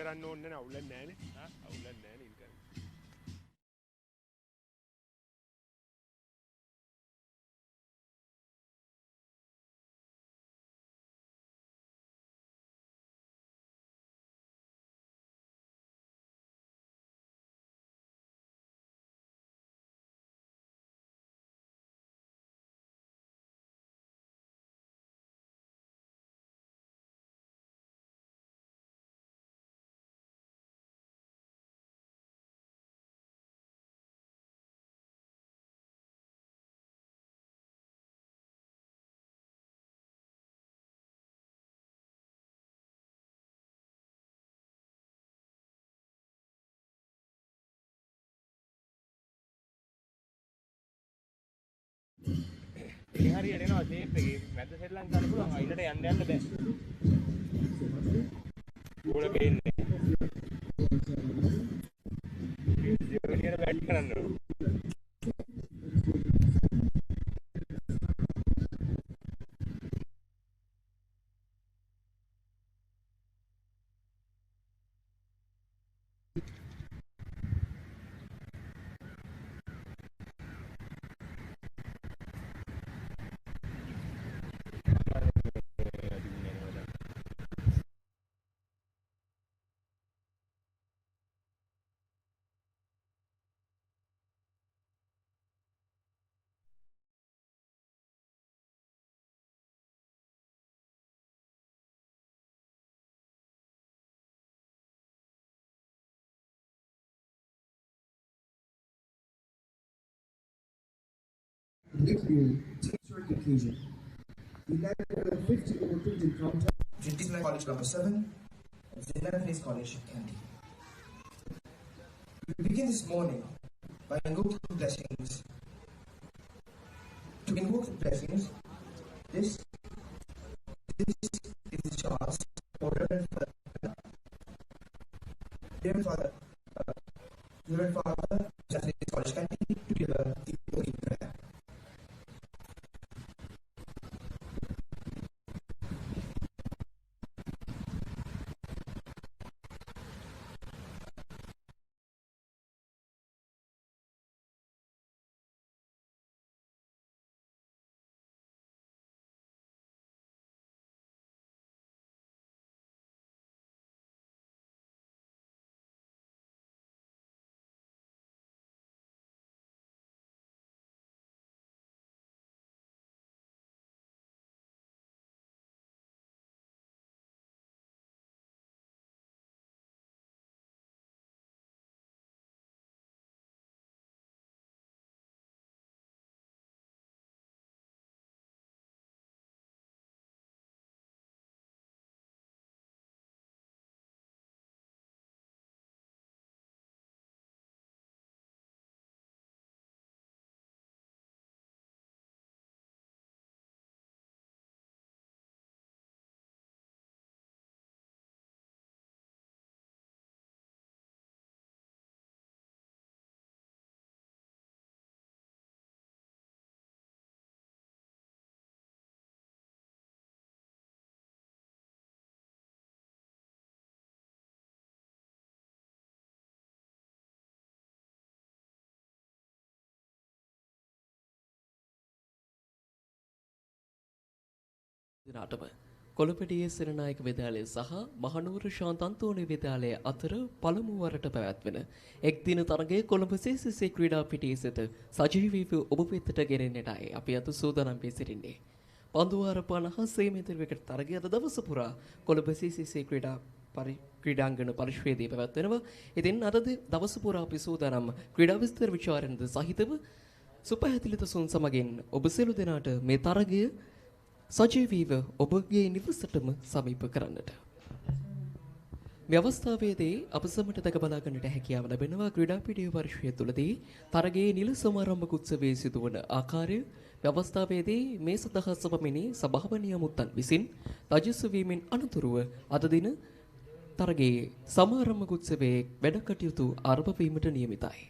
කරන්න ඕනේ නැහැ අවුලන්නේ නැහනේ. අවුලන්නේ නැහැ නීල් කරන්න. හරි එනවා ෂේප් එකේ මැද ශ්‍රී ලංකාවට පුළුවන් අයිලට යන්න බෑ. ගෝල පේන්නේ. ජීවනියට බැට් කරන්න ඕන. Short conclusion. 1150 over printed counter. Disneyland College number 7. Zenith Place College, Kandy. We begin this morning by invoking blessings. To invoke the blessings, this is the chance for Reverend Father, Zenith Place College, Kandy, to give a opening prayer. දිනටම කොළඹිටියේ සෙනනායක විද්‍යාලය සහ මහනුවර ශාන්ත අන්තෝනි විද්‍යාලය අතර පළමු වරට පැවැත්වෙන එක් දින තරගයේ Colombo CCC ක්‍රීඩා පිටියේ සිට සජීවීව ඔබ වෙතට ගෙනෙන්නටයි අපි අද සූදානම් වී සිටින්නේ. පන්දුවාර 50 මීටර විකට තරගය අද දවස පුරා කොළඹ CCC ක්‍රීඩාංගණ පරිශ්‍රයේදී පැවැත්වෙනවා. ඉතින් අද දවස පුරා අපි සූදානම් ක්‍රීඩා විස්තර විචාරණද සහිතව සුපහැතිලිත සුන් සමගින් ඔබ සියලු දෙනාට මේ තරගය සජීවීව ඔබගේ නිවසටම සමීප කරන්නට. මේ අවස්ථාවේදී අප සමට දැක බලා ගන්නට හැකියාව ලැබෙනවා ක්‍රීඩා පිටියේ වර්ෂය තුලදී තරගයේ නිල සමාරම්භ උත්සවයේ සිදුවන ආකාරය. මේ අවස්ථාවේදී මේ සඳහා සමමිනි සභාපති අමුත්තන් විසින් රජස්ව වීමෙන් අනතුරුව අද දින තරගයේ සමාරම්භ උත්සවයේ වැඩ කටයුතු ආරම්භ වීමට නියමිතයි.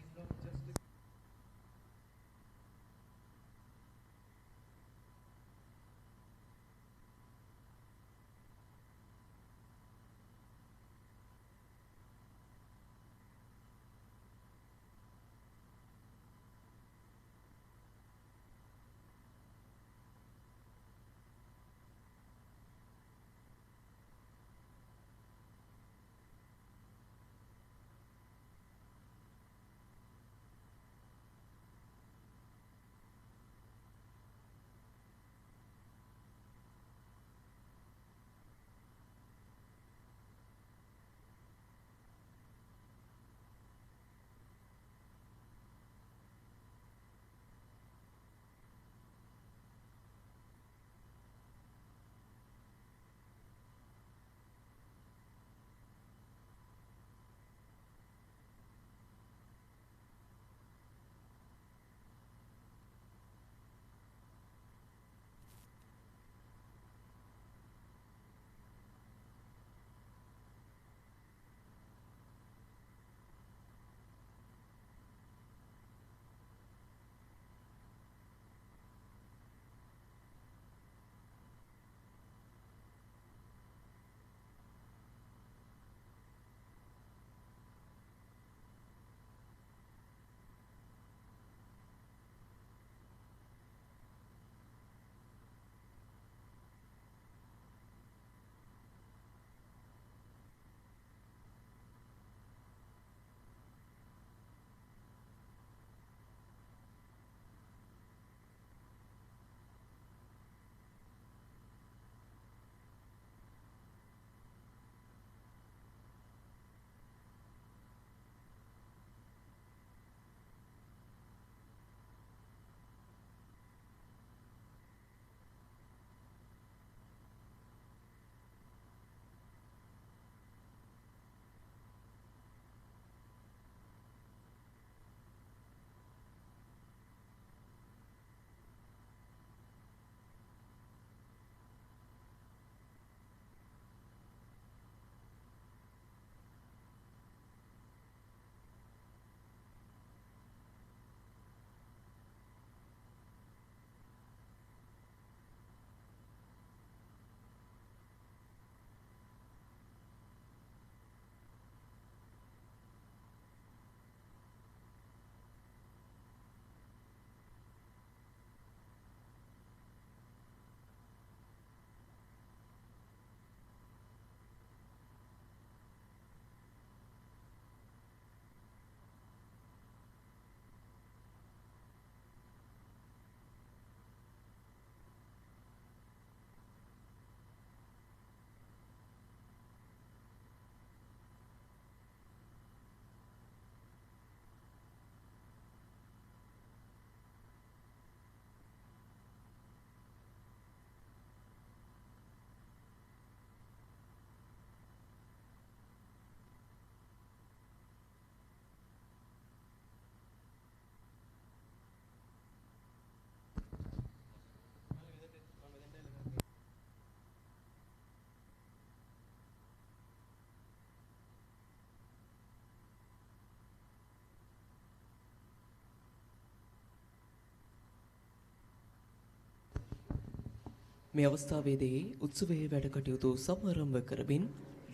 මේ අවස්ථාවේදී උත්සවයේ වැඩ කටයුතු සමාරම්භ කරමින්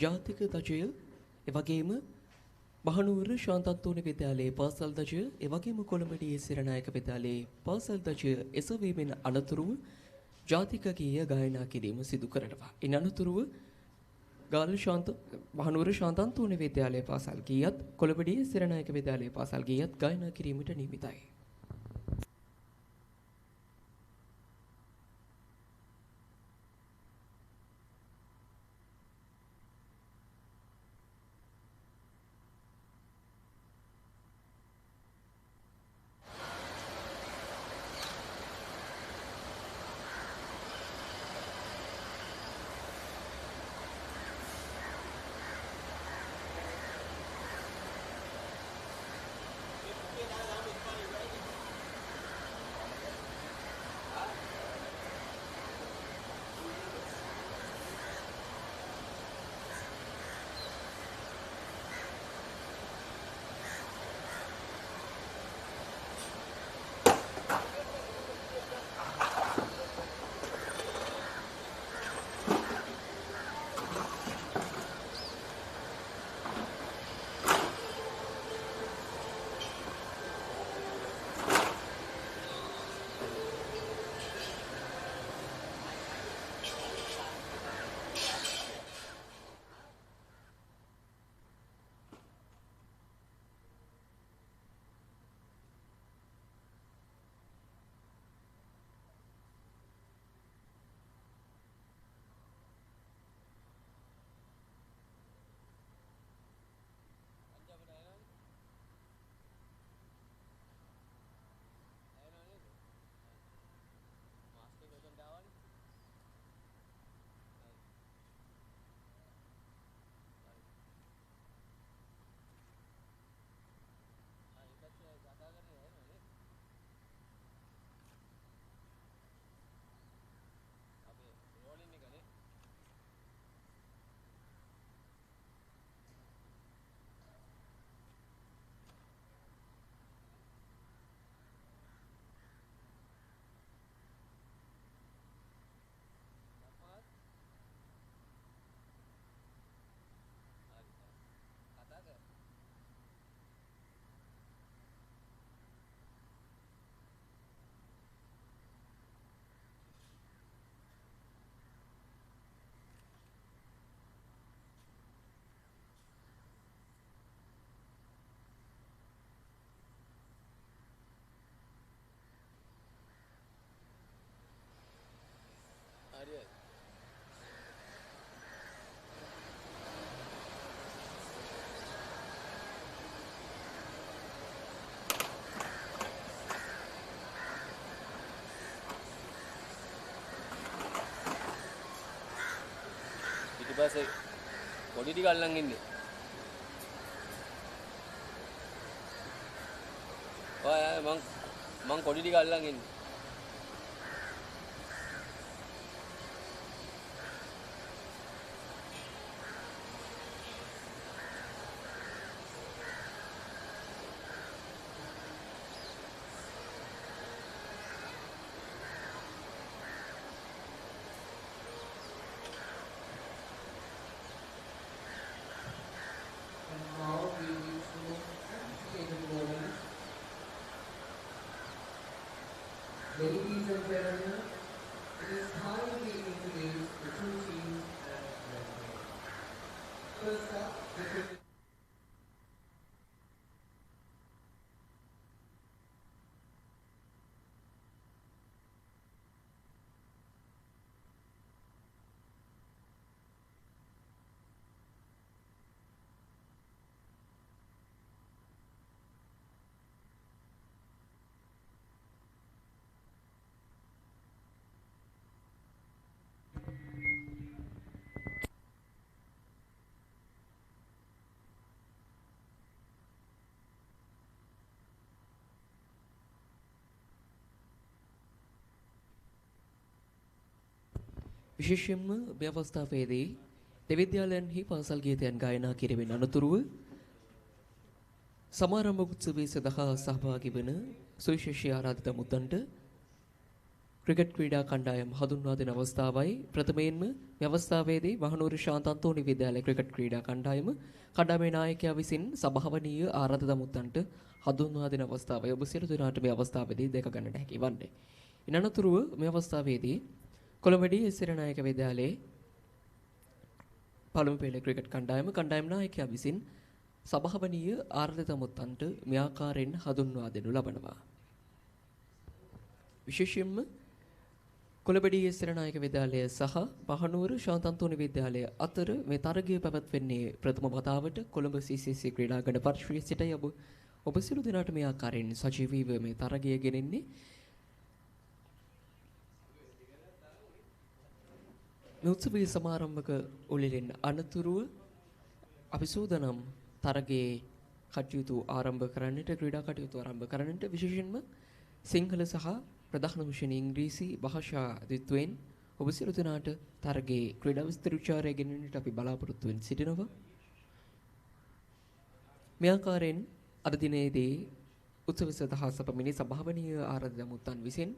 ජාතික ධජය එවැගේම මහනුවර ශාන්තන්තෝන විද්‍යාලයේ පාසල් ධජය එවැගේම කොළඹදී සිරනායක විද්‍යාලයේ පාසල් ධජය එසවීමෙන් අනතුරුව ජාතික ගීය ගායනා කිරීම සිදු කරනවා. ඉන් අනතුරුව මහනුවර ශාන්තන්තෝන විද්‍යාලයේ පාසල් ගීයත් කොළඹදී සිරනායක විද්‍යාලයේ පාසල් ගීයත් ගායනා කිරීමට නියමිතයි. ඊපස්සේ පොඩි ටික අල්ලන් ඉන්නේ. ඔය මං පොඩි ටික අල්ලන් ඉන්නේ. Ladies and gentlemen, it is time we introduce the two teams and referee. First up, the විශේෂයෙන්ම මේ අවස්ථාවේදී දෙවිද්‍යාලයන්හි පාසල් ගීතයන් ගායනා කිරීමෙන් අනතුරුව සමාරම්භ උත්සවයේ සඳහා සහභාගී වන සුවිශේෂී ආරාධිත මුදන්ට ක්‍රිකට් ක්‍රීඩා කණ්ඩායම් හඳුන්වා දෙන අවස්ථාවයි ප්‍රථමයෙන්ම මේ අවස්ථාවේදී මහනුවර ශාන්ත අන්තෝනි විද්‍යාලය ක්‍රිකට් ක්‍රීඩා කණ්ඩායම කණ්ඩායමේ නායකයා විසින් සභාවනීය ආරාධ දමුත්තන්ට හඳුන්වා දෙන අවස්ථාවයි ඔබ සියලු දෙනාට මේ අවස්ථාවේදී දැක ගන්නට හැකි වන්නේ. ඉන් අනතුරුව මේ අවස්ථාවේදී කොළඹදී සෙනනායක විද්‍යාලයේ පළමු පෙළ ක්‍රිකට් කණ්ඩායම නායකයා විසින් සභාවනීය ආරාධ දමුත්තන්ට මේ ආකාරයෙන් හඳුන්වා දෙනු ලබනවා. විශේෂයෙන්ම කොළඹදී සෙනනායක විද්‍යාලය සහ මහනුවර ශාන්ත අන්තෝනි විද්‍යාලය අතර මේ තරගය පැවැත්වෙන්නේ ප්‍රථම වතාවට කොළඹ CCC ක්‍රීඩාංගණ පරිශ්‍රයේ සිටයි ඔබ සියලු දෙනාට මේ ආකාරයෙන් සජීවීව මේ තරගය ගෙනෙන්නේ. මේ උත්සවයේ සමාරම්භක උළෙලෙන් අනතුරුව අපි සූදානම් තරගයේ කටයුතු ආරම්භ කරන්නට ක්‍රීඩා කටයුතු ආරම්භ කරන්නට විශේෂයෙන්ම සිංහල සහ ප්‍රධාන වශයෙන් ඉංග්‍රීසි භාෂා දිත්වෙන් ඔබ සියලු දෙනාට තරගයේ ක්‍රීඩා විස්තෘචාරය ගෙනෙන්නට අපි බලාපොරොත්තු වෙන සිටිනවා. මේ ආකාරයෙන් අද දිනේදී උත්සව සඳහා සපමිනි සභාවනීය ආරාධ දමුත්තන් විසින්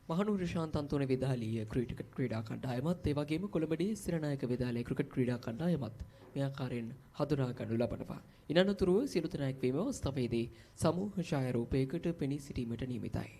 මහනුවර ශාන්ත අන්තෝනි විද්‍යාලීය ක්‍රිකට් ක්‍රීඩා කණ්ඩායමත් ඒ වගේම කොළඹදී සිරනායක විද්‍යාලයේ ක්‍රිකට් ක්‍රීඩා කණ්ඩායමත් මේ ආකාරයෙන් හඳුනා ගන්නු ලබනවා. ඉන් අනතුරුව සියලු දෙනාක් වීම අවස්ථාවේදී සමූහ ඡායාරූපයකට පෙනී සිටීමට නියමිතයි.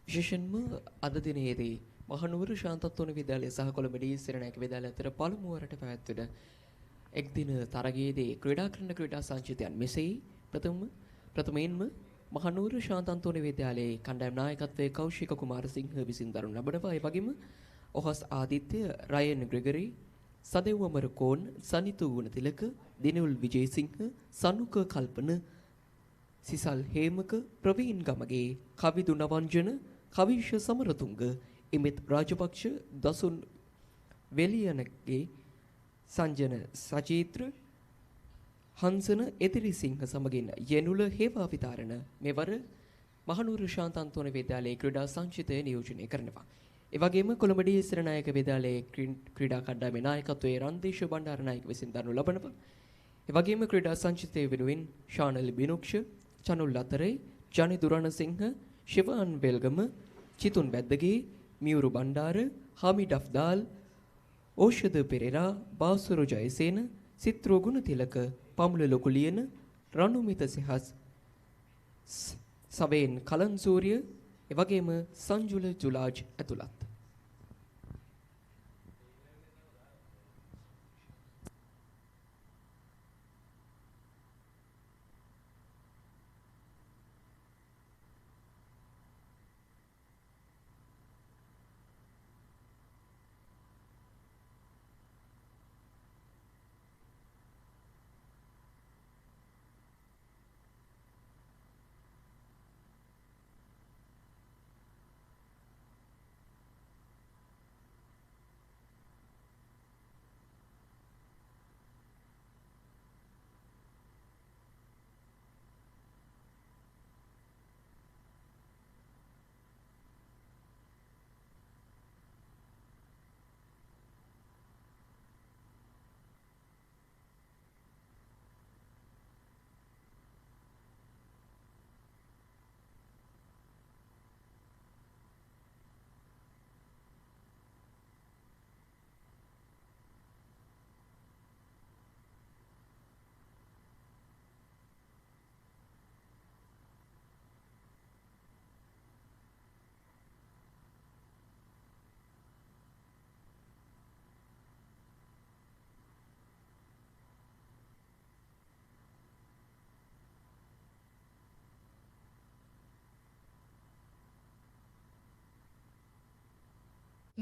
විශේෂයෙන්ම අද දිනේදී මහනුවර ශාන්ත අන්තෝනි විද්‍යාලය සහ කොළඹදී සිරනායක විද්‍යාලය අතර පළමු වරට පැවැත්වෙන එක් දින තරගයේදී ක්‍රීඩා කරන ක්‍රීඩා සංචිතයන් මෙසේයි. ප්‍රථමයෙන්ම මහනුවර ශාන්ත අන්තෝනි විද්‍යාලයේ කණ්ඩායම් නායකත්වයේ කෞශික කුමාරසිංහ විසින් දරනු ලබනවා. ඒ වගේම ඔහස් ආදිත්‍ය, රයන් ග්‍රෙගරි, සදෙව් අමරකෝන්, සනිතු ගුණතිලක, දිනුල් විජේසිංහ, සනුක කල්පන, සිසල් හේමක, ප්‍රවීන් ගමගේ, කවිදු නවංජන, කවිෂ සමරතුංග, ඉමිත් රාජපක්ෂ, දසුන් වෙලියනගේ, සංජන සචිත්‍ර, හංසන එදිරිසිංහ සමගින් යනුල හේවා විතරණ මෙවර මහනුවර ශාන්ත අන්තෝනි විද්‍යාලයේ ක්‍රීඩා සංචිතය නියෝජනය කරනවා. ඒ වගේම කොළඹදී සිරනායක විද්‍යාලයේ ක්‍රීඩා කණ්ඩායමේ නායකත්වයේ රන්දේශ බණ්ඩාරනායක විසින් දරනු ලබනවා. ඒ වගේම ක්‍රීඩා සංචිතය වෙනුවෙන් ශානල් බිනුක්ෂ, චනුල් අතරේ, ජනි දුරණසිංහ, ශිවාන් වෙල්ගම, චිතුන් වැද්දගේ, මියුරු බණ්ඩාර, හමිඩ් අෆ්දාල්, ඕෂධ පෙරේරා, බාසුරු ජයසේන, සිත්‍රෝ ගුණතිලක, පමුල ලොකුලියන, රණුමිත සෙහස්, සවේන් කලන්සූරිය, එවැගේම සංජුල ජුලාජ් ඇතුළත්.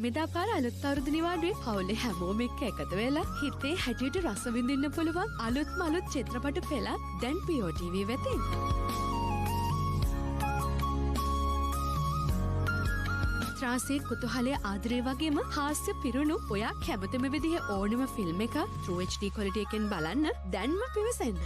මෙදා පාර අලුත් අවුරුදු නිවාඩුවේ පවුලේ හැමෝම එක්ක එකතු වෙලා හිතේ හැටියට රස විඳින්න පුළුවන් අලුත්ම අලුත් චිත්‍රපට පෙළක් දැන් POTV වෙතින්. ත්‍රාසයේ කුතුහලය ආදරය වගේම හාස්‍ය පිරුණු ඔයා කැමතිම විදිහේ ඕනම ෆිල්ම් එකක් True HD quality එකෙන් බලන්න දැන්ම පිවිසෙන්න.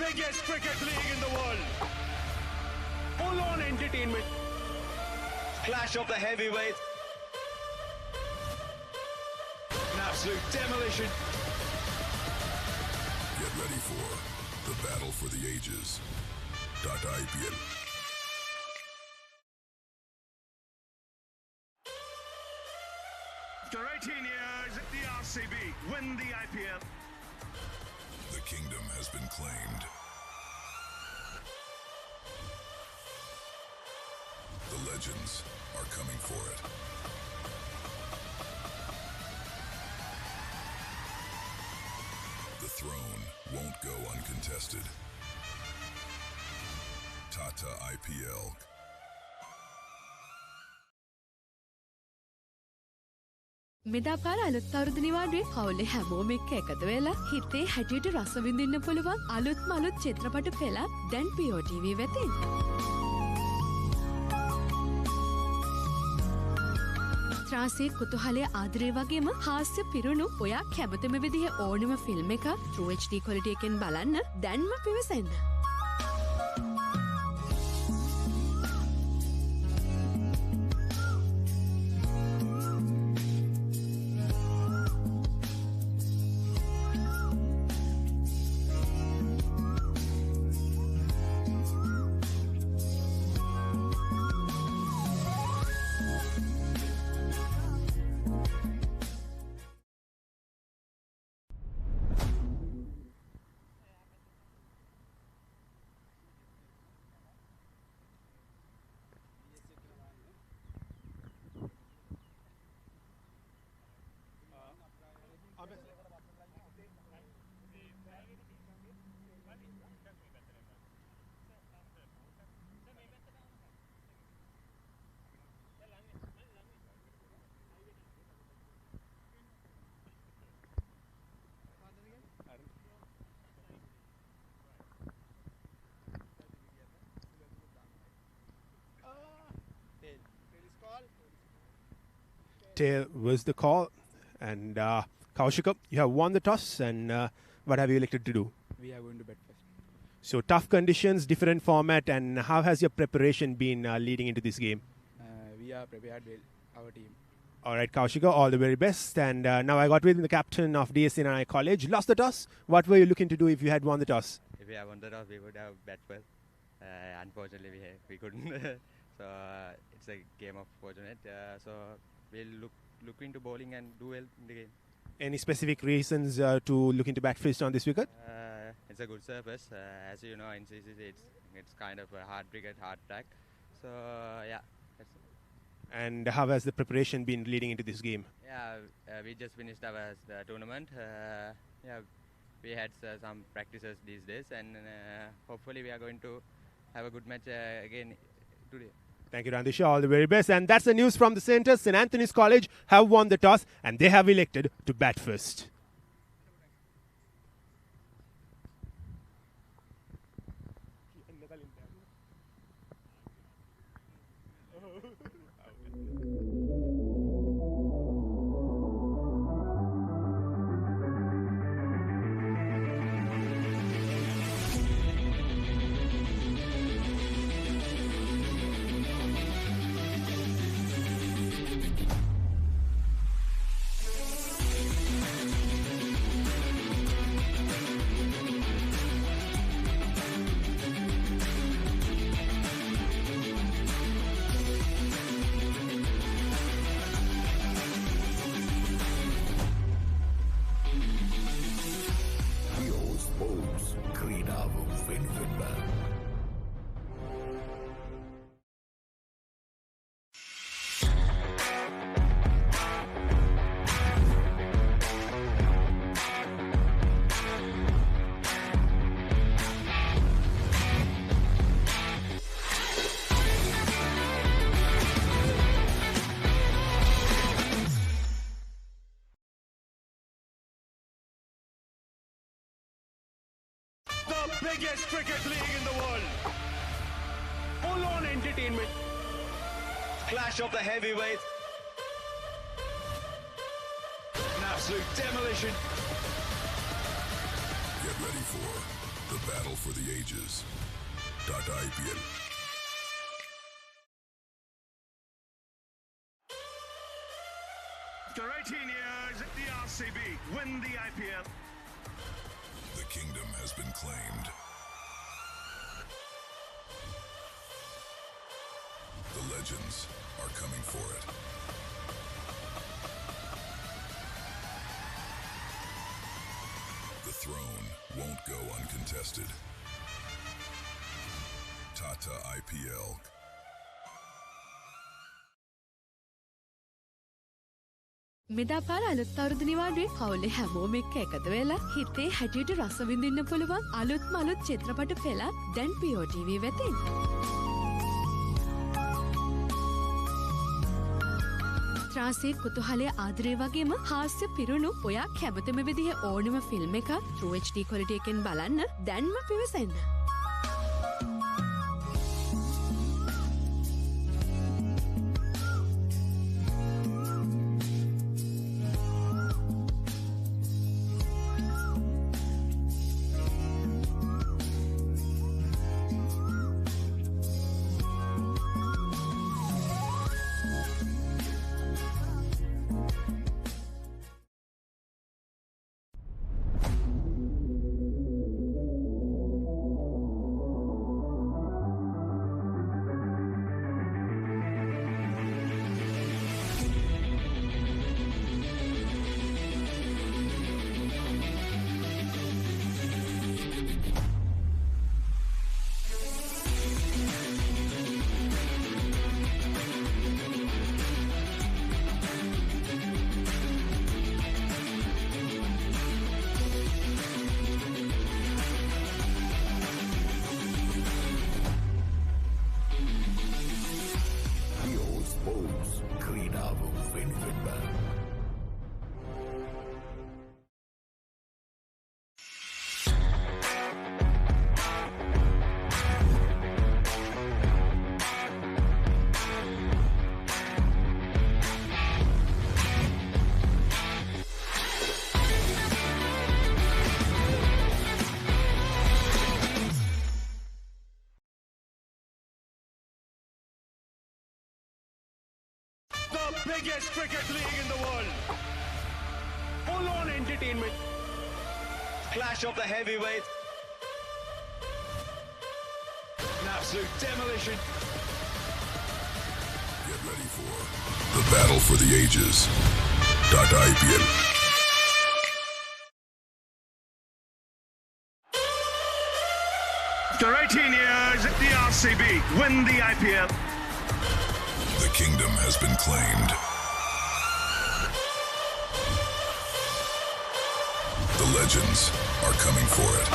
Biggest cricket league in the world. Full on entertainment. Clash of the heavyweights. An absolute demolition. Get ready for the battle for the ages. Tata IPL. After 18 years, the RCB win the IPL. The kingdom has been claimed. The legends are coming for it. The throne won't go uncontested. Tata IPL. මෙදා පාර අලුත් අවුරුදු නිවාඩුවේ පවුලේ හැමෝම එක්ක එකතු වෙලා හිතේ හැටියට රස විඳින්න පුළුවන් අලුත්ම අලුත් චිත්‍රපට පෙළක් දැන් POTV වෙතින්. ත්‍රාසයේ කුතුහලය ආදරය වගේම හාස්‍ය පිරුණු ඔයා කැමතිම විදිහේ ඕනම ෆිල්ම් එකක් True HD quality එකෙන් බලන්න දැන්ම පිවිසෙන්න. Tail was the call, and Kaushika, you have won the toss, and what have you elected to do? We are going to bet first. So tough conditions, different format, and how has your preparation been leading into this game? We are prepared well, our team. All right, Kaushika, all the very best. And now I got with the captain of Senanayake College. Lost the toss. What were you looking to do if you had won the toss? If we had won the toss, we would have bet well. Unfortunately, we couldn't. So it's a game of fortunate. So we'll look into bowling and do well in the game. Any specific reasons to look into bat first on this wicket? It's a good surface. As you know, in CCC, It's kind of a hard cricket, hard track. So yeah. That's it. And how has the preparation been leading into this game? Yeah, we just finished our tournament. Yeah, we had some practices these days, and hopefully we are going to have a good match again today. Thank you, Randisha. All the very best. And that's the news from the centre. St. Anthony's College have won the toss and they have elected to bat first. The biggest cricket league in the world. Full-on entertainment. Clash of the heavyweights. An absolute demolition. Get ready for the battle for the ages. .IPL. After 18 years, the RCB win the IPL. The kingdom has been claimed. The legends are coming for it. The throne won't go uncontested. Tata IPL. මෙදා පාර අලුත් අවුරුදු නිවාඩුවේ හවුලේ හැමෝම එක්ක එකතු වෙලා හිතේ හැටියට රස විඳින්න පුළුවන් අලුත්ම අලුත් චිත්‍රපට පෙළක් දැන් POTV වෙතින්. ත්‍රාසයේ කුතුහලයේ ආදරය වගේම හාස්‍ය පිරුණු ඔයා කැමතිම විදිහේ ඕනම ෆිල්ම් එකක් True HD quality එකෙන් බලන්න දැන්ම පිවිසෙන්න. The biggest cricket league in the world. Full-on entertainment. Clash of the heavyweights. An absolute demolition. Get ready for the battle for the ages. .IPL. After 18 years, RCB win the IPL. The kingdom has been claimed. The legends are coming for it.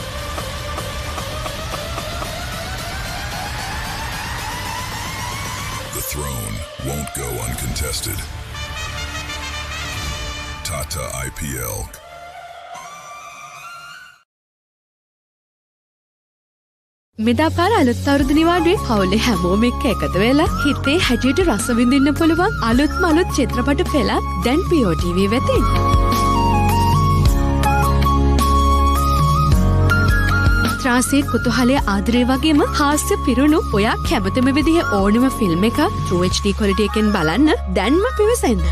The throne won't go uncontested. Tata IPL. මෙදා පාර අලුත් අවුරුදු නිවාඩුවේ හවුලේ හැමෝම එක්ක එකතු වෙලා හිතේ හැටියට රස විඳින්න පුළුවන් අලුත්ම අලුත් චිත්‍රපට පෙළක් දැන් POTV වෙතින්. ත්‍රාසී කුතුහලයේ ආදරය වගේම හාස්‍ය පිරුණු ඔයා කැමතිම විදිහේ ඕනම ෆිල්ම් එකක් True HD quality එකෙන් බලන්න දැන්ම පිවිසෙන්න.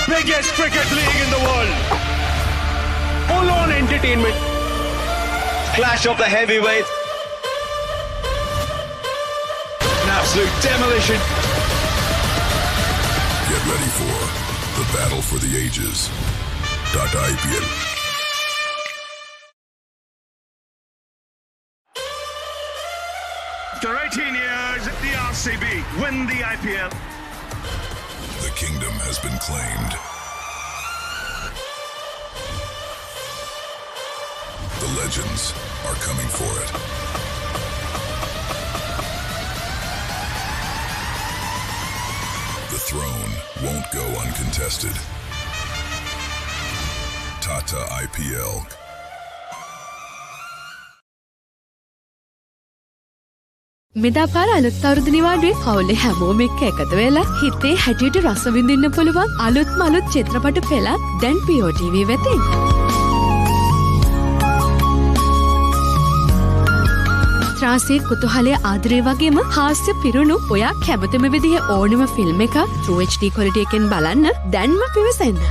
Biggest cricket league in the world. Full on entertainment. Clash of the heavyweights. An absolute demolition. Get ready for the battle for the ages. Tata IPL. After 18 years, the RCB win the IPL. The kingdom has been claimed. The legends are coming for it. The throne won't go uncontested. Tata IPL. මෙදා පාර අලුත් අවුරුදු නිවාඩුවේ හවුලේ හැමෝම එක්ක එකතු වෙලා හිතේ හැටියට රස විඳින්න පුළුවන් අලුත්ම අලුත් චිත්‍රපට පෙළක් දැන් POTV වෙතින්. ත්‍රාසී කුතුහලයේ ආදරය වගේම හාස්‍ය පිරුණු ඔයා කැමතිම විදිහේ ඕනම ෆිල්ම් එකක් True HD quality එකෙන් බලන්න දැන්ම පිවිසෙන්න.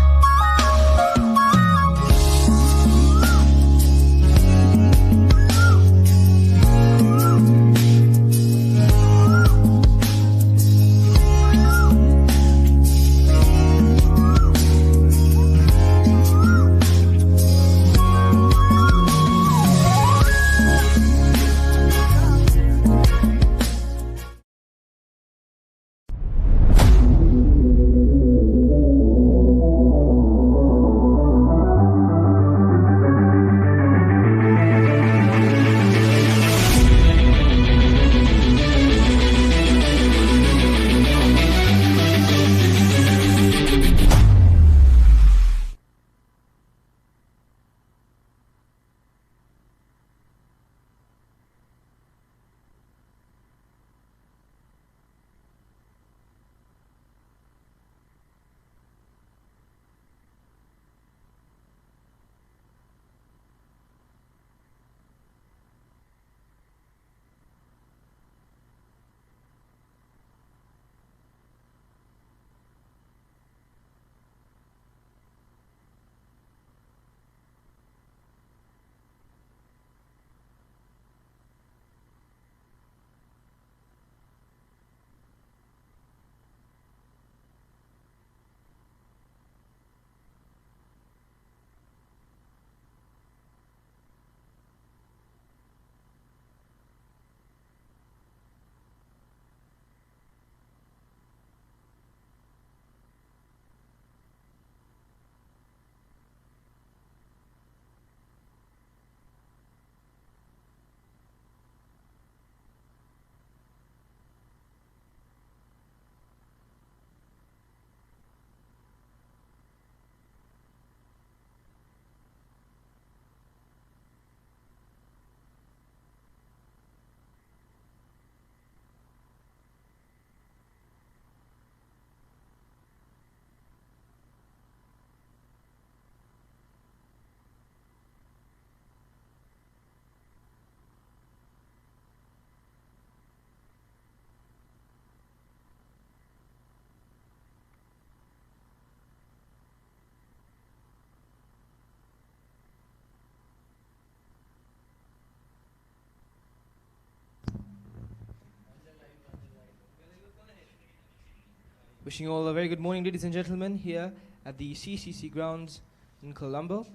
Wishing you all a very good morning, ladies and gentlemen, here at the CCC grounds in Colombo.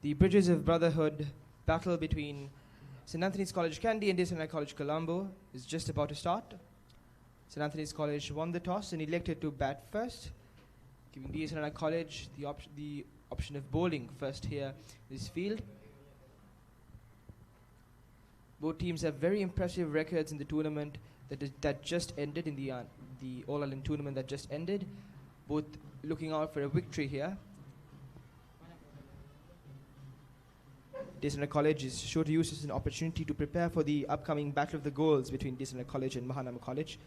The Bridges of Brotherhood battle between St. Anthony's College Kandy and Senanayake College Colombo is just about to start. St. Anthony's College won the toss and elected to bat first, giving Senanayake College the option of bowling first here in this field. Both teams have very impressive records in the tournament that just ended, in the All-Ireland tournament that just ended. Both looking out for a victory here. Senanayake College is sure to use this as an opportunity to prepare for the upcoming Battle of the Goals between Senanayake College and Mahanama College.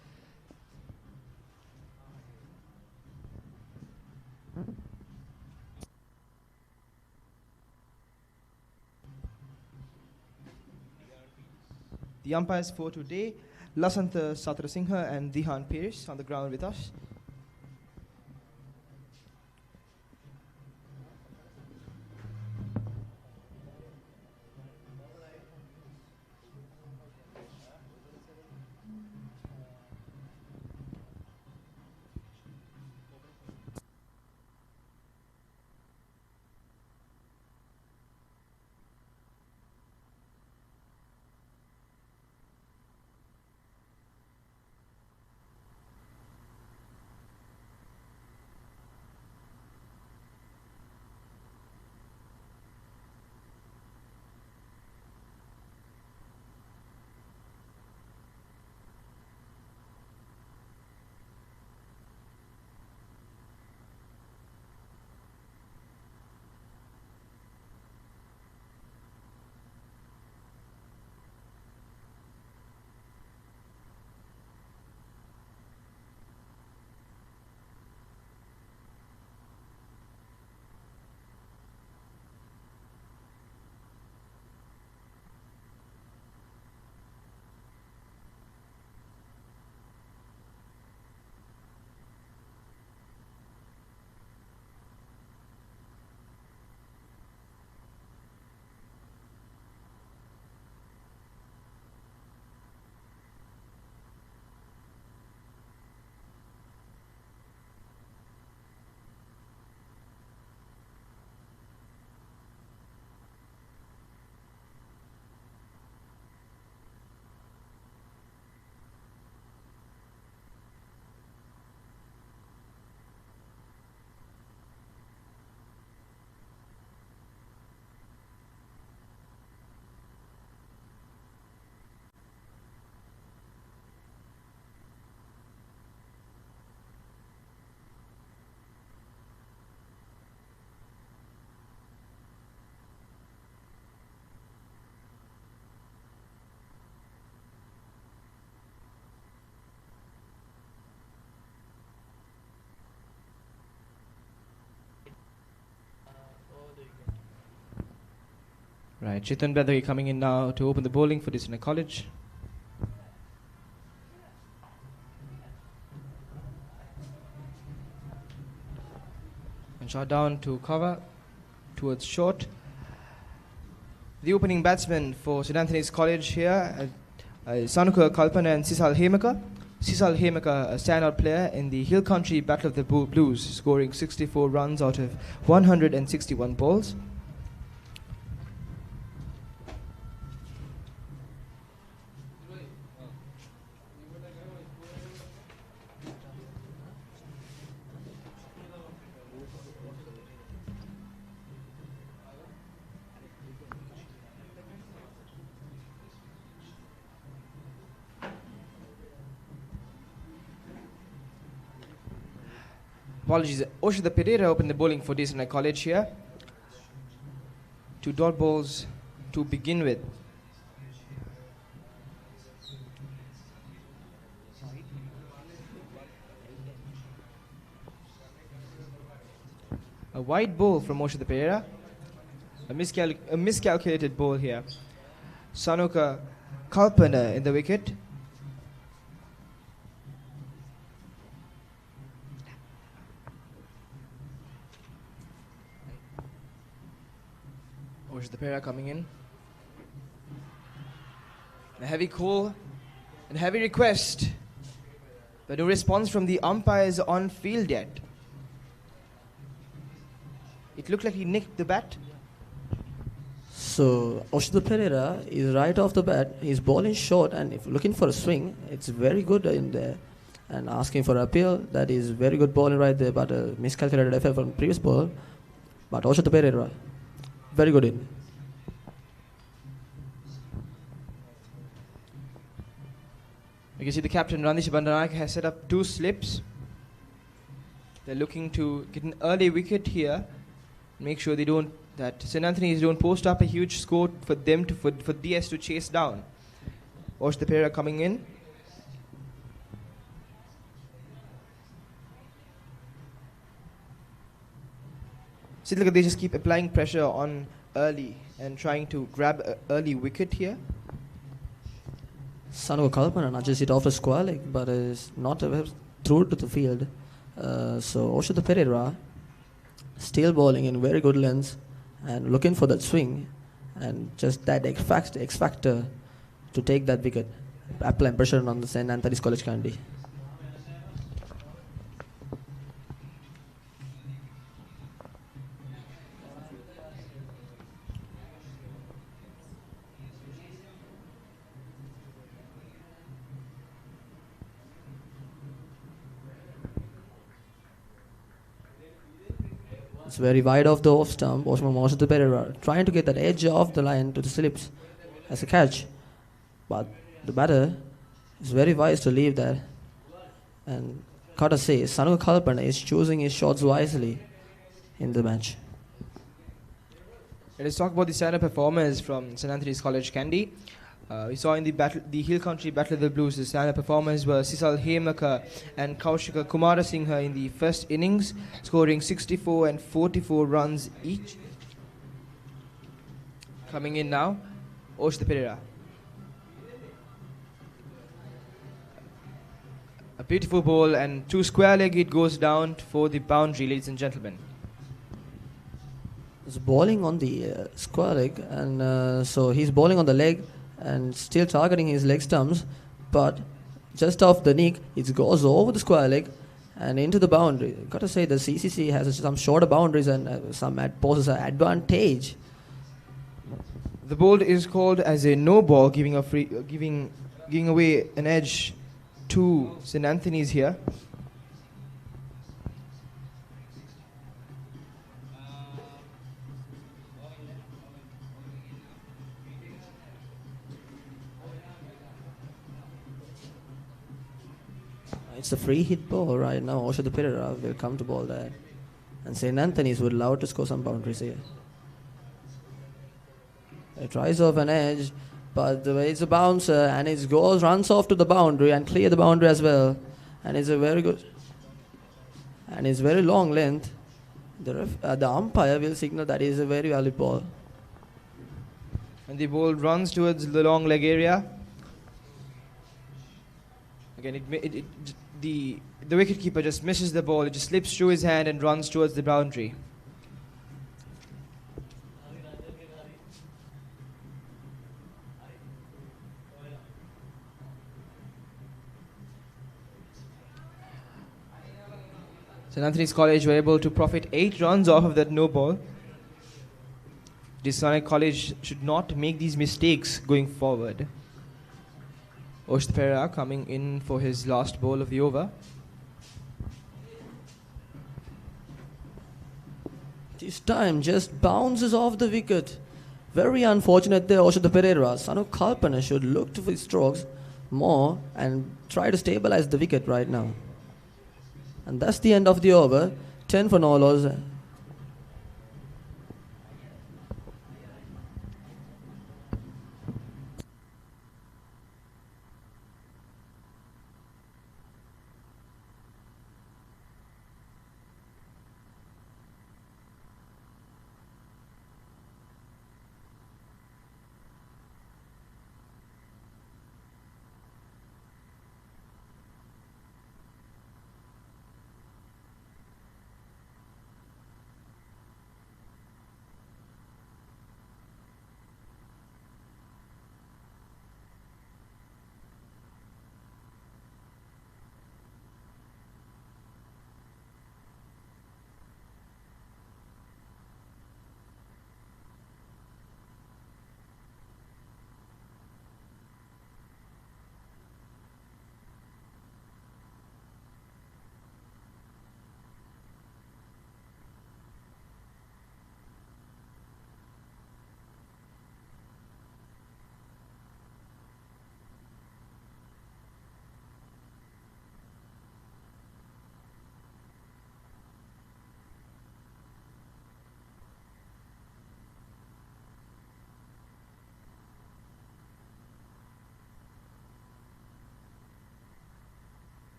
The umpires for today, Lasantha Satrasinghe and Dihan Pierce, on the ground with us. Right, Chetan Bedari coming in now to open the bowling for Senanayake College. And shot down to cover towards short. The opening batsmen for St. Anthony's College here, Sanuka Kalpana and Sisal Hemaka. Sisal Hemaka, a standout player in the Hill Country Battle of the Blues, scoring 64 runs out of 161 balls. Apologies, Oshida Pereira opened the bowling for Senanayake College here. 2 dot balls to begin with. A wide ball from Oshida Pereira. A miscalculated ball here. Sanuka Kalpana in the wicket. Oshida Pereira coming in. A heavy call and heavy request But no response from the umpires on field yet. It looked like he nicked the bat. So Oshito Pereira is right off the bat. He's bowling short, and if looking for a swing, it's very good in there. And asking for appeal, that is very good bowling right there, but a miscalculated effort from previous ball. But Oshito Pereira, very good in. You can see the captain Randish Bandanayake has set up 2 slips. They're looking to get an early wicket here. Make sure that St. Anthony's don't post up a huge score for them for DS to chase down. Oshito Pereira coming in. See, look, they just keep applying pressure on early and trying to grab an early wicket here. Sanuka Kalpana nudges it off the square leg, but is not through to the field. So Oshito Pereira still bowling in very good length and looking for that swing and just that X factor to take that wicket, applying pressure on the St. Anthony's College Kandy. It's very wide off the off stump. Oshito Pereira trying to get that edge off the line to the slips as a catch. But the batter is very wise to leave that. And gotta say, Sanuka Kalpana is choosing his shots wisely in the match. Let's talk about the stand-up performers from St. Anthony's College Kandy. We saw in the Hill Country Battle of the Blues, the stand-up performers were Sisal Hemaka and Kaushika Kumarasinghe in the first innings, scoring 64 and 44 runs each. Coming in now, Oshito Pereira. A beautiful ball and 2 square leg, it goes down for the boundary, ladies and gentlemen. He's bowling on the square leg, and so he's bowling on the leg and still targeting his leg stumps, but just off the nick, it goes over the square leg and into the boundary. Got to say the CCC has some shorter boundaries and some poses an advantage. The ball is called as a no ball, giving away an edge to St. Anthony's here. It's a free hit ball right now. Oshito Pereira will come to ball there. And St. Anthony's would love to score some boundaries here. It tries off an edge, but it's a bouncer and it runs off to the boundary and clear the boundary as well. And it's a very good, and it's very long length. The umpire will signal that is a very valid ball. And the ball runs towards the long leg area. Again, the wicketkeeper just misses the ball. It just slips through his hand and runs towards the boundary. St. Anthony's College were able to profit 8 runs off of that no ball. St. College should not make these mistakes going forward. Oshito Pereira coming in for his last ball of the over. This time just bounces off the wicket. Very unfortunate there, Oshito Pereira. Sanuka Kalpana should look to his strokes more and try to stabilize the wicket right now. And that's the end of the over. 10 for no loss.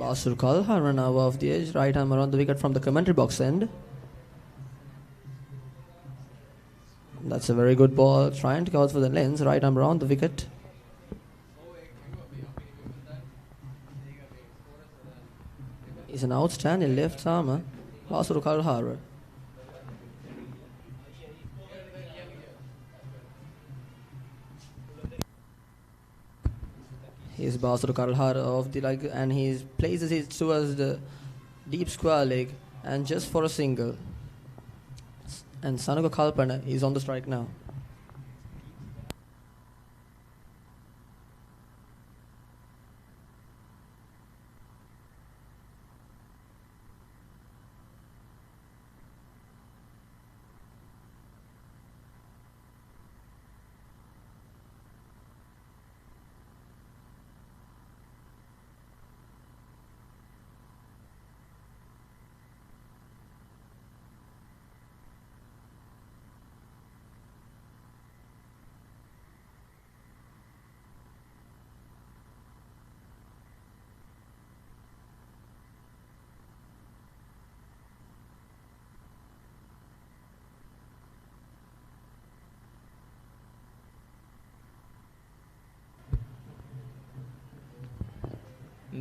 Basur Kalhara now off the edge, right arm around the wicket from the commentary box end. That's a very good ball, trying to go out for the lens, right arm around the wicket. He's an outstanding left armer, Basur Kalhara. He's Basur Kalhara off the leg and he places it towards the deep square leg and just for a single. And Sanuka Kalpana is on the strike now.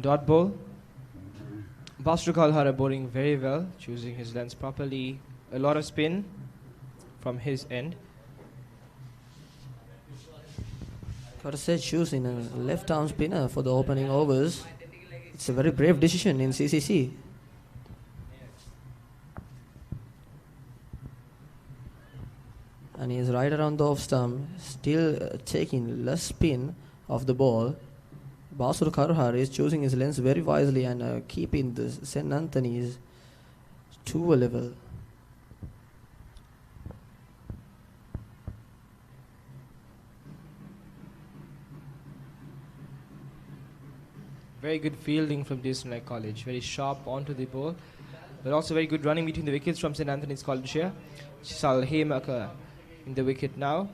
Dot ball. Basur Kalhara bowling very well, choosing his length properly. A lot of spin from his end. Gotta say, choosing a left arm spinner for the opening overs. It's a very brave decision in CCC. And he's right around the off stump, still taking less spin of the ball. Basur Kalhara is choosing his lens very wisely and keeping the St. Anthony's to a level. Very good fielding from Senanayake College. Very sharp onto the ball. But also very good running between the wickets from St. Anthony's College here. Sal Hemaka in the wicket now.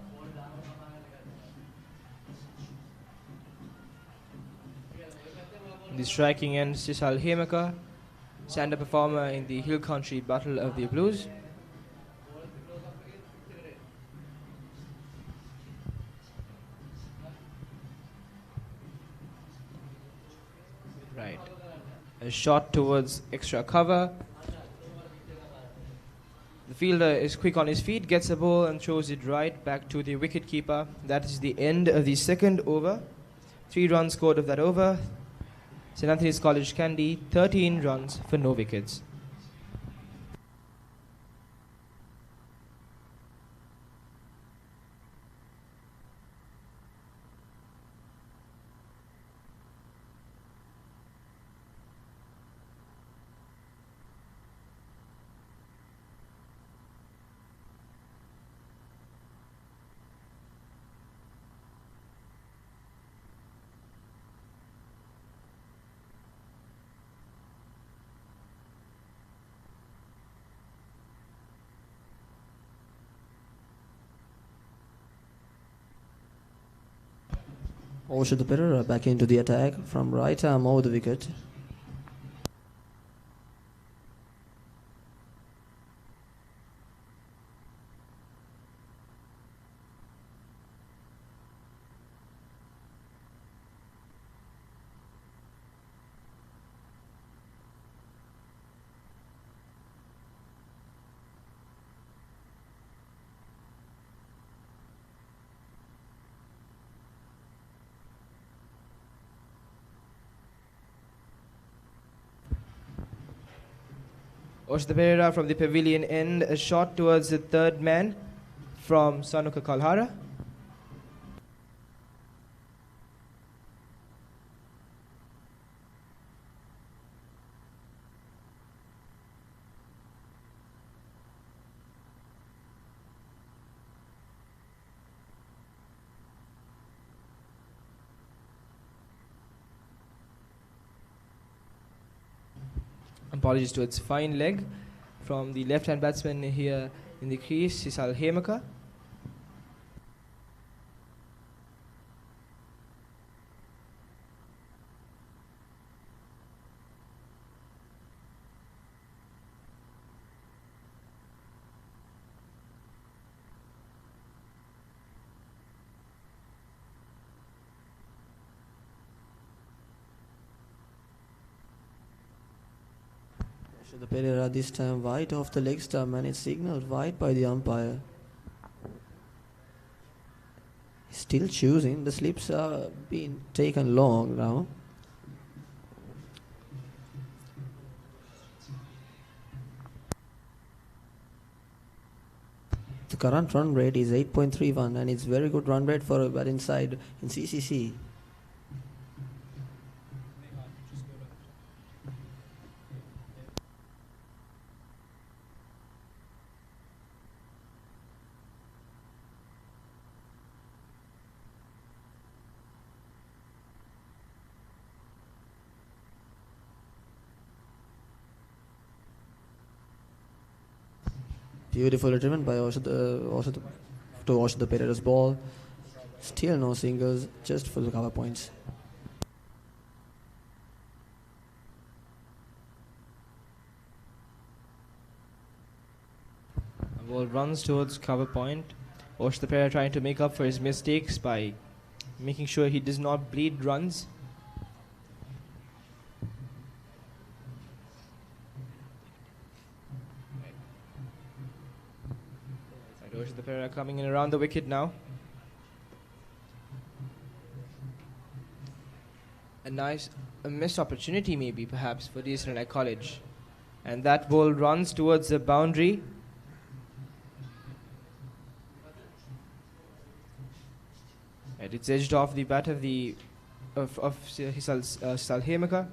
The striking end, Sisal Hemaka, stand-up performer in the Hill Country Battle of the Blues. Right. A shot towards extra cover. The fielder is quick on his feet, gets the ball and throws it right back to the wicket-keeper. That is the end of the second over. 3 runs scored of that over. St. Anthony's College Kandy, 13 runs for no wickets. Osho the Perera back into the attack from right arm over the wicket. Osho Pereira from the pavilion end, a shot towards the third man from Sanuka Kalhara. Apologies to its fine leg from the left-hand batsman here in the crease, Sisal Hemaka. The Pereira this time wide off the leg stump and it's signaled wide by the umpire. Still choosing. The slips are being taken long now. The current run rate is 8.31 and it's very good run rate for a bat inside in CCC. Beautifully driven by the Pereira's ball. Still no singles, just for the cover points. The ball runs towards cover point. The Pereira trying to make up for his mistakes by making sure he does not bleed runs. The Pereira coming in around the wicket now. A missed opportunity maybe perhaps for the Senanayake College. And that ball runs towards the boundary. And it's edged off the bat of Salhemaka.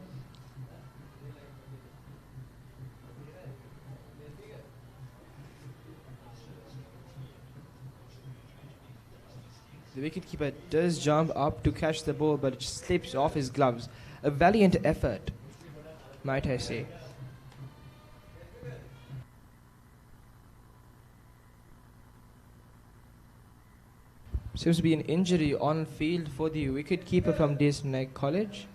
The wicketkeeper does jump up to catch the ball, but it slips off his gloves. A valiant effort, might I say. Seems to be an injury on field for the wicketkeeper from Senanayake College.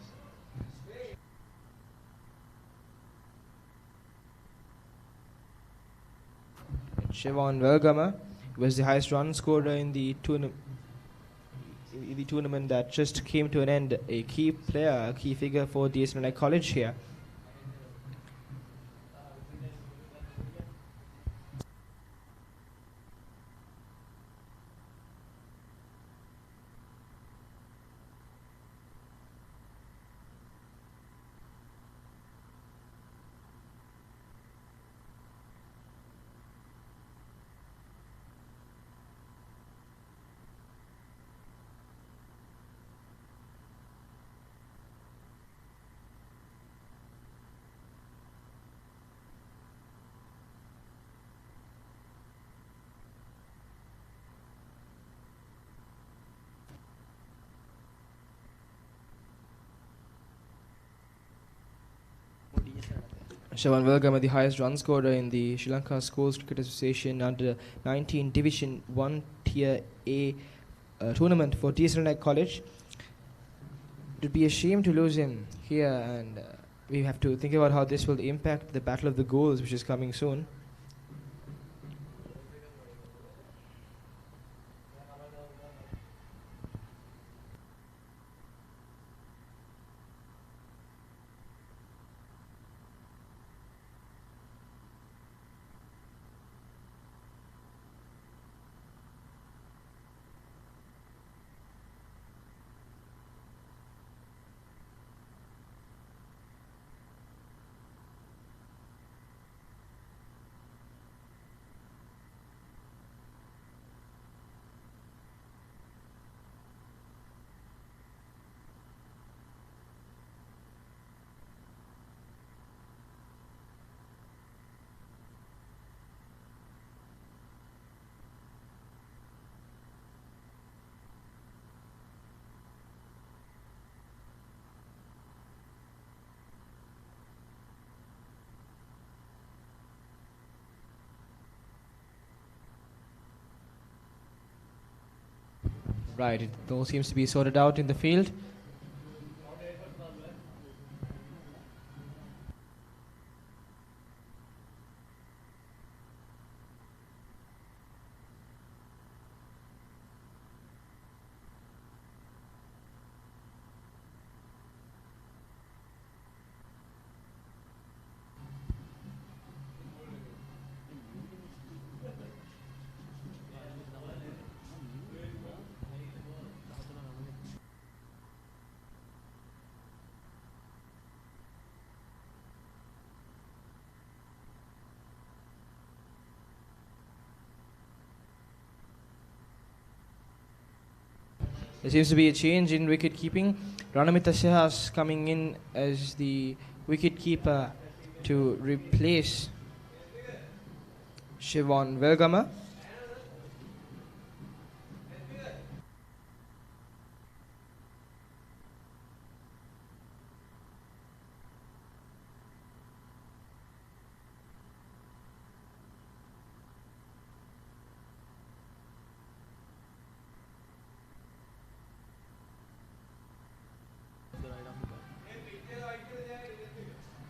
Sivan Velgama was the highest run scorer in the tournament. The tournament that just came to an end, a key player, a key figure for the Senanayake College here. Sivan Velgama, the highest run scorer in the Sri Lanka Schools Cricket Association under 19 Division 1 Tier A tournament for Senanayake College. It would be a shame to lose him here, and we have to think about how this will impact the Battle of the Goals, which is coming soon. Right, it all seems to be sorted out in the field. There seems to be a change in wicket keeping. Ranamita Sehas coming in as the wicket keeper to replace Shivan Velgama.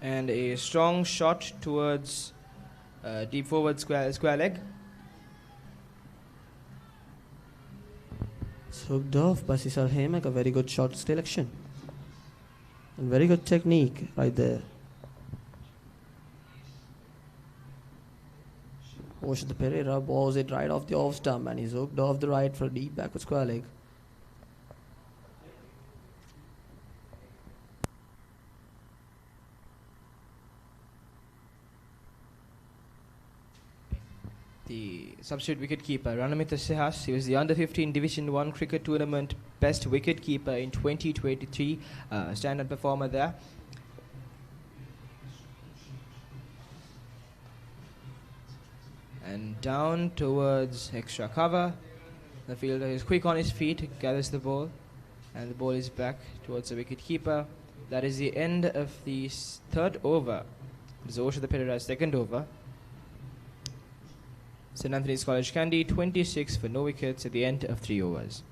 And a strong shot towards deep forward square leg. It's hooked off by Sisal Hemek, a very good shot selection. And very good technique right there. Oshita Pereira balls it right off the off stump and he's hooked off the right for a deep backward square leg. The substitute wicketkeeper, Ranamita Sehas, he was the Under-15 Division 1 Cricket Tournament Best Wicketkeeper in 2023, standard performer there. And down towards extra cover. The fielder is quick on his feet, gathers the ball, and the ball is back towards the wicketkeeper. That is the end of the third over. This is Oshita Pereira's second over. St. Anthony's College Kandy, 26 for no wickets at the end of 3 overs.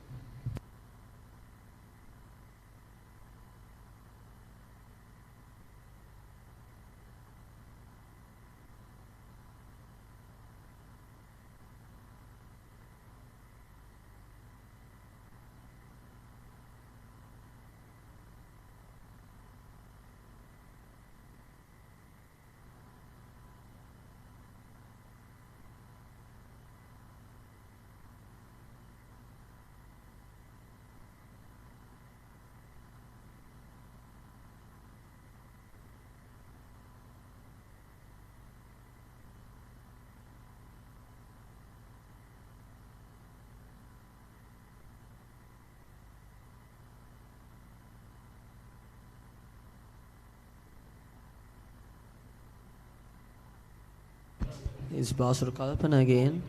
Is Basur Kalpana again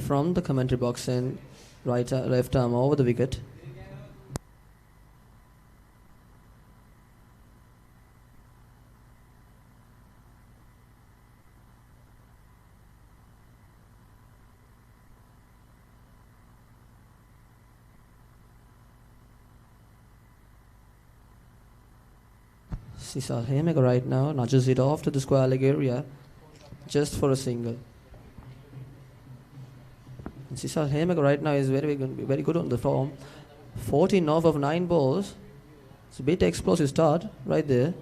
from the commentary box and left arm over the wicket. Sisal Hemega right now nudges it off to the square leg area just for a single. And Sisal Hemega right now is very good on the form. 14 off of 9 balls. It's a bit explosive start right there.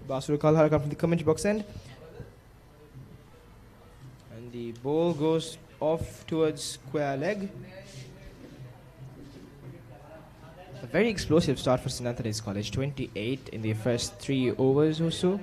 Basur Kalhara comes from the commentary box end. And the ball goes off towards square leg. A very explosive start for St. Anthony's College. 28 in the first 3 overs or so.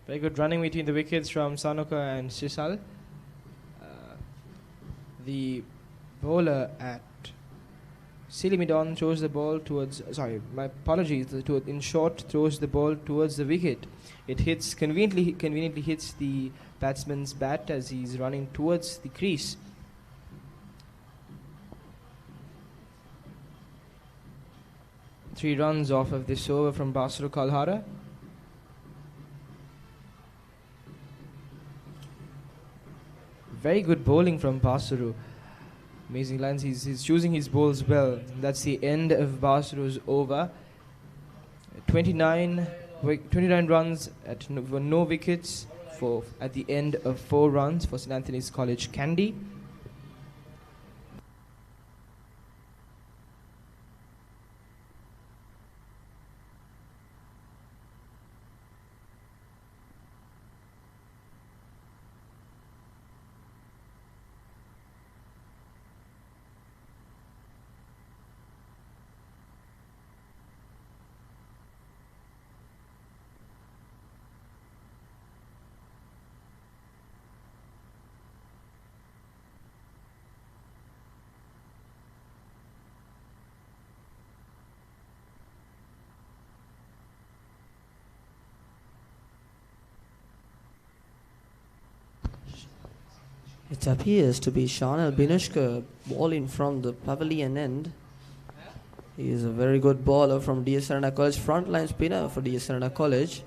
Very good running between the wickets from Sanuka and Sisal. The bowler at Silimidon throws the ball towards, my apologies, in short throws the ball towards the wicket. It hits conveniently hits the batsman's bat as he's running towards the crease. Three runs off of this over from Basru Kalhara. Very good bowling from Basuru. Amazing lines. He's choosing his bowls well. That's the end of Basuru's over. 29 runs at no wickets at the end of 4 runs for St. Anthony's College Kandy. It appears to be Shanal Binushka bowling from the pavilion end. He is a very good bowler from DS Serena College, frontline spinner for DS Serena College.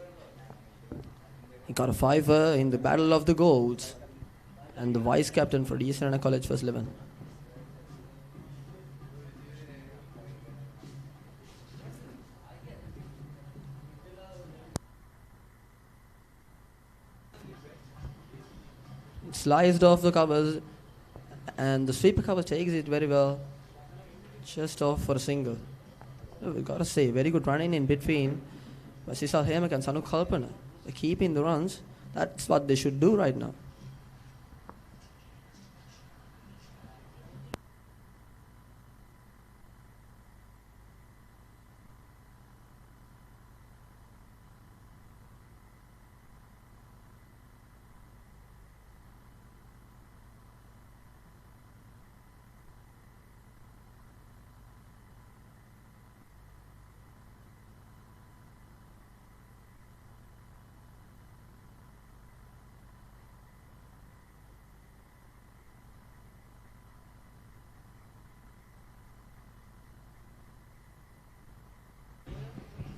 He got a fiver in the Battle of the Golds and the vice captain for DS Serena College first 11. Sliced off the covers and the sweeper cover takes it very well, just off for a single. We've got to say, very good running in between by Sisal Hemak and Sanu Kalpana. They're keeping the runs. That's what they should do right now.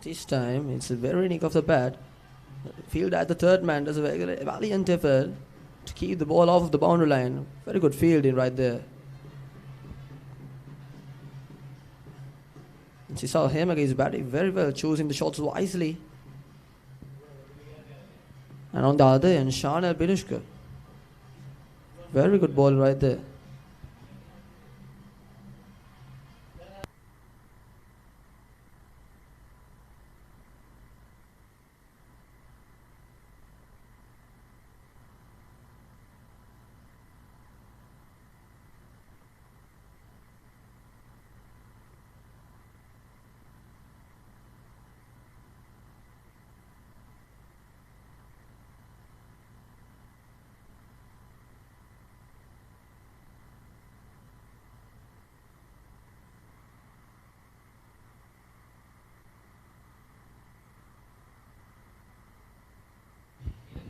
This time it's a very nick of the bat. Field at the third man does a very valiant effort to keep the ball off of the boundary line. Very good fielding right there. Sisal Hemak is batting very well, choosing the shots wisely. And on the other end, Shanal Binushka. Very good ball right there.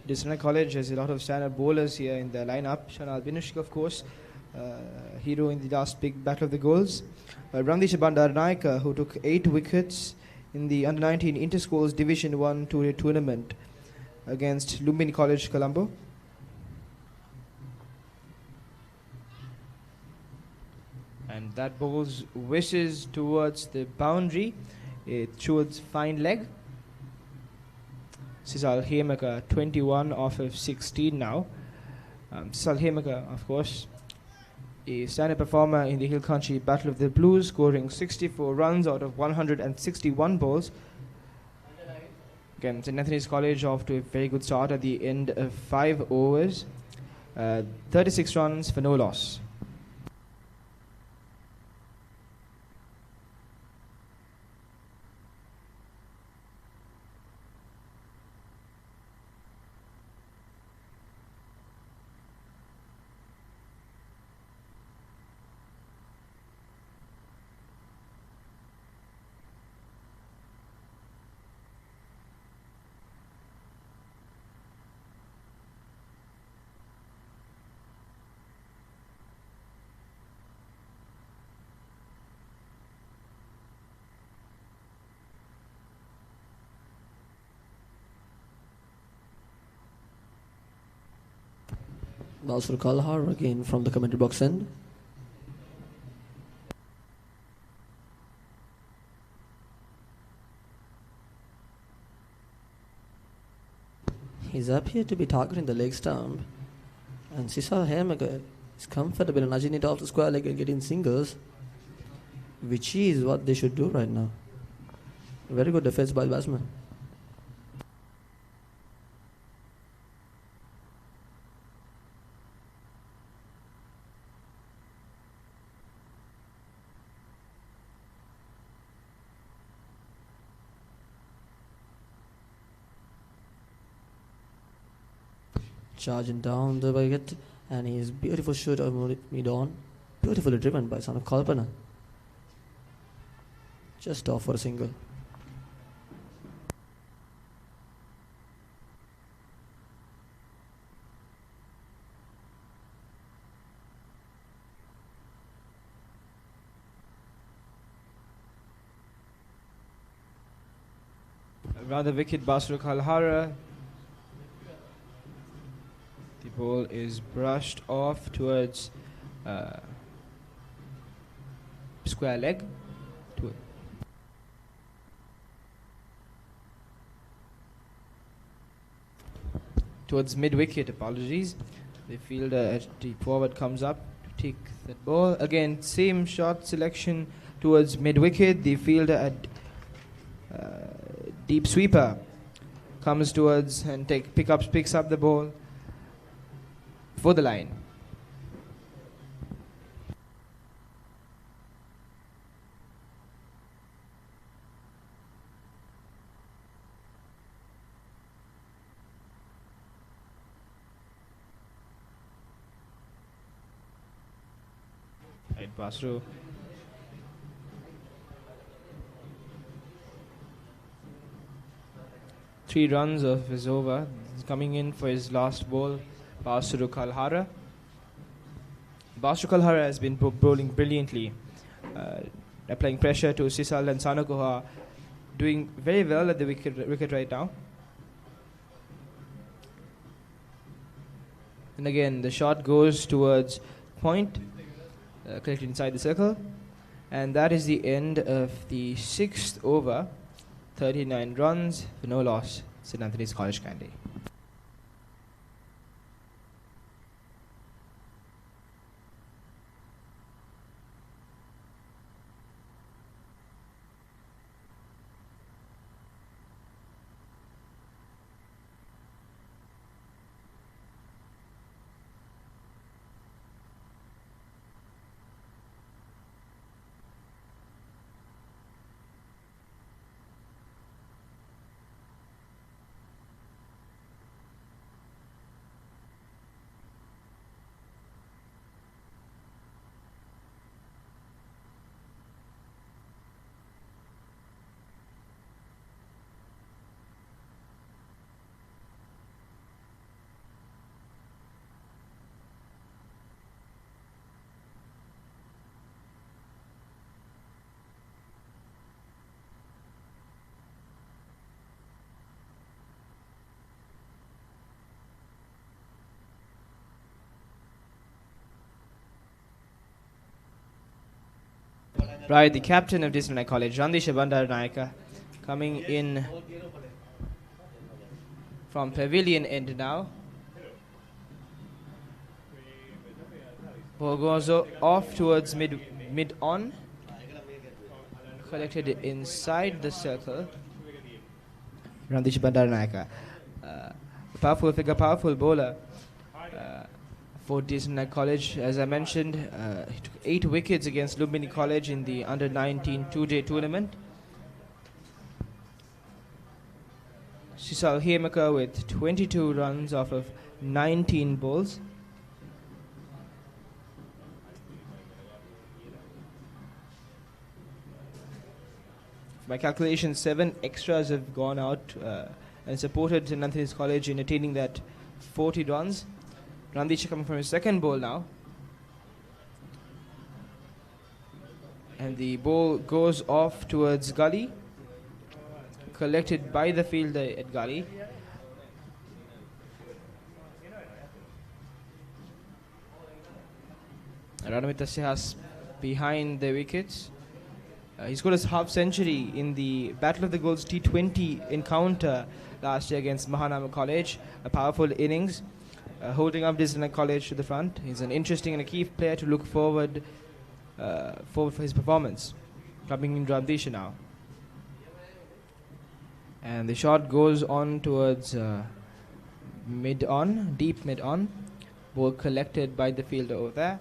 Disney College has a lot of standard bowlers here in their lineup. Shanal Binushka, of course, hero in the last big Battle of the Goals. Randish Bandaranaike, who took 8 wickets in the Under-19 Inter-Schools Division 1 tournament against Lumbini College, Colombo. And that bowls wishes towards the boundary. It towards fine leg. Sisal Hemaka, 21 off of 16 now. Sisal Hemaka, of course, a standard performer in the Hill Country Battle of the Blues, scoring 64 runs out of 161 balls. Again, St. Anthony's College off to a very good start at the end of 5 overs. 36 runs for no loss. Balsur Kalhar again from the commentary box end. He's appeared to be targeting the leg stump, and Sisal Hemaker is comfortable in nudging it off the square leg and getting singles, which is what they should do right now. Very good defense by the batsman. Charging down the wicket, and his beautiful shoot of mid-on, beautifully driven by son of Kalpana. Just off for a single. Around the wicket, Basru Kalhara. The ball is brushed off towards square leg. Towards mid-wicket, apologies. The fielder at deep forward comes up to take that ball. Again, same shot selection towards mid-wicket. The fielder at deep sweeper comes towards and picks up the ball for the line. Right, Basru. Three runs of his over. He's coming in for his last ball, Basru Kalhara. Basru Kalhara has been bowling brilliantly, applying pressure to Sisal and Sanakoha, doing very well at the wicket right now. And again, the shot goes towards point, collected inside the circle. And that is the end of the 6th over. 39 runs for no loss, St. Anthony's College Kandy. Right, the captain of Senanayake College, Randisha Bandaranayaka, coming in from pavilion end now. Ball goes off towards mid-on, collected inside the circle. Randisha Bandaranayaka, powerful figure, powerful bowler. For Senanayake College, as I mentioned, he took 8 wickets against Lumbini College in the under-19 two-day tournament. Sisal Hemaker with 22 runs off of 19 balls. My calculation, 7 extras have gone out and supported St. Anthony's College in attaining that 40 runs. Randisha coming from his second ball now. And the ball goes off towards gully, collected by the fielder at gully. Ranamita Sehas behind the wickets. He scored his half century in the Battle of the Goals T20 encounter last year against Mahanama College. A powerful innings, holding up Senanayake College to the front. He's an interesting and a key player to look forward for his performance. Coming in Ramdesha now. And the shot goes on towards mid-on, deep mid-on. Ball collected by the fielder over there.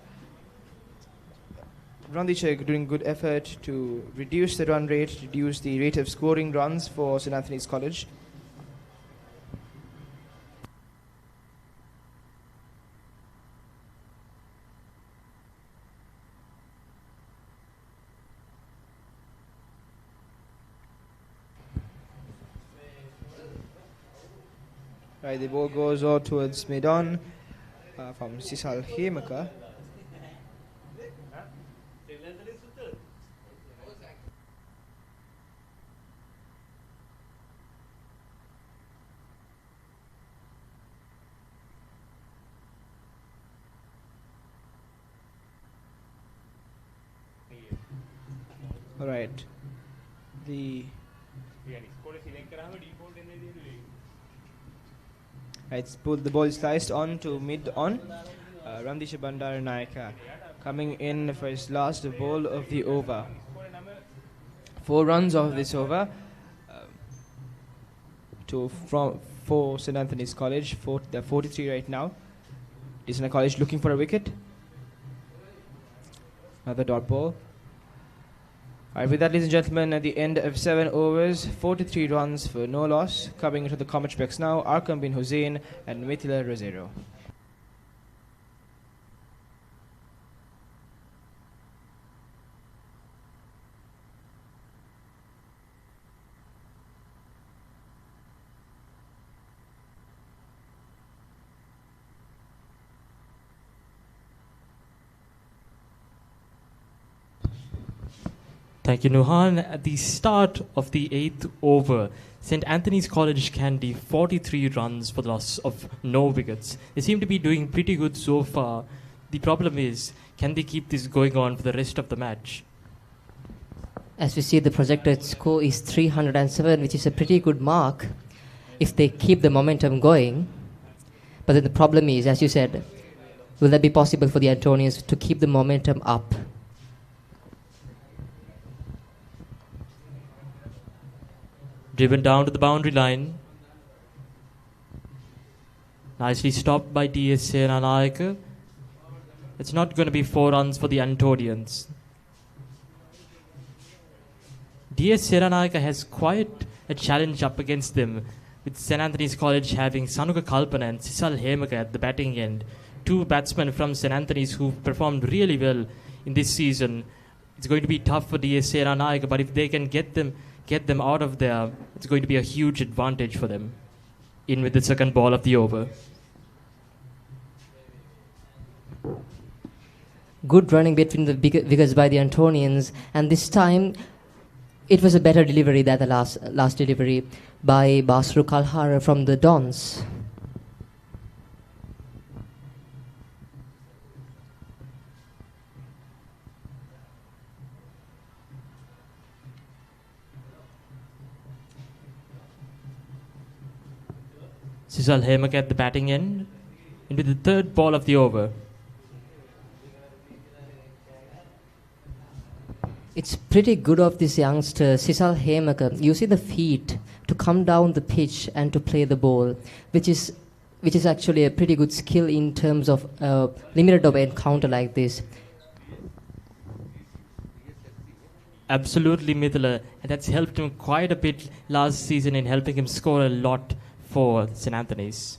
Ramdesha doing good effort to reduce the run rate, reduce the rate of scoring runs for St. Anthony's College. Right, the ball goes out towards mid-on from Sisal Hemaka. All right, the the ball is sliced on to mid-on. Ramdesha Bandaranayake coming in for his last ball of the over. 4 runs of this over for St. Anthony's College. They're 43 right now. Senanayake College looking for a wicket. Another dot ball. Alright, with that, ladies and gentlemen, at the end of 7 overs, 43 runs for no loss. Coming into the commentary box now, Arkam bin Hussein and Mithila Rosero. Thank you, Nuhan. At the start of the 8th over, St. Anthony's College Kandy 43 runs for the loss of no wickets. They seem to be doing pretty good so far. The problem is, can they keep this going on for the rest of the match? As we see, the projected score is 307, which is a pretty good mark if they keep the momentum going. But then the problem is, as you said, will that be possible for the Antonians to keep the momentum up? Driven down to the boundary line. Nicely stopped by DS Senanayake. It's not going to be 4 runs for the Antonians. DS Senanayake has quite a challenge up against them, with St. Anthony's College having Sanuka Kalpana and Sisal Hemaka at the batting end. 2 batsmen from St. Anthony's who've performed really well in this season. It's going to be tough for DS Senanayake, but if they can get them out of there, it's going to be a huge advantage for them. In with the second ball of the over. Good running between the wickets by the Antonians, and this time it was a better delivery than the last delivery by Basru Kalhara from the Dons. Sisal Hemaka at the batting end. Into the third ball of the over. It's pretty good of this youngster, Sisal Hemaka. You see the feet to come down the pitch and to play the ball, which is actually a pretty good skill in terms of limited over encounter like this. Absolutely, Mithila. And that's helped him quite a bit last season in helping him score a lot for St. Anthony's.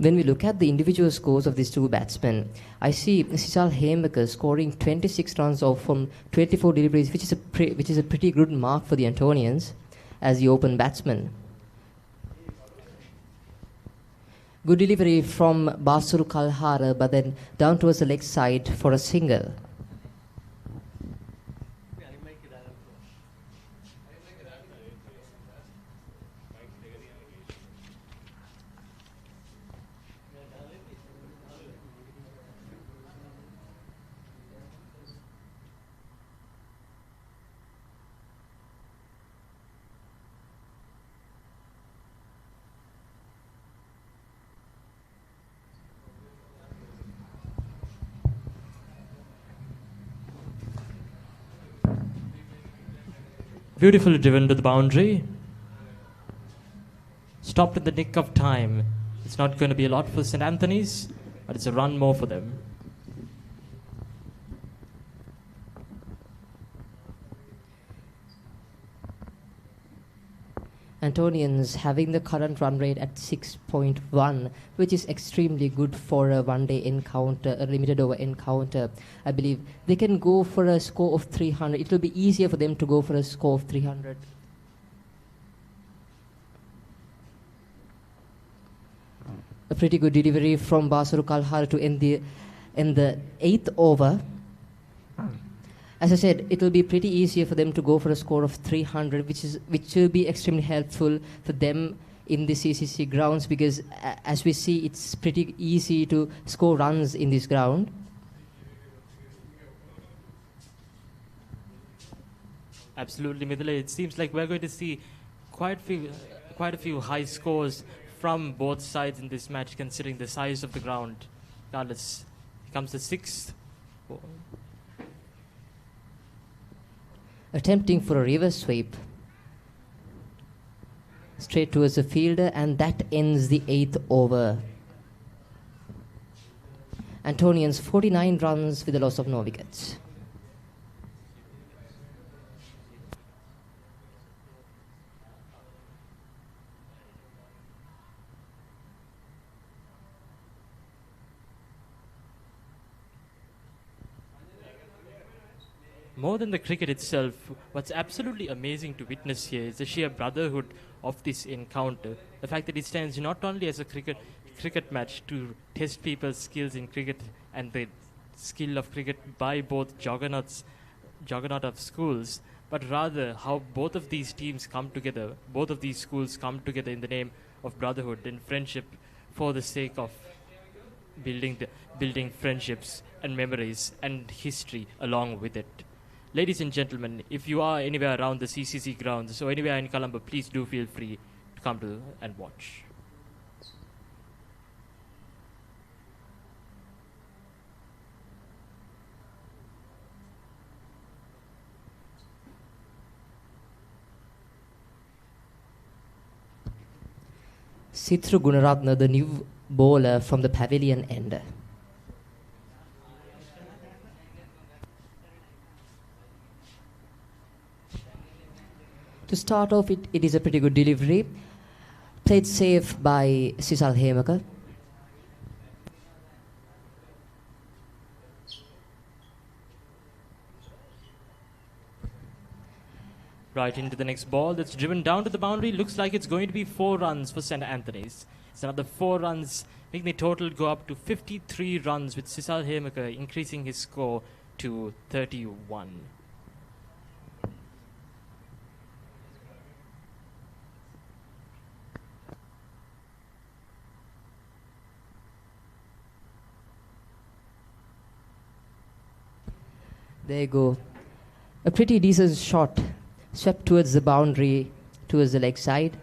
When we look at the individual scores of these two batsmen, I see Sisal Hemaker scoring 26 runs off from 24 deliveries, which is a pretty good mark for the Antonians as the open batsman. Good delivery from Basuru Kalhara, but then down towards the leg side for a single. Beautifully driven to the boundary. Stopped in the nick of time. It's not going to be a lot for St. Anthony's, but it's a run more for them. Antonians having the current run rate at 6.1, which is extremely good for a one-day encounter, a limited over encounter. I believe they can go for a score of 300. It will be easier for them to go for a score of 300. A pretty good delivery from Basuru Kalhara to end the 8th over. As I said, it will be pretty easier for them to go for a score of 300, which will be extremely helpful for them in the CCC grounds, because as we see, it's pretty easy to score runs in this ground. Absolutely, Midale. It seems like we're going to see quite a few high scores from both sides in this match, considering the size of the ground. Regardless, here comes the 6th. Attempting for a reverse sweep straight towards the fielder, and that ends the 8th over. Antonians 49 runs with a loss of no wickets. More than the cricket itself, what's absolutely amazing to witness here is the sheer brotherhood of this encounter. The fact that it stands not only as a cricket match to test people's skills in cricket and the skill of cricket by both juggernaut of schools, but rather how both of these teams come together, both of these schools come together in the name of brotherhood and friendship for the sake of building friendships and memories and history along with it. Ladies and gentlemen, if you are anywhere around the CCC grounds or anywhere in Colombo, please do feel free to come to and watch. Sithru Gunaratna, the new bowler from the pavilion end. To start off, it is a pretty good delivery. Played safe by Sisal Hemaker. Right into the next ball that's driven down to the boundary. Looks like it's going to be 4 runs for St. Anthony's. It's another 4 runs, making the total go up to 53 runs, with Sisal Hemaker increasing his score to 31. There you go. A pretty decent shot. Swept towards the boundary, towards the leg side.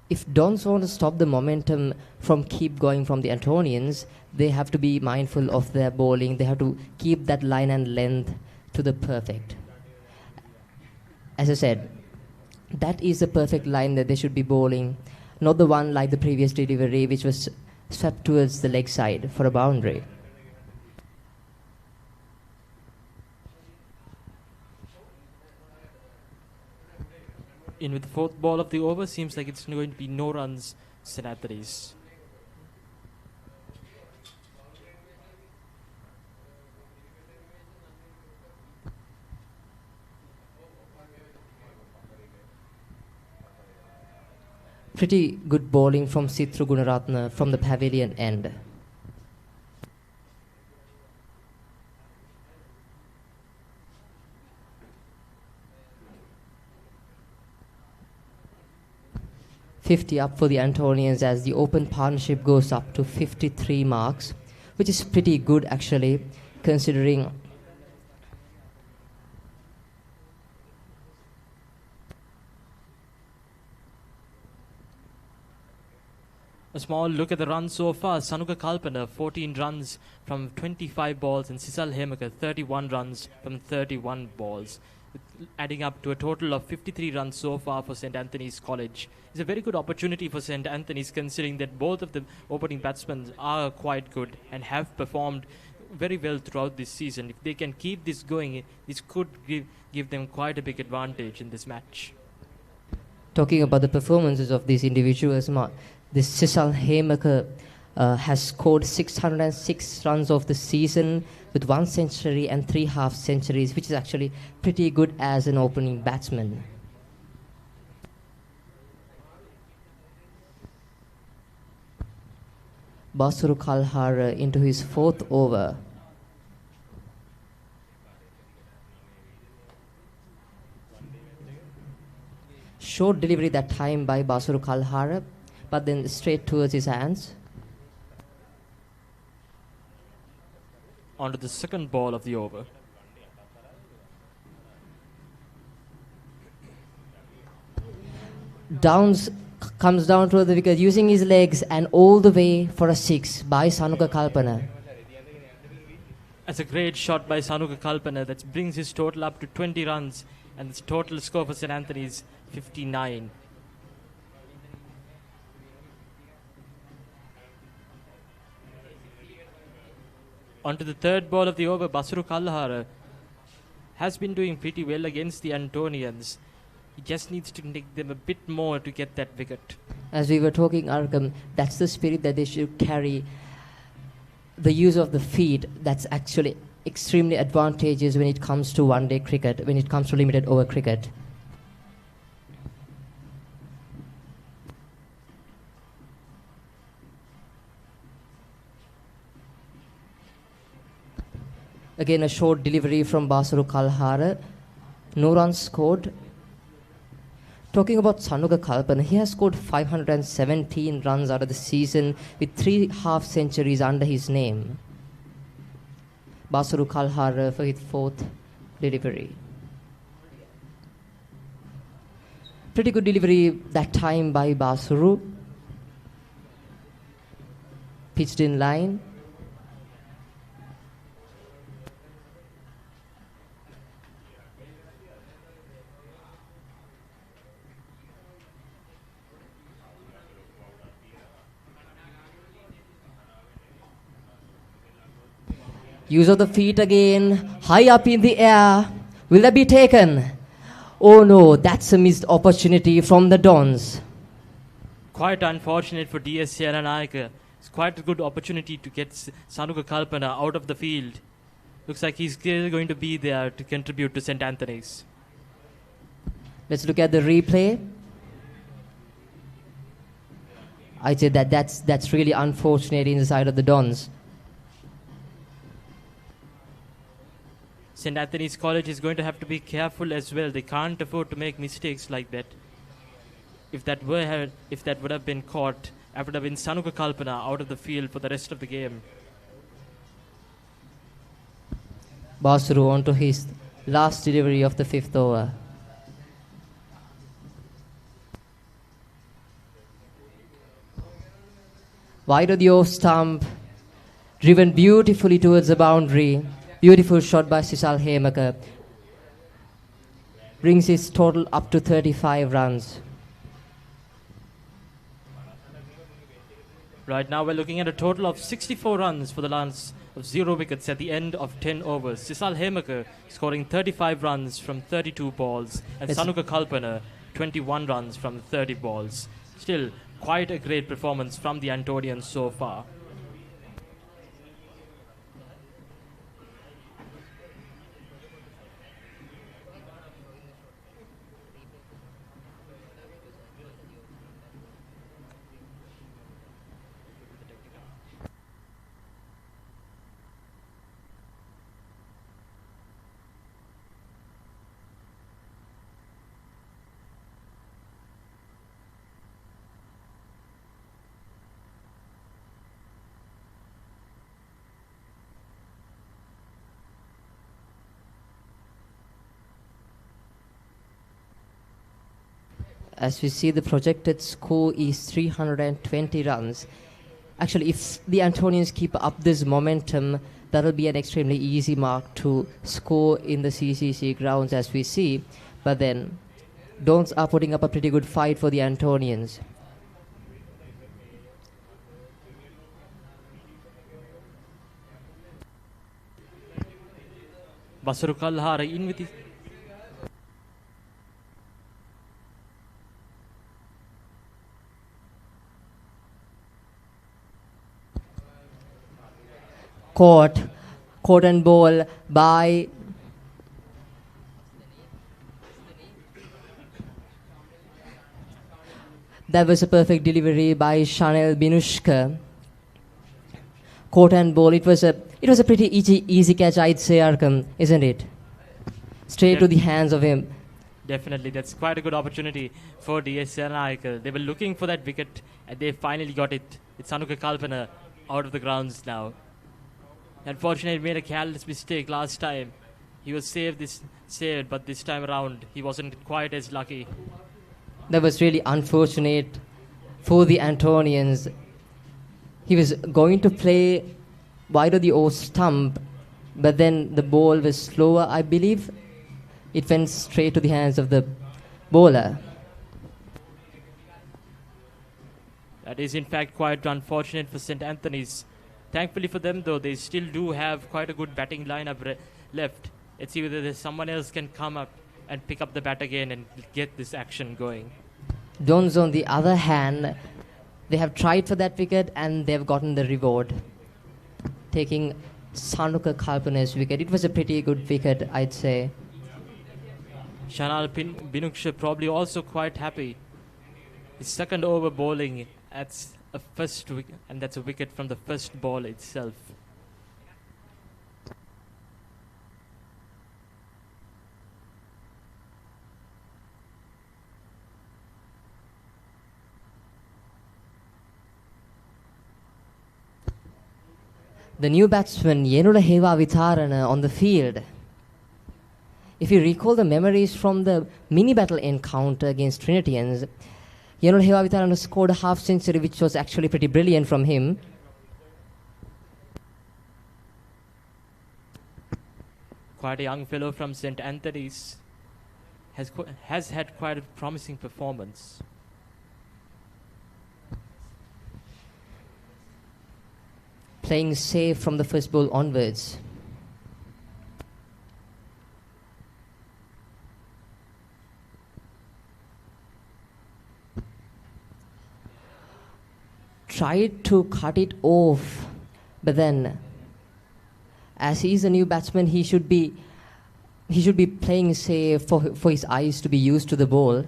If Dons want to stop the momentum from keep going from the Antonians, they have to be mindful of their bowling. They have to keep that line and length to the perfect. As I said, that is the perfect line that they should be bowling. Not the one like the previous delivery, which was swept towards the leg side for a boundary. the fourth ball of the over seems like it's going to be no runs, St. Anthony's. Pretty good bowling from Sithru Gunaratne from the pavilion end. $50 up for the Antonians as the open partnership goes up to 53 marks, which is pretty good actually, considering a small look at the runs so far. Sanuka Kalpana 14 runs from 25 balls and Sisal Hemaka 31 runs from 31 balls, adding up to a total of 53 runs so far for St. Anthony's College. It's a very good opportunity for St. Anthony's, considering that both of the opening batsmen are quite good and have performed very well throughout this season. If they can keep this going, this could give them quite a big advantage in this match. talking about the performances of these individuals, this Sisal Hemaka has scored 606 runs of the season with 1 century and 3 half centuries, which is actually pretty good as an opening batsman. Basuru Kalhara into his 4th over. Short delivery that time by Basuru Kalhara, but then straight towards his hands. Onto the second ball of the over. Downs comes down to the wicket using his legs and all the way for a 6 by Sanuka Kalpana. That's a great shot by Sanuka Kalpana that brings his total up to 20 runs, and his total score for St. Anthony's 59. Onto the third ball of the over, Basuru Kalhara has been doing pretty well against the Antonians. He just needs to take them a bit more to get that wicket. As we were talking, Arkham, that's the spirit that they should carry. The use of the feet, that's actually extremely advantageous when it comes to one-day cricket, when it comes to limited over cricket. Again, a short delivery from Basuru Kalhara. No runs scored. Talking about Sanuka Kalpana, he has scored 517 runs out of the season with 3 half centuries under his name. Basuru Kalhara for his 4th delivery. Pretty good delivery that time by Basuru. Pitched in line. Use of the feet again, high up in the air. Will that be taken? Oh no, that's a missed opportunity from the Dons. Quite unfortunate for DS Senanayake. It's quite a good opportunity to get Sanuka Kalpana out of the field. Looks like he's still going to be there to contribute to St. Anthony's. Let's look at the replay. I'd say that's really unfortunate in the side of the Dons. St. Anthony's College is going to have to be careful as well. They can't afford to make mistakes like that. If that would have been caught, it would have been Sanuka Kalpana out of the field for the rest of the game. Basuru on to his last delivery of the 5th over. Wide of the off stump, driven beautifully towards the boundary. Beautiful shot by Sisal Hemaka. Brings his total up to 35 runs. Right now we're looking at a total of 64 runs for the lance of 0 wickets at the end of 10 overs. Sisal Hemaka scoring 35 runs from 32 balls, and Sanuka Kalpana 21 runs from 30 balls. Still, quite a great performance from the Antonians so far. As we see, the projected score is 320 runs. Actually, if the Antonians keep up this momentum, that'll be an extremely easy mark to score in the CCC grounds, as we see. But then, Dons are putting up a pretty good fight for the Antonians. Basaru Kalhara in with his Caught and ball by that was a perfect delivery by Chanel Binushka. Caught and ball. It was a pretty easy catch, I'd say, Arkham, isn't it? Straight to the hands of him. Definitely, that's quite a good opportunity for DS Senanayake. They were looking for that wicket and they finally got it. It's Sanuka Kalpana out of the grounds now. Unfortunately, he made a careless mistake last time. He was saved, but this time around, he wasn't quite as lucky. That was really unfortunate for the Antonians. He was going to play wide of the O stump, but then the ball was slower, I believe. It went straight to the hands of the bowler. That is, in fact, quite unfortunate for St. Anthony's. Thankfully for them, though, they still do have quite a good batting lineup left. Let's see whether someone else can come up and pick up the bat again and get this action going. Dons, on the other hand, they have tried for that wicket and they've gotten the reward, taking Sanuka Kalpana's wicket. It was a pretty good wicket, I'd say. Chanel Binuksha probably also quite happy. His second over bowling at a first wicket, and that's a wicket from the first ball itself. The new batsman Yenula Heva Vitarana on the field. If you recall the memories from the mini battle encounter against Trinitians, Yenula Heva Vitarana scored a half century, which was actually pretty brilliant from him. Quite a young fellow from St. Anthony's has had quite a promising performance. Playing safe from the first ball onwards. Tried to cut it off, but then, as he's a new batsman, he should be playing safe for his eyes to be used to the ball.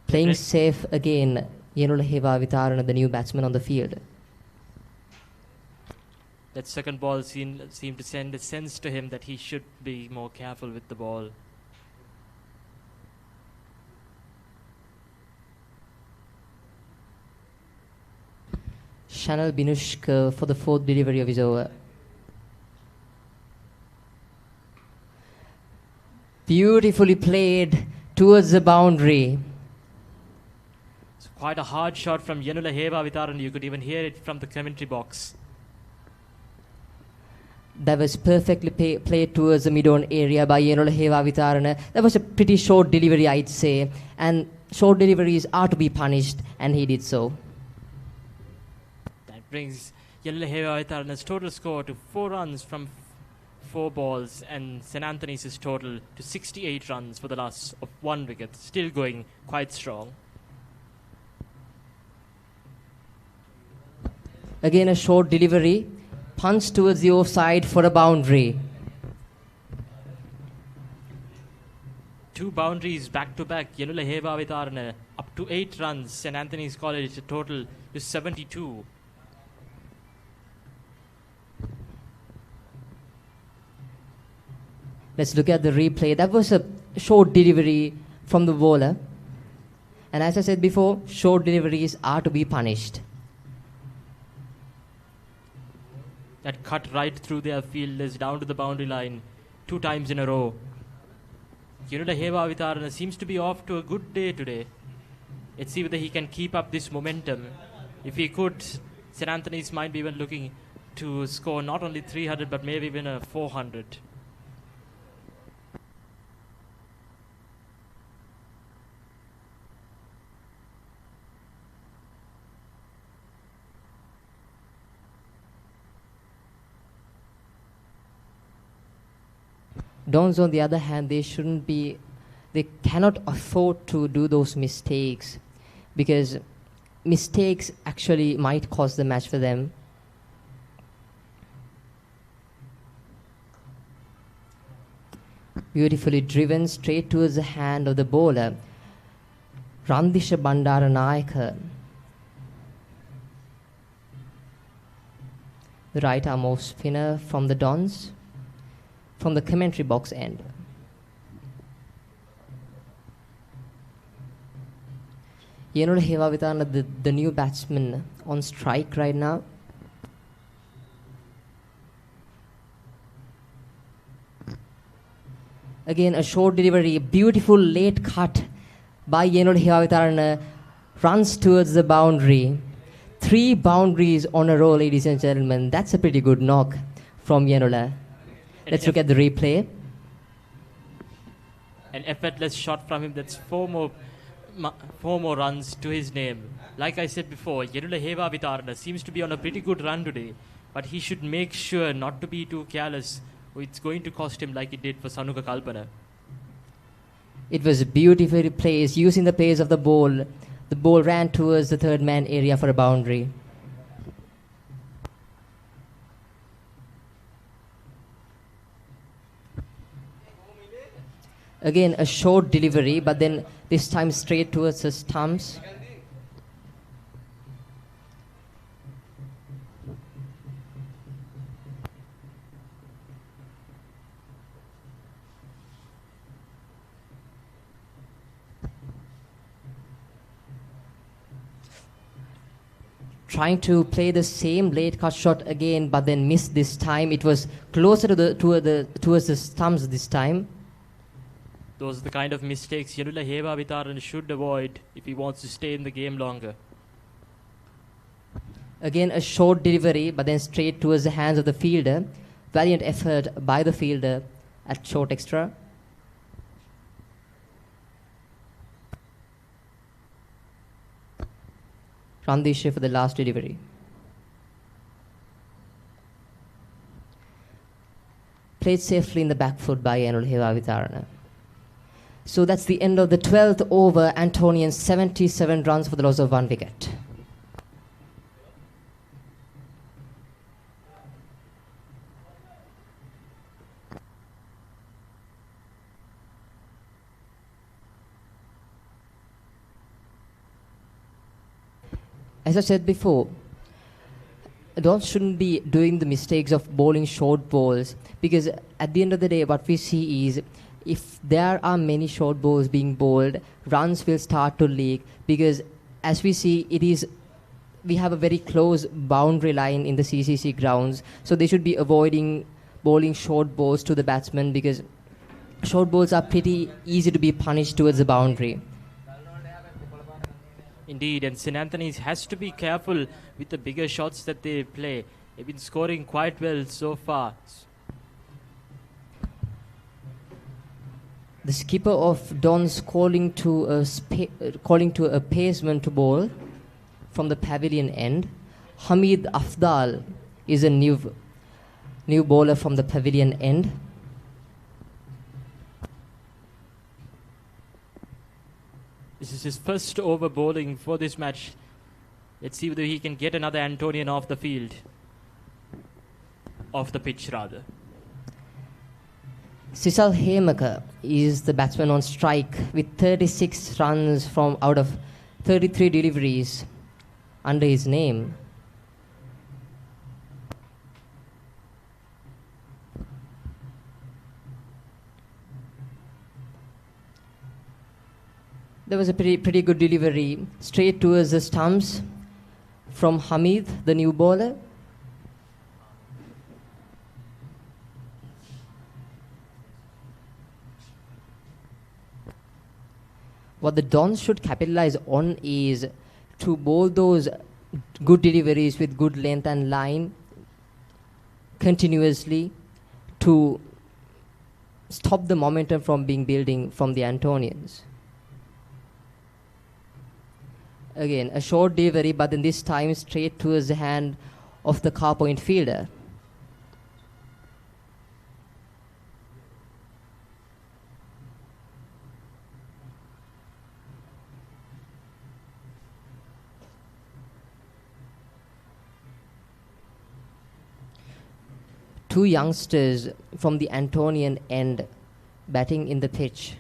Playing safe again, Yenula Heva Vitarana, the new batsman on the field. That second ball seemed to send a sense to him that he should be more careful with the ball. Chanel Binushka for the fourth delivery of his over. Beautifully played towards the boundary. It's quite a hard shot from Yenula Heva Vitaran. You could even hear it from the commentary box. That was perfectly played towards the mid-on area by Yenula Heva Vitarana. That was a pretty short delivery, I'd say. And short deliveries are to be punished, and he did so. That brings Yenula Heva Vitarana's total score to 4 runs from 4 balls, and St. Anthony's total to 68 runs for the loss of 1 wicket. Still going quite strong. Again, a short delivery. Punch towards the offside for a boundary. 2 boundaries back to back. Yenula Heva Vitarana up to 8 runs. St. Anthony's College total to 72. Let's look at the replay. That was a short delivery from the bowler. And as I said before, short deliveries are to be punished. That cut right through their fielders down to the boundary line 2 times in a row. Yenula Heva Vitarana seems to be off to a good day today. Let's see whether he can keep up this momentum. If he could, St. Anthony's might be even looking to score not only 300 but maybe even a 400. Dons, on the other hand, they cannot afford to do those mistakes, because mistakes actually might cost the match for them. Beautifully driven straight towards the hand of the bowler, Randisha Bandaranayake. The right arm off spinner from the Dons, from the commentary box end. Yenula Heva Vitarana, the new batsman on strike right now. Again, a short delivery, beautiful late cut by Yenula Heva Vitarana, runs towards the boundary. 3 boundaries on a row, ladies and gentlemen. That's a pretty good knock from Yenula. Let's look at the replay. An effortless shot from him. That's 4 more runs to his name. Like I said before, Yenula Heva Vitarana seems to be on a pretty good run today, but he should make sure not to be too careless, or it's going to cost him like it did for Sanuka Kalpana. It was beautifully placed, using the pace of the ball. The ball ran towards the third man area for a boundary. Again, a short delivery, but then this time straight towards the stumps. Trying to play the same late cut shot again, but then missed this time. It was closer to towards the stumps this time. Those are the kind of mistakes Yenula Heva Vitarana should avoid if he wants to stay in the game longer. Again, a short delivery, but then straight towards the hands of the fielder. Valiant effort by the fielder at short extra. Randisha for the last delivery. Played safely in the back foot by Yenula Heva Vitarana. So that's the end of the 12th over. Antonian 77 runs for the loss of 1 wicket. As I said before, Dons shouldn't be doing the mistakes of bowling short balls, because at the end of the day what we see is, if there are many short balls being bowled, runs will start to leak, because as we see, we have a very close boundary line in the CCC grounds, so they should be avoiding bowling short balls to the batsmen, because short balls are pretty easy to be punished towards the boundary. Indeed, and St. Anthony's has to be careful with the bigger shots that they play. They've been scoring quite well so far. The skipper of Dons calling to a paceman to bowl from the pavilion end. Hamid Afdal is a new New bowler from the pavilion end. This is his first over bowling for this match. Let's see whether he can get another Antonian off the field. Off the pitch, rather. Sisal Hemaka is the batsman on strike with 36 runs from out of 33 deliveries under his name. There was a pretty good delivery straight towards the stumps from Hamid, the new bowler. What the Dons should capitalize on is to bowl those good deliveries with good length and line continuously to stop the momentum from being building from the Antonians. Again, a short delivery, but then this time straight towards the hand of the car point fielder. Two youngsters from the Antonian end batting in the pitch.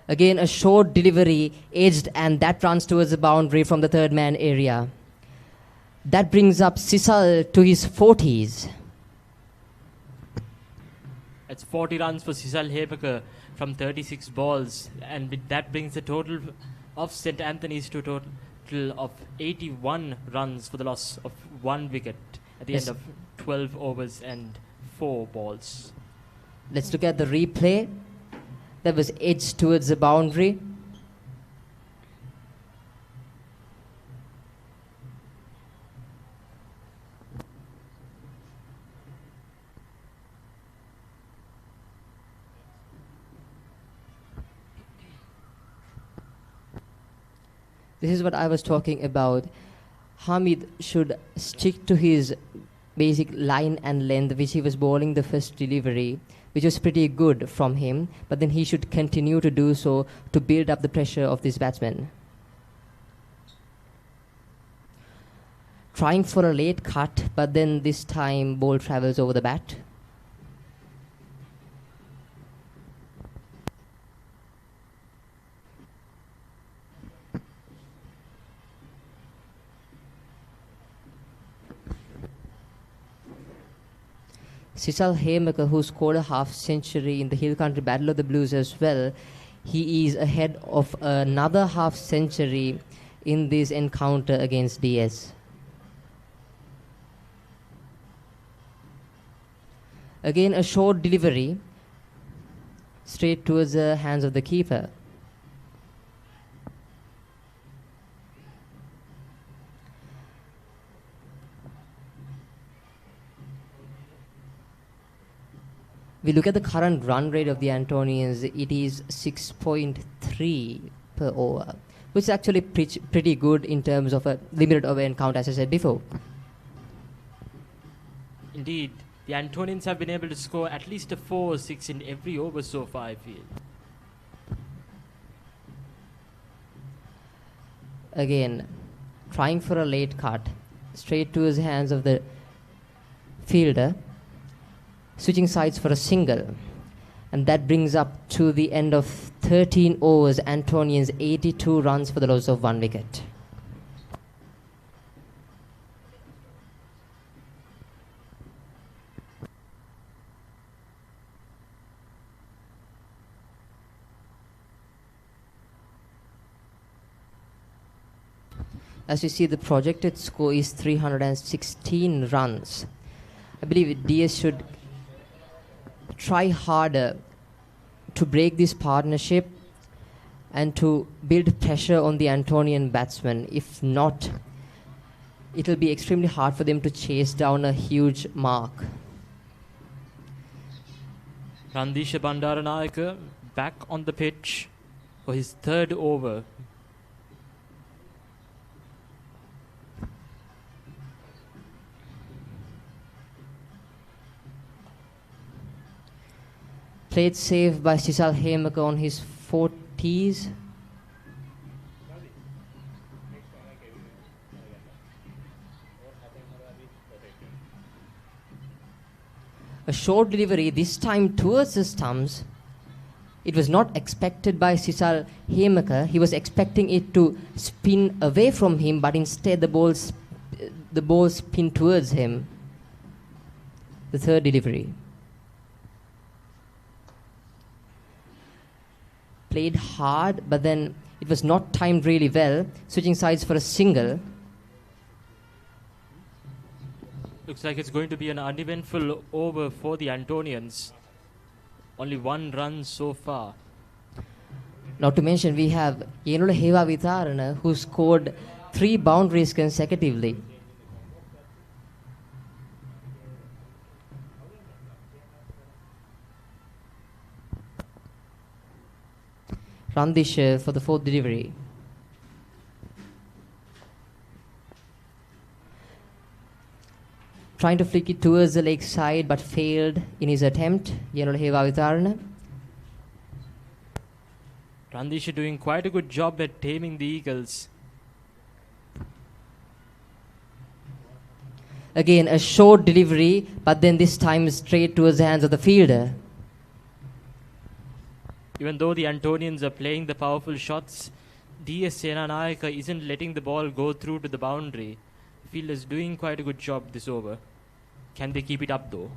Again, a short delivery, edged, and that runs towards the boundary from the third man area. That brings up Sisal to his 40s. It's 40 runs for Sisal Hemaka from 36 balls, and that brings the total of St. Anthony's to a total of 81 runs for the loss of 1 wicket at the end of 12 overs and 4 balls. Let's look at the replay. That was edged towards the boundary. This is what I was talking about. Hamid should stick to his basic line and length, which he was bowling the first delivery, which was pretty good from him, but then he should continue to do so to build up the pressure of this batsman. Trying for a late cut, but then this time ball travels over the bat. Sisal Hemaka, who scored a half century in the Hill Country Battle of the Blues as well, he is ahead of another half century in this encounter against DS. Again, a short delivery straight towards the hands of the keeper. We look at the current run rate of the Antonians, it is 6.3 per over, which is actually pretty good in terms of a limited over encounter, as I said before. Indeed, the Antonians have been able to score at least a 4 or 6 in every over so far, I feel. Again, trying for a late cut, straight to his hands of the fielder. Switching sides for a single, and that brings up to the end of 13 overs, Antonians 82 runs for the loss of 1 wicket. As you see, the projected score is 316 runs. I believe DS should try harder to break this partnership and to build pressure on the Antonian batsmen. If not, it will be extremely hard for them to chase down a huge mark. Randisha Bandaranayake back on the pitch for his 3rd over. Played safe by Sisal Hemaka on his 40s. A short delivery, this time towards the stumps. It was not expected by Sisal Hemaka. He was expecting it to spin away from him, but instead the ball spin towards him. The third delivery. Played hard, but then it was not timed really well. Switching sides for a single. Looks like it's going to be an uneventful over for the Antonians. Only one run so far. Not to mention we have Yenula Heva Vitarana who scored 3 boundaries consecutively. Randish for the 4th delivery. Trying to flick it towards the leg side but failed in his attempt. Yenula Heva Vitarana. Randish doing quite a good job at taming the Eagles. Again a short delivery, but then this time straight towards the hands of the fielder. Even though the Antonians are playing the powerful shots, DS Senanayake isn't letting the ball go through to the boundary. The fielder is doing quite a good job this over. Can they keep it up though?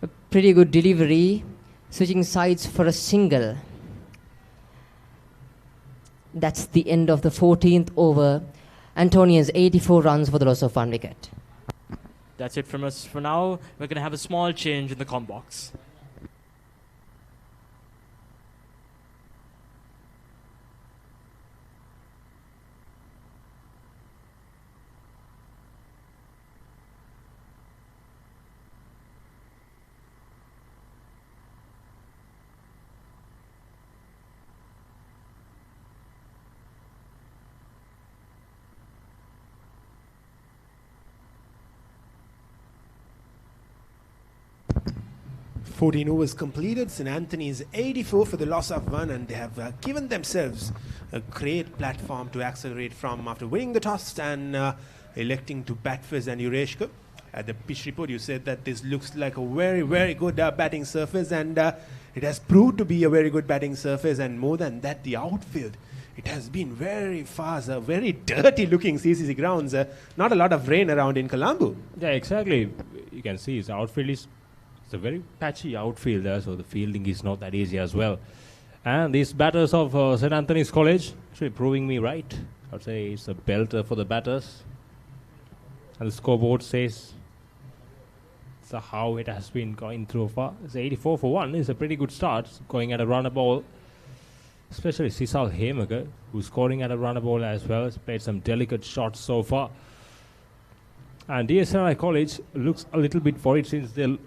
A pretty good delivery. Switching sides for a single. That's the end of the 14th over. Antonians 84 runs for the loss of 1 wicket. That's it from us for now. We're going to have a small change in the comm box. Fourteen overs completed. St. Anthony's 84 for the loss of 1, and they have given themselves a great platform to accelerate from after winning the toss and electing to bat first. And Ureshka, at the pitch report, you said that this looks like a very, very good batting surface, and it has proved to be a very good batting surface. And more than that, the outfield, it has been very fast, very dirty-looking CCC grounds. Not a lot of rain around in Colombo. Yeah, exactly. You can see his outfield is. It's a very patchy outfielder, so the fielding is not that easy as well. And these batters of St. Anthony's College actually proving me right. I'd say it's a belter for the batters. And the scoreboard says so how it has been going through far. It's 84 for 1 is a pretty good start, going at a runner ball. Especially Sisal Hemaka, who's scoring at a runner ball as well. Has played some delicate shots so far. And DSNI College looks a little bit worried since they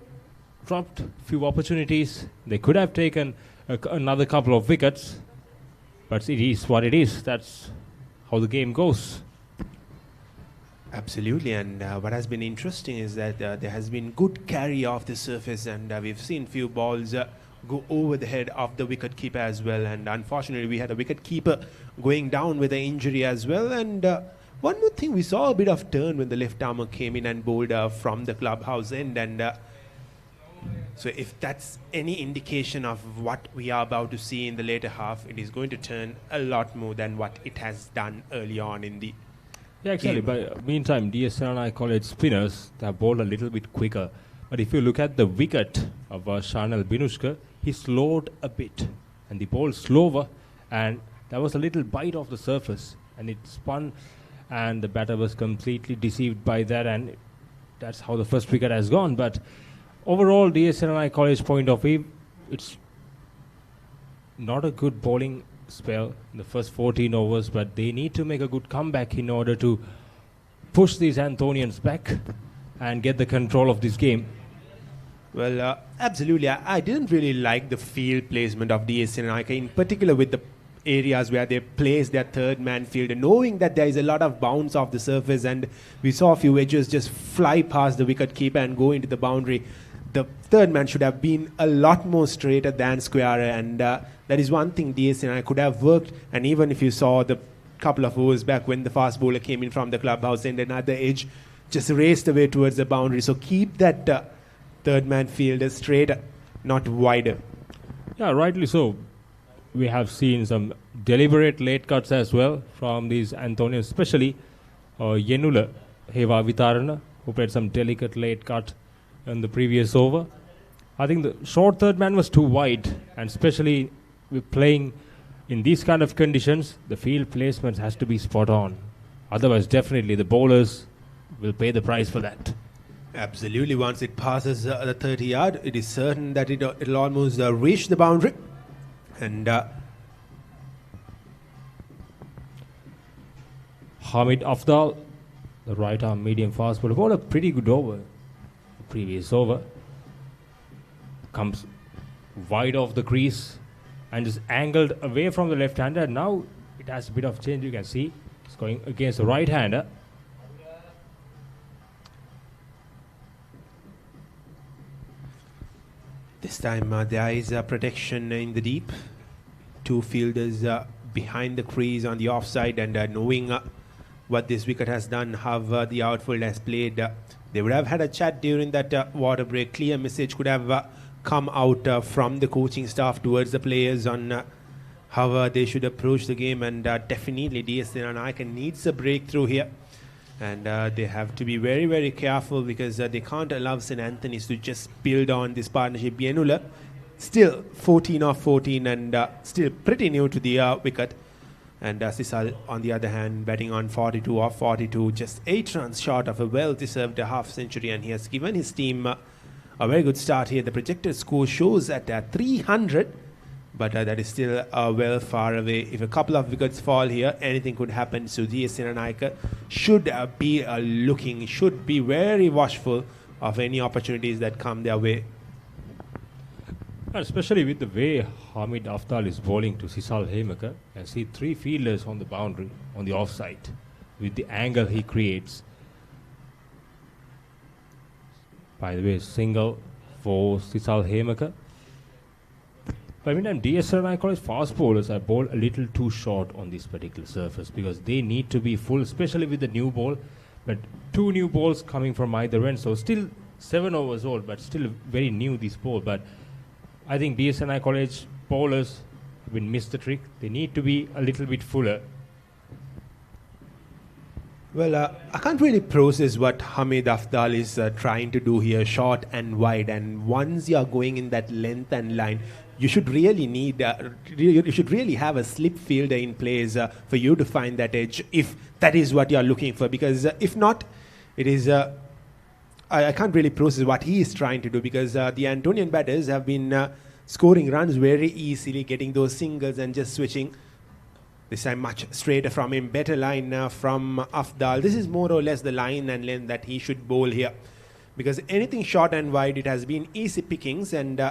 dropped a few opportunities. They could have taken another couple of wickets, but it is what it is. That's how the game goes. Absolutely, and what has been interesting is that there has been good carry off the surface, and we've seen few balls go over the head of the wicket keeper as well. And unfortunately, we had a wicket keeper going down with an injury as well. And one more thing, we saw a bit of turn when the left armer came in and bowled from the clubhouse end, and so if that's any indication of what we are about to see in the later half, it is going to turn a lot more than what it has done early on in the exactly. game. But meantime, DSNI College spinners, they have bowled a little bit quicker. But if you look at the wicket of Shanal Binushka, he slowed a bit. And the ball slower, and there was a little bite off the surface. And it spun, and the batter was completely deceived by that. And that's how the first wicket has gone. But overall, DSNI College point of view, it's not a good bowling spell in the first 14 overs, but they need to make a good comeback in order to push these Anthonians back and get the control of this game. Well, absolutely. I didn't really like the field placement of DSNI, in particular with the areas where they place their third man fielder, knowing that there is a lot of bounce off the surface, and we saw a few edges just fly past the wicket keeper and go into the boundary. The third man should have been a lot more straighter than square, and that is one thing DS and I could have worked. And even if you saw the couple of overs back when the fast bowler came in from the clubhouse and another edge just raced away towards the boundary. So keep that third man fielder straighter, not wider. Yeah, rightly so. We have seen some deliberate late cuts as well from these Antonians, especially Yenula Heva Vitarana, who played some delicate late cut in the previous over. I think the short third man was too wide, and especially with playing in these kind of conditions, the field placement has to be spot on. Otherwise, definitely the bowlers will pay the price for that. Absolutely. Once it passes the 30 yard, it is certain that it'll almost reach the boundary. And Hamid Afdal, the right arm medium fast bowler, bowled a pretty good over. The previous over comes wide off the crease and is angled away from the left hander. Now it has a bit of change. You can see it's going against the right hander. This time there is a protection in the deep. Two fielders behind the crease on the offside, and knowing what this wicket has done, how the outfield has played, they would have had a chat during that water break. Clear message could have come out from the coaching staff towards the players on how they should approach the game, and definitely DS Senanayake needs a breakthrough here. And they have to be very, very careful, because they can't allow St. Anthony's to just build on this partnership. Yenula, still 14 off 14 and still pretty new to the wicket. And Sisal, on the other hand, batting on 42 off 42, just 8 runs short of a well-deserved half century. And he has given his team a very good start here. The projected score shows at 300. But that is still well far away. If a couple of wickets fall here, anything could happen. So DS Senanayake should should be very watchful of any opportunities that come their way. And especially with the way Hamid Afdal is bowling to Sisal Hemaka, and see 3 fielders on the boundary, on the offside, with the angle he creates. By the way, single for Sisal Hemaka. But meantime, DS Senanayake College fast bowlers are bowled a little too short on this particular surface, because they need to be full, especially with the new ball. But 2 new balls coming from either end, so still 7 overs old, but still very new this ball. But I think DS Senanayake College bowlers have been missed the trick. They need to be a little bit fuller. Well, I can't really process what Hamid Afdal is trying to do here, short and wide. And once you are going in that length and line, you should really you should really have a slip fielder in place for you to find that edge, if that is what you are looking for. Because if not, it is I can't really process what he is trying to do, because the Antonian batters have been scoring runs very easily, getting those singles and just switching. This time much straighter from him, better line from Afdal. This is more or less the line and length that he should bowl here, because anything short and wide, it has been easy pickings. And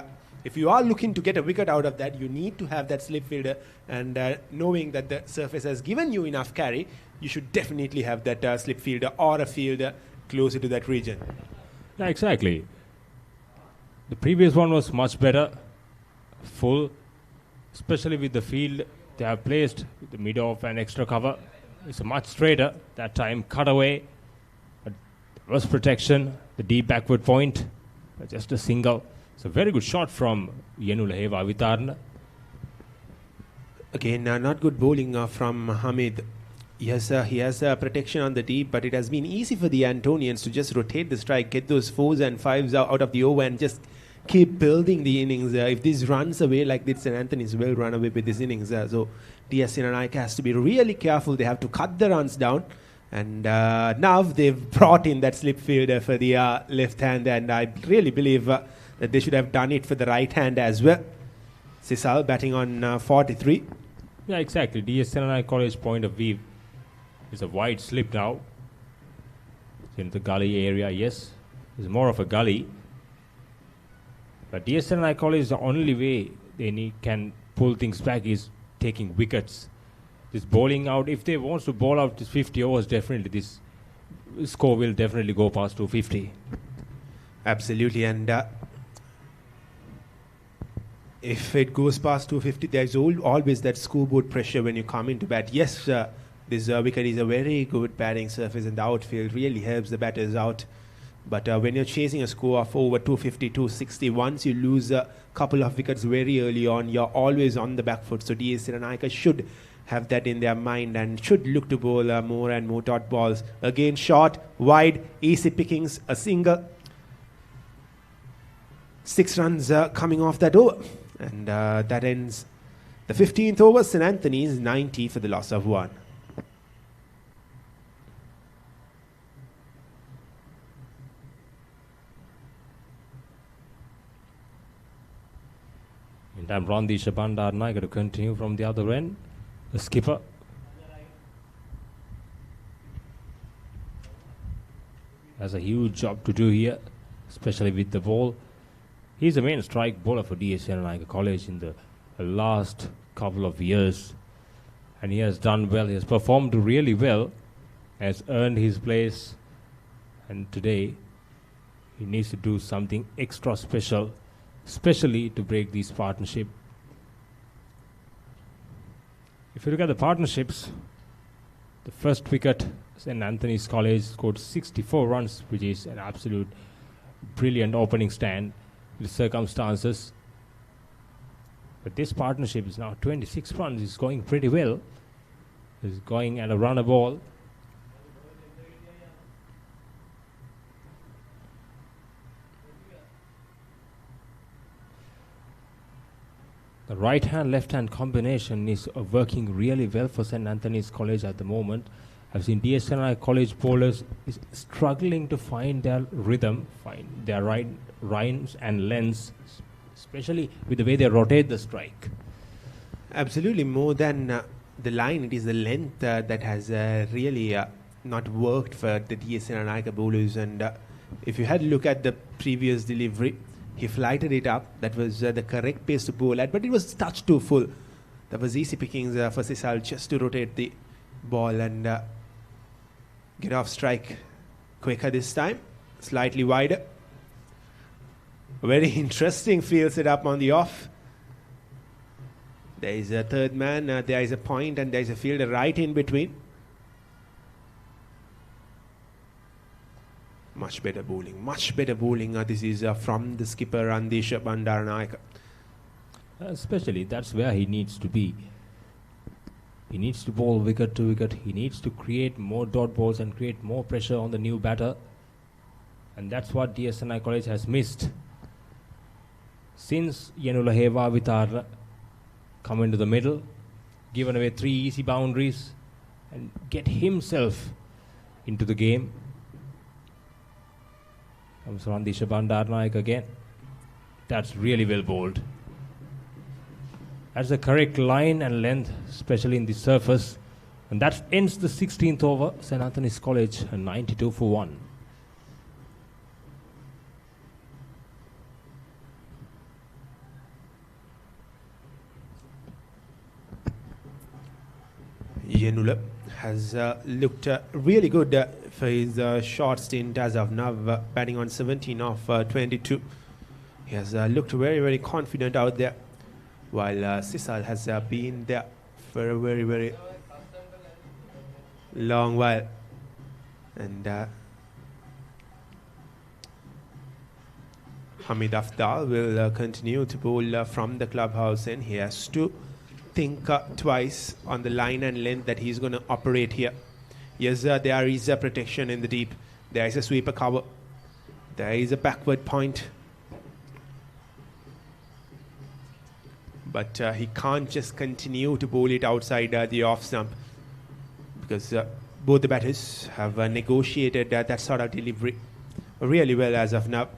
if you are looking to get a wicket out of that, you need to have that slip fielder, and knowing that the surface has given you enough carry, you should definitely have that slip fielder or a fielder closer to that region. Yeah, exactly. The previous one was much better, full, especially with the field they have placed, the mid-off and extra cover. It's a much straighter. That time cut away, but there was protection, the deep backward point, just a single. It's a very good shot from Yenula Heva Vitarna. Again, not good bowling from Hamid. Yes, he has protection on the deep, but it has been easy for the Antonians to just rotate the strike, get those 4s and 5s out of the over, and just keep building the innings. If this runs away like this, St. Anthony's will run away with this innings. So DS Senanayake has to be really careful. They have to cut the runs down. And now they've brought in that slip fielder for the left hand, and I really believe that they should have done it for the right hand as well. Sisal batting on 43. Yeah, exactly. DS Senanayake College point of view is a wide slip now. It's in the gully area, yes. It's more of a gully. But DS Senanayake College, the only way they can pull things back is taking wickets. This bowling out, if they want to bowl out this 50 overs, definitely this score will definitely go past 250. Absolutely, and if it goes past 250, there's always that scoreboard pressure when you come into bat. Yes, this wicket is a very good batting surface, and the outfield really helps the batters out. But when you're chasing a score of over 250, 260, once you lose a couple of wickets very early on, you're always on the back foot. So DS Senanayake should have that in their mind and should look to bowl more and more dot balls. Again, short, wide, easy pickings, a single. 6 runs coming off that over. And that ends the 15th over. St. Anthony's 90 for the loss of 1. Meantime, Randisha Bandaranaike to continue from the other end. The skipper. Has a huge job to do here, especially with the ball. He's the main strike bowler for DS Senanayake College in the last couple of years. And he has done well. He has performed really well. Has earned his place. And today, he needs to do something extra special, especially to break this partnership. If you look at the partnerships, the first wicket, St. Anthony's College scored 64 runs, which is an absolute brilliant opening stand with the circumstances. But this partnership is now 26 runs. It's going pretty well. It's going at a runner ball. The right-hand, left-hand combination is working really well for St. Anthony's College at the moment. I've seen DS Senanayake College bowlers is struggling to find their rhythm, find their rhymes and lengths, especially with the way they rotate the strike. Absolutely, more than the line, it is the length that has really not worked for the DS Senanayake bowlers. And if you had a look at the previous delivery, he flighted it up. That was the correct pace to bowl at, but it was touched too full. That was easy pickings for Sisal just to rotate the ball and get off strike quicker this time. Slightly wider. Very interesting field set up on the off. There is a third man, there is a point, and there is a fielder right in between. Much better bowling, much better bowling. This is from the skipper Randisha Bandaranaike. Especially, that's where he needs to be. He needs to bowl wicket to wicket. He needs to create more dot balls and create more pressure on the new batter. And that's what DS Senanayake College has missed. Since Yanula Heva Vitar come into the middle, given away 3 easy boundaries, and get himself into the game. Comes Randisha Bandaranaike again. That's really well bowled. That's the correct line and length, especially in the surface. And that ends the 16th over. St. Anthony's College, 92 for 1. Yenula has looked really good for his short stint as of now, batting on 17 of 22. He has looked very, very confident out there, while Sisal has been there for a very, very long while. And Hamid Afdal will continue to bowl from the clubhouse, and he has to think twice on the line and length that he's going to operate here. Yes, there is a protection in the deep. There is a sweeper cover. There is a backward point. But he can't just continue to bowl it outside the off stump, because both the batters have negotiated that sort of delivery really well as of now.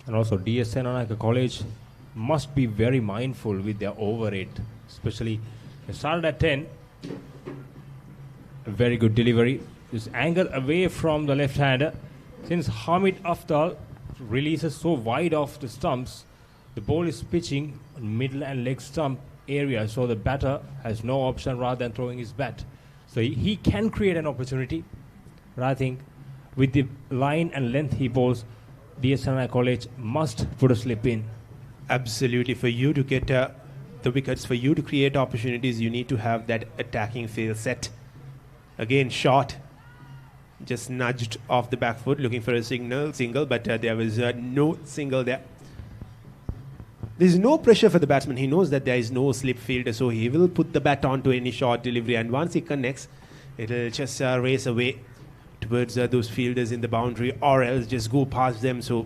And also DS Senanayake College must be very mindful with their over rate, especially they started at 10. A very good delivery. This angle away from the left-hander. Since Hamid Afdal releases so wide off the stumps, The ball is pitching on middle and leg stump area, so the batter has no option rather than throwing his bat. So he can create an opportunity, but I think with the line and length he bowls, DS Senanayake College must put a slip in. Absolutely. For you to get the wickets, for you to create opportunities, you need to have that attacking field set. Again, shot, just nudged off the back foot, looking for a single, but there was no single there. There's no pressure for the batsman. He knows that there is no slip fielder, so he will put the bat onto any short delivery, and once he connects, it'll just race away towards those fielders in the boundary, or else just go past them. So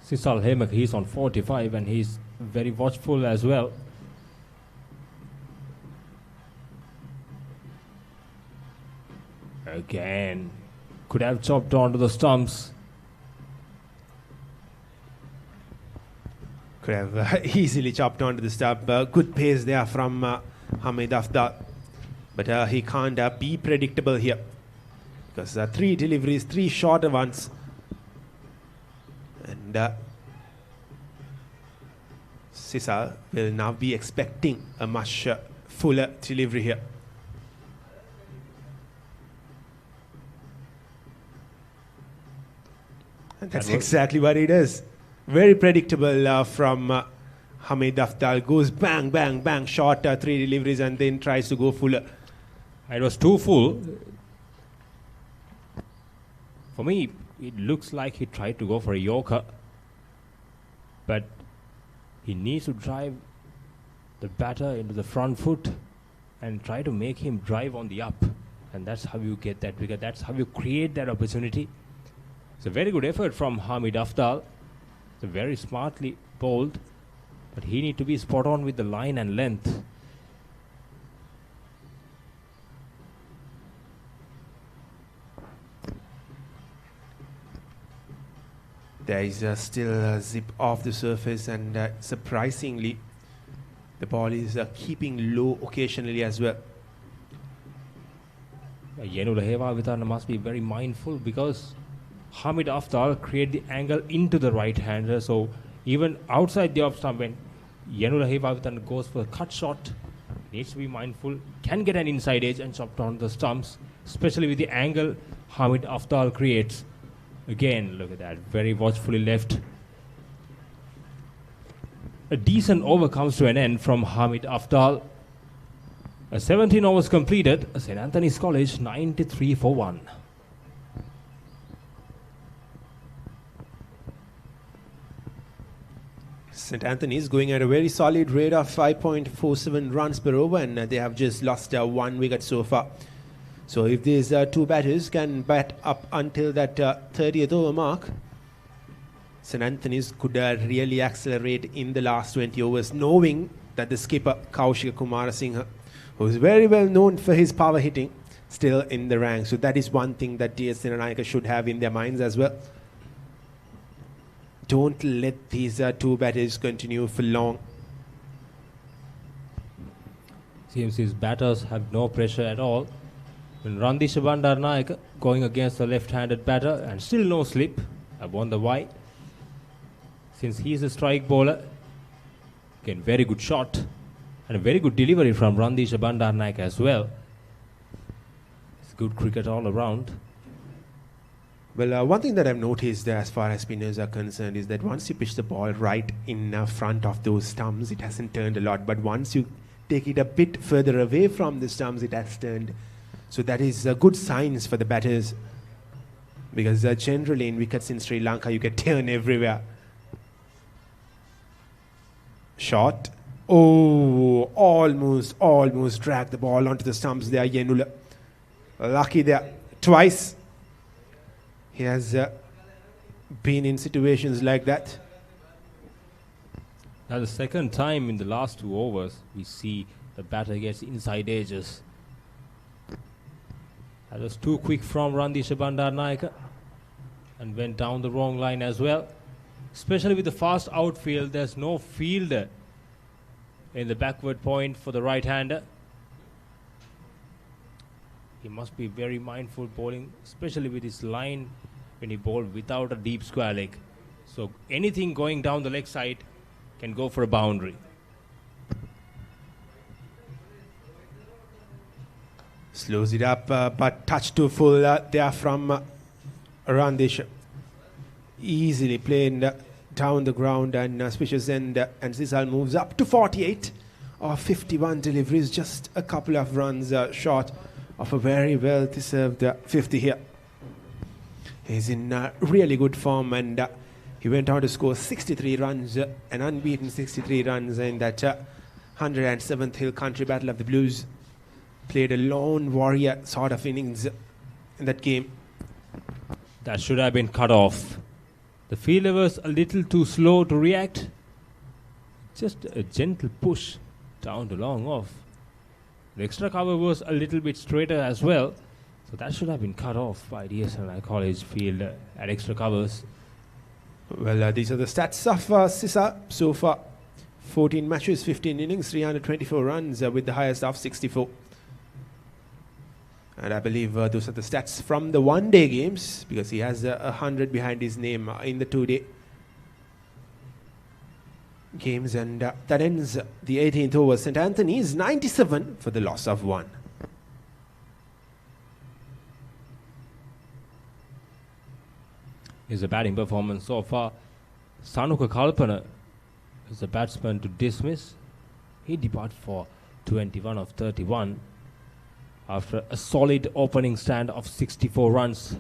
Sisal Hemak, he's on 45 and he's very watchful as well. Again, could have chopped onto the stumps. Could have easily chopped onto the stump. Good pace there from Hamid Afdal. But he can't be predictable here. Because 3 deliveries, 3 shorter ones. And Sisal will now be expecting a much fuller delivery here. And that's exactly what he does. Very predictable from Hamid Afdal. Goes bang, bang, bang, short 3 deliveries and then tries to go fuller. It was too full. For me, it looks like he tried to go for a Yorker. But he needs to drive the batter into the front foot and try to make him drive on the up. And that's how you get that wicket. That's how you create that opportunity. It's a very good effort from Hamid Afdal. It's a very smartly bowled, but he needs to be spot on with the line and length. There is still a zip off the surface, and surprisingly, the ball is keeping low occasionally as well. Yenula Hewavitana must be very mindful because Hamid Afdal create the angle into the right hander, so even outside the off stump when Yenula Hewavitana goes for a cut shot, needs to be mindful, can get an inside edge and chop down the stumps, especially with the angle Hamid Afdal creates. Again, look at that, very watchfully left. A decent over comes to an end from Hamid Afdal. 17 overs completed, St. Anthony's College 93 for 1. St. Anthony's going at a very solid rate of 5.47 runs per over, and they have just lost 1 wicket so far. So if these 2 batters can bat up until that 30th over mark, St. Anthony's could really accelerate in the last 20 overs, knowing that the skipper Kaushik Kumarasinghe, who is very well known for his power hitting, still in the ranks. So that is one thing that DS Senanayake should have in their minds as well. Don't let these 2 batters continue for long. Seems his batters have no pressure at all. When Randisha Bandaranaike going against a left-handed batter and still no slip. I wonder why. Since he is a strike bowler, again very good shot and a very good delivery from Randisha Bandaranaike as well. It's good cricket all around. Well, one thing that I've noticed as far as spinners are concerned is that once you pitch the ball right in front of those stumps, it hasn't turned a lot. But once you take it a bit further away from the stumps, it has turned. So that is good signs for the batters. Because generally in wickets in Sri Lanka, you get turn everywhere. Shot. Oh, almost dragged the ball onto the stumps there, Yenula. Lucky there. Twice. He has been in situations like that. Now the second time in the last 2 overs, we see the batter gets inside edges. That was too quick from Randisha Bandaranaike and went down the wrong line as well. Especially with the fast outfield, there's no fielder in the backward point for the right-hander. He must be very mindful bowling, especially with his line when he bowled without a deep square leg. So anything going down the leg side can go for a boundary. Slows it up, but touch too full there from Randish. Easily playing down the ground and switches end, and Sisal moves up to 48 or 51 deliveries, just a couple of runs short of a very well deserved 50 here. He's in really good form, and he went on to score 63 runs, an unbeaten 63 runs in that 107th Hill Country Battle of the Blues. Played a lone warrior sort of innings in that game. That should have been cut off. The fielder was a little too slow to react. Just a gentle push down to long off. The extra cover was a little bit straighter as well. So that should have been cut off by DSNI College field at extra covers. Well, these are the stats of Sisa so far. 14 matches, 15 innings, 324 runs with the highest of 64. And I believe those are the stats from the one-day games, because he has 100 behind his name in the two-day games. And that ends the 18th over. St. Anthony's 97 for the loss of 1. Is a batting performance so far. Sanuka Kalpana is the batsman to dismiss. He departed for 21 of 31 after a solid opening stand of 64 runs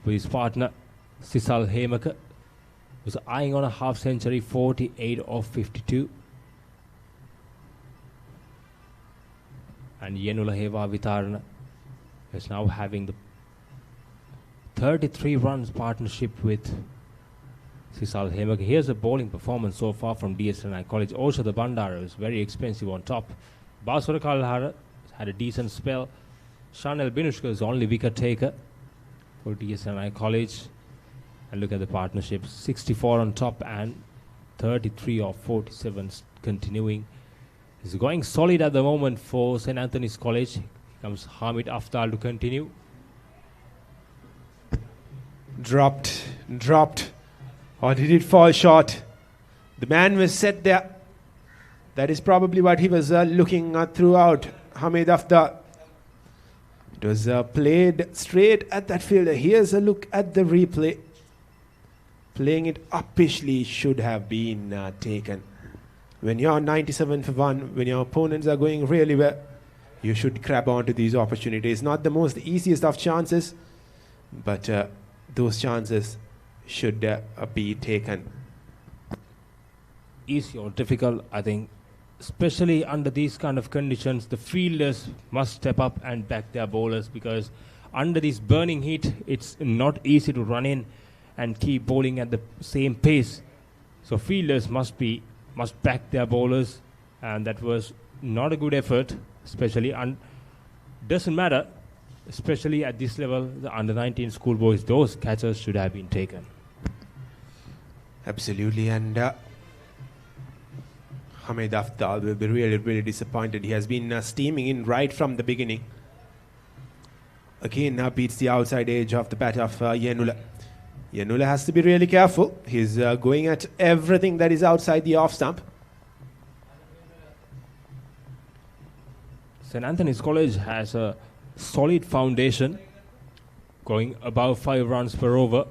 for his partner Sisal Hemaka, was eyeing on a half century, 48 of 52. And Yenula Heva Vitarana is now having the 33 runs partnership with Sisal Hemaka. Here's a bowling performance so far from DSNI College. Also the Bandara is very expensive on top. Basura Kalhara had a decent spell. Chanel Binushka is only wicket taker for DSNI College. And look at the partnership. 64 on top and 33 of 47 continuing. It's going solid at the moment for St. Anthony's College. Here comes Hamid Aftal to continue. Dropped. Or did it fall short? The man was set there. That is probably what he was looking at throughout. Hamid Aftal. It was played straight at that fielder. Here's a look at the replay. Playing it uppishly should have been taken. When you're 97 for 1, when your opponents are going really well, you should grab onto these opportunities. Not the most easiest of chances, but those chances should be taken. Easy or difficult, I think, especially under these kind of conditions, the fielders must step up and back their bowlers, because under this burning heat, it's not easy to run in and keep bowling at the same pace. So fielders must back their bowlers, and that was not a good effort, especially, and doesn't matter, especially at this level, the under-19 schoolboys, those catches should have been taken. Absolutely, and Hamid Aftal will be really disappointed. He has been steaming in right from the beginning. Again, beats the outside edge of the bat of Yenula. Yenula has to be really careful. He's going at everything that is outside the off stump. St. Anthony's College has a solid foundation, going above 5 runs per over.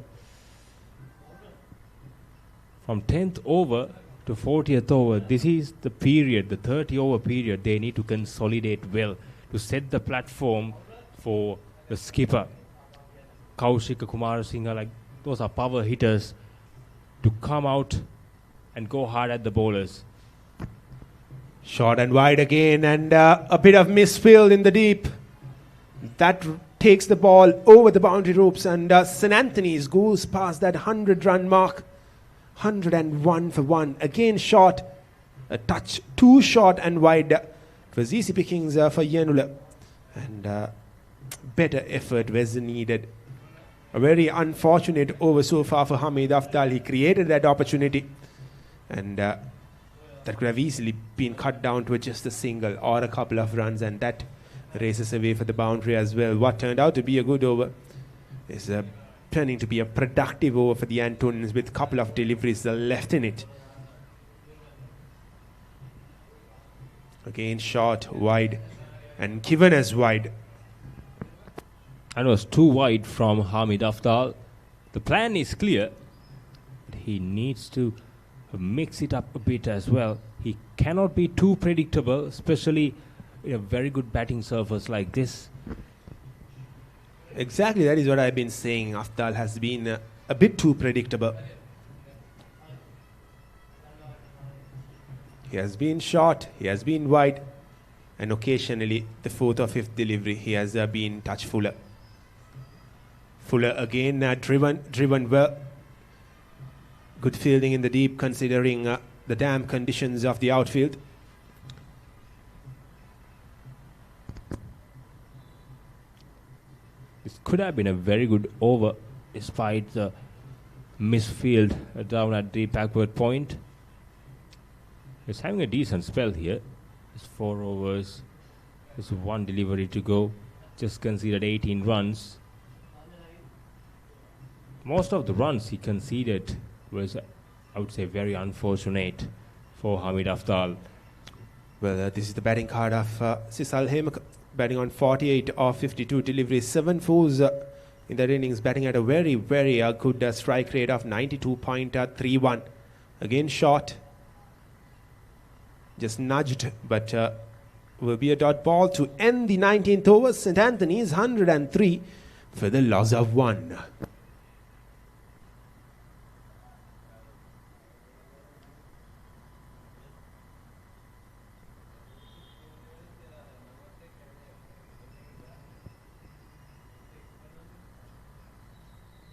From 10th over to 40th over, this is the period, the 30 over period, they need to consolidate well to set the platform for the skipper, Kaushika Kumarasinghe, like those are power hitters, to come out and go hard at the bowlers. Short and wide again, and a bit of misfield in the deep. That takes the ball over the boundary ropes, and St. Anthony's goes past that 100-run mark. 101 for 1. Again short, a touch too short and wide. It was easy pickings for Yenula, and better effort was needed. A very unfortunate over so far for Hamid Aftal. He created that opportunity, and that could have easily been cut down to just a single or a couple of runs, and that races away for the boundary as well. What turned out to be a good over is turning to be a productive over for the Antonians with a couple of deliveries left in it. Again, short, wide, and given as wide. And was too wide from Hamid Afdal. The plan is clear, but he needs to mix it up a bit as well. He cannot be too predictable, especially in a very good batting surface like this. Exactly, that is what I've been saying. Afdal has been a bit too predictable. He has been short, he has been wide, and occasionally the fourth or fifth delivery he has been touch fuller. Fuller again driven well. Good fielding in the deep considering the damp conditions of the outfield. This could have been a very good over despite the misfield down at the backward point. He's having a decent spell here. It's 4 overs. There's 1 delivery to go. Just conceded 18 runs. Most of the runs he conceded was, I would say, very unfortunate for Hamid Afdal. Well, this is the batting card of Sisal Hemak, batting on 48 of 52 deliveries, 7 fours in that innings, batting at a very, very good strike rate of 92.31. Again, short. Just nudged, but will be a dot ball to end the 19th over. St. Anthony's 103 for the loss of 1.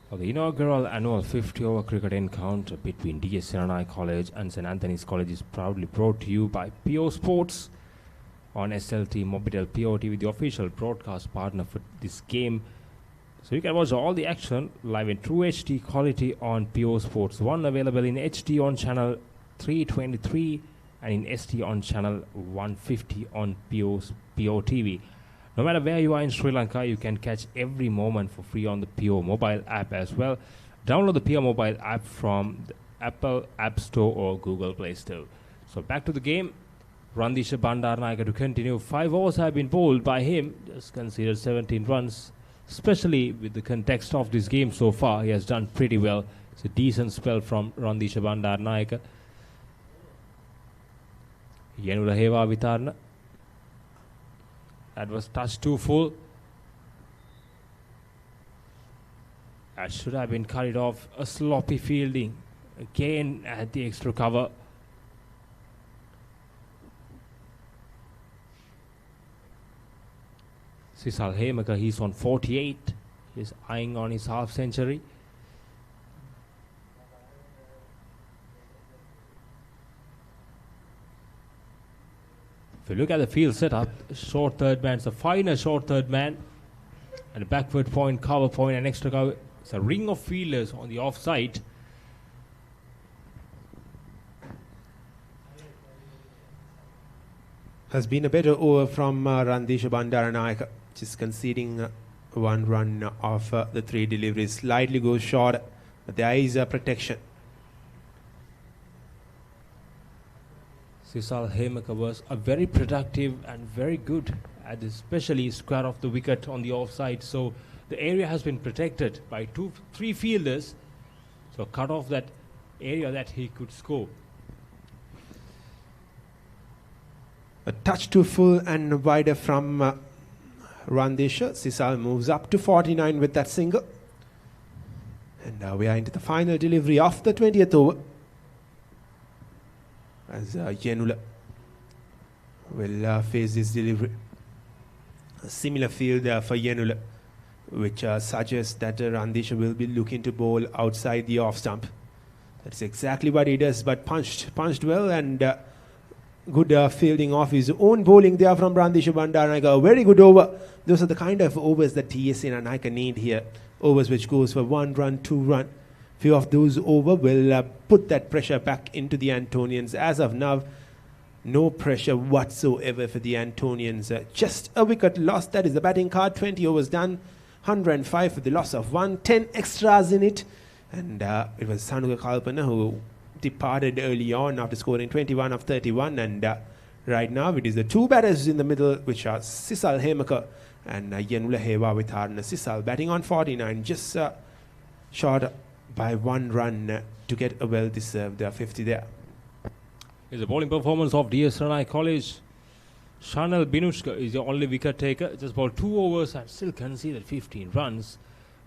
For the inaugural annual 50-over cricket encounter between DS Senanayake College and St. Anthony's College is proudly brought to you by PO Sports on SLT Mobitel PO TV, the official broadcast partner for this game. So you can watch all the action live in true HD quality on PO Sports 1, available in HD on channel 323 and in SD on channel 150 on PO TV. No matter where you are in Sri Lanka, you can catch every moment for free on the PO mobile app as well. Download the PO mobile app from the Apple App Store or Google Play Store. So back to the game. Randisha Bandaranaike to continue. 5 overs have been bowled by him. Just considered 17 runs. Especially with the context of this game so far, he has done pretty well. It's a decent spell from Randisha Bandaranaike. Yenula Heva Vitarna. That was touched too full. That should have been carried off. A sloppy fielding. Again at the extra cover. Sisal Hemaka, he's on 48. He's eyeing on his half century. If you look at the field setup, short third man, it's a finer short third man, and a backward point, cover point, and extra cover. It's a ring of fielders on the offside. Has been a better over from Randisha Bandaranaike, just conceding 1 run off the 3 deliveries. Slightly goes short, but there is a protection. Sisal Hemaka was a very productive and very good at especially square off the wicket on the offside. So the area has been protected by 2-3 fielders. So cut off that area that he could score. A touch too full and wider from Randisha. Sisal moves up to 49 with that single. And now we are into the final delivery of the 20th over. As Yenula will face this delivery. A similar field for Yenula, which suggests that Randisha will be looking to bowl outside the off stump. That's exactly what he does, but punched well, and good fielding off his own bowling there from Randisha Bandaranaike. A very good over. Those are the kind of overs that DS Senanayake need here. Overs which goes for 1 run, 2 run. Few of those over will put that pressure back into the Antonians. As of now, no pressure whatsoever for the Antonians. Just a wicket lost. That is the batting card. 20 overs done. 105 for the loss of 1, 10 extras in it. And it was Sanuka Kalpana who departed early on after scoring 21 of 31. And right now it is the two batters in the middle, which are Sisal Hemaka and Yenula Hewa with Harna. Sisal batting on 49, just short by 1 run to get a well-deserved 50 there. Is the bowling performance of DS Senanayake College. Shanal Binushka is the only wicket taker. Just bowled 2 overs and still conceded 15 runs.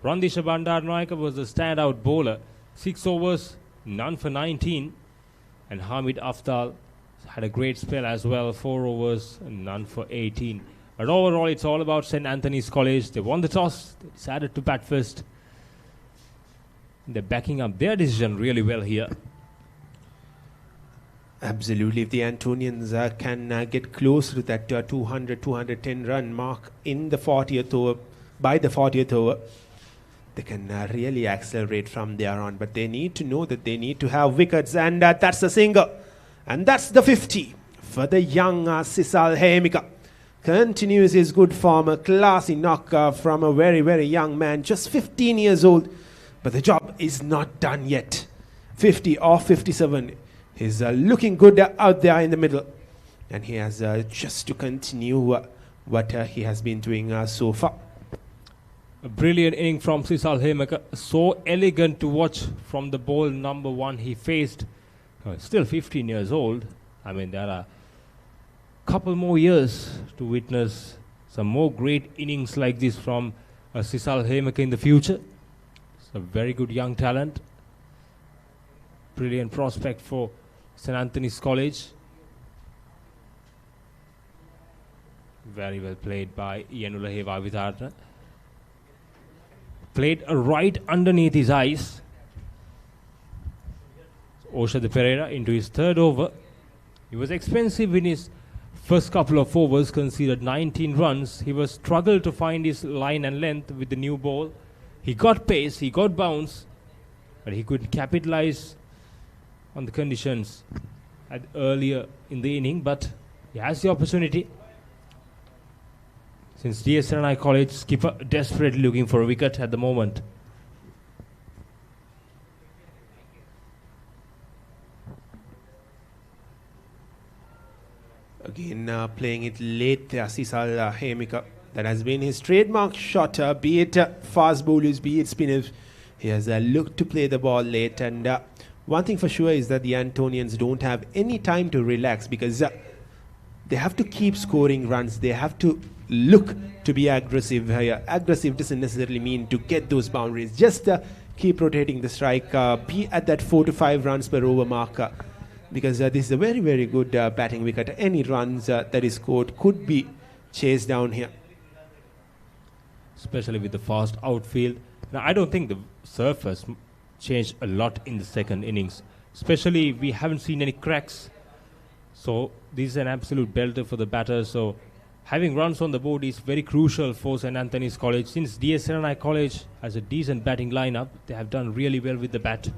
Randisha Bandaranaike was the standout bowler. 6 overs, none for 19. And Hamid Afdal had a great spell as well. 4 overs, and none for 18. But overall, it's all about St. Anthony's College. They won the toss. They decided to bat first. They're backing up their decision really well here. Absolutely. If the Antonians can get close to that 200, 210 run mark in the 40th over, by the 40th over, they can really accelerate from there on. But they need to know that they need to have wickets, and that's the single. And that's the 50 for the young Sisal Hemika. Continues his good form, a classy knock from a very, very young man, just 15 years old. But the job is not done yet. 50 or 57. He's looking good out there in the middle. And he has just to continue what he has been doing so far. A brilliant inning from Sisal Hemaka. So elegant to watch from the ball number 1 he faced. Still 15 years old. I mean, there are a couple more years to witness some more great innings like this from Sisal Hemaka in the future. It's a very good young talent. Brilliant prospect for St. Anthony's College. Very well played by Yenula Hewa. Played right underneath his eyes. Oshad Pereira into his 3rd over. He was expensive in his first couple of overs, conceded 19 runs. He was struggled to find his line and length with the new ball. He got pace, he got bounce, but he could capitalize on the conditions earlier in the inning, but he has the opportunity. Since DS Senanayake College skipper desperately looking for a wicket at the moment. Again, playing it late, Sisal Hemika. That has been his trademark shot, be it fast bowlers, be it spinners. He has looked to play the ball late, and one thing for sure is that the Antonians don't have any time to relax, because they have to keep scoring runs. They have to look to be aggressive. Aggressive doesn't necessarily mean to get those boundaries. Just keep rotating the strike, be at that 4 to 5 runs per over mark, because this is a very, very good batting wicket. Any runs that is scored could be chased down here. Especially with the fast outfield. Now, I don't think the surface changed a lot in the second innings. Especially, we haven't seen any cracks. So, this is an absolute belter for the batters. So, having runs on the board is very crucial for St. Anthony's College. Since DS Senanayake College has a decent batting lineup, they have done really well with the bat.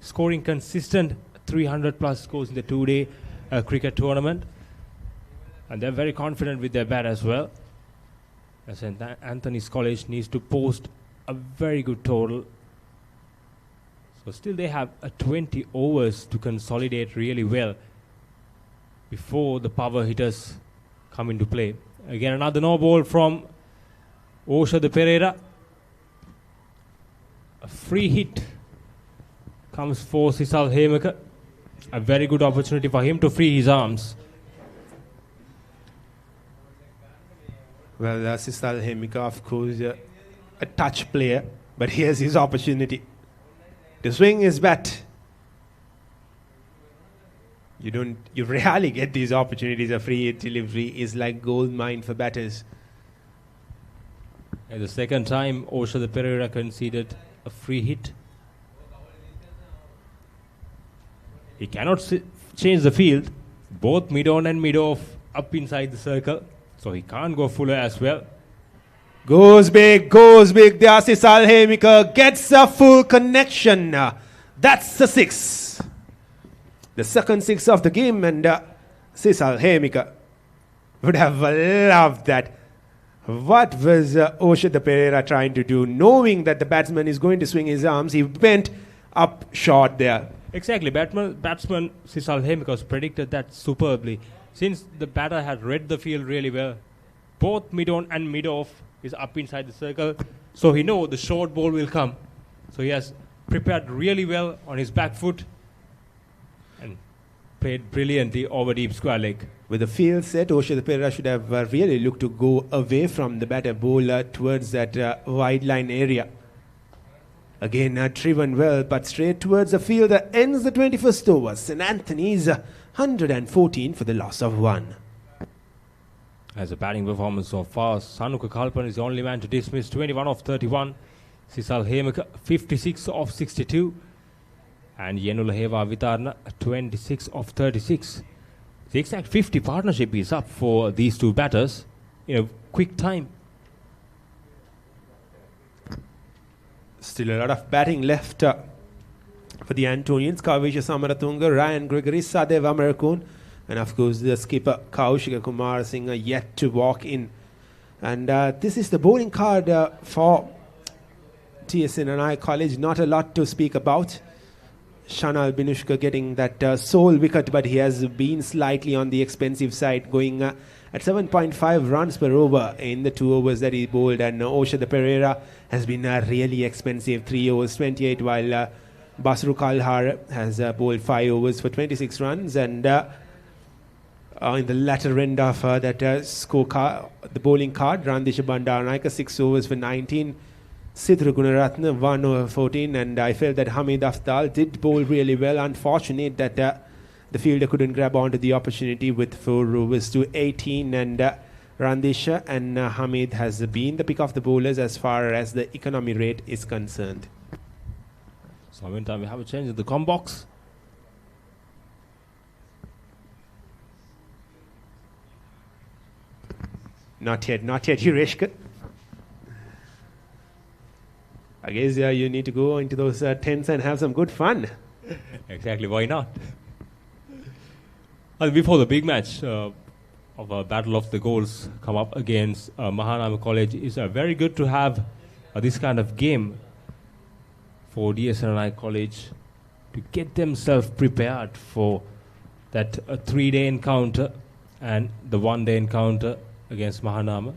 Scoring consistent 300 plus scores in the 2-day cricket tournament. And they're very confident with their bat as well. St. Anthony's College needs to post a very good total. So still they have 20 overs to consolidate really well before the power hitters come into play. Again, another no ball from Oshad Pereira. A free hit comes for Sisal Hemaka. A very good opportunity for him to free his arms. Well, Sisal Hemika, of course, a touch player, but here's his opportunity to swing his bat. You rarely get these opportunities. A free hit delivery is like gold mine for batters. And the second time, Oshad Pereira conceded a free hit. He cannot change the field. Both mid-on and mid-off up inside the circle. So he can't go fuller as well. Goes big, goes big. The Sisal Hemika gets a full connection. That's the 6. The second 6 of the game, and Sisal Hemika would have loved that. What was Oshada Pereira trying to do? Knowing that the batsman is going to swing his arms, he went up short there. Exactly. Batsman Sisal Hemikos predicted that superbly. Since the batter had read the field really well, both mid-on and mid-off is up inside the circle, so he knows the short ball will come. So he has prepared really well on his back foot and played brilliantly over deep square leg. With the field set, Oshada Pereira should have really looked to go away from the batter bowler towards that wide line area. Again, driven well, but straight towards the field that ends the 21st over. St. Anthony's 114 for the loss of 1. As a batting performance so far, Sanuka Kalpan is the only man to dismiss 21 of 31. Sisal Hemika 56 of 62. And Yenula Heva Vitarna 26 of 36. The exact 50 partnership is up for these two batters in a quick time. Still a lot of batting left for the Antonians. Kavisha Samaratunga, Ryan Gregory, Sadev Amarkun, and of course the skipper Kaushika Kumar Singh yet to walk in. And this is the bowling card for Senanayake College. Not a lot to speak about. Shanal Binushka getting that sole wicket, but he has been slightly on the expensive side, going at 7.5 runs per over in the 2 overs that he bowled. And Oshada Pereira has been really expensive, 3 overs 28, while Basru Kalhar has bowled 5 overs for 26 runs. And in the latter end of that scorecard, the bowling card, Randisha Bandaranaike 6 overs for 19. Sidru Gunaratne 1 over 14, and I felt that Hamid Afdal did bowl really well. Unfortunate that the fielder couldn't grab onto the opportunity with 4 overs to 18, and Randisha and Hamid has been the pick of the bowlers as far as the economy rate is concerned. So meantime we have a change in the com box. Not yet, Yureshka. I guess you need to go into those tents and have some good fun. Exactly, why not? Before the big match of a Battle of the Goals come up against Mahanama College, it's very good to have this kind of game for Senanayake College to get themselves prepared for that 3-day encounter and the 1-day encounter against Mahanama.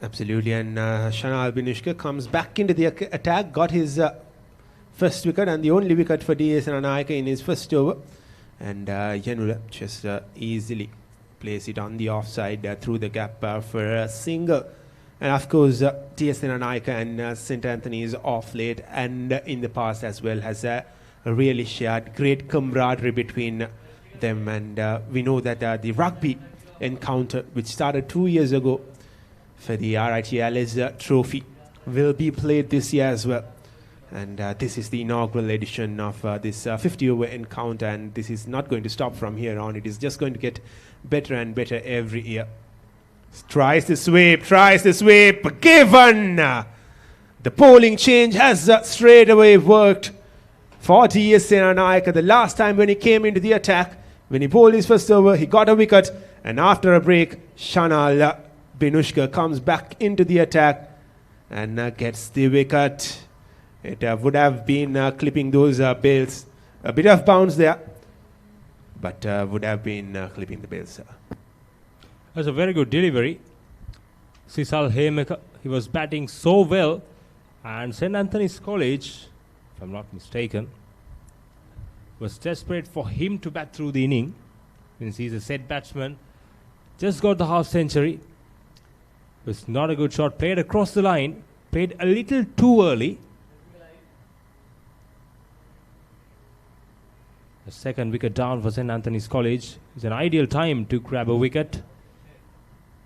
Absolutely, and Shanal Binushka comes back into the attack, got his first wicket and the only wicket for Senanayake in his first over. And Yanula just easily plays it on the offside through the gap for a single. And of course, Senanayake and St. Anthony's off late and in the past as well has really shared great camaraderie between them. And we know that the rugby encounter, which started 2 years ago, for the RITLS trophy, will be played this year as well. And this is the inaugural edition of this 50-over encounter, and this is not going to stop from here on. It is just going to get better and better every year. Tries the sweep, given! The polling change has straight away worked for Senanayake. The last time when he came into the attack, when he bowled his first over, he got a wicket, and after a break, Shanal Binushka comes back into the attack and gets the wicket. It would have been clipping those bails. A bit of bounce there, but would have been clipping the bails. That's a very good delivery. Sisal Hemeka, he was batting so well, and St. Anthony's College, if I'm not mistaken, was desperate for him to bat through the inning, since he's a set batsman. Just got the half century. It was not a good shot. Played across the line. Played a little too early. The second wicket down for St. Anthony's College. It's an ideal time to grab a wicket.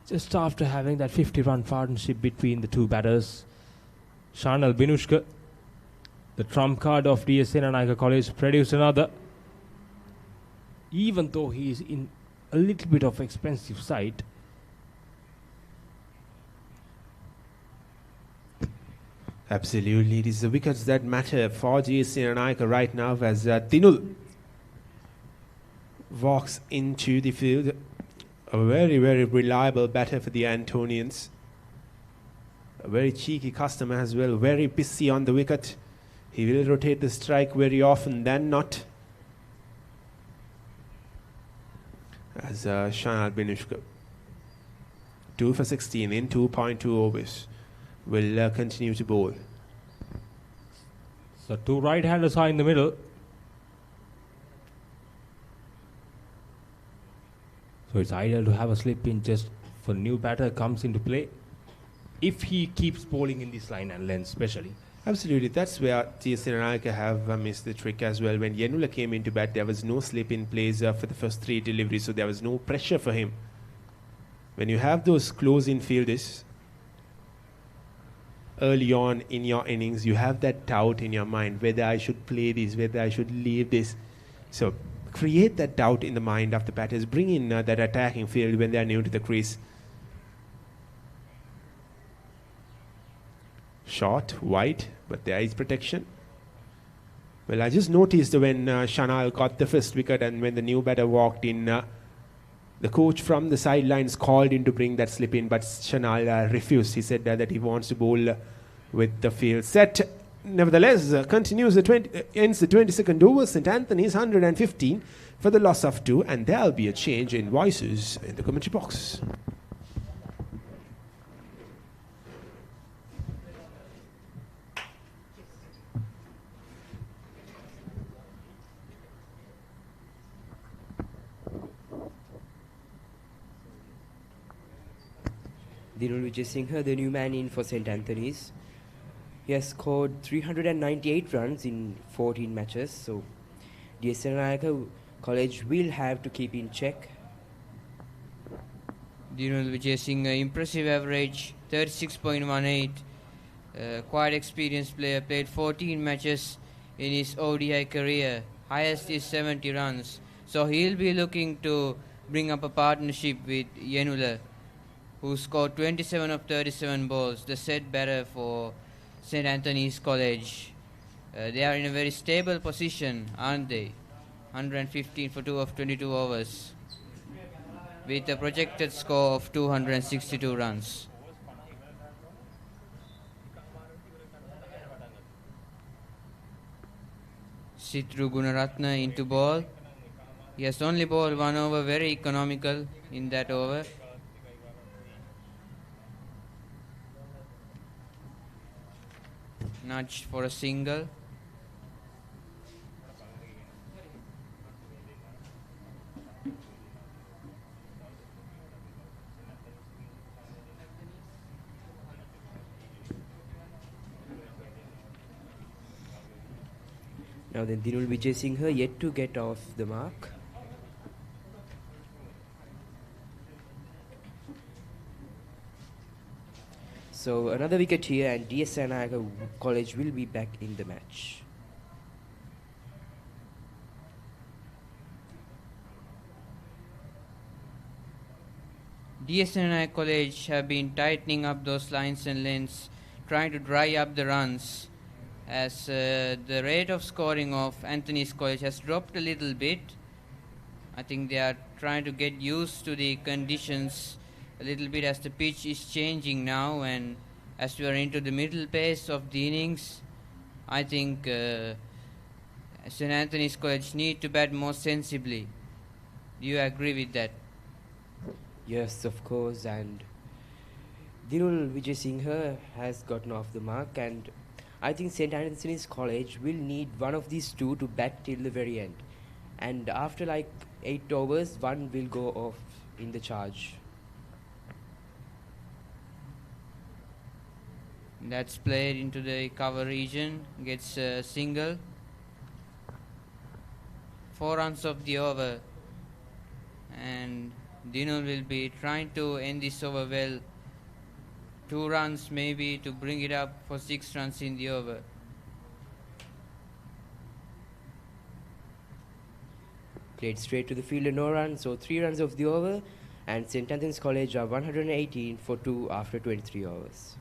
Just after having that 50-run partnership between the two batters. Shanal Binushka, the trump card of Senanayake College, produced another. Even though he is in a little bit of expensive side, absolutely, it is the wickets that matter for Senanayake right now as Tinul walks into the field. A very, very reliable batter for the Antonians. A very cheeky customer as well. Very busy on the wicket. He will rotate the strike very often than not. As Shanal Binushka, 2 for 16 in 2.2 overs, will continue to bowl. So 2 right-handers are in the middle. So it's ideal to have a slip in just for new batter comes into play. If he keeps bowling in this line and length especially. Absolutely, that's where Senanayake have missed the trick as well. When Yenula came into bat, there was no slip in place for the first 3 deliveries, so there was no pressure for him. When you have those close-in fielders early on in your innings, you have that doubt in your mind whether I should play this, whether I should leave this. So create that doubt in the mind of the batters. Bring in that attacking field when they are new to the crease. Short, wide, but there is protection. Well, I just noticed when Shanal got the first wicket and when the new batter walked in, the coach from the sidelines called in to bring that slip in, but Shanal refused. He said that he wants to bowl with the field set. Nevertheless, continues ends the 22nd over. St. Anthony's 115 for the loss of 2, and there'll be a change in voices in the commentary box. Dinul Vijay, the new man in for St. Anthony's. He has scored 398 runs in 14 matches, so the Senanayake College will have to keep in check. Dinul Vijay, impressive average, 36.18. Quite experienced player, played 14 matches in his ODI career. Highest is 70 runs. So he'll be looking to bring up a partnership with Yenula, who scored 27 of 37 balls, the set batter for St. Anthony's College. They are in a very stable position, aren't they? 115 for 2 of 22 overs, with a projected score of 262 runs. Sitru Gunaratna into ball. He has only bowled 1 over, very economical in that over. Nudged for a single. Now then, Dinul Vijay yet to get off the mark. So another wicket here, and Senanayake College will be back in the match. Senanayake College have been tightening up those lines and lengths, trying to dry up the runs, as the rate of scoring of Anthony's College has dropped a little bit. I think they are trying to get used to the conditions a little bit as the pitch is changing now, and as we are into the middle pace of the innings, I think St. Anthony's College need to bat more sensibly. Do you agree with that? Yes, of course, and Dinul Vijay has gotten off the mark, and I think St. Anthony's College will need one of these two to bat till the very end. And after like 8 overs, one will go off in the charge. That's played into the cover region, gets a single. 4 runs of the over, and Dinul will be trying to end this over well. 2 runs maybe to bring it up for 6 runs in the over. Played straight to the fielder, no runs, so 3 runs of the over, and St. Anthony's College are 118 for 2 after 23 overs.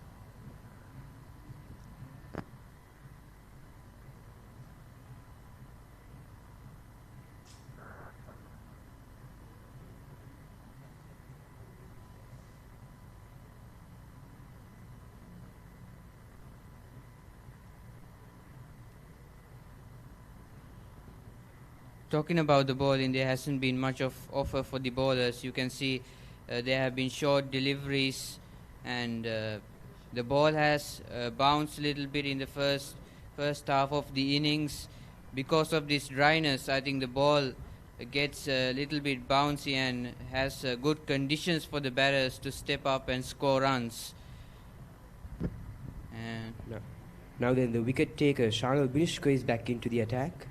talking about the bowling, there hasn't been much of offer for the bowlers. You can see there have been short deliveries, and the ball has bounced a little bit in the first half of the innings. Because of this dryness, I think the ball gets a little bit bouncy and has good conditions for the batters to step up and score runs. And Now then, the wicket taker Shanal Binishko is back into the attack.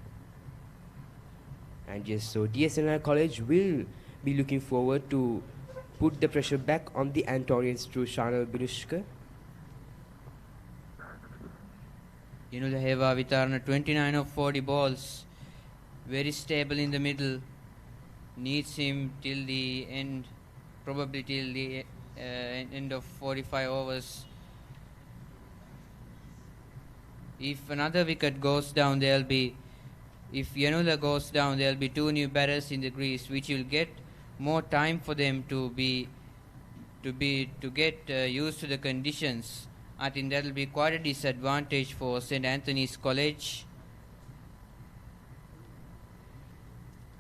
And yes, so DSNI College will be looking forward to put the pressure back on the Antonians through Shanal Binishko. Yanula Vitarna, 29 of 40 balls. Very stable in the middle. Needs him till the end, probably till the end of 45 overs. If another wicket goes down, if Yanula goes down, there'll be 2 new batters in the crease, which will get more time for them to get used to the conditions. I think that'll be quite a disadvantage for St. Anthony's College.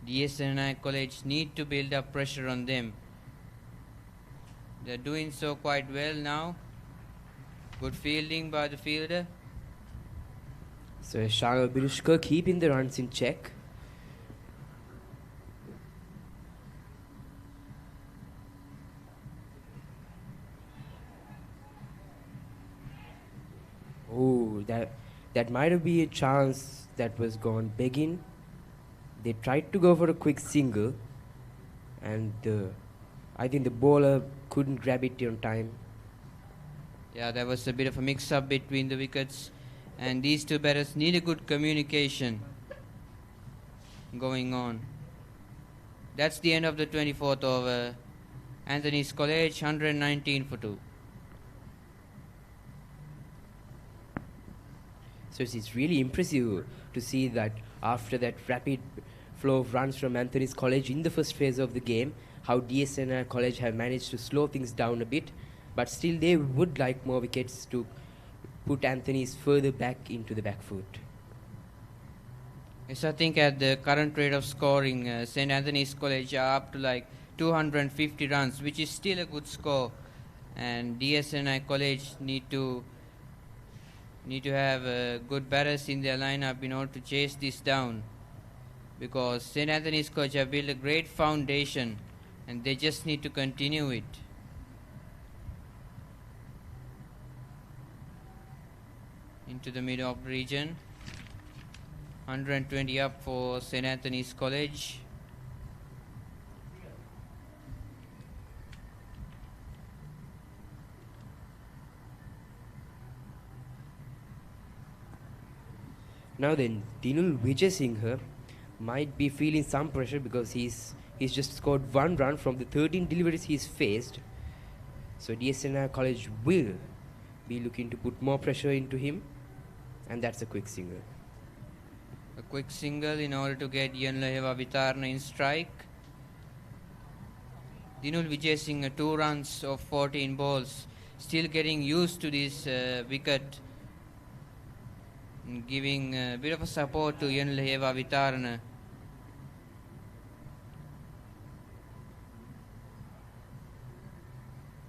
DSNI College need to build up pressure on them. They're doing so quite well now. Good fielding by the fielder. So Shanal Binishko keeping the runs in check. Oh, that might have been a chance that was gone begging. They tried to go for a quick single, and I think the bowler couldn't grab it on time. Yeah, there was a bit of a mix-up between the wickets, and these two batters need a good communication going on. That's the end of the 24th over. Anthony's College 119 for 2. So it's really impressive to see that after that rapid flow of runs from Anthony's College in the first phase of the game, how DSNI College have managed to slow things down a bit, but still they would like more wickets to put Anthony's further back into the back foot. Yes, I think at the current rate of scoring, St. Anthony's College are up to like 250 runs, which is still a good score, and DSNI College need to have good batters in their lineup in order to chase this down, because St. Anthony's College have built a great foundation and they just need to continue it. Into the mid-off region. 120 up for St. Anthony's College. Now then, Dinul Vijay might be feeling some pressure because he's just scored 1 run from the 13 deliveries he's faced. So DSNI College will be looking to put more pressure into him, and that's a quick single. A quick single in order to get Yanlaheva Vitarna in strike. Dinul Vijay Singh 2 runs of 14 balls, still getting used to this wicket, giving a bit of a support to Yanlaheva Vitarna.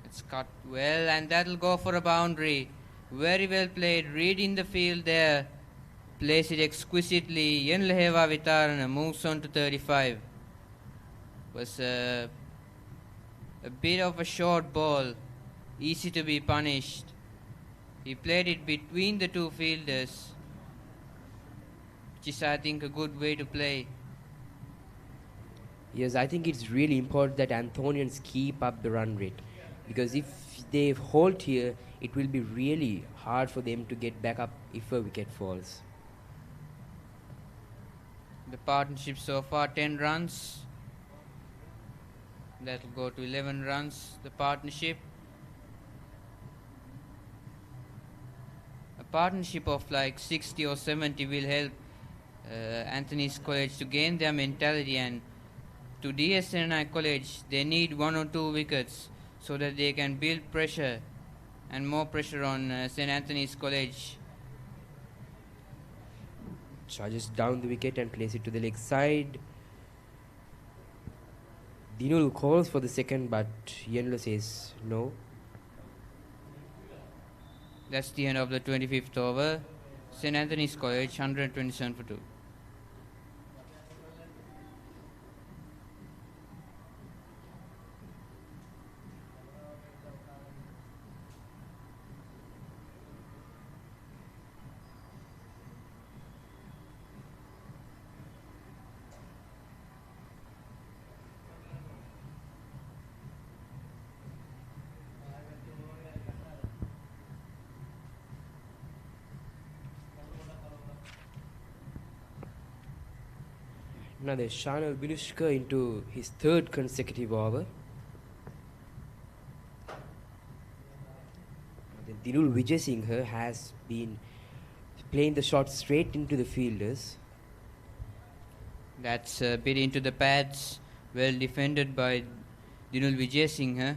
It's cut well, and that'll go for a boundary. Very well played, reading the field there. Plays it exquisitely. Yanlaheva Vitarna moves on to 35. Was a bit of a short ball, easy to be punished. He played it between the two fielders, which is, I think, a good way to play. Yes, I think it's really important that Anthonians keep up the run rate, because if they hold here, it will be really hard for them to get back up if a wicket falls. The partnership so far 10 runs. That'll go to 11 runs, the partnership. A partnership of like 60 or 70 will help Anthony's College to gain their mentality, and to DSNI College they need 1 or 2 wickets so that they can build pressure and more pressure on St. Anthony's College. charges down the wicket and plays it to the leg side. Dinul calls for the second, but Yenlo says no. That's the end of the 25th over. St. Anthony's College 127 for 2. Now there's Shanal Binushka into his third consecutive over. Then Dinul Vijay has been playing the shot straight into the fielders. That's a bit into the pads. Well defended by Dinul Vijay.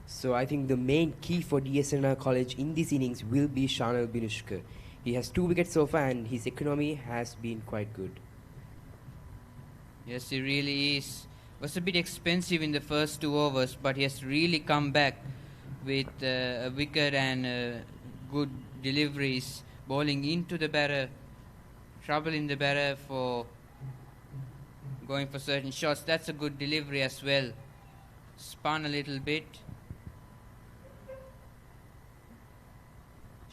So I think the main key for DSNR College in this innings will be Shanal Binushka. He has 2 wickets so far and his economy has been quite good. Yes, he really is. Was a bit expensive in the first 2 overs, but he has really come back with a wicket and good deliveries, bowling into the batter, trouble in the batter for going for certain shots. That's a good delivery as well. Spun a little bit.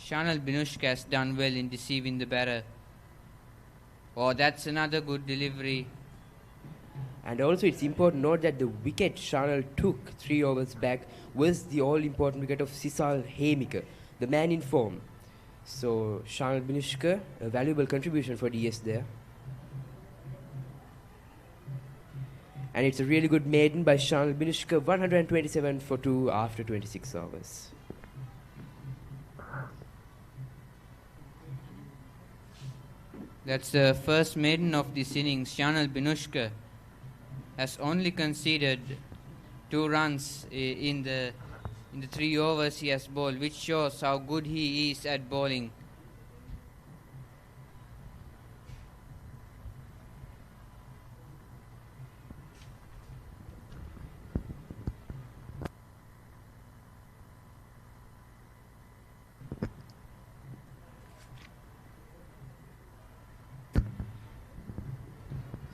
Shanal Binushka has done well in deceiving the batter. Oh, that's another good delivery. And also it's important to note that the wicket Shanal took 3 overs back was the all-important wicket of Sisal Hemika, the man in form. So Shanal Binushka, a valuable contribution for DS there. And it's a really good maiden by Shanal Binushka, 127 for 2 after 26 overs. That's the first maiden of this innings. Shanal Binushka has only conceded 2 runs in the 3 overs he has bowled, which shows how good he is at bowling.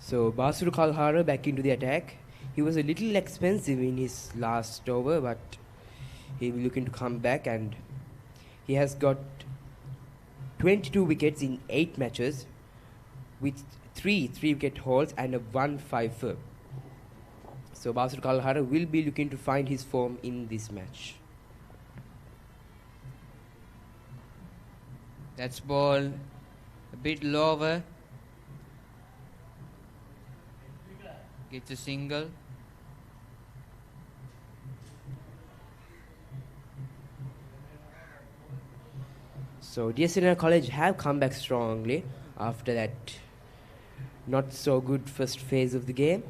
So Basuru Kalhara back into the attack. He was a little expensive in his last over, but he will looking to come back, and he has got 22 wickets in 8 matches with 3 3-wicket hauls and a 1-5. So Basuru Kalhara will be looking to find his form in this match. That's ball a bit lower. Gets a single. So DSNR College have come back strongly after that not so good first phase of the game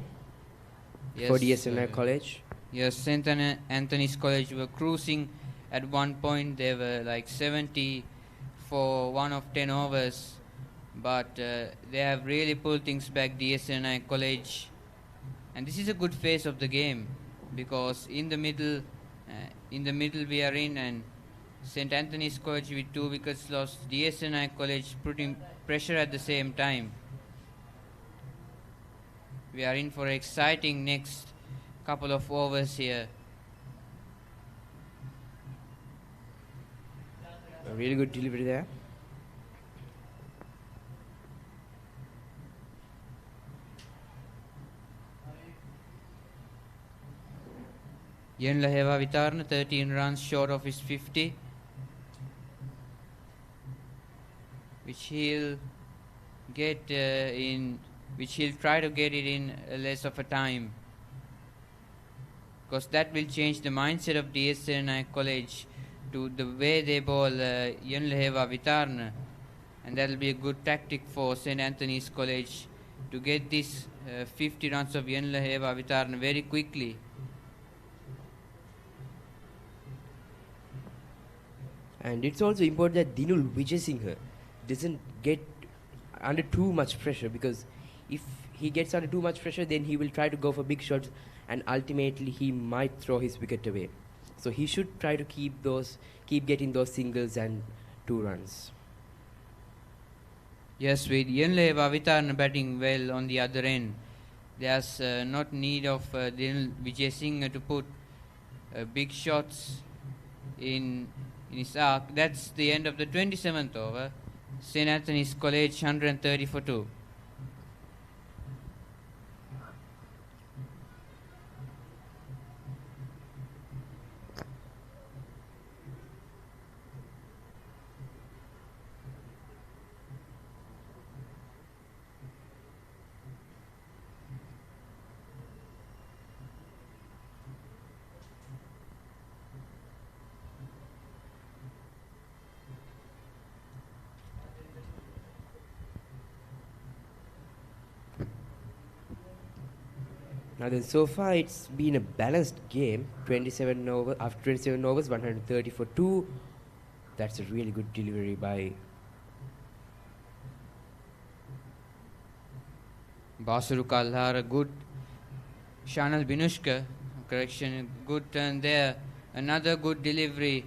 for DSNR College. Yes, St. Anthony's College were cruising at one point. They were like 70 for 1 of 10 overs. But they have really pulled things back, DSNI College. And this is a good phase of the game, because in the middle we are in, and St. Anthony's College with 2 wickets lost, DSNI College putting pressure at the same time. We are in for an exciting next couple of overs here. A really good delivery there. Yen Laheva Vitarna 13 runs short of his 50, which he'll get which he'll try to get it in less of a time, because that will change the mindset of DSNI College to the way they bowl Yen Laheva Vitarna, and that will be a good tactic for St. Anthony's College to get this 50 runs of Yen Laheva Vitarna very quickly. And it's also important that Dinul Vijay doesn't get under too much pressure, because if he gets under too much pressure, then he will try to go for big shots and ultimately he might throw his wicket away. So he should try to keep getting those singles and 2 runs. Yes, with Yenle Vavitarn batting well on the other end, there's not need of Dinul Vijay Singh to put big shots in his arc. That's the end of the 27th over. St. Anthony's College 130 for 2. Now then, so far it's been a balanced game. 27 over after 27 overs, 130 for 2. That's a really good delivery by Basuru Kalhara, good. Shanal Binushka, correction, good turn there. Another good delivery.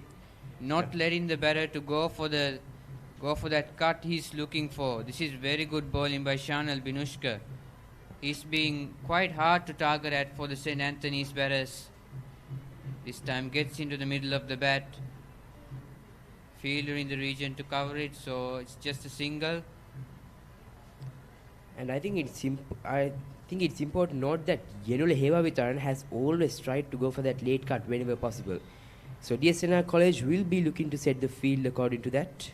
Not letting the batter to go for that cut he's looking for. This is very good bowling by Shanal Binushka. He's being quite hard to target at for the St. Anthony's batters. This time gets into the middle of the bat. Fielder in the region to cover it, so it's just a single. And I think it's important to note that Yenule Hevavitharan has always tried to go for that late cut whenever possible. So DSNR College will be looking to set the field according to that.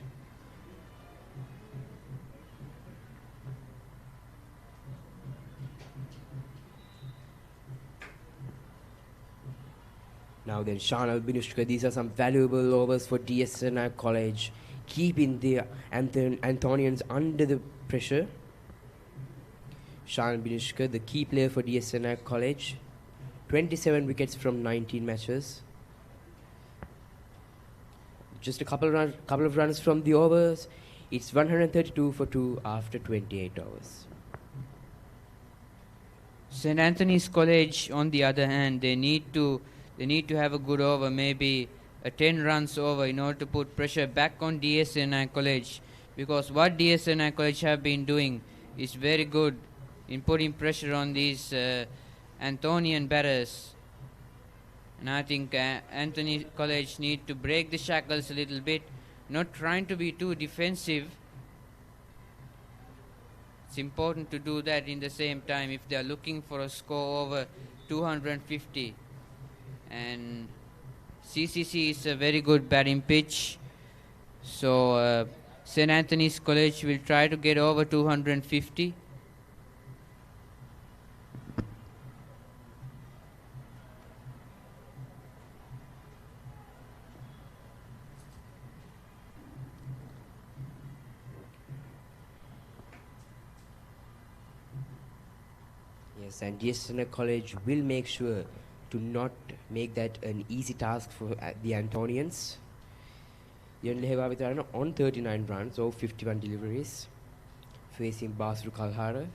Now then, Shanal Binushka, these are some valuable overs for DSNR College, keeping the Anthonians under the pressure. Shanal Binushka, the key player for DSNR College, 27 wickets from 19 matches. Just a couple of runs from the overs. It's 132 for 2 after 28 overs. St. Anthony's College, on the other hand, they need to have a good over, maybe a 10 runs over, in order to put pressure back on DSNI College, because what DSNI College have been doing is very good in putting pressure on these Anthonian batters. And I think Anthony College need to break the shackles a little bit, not trying to be too defensive. It's important to do that in the same time if they are looking for a score over 250. And CCC is a very good batting pitch, so St. Anthony's College will try to get over 250. Yes, and DSNR College will make sure to not make that an easy task for the Antonians. Yenle Hevavitharana on 39 runs or 51 deliveries, facing Basru Kalhara.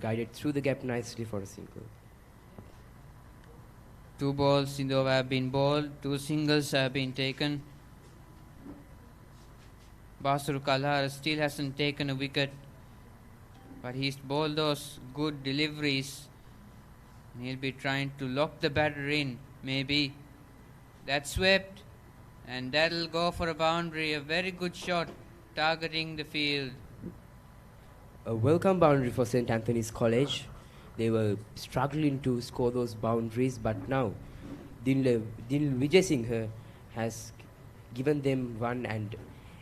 Guided through the gap nicely for a single. 2 balls in the over have been bowled, 2 singles have been taken. Basru Kalhara still hasn't taken a wicket, but he's bowled those good deliveries. He'll be trying to lock the batter in, maybe. That swept, and that'll go for a boundary. A very good shot, targeting the field. A welcome boundary for St. Anthony's College. They were struggling to score those boundaries, but now Dinul Vijay Singh has given them one, and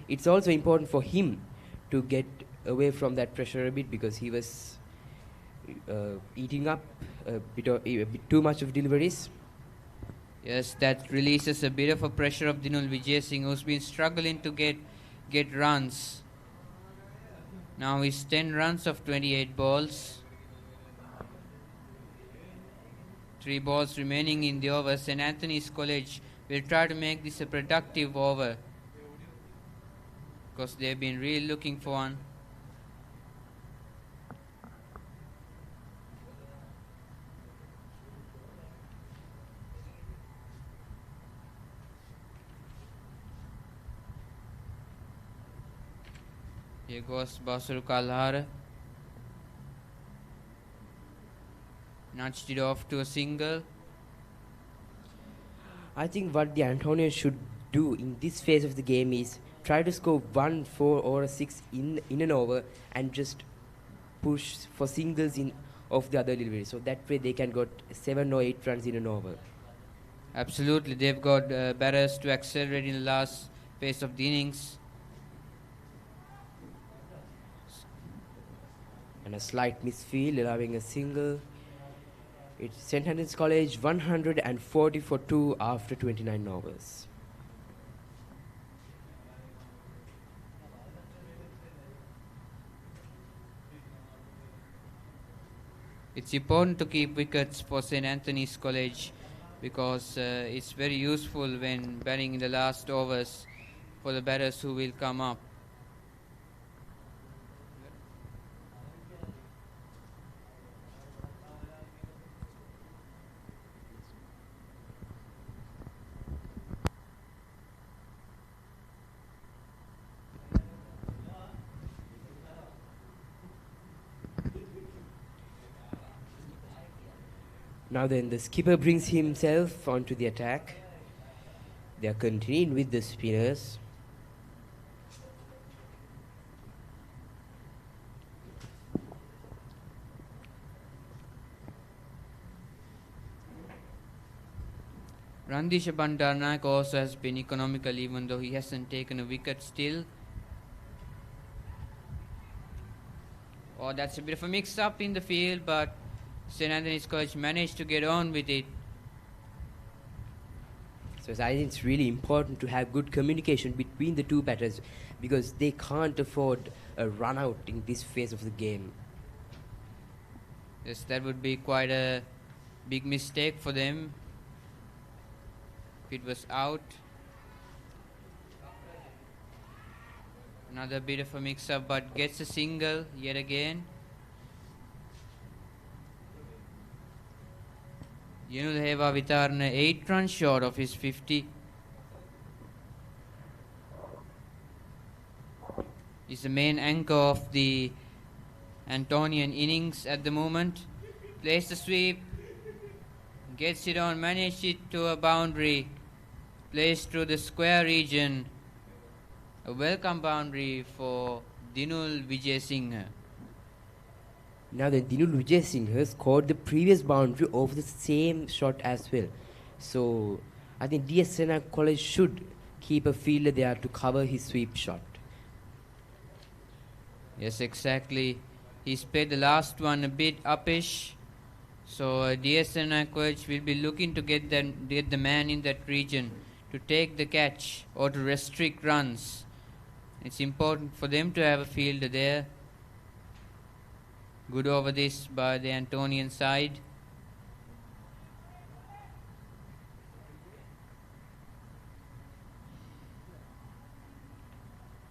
it's also important for him to get away from that pressure a bit, because he was eating up a bit too much of deliveries. Yes, that releases a bit of a pressure of Dinul Vijay Singh, who's been struggling to get runs. Now he's 10 runs of 28 balls. 3 balls remaining in the over. St. Anthony's College will try to make this a productive over because they've been really looking for one. Here goes Basuru Kalhara. Nudged it off to a single. I think what the Antonians should do in this phase of the game is try to score 1, 4 or a 6 in an over and just push for singles in of the other delivery. So that way they can get 7 or 8 runs in an over. Absolutely, they've got batters to accelerate in the last phase of the innings. And a slight misfield, allowing a single. It's St. Anthony's College 140 for 2 after 29 overs. It's important to keep wickets for St. Anthony's College because it's very useful when batting in the last overs for the batters who will come up. Now then, the skipper brings himself onto the attack. They are continuing with the spinners. Randisha Bandaranaike also has been economical even though he hasn't taken a wicket still. Oh, that's a bit of a mix-up in the field, but St. Anthony's College managed to get on with it. So I think it's really important to have good communication between the two batters because they can't afford a run out in this phase of the game. Yes, that would be quite a big mistake for them if it was out. Another bit of a mix-up, but gets a single yet again. Yenulheva Vitarna 8 runs short of his 50. Is the main anchor of the Antonian innings at the moment. Plays the sweep, gets it on, managed it to a boundary, plays through the square region. A welcome boundary for Dinul Vijay Singh. Now then, Dinul Vijay Singh scored the previous boundary over the same shot as well. So I think DS Senanayake College should keep a fielder there to cover his sweep shot. Yes, exactly. He's played the last one a bit uppish. So DS Senanayake College will be looking to get the man in that region to take the catch or to restrict runs. It's important for them to have a fielder there. Good over this by the Antonian side.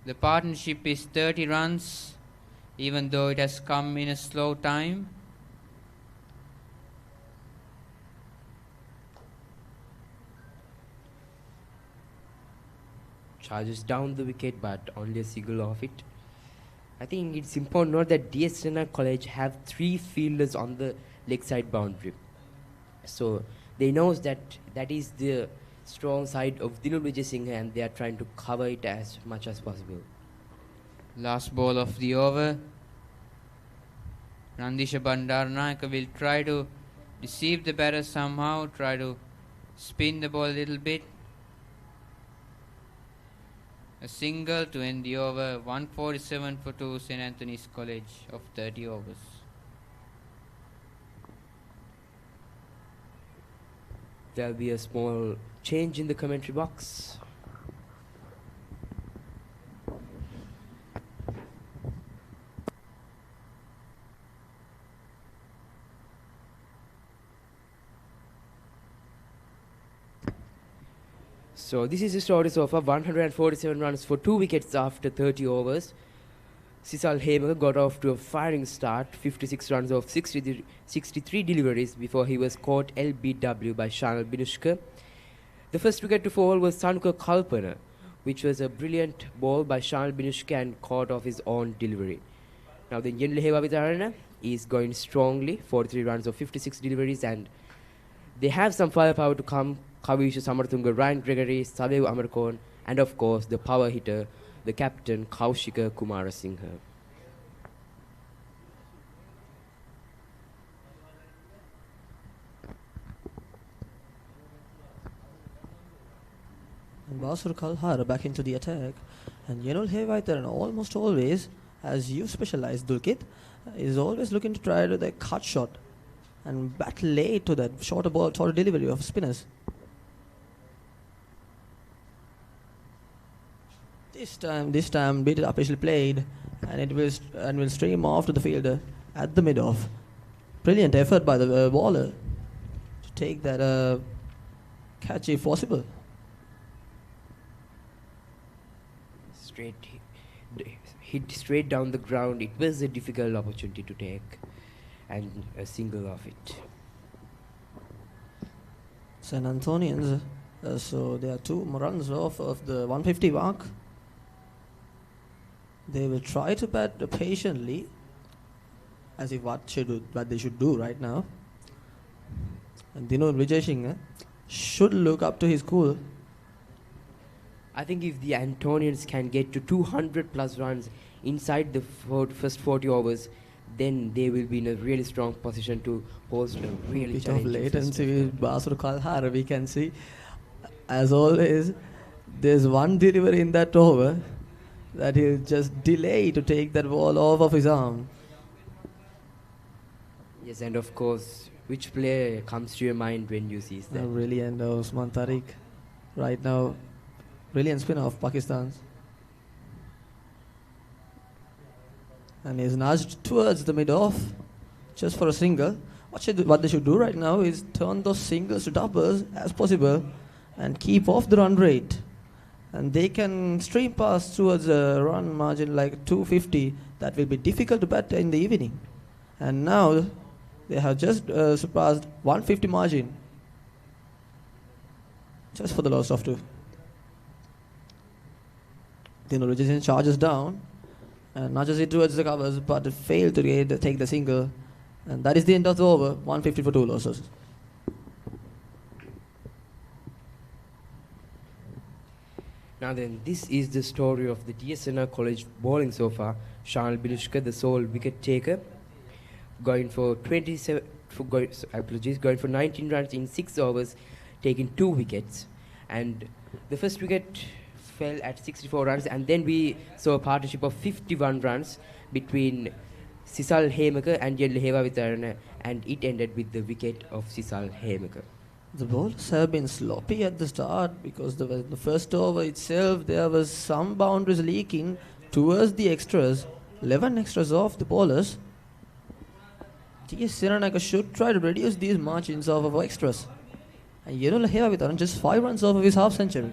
The partnership is 30 runs, even though it has come in a slow time. Charges down the wicket, but only a single off it. I think it's important to note that DS Senanayake College have 3 fielders on the leg side boundary. So they know that that is the strong side of Dinul Vijay Singh and they are trying to cover it as much as possible. Last ball of the over. Randisha Bandaranaike will try to deceive the batter somehow, try to spin the ball a little bit. A single to end the over. 147 for 2, St. Anthony's College of 30 overs. There'll be a small change in the commentary box. So this is the story so far. 147 runs for 2 wickets after 30 overs. Sisal Hemaker got off to a firing start, 56 runs of 63 deliveries before he was caught LBW by Shanal Binushka. The first wicket to fall was Sanuka Kalpana, which was a brilliant ball by Shanal Binushka and caught off his own delivery. Now the Yenlehewa Vitarana is going strongly, 43 runs of 56 deliveries, and they have some firepower to come. Kavisha Samarthunga, Ryan Gregory, Sadev Amarkon, and of course the power hitter, the captain Kaushika Kumarasinghe. And Basur Kalhar back into the attack. And Yenul Hevaitaran almost always, as you specialize, Dulkit, is always looking to try to the cut shot and bat late to that shorter ball, shorter delivery of spinners. This time, beat it up actually played, and it will stream off to the fielder at the mid-off. Brilliant effort by the bowler to take that catch if possible. Hit straight down the ground. It was a difficult opportunity to take, and a single of it. San Antonians, so they are 2 runs off of the 150 mark. They will try to bat patiently, as if what they should do right now. And Dino Vijay Singh should look up to his cool. I think if the Antonians can get to 200 plus runs inside the first 40 overs, then they will be in a really strong position to host a really bit of challenging latency with Basur Kalhar. We can see, as always, there's one delivery in that over that he'll just delay to take that ball off of his arm. Yes, and of course, which player comes to your mind when you see that? Brilliant Usman Tariq. Right now, brilliant spinner of Pakistan's. And he's nudged towards the mid-off just for a single. What they should do right now is turn those singles to doubles as possible and keep off the run rate. And they can stream past towards a run margin like 250. That will be difficult to bat in the evening. And now they have just surpassed 150 margin just for the loss of 2. Dino Richardson charges down and nudges it towards the covers, but failed to take the single. And that is the end of the over, 150 for 2 losses. Now then, this is the story of the DSNR College bowling so far. Shanal Binushka, the sole wicket taker, going for 19 runs in 6 overs, taking 2 wickets. And the first wicket fell at 64 runs, and then we saw a partnership of 51 runs between Sisal Hemaker and Yenlehewa Vitarana, and it ended with the wicket of Sisal Hemaker. The bowlers have been sloppy at the start because the first over itself there was some boundaries leaking towards the extras. 11 extras off the bowlers. Senanayake should try to reduce these margins of extras. And Yenlehewa Vitarana just 5 runs off of his half century.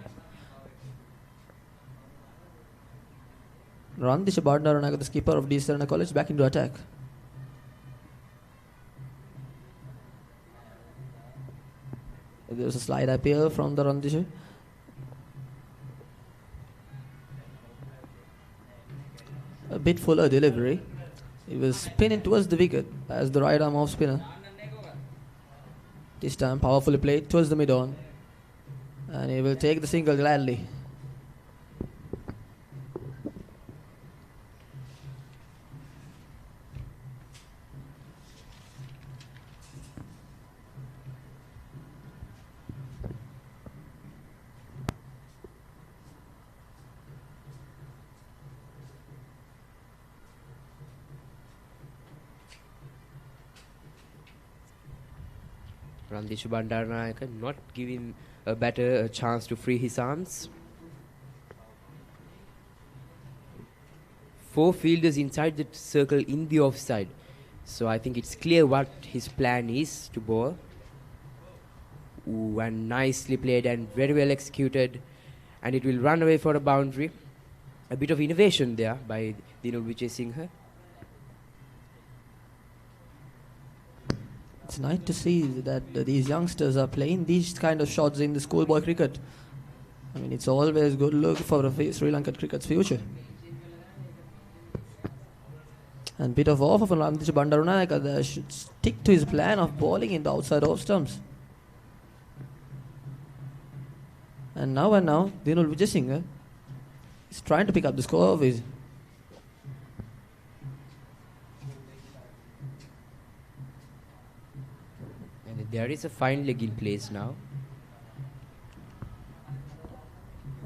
Randisha Bandaranaike, the skipper of DSNR College, back into attack. There was a slide appeal from the Randisha. A bit fuller delivery. It was spinning towards the wicket as the right arm off spinner. This time powerfully played towards the mid-on. And he will take the single gladly. Randisha Bandaranaike not giving a batter a chance to free his arms. 4 fielders inside the circle in the offside. So I think it's clear what his plan is to bowl. Ooh, and nicely played and very well executed. And it will run away for a boundary. A bit of innovation there by Dinul Vijay Singh. It's nice to see that these youngsters are playing these kind of shots in the schoolboy cricket. I mean, it's always good look for Sri Lankan cricket's future. And bit of off of Nandisha Bandarunayaka there should stick to his plan of bowling in the outside off stumps. And now Dinul Vijay Singh is trying to pick up the score of his. And there is a fine leg in place now.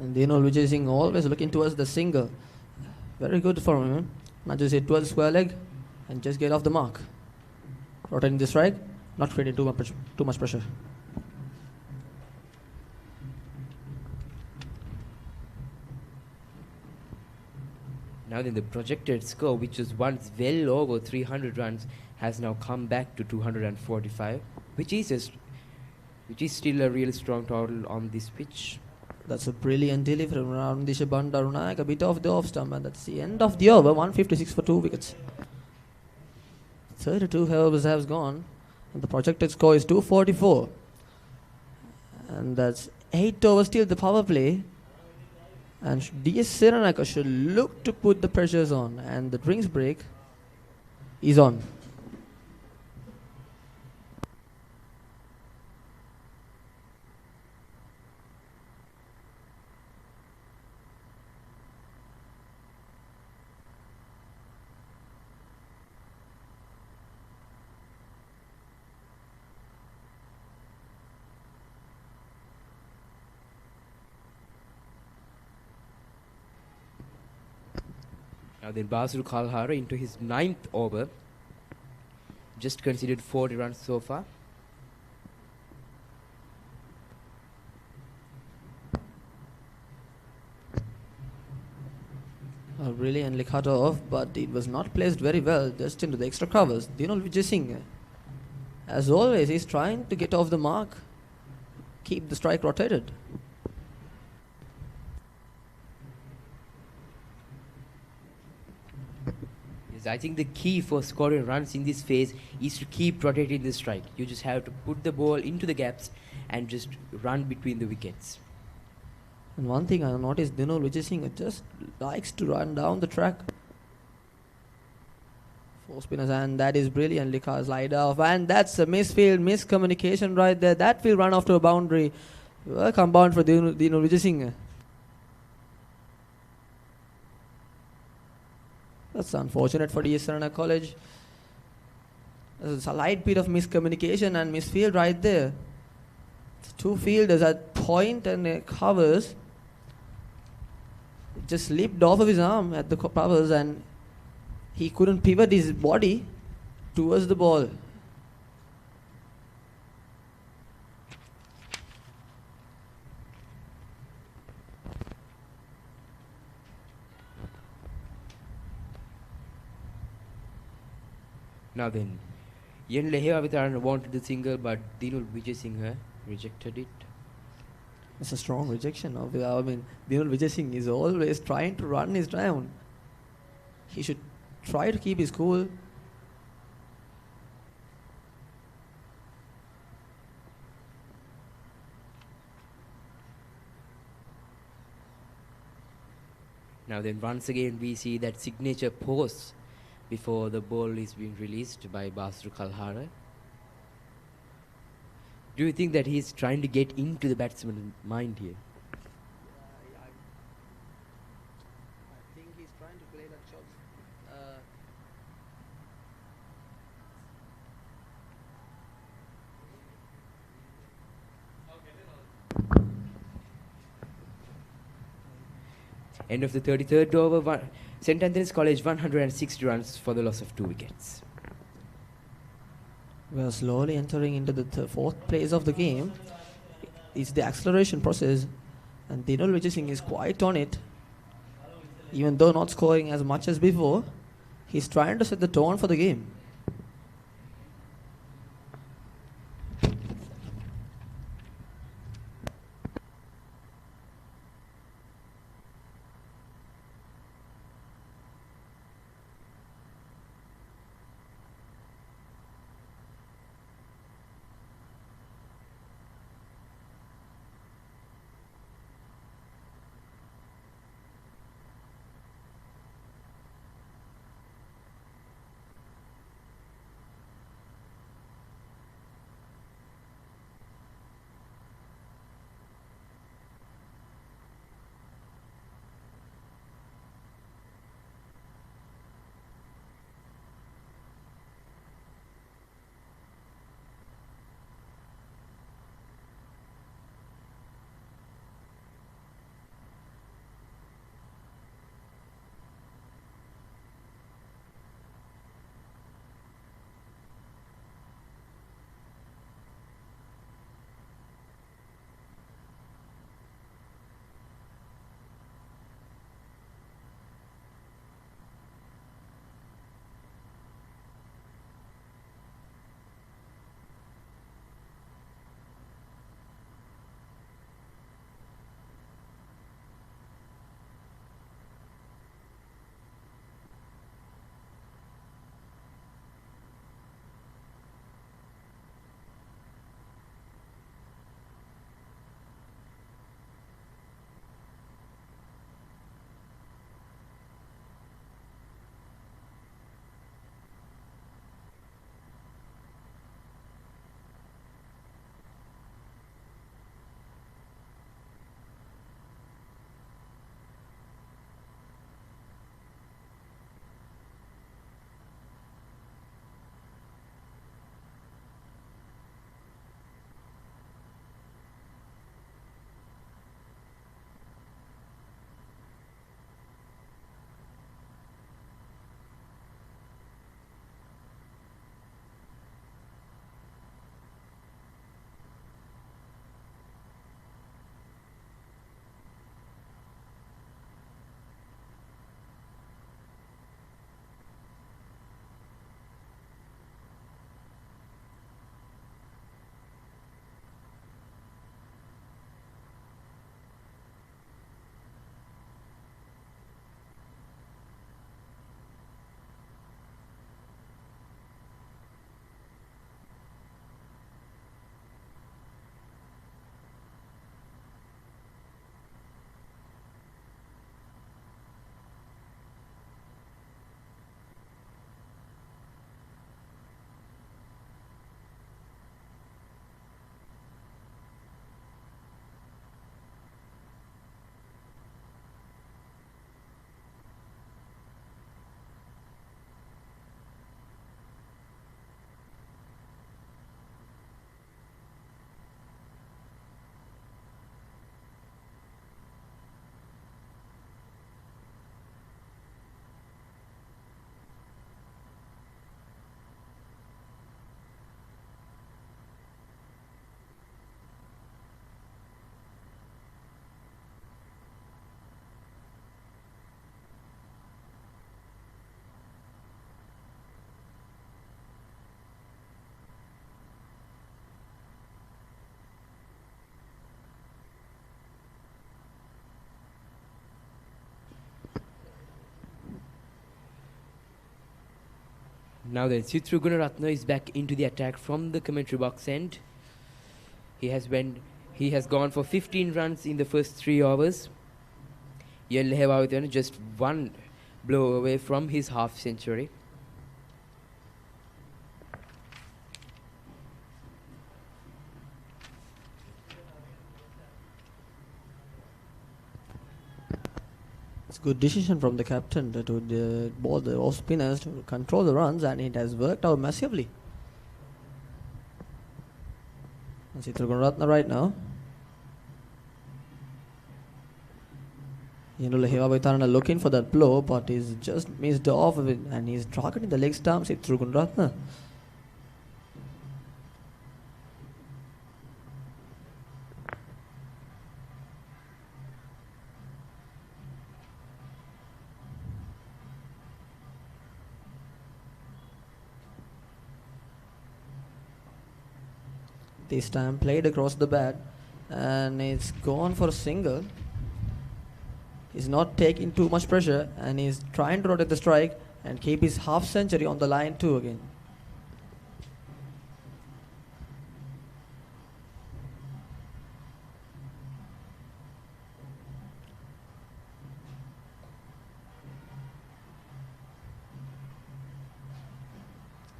And Dinul Vijay Singh always looking towards the singer. Very good for him. Not just hit towards the square leg and just get off the mark. Rotating the strike, not creating too much pressure. Now then the projected score, which was once well over 300 runs, has now come back to 245, which is still a really strong total on this pitch. That's a brilliant delivery from Nandisha Bandarunayaka, a bit off the off stump, and that's the end of the over. 156 for 2 wickets. 32 overs have gone, and the projected score is 244. And that's 8 overs still the power play. And DS Senanayake should look to put the pressures on, and the drinks break is on. Now then Basul Kalhara into his 9th over. Just conceded 40 runs so far. Brilliantly cut off, but it was not placed very well, just into the extra covers. Dinul Vijay Singh, as always, he's trying to get off the mark, keep the strike rotated. Yes, I think the key for scoring runs in this phase is to keep rotating the strike. You just have to put the ball into the gaps and just run between the wickets. And one thing I noticed, Dinul Vijay Singh just likes to run down the track. 4 spinners, and that is brilliantly slide off, and that's a misfield, miscommunication right there. That will run off to a boundary. Welcome bound for Dinul Vijay Singh. That's unfortunate for DS Senanayake College. There's a slight bit of miscommunication and misfield right there. 2 fielders at point and covers. It just slipped off of his arm at the covers, and he couldn't pivot his body towards the ball. Now then, Yen Leheavitharan wanted the single, but Dinul Vijay Singh rejected it. It's a strong rejection of it. I mean, Dinul Vijay Singh is always trying to run his down. He should try to keep his cool. Now then, once again we see that signature pose before the ball is being released by Basul Kalhara. Do you think that he's trying to get into the batsman's mind here? I think he's trying to play that shot. End of the 33rd over, St. Anthony's College 160 runs for the loss of 2 wickets. We are slowly entering into the 4th place of the game. It's the acceleration process, and Dinul Vijay Singh is quite on it. Even though not scoring as much as before, he's trying to set the tone for the game. Now then, Chitra Gunaratne is back into the attack from the commentary box end. He has gone for 15 runs in the first 3 overs. Yenle Hewavithana just one blow away from his half century. It's a good decision from the captain to bowl the off spinners to control the runs, and it has worked out massively. Chitra Gunaratne right now. Yenule Hewavithana looking for that blow, but he's just missed off of it, and he's targeting the leg stumps. Chitra Gunaratne. This time played across the bat, and it's gone for a single. He's not taking too much pressure, and he's trying to rotate the strike and keep his half century on the line too again.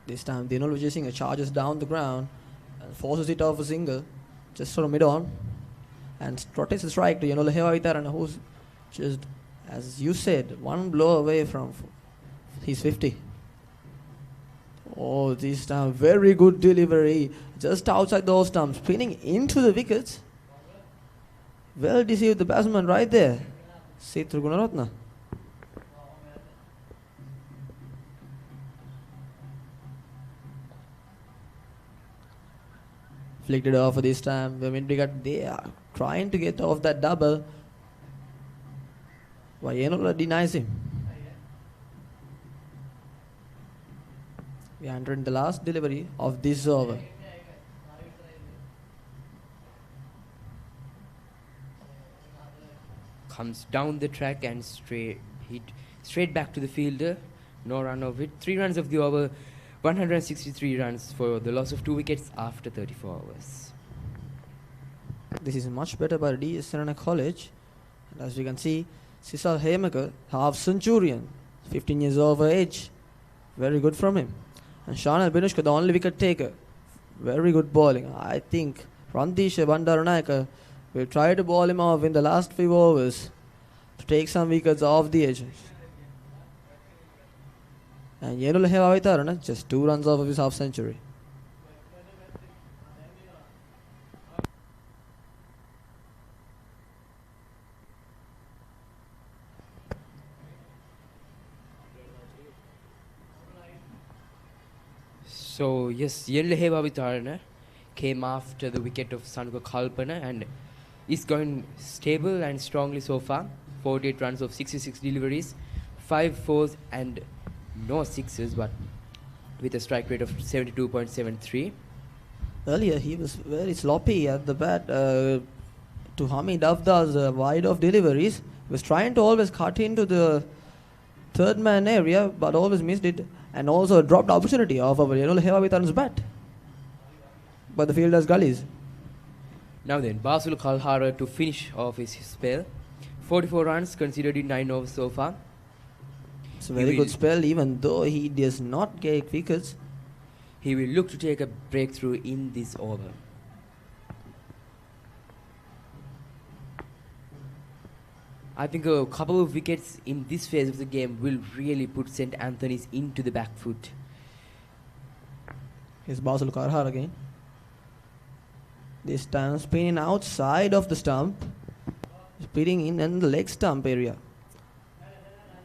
This time Dinol Vijay charges down the ground and forces it off a single just from mid-on and rotates the strike to Yenule Hewavithana, who's just, as you said, one blow away from his 50. Oh, this time very good delivery, just outside the off stump, spinning into the wickets. Well deceived the batsman right there, Chitra Gunaratne. Flicked it off this time. They are trying to get off that double. Yenule denies him. We are entering the last delivery of this over. Comes down the track and straight back to the fielder. No run of it. 3 runs of the over. 163 runs for the loss of 2 wickets after 34 overs. This is much better by DS Senanayake College. And as we can see, Sisal Hemaka, half centurion, 15 years of age. Very good from him. And Shanal Binushka, the only wicket taker. Very good bowling. I think Randisha Bandaranayaka will try to bowl him off in the last few overs to take some wickets off the edges. And Yenule Hewavithana just 2 runs off of his half century. So yes, Yenle Hewavithana came after the wicket of Sanuka Kalpana and is going stable and strongly so far. 48 runs of 66 deliveries, 5 fours and no sixes, but with a strike rate of 72.73. Earlier he was very sloppy at the bat to Hamid Afdal's wide off deliveries. He was trying to always cut into the third man area, but always missed it, and also dropped opportunity of Yenule Hewavithana's bat. But the fielder's gullies. Now then, Basul Kalhara to finish off his spell. 44 runs considered in 9 overs so far. It's a very good spell, even though he does not get wickets. He will look to take a breakthrough in this over. I think a couple of wickets in this phase of the game will really put St. Anthony's into the back foot. Here's Basul Kalhara again. This time spinning outside of the stump, spinning in the leg stump area.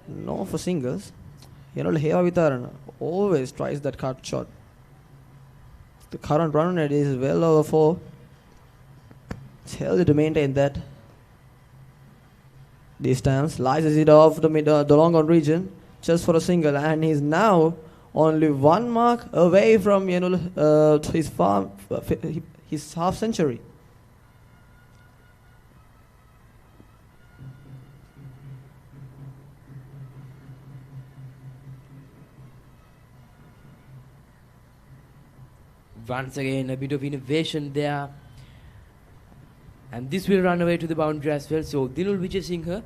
No for singles. Yenule Hewavithana always tries that cut shot. The current run rate is well over 4. It's healthy to maintain that. This time slices it off the long on region just for a single, and he's now only 1 mark away from his half century. Once again, a bit of innovation there. And this will run away to the boundary as well. So Dilul Vijay Singh,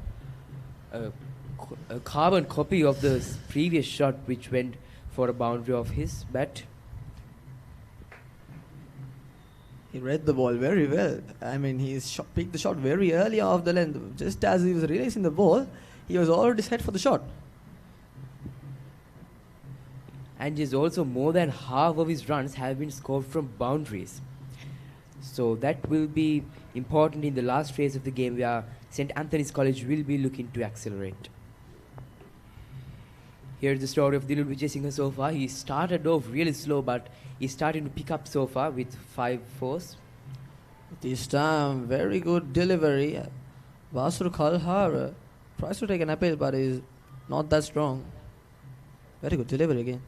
a carbon copy of the previous shot which went for a boundary of his bat. He read the ball very well. I mean, he picked the shot very early off the length. Just as he was releasing the ball, he was already set for the shot. And just also more than half of his runs have been scored from boundaries. So that will be important in the last phase of the game where St. Anthony's College will be looking to accelerate. Here's the story of Dilul Vijay Singh so far. He started off really slow, but he's starting to pick up so far with 5 fours. This time, very good delivery. Vasur Kalhara tries to take an appeal, but is not that strong. Very good delivery again.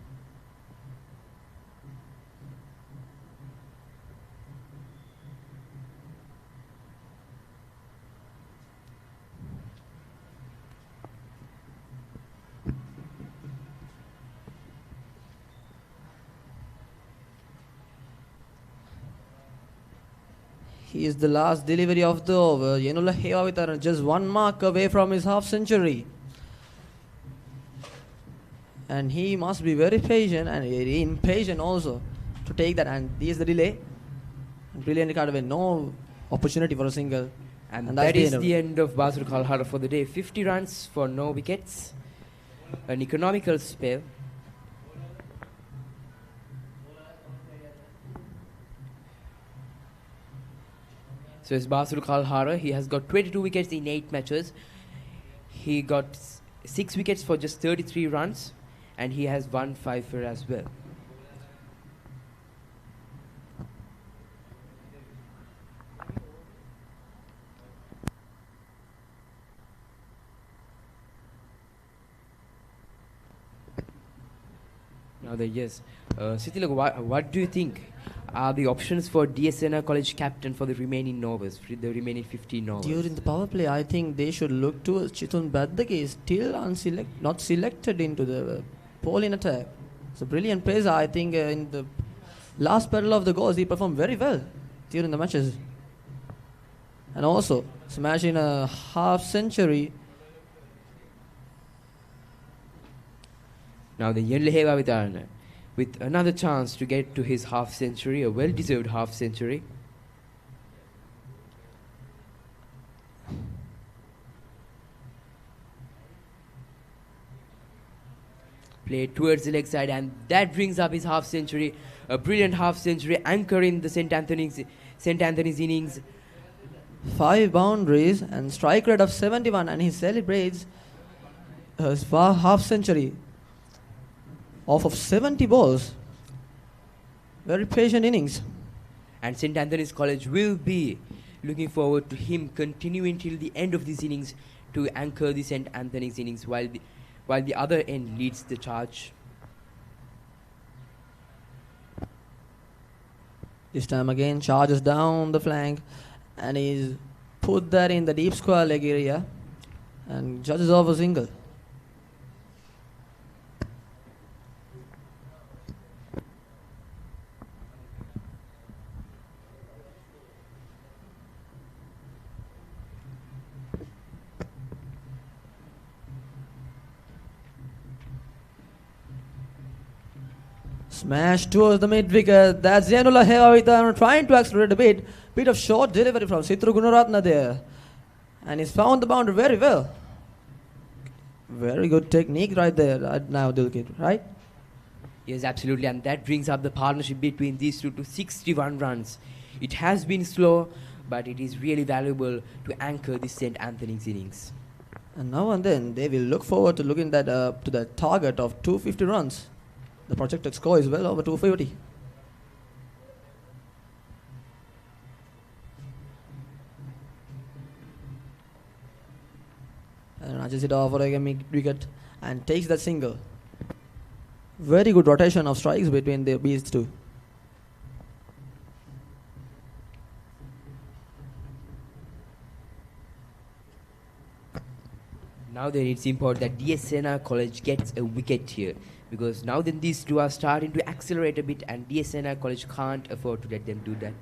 He is the last delivery of the over. Yenula Hewavitharan just 1 mark away from his half century. And he must be very patient and very impatient also to take that. And this is the delay. Brilliant card away. No opportunity for a single. And that is the end of Basur Kalhara for the day. 50 runs for no wickets. An economical spell. So it's Basur Kalhara. He has got 22 wickets in 8 matches. He got 6 wickets for just 33 runs. And he has 1 fifer as well. Now then, yes. Sitilak, what do you think are the options for DSNR College captain for the remaining overs, the remaining 15 overs? During the power play, I think they should look to Chitun Baddaki, still not selected into the bowling attack. It's a brilliant pacer. I think in the last battle of the goals, he performed very well during the matches. And also, smashing a half century. Now the Yenlehewa with another chance to get to his half century, a well-deserved half century. Played towards the leg side, and that brings up his half century. A brilliant half century anchoring the St. Anthony's innings. 5 boundaries and strike rate of 71, and he celebrates his half century off of 70 balls. Very patient innings. And St. Anthony's College will be looking forward to him continuing till the end of this innings to anchor the St. Anthony's innings while the other end leads the charge. This time again, charges down the flank, and he's put that in the deep square leg area and judges off a single. Smash towards the mid wicket. That's Zainullah Hewavitharan trying to accelerate a bit. Bit of short delivery from Sitru Gunaratna there. And he's found the boundary very well. Very good technique right there right now, Dilkit, right? Yes, absolutely. And that brings up the partnership between these two to 61 runs. It has been slow, but it is really valuable to anchor the St. Anthony's innings. And now and then, they will look forward to looking that to the target of 250 runs. The projected score is well over 250. And Rajesh it off for a wicket and takes that single. Very good rotation of strikes between these two. Now then, it's important that DSNR College gets a wicket here, because now then these two are starting to accelerate a bit, and DSNI College can't afford to let them do that.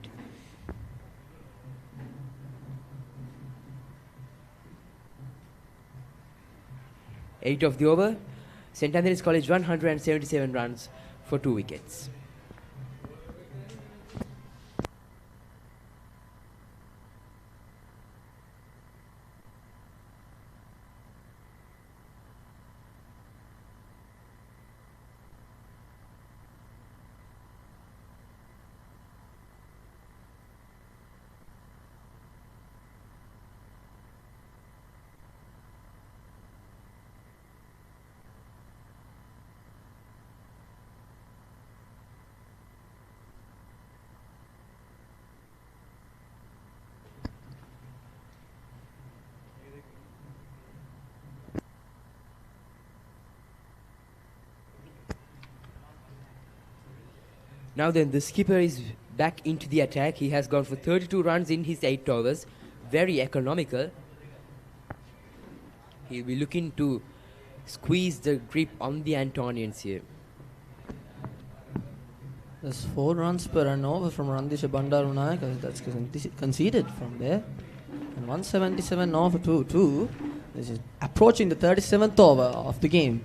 Eight of the over, St. Anthony's College 177 runs for 2 wickets. Now then, the skipper is back into the attack. He has gone for 32 runs in his 8 overs. Very economical. He'll be looking to squeeze the grip on the Antonians here. There's 4 runs per an over from Randisha Bandarunayake. That's conceded from there. And 177 over 2-2. This is approaching the 37th over of the game.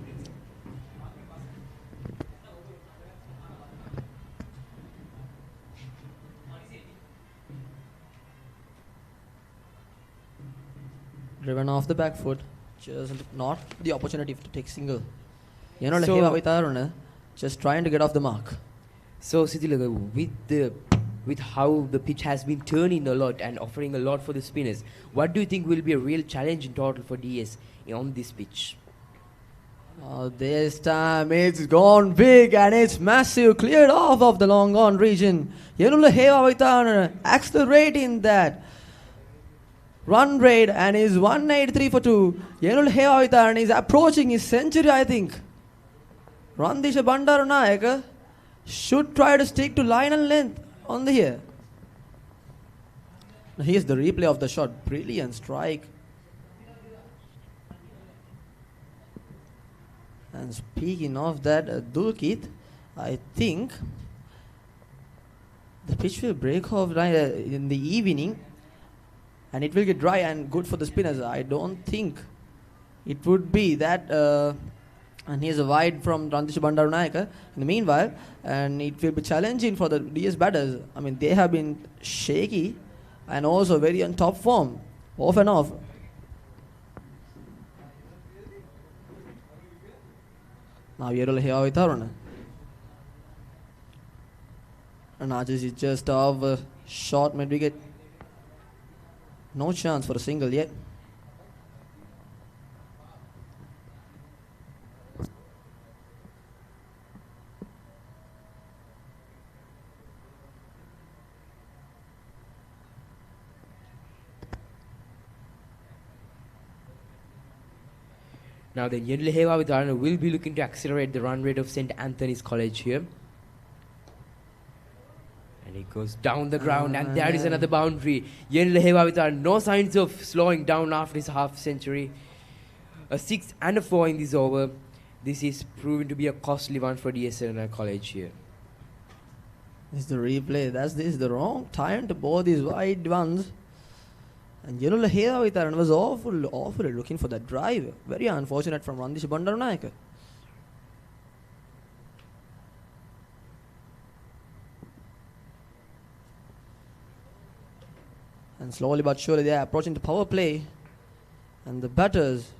Driven off the back foot, just not the opportunity to take single. Just trying to get off the mark. So Sithilaga, with how the pitch has been turning a lot and offering a lot for the spinners, what do you think will be a real challenge in total for DS on this pitch? This time it's gone big and it's massive, cleared off of the long on region. Accelerating that run rate and is 183 for 2. Yenul Hevavitan is approaching his century, I think. Randisha Bandarunayake should try to stick to line and length on the here. Now here's the replay of the shot. Brilliant strike. And speaking of that, Dulkit, I think the pitch will break off in the evening. And it will get dry and good for the spinners. I don't think it would be that. And here's a wide from Randisha Bandarunayake in the meanwhile. And it will be challenging for the DS batters. I mean, they have been shaky and also very on top form, off and off. Now Yerul Hevavitaruna. And Ajis is just off a short mid-wicket. No chance for a single yet. Now then, Yenule Hevavitarana will be looking to accelerate the run rate of St. Anthony's College here. And he goes down the ground, and there is another boundary. Yenule Hevavitarana, no signs of slowing down after his half century. A 6 and a 4 in this over. This is proven to be a costly one for DSNI College here. This is the replay. This is the wrong time to bowl these wide ones. And Yenule Hevavitarana was awfully looking for that drive. Very unfortunate from Randisha Bandarunayake. And slowly but surely they are approaching the power play. And the batters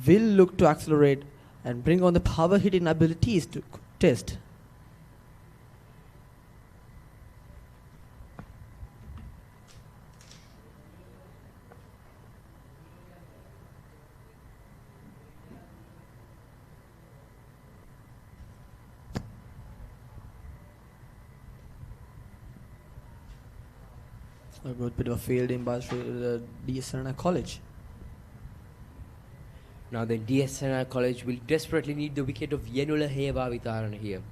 will look to accelerate and bring on the power hitting abilities to test. A good bit of fielding by DSNI College. Now the DSNI College will desperately need the wicket of Yenule Hevavitarana here.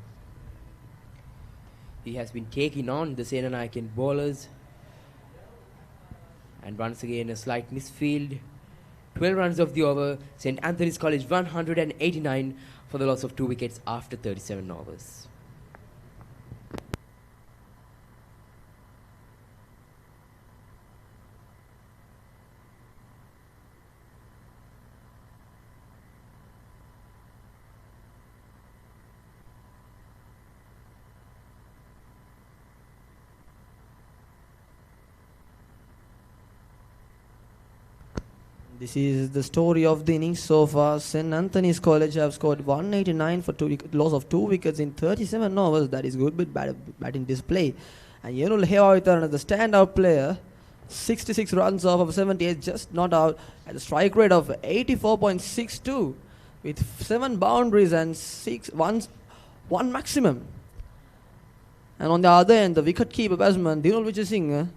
He has been taking on the Senanayake bowlers. And once again a slight misfield. 12 runs of the over. St. Anthony's College 189 for the loss of 2 wickets after 37 overs. This is the story of the innings so far. St. Anthony's College have scored 189 for loss of 2 wickets in 37 overs. That is good, but batting display. And Yenul Hewavitarana, the standout player, 66 runs off of 78, just not out at a strike rate of 84.62 with 7 boundaries and one maximum. And on the other end, the wicket-keeper batsman Dinul Vijay Singh,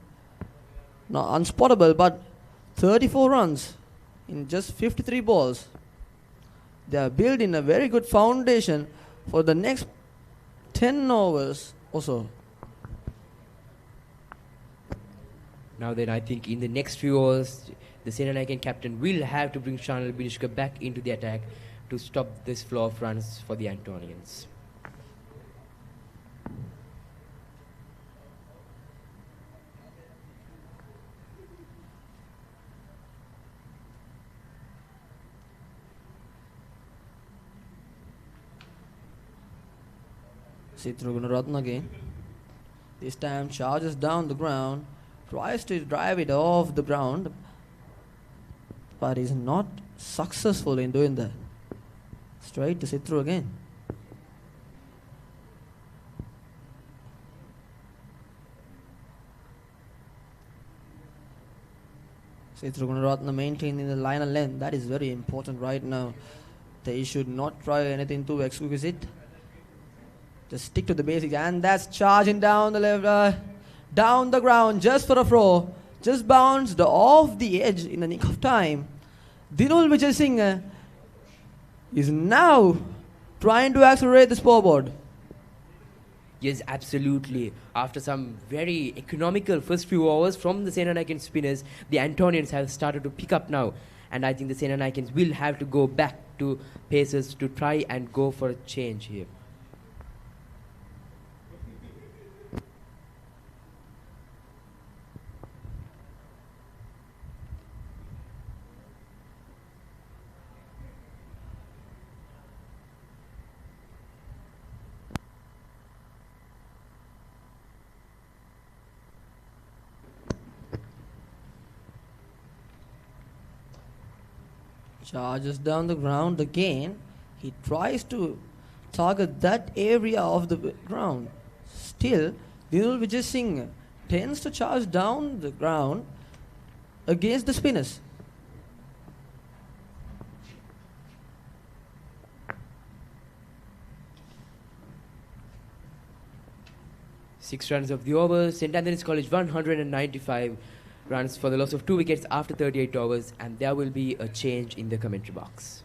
not unspottable, but 34 runs in just 53 balls. They are building a very good foundation for the next 10 overs or so. Now then, I think in the next few overs, the Senanayake captain will have to bring Shanal Binishka back into the attack to stop this flow of runs for the Antonians. Sithru Gunaratne again. This time charges down the ground, tries to drive it off the ground, but is not successful in doing that. Straight to Sithru again. Sithru Gunaratne maintaining the line and length. That is very important right now. They should not try anything too exquisite. Just stick to the basics, and that's charging down the left, down the ground, just for a throw. Just bounced off the edge in the nick of time. Dinul Vijay Singh is now trying to accelerate the scoreboard. Yes, absolutely. After some very economical first few overs from the Senanayake spinners, the Antonians have started to pick up now. And I think the Senanayakans will have to go back to paces to try and go for a change here. Charges down the ground again. He tries to target that area of the ground. Still, Dinul Vijay Singh tends to charge down the ground against the spinners. Six runs of the over. St. Anthony's College 195 runs for the loss of 2 wickets after 38 overs, and there will be a change in the commentary box.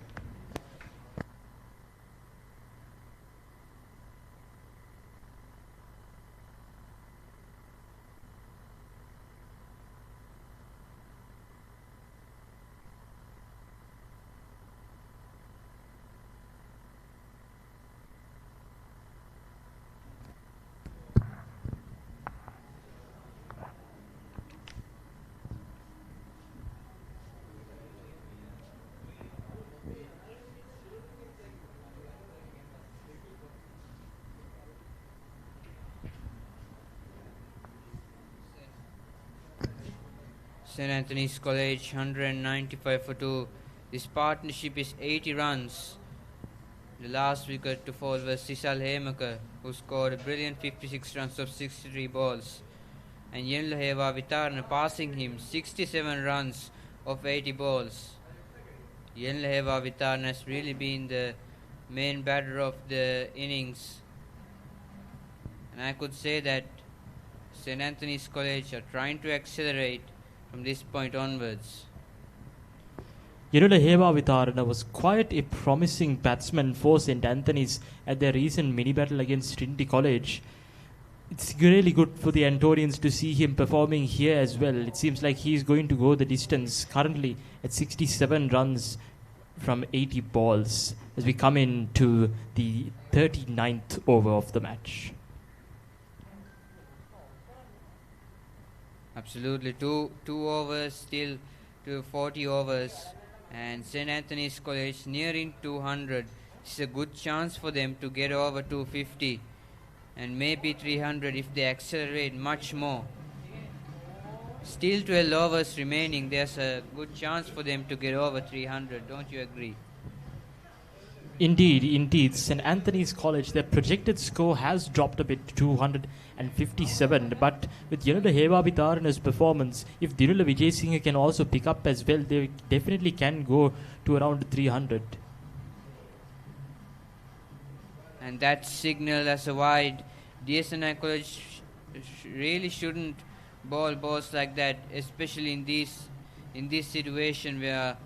St. Anthony's College 195 for 2. This partnership is 80 runs. The last wicket to fall was Sisal Hemaka, who scored a brilliant 56 runs of 63 balls. And Yenul Hewavitarana passing him 67 runs of 80 balls. Yenul Hewavitarana has really been the main batter of the innings. And I could say that St. Anthony's College are trying to accelerate from this point onwards. Yenul Hewavitarana was quite a promising batsman for St. Anthony's at their recent mini-battle against Trinity College. It's really good for the Antonians to see him performing here as well. It seems like he's going to go the distance currently at 67 runs from 80 balls as we come into the 39th over of the match. Absolutely, two overs still to 40 overs, and St. Anthony's College nearing 200. It's a good chance for them to get over 250 and maybe 300 if they accelerate much more. Still 12 overs remaining. There's a good chance for them to get over 300. Don't you agree? Indeed. St. Anthony's College, their projected score has dropped a bit to 257. But with Yanula Hevavitharana's performance, if Dinula Vijayasinghe can also pick up as well, they definitely can go to around 300. And that signal as a wide. DSNI College really shouldn't bowl balls like that, especially in this situation where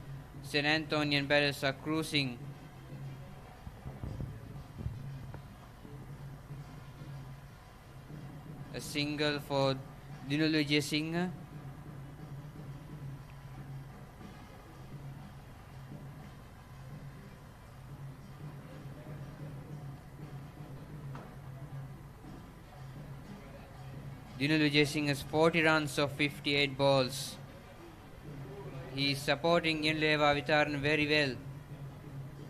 St. Antonian batters are cruising. A single for Dinulu Vijayasinghe. Dinulu Vijayasinghe has 40 runs of 58 balls. He is supporting Yanula Hevavitharana very well.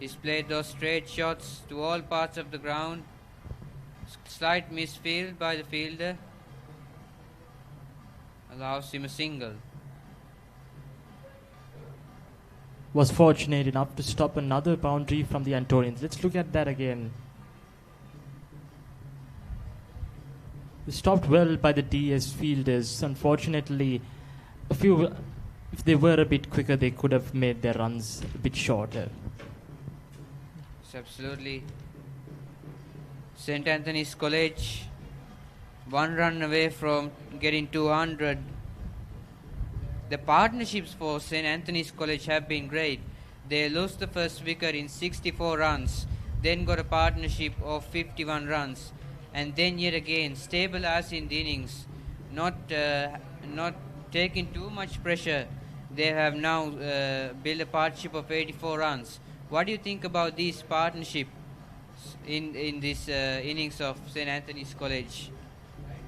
He's played those straight shots to all parts of the ground. Slight misfield by the fielder allows him a single. Was fortunate enough to stop another boundary from the Antonians. Let's look at that again. Stopped well by the DS fielders. Unfortunately, if they were a bit quicker, they could have made their runs a bit shorter. It's absolutely. St. Anthony's College, 1 run away from getting 200. The partnerships for St. Anthony's College have been great. They lost the first wicket in 64 runs, then got a partnership of 51 runs, and then yet again stable as in the innings, not taking too much pressure. They have now built a partnership of 84 runs. What do you think about these partnerships in this innings of St. Anthony's College?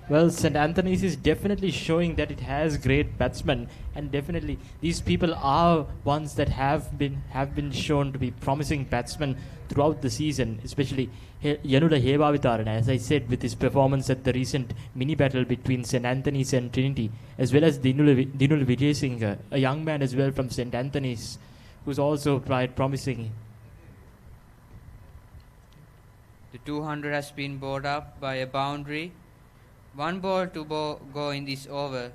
Well, St. Anthony's is definitely showing that it has great batsmen, and definitely these people are ones that have been shown to be promising batsmen throughout the season, especially Yanula Hevavitharana, as I said, with his performance at the recent mini battle between St. Anthony's and Trinity, as well as Dinula Vijayasinghe, a young man as well from St. Anthony's, who's also quite promising. The 200 has been brought up by a boundary. 1 ball to go in this over.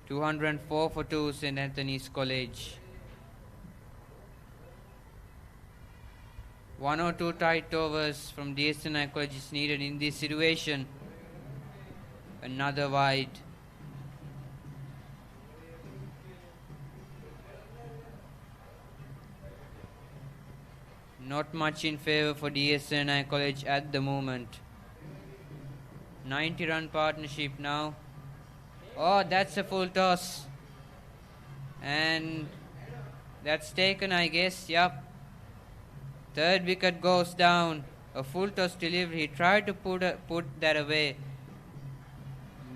204 for 2, St. Anthony's College. 1 or 2 tight overs from DSNI College is needed in this situation. Another wide. Not much in favor for DSNI College at the moment. 90-run partnership now. Oh, that's a full toss. And that's taken, I guess. Yup. 3rd wicket goes down. A full toss delivery. He tried to put that away,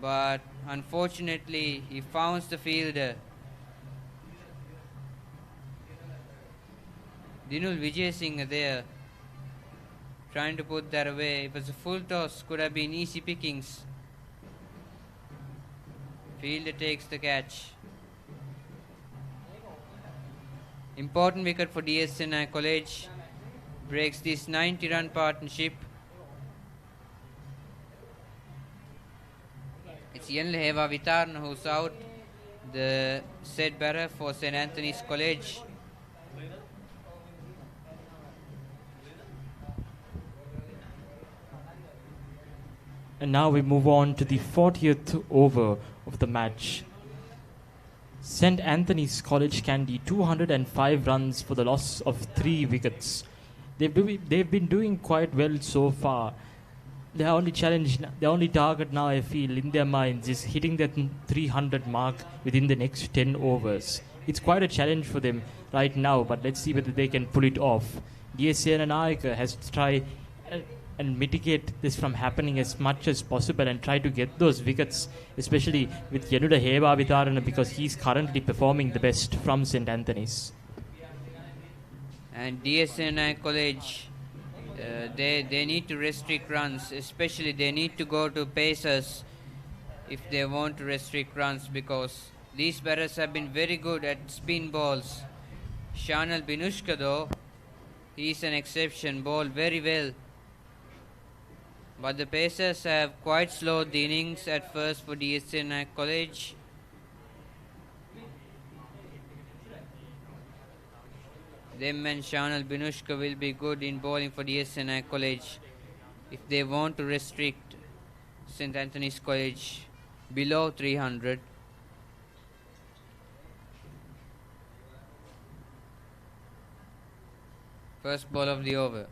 but unfortunately he found the fielder. Dinul Vijayasinghe there, trying to put that away. It was a full toss, could have been easy pickings. Fielder takes the catch. Important wicket for DSNI College. Breaks this 90-run partnership. It's Yanula Hevavitharana who's out, the set batter for St. Anthony's College. And now we move on to the 40th over of the match. St. Anthony's College Kandy, 205 runs for the loss of 3 wickets. They've been doing quite well so far. Their only target now, I feel, in their minds is hitting that 300 mark within the next 10 overs. it's quite a challenge for them right now, but let's see whether they can pull it off. DS Senanayake has to try and mitigate this from happening as much as possible and try to get those wickets, especially with Yenuda Heva Vitarana, because he's currently performing the best from St. Anthony's. And DSNI College, they need to restrict runs, especially they need to go to pacers if they want to restrict runs, because these batters have been very good at spin balls. Shanal Binushka though, he's an exception, bowled very well. But the pacers have quite slowed the innings at first for DSNI College. Them and Shanal Binushka will be good in bowling for DSNI College if they want to restrict St. Anthony's College below 300. First ball of the over.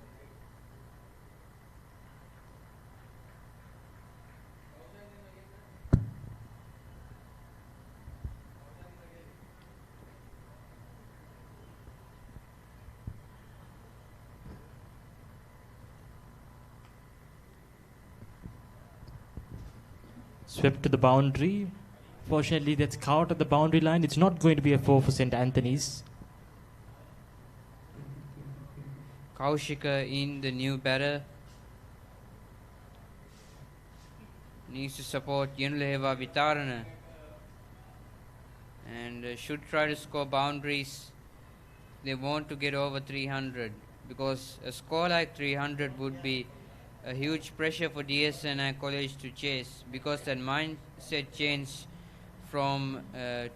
Swept to the boundary. Fortunately, that's caught at the boundary line. It's not going to be a 4 for St. Anthony's. Kaushika in, the new batter. Needs to support Yenuleheva Vitarana. And should try to score boundaries. They want to get over 300, because a score like 300 would be a huge pressure for DSNI College to chase, because that mindset changed from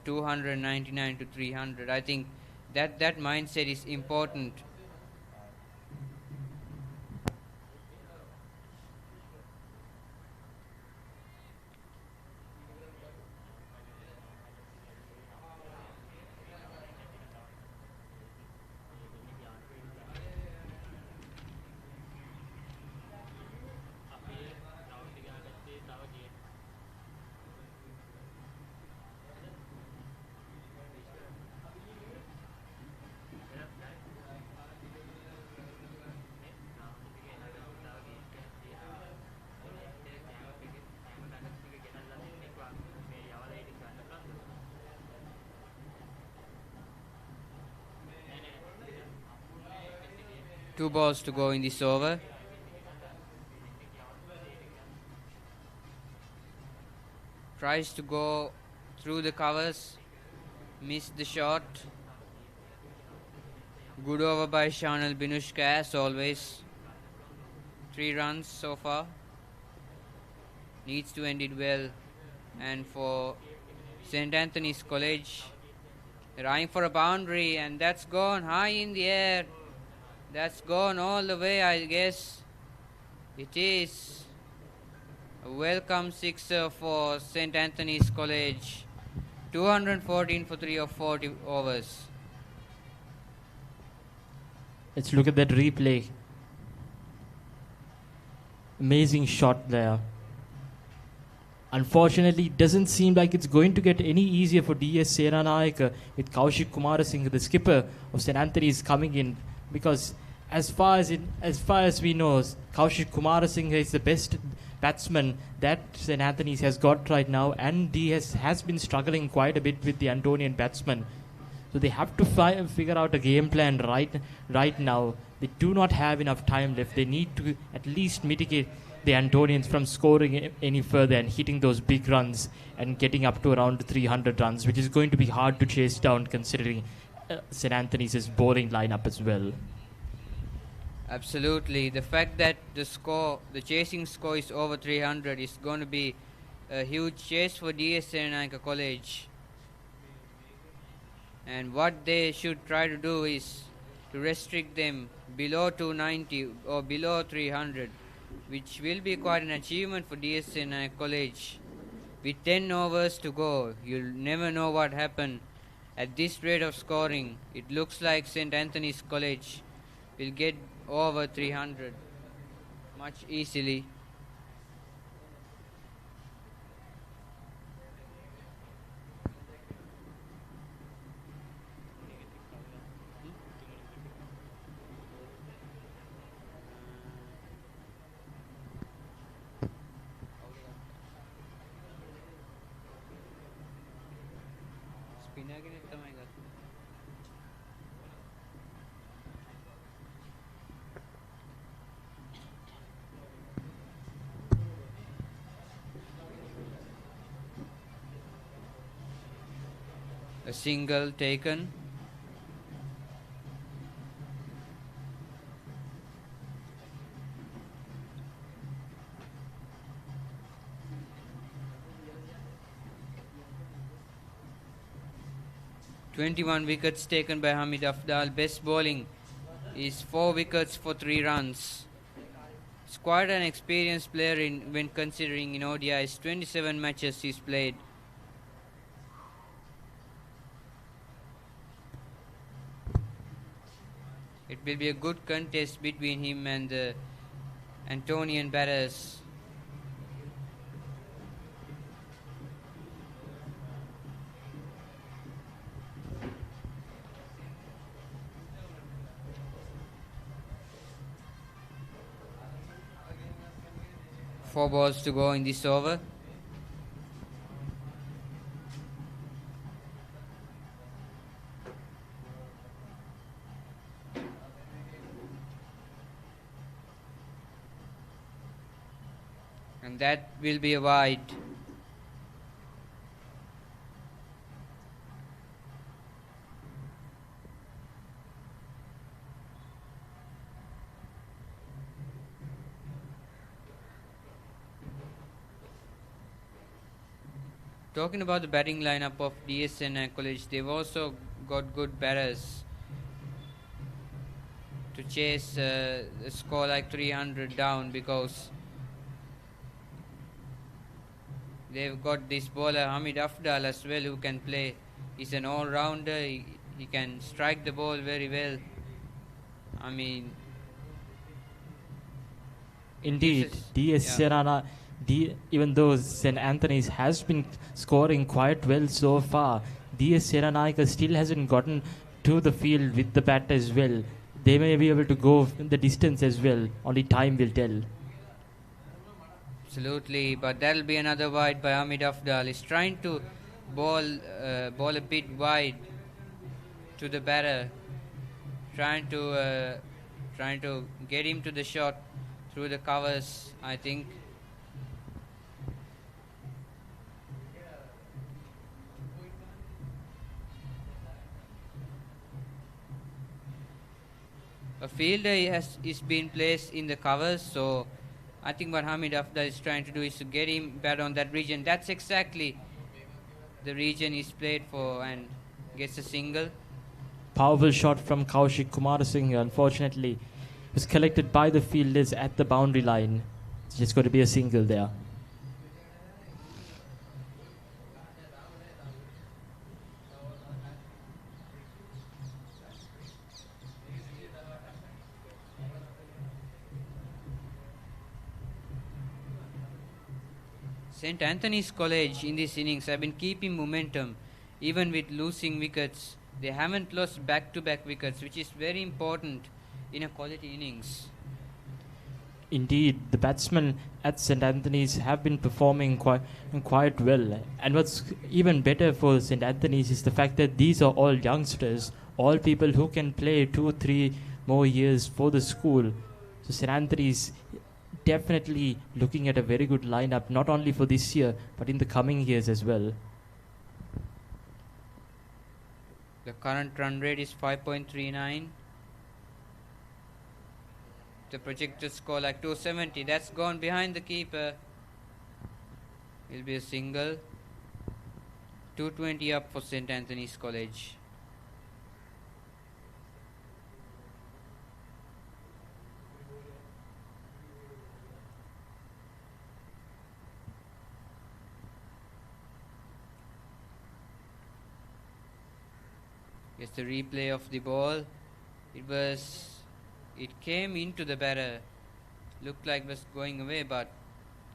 299 to 300. I think that mindset is important. Two balls to go in this over. Tries to go through the covers. Missed the shot. Good over by Shanal Binushka as always. 3 runs so far. Needs to end it well. And for St. Anthony's College, they're eyeing for a boundary, and that's gone high in the air. That's gone all the way, I guess. It is a welcome sixer for St. Anthony's College. 214 for 3 of 40 overs. Let's look at that replay. Amazing shot there. Unfortunately, it doesn't seem like it's going to get any easier for DS Senanayake with Kaushik Kumarasinghe, the skipper of St. Anthony's, coming in, because as far as we know, Kaushik Kumarasinghe is the best batsman that St. Anthony's has got right now, and he has been struggling quite a bit with the Antonian batsmen. So they have to figure out a game plan right now. They do not have enough time left. They need to at least mitigate the Antonians from scoring any further and hitting those big runs and getting up to around 300 runs, which is going to be hard to chase down considering St. Anthony's bowling lineup as well. Absolutely. The fact that the chasing score is over 300 is going to be a huge chase for DS Senanayake College. And what they should try to do is to restrict them below 290 or below 300, which will be quite an achievement for DS Senanayake College. With 10 overs to go, you'll never know what happened. At this rate of scoring, it looks like St. Anthony's College will get over 300 much easily. A single taken. "21 wickets taken by Hamid Afdal. Best bowling is 4 wickets for 3 runs. He's quite an experienced player when considering in ODIs 27 matches he's played. It will be a good contest between him and the Antonian batters. Four balls to go in this over. And that will be a wide. Talking about the batting lineup of DSN College, they've also got good batters to chase a score like 300 down, because they've got this bowler Hamid Afdal as well, who can play. He's an all-rounder. He can strike the ball very well. I mean, indeed, even though St. Anthony's has been scoring quite well so far, DS Senanayake still hasn't gotten to the field with the bat as well. They may be able to go the distance as well. Only time will tell. absolutely, but that'll be another wide by Hamid Afdal. He's trying to bowl a bit wide to the batter, trying to get him to the shot through the covers, I think. A fielder is being placed in the covers, so I think what Hamid Afdal is trying to do is to get him bat on that region. That's exactly the region he's played for, and gets a single. Powerful shot from Kaushik Kumarasinghe, unfortunately, was collected by the fielders at the boundary line. It's just got to be a single there. St. Anthony's College in this innings have been keeping momentum even with losing wickets. They haven't lost back-to-back wickets, which is very important in a quality innings. Indeed, the batsmen at St. Anthony's have been performing quite well. And what's even better for St. Anthony's is the fact that these are all youngsters, all people who can play 2-3 more years for the school. So St. Anthony's definitely looking at a very good lineup, not only for this year, but in the coming years as well. The current run rate is 5.39. The projected score like 270. That's gone behind the keeper. Will be a single. 220 up for St. Anthony's College. Here's the replay of the ball. It came into the batter. Looked like it was going away, but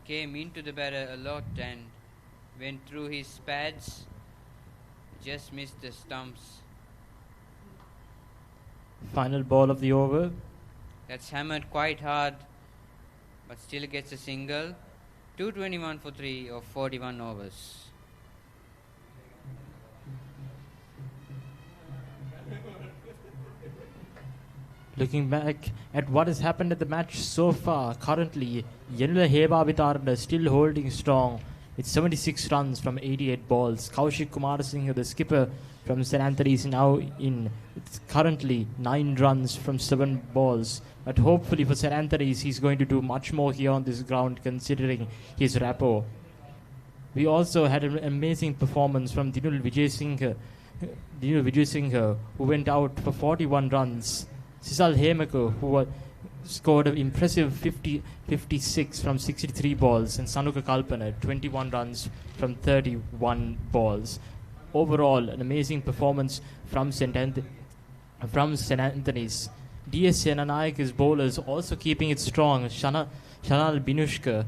came into the batter a lot and went through his pads. Just missed the stumps. Final ball of the over. That's hammered quite hard, but still gets a single. 221 for 3 of 41 overs. Looking back at what has happened at the match so far, currently, Yenula Heba Vitarana still holding strong with 76 runs from 88 balls. Kaushik Kumarasinghe, the skipper from St. Anthony's, now in with currently 9 runs from 7 balls. But hopefully for St. Anthony's, he's going to do much more here on this ground considering his rapport. We also had an amazing performance from Dinul Vijay who went out for 41 runs. Sisal Hemako, who scored an impressive 56 from 63 balls, and Sanuka Kalpana, 21 runs from 31 balls. Overall, an amazing performance from St. Anthony's. DS Senanayake's bowlers also keeping it strong. Shanal Binushka,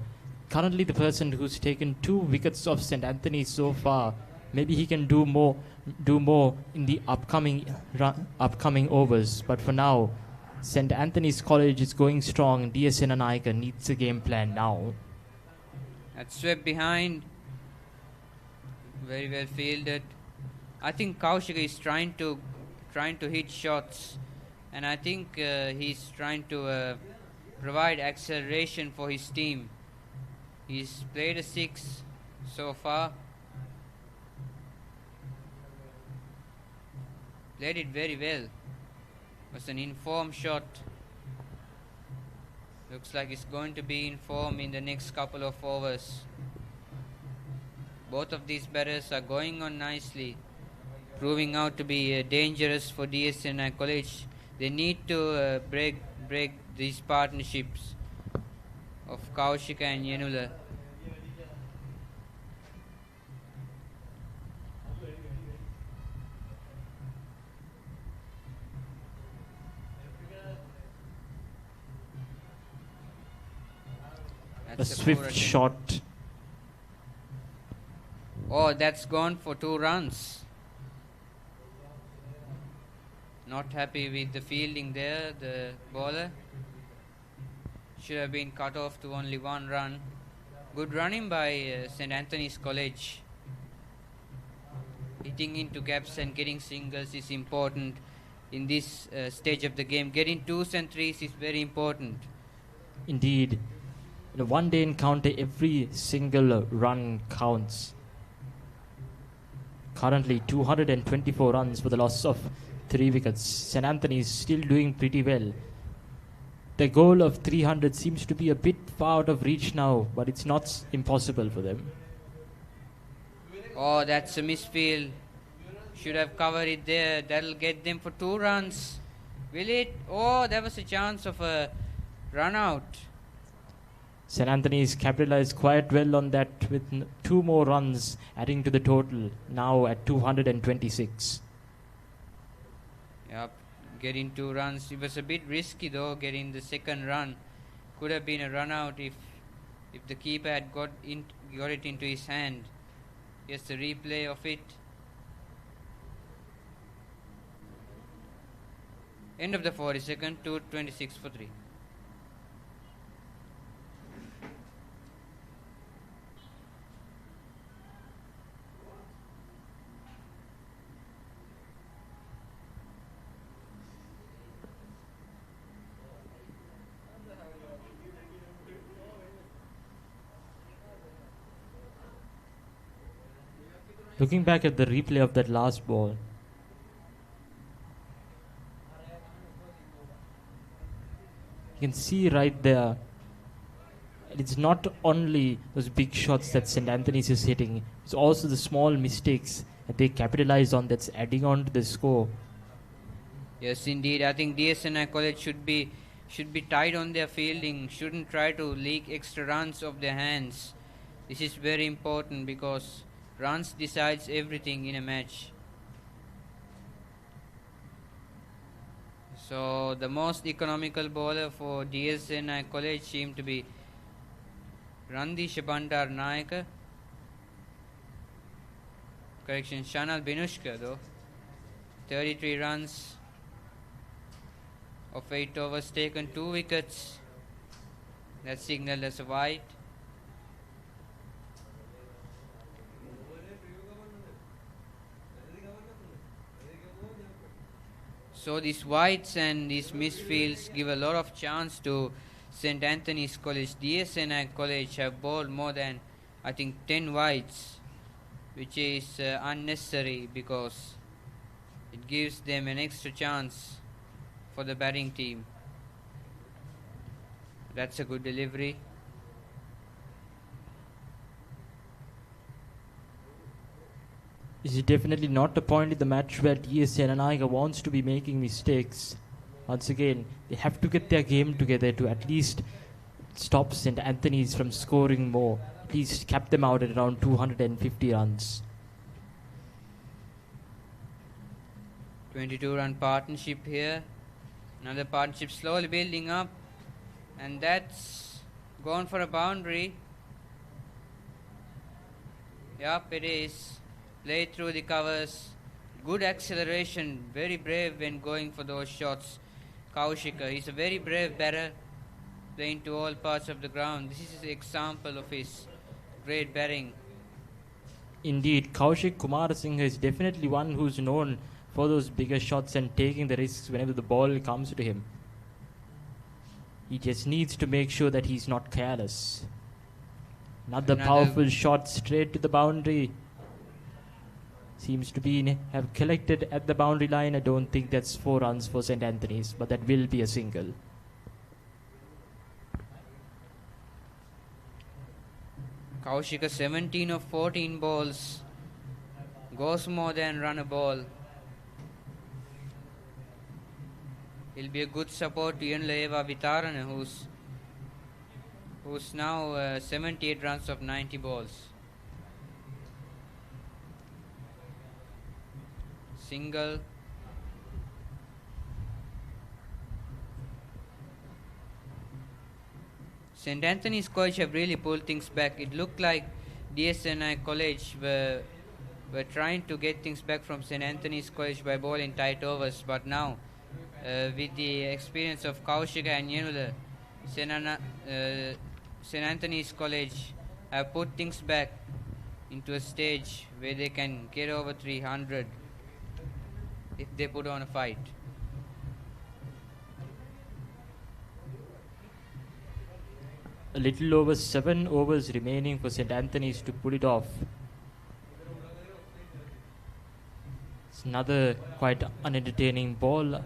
currently the person who's taken 2 wickets of St. Anthony's so far. Maybe he can do more in the upcoming overs. But for now, St. Anthony's College is going strong. DS Senanayake needs a game plan now. That's swept behind. Very well fielded. I think Kaushik is trying to hit shots, and I think he's trying to provide acceleration for his team. He's played a 6 so far. Played it very well. It was an informed shot. Looks like it's going to be in form in the next couple of overs. Both of these batters are going on nicely, proving out to be dangerous for DSNI College. They need to break these partnerships of Kaushika and Yenula. A swift shot. Oh, that's gone for 2 runs. Not happy with the fielding there, the bowler. Should have been cut off to only 1 run. Good running by St. Anthony's College. Hitting into gaps and getting singles is important in this stage of the game. Getting 2s and 3s is very important. Indeed. In a one-day encounter, every single run counts. Currently 224 runs for the loss of 3 wickets. St. Anthony is still doing pretty well. The goal of 300 seems to be a bit far out of reach now, but it's not impossible for them. Oh, that's a misfield. Should have covered it there. That'll get them for 2 runs. Will it? Oh, there was a chance of a run out. St. Anthony's capitalized quite well on that with 2 more runs adding to the total, now at 226. Yep, getting 2 runs. It was a bit risky though, getting the second run. Could have been a run out if the keeper had got it into his hand. Here's the replay of it. End of the 42nd, 226 for 3. Looking back at the replay of that last ball, you can see right there, it's not only those big shots that St. Anthony's is hitting, it's also the small mistakes that they capitalize on that's adding on to the score. Yes, indeed. I think DSNI College should be tight on their fielding, shouldn't try to leak extra runs off their hands. This is very important because runs decides everything in a match. So the most economical bowler for DSNI College seemed to be Randisha Bandar Nayaka. Correction, Shanal Binushka though. 33 runs of 8 overs taken, 2 wickets. That's signaled as a wide. So these wides and these misfields give a lot of chance to St. Anthony's College. DSNI College have bowled more than I think 10 wides, which is unnecessary because it gives them an extra chance for the batting team. That's a good delivery. This is definitely not a point in the match where DS Senanayake wants to be making mistakes. Once again, they have to get their game together to at least stop St. Anthony's from scoring more. At least cap them out at around 250 runs. 22-run partnership here. Another partnership slowly building up. And that's gone for a boundary. Yup, it is. Played through the covers. Good acceleration. Very brave when going for those shots. Kaushika, he's a very brave batter. Playing to all parts of the ground. This is an example of his great batting. Indeed, Kaushik Kumarasinghe is definitely one who's known for those bigger shots and taking the risks whenever the ball comes to him. He just needs to make sure that he's not careless. Another powerful shot straight to the boundary. Seems to be have collected at the boundary line. I don't think that's 4 runs for St. Anthony's, but that will be a single. Kaushika 17 of 14 balls. Goes more than run a ball. He'll be a good support to Yanuleva Vitarana, who's now 78 runs of 90 balls. Single. St. Anthony's College have really pulled things back. It looked like DSNI College were trying to get things back from St. Anthony's College by bowling tight overs, but now with the experience of Kaushika and Yenula, St. Anthony's College have put things back into a stage where they can get over 300 if they put on a fight. A little over 7 overs remaining for St. Anthony's to pull it off. It's another quite unentertaining ball.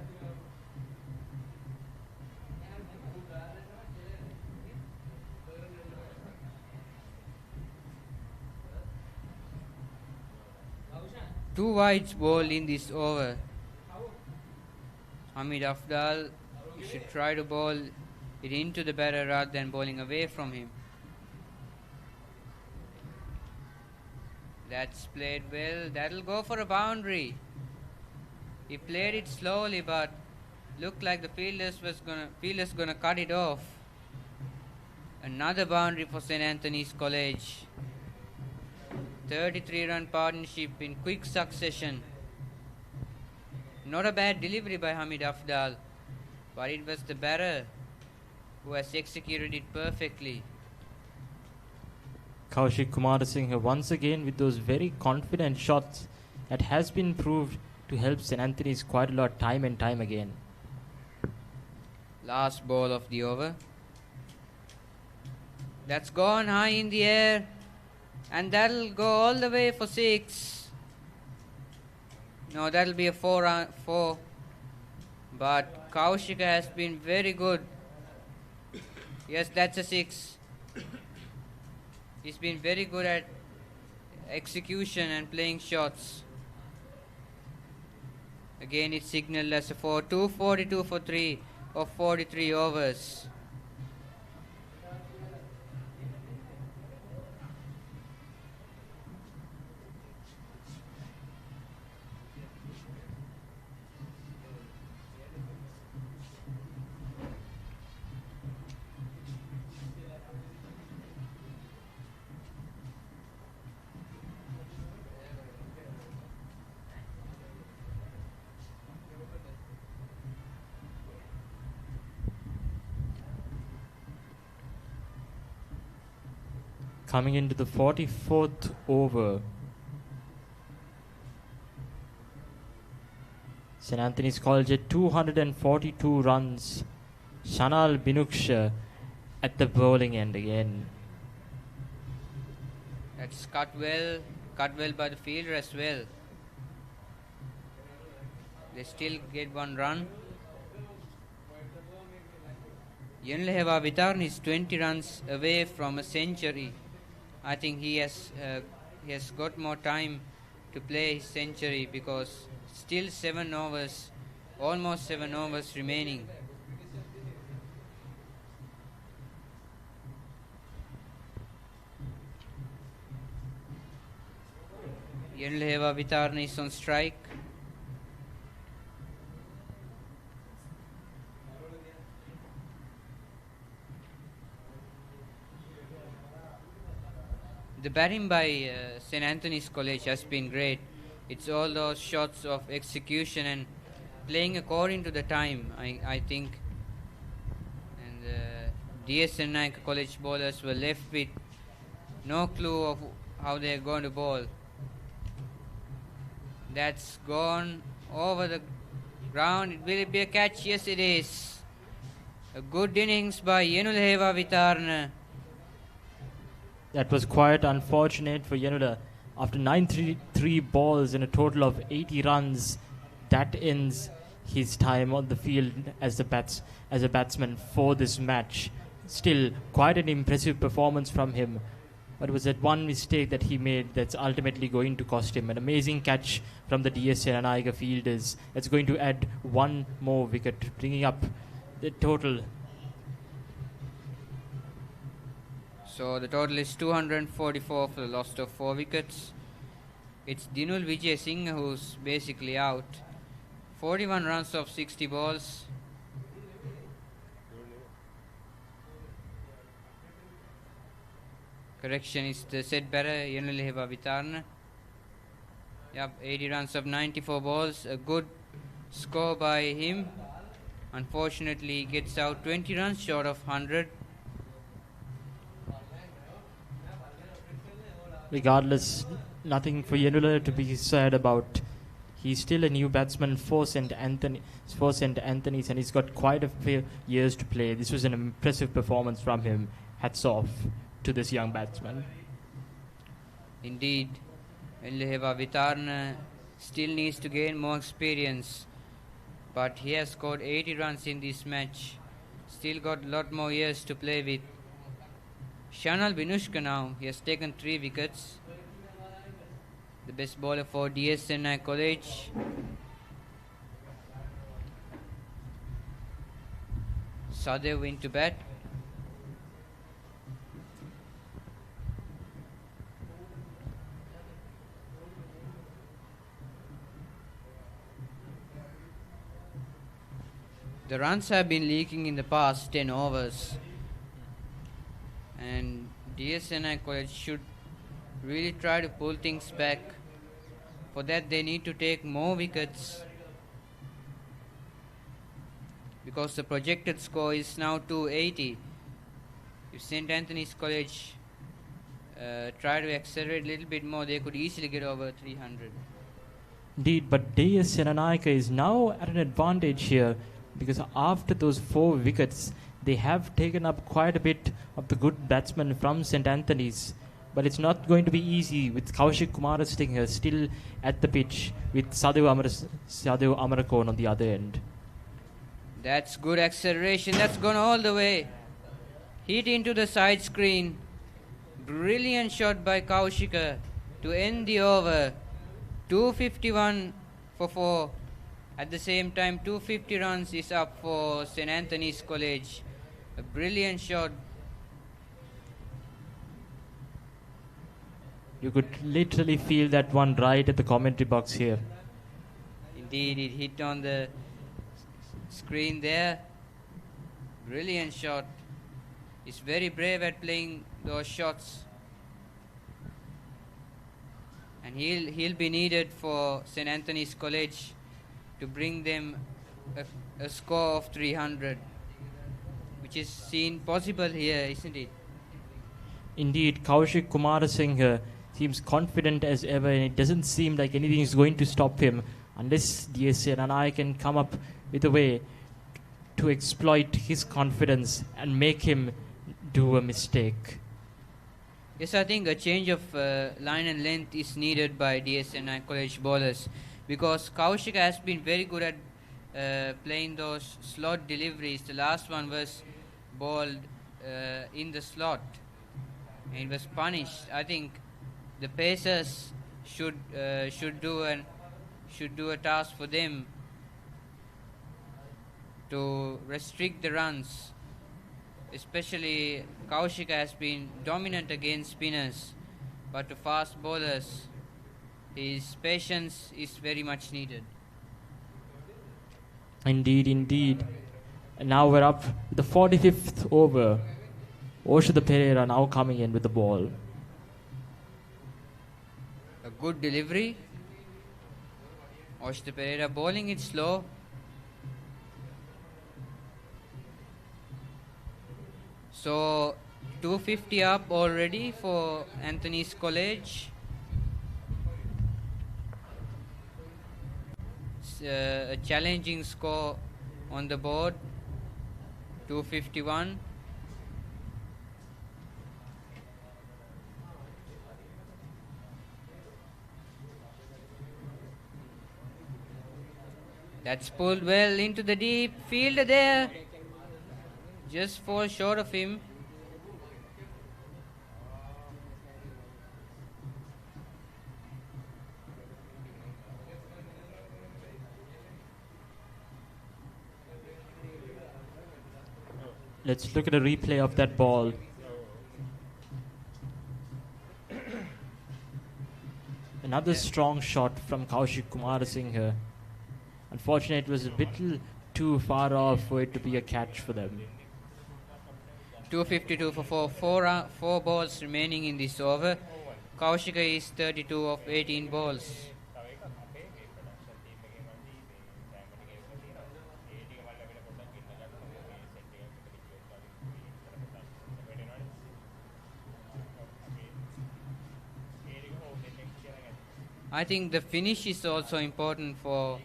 Two wides ball in this over. Hamid Afdal should try to bowl it into the batter rather than bowling away from him. That's played well. That'll go for a boundary. He played it slowly, but looked like the fielders gonna cut it off. Another boundary for St. Anthony's College. 33-run partnership in quick succession. Not a bad delivery by Hamid Afdal, but it was the batter who has executed it perfectly. Kaushik Kumarasinghe once again with those very confident shots that has been proved to help St. Anthony's quite a lot time and time again. Last ball of the over. That's gone high in the air, and that'll go all the way for 6. No, that'll be a 4. But Kaushika has been very good. Yes, that's a 6. He's been very good at execution and playing shots. Again, it's signaled as a 4. 242 for 3 of 43 overs. Coming into the 44th over. St. Anthony's College at 242 runs. Shanal Binuksha at the bowling end again. That's cut well by the fielder as well. They still get one run. Yenleheva Vitarn is 20 runs away from a century. I think he has got more time to play his century because still 7 overs, almost 7 overs remaining. Yenleheva Vitarn is on strike. The batting by St. Anthony's College has been great. It's all those shots of execution and playing according to the time, I think. And DS Senanayake College bowlers were left with no clue of how they're going to bowl. That's gone over the ground. Will it be a catch? Yes, it is. A good innings by Yenuleheva Vitarna. That was quite unfortunate for Yenula. After 93 balls and a total of 80 runs, that ends his time on the field as a batsman for this match. Still, quite an impressive performance from him. But it was that one mistake that he made that's ultimately going to cost him. An amazing catch from the DS Senanayake fielders. That's going to add one more wicket, bringing up the total. So the total is 244 for the loss of 4 wickets. It's Dinul Vijay Singh who's basically out. 41 runs of 60 balls. Correction is the set batter Yenuleheva Vitarna. Yep, 80 runs of 94 balls. A good score by him. Unfortunately, he gets out 20 runs short of 100. Regardless, nothing for Yenula to be sad about. He's still a new batsman for St. Anthony's, and he's got quite a few years to play. This was an impressive performance from him. Hats off to this young batsman. Indeed, Yenleheva Vitarna still needs to gain more experience, but he has scored 80 runs in this match. Still got a lot more years to play with. Shanal Binushka now, he has taken 3 wickets. The best bowler for DS Senanayake College. Sadev into bat. The runs have been leaking in the past 10 overs. And DS Senanayake College should really try to pull things back. For that they need to take more wickets, because the projected score is now 280. If St. Anthony's College try to accelerate a little bit more, they could easily get over 300. Indeed, but DS Senanayake is now at an advantage here, because after those 4 wickets, they have taken up quite a bit of the good batsmen from St. Anthony's. But it's not going to be easy with Kaushik Kumarasinghe still at the pitch, with Sadev Amarakon on the other end. That's good acceleration. That's gone all the way. Hit into the side screen. Brilliant shot by Kaushika to end the over. 251 for 4. At the same time, 250 runs is up for St. Anthony's College. A brilliant shot. You could literally feel that one right at the commentary box here. Indeed, it hit on the screen there. Brilliant shot. He's very brave at playing those shots. And he'll be needed for St. Anthony's College to bring them a score of 300, which is seen possible here, isn't it? Indeed, Kaushik Kumarasinghe seems confident as ever, and it doesn't seem like anything is going to stop him unless DS Senanayake can come up with a way to exploit his confidence and make him do a mistake. Yes, I think a change of line and length is needed by DSNI college bowlers because Kaushik has been very good at playing those slot deliveries. The last one was bowled in the slot and it was punished. I think the pacers should do a task for them to restrict the runs. Especially Kaushik has been dominant against spinners, but to fast bowlers, his patience is very much needed. Indeed, indeed. And now we're up the 45th over. Oshada Pereira now coming in with the ball. A good delivery. Oshada Pereira bowling it slow. So 250 up already for Anthony's College. It's a challenging score on the board. 251. That's pulled well into the deep. Fielder there. Just fall short of him. Let's look at a replay of that ball. Another strong shot from Kaushik Kumarasinghe. Unfortunately, it was a bit too far off for it to be a catch for them. 252 for four balls remaining in this over. Kaushika is 32 of 18 balls. I think the finish is also important for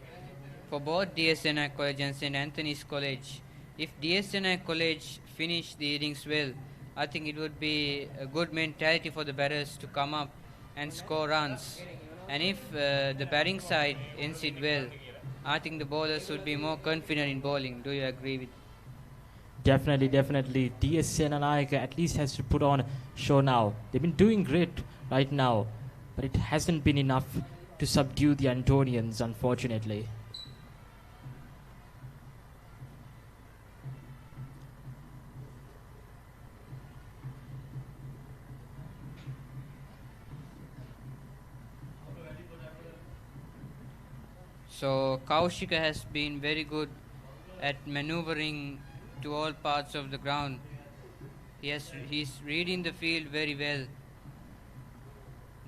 both DSNI College and St. Anthony's College. If DSNI College finish the innings well, I think it would be a good mentality for the batters to come up and score runs. And if the batting side ends it well, I think the bowlers would be more confident in bowling. Do you agree with? Definitely, definitely. DS Senanayake at least has to put on a show now. They've been doing great right now, but it hasn't been enough to subdue the Antonians, unfortunately. So Kaushika has been very good at maneuvering to all parts of the ground. He's reading the field very well.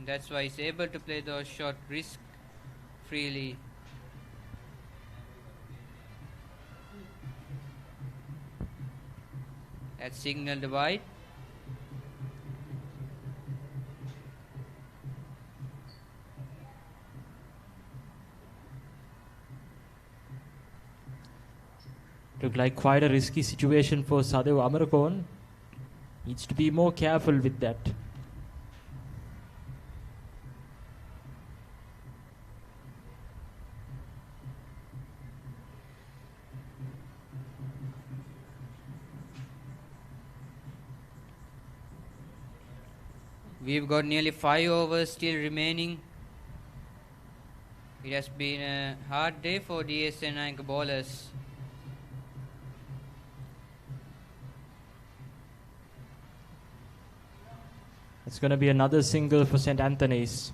That's why he's able to play those shots risk freely. That signaled the wide. Looked like quite a risky situation for Sadev Amarakon. Needs to be more careful with that. We've got nearly 5 overs still remaining. It has been a hard day for DSNI bowlers. It's going to be another single for St. Anthony's.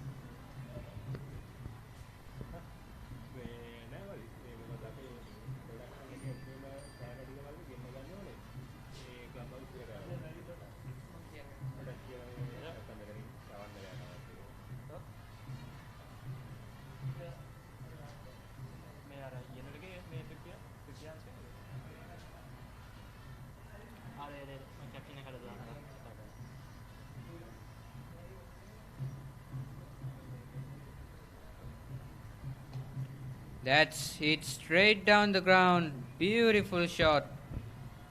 That's hit straight down the ground. Beautiful shot.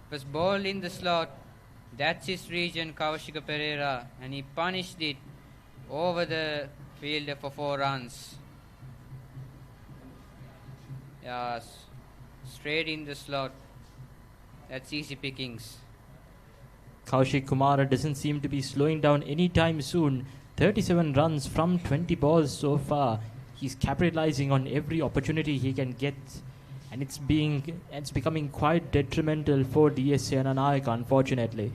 Was ball in the slot. That's his region, Kawashika Pereira, and he punished it over the fielder for 4 runs. Yes, straight in the slot. That's easy pickings. Kaushik Kumara doesn't seem to be slowing down anytime soon. 37 runs from 20 balls so far. He's capitalizing on every opportunity he can get, and it's becoming quite detrimental for DS Senanayake, unfortunately.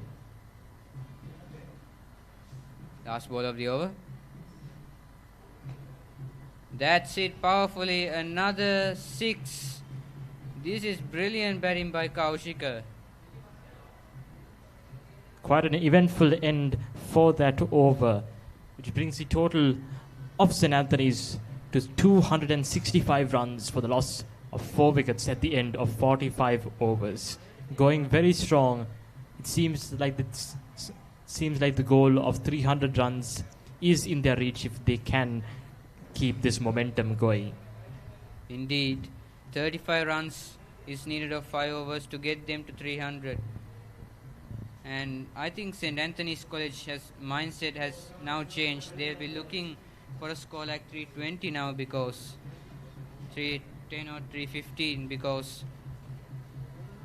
Last ball of the over. That's it powerfully. Another 6. This is brilliant batting by Kaushika. Quite an eventful end for that over, which brings the total of St. Anthony's to 265 runs for the loss of 4 wickets at the end of 45 overs. Going very strong. It seems like the goal of 300 runs is in their reach if they can keep this momentum going. Indeed, 35 runs is needed of 5 overs to get them to 300. And I think St. Anthony's College mindset has now changed. They'll be looking for a score like 320 now, because 310 or 315, because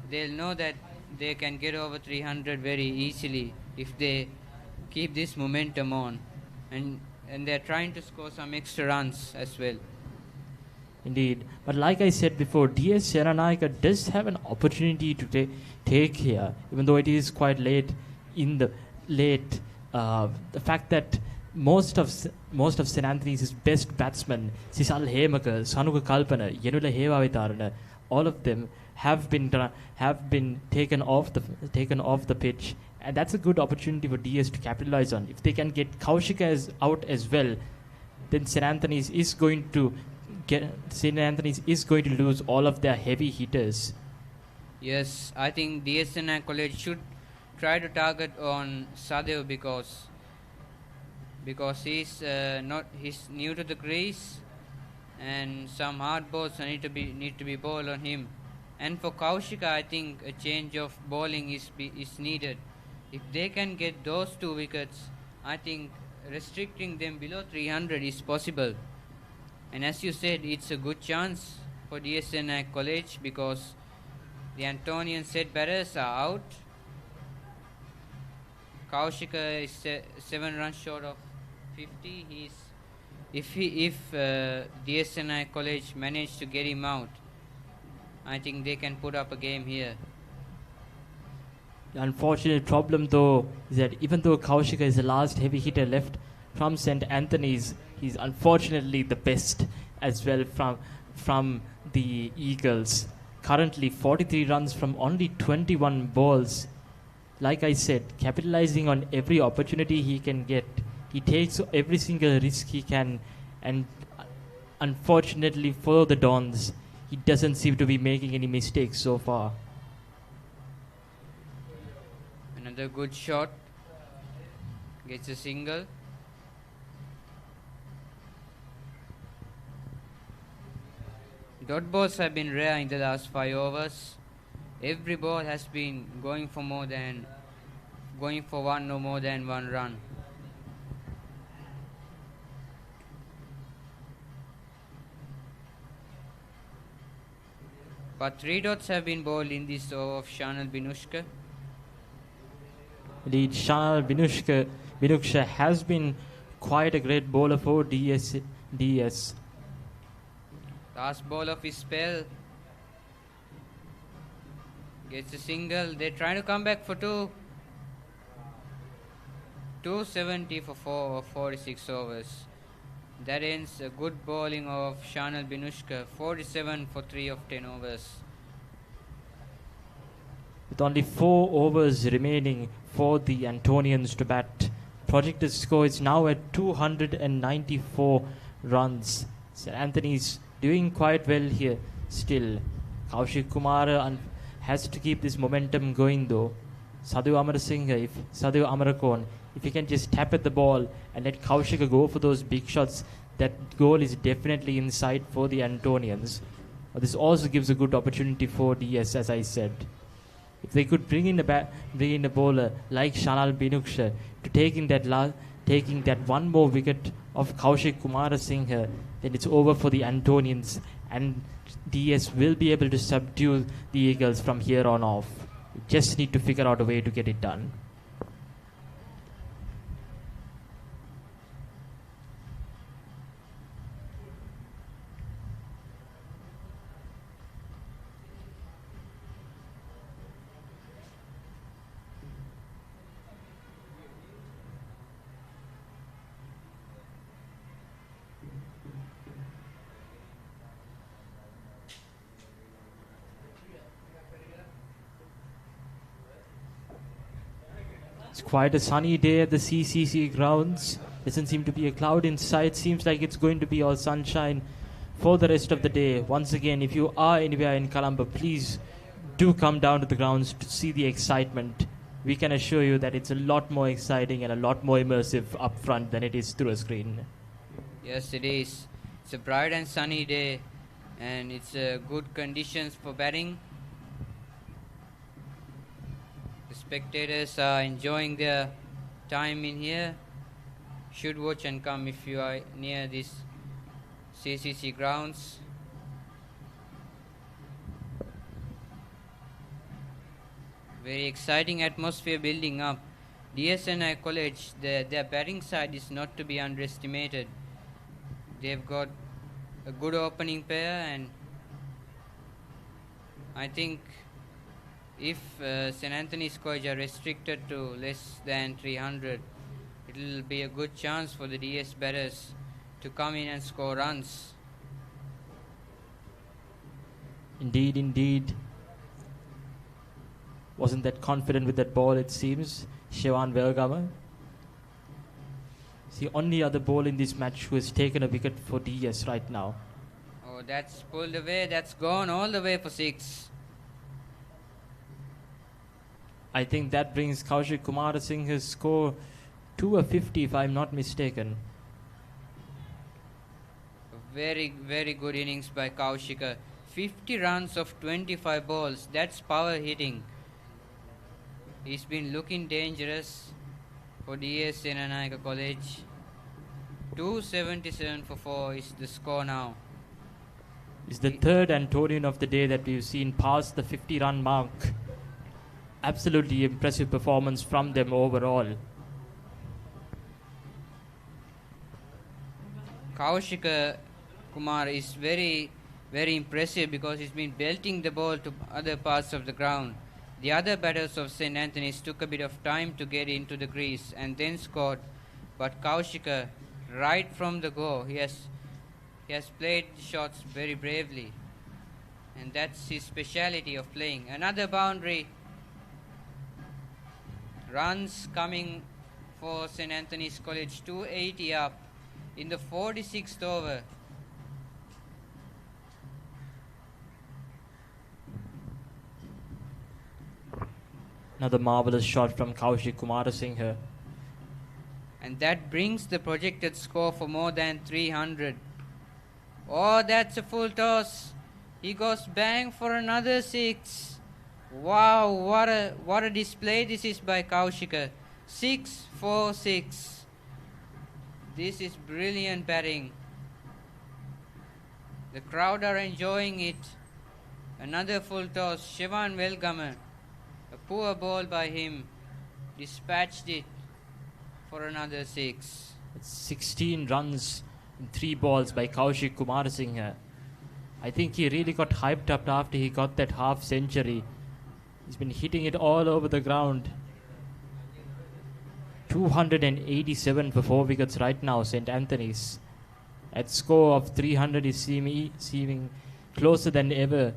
they'll know that they can get over 300 very easily if they keep this momentum on. And they're trying to score some extra runs as well. Indeed. But like I said before, DS Senanayake does have an opportunity to take here, even though it is quite late in the late. The fact that most of St. Anthony's best batsmen, Sisal Hemaka, Sanuka Kalpana, Yenula Hevavitarana, all of them have been taken off the pitch, and that's a good opportunity for DS to capitalize on. If they can get Kaushika out as well, then St. Anthony's is going to lose all of their heavy hitters. Yes, I think DSNI College should try to target on Sadev because he's new to the crease, and some hard balls need to be bowled on him. And for Kaushika, I think a change of bowling is needed. If they can get those 2 wickets, I think restricting them below 300 is possible. And as you said, it's a good chance for DSNI College because the Antonian set batters are out. Kaushika is 7 runs short of 50. If DSNI College manage to get him out, I think they can put up a game here. The unfortunate problem, though, is that even though Kaushika is the last heavy hitter left from St. Anthony's, he's unfortunately the best as well from the Eagles. Currently 43 runs from only 21 balls. Like I said, capitalizing on every opportunity he can get. He takes every single risk he can, and unfortunately for the Dons, he doesn't seem to be making any mistakes so far. Another good shot. Gets a single. Dot balls have been rare in the last 5 overs. Every ball has been going for one or more than 1 run. But 3 dots have been bowled in this over of Shanal Binushka. Indeed, Shanal Binushka has been quite a great bowler for DS. Last ball of his spell. Gets a single. They're trying to come back for 2. 270 for 46 overs. That ends a good bowling of Shanal Binushka. 47 for 3 of 10 overs. With only 4 overs remaining for the Antonians to bat, projected score is now at 294 runs. St. Anthony's doing quite well here still. Kaushik Kumara has to keep this momentum going though. Sadhu Amarakon, if he can just tap at the ball and let Kaushika go for those big shots, that goal is definitely in sight for the Antonians. This also gives a good opportunity for DS, as I said. If they could bring in a bowler like Shanal Binuksha to taking that one more wicket of Kaushik Kumarasinghe, then it's over for the Antonians, and DS will be able to subdue the Eagles from here on off. We just need to figure out a way to get it done. It's quite a sunny day at the CCC grounds. Doesn't seem to be a cloud in sight. Seems like it's going to be all sunshine for the rest of the day. Once again, if you are anywhere in Colombo, please do come down to the grounds to see the excitement. We can assure you that it's a lot more exciting and a lot more immersive up front than it is through a screen. Yes, it is. It's a bright and sunny day, and it's good conditions for batting. The spectators are enjoying their time in here. Should watch and come if you are near this CCC grounds. Very exciting atmosphere building up. DSNI College, their batting side is not to be underestimated. They've got a good opening pair, and I think if St. Anthony's College are restricted to less than 300, it will be a good chance for the DS batters to come in and score runs. Indeed, indeed. Wasn't that confident with that ball, it seems. Shivan Velgama. It's the only other ball in this match who has taken a wicket for DS right now. Oh, that's pulled away. That's gone all the way for 6. I think that brings Kaushik Kumarasinghe's score to a 50, if I'm not mistaken. Very, very good innings by Kaushika. 50 runs of 25 balls. That's power hitting. He's been looking dangerous for DS Senanayake College. 277 for 4 is the score now. It's the third Antonian of the day that we've seen past the 50-run mark. Absolutely impressive performance from them overall. Kaushika Kumar is very, very impressive because he's been belting the ball to other parts of the ground. The other batters of St. Anthony's took a bit of time to get into the crease and then scored. But Kaushika, right from the go, he has played shots very bravely. And that's his speciality of playing. Another boundary. Runs coming for St. Anthony's College, 280 up in the 46th over. Another marvelous shot from Kaushik Kumarasinghe. And that brings the projected score for more than 300. Oh, that's a full toss. He goes bang for another 6. Wow, what a display this is by Kaushika. 6 for 6. This is brilliant batting. The crowd are enjoying it. Another full toss. Shivan Velgama. A poor ball by him. Dispatched it for another 6. It's 16 runs in 3 balls by Kaushik Kumarasinghe. I think he really got hyped up after he got that half century. He's been hitting it all over the ground. 287 for 4 wickets right now, St. Anthony's. At score of 300 is seeming closer than ever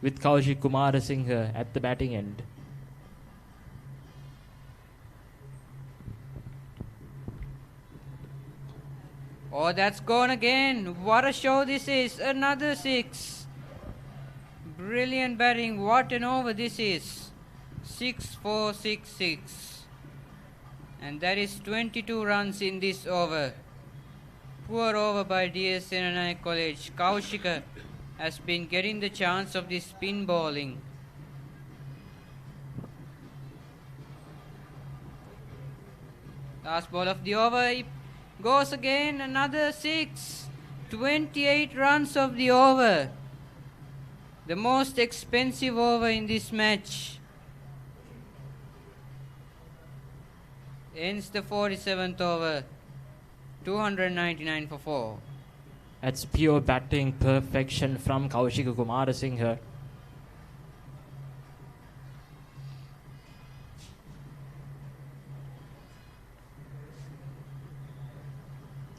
with Kaushik Kumarasinghe at the batting end. Oh, that's gone again. What a show this is. Another 6. Brilliant batting. What an over this is. 6 4 6 6. And that is 22 runs in this over. Poor over by DS Senanayake College. Kaushika has been getting the chance of this spin bowling. Last ball of the over. It goes again. Another 6. 28 runs of the over. The most expensive over in this match. Ends the 47th over. 299 for 4. That's pure batting perfection from Kaushik Kumarasinghe.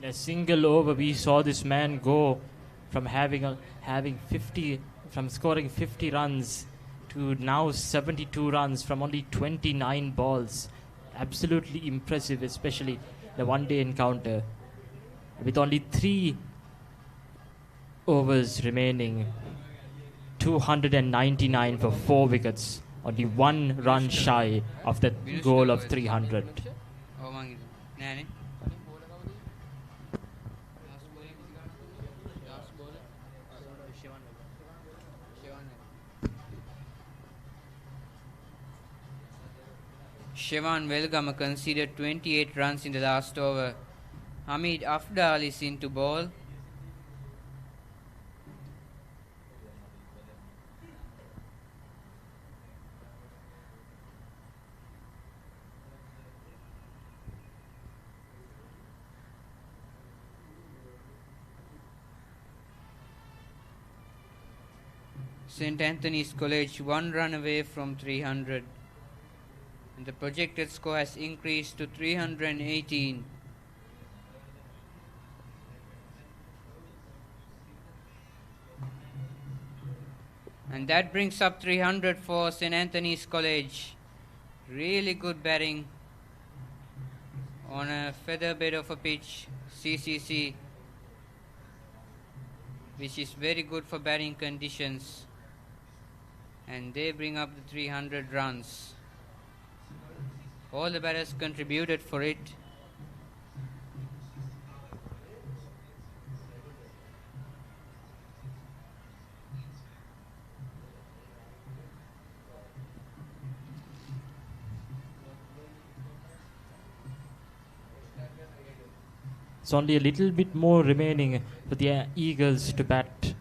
In a single over, we saw this man go from scoring 50 runs to now 72 runs from only 29 balls. Absolutely impressive, especially the one-day encounter. With only 3 overs remaining, 299 for 4 wickets, only 1 run shy of that goal of 300. Shevan Welgama conceded 28 runs in the last over. Hamid Afdal is into ball. St. Anthony's College 1 run away from 300. And the projected score has increased to 318. And that brings up 300 for St. Anthony's College. Really good batting on a feather bed of a pitch, CCC, which is very good for batting conditions. And they bring up the 300 runs. All the batters contributed for it. It's only a little bit more remaining for the Eagles to bat.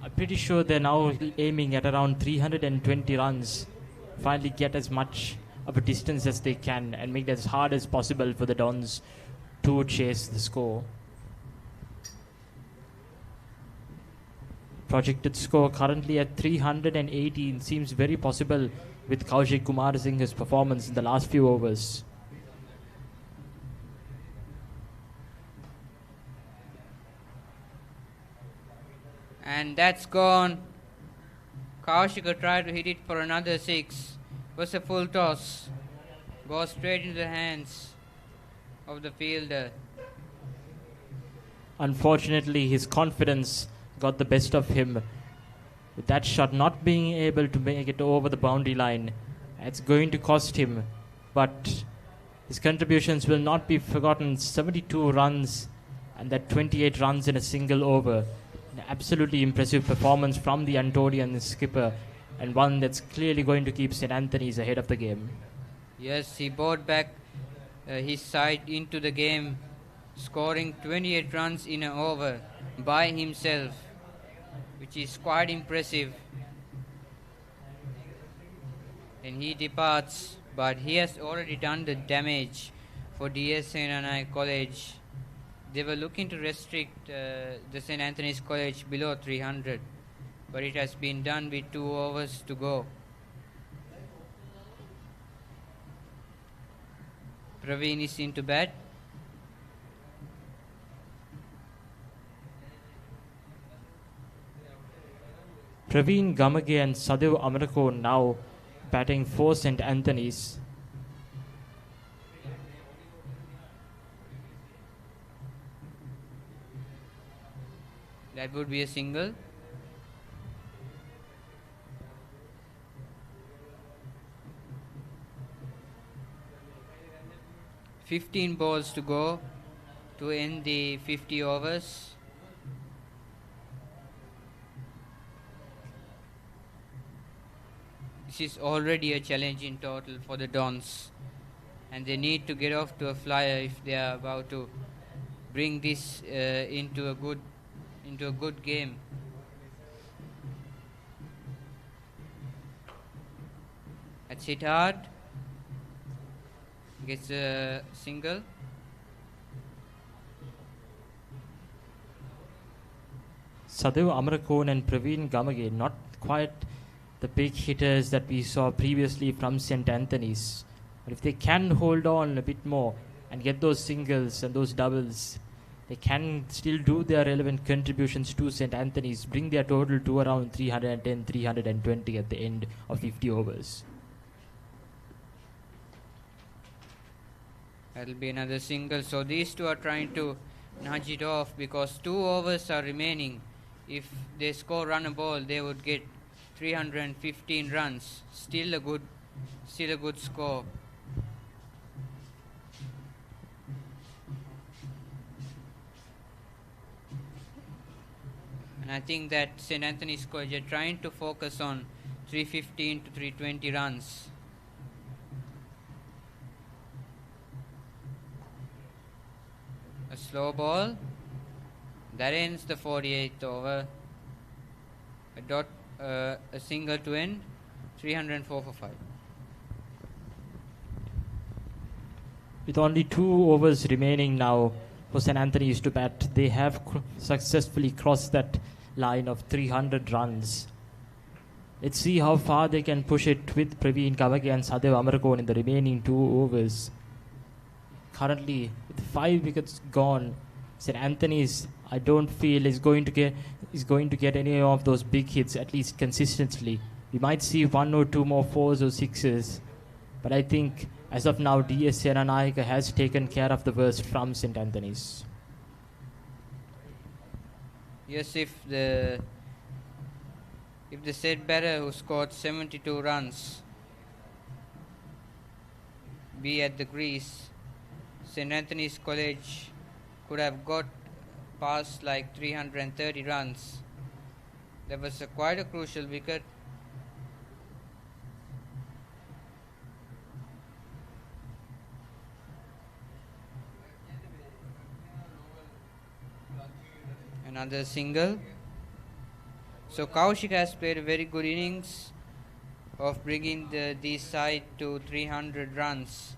I'm pretty sure they're now aiming at around 320 runs. Finally get as much of a distance as they can and make it as hard as possible for the Dons to chase the score. Projected score currently at 318 seems very possible with Kaushik Kumarasinghe's performance in the last few overs. And that's gone. Kaushika tried to hit it for another 6. Was a full toss. Goes straight into the hands of the fielder. Unfortunately, his confidence got the best of him. With that shot not being able to make it over the boundary line, it's going to cost him. But his contributions will not be forgotten. 72 runs and that 28 runs in a single over. An absolutely impressive performance from the Antonian skipper, and one that's clearly going to keep St. Anthony's ahead of the game. Yes, he brought back his side into the game, scoring 28 runs in an over by himself, which is quite impressive. And he departs, but he has already done the damage for DS Senanayake College. They were looking to restrict the St. Anthony's College below 300, but it has been done with 2 overs to go. Praveen is into bat. Praveen Gamage and Sadev Amarako now batting for St. Anthony's. That would be a single. "15 balls to go to end the 50 overs. This is already a challenge in total for the Dons, and they need to get off to a flyer if they are about to bring this into a good game. That's hit hard. Gets a single. Sadev Amarakon and Praveen Gamage, not quite the big hitters that we saw previously from St. Anthony's. But if they can hold on a bit more and get those singles and those doubles, they can still do their relevant contributions to St. Anthony's, bring their total to around 310, 320 at the end of 50 overs. That'll be another single. So these two are trying to nudge it off because 2 overs are remaining. If they score run a ball, they would get 315 runs. Still a good score. And I think that St. Anthony's College are trying to focus on 315 to 320 runs. A slow ball. That ends the 48th over. A single to end. 304 for 5. With only 2 overs remaining now for St. Anthony's to bat, they have successfully crossed that line of 300 runs. Let's see how far they can push it with Praveen Gamage and Sadev Amarakon in the remaining 2 overs. Currently, with 5 wickets gone, St. Anthony's, I don't feel is going to get any of those big hits, at least consistently. We might see 1 or 2 more 4s or 6s, but I think as of now, DS Senanayake has taken care of the worst from St. Anthony's. Yes, if the said batter who scored 72 runs be at the crease, St. Anthony's College could have got past like 330 runs. That was quite a crucial wicket. Another single. So Kaushik has played a very good innings of bringing the side to 300 runs,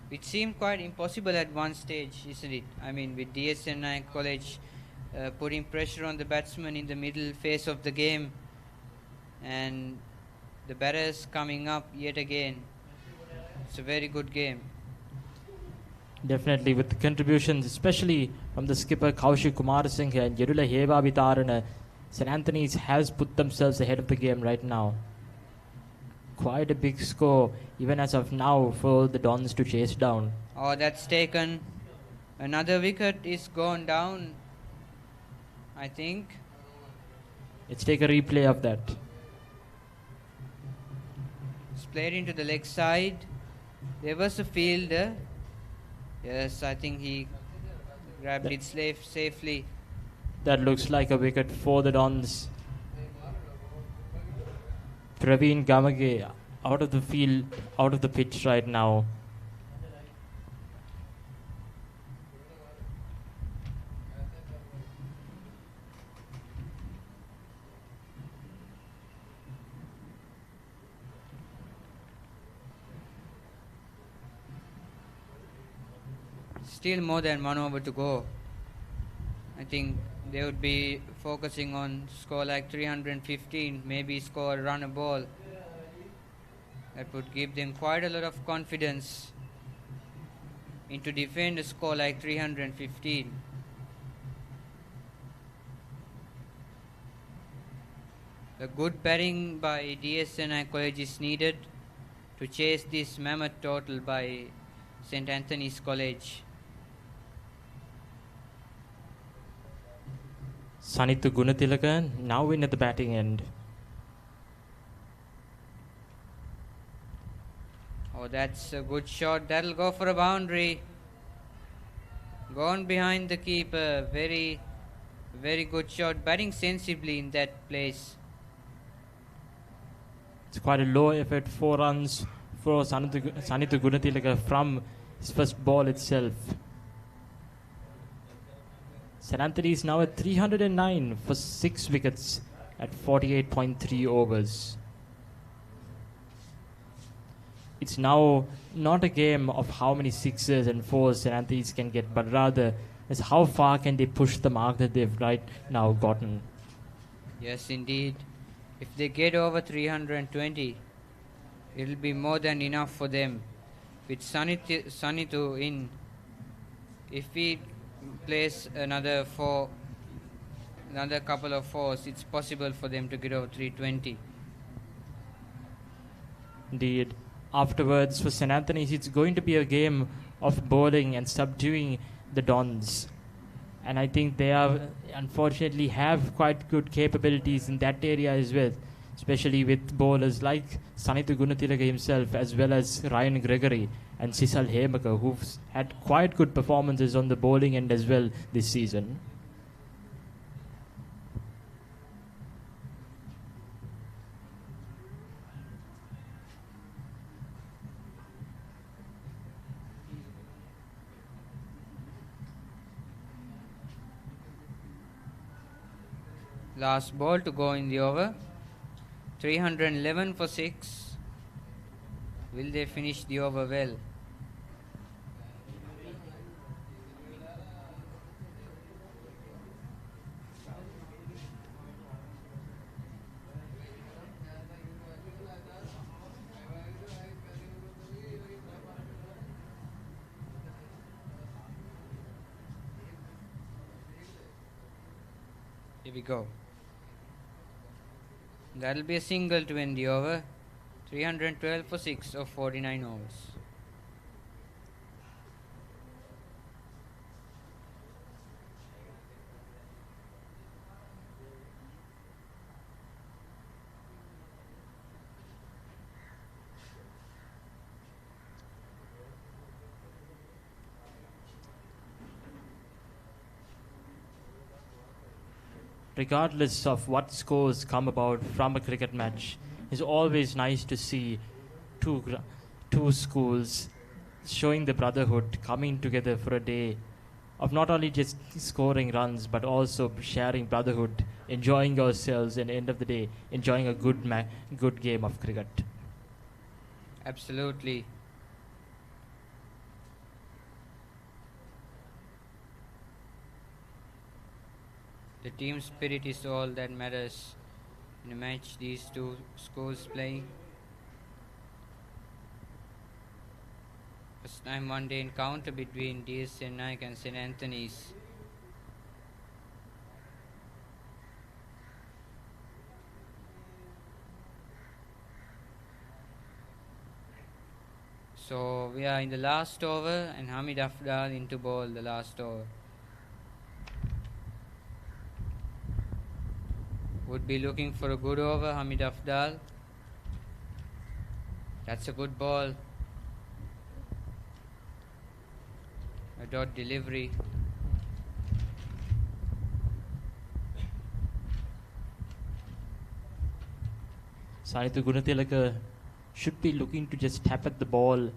which seemed quite impossible at one stage, isn't it? I mean, with DSNI College putting pressure on the batsman in the middle phase of the game, and the batters coming up yet again. It's a very good game. Definitely, with the contributions, especially from the skipper Kaushik Kumarasinghe and Yedula Heva Vitarana, St. Anthony's has put themselves ahead of the game right now. Quite a big score, even as of now, for the Dons to chase down. Oh, that's taken. Another wicket is gone down, I think. Let's take a replay of that. It's played into the leg side. There was a fielder. Yes, I think he grabbed it safely. That looks like a wicket for the Dons. Praveen Gamage out of the field, out of the pitch right now. Still more than 1 over to go. I think they would be focusing on score like 315, maybe score a run a ball. That would give them quite a lot of confidence into defend a score like 315. A good batting by DSNI College is needed to chase this mammoth total by St. Anthony's College. Sanitha Gunatilaka now in at the batting end. Oh, that's a good shot. That'll go for a boundary. Gone behind the keeper. Very, very good shot. Batting sensibly in that place. It's quite a low effort, 4 runs for Sanitha Gunatilaka from his first ball itself. St. Anthony is now at 309 for 6 wickets at 48.3 overs. It's now not a game of how many sixes and fours St. Anthony's can get, but rather is how far can they push the mark that they've right now gotten. Yes, indeed. If they get over 320, it'll be more than enough for them. With Sanitu in, if he plays another couple of fours, it's possible for them to get over 320. Indeed. Afterwards, for St. Anthony's, it's going to be a game of bowling and subduing the Dons. And I think they unfortunately have quite good capabilities in that area as well, especially with bowlers like Sanithu Gunathilaka himself, as well as Ryan Gregory and Sisal Hemaka, who've had quite good performances on the bowling end as well this season. Last ball to go in the over. 311 for 6. Will they finish the over well? Here we go. That'll be a single to end the over. 312 for 6 of 49 overs. Regardless of what scores come about from a cricket match, it's always nice to see two schools showing the brotherhood, coming together for a day of not only just scoring runs but also sharing brotherhood, enjoying ourselves, and at the end of the day enjoying a good game of cricket. Absolutely. The team spirit is all that matters in a match these two schools playing. First time one day encounter between DS Senanayake and St. Anthony's. So we are in the last over and Hamid Afdal into ball the last over. Would be looking for a good over, Hamid Afdal. That's a good ball. A dot delivery. Sanithu Gunathilaka should be looking to just tap at the ball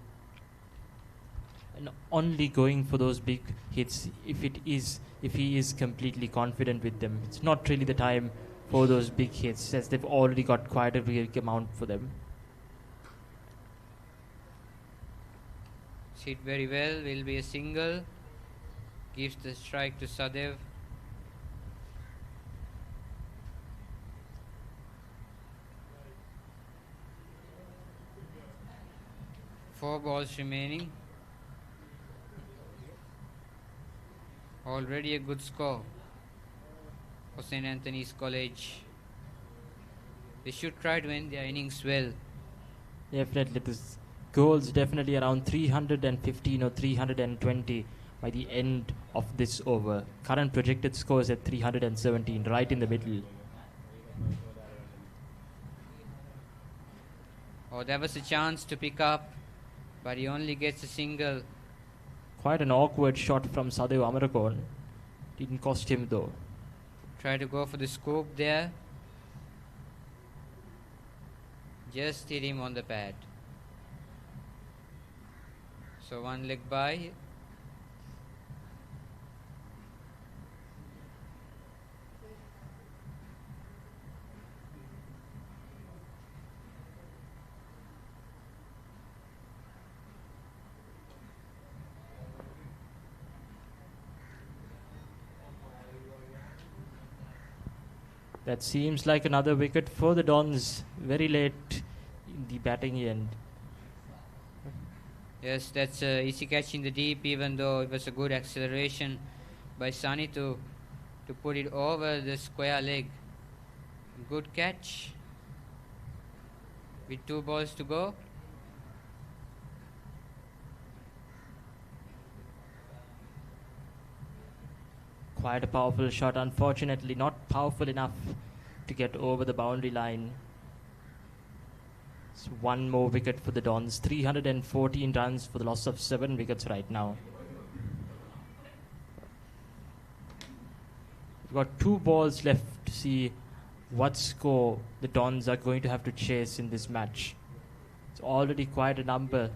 and only going for those big hits if he is completely confident with them. It's not really the time for those big hits, as they've already got quite a big amount for them. Hit very well, will be a single. Gives the strike to Sadev. Four balls remaining. Already a good score for St. Anthony's College. They should try to end their innings well. Definitely, this goal's definitely around 315 or 320 by the end of this over. Current projected score is at 317, right in the middle. Oh, there was a chance to pick up, but he only gets a single. Quite an awkward shot from Sadev Amarakon. Didn't cost him though. Try to go for the scoop there. Just hit him on the pad. So one leg by. That seems like another wicket for the Dons very late in the batting end. Yes, that's a easy catch in the deep, even though it was a good acceleration by Sunny to put it over the square leg. Good catch with 2 balls to go. Quite a powerful shot, unfortunately not powerful enough to get over the boundary line. It's one more wicket for the Dons. 314 runs for the loss of 7 wickets right now. We've got 2 balls left to see what score the Dons are going to have to chase in this match. It's already quite a number.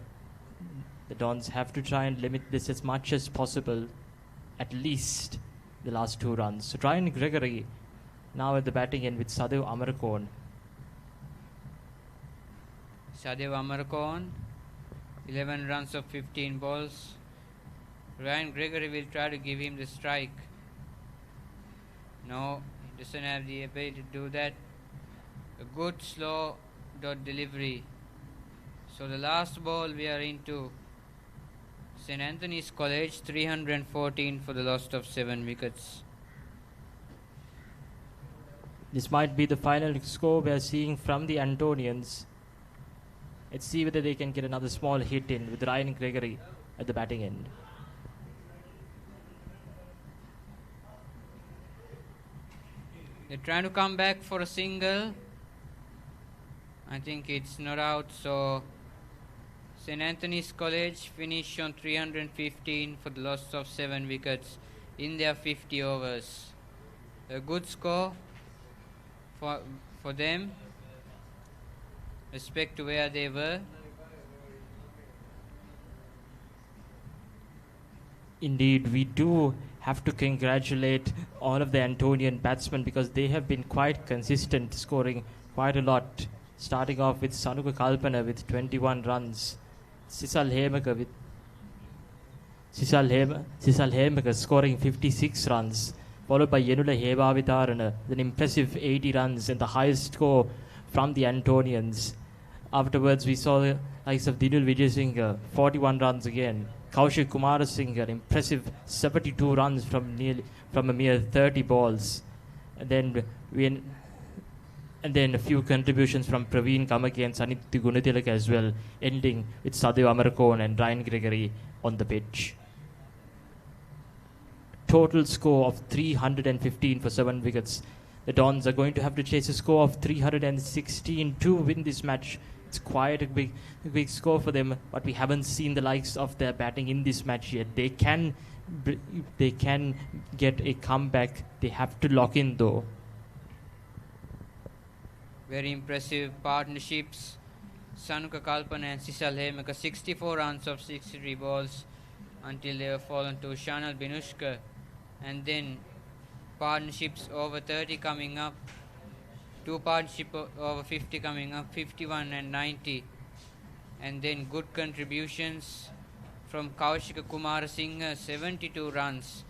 The Dons have to try and limit this as much as possible, at least the last 2 runs. So Ryan Gregory now at the batting end with Sadev Amarkon. Sadev Amarkon, 11 runs of 15 balls. Ryan Gregory will try to give him the strike. No, he doesn't have the ability to do that. A good slow dot delivery. So the last ball we are into. St. Anthony's College, 314 for the loss of 7 wickets. This might be the final score we are seeing from the Antonians. Let's see whether they can get another small hit in with Ryan Gregory at the batting end. They're trying to come back for a single. I think it's not out, so St. Anthony's College finished on 315 for the loss of 7 wickets in their 50 overs. A good score for them, respect to where they were. Indeed, we do have to congratulate all of the Antonian batsmen because they have been quite consistent, scoring quite a lot. Starting off with Sanuka Kalpana with 21 runs. Sisal Hemaka scoring 56 runs, followed by Yenula Hevavitarana with an impressive 80 runs and the highest score from the Antonians. Afterwards, we saw the likes of Dinul Vijayasinghe, 41 runs again. Kaushik Kumarasinghe, an impressive 72 runs from a mere 30 balls. And then a few contributions from Praveen Kamaki and Sanitya Gunatilaka as well, ending with Sadev Amarkon and Ryan Gregory on the pitch. Total score of 315 for 7 wickets. The Dons are going to have to chase a score of 316 to win this match. It's quite a big score for them, but we haven't seen the likes of their batting in this match yet. They can get a comeback. They have to lock in though. Very impressive partnerships. Sanuka Kalpana and Sisal Hemaka, 64 runs of 63 balls until they were fallen to Shanal Binushka. And then partnerships over 30 coming up. 2 partnerships over 50 coming up, 51 and 90. And then good contributions from Kaushika Kumarasinghe, 72 runs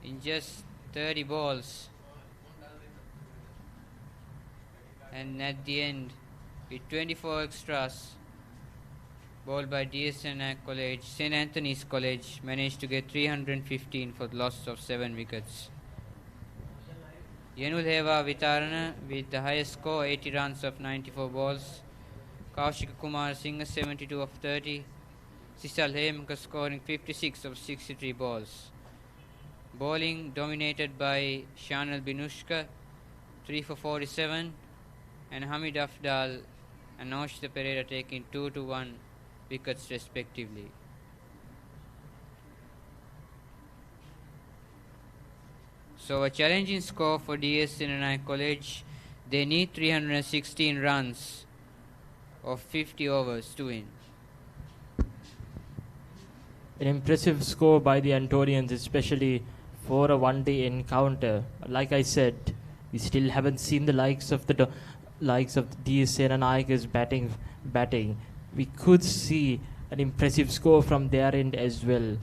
in just 30 balls. And at the end, with 24 extras, bowled by Senanayake College, St. Anthony's College managed to get 315 for the loss of 7 wickets. Yenul Hevavitarana with the highest score, 80 runs of 94 balls. Kaushika Kumarasinghe, 72 of 30. Sisal Hemaka scoring 56 of 63 balls. Bowling dominated by Shanal Binushka, 3 for 47. And Hamid Afdal and Noshita Pereira taking 2 to 1 wickets respectively. So a challenging score for DS Senanayake College. They need 316 runs of 50 overs to win. An impressive score by the Antonians, especially for a one-day encounter. Like I said, we still haven't seen the likes of the Senanayaka's batting. We could see an impressive score from their end as well.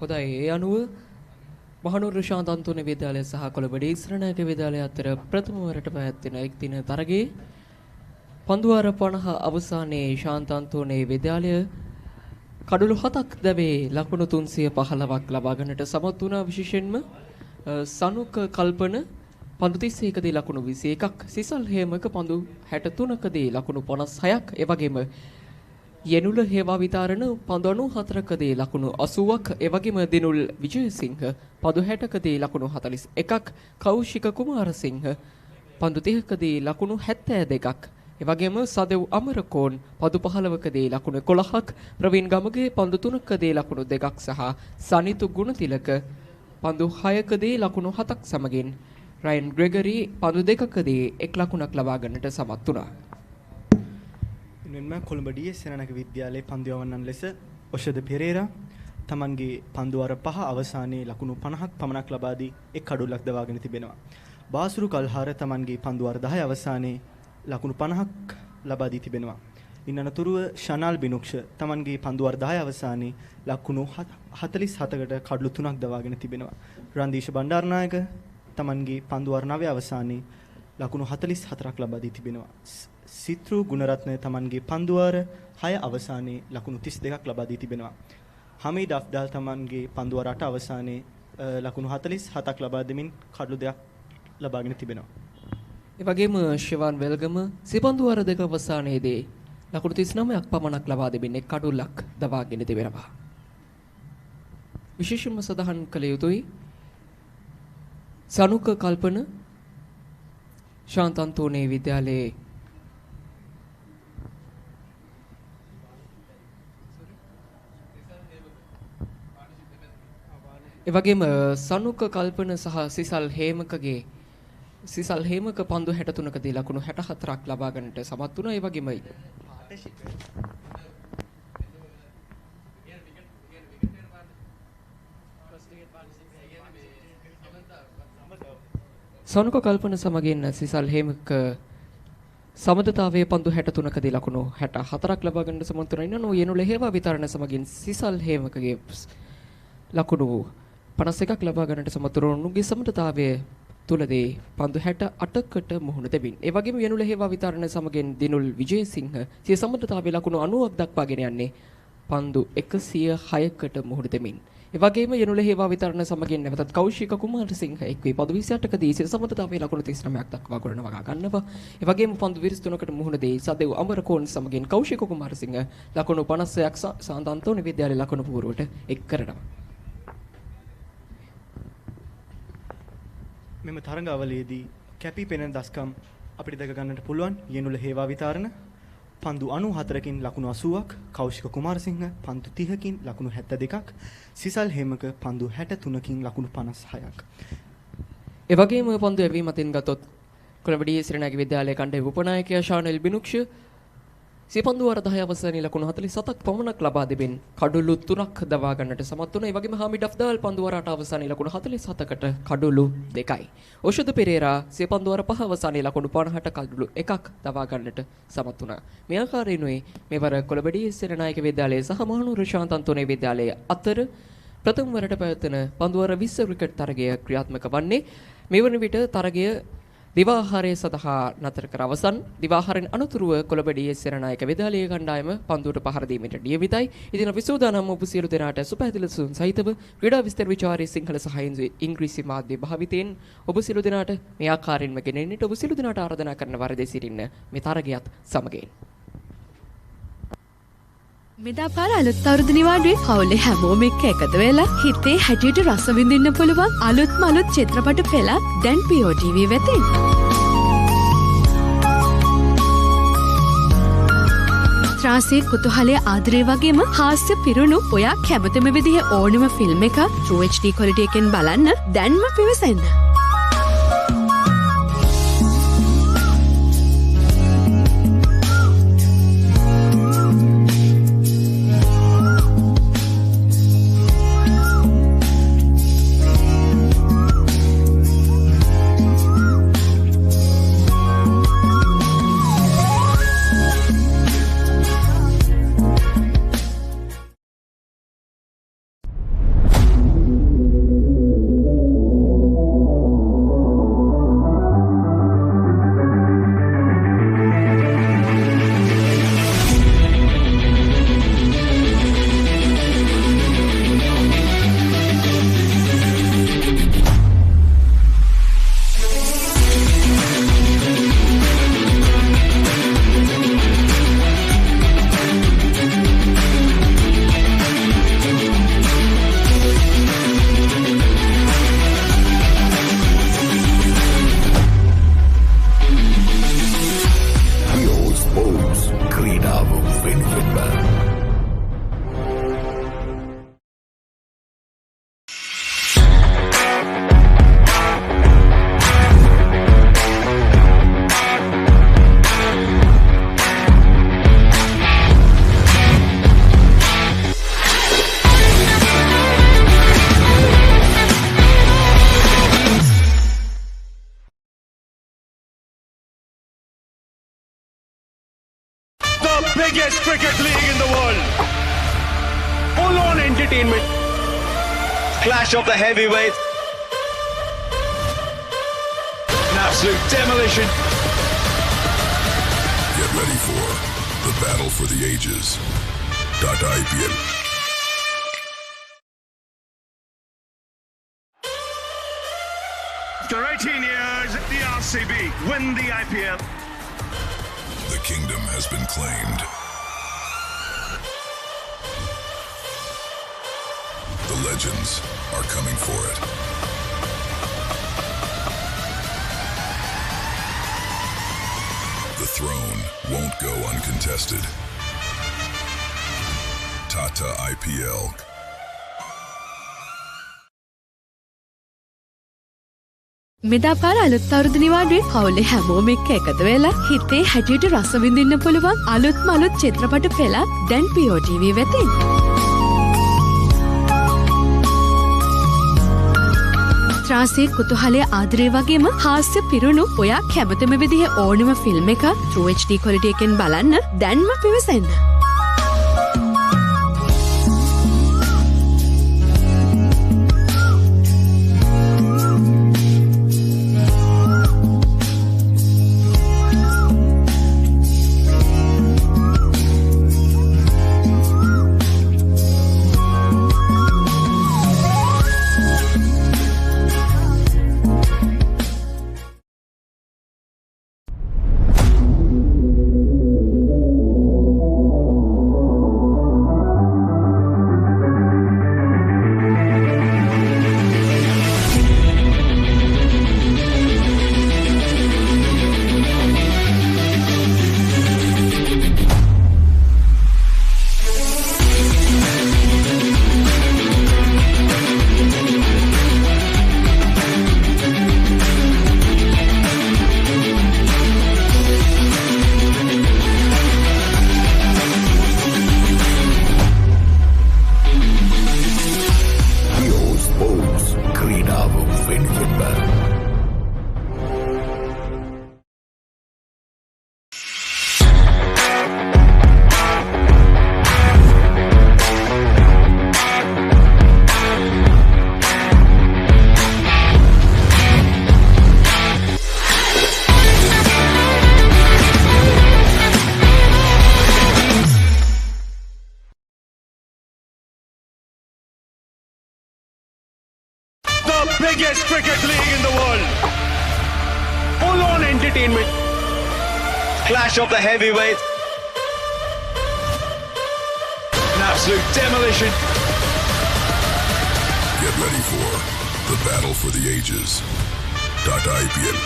හොඳයි ඒ අනුව මහනුවර ශාන්ත අන්තෝනි විද්‍යාලය සහ කොළඹ ඉස්රණයක විද්‍යාලය අතර ප්‍රථම වරට පැවැත්වෙන එක් දින තරගයේ පන්දුවාර 50 අවසානයේ ශාන්ත අන්තෝනි විද්‍යාලය කඩලු 7ක් දැවේ ලකුණු 315ක් ලබා ගන්නට සමත් වුණා. විශේෂයෙන්ම සනුක කල්පන පන්දු 31කදී ලකුණු 21ක්, සිසල් හේමක පන්දු 63කදී ලකුණු 56ක්, ඒ වගේම යෙනුල හේවා විතාරණ පන්දු 94කදී ලකුණු 80ක්, ඒ වගේම දිනුල් විජයසිංහ පන්දු 60කදී ලකුණු 41ක්, කෞශික කුමාරසිංහ පන්දු 30කදී ලකුණු 72ක්, ඒ වගේම සදෙව් අමරකෝන් පන්දු 15කදී ලකුණු 11ක්, ප්‍රවීන් ගමගේ පන්දු 3කදී ලකුණු 2ක් සහ සනිතු ගුණතිලක පන්දු 6කදී ලකුණු 7ක් සමගින් රයන් ග්‍රෙගරි පන්දු 2කදී 1 ලකුණක් ලබා ගන්නට සමත් වුණා. මෙන්ම කොළඹ සෙනනක විද්‍යාලයේ පන්දු යවන්නන් ලෙස ඔෂද පෙරේරා තමන්ගේ පන්දුවාර 5 අවසානයේ ලකුණු 50ක් පමණක් ලබා දී එක් කඩුල්ලක් දවාගෙන තිබෙනවා. බාසුරු කල්හාර තමන්ගේ පන්දුවාර 10 අවසානයේ ලකුණු 50ක් ලබා දී තිබෙනවා. ඉන් අනතුරුව ශනල් බිනුක්ෂ තමන්ගේ පන්දුවාර 10 අවසානයේ ලකුණු 47කට කඩලු 3ක් දවාගෙන තිබෙනවා. රන්දීෂ බණ්ඩාරනායක තමන්ගේ පන්දුවාර 9 අවසානයේ ලකුණු 44ක් ලබා දී තිබෙනවා. සිත්රු ගුණරත්න තමන්ගේ පන්දුවාර 6 අවසානයේ ලකුණු 32ක් ලබා දී තිබෙනවා. හමීඩ් අෆ්දාල් තමන්ගේ පන්දුවාර 8 අවසානයේ ලකුණු 47ක් ලබා දෙමින් කඩලු 2ක් ලබාගෙන තිබෙනවා. ඒ වගේම ශිවන් වෙල්ගම සිපන්දුවාර 2 අවසානයේදී ලකුණු 39ක් පමණක් ලබා දෙමින් එක් කඩුල්ලක් දවාගෙන තිබෙනවා. විශේෂයෙන්ම සඳහන් කළ යුතුයි සනුක කල්පන ශාන්ත අන්තෝනි විද්‍යාලයේ ඒ වගේම සනුක කල්පන සහ සිසල් හේමක පන්දු 63කදී ලකුණු 64ක් ලබා ගන්නට සමත් වුණා. ඒ වගේම සනුක කල්පන සමගින් සිසල් හේමක සමදතාවයේ පන්දු 63කදී ලකුණු 64ක් ලබා ගන්නට සමත් වුණා. ඉන්නෝ යෙනුල හේවා විතරණ සමගින් සිසල් හේමකගේ ලකුණු 51ක් ලබා ගන්නට සමත් වුණා. උන්ගේ සමදතාවයේ තුලදී පන්දු 68කට මුහුණ දෙමින් ඒ වගේම යෙනුල හේවා විතරණ සමගින් දිනුල් විජයසිංහ සිය සමදතාවයේ ලකුණු 90ක් දක්වාගෙන යන්නේ පන්දු 106කට මුහුණ දෙමින්. ඒ වගේම යෙනුල හේවා විතරණ සමගින් නැවතත් කෞශික කුමාරසිංහ එක්වී පන්දු 28කදී සිය සමදතාවයේ ලකුණු 39ක් දක්වා ගොඩනගා ගන්නවා. ඒ වගේම පන්දු 23කට මුහුණ දෙයි සදෙව් අමරකෝන් සමගින් කෞශික කුමාරසිංහ ලකුණු 56ක් ශාන්ත අන්තෝනි විද්‍යාලයේ ලකුණු පුවරුවට එක් කරනවා. මෙම තරඟාවලියේදී කැපී පෙනෙන දස්කම් අපිට දැක ගන්නට පුළුවන්. යෙනුල හේවා විතාරණ පන්දු 94කින් ලකුණු 80ක්, කෞශික කුමාරසිංහ පන්දු 30කින් ලකුණු 72ක්, සිසල් හේමක පන්දු 63කින් ලකුණු 56ක්. ඒ වගේම පන්දු යැවීම අතින් ගතොත් කොළඹ ශ්‍රීනායක විද්‍යාලයේ කණ්ඩායම උපනායකයා ශානල් බිනුක්ෂ සිපන්දුවාර 10 අවසානයේ ලකුණු 47ක් පමණක් ලබා දෙමින් කඩලු 3ක් දවා ගන්නට සමත් වුණා. ඒ වගේම හමීඩ් අෆ්දාල් පන්දුවාර 8 අවසානයේ ලකුණු 47කට කඩලු 2යි. ඔෂද පෙරේරා සිපන්දුවාර 5 අවසානයේ ලකුණු 50ට කඩලු 1ක් දවා ගන්නට සමත් වුණා. මේ ආකාරයෙන්ුයි මෙවර කොළඹ සෙනනායක විද්‍යාලයේ සහ මහනුවර ශාන්ත අන්තෝනි විද්‍යාලයේ අතර ප්‍රථම වරට පැවැත්වෙන පන්දුවාර 20 ක්‍රිකට් තරගය ක්‍රියාත්මක වන්නේ. මෙවන විට තරගය දිවාහාරය සඳහා නතර කර අවසන්. දිවාහාරයෙන් අනතුරුව කොළඹ සෙනනායක විද්‍යාලයේ කණ්ඩායම පන්දුවට පහර දීමට නියමිතයි. ඉතින් අපි සූදානම් ඔබ සියලු දෙනාට සුපැහැදිලි සුන් සහිතව ක්‍රීඩා විස්තර විචාරයේ සිංහල සහ ඉංග්‍රීසි මාධ්‍ය භාවිතයෙන් ඔබ සියලු දෙනාට මේ ආකාරයෙන්ම ගෙනෙන්නට ඔබ සියලු දෙනාට ආරාධනා කරන වරදේ සිටින්න මේ තරගයත් සමගින්. මෙදා පාර අලුත් අවුරුදු නිවාඩුවේ පවුලේ හැමෝම එක්ක එකතු වෙලා හිතේ හැටියට රස විඳින්න පුළුවන් අලුත්ම අලුත් චිත්‍රපට පෙළක් දැන් POTV වෙතින්. ත්‍රාසයේ කුතුහලයේ ආදරය වගේම හාස්‍ය පිරුණු ඔයා කැමතිම විදිහේ ඕනම ෆිල්ම් එකක් True HD quality එකෙන් බලන්න දැන්ම පිවිසෙන්න. Biggest cricket league in the world. Full-on entertainment. Clash of the heavyweights. An absolute demolition. Get ready for the battle for the ages. .IPL. After 18 years, the RCB win the IPL. The kingdom has been claimed. The legends are coming for it. The throne won't go uncontested. Tata IPL. මෙදා පාර අලුත් අවුරුදු නිවාඩුවේ පවුලේ හැමෝම එක්ක එකතු වෙලා හිතේ හැටියට රස විඳින්න පුළුවන් අලුත්ම අලුත් චිත්‍රපට පෙළක් දැන් POTV වෙතින්. ත්‍රාසයේ කුතුහලයේ ආදරය වගේම හාස්‍ය පිරුණු ඔයා කැමතිම විදිහේ ඕනම ෆිල්ම් එකක් True HD quality එකෙන් බලන්න දැන්ම පිවිසෙන්න. Biggest cricket league in the world. Full-on entertainment. Clash of the heavyweights. absolute demolition. Get ready for the battle for the ages. .IPL.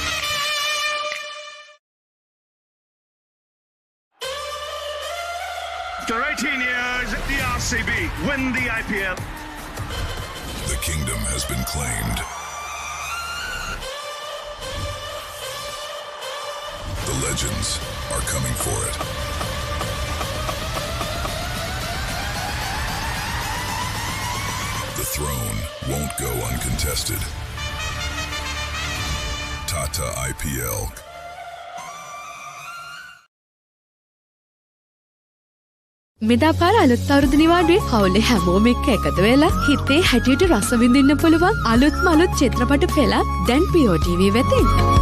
After 18 years, the RCB win the IPL. The kingdom has been claimed. The legends are coming for it. The throne won't go uncontested. Tata IPL. මෙදා පාර අලුත් අවුරුදු නිවාඩුවේ හවුලේ හැමෝම එක්ක එකතු වෙලා හිතේ හැටියට රස විඳින්න පුළුවන් අලුත්ම අලුත් චිත්‍රපට පෙළක් දැන් POTV වෙතින්.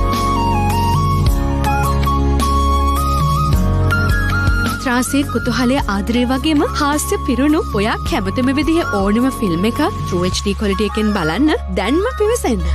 ත්‍රාසයේ කුතුහලයේ ආදරය වගේම හාස්‍ය පිරුණු ඔයා කැමතිම විදිහේ ඕනම ෆිල්ම් එකක් True HD quality එකෙන් බලන්න දැන්ම පිවිසෙන්න.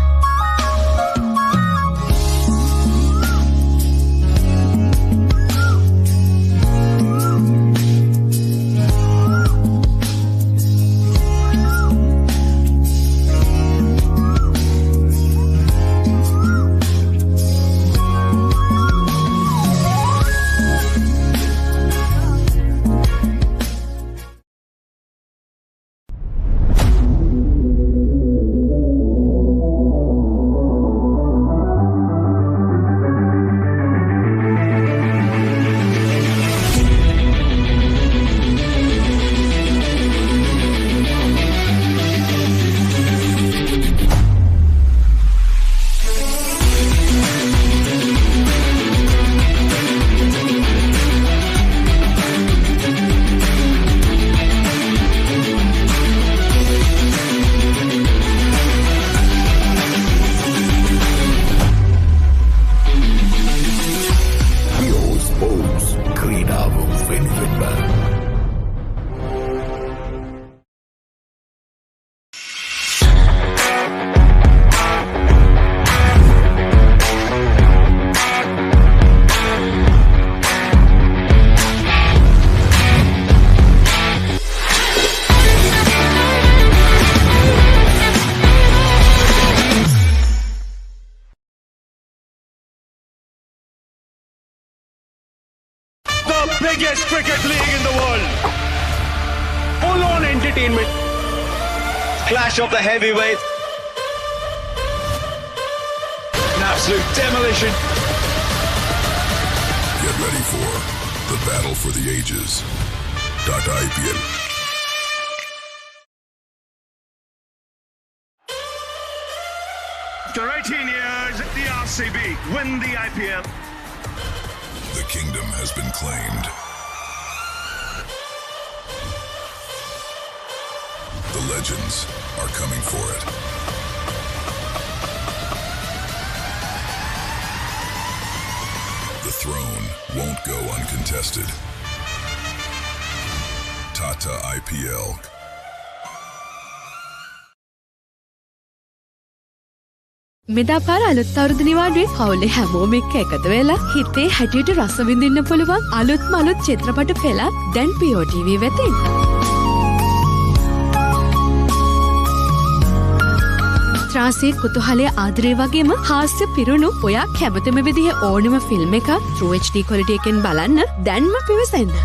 Biggest cricket league in the world. Full on entertainment. Clash of the heavyweights. An absolute demolition. Get ready for the battle for the ages. .IPL. After 18 years, the RCB win the IPL. The kingdom has been claimed. The legends are coming for it. The throne won't go uncontested. Tata IPL. මෙදා පාර අලුත් අවුරුදු නිවාඩුවේ හවුලේ හැමෝම එක්ක එකතු වෙලා හිතේ හැටියට රස විඳින්න පුළුවන් අලුත්ම අලුත් චිත්‍රපට පෙළක් දැන් POTV වෙතින්. ත්‍රාසයේ කුතුහලයේ ආදරය වගේම හාස්‍ය පිරුණු ඔයා කැමතිම විදිහේ ඕනම ෆිල්ම් එකක් True HD quality එකෙන් බලන්න දැන්ම පිවිසෙන්න.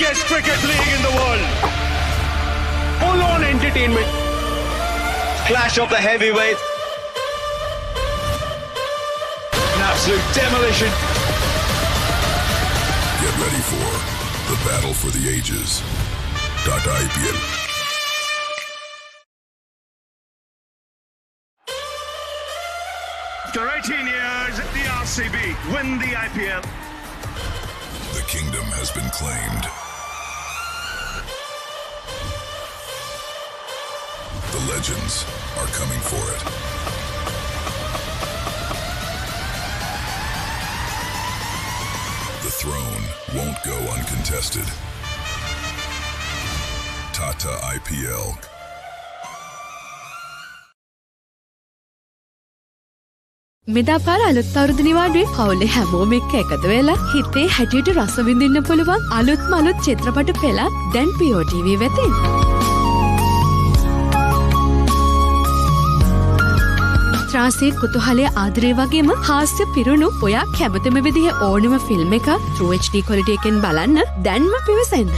biggest cricket league in the world. Full-on entertainment. Clash of the heavyweights. An absolute demolition. Get ready for the battle for the ages. .IPL. After 18 years, the RCB win the IPL. The kingdom has been claimed. The legends are coming for it. The throne won't go uncontested. Tata IPL. මෙදා පාර අලුත් අවුරුදු නිවාඩුවේ පවුලේ හැමෝම එක්ක එකතු වෙලා හිතේ හැටියට රස විඳින්න පුළුවන් අලුත්ම අලුත් චිත්‍රපට පෙළක් දැන් POTV වෙතින්. ත්‍රාසයේ කුතුහලයේ ආදරය වගේම හාස්‍ය පිරුණු ඔයා කැමතිම විදිහේ ඕනම ෆිල්ම් එකක් True HD quality එකෙන් බලන්න දැන්ම පිවිසෙන්න.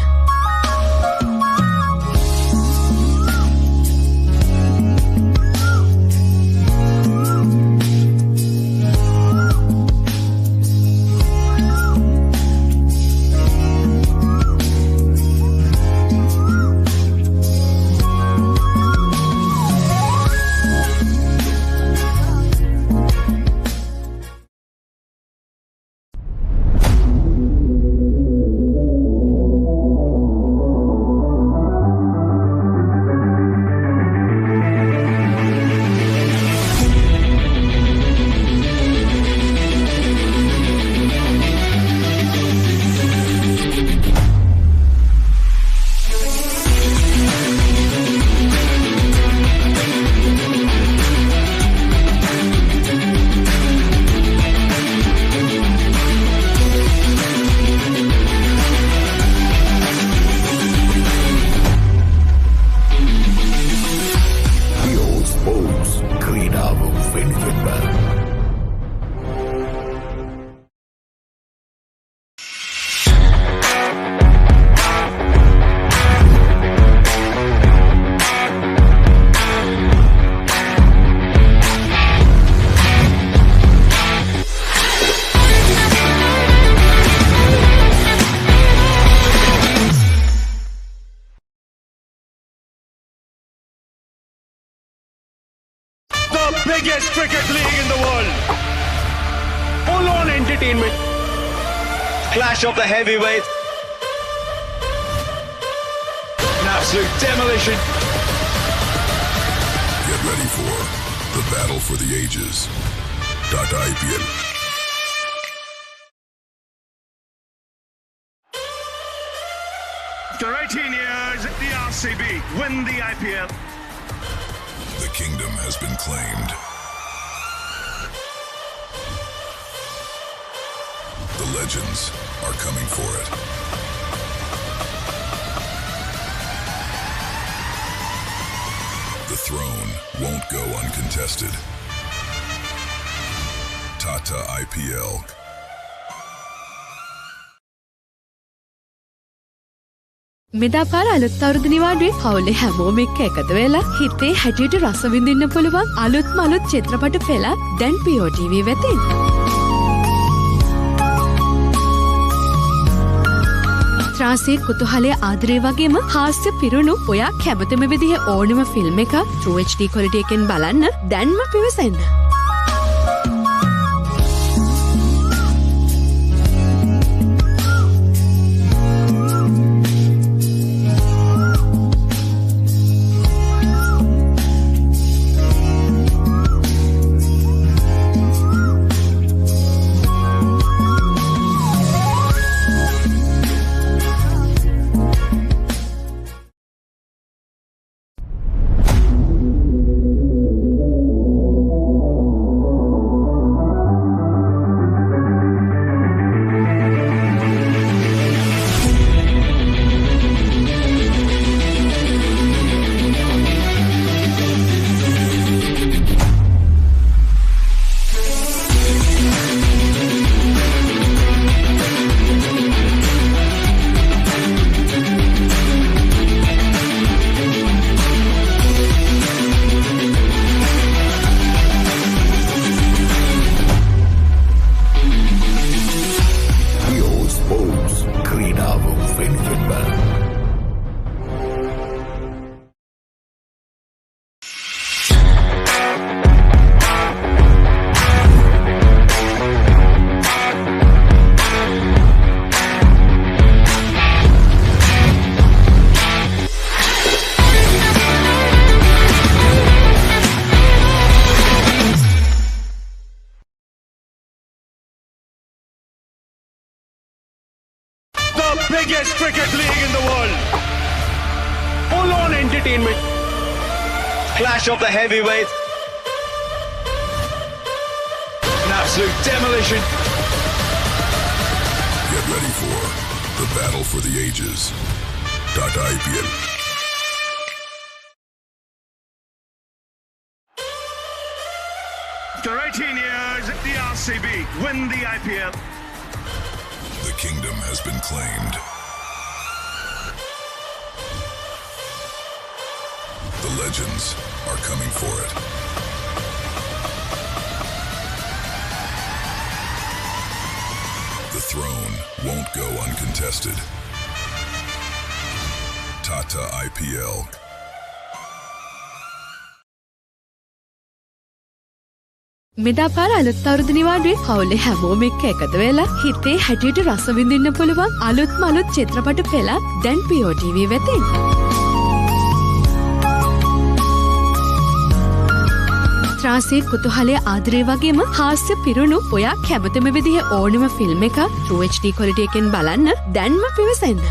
Biggest cricket league in the world. Full-on entertainment. Clash of the heavyweights. An absolute demolition. Get ready for the battle for the ages. .IPL. After 18 years, the RCB win the IPL. The kingdom has been claimed. The legends are coming for it. The throne won't go uncontested. Tata IPL. මෙදා පාර අලුත් අවුරුදු නිවාඩුවේ පවුලේ හැමෝම එක්ක එකතු වෙලා හිතේ හැටියට රස විඳින්න පුළුවන් අලුත්ම අලුත් චිත්‍රපට පෙළක් දැන් POTV වෙතින්. ත්‍රාසයේ කුතුහලයේ ආදරය වගේම හාස්‍ය පිරුණු ඔයා කැමතිම විදිහේ ඕනම ෆිල්ම් එකක් True HD quality එකෙන් බලන්න දැන්ම පිවිසෙන්න. biggest cricket league in the world. Full-on entertainment. Clash of the heavyweights. An absolute demolition. Get ready for the battle for the ages. .IPL. After 18 years, the RCB win the IPL. The kingdom has been claimed. The legends are coming for it. The throne won't go uncontested. Tata IPL. මෙදා පාර අලුත් අවුරුදු නිවාඩුවේ පවුලේ හැමෝම එක්ක එකතු වෙලා හිතේ හැටියට රස විඳින්න පුළුවන් අලුත්ම අලුත් චිත්‍රපට පෙළක් දැන් POTV වෙතින්. ත්‍රාසී කුතුහලයේ ආදරය වගේම හාස්‍ය පිරුණු ඔයා කැමතිම විදිහේ ඕනම ෆිල්ම් එකක් True HD quality එකෙන් බලන්න දැන්ම පිවිසෙන්න.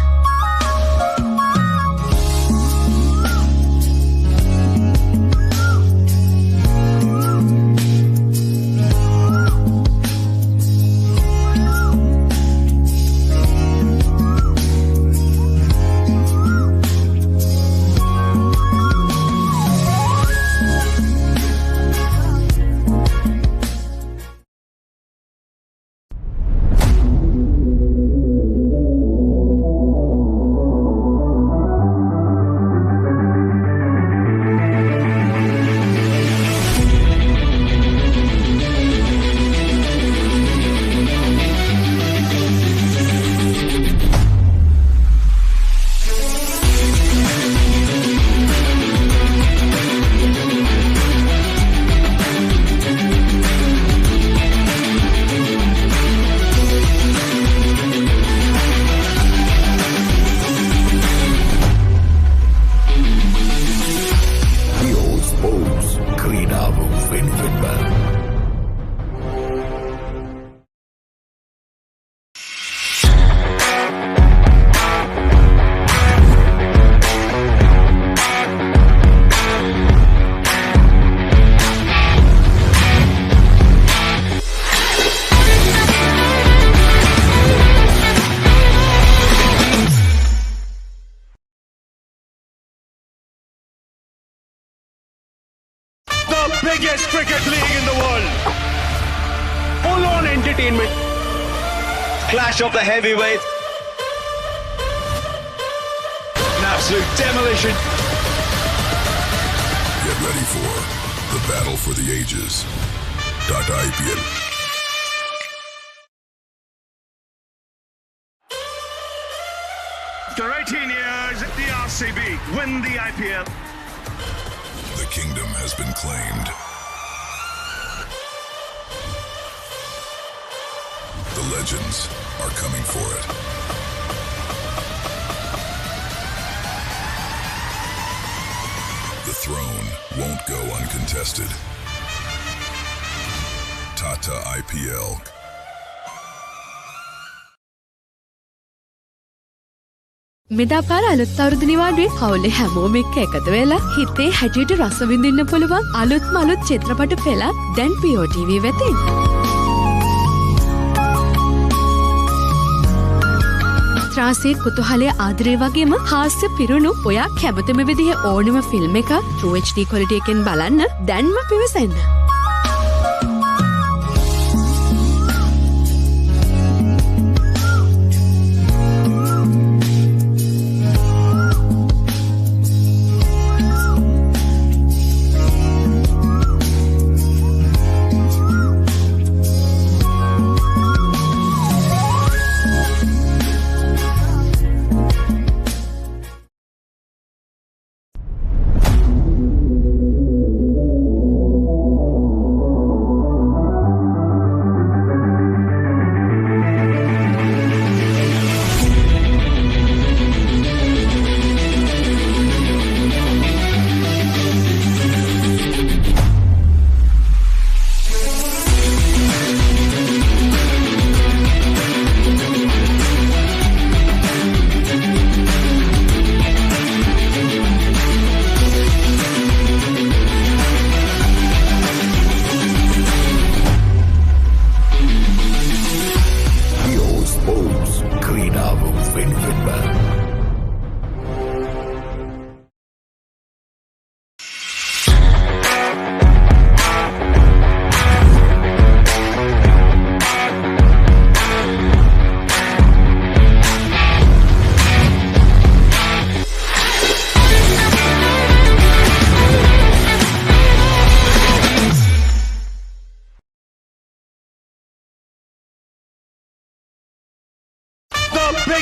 Biggest cricket league in the world. Full-on entertainment. Clash of the heavyweights. An absolute demolition. Get ready for the battle for the ages. .IPL. After 18 years, the RCB win the IPL. The kingdom has been claimed. The legends are coming for it. The throne won't go uncontested. Tata IPL. මෙදා පාර අලුත් අවුරුදු නිවාඩුවේ පවුලේ හැමෝම එක්ක එකතු වෙලා හිතේ හැටියට රස විඳින්න පුළුවන් අලුත්ම අලුත් චිත්‍රපට පෙළක් දැන් POTV වෙතින්. ත්‍රාසී කුතුහලයේ ආදරය වගේම හාස්‍ය පිරුණු ඔයා කැමතිම විදිහේ ඕනම ෆිල්ම් එකක් True HD quality එකෙන් බලන්න දැන්ම පිවිසෙන්න.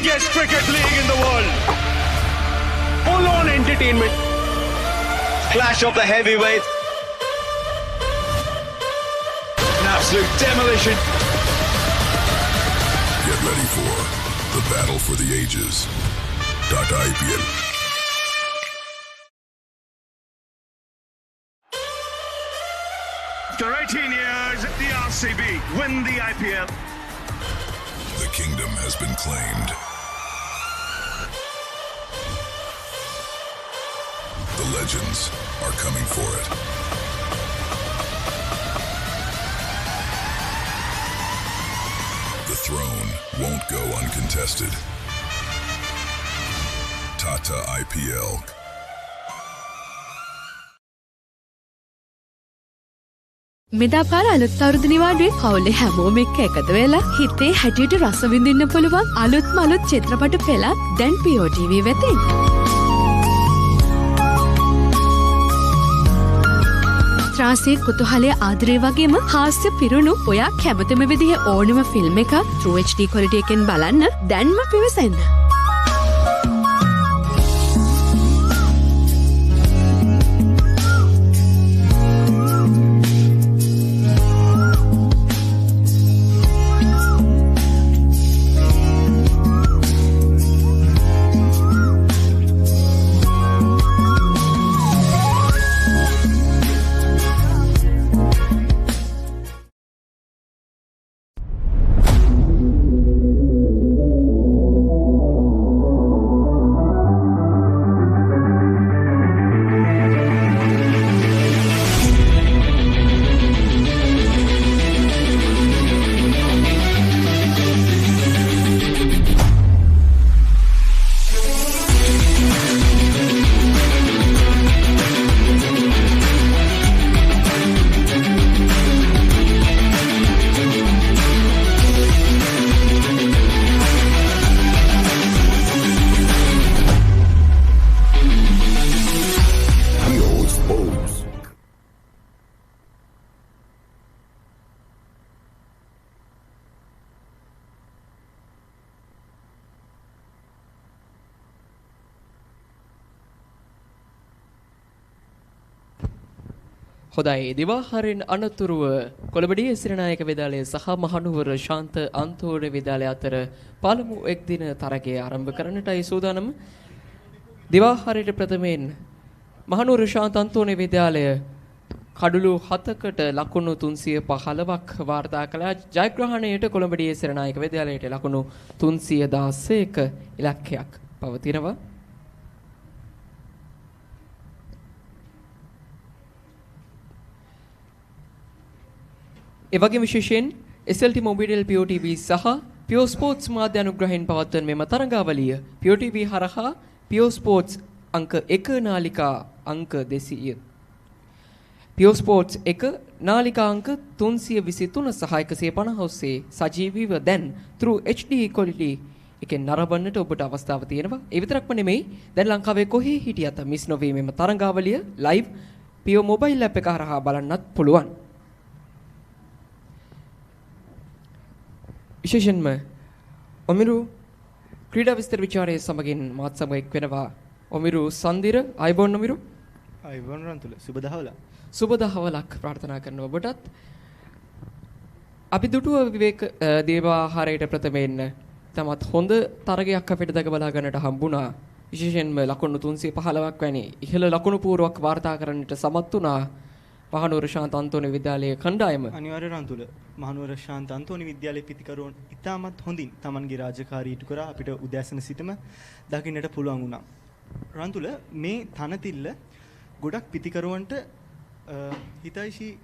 biggest cricket league in the world. Full-on entertainment. Clash of the heavyweights. An absolute demolition. Get ready for the battle for the ages. .IPL. After 18 years, the RCB win the IPL. The kingdom has been claimed. The legends are coming for it. The throne won't go uncontested. Tata IPL. මෙදා පාර අලුත් අවුරුදු නිවාඩුවේ පවුලේ හැමෝම එක්ක එකතු වෙලා හිතේ හැටියට රස විඳින්න පුළුවන් අලුත්ම අලුත් චිත්‍රපට පෙළක් දැන් POTV වෙතින්. ත්‍රාසයේ කුතුහලයේ ආදරය වගේම හාස්‍ය පිරුණු ඔයා කැමතිම විදිහේ ඕනම ෆිල්ම් එකක් True HD quality එකෙන් බලන්න දැන්ම පිවිසෙන්න. හොඳයි දිවාහාරයෙන් අනතුරුව කොළඹදී සිරනායක විද්‍යාලය සහ මහනුවර ශාන්ත අන්තෝඩ විද්‍යාලය අතර පළමු එක් දින තරගය ආරම්භ කරන්නටයි සූදානම්. දිවාහාරයට ප්‍රථමයෙන් මහනුවර ශාන්ත අන්තෝඩ විද්‍යාලය කඩලු 7කට ලකුණු 315ක් වාර්තා කළා. ජයග්‍රහණයට කොළඹදී සිරනායක විද්‍යාලයට ලකුණු 316ක ඉලක්කයක් පවතිනවා. එවැගේම විශේෂයෙන් SLT Mobile POTV සහ Pure Sports මාධ්‍ය අනුග්‍රහයෙන් පවත්වන මෙම තරඟාවලිය POTV හරහා Pure Sports අංක 1 නාලිකා අංක 200 Pure Sports 1 නාලිකා අංක 323 සහ 150 ඔස්සේ සජීවීව දැන් through HD quality එකෙන් නරඹන්නට ඔබට අවස්ථාව තියෙනවා. ඒ විතරක්ම නෙමෙයි දැන් ලංකාවේ කොහේ හිටියත් මිස් නොවී මෙම තරඟාවලිය live Pure mobile app එක හරහා බලන්නත් පුළුවන්. විශේෂයෙන්ම ඔමිරු ක්‍රීඩා විස්තර විචාරයේ සමගින් මාත් සමග එක් වෙනවා ඔමිරු සන්දිර අයබෝන් ඔමිරු අයබෝන් රන්තුල සුබ දහවල සුබ දහවලක් ප්‍රාර්ථනා කරනවා ඔබටත් අපි දුටුව විවේක දේවාහාරයට ප්‍රථමයෙන් තමත් හොඳ තරගයක් අපිට දැක බලා ගන්නට හම්බුණා විශේෂයෙන්ම ලකුණු 315ක් වැනි ඉහළ ලකුණු පුවරුවක් වාර්තා කරන්නට සමත් වුණා මහනුවර ශාන්ත අන්තෝනි විද්‍යාලයේ කණ්ඩායම අනිවාර්ය රන්තුල මහනුවර ශාන්ත අන්තෝනි විද්‍යාලයේ පිතිකරුවන් ඉතාමත් හොඳින් Tamanගේ රාජකාරී ඉටු කරා අපිට උදෑසන සිටම දකින්නට පුළුවන් වුණා. රන්තුල මේ තනතිල්ල ගොඩක් පිතිකරුවන්ට හිතයිෂී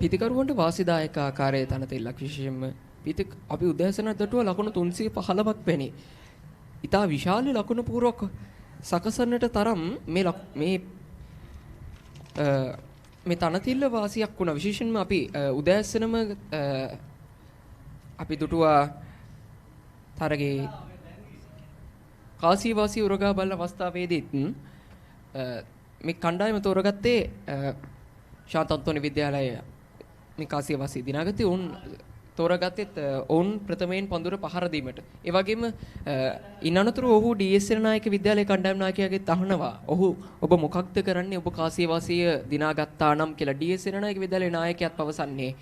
පිතිකරුවන්ට වාසිදායක ආකාරයේ තනතිල්ලක් විශේෂයෙන්ම අපි උදෑසන දටුව ලකුණු 315ක් වැනි ඉතා විශාල ලකුණු පුවරක් සකසන්නට තරම් මේ තනතිල්ල වාසියක් වුණා. විශේෂයෙන්ම අපි උදෑසනම අපි දුටුවා තරගේ කාසී වාසී උරගා බල අවස්ථාවේදීත් මේ කණ්ඩායම තෝරගත්තේ ශාන්ත අන්තෝනි විද්‍යාලය මේ කාසී වාසී දිනාගත්තේ උන් තෝරාගත්තෙත් ඔවුන් ප්‍රථමයෙන් පන්දුර පහර දීමට. ඒ වගේම ඉන් අනතුරු ඔහු ඩී.එස්. සේනානායක විද්‍යාලයේ කණ්ඩායම් නායකයාගෙත් අහනවා. ඔහු ඔබ මොකක්ද කරන්නේ? ඔබ කාසිය වාසිය දිනාගත්තා නම් කියලා ඩී.එස්. සේනානායක විද්‍යාලයේ නායකයාත් පවසන්නේ.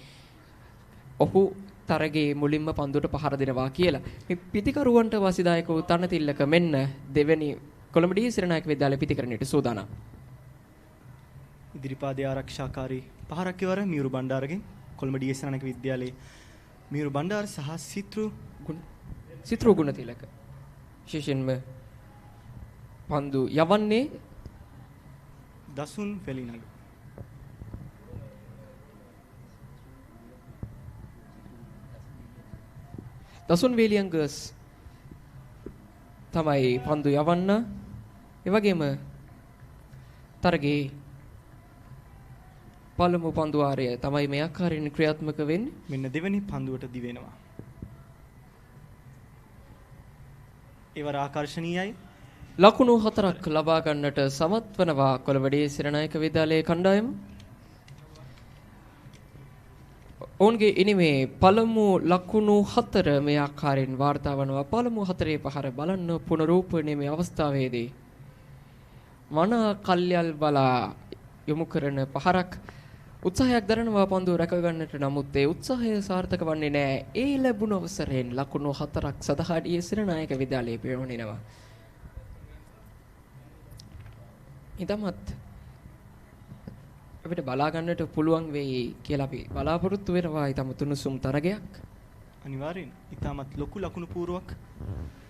ඔහු තරගේ මුලින්ම පන්දුවට පහර දෙනවා කියලා. මේ පිතිකරුවන්ට වාසිදායක වූ තනතිල්ලක මෙන්න දෙවෙනි කොළඹ ඩී.එස්. සේනානායක විද්‍යාලයේ පිතිකරණයට සූදානම්. ඉදිරිපාදයේ ආරක්ෂාකාරී පහරක් ඉවර මියුරු බණ්ඩාරගෙන් කොළඹ ඩී.එස්. සේනානායක විද්‍යාලයේ මියුරු බණ්ඩාර සහ සිත්රු ගුණතිලක විශේෂයෙන්ම පන්දු යවන්නේ දසුන් වෙලිනග. දසුන් වේලියංගස් තමයි පන්දු යවන්න. ඒ වගේම තරගේ පළමු පන්දු වාරය තමයි මේ ආකාරයෙන් ක්‍රියාත්මක වෙන්නේ. මෙන්න දෙවෙනි පන්දුවට දිවෙනවා. ඒවර ආකර්ශනීයයි. ලකුණු 4ක් ලබා ගන්නට සමත් වනවා කොළඹ ඩී.එස්. සේනානායක විද්‍යාලයේ කණ්ඩායම. ඔවුන්ගේ ඉනිමේ පළමු ලකුණු 4 මේ ආකාරයෙන් වාර්තා වනවා. පළමු 4 පහර බලන්න පුනරූපණයේ මේ අවස්ථාවේදී මනා කල්යල් බලා යොමු කරන පහරක් උත්සාහයක් දරනවා පන්දුව රැක ගන්නට. නමුත් ඒ උත්සාහය සාර්ථක වන්නේ නැහැ. ඒ ලැබුණු අවසරයෙන් ලකුණු 4ක් සඳහා ඩී.එස්. සේනානායක විද්‍යාලයේ පෙරෝනිනවා. ඊටමත් අපිට බලා ගන්නට පුළුවන් වෙයි කියලා අපි බලාපොරොත්තු වෙනවා. ඊටම තුනුසුම් තරගයක්. අනිවාර්යෙන් ඊටමත් ලොකු ලකුණු පූර්වක්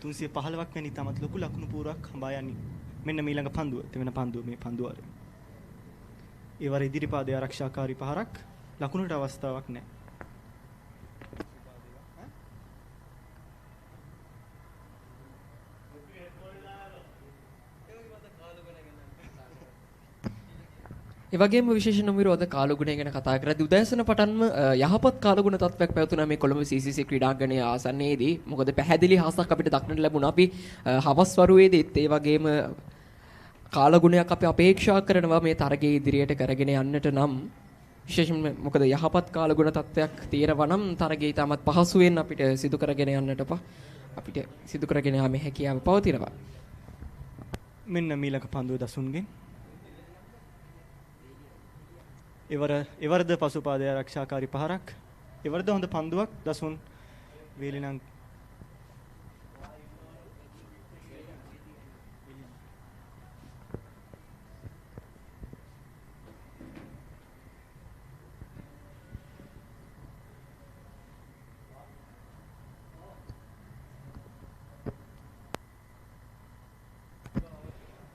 315ක් වෙන ඊටමත් ලොකු ලකුණු පූර්වක් හඹා යන්නේ. මෙන්න ඊළඟ පන්දුව. දෙවෙනි පන්දුව මේ පන්දුවාරේ. ඒ වර ඉදිරිපාදයේ ආරක්ෂාකාරී පහරක් ලකුණට අවස්ථාවක් නැහැ. ඒ වගේම විශේෂ නොවිරෝධ කාලගුණය ගැන කතා කරද්දී උදෑසන පටන්ම යහපත් කාලගුණ තත්ත්වයක් පැවතුනා මේ කොළඹ CCC ක්‍රීඩාංගණයේ ආසන්නයේදී. මොකද පැහැදිලි හාසක් අපිට දක්නට ලැබුණා. අපි හවස් වරුවේදීත් ඒ වගේම කාලගුණයක් අපි අපේක්ෂා කරනවා මේ තරගයේ ඉදිරියට කරගෙන යන්නට නම්. විශේෂයෙන්ම මොකද යහපත් කාලගුණ තත්ත්වයක් තියෙනවා නම් තරගයේ තමත් පහසුවෙන් අපිට සිදු කරගෙන යන්නට අපිට සිදු කරගෙන යාමේ හැකියාව පවතිනවා. මෙන්න මීලක පන්දුව දසුන්ගෙන් එවරද පසුපාදයේ ආරක්ෂාකාරී පහරක්. එවරද හොඳ පන්දුවක් දසුන් වේලිනම්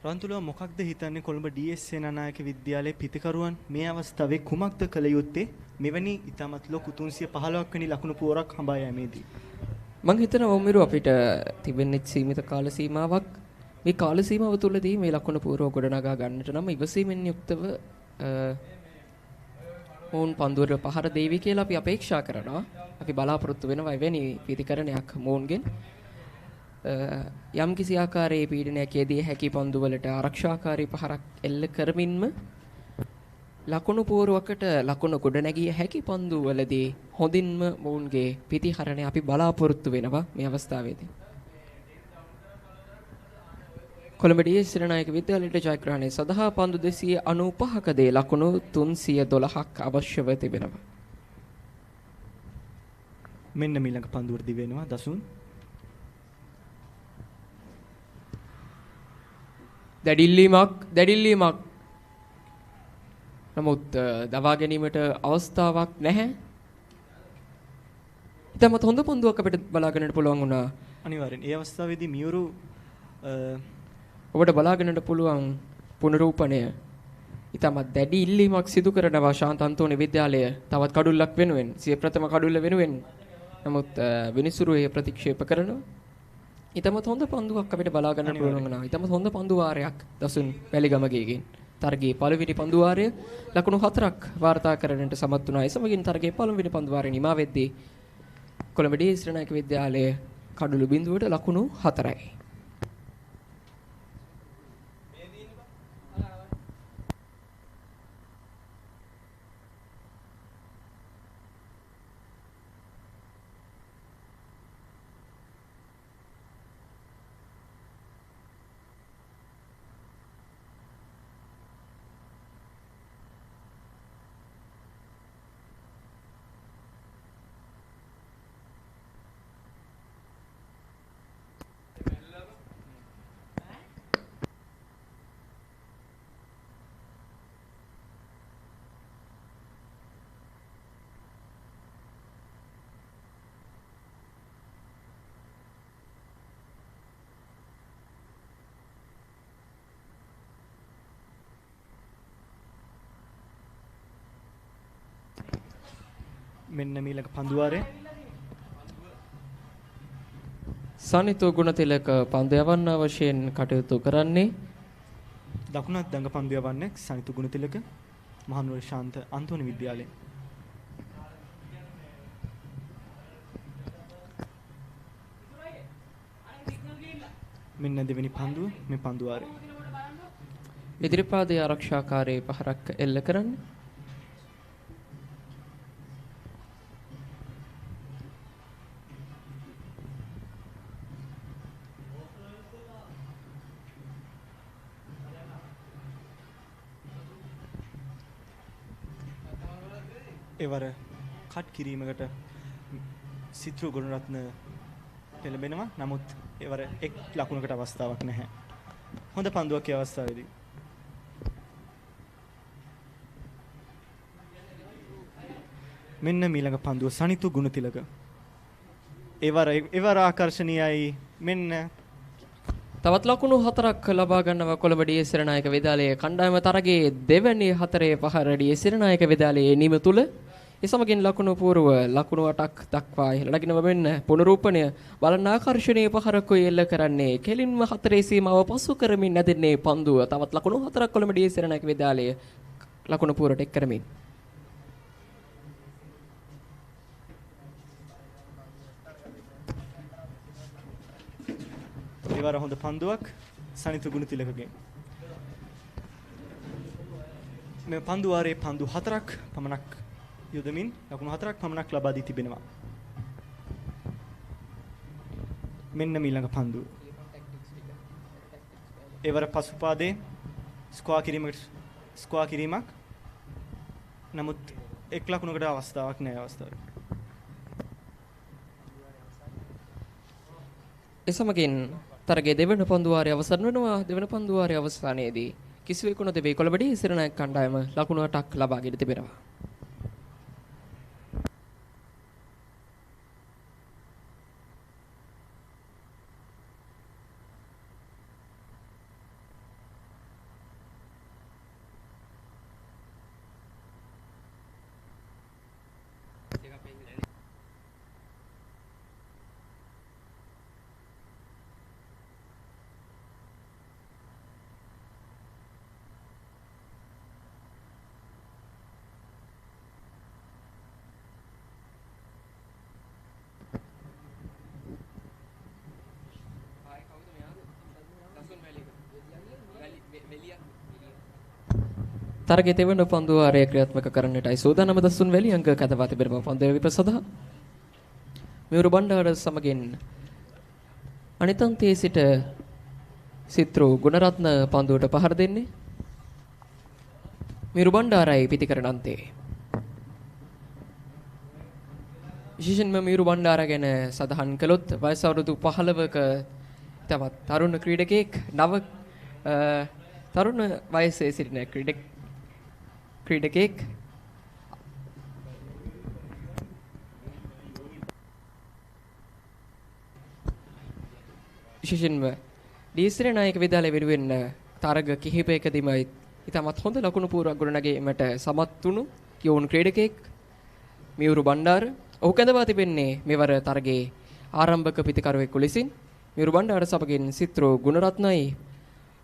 රන්තුලව මොකක්ද හිතන්නේ කොළඹ ඩී.එස්. සේනානායක විද්‍යාලයේ පිතිකරුවන් මේ අවස්ථාවේ කුමක්ද කළ යුත්තේ මෙවැනි ඉතාමත් ලොකු 315ක් වෙනි ලකුණු පුවරක් හඹා යෑමේදී? මම හිතනවා ඔමිරු අපිට තිබෙන්නේ සීමිත කාල සීමාවක්. මේ කාල සීමාව තුළදී මේ ලකුණු පුවරව ගොඩනගා ගන්නට නම් ඉවසීමෙන් යුක්තව මොවුන් පන්දුවට පහර දෙවි කියලා අපි අපේක්ෂා කරනවා. අපි බලාපොරොත්තු වෙනවා එවැනි පිතිකරණයක් මොවුන්ගෙන්. යම් කිසි ආකාරයේ පීඩනයක් යෙදී හැකි පන්දු වලට ආරක්ෂාකාරී පහරක් එල්ල කරමින්ම ලකුණු පුවරුවකට ලකුණු ගොඩනැගිය හැකි පන්දු වලදී හොඳින්ම මොවුන්ගේ පිතිහරණය අපි බලාපොරොත්තු වෙනවා මේ අවස්ථාවේදී. කොළඹ ඩී.එස්. සේනානායක විද්‍යාලයට ජයග්‍රහණය සඳහා පන්දු 295කදී ලකුණු 312ක් අවශ්‍යව තිබෙනවා. මෙන්න ඊළඟ පන්දුවට දිවෙනවා දසුන්. දැඩිල්ලීමක් නමුත් දවා ගැනීමට අවස්ථාවක් නැහැ. ඉතමත් හොඳ පන්දුවක් අපිට බලා ගන්නට පුළුවන් වුණා. අනිවාර්යෙන් ඒ අවස්ථාවේදී මියුරු ඔබට බලා ගන්නට පුළුවන් පුනරූපණය. ඉතමත් දැඩි ඉල්ලීමක් සිදු කරනවා ශාන්ත අන්තෝනි විද්‍යාලය තවත් කඩුල්ලක් වෙනුවෙන් සිය ප්‍රථම කඩුල්ල වෙනුවෙන්. නමුත් විනිසුරු එය ප්‍රතික්ෂේප කරනවා. ඉතමත් හොඳ පන්දුවක් අපිට බලා ගන්නට පුළුවන් වුණා. ඉතමත් හොඳ පන්දු වාරයක් දසුන් වැලිගමගේගෙන්. තරගයේ පළවෙනි පන්දු වාරය ලකුණු 4ක් වාර්තා කරන්නට සමත් වුණා. ඒ සමගින් තරගයේ පළවෙනි පන්දු වාරය නිමා වෙද්දී කොළඹ ඩී.එස්. සේනානායක විද්‍යාලයේ කඩුළු බිඳුවට ලකුණු 4යි. මෙන්න මීළඟ පන්දුවාරය සනිතු ගුණතිලක පන්දු යවන්න වශයෙන් කටයුතු කරන්නේ දකුණත් දඟ පන්දු යවන්නේ සනිතු ගුණතිලක මහනුවර ශාන්ත අන්තෝනි විද්‍යාලය. මෙන්න දෙවෙනි පන්දුව මේ පන්දුවාරය. ඉදිරිපාදයේ ආරක්ෂාකාරී පහරක් එල්ල කරන්නේ එවර කට් කිරීමකට සිත්‍රු ගුණරත්න පෙළඹෙනවා. නමුත් එවර එක් ලකුණකට අවස්ථාවක් නැහැ. හොඳ පන්දුවක් ඒ අවස්ථාවේදී. මෙන්න මීළඟ පන්දුව සනිතු ගුණතිලක. එවර ආකර්ශනීයයි. මෙන්න තවත් ලකුණු 4ක් ලබා ගන්නවා කොළඹ ඩී.එස්. සිරනායක විද්‍යාලයේ කණ්ඩායම තරගයේ දෙවැනි 4 පහර ඩී.එස්. සිරනායක විද්‍යාලයේ නිම තුල ඒ සමගින් ලකුණු පූර්ව ලකුණු 8ක් දක්වා ඉහළගෙන මෙන්න පුනරූපණය බලන ආකර්ෂණීය පහරකුයි එල්ල කරන්නේ කෙලින්ම 4 සීමාව පසු කරමින් නැදෙන්නේ පන්දුව. තවත් ලකුණු 4ක් කොළඹ ඩී.එස්. සිරනායක විද්‍යාලයේ ලකුණු පූර්වට එක් කරමින් එවර හොඳ පන්දුවක් සනිතු ගුණතිලකගෙන්. මේ පන්දුවාරයේ පන්දු 4ක් පමණක් යොදමින් ලකුණු 4ක් පමණක් ලබා දී තිබෙනවා. මෙන්න මීළඟ පන්දුව. එවර පසුපාදේ ස්ක්වා කිරීමක්. නමුත් එක් ලකුණකට අවස්ථාවක් නැහැ අවස්ථාවේ. ඒ සමගින් තරගයේ දෙවන පන්දුවාරය අවසන් වෙනවා. දෙවන පන්දුවාරය අවසානයේදී කිසිවෙකු නොදෙවි කොළඹ ඩී.එස්. සිරනායක කණ්ඩායම ලකුණු 8ක් ලබාගෙන තිබෙනවා. තරගයේ දෙවන පන්දුවාරය ක්‍රියාත්මක කරන්නටයි සූදානම දසුන් වැලි අංක කැදවා තිබෙන බව පන්දුවේ විපසදා මෙවරු බණ්ඩාර සමගින් අනිතන්තයේ සිට සිත්‍රු ගුණරත්න පන්දුවට පහර දෙන්නේ මෙවරු බණ්ඩාරයි පිටිකරන අන්තේ. විශේෂයෙන්ම මෙවරු බණ්ඩාර ගැන සඳහන් කළොත් වයස අවුරුදු 15ක තවත් තරුණ ක්‍රීඩකයෙක් තරුණ වයසේ සිටින ක්‍රීඩකයෙක් විශේෂයෙන්ම ඩී.එස්. සිරනායක විද්‍යාලය වෙනුවෙන් තරග කිහිපයකදීම ඉතාමත් හොඳ ලකුණු පූර්වක් ගොඩනැගීමට සමත් වුණු යෝන් ක්‍රීඩකයෙක් මියුරු බණ්ඩාර. ඔහු කැඳවා තිබෙන්නේ මෙවර තරගයේ ආරම්භක පිතිකරුවෙකු ලෙසින්. මියුරු බණ්ඩාර සමගින් සිත්‍රෝ ගුණරත්නයි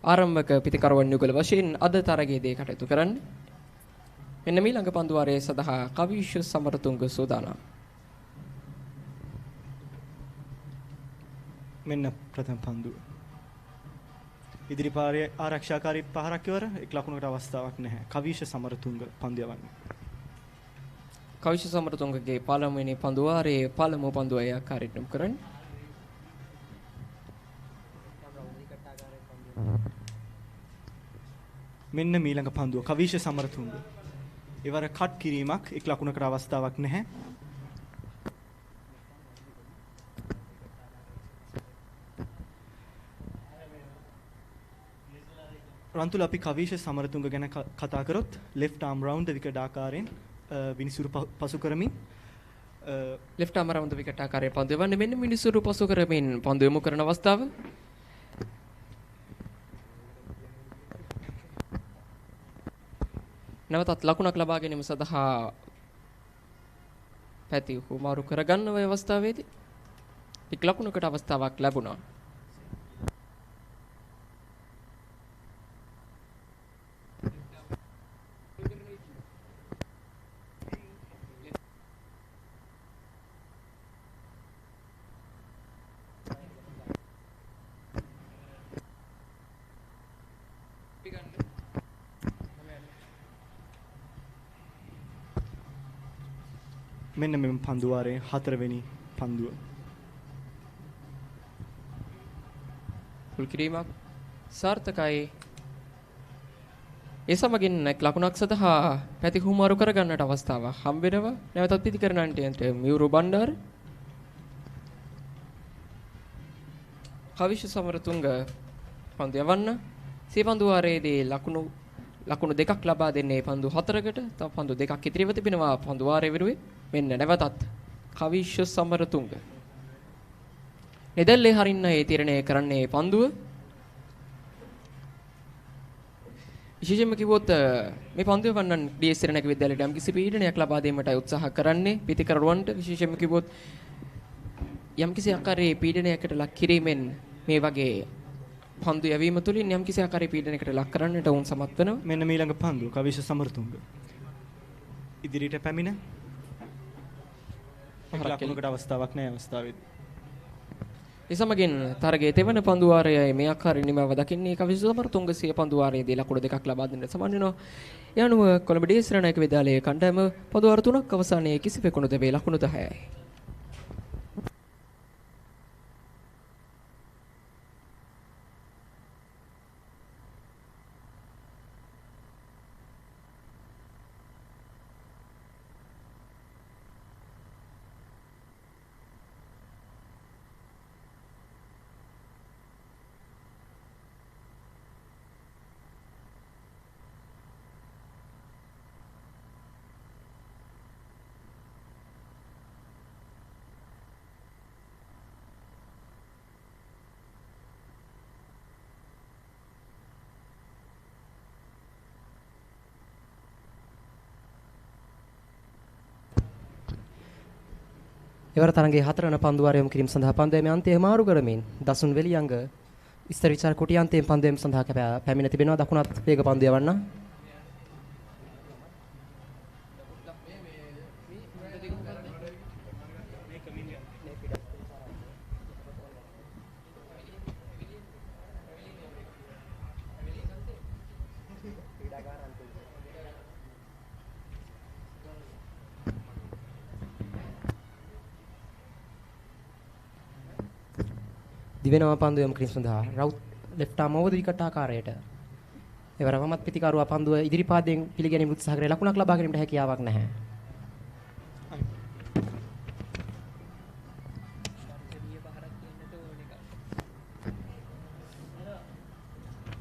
ආරම්භක පිතිකරුවන් යුගල වශයෙන් අද තරගයේදී කටයුතු කරන්නේ. මෙන්න මීළඟ පන්දුවාරයේ සඳහා කවිෂ් සමරතුංග සූදානම්. මෙන්න ප්‍රථම පන්දුව. ඉදිරි පාරේ ආරක්ෂාකාරී පහරක් ඉවර එක් ලකුණකට අවස්ථාවක් නැහැ. කවිෂ් සමරතුංග පන්දු යවන්නේ. කවිෂ් සමරතුංගගේ පළමුවෙනි පන්දුවාරයේ පළමු පන්දුවයි ආකාරයෙන් කරන්නේ. මෙන්න මීළඟ පන්දුව කවිෂ් සමරතුංග. එවර කට් කිරීමක් එක් ලකුණකට අවස්ථාවක් නැහැ. රන්තුල අපි කවිෂ් සමරතුංග ගැන කතා කරොත් left arm round the wicket ආකාරයෙන් විනිසුරු පසු කරමින් left arm round the wicket ආකාරයෙන් පන්දු යවන්නේ. මෙන්න විනිසුරු පසු කරමින් පන්දු යොමු කරන අවස්ථාව. නැවතත් ලකුණක් ලබා ගැනීම සඳහා පැති හුමාරු කරගන්න ඔය අවස්ථාවේදී එක් ලකුණකට අවස්ථාවක් ලැබුණා. මෙන්න මෙම පන්දුවාරේ 4 වෙනි පන්දුව. පුල් කිරීමක් සාර්ථකයි. ඒ සමගින් එක් ලකුණක් සඳහා පැති හුමාරු කරගන්නට අවස්ථාවක් හම්බ වෙනවා. නැවතත් පිටිකරණන්ට යන්ත්‍රය මියුරු බණ්ඩාර. කවිෂ සමරතුංග පන්දු යවන්න. සිය පන්දු වාරයේදී ලකුණු දෙකක් ලබා දෙන්නේ පන්දු 4කට. තව පන්දු දෙකක් ඉතිරිව තිබෙනවා පන්දු වාරයේ විරුවේ. මෙන්න නැවතත් කවිෂ සමරතුංග. නෙදල්ලේ හරින්න ඒ තීරණය කරන්නේ පන්දුව. විශේෂයෙන්ම කිව්වොත් මේ පන්දුව වන්නන් ඩීඑස් සිරණක විද්‍යාලයට යම්කිසි පීඩනයක් ලබා දීමටයි උත්සාහ කරන්නේ පිටිකරුවන්ට. විශේෂයෙන්ම කිව්වොත් යම්කිසි ආකාරයේ පීඩනයකට ලක් කිරීමෙන් මේ වගේ පන්දු යැවීම තුළින් යම්කිසි ආකාරයේ පීඩනයකට ලක් කරන්නට වුන් සමත් වෙනවා. මෙන්න ඊළඟ පන්දුව කවිෂ සමරතුංග. ඉදිරියට පැමිණ ලකුණකට අවස්ථාවක් නැහැ අවස්ථාවේදී. ඒ සමගින් තරගයේ තෙවන පන්දු වාරයයි මේ ආකාරයෙන් නිමව දකින්නේ කවිෂ සමරතුංග සිය පන්දු වාරයේදී ලකුණු දෙකක් ලබා දෙන්නට සමන් වෙනවා. ඒ අනුව කොළඹ ඩීඑස් සිරණක විද්‍යාලයේ කණ්ඩායම පන්දු වාර 3ක් අවසානයේ කිසිවෙකුණු දෙවේ ලකුණු 10යි. එවර තරඟයේ 4 වන පන්දු වාරය යොමු කිරීම සඳහා පන්දුවේ අන්තය මාරු කරමින් දසුන් වෙලියංග විස්තර විචාර කුටි අන්තයෙන් පන්දුවේම සඳහා පැමිණ තිබෙනවා. දකුණත් වේග පන්දු යවන්න. දිවෙනවා පන්දු යොමු කිරීම සඳහා රවුට් ලෙෆ්ට් ආම් ඕවර් විකට් ආකාරයට. එවර වමත් පිටිකරුවා පන්දුව ඉදිරිපාදයෙන් පිළිගැනීම උත්සාහ කරේ ලකුණක් ලබා ගැනීමට හැකියාවක් නැහැ.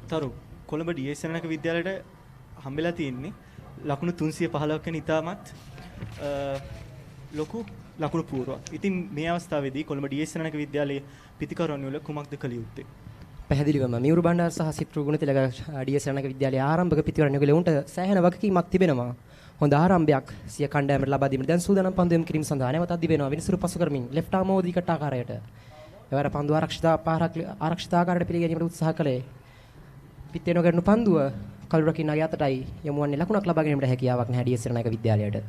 තරු කොළඹ ඩීඑස් සිරණක විද්‍යාලයට හම්බෙලා තියෙන්නේ ලකුණු 315ක් වෙන ඉතාමත් ලොකු ලකුණු පූර්වක්. ඉතින් මේ අවස්ථාවේදී කොළඹ ඩීඑස් සිරණක විද්‍යාලයේ පිටිකරුවන් වල කුමක්ද කළ යුත්තේ? පැහැදිලිවම මියුරු බණ්ඩාර සහ සිත්රු ගුණතිලක ඩීඑස් සිරණක විද්‍යාලයේ ආරම්භක පිටිකරුවන් වල උන්ට සෑහෙන වගකීමක් තිබෙනවා. හොඳ ආරම්භයක් සිය කණ්ඩායමට ලබා දීමට දැන් සූදානම් පන්දු යොමු කිරීම සඳහා නැවතත් දිවෙනවා විනිසුරු පසු කරමින් ලෙෆ්ට් ආම් ඕවර් විකට් ආකාරයට. එවර පන්දු ආරක්ෂිත ආකාරයට පිළිගැනීමට උත්සාහ කළේ. පිටේනෝ කරන පන්දුව කළු රකින්නගේ අතටයි යොමු වන්නේ ලකුණක් ලබා ගැනීමට හැකියාවක් නැහැ ඩීඑස් සිරණක විද්‍යාලයට.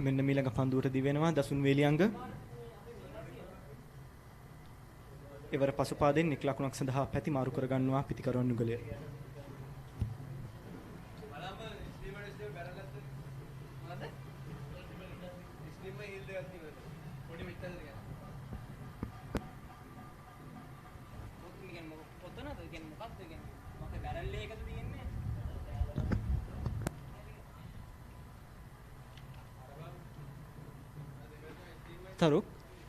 මෙන්න ඊළඟ පන්දුවට දිවෙනවා දසුන් වේලියංග. එවර පසුපාදෙන් එක් ලකුණක් සඳහා පැති මාරු කර ගන්නවා පිටිකරුවන් යුගලය. තරු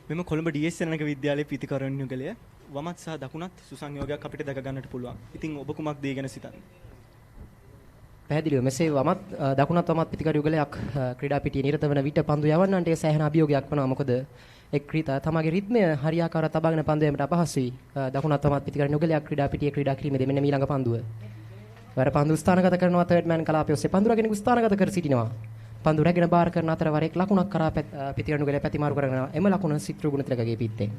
මෙම කොළඹ ඩීඑස් සිරණක විද්‍යාලයේ පිටිකරුවන් යුගලය වමත් සහ දකුණත් සුසංයෝගයක් අපිට දැක ගන්නට පුළුවන්. ඉතින් ඔබ කුමක්ද ඒ ගැන සිතන්නේ? පැහැදිලිව මෙසේ වමත් දකුණත් වමත් පිටිකර යුගලයක් ක්‍රීඩා පිටියේ නිරත වන විට පන්දු යවන්නන්ට ඒ සෑහෙන අභියෝගයක් වනවා. මොකද එක් ක්‍රීඩා තමගේ රිද්මය හරියාකාරව තබාගෙන පන්දු යෑමට අපහසුයි. දකුණත් වමත් පිටිකර යුගලයක් ක්‍රීඩා පිටියේ ක්‍රීඩා කිරීමේදී මෙන්න ඊළඟ පන්දුව. වර පන්දු ස්ථානගත කරනවා තර්ඩ් මෑන් කලාපයේ ඔස්සේ පන්දු රැගෙන ස්ථානගත කර සිටිනවා. පන්දු රැගෙන බාර කරන අතර වර එක් ලකුණක් කරා පිටිකර යුගලය පැතිමාරු කරගෙන එම ලකුණ සිත්‍රු ගුණතිලකගේ පිටේ.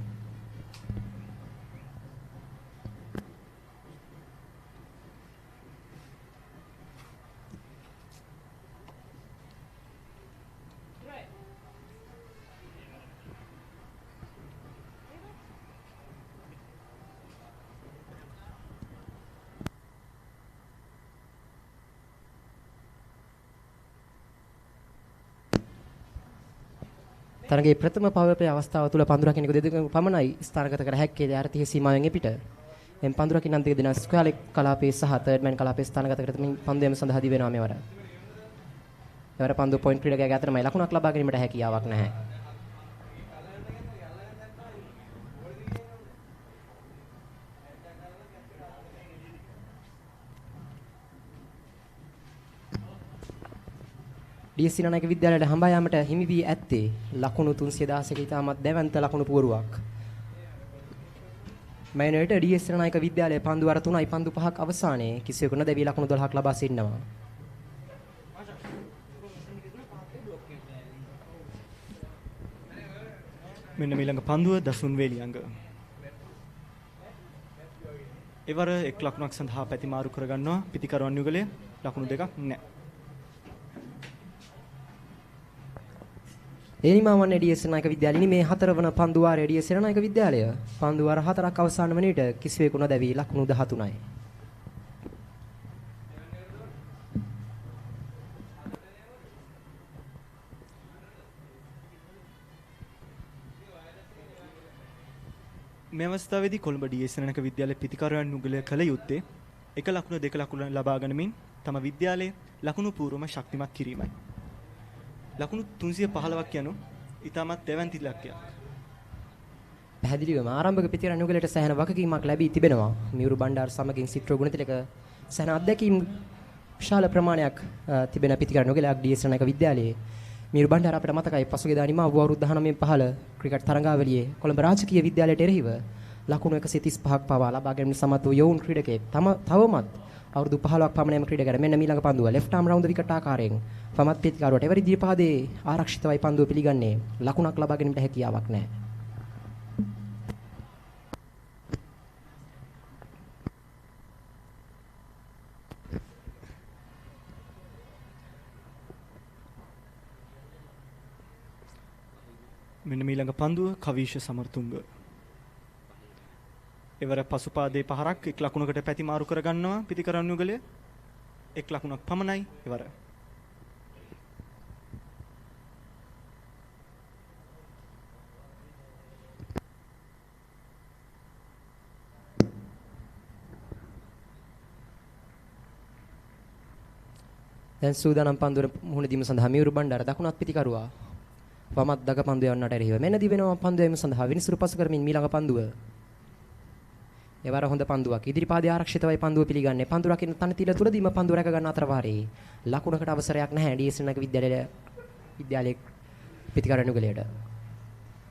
තරගයේ ප්‍රථම පවර් ප්ලේ අවස්ථාව තුළ පන්දුරක් කෙනෙකු දෙදෙනෙකු පමණයි ස්ථානගත කර හැක්කේ ආර්ථික සීමාවෙන් එපිට. එම් පන්දුරක් ඉන්නන් දෙක දෙනා ස්ක්වෑර් කලාපයේ සහ තර්ඩ් මෑන් කලාපයේ ස්ථානගත කර තිබෙන පන්දු යම සඳහා දී වෙනවා මෙවර. මෙවර පන්දු පොයින්ට් ක්‍රීඩකයාගේ අතරමයි ලකුණක් ලබා ගැනීමට හැකියාවක් නැහැ. ඩී.එස්. සිනනායක විද්‍යාලයට හඹා යාමට හිමි වී ඇත්තේ ලකුණු 316ක ඉතාමත් දැවැන්ත ලකුණු පුවරුවක්. මෑනට ඩී.එස්. සිනනායක විද්‍යාලයේ පන්දු වර 3යි පන්දු 5ක් අවසානයේ කිසිවෙකු නොදැවී ලකුණු 12ක් ලබා සිටිනවා. මෙන්න ඊළඟ පන්දුව දසුන් වේලියංග. එවර එක් ලකුණක් සඳහා පැතිමාරු කරගන්නවා පිටිකරවන් යුගලය. ලකුණු දෙකක් නැහැ. එනිමාවන්නේ ඩී.එස්. සිනනායක විද්‍යාලයේ මේ 4 වන පන්දු වාරයේ ඩී.එස්. සිනනායක විද්‍යාලය පන්දු වාර 4ක් අවසන් වන විට කිසිවෙකු නොදැවී ලකුණු 13යි. මේ අවස්ථාවේදී කොළඹ ඩී.එස්. සිනනායක විද්‍යාලයේ පිටිකරවන් යුගලය කළ යුත්තේ එක ලකුණ දෙක ලකුණ ලබා ගනිමින් තම විද්‍යාලයේ ලකුණු පූර්වම ශක්තිමත් කිරීමයි. ලකුණු 315ක් යනු ඉතාමත් දැවැන්ත ඉලක්කයක්. පැහැදිලිවම ආරම්භක පිටිකරන් යුගලයට සෑහෙන වගකීමක් ලැබී තිබෙනවා. මියුරු බණ්ඩාර සමගින් සිට්‍රෝ ගුණතිලක සෑහෙන අත්දැකීම් විශාල ප්‍රමාණයක් තිබෙන පිටිකරන් යුගලයක් ඩී.එස්. සිනනායක විද්‍යාලයේ. මියුරු බණ්ඩාර අපිට මතකයි පසුගියදා නිමා වූ අවුරුදු 19 15 ක්‍රිකට් තරඟාවලියේ කොළඹ රාජකීය විද්‍යාලයට එරෙහිව ලකුණු 135ක් පවා ලබා ගැනීම සමත් වූ යෝන් ක්‍රීඩකයෙක් තවමත් අවුරුදු 15ක් පමණ යම ක්‍රීඩකයෙක් මෙන්න ඊළඟ පන්දුව ලෙෆ්ට් ආම් රවුන්ඩ් විකට් ආකාරයෙන් වමත් පිටිකරුවට එවරි දීපාදේ ආරක්ෂිතවයි පන්දුව පිළිගන්නේ ලකුණක් ලබා ගැනීමට හැකියාවක් නැහැ. මෙන්න ඊළඟ පන්දුව කවීෂ සමර්තුංග. එවර පසුපාදේ පහරක් එක් ලකුණකට පැතිමාරු කර ගන්නවා පිටිකරන් යුගලය. එක් ලකුණක් පමණයි එවර. දැන් සූදානම් පන්දුර මුහුණ දීම සඳහා මියුරු බණ්ඩාර දකුණත් පිටිකරුවා වමත් දග පන්දු යවන්නට එරෙහිව මෙන්න දිවෙනවා පන්දු යීම සඳහා විනිසුරු පසු කරමින් ඊළඟ පන්දුව. එවර හොඳ පන්දුවක් ඉදිරිපාදයේ ආරක්ෂිතවයි පන්දුව පිළිගන්නේ. පන්දු රකින්න තනතිල තුලදීම පන්දුව රැක ගන්න අතර වාරේ ලකුණකට අවසරයක් නැහැ ඩී.එස්. සිනනායක විද්‍යාලයේ පිටිකරන් යුගලයට.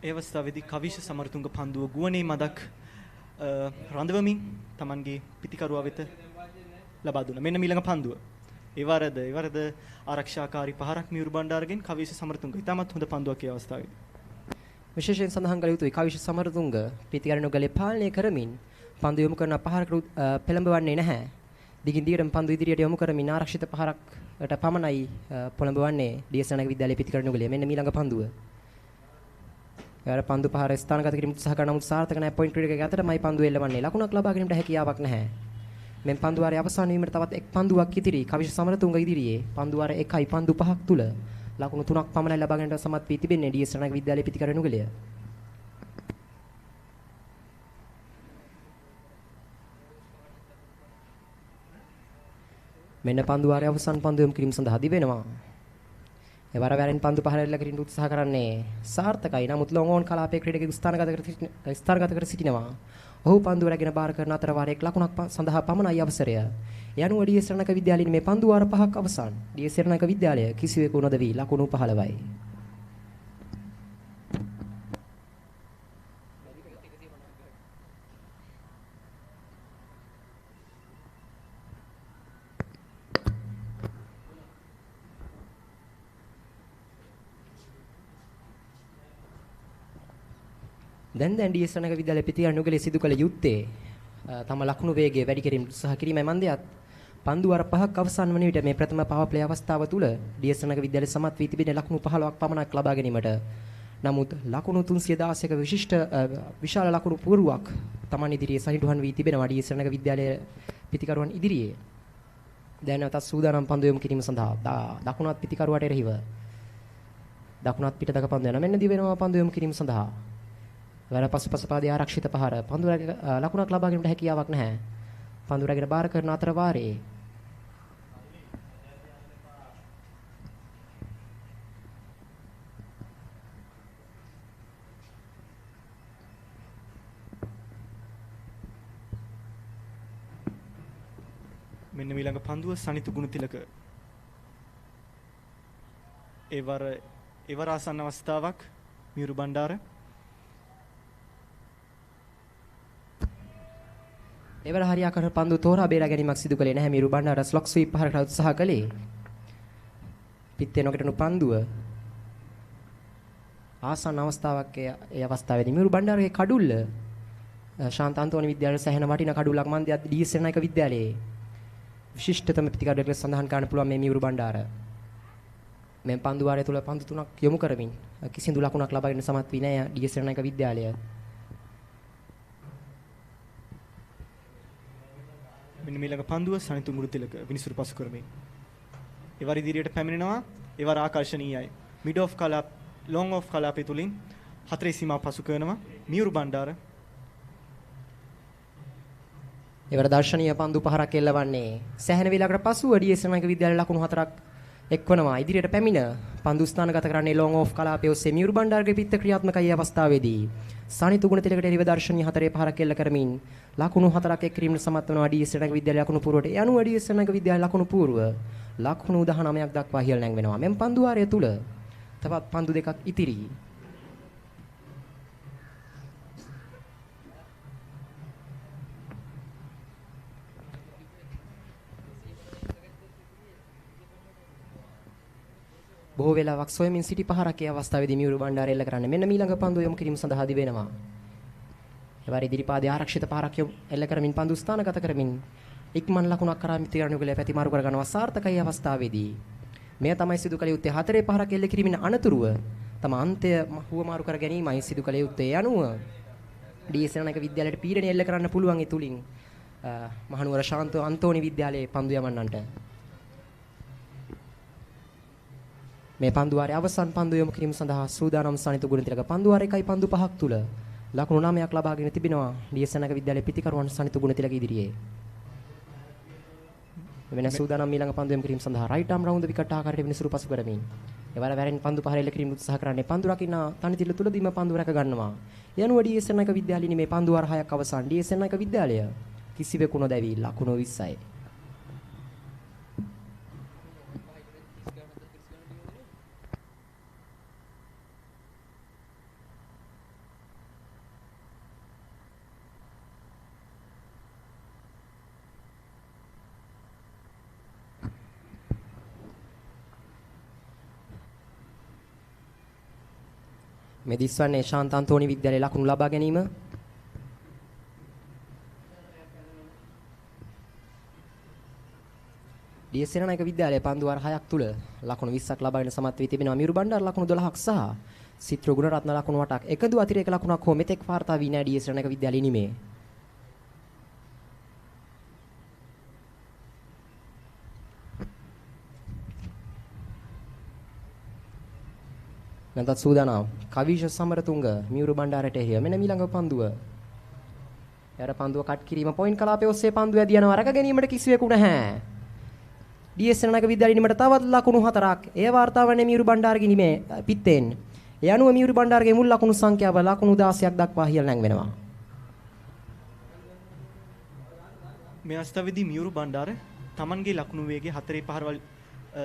ඒ අවස්ථාවේදී කවිෂ සමරතුංග පන්දුව ගුවනේ මදක් රඳවමින් Tamanගේ පිටිකරුවා වෙත ලබා දුන්නා. මෙන්න ඊළඟ පන්දුව. එවරද ආරක්ෂාකාරී පහරක් මියුරු බණ්ඩාරගෙන් කවිෂ සමරතුංග ඉතාමත් හොඳ පන්දුවක් ඒ අවස්ථාවේදී. විශේෂයෙන් සඳහන් කළ යුතුයි කවිෂ සමරතුංග පිටිකරන් යුගලයේ පාලනය කරමින් පන්දු යොමු කරන පහරකට පෙළඹවන්නේ නැහැ. දිගින් දිගටම පන්දු ඉදිරියට යොමු කරමින් ආරක්ෂිත පහරකට පමණයි පොළඹවන්නේ ඩී.එස්. සිනනායක විද්‍යාලයේ පිටිකරන් යුගලය. මෙන්න ඊළඟ පන්දුව. යාර පන්දු පහර ස්ථානගත කිරීම උත්සාහ කරන නමුත් සාර්ථක නැහැ. පොයින්ට් ක්‍රීඩකයාගේ අතරමයි පන්දු එල්ලවන්නේ. ලකුණක් ලබා ගැනීමට හැකියාවක් නැහැ. මෙන් පන්දු වාරයේ අවසන් වීමට තවත් එක් පන්දුවක් ඉතිරි. කවිෂ සමරතුංග ඉදිරියේ පන්දු වාර 1යි පන්දු 5ක් තුල ලකුණු 3ක් පමණයි ලබා ගැනීමට සමත් වී තිබෙන්නේ ඩී.එස්. සිනනායක විද්‍යාලයේ පිටිකරන් යුගලය. මෙන්න පන්දු වාරයේ අවසන් පන්දු යොමු කිරීම සඳහා දිවෙනවා. එවර වැරෙන් පන්දු පහළ එල්ල කිරීමට උත්සාහ කරන්නේ සාර්ථකයි. නමුත් ලොන් ඕන් කලාපයේ ක්‍රීඩකයෙකු ස්ථානගත කර සිටිනවා. ඔහු පන්දුව රැගෙන බාර කරන අතර වාරයක් ලකුණක් සඳහා පමණයි අවසරය. යනුව ඩී.එස්. සෙරණක විද්‍යාලයේ මේ පන්දු වාර 5ක් අවසන්. ඩී.එස්. සෙරණක විද්‍යාලය කිසිවෙකු නොදවි ලකුණු 15යි. දැන් ඩී.එස්. සෙරණක විද්‍යාලයේ පිටියනුගලේ සිදු කළ යුත්තේ තම ලකුණු වේගය වැඩි කිරීම උත්සාහ කිරීමයි මන්දයත් පන්දු වාර 5ක් අවසන් වන විට මේ ප්‍රථම පවර් ප්ලේ අවස්ථාව තුල ඩී.එස්. සෙරණක විද්‍යාලයේ සමත් වී තිබෙන ලකුණු 15ක් පමණක් ලබා ගැනීමට. නමුත් ලකුණු 316ක විශාල ලකුණු පුවරුවක් Taman ඉදිරියේ සනිටුහන් වී තිබෙනවා ඩී.එස්. සෙරණක විද්‍යාලයේ පිටිකරුවන් ඉදිරියේ. දැන් නැවතත් සූදානම් පන්දු යොමු කිරීම සඳහා දකුණත් පිටිකරුවාට එරෙහිව දකුණත් පිට දක පන්දු යන මෙන්න දිවෙනවා පන්දු යොමු කිරීම සඳහා. වර පසුපස පාදයේ ආරක්ෂිත පහර පන්දු ලකුණක් ලබා ගැනීමට හැකියාවක් නැහැ. පන්දු රැගෙන බාර කරන අතර වාරයේ මෙන්න ඊළඟ පන්දුව සනිතු ගුණතිලක එවර ආසන්න අවස්ථාවක් මියුරු බණ්ඩාර එවර හරියාකාර පන්දු තෝරා බේරා ගැනීමක් සිදු කළේ නැහැ. මියුරු බණ්ඩාර ස්ලොක් ස්වීප් පහරකට උත්සාහ කළේ. පිත්තේ නොකටනු පන්දුව ආසන්න අවස්ථාවක් ඒ අවස්ථාවේදී මියුරු බණ්ඩාරගේ කඩුල්ල ශාන්ත අන්තෝනි විද්‍යාලයේ සැහෙන වටිනා කඩුල්ලක් මන්දියත් ඩී.එස්. සෙරණක විද්‍යාලයේ විශිෂ්ටතම ප්‍රතිකාරයක් සඳහන් කරන්න පුළුවන් මේ මියුරු බණ්ඩාර. මේ පන්දු වාරය තුල පන්දු 3ක් යොමු කරමින් කිසිදු ලකුණක් ලබාගෙන සමත් වී නැහැ ඩී.එස්. සෙරණක විද්‍යාලය. මෙන්න ඊළඟ පන්දුව සනිතු ගුණතිලක විනිසුරු පසු කරමින් එවර ඉදිරියට පැමිණෙනවා. එවර ආකර්ශනීයයි. මිඩ් ඔෆ් කලාප් ලොන් ඔෆ් කලාපය තුලින් හතරේ සීමාව පසු කරනවා මියුරු බණ්ඩාර. එවර දර්ශනීය පන්දු පහරක් එල්ලවන්නේ සැහැණ වේලාවකට පසුව ඩී.එස්. සෙරණක විද්‍යාලයේ ලකුණු 4ක් එක්වනවා. ඉදිරියට පැමිණ පන්දු ස්ථානගත කරන්නේ ලොන් ඔෆ් කලාපයේ ඔස්සේ මියුරු බණ්ඩාරගේ පිට ක්‍රියාත්මකයි අවස්ථාවේදී. සනිතු ගුණතිලකට එරිව දර්ශනීය හතරේ පහරක් එල්ල කරමින් ලකුණු 4ක් එක් කිරීමට සමත් වනවා ඩී.එස්. සෙරණක විද්‍යාලයේ ලකුණු පූර්වට. යනුව ඩී.එස්. සෙරණක විද්‍යාලයේ ලකුණු පූර්ව ලකුණු 19ක් දක්වා ඉහළ නැංවෙනවා. මෙම් පන්දු වාරය තුල තවත් පන්දු දෙකක් ඉතිරි. බොහෝ වෙලාවක් සොයමින් සිටි පහරක් ඒ අවස්ථාවේදී මියුරු බණ්ඩාර එල්ල කරන්නේ මෙන්න ඊළඟ පන්දු යොමු කිරීම සඳහා දී වෙනවා. එවර ඉදිරිපාදයේ ආරක්ෂිත පහරක් එල්ල කරමින් පන්දු ස්ථානගත කරමින් ඉක්මන් ලකුණක් කරා මිත්‍යානුගලයේ පැතිමාරු කරගන්නවා සාර්ථකයි අවස්ථාවේදී. මෙය තමයි සිදු කළ යුත්තේ හතරේ පහරක් එල්ල කිරීමෙන් අනතුරුව තම අන්තය හුවමාරු කර ගැනීමයි සිදු කළ යුත්තේ. යනුව ඩී.එස්. සෙරණක විද්‍යාලයට පීඩනය එල්ල කරන්න පුළුවන් ඒ තුලින් මහනුවර ශාන්ත අන්තෝනි විද්‍යාලයේ පන්දු යවන්නන්ට මේ පන්දු වාරයේ අවසන් පන්දු යොමු කිරීම සඳහා සූදානම් සනිතු ගුණතිලක පන්දු වාර 1යි පන්දු 5ක් තුල ලකුණු 9ක් ලබාගෙන තිබෙනවා ඩී.එස්. සෙරණක විද්‍යාලයේ පිටිකරුවන් සනිතු ගුණතිලක ඉදිරියේ. වෙන සූදානම් ඊළඟ පන්දු යොමු කිරීම සඳහා රයිට් ආම් රවුන්ඩ් විකට් ආකාරයට විනිසුරු පසු කරමින් එවර වැරෙන් පන්දු පහර එල්ල කිරීම උත්සාහ කරන්නේ පන්දු රකින්න තනිතිල තුලදීම පන්දු රැක ගන්නවා. යනුව ඩී.එස්. සෙරණක විද්‍යාලයේ මේ පන්දු වාර 6ක් අවසන් ඩී.එස්. සෙරණක විද්‍යාලය කිසිවෙකු නොදැවි ලකුණු 20යි. මේ දිස්වන්නේ ශාන්ත අන්තෝනි විද්‍යාලයේ ලකුණු ලබා ගැනීම. ඩී.එස්. සෙරණක විද්‍යාලයේ පන්දු වාර 6ක් තුල ලකුණු 20ක් ලබාගෙන සමත් වී තිබෙනවා. මියුරු බණ්ඩාර ලකුණු 12ක් සහ සිත්‍ර ගුණරත්න ලකුණු 8ක්. එකදු අතිරේක ලකුණක් හෝ මෙතෙක් වාර්තා වී නැහැ ඩී.එස්. සෙරණක විද්‍යාලයේ නිමේ. නැන්තත් සූදානම් කවිෂ සමරතුංග මියුරු බණ්ඩාරට එහිය මෙන්න ඊළඟ පන්දුව. යාර පන්දුව කට් කිරීම පොයින්ට් කලාපයේ ඔස්සේ පන්දුව ඇදී යනවා. රැක ගැනීමට කිසිවෙකු නැහැ. DS සෙනනායක විද්‍යාලය ඉනිමට තවත් ලකුණු 4ක්. ඒ වාර්තා වන්නේ මියුරු බණ්ඩාරගේ නිමේ පිත්තෙන්. ඒ අනුව මියුරු බණ්ඩාරගේ මුල් ලකුණු සංඛ්‍යාව ලකුණු 16ක් දක්වා ඉහළ නැංවෙනවා. මේ අවස්ථාවේදී මියුරු බණ්ඩාර තමන්ගේ ලකුණු වේගය 4-5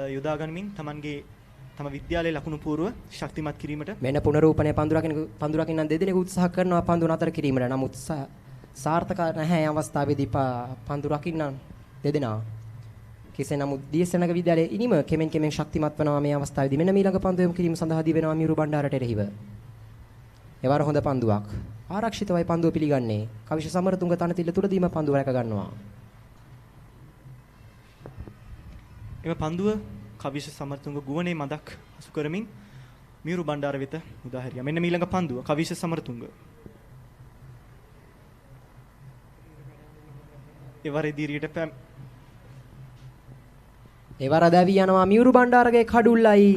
යොදා ගනිමින් තමන්ගේ තම විද්‍යාලයේ ලකුණු පූර්ව ශක්තිමත් කිරීමට මෙන්න පුනරූපණය පන්දු රකින්න දෙදෙනෙකු උත්සාහ කරනවා පන්දු නතර කිරීමට. නමුත් සාර්ථක නැහැ අවස්ථාවේදී පන්දු රකින්න දෙදෙනා. කෙසේ නමුත් DS සෙනඟ විද්‍යාලයේ ඉනිම කෙමෙන් කෙමෙන් ශක්තිමත් වනවා මේ අවස්ථාවේදී. මෙන්න ඊළඟ පන්දු යොමු කිරීම සඳහා දී වෙනවා මියුරු බණ්ඩාරට එරෙහිව. එවර හොඳ පන්දුවක්. ආරක්ෂිතවයි පන්දුව පිළිගන්නේ. කවිෂ සමරතුංග තනතිල්ල තුලදීම පන්දුව රැක ගන්නවා. එම පන්දුව කවිෂ සමරතුංග ගුවනේ මදක් අසු කරමින් මියුරු බණ්ඩාර වෙත උදා හැරියා. මෙන්න ඊළඟ පන්දුව කවිෂ සමරතුංග. එවර ඉදිරියට එවර දැවි යනවා මියුරු බණ්ඩාරගේ කඩුල්ලයි.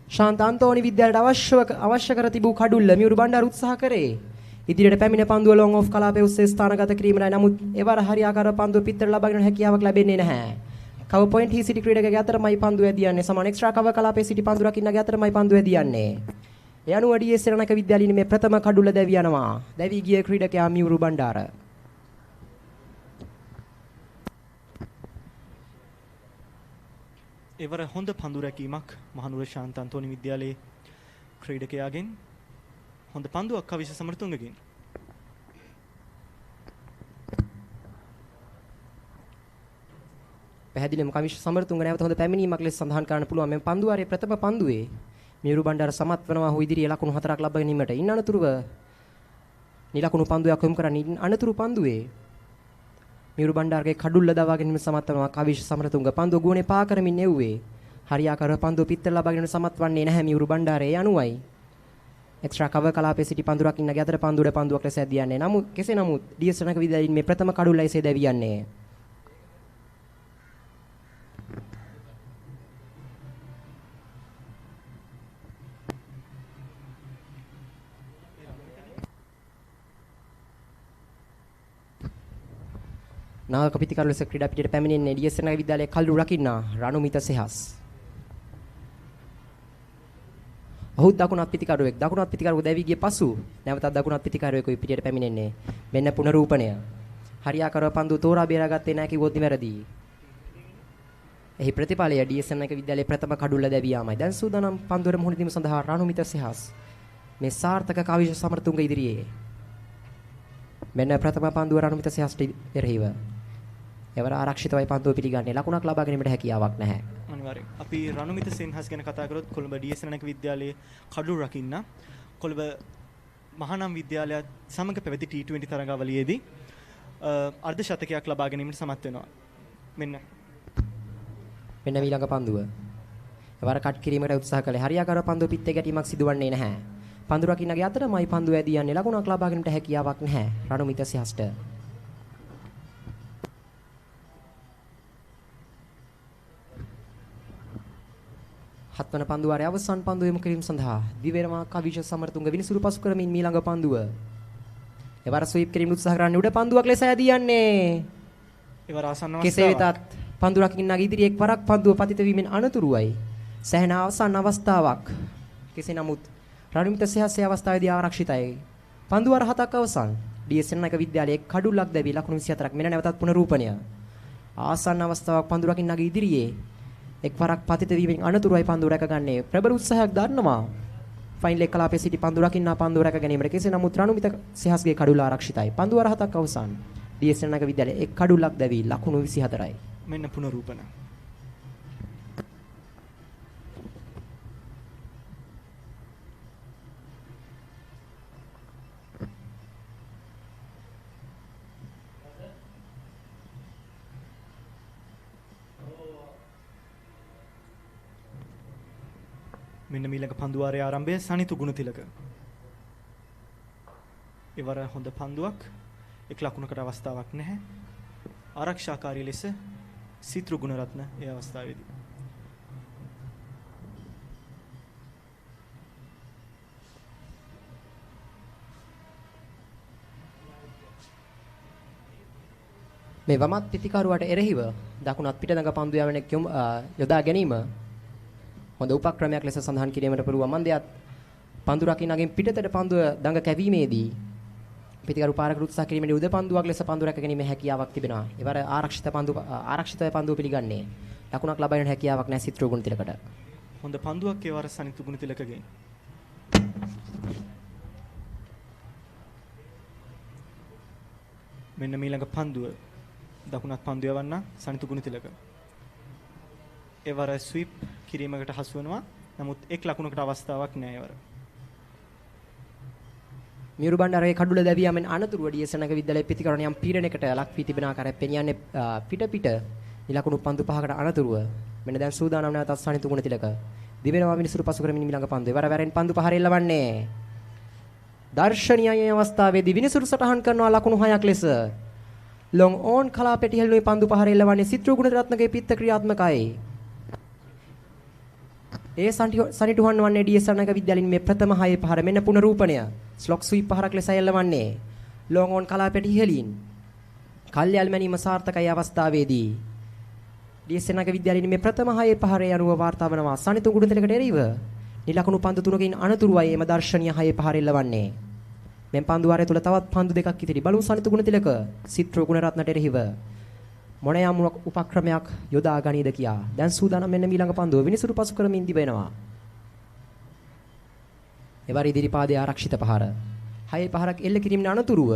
ශාන්ත අන්තෝනි විද්‍යාලයට අවශ්‍ය කර තිබූ කඩුල්ල මියුරු බණ්ඩාර උත්සාහ කරේ. ඉදිරියට පැමිණ පන්දුව ලොං ඔෆ් කලාපයේ උස්සේ ස්ථානගත කිරීමයි. නමුත් එවර හරියාකාර පන්දුව පිටතට ලබා ගැනීම හැකියාවක් ලැබෙන්නේ නැහැ. කව පොයින්ට් හි සිටි ක්‍රීඩකගේ අතරමයි පන්දුව ඇදියන්නේ. සමාන එක්ස්ට්‍රා කව කලාපයේ සිටි පන්දු රකින්නගේ අතරමයි පන්දුව ඇදියන්නේ. ඒ අනුව DS සෙනනායක විද්‍යාලයේ මේ ප්‍රථම කඩුල්ල දැවි යනවා. දැවි ගිය ක්‍රීඩකයා මියුරු බණ්ඩාර. එවර හොඳ පන්දු රැකීමක් මහනුවර ශාන්ත අන්තෝනි විද්‍යාලයේ ක්‍රීඩකයාගෙන් හොඳ පන්දුවක් කවිෂ සමරතුංගගෙන්. පැහැදිලිවම කවිෂ සමරතුංග නැවත හොඳ පැමිණීමක් ලෙස සඳහන් කරන්න පුළුවන්. මේ පන්දුවාරයේ ප්‍රථම පන්දුවේ මියුරු බණ්ඩාර සමත් වෙනවා ඔහු ඉදිරියේ ලකුණු 4ක් ලබා ගැනීමට. ඉන් අනතුරුව නිලකුණු පන්දුවක් යොමු කරන්නේ. ඉන් අනතුරු පන්දුවේ මියුරු බණ්ඩාරගේ කඩුල්ල දවා ගැනීම සමත් වෙනවා කවිෂ සමරතුංග. පන්දුව ගුවනේ පා කරමින් එව්වේ. හරියාකාරව පන්දුව පිටතට ලබා ගැනීම සමත් වන්නේ නැහැ මියුරු බණ්ඩාරේ. ඒ අනුවයි එක්ස්ට්‍රා කවර් කලාපයේ සිටි පන්දු රකින්නගේ අතර පන්දුවට පන්දුවක් ලෙස ඇදියන්නේ. නමුත් කෙසේ නමුත් DS සෙනඟ විද්‍යාලයේ මේ ප්‍රථම කඩුල්ලයි සේ දැවියන්නේ. නායක පිටිකරු ලෙස ක්‍රීඩා පිටියට පැමිණෙන්නේ DS සෙනඟ විද්‍යාලයේ කල්ලු රකින්න රණුමිත සෙහස්. ඔහු දකුණත් පිටිකරුවෙක්. දකුණත් පිටිකරුව දැවි ගිය පසු නැවතත් දකුණත් පිටිකරුවෙකු පිටියට පැමිණෙන්නේ. මෙන්න පුනරූපණය. හරියාකාරව පන්දු තෝරා බේරාගත්තේ නැහැ කිව්වොත් නිවැරදි. එහි ප්‍රතිඵලය DS සෙනඟ විද්‍යාලයේ ප්‍රථම කඩුල්ල දැවි යාමයි. දැන් සූදානම් පන්දුවට මුහුණ දීම සඳහා රණුමිත සෙහස්. මේ සාර්ථක කවිෂ සමරතුංග ඉදිරියේ. මෙන්න ප්‍රථම පන්දුව රණුමිත සෙහස්ට එරෙහිව. එවර ආරක්ෂිතවයි පන්දුව පිළිගන්නේ. ලකුණක් ලබා ගැනීමට හැකියාවක් නැහැ. අනිවාර්යෙන්. අපි රණුමිත සෙන්හස් ගැන කතා කරොත් කොළඹ DS සෙනඟ විද්‍යාලයේ කඩුළු රකින්න කොළඹ මහානම් විද්‍යාලයත් සමග පැවති T20 තරගාවලියේදී අර්ධ ශතකයක් ලබා ගැනීමට සමත් වෙනවා. මෙන්න ඊළඟ පන්දුව. එවර කට් කිරීමට උත්සාහ කළේ. හරියාකාරව පන්දුව පිටේ ගැටීමක් සිදුවන්නේ නැහැ. පන්දු රකින්නගේ අතරමයි පන්දුව ඇදියන්නේ. ලකුණක් ලබා ගැනීමට හැකියාවක් නැහැ රණුමිත සෙහස්ට. හත්වන පන්දුවාරයේ අවසන් පන්දුව යොමු කිරීම සඳහා දිවෙනවා කවිෂ සමරතුංග විනිසුරු පසු කරමින් ඊළඟ පන්දුව. එවර ස්වීප් කිරීම උත්සාහ කරන්නේ උඩ පන්දුවක් ලෙස ඇදියන්නේ. එවර ආසන්න කෙසේ වෙතත් පන්දු රකින්නගේ ඉදිරියේ එක්වරක් පන්දුව පතිත වීමෙන් අනතුරුවයි සැහැණ අවසන් අවස්ථාවක්. කෙසේ නමුත් රණුමිත සෙහස්සේ අවස්ථාවේදී ආරක්ෂිතයි. පන්දුවාර 7ක් අවසන්. DS සෙනඟ විද්‍යාලයේ කඩුල්ලක් දැවි ලකුණු 24ක් මෙන්න නැවතත් පුනරූපණය. ආසන්න අවස්ථාවක් පන්දු රකින්නගේ ඉදිරියේ එක්වරක් පතිත වීමෙන් අනතුරුයි පන්දුව රැකගන්නේ. ප්‍රබල උත්සාහයක් දරනවා. ෆයිනල් එක කලාපයේ සිටි පන්දු රකින්න පන්දුව රැක ගැනීමට. කෙසේ නමුත් රණුමිත සෙහස්ගේ කඩුල්ල ආරක්ෂිතයි. පන්දුවාර 7ක් අවසන්. DS සෙනඟ විද්‍යාලයේ එක් කඩුල්ලක් දැවි ලකුණු 24යි. මෙන්න පුනරූපණ. මෙන්න ඊළඟ පන්දුවාරයේ ආරම්භය සනිතු ගුණතිලක. එවර හොඳ පන්දුවක්. එක් ලකුණකට අවස්ථාවක් නැහැ. ආරක්ෂාකාරී ලෙස සිත්‍රු ගුණරත්න ඒ අවස්ථාවේදී. මේ වමත් පිටිකරුවට එරෙහිව දකුණත් පිට දඟ පන්දු යවන යොදා ගැනීම හොඳ උපක්‍රමයක් ලෙස සඳහන් කිරීමට පුළුවන්. මන්දයත් පන්දු රකින්නගෙන් පිටතට පන්දුව දඟ කැවීමේදී පිටිකරු පාරකට උත්සාහ කිරීමේදී උද පන්දුවක් ලෙස පන්දු රැක ගැනීමේ හැකියාවක් තිබෙනවා. ඒවර ආරක්ෂිත පන්දුව පිළිගන්නේ. ලකුණක් ලබා ගැනීම හැකියාවක් නැහැ සිත්‍රෝ ගුණතිලකට. හොඳ පන්දුවක් ඒවර සනිතු ගුණතිලකගෙන්. මෙන්න මීළඟ පන්දුව දකුණත් පන්දු යවන්න සනිතු ගුණතිලක. ඒවර ස්වීප් කිරීමකට හසු වෙනවා. නමුත් එක් ලකුණකට අවස්ථාවක් නැහැ ඒවර. මියුරු බණ්ඩාරගේ කඩුල දැවියාමෙන් අනතුරුව ඩීඑස්.එන්.නගර විද්‍යාලයේ පිටිකරණ යම් පීඩනයකට ලක් වී තිබෙන ආකාරය පෙනියන්නේ පිට ඉලකුණු පන්දු පහකට අනතුරුව මෙන්න දැන් සූදානම් නැවතත් සනිතු ගුණතිලක දිවෙනවා මිනිසුරු පසු කරමින් ඊළඟ පන්දු එවර වැරෙන් පන්දු පහර එල්ලවන්නේ දර්ශනීය අවස්ථාවේදී විනිසුරු සටහන් කරනවා ලකුණු 6ක් ලෙස ලොන් ඕන් කලාපෙටි හෙළුවේ පන්දු පහර එල්ලවන්නේ සිත්‍රෝ ගුණරත්නගේ පිත්ත ක්‍රියාත්මකයි. ඒ සනිටුහන් වන්නේ ඩීඑස්.එන්.නගර විද්‍යාලයින් මේ ප්‍රථම 6 පහර මෙන්න පුනරූපණය ස්ලොක් ස්වීප් පහරක් ලෙස එල්ලවන්නේ ලොන් ඕන් කලාපෙටි හෙළින් කල්යල් මැනීම සාර්ථකයි අවස්ථාවේදී ඩීඑස්.එන්.නගර විද්‍යාලයින් මේ ප්‍රථම 6 පහරේ අනුව වාර්තා වනවා සනිතු ගුණතිලකට එරෙහිව නිලකුණු පන්දු තුනකින් අනතුරුවයි එම දර්ශනීය 6 පහර එල්ලවන්නේ. මෙන් පන්දු වාරය තුල තවත් පන්දු දෙකක් ඉතිරි බලමු සනිතු ගුණතිලක සිත්‍රෝ ගුණරත්නට එරෙහිව මොන යම් උපක්‍රමයක් යොදා ගනීද කියා. දැන් සූදානම් මෙන්න ඊළඟ පන්දුව විනිසුරු පසු කරමින් දිවෙනවා. එවර ඉදිරිපාදයේ ආරක්ෂිත පහර 6 පහරක් එල්ල කිරීමේ අනතුරුව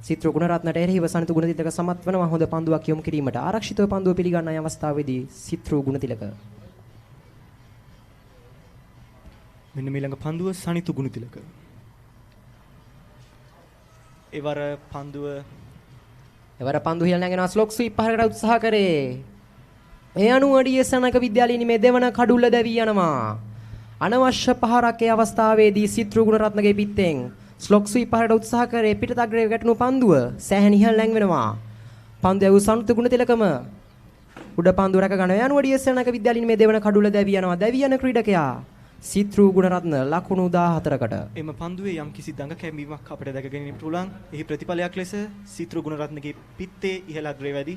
සිත්‍රෝ ගුණරත්නට එරෙහිව සනිතු ගුණතිලක සමත් වෙනවා හොඳ පන්දුවක් යොමු කිරීමට. ආරක්ෂිතව පන්දුව පිළිගන්න අවස්ථාවේදී සිත්‍රෝ ගුණතිලක මෙන්න ඊළඟ පන්දුව සනිතු ගුණතිලක. එවර පන්දු හිල නැගෙනවා ස්ලොක් ස්වීප් පහරකට උත්සාහ කරේ. මේ අනුව ඩීඑස්.එන්.නගර විද්‍යාලයේ මේ දෙවන කඩුල්ල දැවී යනවා. අනවශ්‍ය පහරක් ඒ අවස්ථාවේදී සිත්‍රෝ ගුණරත්නගේ පිටෙන් ස්ලොක් ස්වීප් පහරකට උත්සාහ කරේ පිටත අග්‍රේ ගැටුණු පන්දුව සෑහෙන ඉහළ නැංවෙනවා. පන්දු යවූ සනිතු ගුණතිලකම උඩ පන්දු රැක ගන්න යනුව ඩීඑස්.එන්.නගර විද්‍යාලයේ මේ දෙවන කඩුල්ල දැවී යනවා. දැවී යන ක්‍රීඩකයා සිත්‍රෝ ගුණරත්න ලකුණු 14කට. එම පන්දුවේ යම් කිසි දඟ කැවීමක් අපිට දැක ගැනීමට පුළුවන්. එහි ප්‍රතිඵලයක් ලෙස සිත්‍රෝ ගුණරත්නගේ පිත්තේ ඉහළ අග්‍රේ වැඩි.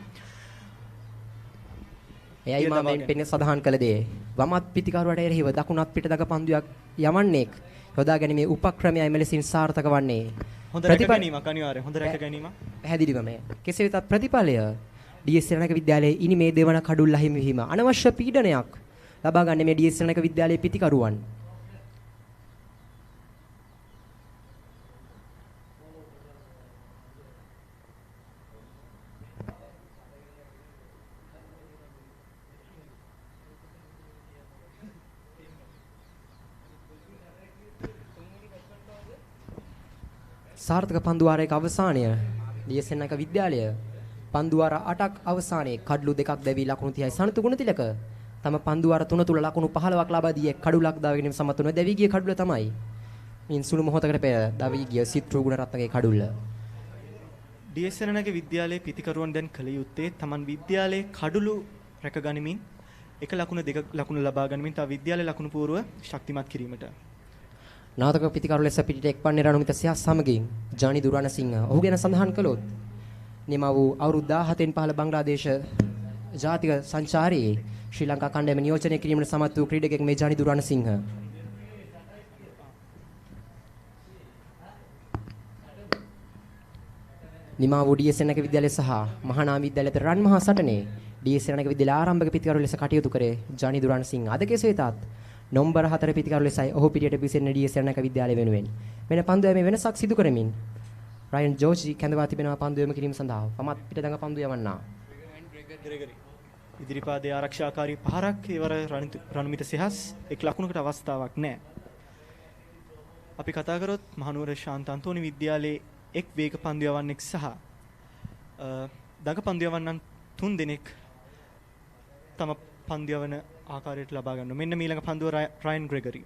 එයයි මම මෙන් පෙන්න සඳහන් කළ දේ. වමත් පිටිකරුවට එරෙහිව දකුණත් පිට දඟ පන්දුවක් යවන්නේක් යොදා ගැනීමේ උපක්‍රමයයි මෙලෙසින් සාර්ථක වන්නේ. හොඳ රැක ගැනීමක් අනිවාර්යයෙන් හොඳ රැක ගැනීමක්. පැහැදිලිවම කෙසේ වෙතත් ප්‍රතිඵලය ඩීඑස්.එන්.නගර විද්‍යාලයේ ඉනි මේ දෙවන කඩුල්ල හිමි වීම අනවශ්‍ය පීඩනයක් ලබා ගන්න මේ ඩීඑස්.එන්.නගර විද්‍යාලයේ පිටිකරුවන්. සාර්ථක පන්දු වාරයක අවසානය ඩීඑස්.එන්.නගර විද්‍යාලය පන්දු වාර 8ක් අවසානයේ කඩලු දෙකක් දැවී ලකුණු 30යි සනිතු ගුණතිලක තම පන්දු වාර 3 තුල ලකුණු 15ක් ලබා දී කඩුලක් දාගෙන සමත් වුණ දැවී ගිය කඩුල තමයි මින් සුළු මොහොතකට පෙර දැවී ගිය සිත්‍රෝ ගුණරත්නගේ කඩුල. ඩීඑස්.එන්.නගර විද්‍යාලයේ පිටිකරුවන් දැන් කළ යුත්තේ තමන් විද්‍යාලයේ කඩුළු රැක ගනිමින් එක ලකුණ දෙක ලකුණ ලබා ගනිමින් තව විද්‍යාලයේ ලකුණු පූර්ව ශක්තිමත් කිරීමට. නාටක පිටිකරු ලෙස පිටිට එක්වන්නේ රණුමිත සියස් සමගින් ජානි දුරාණසිංහ. ඔහු ගැන සඳහන් කළොත් නිම වූ අවුරුදු 17න් පහළ බංග්ලාදේශ ජාතික සංචාරයේ ශ්‍රී ලංකා කණ්ඩායම නියෝජනය කිරීමට සමත් වූ ක්‍රීඩකෙක් මේ ජානි දුරාණසිංහ. නිමා වූ ඩීඑස්.එන්.නගර විද්‍යාලය සහ මහානාම විද්‍යාලයට රන් මහා සටනේ ඩීඑස්.එන්.නගර විද්‍යාලයේ ආරම්භක පිටිකරු ලෙස කටයුතු කරේ ජානි දුරාණසිංහ. අද කෙසේ වෙතත් නම්බර 4 පිටිකරු ලෙසයි ඔහු පිටියට පිවිසෙන ඩීඑස්.එන්.නගර විද්‍යාලය වෙනුවෙන් මෙන්න පන්දු යමේ වෙනසක් සිදු කරමින් රයන් ජෝර්ජි කැඳවා තිබෙනවා පන්දු යම කිරීම සඳහා. වමත් පිට දඟ පන්දු යවන්නා. ඉදිරිපාදයේ ආරක්ෂාකාරී පහරක් ඒවර රණමිත සිහස් එක් ලකුණකට අවස්ථාවක් නැහැ. අපි කතා කරොත් මහනුවර ශාන්ත අන්තෝනි විද්‍යාලයේ එක් වේග පන්දු යවන්නෙක් සහ දඟ පන්දු යවන්නන් 3 දෙනෙක් තම පන්දු යවන ආකාරයට ලබා ගන්නවා. මෙන්න ඊළඟ පන්දුව රයන් ග්‍රෙගරි.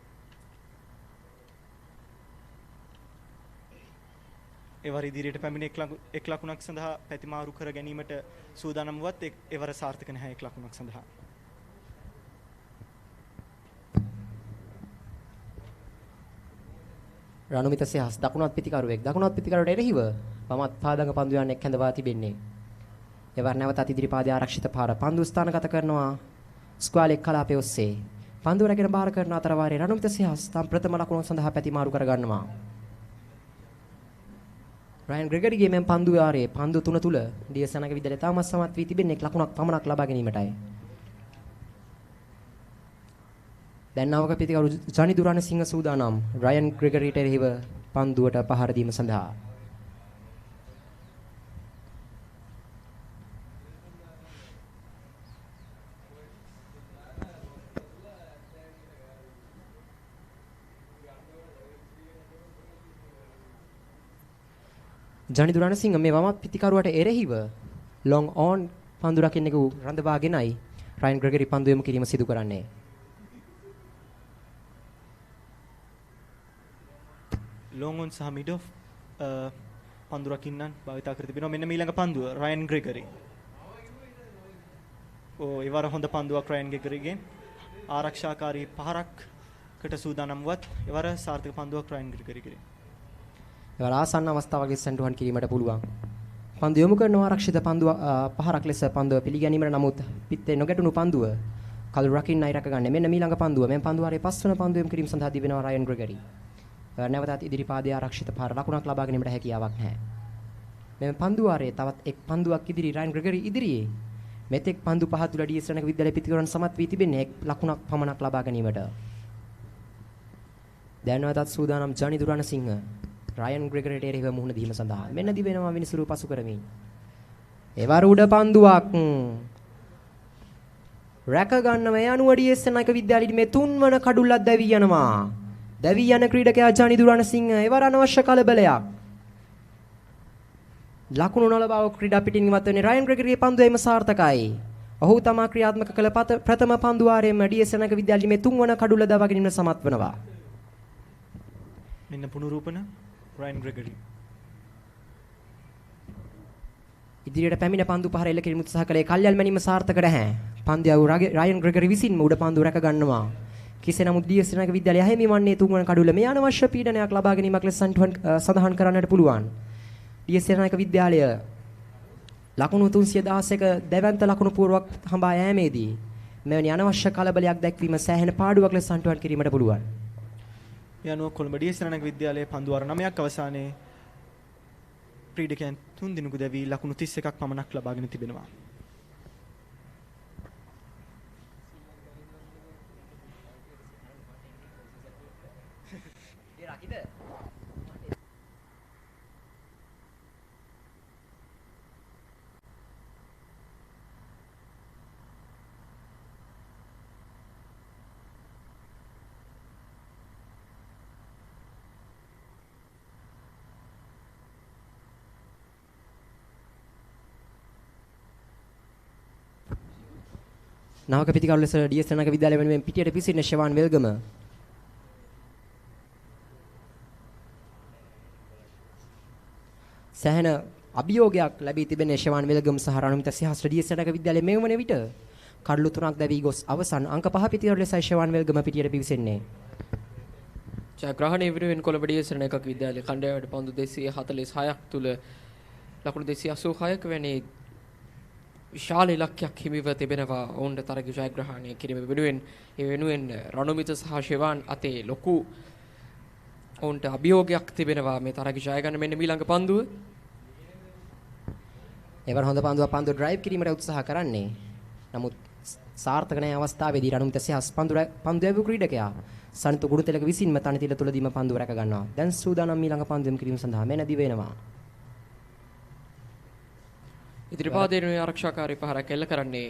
එවර ඉදිරියට පැමිණ එක් ලකුණක් සඳහා පැතිමාරු කර ගැනීමට සූදානම් වුවත් එවර සාර්ථක නැහැ එක් ලකුණක් සඳහා. රණුමිත සිහස් දකුණත් පිටිකරුවෙක් දකුණත් පිටිකරුවට එරෙහිව වමත් පාදඟ පන්දු යන්නෙක් හැඳවා තිබෙන්නේ. එවර නැවතත් ඉදිරිපාදයේ ආරක්ෂිත පාර පන්දු ස්ථානගත කරනවා ස්ක්වාලෙක් කලාපයේ ඔස්සේ. පන්දුව රැගෙන බාර කරන අතර වාරයේ රණවිත සිහස් තම ප්‍රථම ලකුණ සඳහා පැතිමාරු කර ගන්නවා. රයන් ග්‍රෙගරිගේ මෙන් පන්දු වාරයේ පන්දු 3 තුල ඩීඑස් සනක විද්‍යාලය තාමත් සමත් වී තිබෙන්නේ ලකුණක් පමණක් ලබා ගැනීමටයි. දැන් නවක පිටිකරු ජනි දුරාන සිංහ සූදානම් රයන් ග්‍රෙගරිට එරෙහිව පන්දුවට පහර දීම සඳහා. ජනි දුරානසිංහ මේ වමත් පිටිකරුවට එරෙහිව ලොන් ඔන් පන්දු රකින්නෙකු රඳවාගෙනයි රයන් ග්‍රෙගරි පන්දු යොමු කිරීම සිදු කරන්නේ. ලොන් ඔන් සහ මිඩ් ඔෆ් පන්දු රකින්නන් භාවිතා කර තිබෙනවා. මෙන්න ඊළඟ පන්දුව රයන් ග්‍රෙගරි. ඒවර හොඳ පන්දුවක් රයන් ග්‍රෙගරිගෙන් ආරක්ෂාකාරී පහරක්කට සූදානම්වත් ඒවර සාර්ථක පන්දුවක් රයන් ග්‍රෙගරිගෙන්. ඒවර ආසන්න අවස්ථාවකදී සෙන්ටුවන් කිරීමට පුළුවන්. පන්දු යොමු කරන ආරක්ෂිත පන්දුව පහරක් ලෙස පන්දුව පිළිගැනීමට නමුත් පිටේ නොගැටුණු පන්දුව කළු රකින්නයි රැකගන්නේ. මෙන්න ඊළඟ පන්දුව. මෙන් පන්දුවාරයේ පස්වන පන්දු යොමු කිරීම සඳහා දිවෙනවා රයන් ග්‍රෙගරි. නැවතත් ඉදිරිපාදයේ ආරක්ෂිත පාර ලකුණක් ලබා ගැනීමට හැකියාවක් නැහැ. මෙම පන්දුවාරයේ තවත් එක් පන්දුවක් ඉදිරි රයන් ග්‍රෙගරි ඉදිරියේ මෙතෙක් පන්දු පහ තුල ඩීඑස් රණක විද්‍යාලය පිටිකරන සමත් වී තිබෙන්නේ එක් ලකුණක් පමණක් ලබා ගැනීමට. දැන්වතත් සූදානම් ජනි දුරානසිංහ රයන් ග්‍රෙගරිට එරෙහිව මුහුණ දීම සඳහා මෙන්න දිවෙනවා විනිසුරු පසු කරමින්. ඒවර උඩ පන්දුවක් රැක ගන්නව ඒ අනුව ඩීඑස් රණක විද්‍යාලයේ මේ තුන්වන කඩුල්ලක් දැවි යනවා. දැවි යන ක්‍රීඩකයා ජනි දුරානසිංහ ඒවර අනවශ්‍ය කලබලයක්. ලකුණු නොලබව ක්‍රීඩා පිටින් ඉවත් වෙන්නේ රයන් ග්‍රෙගරිගේ පන්දුවේම සාර්ථකයි. ඔහු තමා ක්‍රියාත්මක කළ ප්‍රථම පන්දුවාරයේම ඩීඑස් රණක විද්‍යාලයේ මේ තුන්වන කඩුල්ල දවා ගැනීම සමත් වෙනවා. මෙන්න පුනරූපන රයන් ග්‍රෙගරි. ඉදිරියට පැමිණ පන්දු පහර එල්ල කිරීම උත්සාහ කළේ කල්යල් මැනීම සාර්ථක නැහැ. පන්දියව රයන් ග්‍රෙගරි විසින්ම උඩ පන්දු රැක ගන්නවා. කෙසේ නමුත් ඩීඑස් රණක විද්‍යාලය හැමි වන්නේ තුන්වන කඩුල්ල මේ අනවශ්‍ය පීඩනයක් ලබා ගැනීමක් ලෙස සඳහන් කරන්නට පුළුවන්. ඩීඑස් රණක විද්‍යාලය ලකුණු 311ක දෙවන්ත ලකුණු පුරවක් හඹා යෑමේදී මෙවැනි අනවශ්‍ය කලබලයක් දැක්වීම සෑහෙන පාඩුවක් ලෙස සම්පූර්ණ කිරීමට පුළුවන්. යනුව කොළඹ ඩීඑස් රණක විද්‍යාලයේ පන්දුවාර 9ක් අවසානයේ ක්‍රීඩකයන් 3 දිනක දැවි ලකුණු 31ක් පමණක් ලබාගෙන තිබෙනවා. නවක පිටිකරු ලෙස ඩීඑස් රණක විද්‍යාලය වෙනුවෙන් පිටියට පිසින ෂෙවාන් වෙල්ගම සෑහෙන අභියෝගයක් ලැබී තිබෙන ෂෙවාන් වෙල්ගම සහ රණමිත සිහස්ත්‍ර ඩීඑස් රණක විද්‍යාලයේ මේ වන විට කඩලු 3ක් දැවි ගොස් අවසන් අංක 5 පිටිකරු ලෙස ෂෙවාන් වෙල්ගම පිටියට පිවිසෙන්නේ. ජයග්‍රහණය වෙනුවෙන් කොළඹ ඩීඑස් රණක විද්‍යාලයේ කණ්ඩායමට පන්දු 246ක් තුල ලකුණු 286ක වැනි විශාල ඉලක්කයක් හිමිව තිබෙනවා. ඔවුන්ට තරග ජයග්‍රහණය කිරීම වෙනුවෙන් රණුමිත සහ ෂෙවාන් අතේ ලොකු ඔවුන්ට අභියෝගයක් තිබෙනවා මේ තරග ජය ගන්න. මෙන්න ඊළඟ පන්දුව. එවර හොඳ පන්දුවක් පන්දුව ඩ්‍රයිව් කිරීමට උත්සාහ කරන්නේ. නමුත් සාර්ථක නැහැ අවස්ථාවේදී රණුමිත සිහස් පන්දු යවපු ක්‍රීඩකයා සනිතු ගුණතිලක විසින්ම තනිතිල තුලදීම පන්දුව රැක ගන්නවා. දැන් සූදානම් ඊළඟ පන්දුවම කිරීම සඳහා මෙන්න දිවෙනවා. ඉදිරිපාදයේ ආරක්ෂාකාරී පහරක් එල්ල කරන්නේ.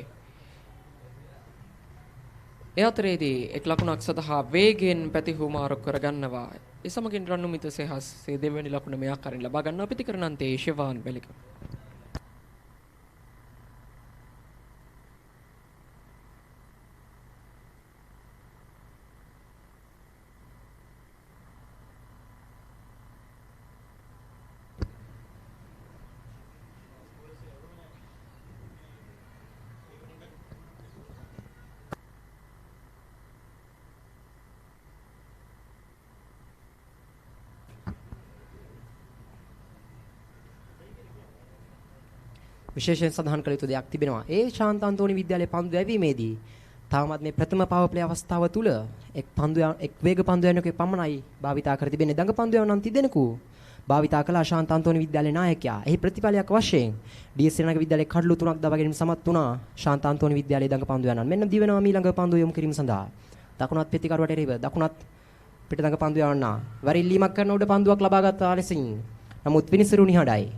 ඒ අතරේදී එක් ලකුණක් සඳහා වේගයෙන් පැතිහුමාරු කර ගන්නවා. ඒ සමගින් රණුමිත සෙහස් දෙවෙනි ලකුණ මේ ආකාරයෙන් ලබා ගන්නවා. පිටිකරනන්තේ ෂෙවාන් වෙලික. විශේෂයෙන් සඳහන් කළ යුතු දෙයක් තිබෙනවා. ඒ ශාන්ත අන්තෝනි විද්‍යාලයේ පන්දු යැවීමේදී තාමත් මේ ප්‍රථම පවර් ප්ලේ අවස්ථාව තුල එක් වේග පන්දු යන්නකේ පමණයි භාවිතා කර තිබෙන්නේ. දඟ පන්දු යවන 30 දෙනෙකු භාවිතා කළ ශාන්ත අන්තෝනි විද්‍යාලයේ නායකයා. එහි ප්‍රතිඵලයක් වශයෙන් DS ශ්‍රී විද්‍යාලයේ කඩලු 3ක් දවා ගැනීම සමත් වුණා. ශාන්ත අන්තෝනි විද්‍යාලයේ දඟ පන්දු යනන්. මෙන්න දිවෙනවා ඊළඟ පන්දු යොමු කිරීම සඳහා. දකුණත් පිටිකරුවට එරෙහිව දකුණත් පිට දඟ පන්දු යවන්නා. වරිල්ලීමක් කරන උඩ පන්දුවක් ලබා ගත්තා ලෙසින්. නමුත් විනිසුරු නිහඬයි.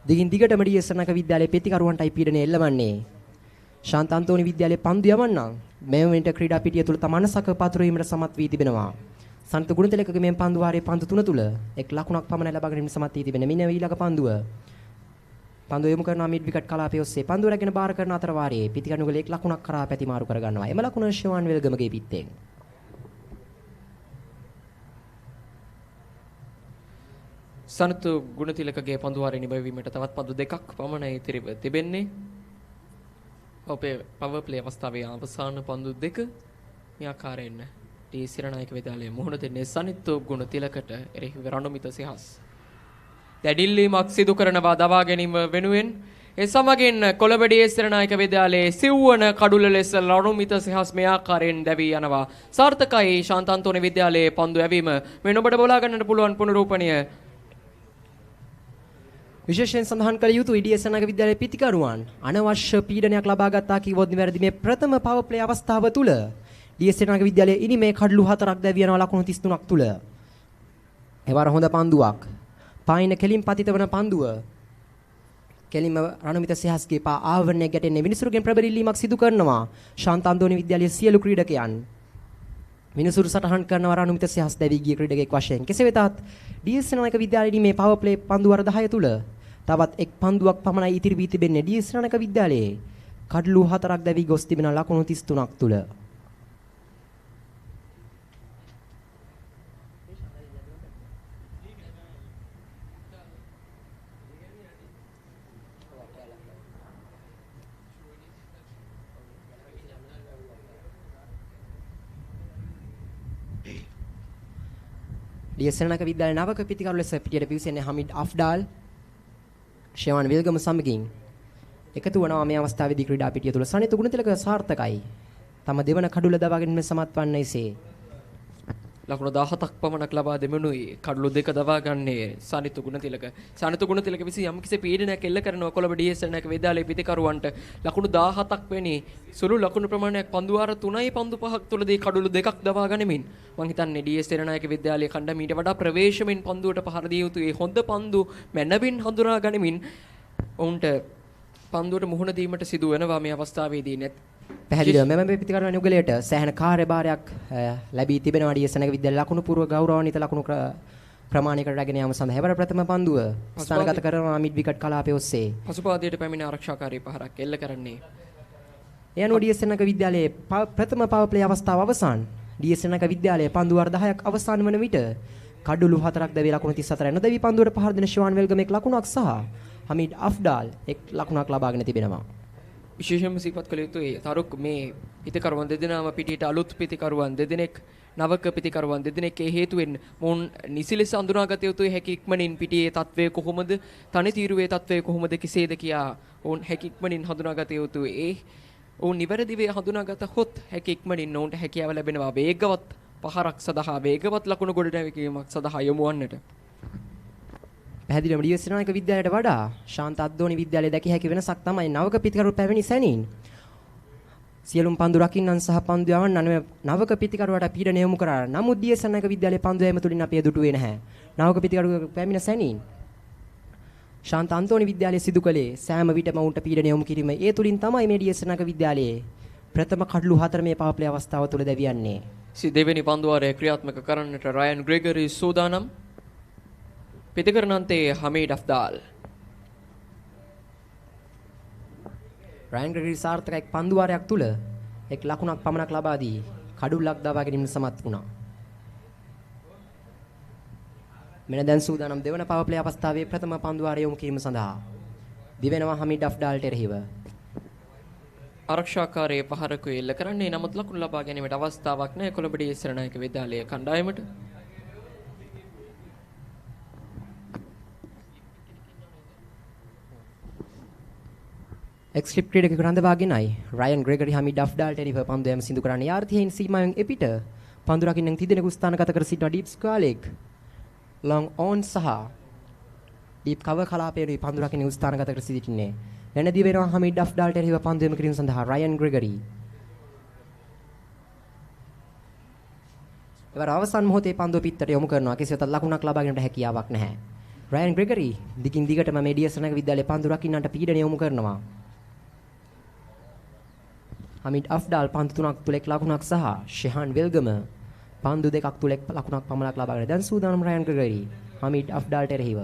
දිගින් දිගටම DS ශ්‍රී විද්‍යාලයේ පිටිකරුවන්ටයි පීඩනය එල්ලවන්නේ. ශාන්ත අන්තෝනි විද්‍යාලයේ පන්දු යවන්නා. මේ වෙනට ක්‍රීඩා පිටිය තුල තමනසක පතුරවීමට සමත් වී තිබෙනවා. සන්ත ගුණතිලකගේ මේ පන්දු වාරයේ පන්දු තුන තුල එක් ලකුණක් පමණ ලබා ගැනීම සමත් වී තිබෙන මින ඊළඟ පන්දුව. පන්දු යොමු කරන මිඩ් විකට් කලාපයේ ඔස්සේ පන්දු රැගෙන බාර කරන අතර වාරයේ පිටිකණුගල එක් ලකුණක් කරා පැතිමාරු කර ගන්නවා. එම ලකුණ ශිවාන් වෙල්ගමගේ පිටෙන්. සනත ගුණතිලකගේ පන්දු වාරයේ නිබැවීමට තවත් පන්දු දෙකක් පමණ ඉතිරිව තිබෙන්නේ. ඔපේ පවර් ප්ලේ අවස්ථාවේ අවසාන පන්දු දෙක මේ ආකාරයෙන් DS සිරනායක විද්‍යාලයේ මුහුණ දෙන්නේ සනිත් ගුණතිලකට එරෙහිව රණමිත සිහස්. දැඩිල්ලීමක් සිදු කරනවා දවා ගැනීම වෙනුවෙන් ඒ සමගින් කොළඹ DS සිරනායක විද්‍යාලයේ සිව්වන කඩුල ලෙස රණමිත සිහස් මේ ආකාරයෙන් දැවී යනවා. සාර්ථකයි ශාන්ත අන්තෝනි විද්‍යාලයේ පන්දු යැවීම. මේ ඔබට බලා ගන්නට පුළුවන් පුනරූපණය. විශේෂයෙන් සඳහන් කළ යුතු DS ශ්‍රී විද්‍යාලයේ පිටිකරුවන් අනවශ්‍ය පීඩනයක් ලබා ගත්තා කිව්වොත් නිවැරදි. මේ ප්‍රථම පවර් ප්ලේ අවස්ථාව තුල DS ශ්‍රී විද්‍යාලයේ ඉනි මේ කඩලු 4ක් දැවී යනවා ලකුණු 33ක් තුල. එවර හොඳ පන්දුවක්. පායින කෙලින් පතිත වන පන්දුව. කෙලින්ම රණමිත සිහස්ගේ පා ආවරණය ගැටෙන්නේ මිනිසුරුගෙන් ප්‍රබලිල්ලීමක් සිදු කරනවා. ශාන්ත අන්තෝනි විද්‍යාලයේ සියලු ක්‍රීඩකයන් මිනිසුරු සටහන් කරනවා රණමිත සිහස් දැවී ගිය ක්‍රීඩකයෙක් වශයෙන්. කෙසේ වෙතත් DS ශ්‍රී විද්‍යාලයේ මේ පවර් ප්ලේ පන්දු වර 10 තුල තවත් එක් පන්දුවක් පමණයි ඉතිරි වී තිබෙන්නේ. DS ශ්‍රී විද්‍යාලයේ කඩලු 4ක් දැවී ගොස් තිබෙන ලකුණු 33ක් තුල. DS ශ්‍රී විද්‍යාලයේ නවක පිටිකරු ලෙස පිටියට පිවිසෙන්නේ හමිඩ් අෆ්ඩාල් ශේවන් විල්ගම සමගින් එකතු වනවා මේ අවස්ථාවේදී ක්‍රීඩා පිටිය තුල. සනිත ගුණතිලක සාර්ථකයි. තම දෙවන කඩුල දවා ගැනීම සමත් වන්නේසේ. ලකුණු 17ක් පමණක් ලබා දෙමුණුයි කඩලු දෙක දවා ගන්නේ සනිත ගුණතිලක. සනිත ගුණතිලක විසින් යම් කිසි පීඩනයක් එල්ල කරනවා කොළඹ DS ශ්‍රී විද්‍යාලයේ පිටිකරුවන්ට. ලකුණු 17ක් වෙනි සුළු ලකුණු ප්‍රමාණයක් පන්දු වාර 3යි පන්දු 5ක් තුලදී කඩලු දෙකක් දවා ගනිමින් මම හිතන්නේ DS ශ්‍රී විද්‍යාලයේ කණ්ඩායම ඊට වඩා ප්‍රවේශමෙන් පන්දුවට පහර දිය යුතුයි. හොඳ පන්දු මැනවින් හඳුනා ගනිමින් ඔවුන්ට පන්දුවට මුහුණ දීමට සිදු වෙනවා මේ අවස්ථාවේදී. පැහැදිලිව මෙම පිටිකරුවන් යුගලයට සෑහෙන කාර්යභාරයක් ලැබී තිබෙනවා. DS ශ්‍රී විද්‍යාලයේ ලකුණු පූර්ව ගෞරවාන්විත ලකුණු ප්‍රමාණයකට රැගෙන යාම සඳහා හැබැයි ප්‍රථම පන්දුව ස්ථානගත කරනවා මිඩ් විකට් කලාපයේ ඔස්සේ. පසුපාදයට පැමිණ ආරක්ෂාකාරී පහරක් එල්ල කරන්නේ. ඒ අනුව DS ශ්‍රී විද්‍යාලයේ ප්‍රථම පවර් ප්ලේ අවස්ථාව අවසන්. DS ශ්‍රී විද්‍යාලයේ පන්දු වර 10ක් අවසන් වන විට කඩලු 4ක් දැවී ලකුණු 34 නොදැවී පන්දුවට පහර දෙන ශිවාන් වෙල්ගම එක් ලකුණක් සහ හමිඩ් අෆ්ඩාල් එක් ලකුණක් ලබාගෙන තිබෙනවා. විශේෂයෙන්ම සිහිපත් කළ යුතුයි තරුක් මේ පිටිකරුවන් දෙදෙනාම පිටියට අලුත් පිටිකරුවන් දෙදෙනෙක් නවක පිටිකරුවන් දෙදෙනෙක් ඒ හේතුවෙන් මොවුන් නිසි ලෙස අඳුනාගත යුතුයි. හැකි ඉක්මනින් පිටියේ තත්වය කොහොමද, තනි තීරුවේ තත්වය කොහොමද කෙසේද කියා ඔවුන් හැකි ඉක්මනින් හඳුනාගත යුතුයි. ඒ ඔවුන් නිවැරදිව හඳුනාගත හොත් හැකි ඉක්මනින් ඔවුන්ට හැකියාව ලැබෙනවා වේගවත් පහරක් සඳහා, වේගවත් ලකුණු ගොඩනැගීමක් සඳහා යොමු වන්නට. පැහැදිලිවම DS ශ්‍රී විද්‍යාලයට වඩා ශාන්ත අද්දෝනි විද්‍යාලයේ දැකිය හැකි වෙනසක් තමයි නවක පිටිකරු පැමිණි සැනින් සියලුම පන්දු රකින්නන් සහ පන්දු යවන්නන් නවක පිටිකරුවට පීඩනය යොමු කරා. නමුත් DS ශ්‍රී විද්‍යාලයේ පන්දු යැවීම තුලින් අපි දුටුවේ නැහැ. නවක පිටිකරු පැමිණ සැනින් ශාන්ත අන්තෝනි විද්‍යාලයේ සිදු කළේ සෑම විටම උන්ට පීඩනය යොමු කිරීම. ඒ තුලින් තමයි මේ DS ශ්‍රී විද්‍යාලයේ ප්‍රථම කඩලු 4 මේ පවර් ප්ලේ අවස්ථාව තුල දැවියන්නේ. දෙවෙනි පන්දු වාරය ක්‍රියාත්මක කරන්නට රයන් ග්‍රෙගරි සූදානම්. පිටිකරනන්තේ හමීඩ් අෆ්දාල්. රයන් ග්‍රෙගරි සාර්ථක එක් පන්දු වාරයක් තුල එක් ලකුණක් පමණක් ලබා දී කඩුල්ලක් දවා ගැනීමට සමත් වුණා. මෙන්න දැන් සූදානම් දෙවන පවර් ප්ලේ අවස්ථාවේ ප්‍රථම පන්දු වාරය යොමු කිරීම සඳහා දිවෙනවා හමීඩ් අෆ්ඩාල්ට එරෙහිව. ආරක්ෂාකාරී පහරක එල්ල කරන්නේ නමුත් ලකුණු ලබා ගැනීමට අවස්ථාවක් නැහැ කොළඹ DS ශ්‍රී විද්‍යාලයේ කණ්ඩායමට. එක්ස්ලිප් ක්‍රීඩකයෙකු රඳවාගෙනයි රයන් ග්‍රෙගරි හමිඩ් අෆ්ඩාල්ට එනිව පන්දු යෑම සිදු කරන්නේ යාර්ථයෙන් සීමාවෙන් එපිට පන්දු රකින්න තිදෙනෙකු ස්ථානගත කර සිටින ඩීප් ස්ක්වාලෙක් ලොං ඕන් සහ ඩීප් කවර් කලාපයේ පන්දු රකින්න ස්ථානගත කර සිටින්නේ නැනදී වෙනවා හමිඩ් අෆ්ඩාල්ට එනිව පන්දු යෑම කිරීම සඳහා රයන් ග්‍රෙගරි එවර අවසන් මොහොතේ පන්දුව පිටට යොමු කරනවා කිසිවත ලකුණක් ලබා ගැනීමට හැකියාවක් නැහැ රයන් ග්‍රෙගරි දිගින් දිගටම මේ ඩීඑස් විද්‍යාලයේ පන්දු රකින්නට පීඩනය යොමු කරනවා හමිඩ් අෆ්ඩාල් පන්දු 3ක් තුල 1 ලකුණක් සහ ෂෙහාන් වෙල්ගම පන්දු 2ක් තුල 1 ලකුණක් පමණක් ලබාගෙන දැන් සූදානම් රයන් ග්‍රෙගරි හමිඩ් අෆ්ඩාල්ට එරෙහිව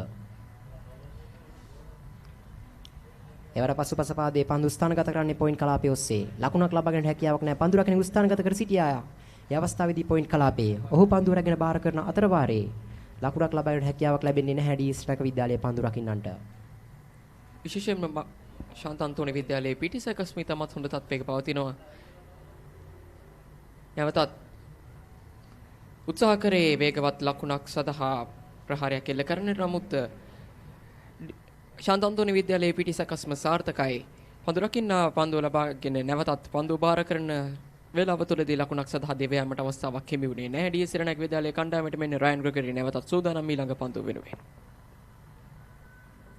එවර පසුපස පාදයේ පන්දු ස්ථානගත කරන්නේ පොයින්ට් කලාපයේ ඔස්සේ ලකුණක් ලබාගෙන හැකියාවක් නැහැ පන්දු රකින්න ස්ථානගත කර සිටියා ඒ අවස්ථාවේදී පොයින්ට් කලාපයේ ඔහු පන්දු රැගෙන බාර කරන අතර වාරේ ලකුණක් ලබාගෙන හැකියාවක් ලැබෙන්නේ නැහැ ඩීඑස් විද්‍යාලයේ පන්දු රකින්නන්ට විශේෂයෙන්ම ශාන්ත අන්තෝනි විද්‍යාලයේ පිටිසකස්මි තමත් හොඳ තත්ත්වයක පවතිනවා. නැවතත් උත්සාහ කරේ වේගවත් ලකුණක් සඳහා ප්‍රහාරයක් එල්ල කරන නමුත් ශාන්ත අන්තෝනි විද්‍යාලයේ පිටිසකස්ම සාර්ථකයි. පන්දු රකින්න පන්දුව ලබාගෙන නැවතත් පන්දුව බාර කරන වේලාව තුළදී ලකුණක් සඳහා දෙව යාමට අවස්ථාවක් හිමි වුණේ නැහැ. ඩීඑස් සෙනනායක විද්‍යාලයේ කණ්ඩායමට මෙන්න රයන් ග්‍රෙගරි නැවතත් සූදානම් ඊළඟ පන්දුව වෙනුවෙන්.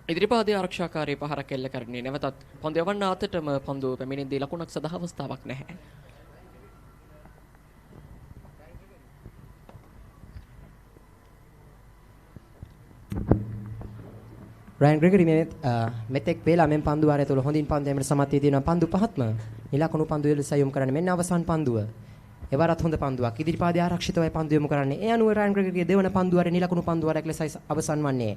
ඉදිරිපාදයේ ආරක්ෂාකාරී පහරක් එල්ල කරන්නේ නැවතත් පන්දු යවන්න අතටම පන්දුව පැමිණෙද්දී ලකුණක් සඳහා අවස්ථාවක් නැහැ. රයන් ග්‍රෙගරි මෙතෙක් වේලා මෙන් පන්දු වාරය තුළ හොඳින් පන්දු යෑමට සමත් වී තියෙනවා පන්දු පහත්ම නිලකුණු පන්දු වල සයොම් කරන්නේ මෙන්න අවසන් පන්දුව. එවරත් හොඳ පන්දුවක් ඉදිරිපාදයේ ආරක්ෂිතවයි පන්දු යොමු කරන්නේ. ඒ අනුව රයන් ග්‍රෙගරිගේ දෙවන පන්දු වාරයේ නිලකුණු පන්දු වාරයක් ලෙසයි අවසන් වන්නේ.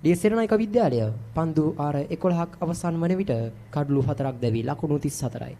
ඩීඑස් සෙනනායක විද්‍යාලය පන්දු ආර 11ක් අවසන් වන විට කඩලු 4ක් දැවි ලකුණු 34යි.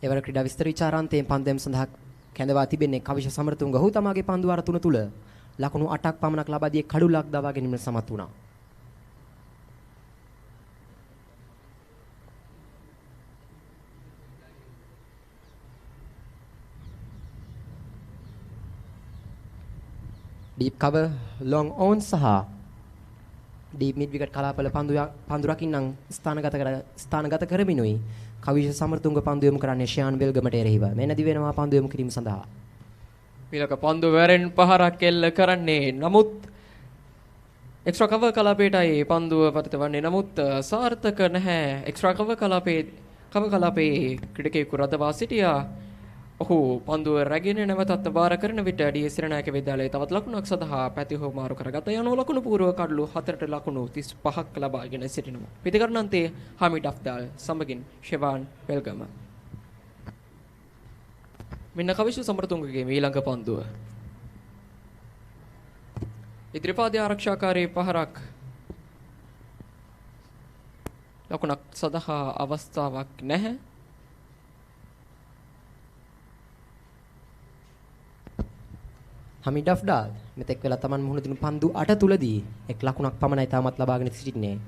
එවර ක්‍රීඩා විස්තර විචාරාන්තයෙන් පන්දු සඳහා කැඳවා තිබෙන්නේ කවිෂ සමරතුංග. ඔහු තමාගේ පන්දු වාර 3 තුල ලකුණු 8ක් පමණක් ලබා දී කඩුලක් දවා ගැනීමට සමත් වුණා. ඩීප් කවර් ලොං ඕන් සහ ඩීප් මිඩ් විකට් කලාපවල පන්දු රකින්නම් ස්ථානගත කරමිනුයි කවිෂ සමරතුංග පන්දු යොමු කරන්නේ ෂයාන් වෙල්ගමට එරෙහිව. මෙන්න දිවෙනවා පන්දු යොමු කිරීම සඳහා. ඊළඟ පන්දු වැරෙන් පහරක් එල්ල කරන්නේ. නමුත් එක්ස්ට්‍රා කවර් කලාපයටයි පන්දුව පතිතවන්නේ. නමුත් සාර්ථක නැහැ. එක්ස්ට්‍රා කවර් කලාපයේ ක්‍රීඩකයෙකු රඳවා සිටියා. ඔහු පන්දුව රැගෙන නැවතත් බාර කරන විට ඩීඑස් සෙනනායක විද්‍යාලයේ තවත් ලකුණක් සඳහා පැතිහො මාරු කරගත යන ලකුණු පූර්ව කඩලු 4ට ලකුණු 35ක් ලබාගෙන සිටිනවා. පිටිකරණන්තේ හමිඩ් අෆ්ඩාල් සමගින් ෂෙවාන් වෙල්ගම. මෙන්න කවිෂ සමරතුංගගේ ඊළඟ පන්දුව. ඉදිරිපාදයේ ආරක්ෂාකාරී පහරක් ලකුණක් සඳහා අවස්ථාවක් නැහැ. හමිඩ් අෆ්ඩාල් මෙතෙක් වෙලා Taman මුහුණ දුණු පන්දු 8 තුලදී එක් ලකුණක් පමණයි තාමත් ලබාගෙන සිටින්නේ.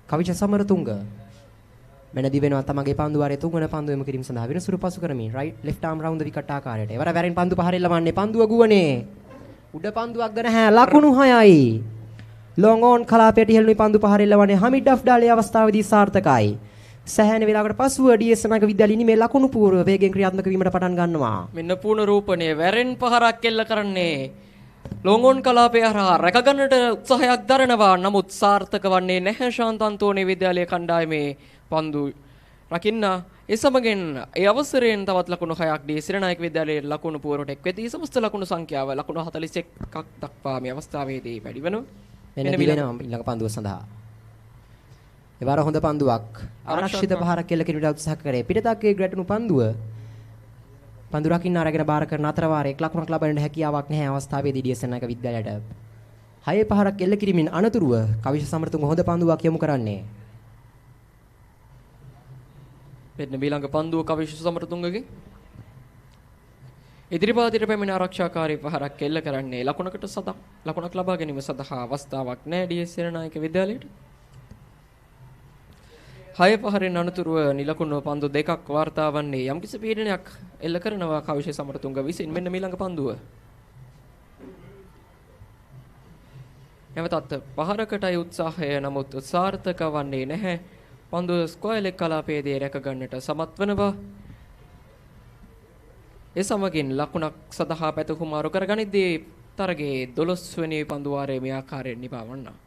කවිෂ සමරතුංග මෙන්න දිවෙනවා තමගේ පන්දු වාරයේ තුන්වන පන්දු යොමු කිරීම සඳහා විනසුරු පසු කරමින් රයිට් ලෙෆ්ට් ආම් රවුන්ඩ් ද විකට් ආකාරයට. එවර වැරෙන් පන්දු පහරෙන් ලවන්නේ පන්දුව ගුවනේ. උඩ පන්දුවක්ද නැහැ ලකුණු 6යි. ලොං ඕන් කලාපයට ඉහළුණු පන්දු පහරෙන් ලවන්නේ හමිඩ් අෆ්ඩාලේ අවස්ථාවේදී සාර්ථකයි. සෑහෙන වේලාවකට පසුව ඩීඑස් සෙනනායක විද්‍යාලයේ මේ ලකුණු පූර්ව වේගෙන් ක්‍රියාත්මක වීමට පටන් ගන්නවා. මෙන්න පූර්ණ රූපණය වැරෙන් පහරක් එල්ල කරන්නේ. ලොංගොන් කලාපය හරහා රැක ගන්නට උත්සාහයක් දරනවා. නමුත් සාර්ථක වන්නේ නැහැ ශාන්ත අන්තෝනි විද්‍යාලයේ කණ්ඩායමේ පන්දු රකින්න. ඒ සමගින් ඒ අවසරයෙන් තවත් ලකුණු 6ක් ඩී සිරනායක විද්‍යාලයේ ලකුණු පුවරට එක් වෙදී සමස්ත ලකුණු සංඛ්‍යාව ලකුණු 41ක් දක්වා මේ අවස්ථාවේදී වැඩි වෙනවා. මෙන්න දිවෙනවා ඊළඟ පන්දුව සඳහා. එවර හොඳ පන්දුවක්. ආරක්ෂිත පහරක් කෙල්ල කිරීමට උත්සාහ කරේ. පිටතක්කේ ගැටුණු පන්දුව. පන්දු රකින්න අරගෙන බාර කරන අතර වාරයක ලකුණක් ලබන්න හැකියාවක් නැහැ අවස්ථාවේදී ඩීඑස්-නායක විද්‍යාලයට. 6 පහරක් එල්ල කිරීමෙන් අනතුරුව කවිෂ සමරතුංග හොඳ පන්දුවක් යොමු කරන්නේ. මෙන්න ඊළඟ පන්දුව කවිෂ සමරතුංගගේ ඉදිරිපාදයට පැමිණ ආරක්ෂාකාරී පහරක් එල්ල කරන්නේ ලකුණක් ලබා ගැනීම සඳහා අවස්ථාවක් නැහැ ඩීඑස් සේනානායක විද්‍යාලයට. 6 පහරින් අනතුරුව නිලකුණු පන්දු දෙකක් වාර්තා වන්නේ යම්කිසි පීඩනයක් එල්ල කරනවා කවිෂ සමරතුංග විසින්. මෙන්න ඊළඟ පන්දුව. නැවතත් පහරකටයි උත්සාහය නමුත් සාර්ථක වන්නේ නැහැ. පන්දුව ස්ක්වයර් ලෙග් කලාපයේදී රැක ගන්නට සමත් වෙනවා. ඒ සමගින් ලකුණක් සඳහා පැතුකුමාරු කරගනිද්දී තරගයේ 12 වෙනි පන්දු වාරයේ මේ ආකාරයෙන් නිපා වන්නා.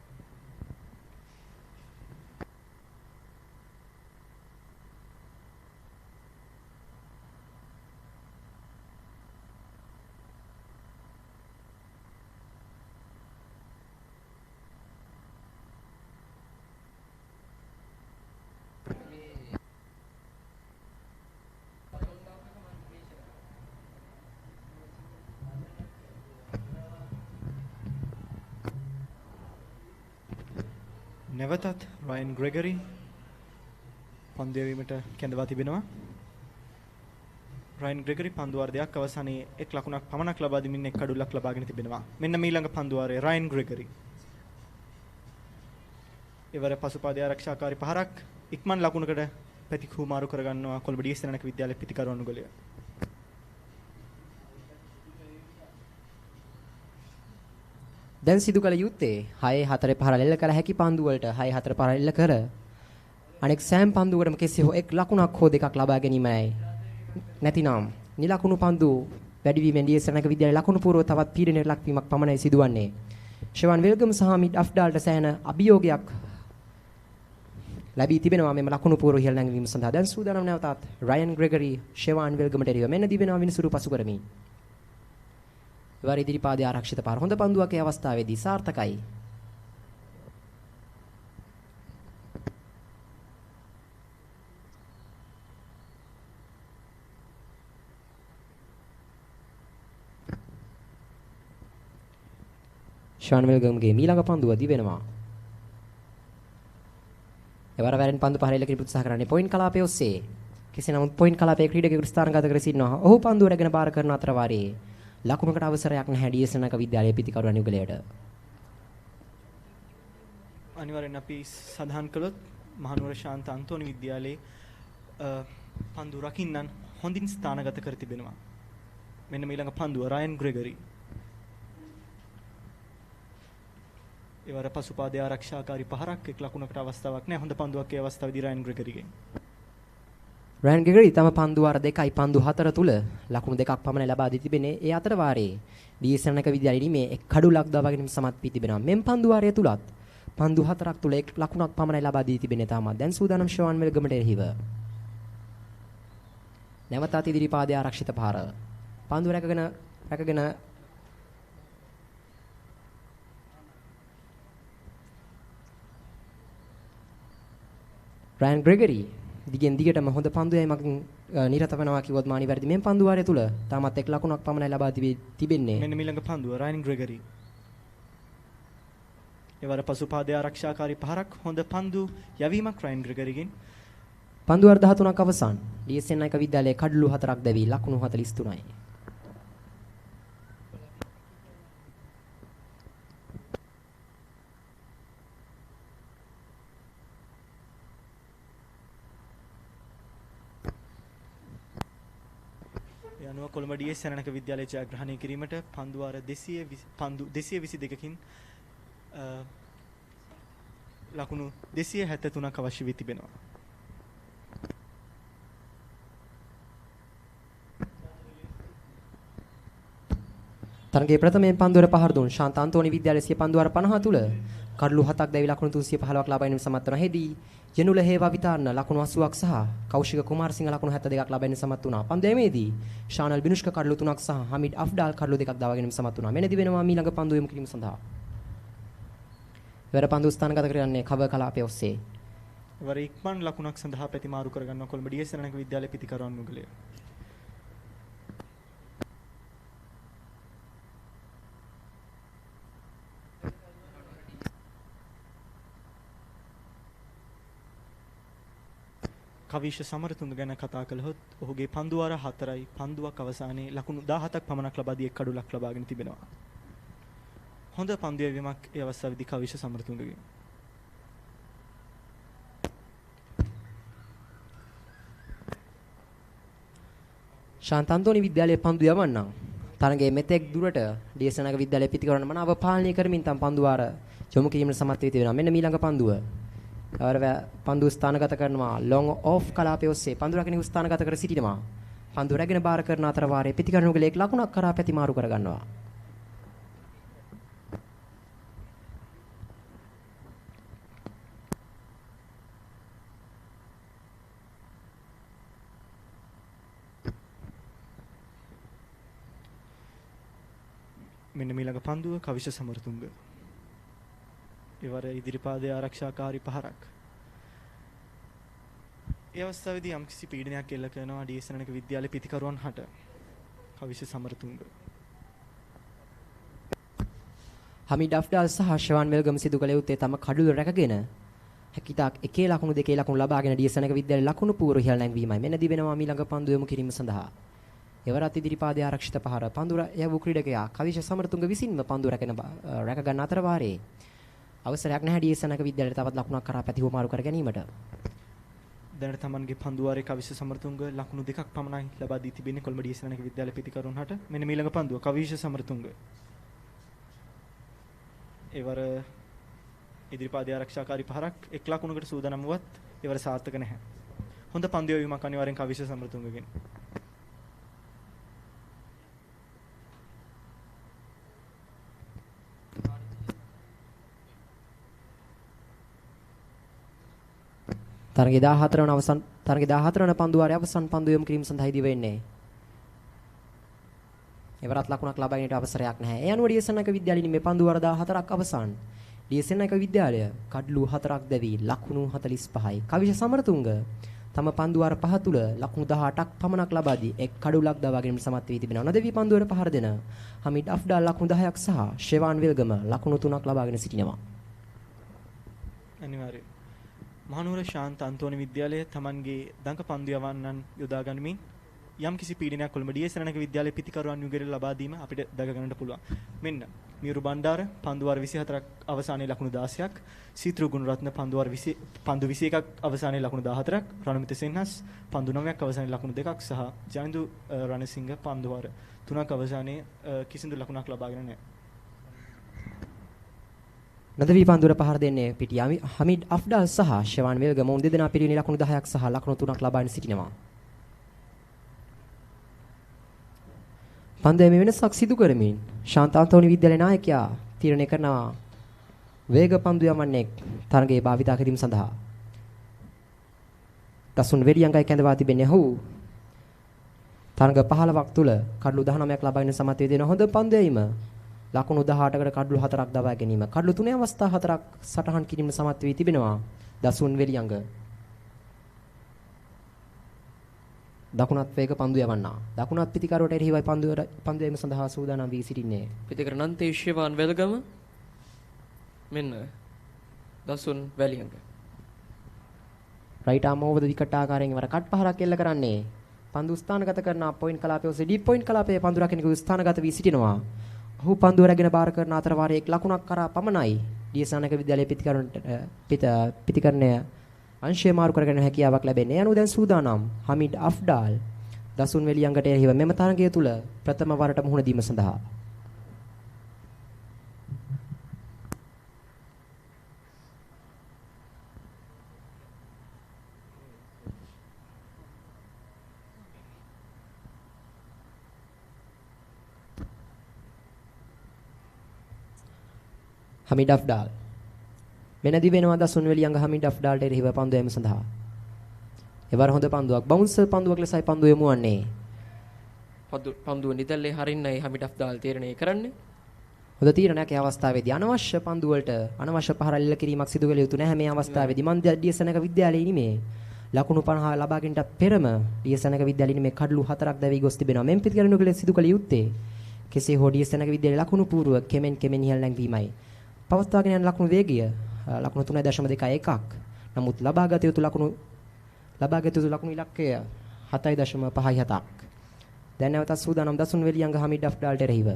නැවතත් රයන් ග්‍රෙගරි පන්දු යැවීමට කැඳවා තිබෙනවා. රයන් ග්‍රෙගරි පන්දු වාර දෙකක් අවසානයේ එක් ලකුණක් පමණක් ලබා දෙමින් එක් කඩුල්ලක් ලබාගෙන තිබෙනවා. මෙන්න ඊළඟ පන්දු වාරයේ රයන් ග්‍රෙගරි. එවර පසුපාදයේ ආරක්ෂාකාරී පහරක් ඉක්මන් ලකුණකට ප්‍රතිකුමාරු කරගන්නවා කොළඹ ඩීඑස් සේනානායක විද්‍යාලයේ පිටිකරු අනුගලය. දැන් සිදු කළ යුත්තේ 6-4 පහර එල්ල කළ හැකි පන්දු වලට 6-4 පහර එල්ල කර අනෙක් සෑම පන්දුවකටම කෙසේ හෝ එක් ලකුණක් හෝ දෙකක් ලබා ගැනීමයි. නැතිනම් නිලකුණු පන්දු වැඩි වීමෙන් ඩීඑස් සේනානායක විද්‍යාලයේ ලකුණු පූර්ව තවත් පීඩනයට ලක්වීමක් පමණයි සිදුවන්නේ. ෂෙවන් වෙල්ගම් සහ මිඩ් අෆ්ඩාල්ට සෑහෙන අභියෝගයක් ලැබී තිබෙනවා මෙම ලකුණු පූර්ව ඉහළ නැංවීම සඳහා. දැන් සූදානම් නැවතත් රයන් ග්‍රෙගරි ෂෙවන් වෙල්ගම්ට එරෙහිව මෙන්න දිවෙනවා විනිසුරු පසු කරමින්. එවර ඉදිරිපාදයේ ආරක්ෂිත පාර හොඳ පන්දුවක් ඒ අවස්ථාවේදී සාර්ථකයි. ෂාන් වෙල්ගම්ගේ ඊළඟ පන්දුව දිවෙනවා. එවර වැරෙන් පන්දු පහරෙල්ල කිරීමට උත්සාහ කරන්නේ පොයින්ට් කලාපයේ ඔස්සේ. කෙසේ නමුත් පොයින්ට් කලාපයේ ක්‍රීඩකයෙකු ස්ථානගත කර සිටිනවා. ඔහු පන්දුව රැගෙන බාර කරන අතර වාරයේ ලකුණකට අවසරයක් නැහැ ඩීඑස් සේනානායක විද්‍යාලයේ පිටිකරු අනුගලයට. අනිවාර්යෙන් අපි සඳහන් කළොත් මහනුවර ශාන්ත අන්තෝනි විද්‍යාලයේ පන්දු රකින්නන් හොඳින් ස්ථානගත කර තිබෙනවා. මෙන්න ඊළඟ පන්දුව රයන් ග්‍රෙගරි. එවර පසුපාදයේ ආරක්ෂාකාරී පහරක් එක් ලකුණකට අවස්ථාවක් නැහැ. හොඳ පන්දුවක් ඒ අවස්ථාවේදී රයන් ග්‍රෙගරිගෙන්. රයන් ග්‍රෙගරි තම පන්දු වාර 2යි පන්දු 4 තුල ලකුණු දෙකක් පමණ ලබා දී තිබෙන්නේ. ඒ අතර වාරයේ ඩීඑස් සේනානායක විද්‍යාලයේ මේ එක් කඩුලක් දවා ගැනීම සමත් වී තිබෙනවා. මෙම් පන්දු වාරය තුලත් පන්දු 4ක් තුල එක් ලකුණක් පමණයි ලබා දී තිබෙන්නේ තාමත්. දැන් සූදානම් ෂෝන් වෙල්ගමට එරෙහිව. නැවතත් ඉදිරිපාදයේ ආරක්ෂිත පාර. පන්දු රැකගෙන රයන් ග්‍රෙගරි දිගෙන් දිගටම හොඳ පන්දු යෑමකින් නිරත වෙනවා කිව්වොත් මානි වැරදි. මෙම් පන්දු වාරය තුල තාමත් එක් ලකුණක් පමණයි ලබා තිබෙන්නේ. මෙන්න ඊළඟ පන්දුව රයන් ග්‍රෙගරි. එවර පසුපාදයේ ආරක්ෂාකාරී පහරක් හොඳ පන්දු යැවීමක් රයන් ග්‍රෙගරිගෙන්. පන්දු වාර 13ක් අවසන්. ඩීඑස් සේනානායක විද්‍යාලයේ කඩලු 4ක් දැවි ලකුණු 43යි. යනුව කොළඹ ඩීඑස් සේනානායක විද්‍යාලයේ ජයග්‍රහණය කිරීමට පන්දු වාර 222කින් ලකුණු 273ක් අවශ්‍ය වී තිබෙනවා. තරගයේ ප්‍රථමයෙන් පන්දුවර පහර දුන් ශාන්ත අන්තෝනි විද්‍යාලයේ සිය පන්දුවර 50 තුල කඩලු 7ක් දැවි ලකුණු 315ක් ලබා ගැනීම සමත් වන හෙදී ජනුල හේවා විතාරණ ලකුණු 80ක් සහ කෞශික කුමාරසිංහ ලකුණු 72ක් ලබා ගැනීම සමත් වුණා. පන්දුවේදී ශානල් බිනුෂ්ක කඩලු 3ක් සහ හමිඩ් අෆ්ඩාල් කඩලු 2ක් දවා ගැනීම සමත් වුණා. මෙනදී වෙනවා ඊළඟ පන්දු යොමු කිරීම සඳහා. ඉවර පන්දු ස්ථානගත කරන්නේ කව කලාපයේ ඔස්සේ. වර ඉක්මන් ලකුණක් සඳහා ප්‍රතිමාරු කරගන්න කොළඹ ඩී.එස්. සෙනනායක විද්‍යාලයේ පිතිකරුවන් මුගලය. කවිෂ සමරතුංග ගැන කතා කළහොත් ඔහුගේ පන්දු වාර 4යි පන්දුවක් අවසානයේ ලකුණු 17ක් පමණක් ලබා දී එක් කඩුලක් ලබාගෙන තිබෙනවා. හොඳ පන්දු යැවීමක් ඒ අවස්ථාවේදී කවිෂ සමරතුංගගේ. ශාන්තන්තෝනි විද්‍යාලයේ පන්දු යවන්නම්. තරඟයේ මෙතෙක් දුරට ඩී.එස්. සෙනනායක විද්‍යාලයේ පිතිකරන මනාව පාලනය කරමින් තම පන්දු වාර යොමු කිරීමට සමත් වී තිබෙනවා. මෙන්න මීළඟ පන්දුව. පන්දු ස්ථානගත කරනවා ලොං ඔෆ් කලාපය ඔස්සේ පන්දු රැගෙන ස්ථානගත කර සිටිනවා. පන්දු රැගෙන බාර කරන අතර වාරයේ පිතිකරණුගේ එක් ලකුණක් කරා පැතිමාරු කර ගන්නවා. මෙන්න මීළඟ පන්දුව කවිෂ සමරතුංග. ඉවර ඉදිරිපාදයේ ආරක්ෂාකාරී පහරක්. ඒ අවස්ථාවේදී යම්කිසි පීඩනයක් එල්ල කරනවා ඩී.එස්. සෙනනායක විද්‍යාලයේ පිතිකරුවන් හට. කවිෂ සමරතුංග. හමීඩ් අෆ්ඩාල් සහ ෂෙවන් වෙල්ගම සිදු කළ යුත්තේ තම කඩුල රැකගෙන හැකිතාක් එකේ ලකුණු දෙකේ ලකුණු ලබාගෙන ඩී.එස්. සෙනනායක විද්‍යාලයේ ලකුණු පූර්ව ඉහළ නැංවීමයි. මෙන්න දිවෙනවා මීළඟ පන්දු යොමු කිරීම සඳහා. එවරත් ඉදිරිපාදයේ ආරක්ෂිත පහර පන්දුර යවූ ක්‍රීඩකයා කවිෂ සමරතුංග විසින්ම පන්දු රැක ගන්න අතර වාරේ අවසරයක් නැහැ ඩී.එස්. සෙනනායක විද්‍යාලයට තවත් ලකුණක් කරා පැතිහුවමාරු කර ගැනීමට. දැනට තමන්ගේ පන්දු වාරයේ කවිෂ සමරතුංග ලකුණු දෙකක් පමණයි ලබා දී තිබෙන්නේ කොළඹ ඩී.එස්. සෙනනායක විද්‍යාලයේ පිතිකරුවන් හට. මෙන්න මීළඟ පන්දුව කවිෂ සමරතුංග. එවර ඉදිරිපාදයේ ආරක්ෂාකාරී පහරක් එක් ලකුණකට සූදානම් වුවත් එවර සාර්ථක නැහැ. හොඳ පන්දු යැවීමක් අනිවාර්යෙන් කවිෂ සමරතුංගගෙන්. තරගයේ 14 වන පන්දු වාරයේ අවසන් පන්දු යොමු කිරීම සඳහා ඉදි වෙන්නේ. එවරත් ලකුණක් ලබා ගැනීමට අවසරයක් නැහැ. ඒ අනුව ඩී.එස්. සෙනනායක විද්‍යාලයේ මේ පන්දු වාර 14ක් අවසන්. ඩී.එස්. සෙනනායක විද්‍යාලය කඩලු 4ක් දැවි ලකුණු 45යි. කවිෂ සමරතුංග තම පන්දු වාර 5 තුල ලකුණු 18ක් පමණක් ලබා දී එක් කඩුලක් දවා ගැනීමට සමත් වී තිබෙනවා. නොදෙවි පන්දු වල පහර දෙන හමීඩ් අෆ්ඩාල් ලකුණු 10ක් සහ ෂෙවන් වෙල්ගම ලකුණු 3ක් ලබාගෙන සිටිනවා. අනිවාර්යයෙන් මහනුවර ශාන්ත අන්තෝනි විද්‍යාලය තමන්ගේ දඟ පන්දු යවන්නන් යොදා ගනිමින් යම් කිසි පීඩනයක් කොළඹ ඩී.එස්. සෙනනායක විද්‍යාලයේ පිතිකරුවන් යුගල ලබා දීම අපිට දග ගන්නට පුළුවන්. මෙන්න මියුරු බණ්ඩාර පන්දු වාර 24ක් අවසානයේ ලකුණු 16ක්, සීත්‍රු ගුණරත්න පන්දු වාර 21ක් අවසානයේ ලකුණු 14ක්, රණමිත සෙන්හස් පන්දු 9ක් අවසානයේ ලකුණු 2ක් සහ ජයන්දු රණසිංහ පන්දු වාර 3ක් අවසානයේ කිසිදු ලකුණක් ලබාගෙන නැහැ. නදවි පන්දුර පහර දෙන්නේ පිටියාමි හමීඩ් අෆ්ඩාල් සහ ෂෙවන් වෙල්ගම උන් දෙදෙනා පිරිවෙන ලකුණු 10ක් සහ ලකුණු 3ක් ලබාගෙන සිටිනවා. පන්දු යැමේ වෙනසක් සිදු කරමින් ශාන්ත අන්තෝනි විද්‍යාලයේ නායකයා තීරණය කරනවා වේග පන්දු යවන්නේ තරගයේ භාවිතා කිරීම සඳහා. දසුන් වෙරියංගයි කැඳවා තිබෙන්නේ ඔහු තරග 15ක් තුල කඩලු 19ක් ලබාගෙන සමත් වී දෙන හොඳ පන්දු යැවීම. ලකුණු 18කට කඩලු 4ක් දබා ගැනීම. කඩලු 3 අවස්ථා 4ක් සටහන් කිරීම සමත් වී තිබෙනවා. දසුන් වෙලියංග. දකුණත් වේග පන්දු යවන්නා. දකුණත් පිටිකරුවට එරෙහිවයි පන්දු යැවීම සඳහා සූදානම් වී සිටින්නේ. පිටිකර නන්තේ ෂෙවන් වෙල්ගම මෙන්න දසුන් වෙලියංග. රයිට් ආම් ඕවර් ද විකට් ආකාරයෙන් වර කට් පහරක් එල්ල කරන්නේ. පන්දු ස්ථානගත කරන පොයින්ට් කලාපයේ ඔස්සේ ඩීප් පොයින්ට් කලාපයේ පන්දු රකින්නකු ස්ථානගත වී සිටිනවා. ඔහු පන්දුව රැගෙන බාර කරන අතර වාරයේ එක් ලකුණක් කරා පමණයි ඩී.එස්. සෙනනායක විද්‍යාලයේ පිතිකරණය අංශය මාරු කරගෙන හැකියාවක් ලැබෙන්නේ. ඒ අනුව දැන් සූදානම් හමීඩ් අෆ්ඩාල් දසුන් වෙලියංගට එරෙහිව මෙම තරගය තුල ප්‍රථම වරට මුහුණ දීම සඳහා. හමීඩ් අෆ්ඩාල් මෙනදි වෙනවා දසුන් වෙලියංග හමීඩ් අෆ්ඩාල්ට එරෙහිව පන්දු යැවීම සඳහා. එවර හොඳ පන්දුවක් බවුන්සර් පන්දුවක් ලෙසයි පන්දු යමු වන්නේ. පන්දුව නිදල්ලේ හරින්නයි හමීඩ් අෆ්ඩාල් තීරණය කරන්නේ. හොඳ තීරණයක් ඒ අවස්ථාවේදී අනවශ්‍ය පන්දු වලට අනවශ්‍ය පහර එල්ල කිරීමක් සිදු කළ යුතු නැහැ මේ අවස්ථාවේදී. මන් ඩීඑස්එනක විද්‍යාලයේ ඉනිමේ ලකුණු 50 ලබා ගැනීමට පෙරම ඩීඑස්එනක විද්‍යාලයේ ඉනිමේ කඩලු 4ක් දැවි ගොස් තිබෙනවා. මෙම් පිටිකරණු සිදු කළ යුත්තේ කෙසේ හෝ ඩීඑස්එනක විද්‍යාලයේ ලකුණු පූර්ව කෙමෙන් ඉහළ නැංවීමයි. පවත්වාගෙන යන ලකුණු වේගය ලකුණු 3.21ක්. නමුත් ලබාගත යුතු ලකුණු ඉලක්කය 7.57ක්. දැන් නැවතත් සූදානම් දසුන් වෙලියංග හමීඩ් අෆ්ඩාල්ට එරෙහිව.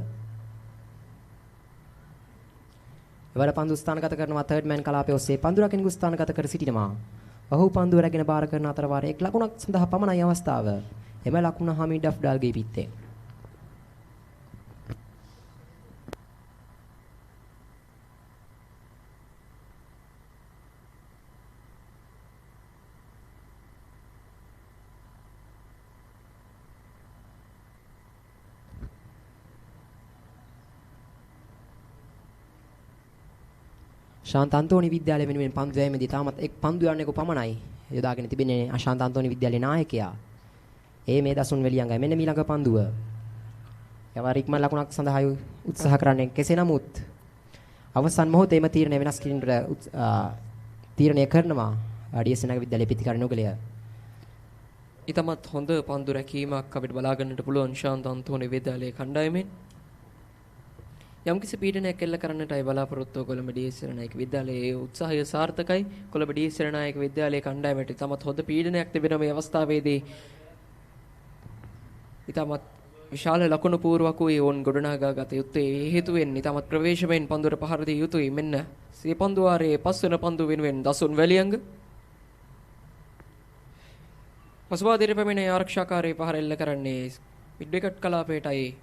එවර පන්දු ස්ථානගත කරනවා තර්ඩ් මෑන් කලාපයේ ඔස්සේ පන්දු රකින්න ස්ථානගත කර සිටිනවා. ඔහු පන්දුව රැගෙන බාර කරන අතර වාරයේ එක් ලකුණක් සඳහා පමණයි අවස්ථාව. එම ලකුණ හමීඩ් අෆ්ඩාල්ගේ පිටේ. ශාන්ත අන්තෝනි විද්‍යාලය වෙනුවෙන් පන්දු යෑමේදී තාමත් එක් පන්දු යන්නේක පමණයි යොදාගෙන තිබෙන්නේ අශාන්ත අන්තෝනි විද්‍යාලයේ නායකයා. මේ දසුන් වෙලියංගයි මෙන්න මීළඟ පන්දුව. යවර ඉක්මන් ලකුණක් සඳහා උත්සාහ කරන්නේ කෙසේ නමුත් අවසන් මොහොතේම තීරණය වෙනස් කිරීමට තීරණය කරනවා ඩීඑස්එනක විද්‍යාලයේ පිටිකර නොගලය. ඊටමත් හොඳ පන්දු රැකීමක් අපිට බලා ගන්නට පුළුවන් ශාන්ත අන්තෝනි විද්‍යාලයේ කණ්ඩායමෙන්. යම්කිසි පීඩනයක් එල්ල කරන්නටයි බලාපොරොත්තු කොළඹ ඩීඑස් විද්‍යාලයේ උත්සාහය සාර්ථකයි. කොළඹ ඩීඑස් විද්‍යාලයේ කණ්ඩායමට තමත් හොඳ පීඩනයක් තිබෙන මේ අවස්ථාවේදී ඊටමත් විශාල ලකුණු පූර්වකුයි ඕන් ගොඩනගා ගත යුත්තේ. ඒ හේතුවෙන් ඊටමත් ප්‍රවේශමෙන් පන්දුවට පහර දිය යුතුයි. මෙන්න සිය පන්දු වාරයේ පස්වන පන්දු වෙනුවෙන් දසුන් වැලියංග පසුබාදිරේ පැමිණ ආරක්ෂාකාරී පහර එල්ල කරන්නේ මිඩ් විකට් කලාපයටයි.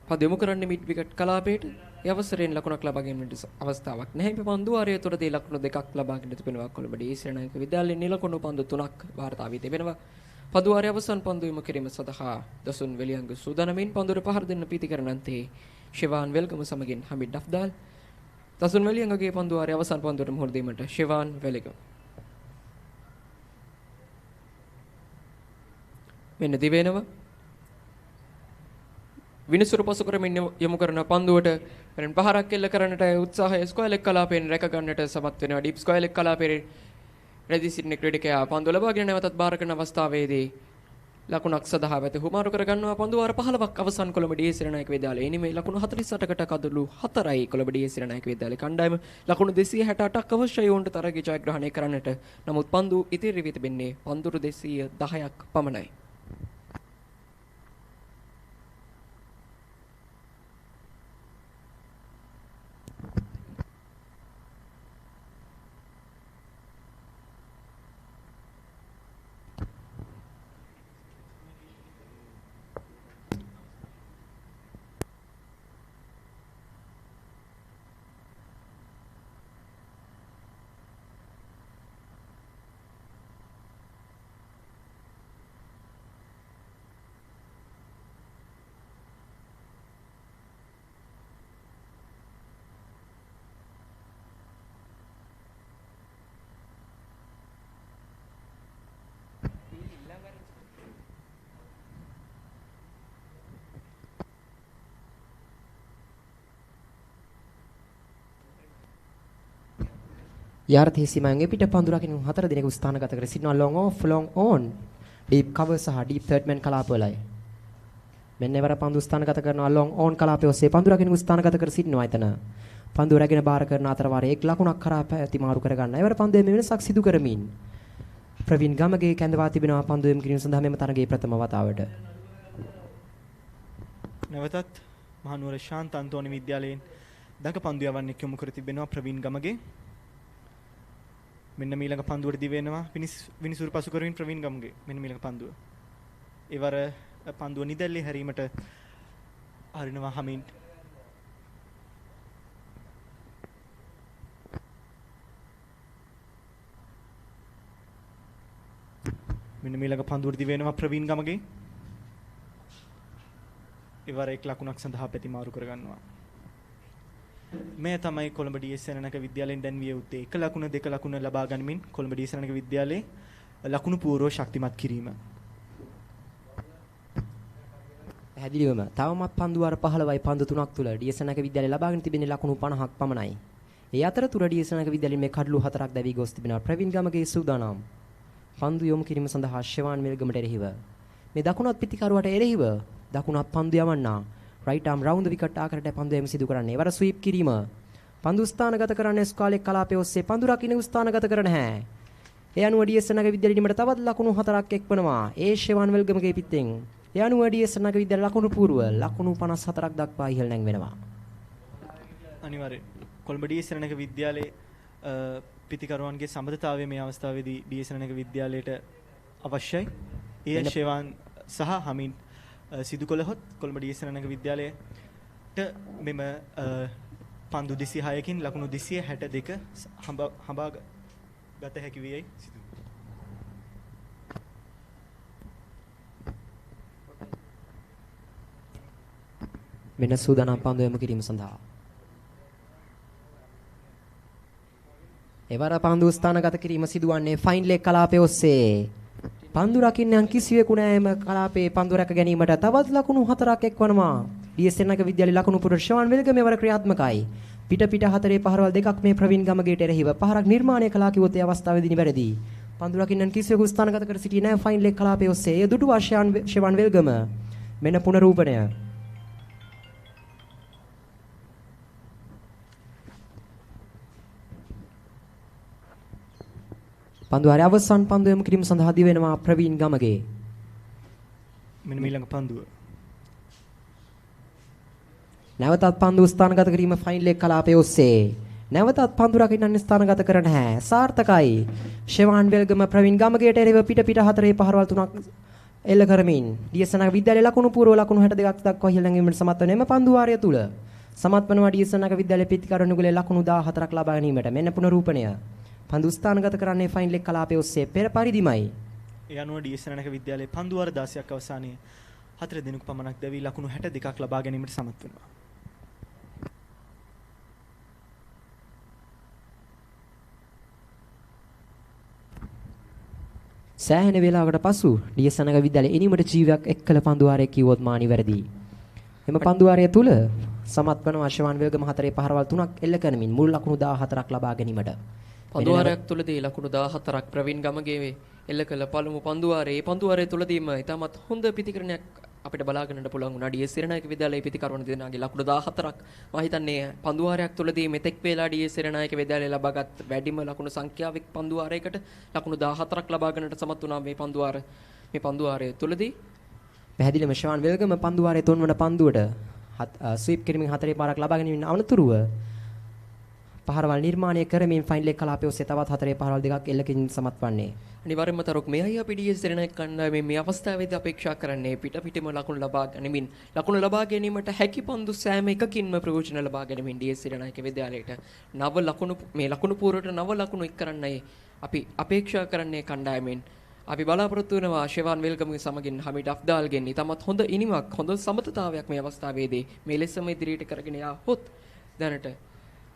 පදෙමු කරන්නේ මිඩ් විකට් කලාපයට. ඒ අවසරයෙන් ලකුණක් ලබා ගැනීමට අවස්ථාවක් නැහැ. මේ පන්දු වාරය තුරදී ලකුණු දෙකක් ලබා ගැනීම තිබෙනවා. කොළඹ ඩීඑස් විද්‍යාලයේ නිලකුණු පන්දු 3ක් වාර්තා වී තිබෙනවා. පන්දු වාරය අවසන් පන්දු යොමු කිරීම සඳහා දසුන් වෙලියංග සූදානමින් පන්දුවට පහර දෙන්න පීතිකරණන්තේ ශිවාන් වෙල්ගම සමගින් හමිඩ් අෆ්දාල්. දසුන් වෙලියංගගේ පන්දු වාරය අවසන් පන්දුවට මුහුණ දීමට ශිවාන් වෙල්ගම. මෙන්න දිවෙනවා. විනිසුරු පසු කරමින් යොමු කරන පන්දුවට වෙන පහරක් එල්ල කරන්නට උත්සාහය ස්ක්වයර් ලෙග් කලාපයෙන් රැක ගන්නට සමත් වෙනවා. ඩීප් ස්ක්වයර් ලෙග් කලාපයේ රැදී සිටින ක්‍රීඩකයා පන්දුව ලබාගෙන නැවතත් බාර කරන අවස්ථාවේදී ලකුණක් සඳහා වැත හුමාරු කර ගන්නවා. පන්දු වාර 15ක් අවසන් කොළඹ ඩීඑස් විද්‍යාලයේ ඉනිමේ ලකුණු 48කට කඩලු 4යි කොළඹ ඩීඑස් විද්‍යාලයේ කණ්ඩායම ලකුණු 268ක් අවශ්‍යයි වුන්ට තරගය ජයග්‍රහණය කරන්නට. නමුත් පන්දු ඉතිරි වී තිබෙන්නේ පන්දුරු 210ක් පමණයි. යාර්ථී සීමාවෙන් පිට පන්දු රකින්න 4 දිනක ස්ථානගත කර සිටිනවා long off long on deep cover සහ deep third man කලාපවලයි. මෙන්න එවර පන්දු ස්ථානගත කරනවා long on කලාපයේ ඔස්සේ පන්දු රකින්න ස්ථානගත කර සිටිනවා. එතන පන්දු රැගෙන බාර කරන අතර වාරයේ එක් ලකුණක් කරා පැති මාරු කර ගන්න. එවර පන්දුවේ මේ වෙනසක් සිදු කරමින් ප්‍රවීන් ගමගේ කැඳවා තිබෙනවා පන්දුවෙම කිරීම සඳහා මෙම තරගයේ ප්‍රථම වතාවට. නැවතත් මහනුවර ශාන්ත අන්තෝනි විද්‍යාලයෙන් දඟ පන්දු යවන්නේ යොමු කර තිබෙනවා ප්‍රවීන් ගමගේ. මෙන්න මීළඟ පන්දුවට දිවෙනවා විනිසුරු පසු කරමින් ප්‍රවීන් ගමගේ. මෙන්න මීළඟ පන්දුව. ඒවර පන්දුව නිදැල්ලේ හැරීමට අරිනවා හමින්. මෙන්න මීළඟ පන්දුවට දිවෙනවා ප්‍රවීන් ගමගේ. ඒවර එක් ලකුණක් සඳහා ප්‍රතිමාරු කර ගන්නවා. මේ තමයි කොළඹ ඩීඑස් විද්‍යාලයෙන් දැන්විය යුත්තේ. එක ලකුණ දෙක ලකුණ ලබා ගනිමින් කොළඹ ඩීඑස් විද්‍යාලයේ ලකුණු පූර්ව ශක්තිමත් කිරීම. පැහැදිලිවම තවමත් පන්දු වාර 15යි පන්දු 3ක් තුල ඩීඑස්.නග විද්‍යාලය ලබාගෙන තිබෙන්නේ ලකුණු 50ක් පමණයි. ඒ අතරතුර ඩීඑස්.නග විද්‍යාලයේ මේ කඩලු 4ක් දැවි ගොස් තිබෙනවා. ප්‍රවීන් ගමගේ සූදානම්. පන්දු යොමු කිරීම සඳහා ෂෙවාන් වෙල්ගමට එරෙහිව මේ දකුණත් පිටිකරුවට එරෙහිව දකුණත් පන්දු යවන්නා. රයිට් ආම් රවුන්ඩ් ද විකට් ආකාරයට පන්දු යැම සිදු කරන්නේ. වර ස්වීප් කිරීම. පන්දු ස්ථානගත කරන්නේ ස්කාලේ කලාපයේ ඔස්සේ පන්දු රකින්න ස්ථානගත කරන හැ. ඒ අනුව ඩීඑස්.නග විද්‍යාලයට තවත් ලකුණු 4ක් එක්වනවා. ඒ ෂෙවාන් වෙල්ගමගේ පිටෙන්. ඒ අනුව ඩීඑස්.නග විද්‍යාල ලකුණු පූර්ව ලකුණු 54ක් දක්වා ඉහළ නැංවෙනවා. අනිවාර්යෙන් කොළඹ ඩීඑස්.නග විද්‍යාලයේ පිතිකරුවන්ගේ සම්බන්ධතාවය මේ අවස්ථාවේදී ඩීඑස්.නග විද්‍යාලයට අවශ්‍යයි. ඒ ෂෙවාන් සහ හමින් සිදු කළහොත් කොළඹ ඩීඑස්.නග විද්‍යාලයට මෙම පන්දු 206කින් ලකුණු 262 හඹා ගත හැකි වේයි සිදු. මෙන්න සූදානම් පන්දු යොමු කිරීම සඳහා. එවර පන්දු ස්ථානගත කිරීම සිදුවන්නේ ෆයින් ලෙග් කලාපයේ ඔස්සේ. පන්දු රකින්නන් කිසිවෙකු නැම කලාපයේ පන්දු රැක ගැනීමට තවත් ලකුණු 4ක් එක්වනවා. ඩීඑස්.නග විද්‍යාලයේ ලකුණු පුරුෂ ෂෙවාන් වෙල්ගම මෙවර ක්‍රියාත්මකයි. පිට හතරේ පහරවල් දෙකක් මේ ප්‍රවීන් ගමගේට එරෙහිව පහරක් නිර්මාණය කළා කිව්වොත් ඒ අවස්ථාවේදී නිවැරදි. පන්දු රකින්නන් කිසිවෙකු ස්ථානගත කර සිටියේ නැහැ ෆයින් ලෙග් කලාපයේ ඔස්සේ. ඒ දුටුවා ෂෙවාන් වෙල්ගම. මෙන්න පුනරූපණය. පන්දු හරි අවසන් පන්දු යොමු කිරීම සඳහා දී වෙනවා ප්‍රවීන් ගමගේ. මෙන්න ඊළඟ පන්දුව. නැවතත් පන්දු ස්ථානගත කිරීම ෆයින් ලෙග් කලාපයේ ඔස්සේ. නැවතත් පන්දු රකින්නන් ස්ථානගත කරන හැ. සාර්ථකයි. ෂෙවාන් වෙල්ගම ප්‍රවීන් ගමගේට එරෙහිව පිට හතරේ පහරවල් 3ක් එල්ල කරමින් ඩීඑස්.නග විද්‍යාලයේ ලකුණු පූර්ව ලකුණු 62ක් දක්වා ඉහළ නැංවීමට සමත් වන එම පන්දු වාරය තුල සමත් වනවා ඩීඑස්.නග විද්‍යාලයේ පිටිකරුණුගලේ ලකුණු 14ක් ලබා ගැනීමට. මෙන්න පුනරූපණය. පන්දු ස්ථානගත කරන්නේ ෆයින් ලෙග් කලාපයේ ඔස්සේ පෙර පරිදිමයි. ඒ අනුව ඩීඑස්.නග විද්‍යාලයේ පන්දු වාර 16ක් අවසානයේ 4 දිනක පමණක් දැවි ලකුණු 62ක් ලබා ගැනීමට සමත් වෙනවා. සෑහෙන වේලාවකට පසු ඩීඑස්.නග විද්‍යාලයේ ඉනිමට ජීවයක් එක්කල පන්දු වාරය කිව්වොත් මා නිවැරදි. එම පන්දු වාරය තුල සමත් වනවා ෂෙවාන් වෙල්ගම හතරේ පහරවල් 3ක් එල්ල කරමින් මුල් ලකුණු 14ක් ලබා ගැනීමට. පන්දුවාරයක් තුලදී ලකුණු 14ක් ප්‍රවීන් ගමගේ එල්ල කළ පළමු පන්දුවාරයේ පන්දුවාරය තුලදීම ඉතාමත් හොඳ පිතිකරණයක් අපිට බලා ගන්නට පුළුවන් වුණා. ඩීඑස් සෙනනායක විද්‍යාලයේ පිතිකරුවන් දෙදෙනාගේ ලකුණු 14ක් මම හිතන්නේ පන්දුවාරයක් තුලදී මෙතෙක් වේලා ඩීඑස් සෙනනායක විද්‍යාලයේ ලබාගත් වැඩිම ලකුණු සංඛ්‍යාවක් පන්දුවාරයකට ලකුණු 14ක් ලබා ගන්නට සමත් වුණා මේ පන්දුවාරය තුලදී. පැහැදිලිවම ෂෙවාන් වෙල්ගම පන්දුවාරයේ 3 වන පන්දුවට ස්වීප් කිරීමෙන් 4 පාරක් ලබා ගැනීමෙන් අනතුරුව පහරවල් නිර්මාණය කරමින් ෆයින් ලෙග් කලාපයේ ඔස්සේ තවත් 4 පහරවල් දෙකක් එල්ල කිරීම සමත් වන්නේ. අනිවාර්යයෙන්ම තරොක් මෙයයි අපි ඩීඑස් සෙනනායක කණ්ඩායමේ මේ අවස්ථාවේදී අපේක්ෂා කරන්නේ පිටම ලකුණු ලබා ගැනීමට හැකි පන්දු සෑම එකකින්ම ප්‍රයෝජන ලබා ගැනීමෙන් ඩීඑස් සෙනනායක විද්‍යාලයට ලකුණු පූර්වට 9 ලකුණු එක් කරන්නයි අපි අපේක්ෂා කරන්නේ කණ්ඩායමෙන්. අපි බලාපොරොත්තු වෙනවා ෂෙවාන් වෙල්ගමගේ සමගින් හමිඩ් අෆ්දාල්ගෙන් ඉතාමත් හොඳ ඉනිමක් හොඳ සමතතාවයක් මේ අවස්ථාවේදී මේ ලෙසම ඉදිරියට කරගෙන යාහොත් දැනට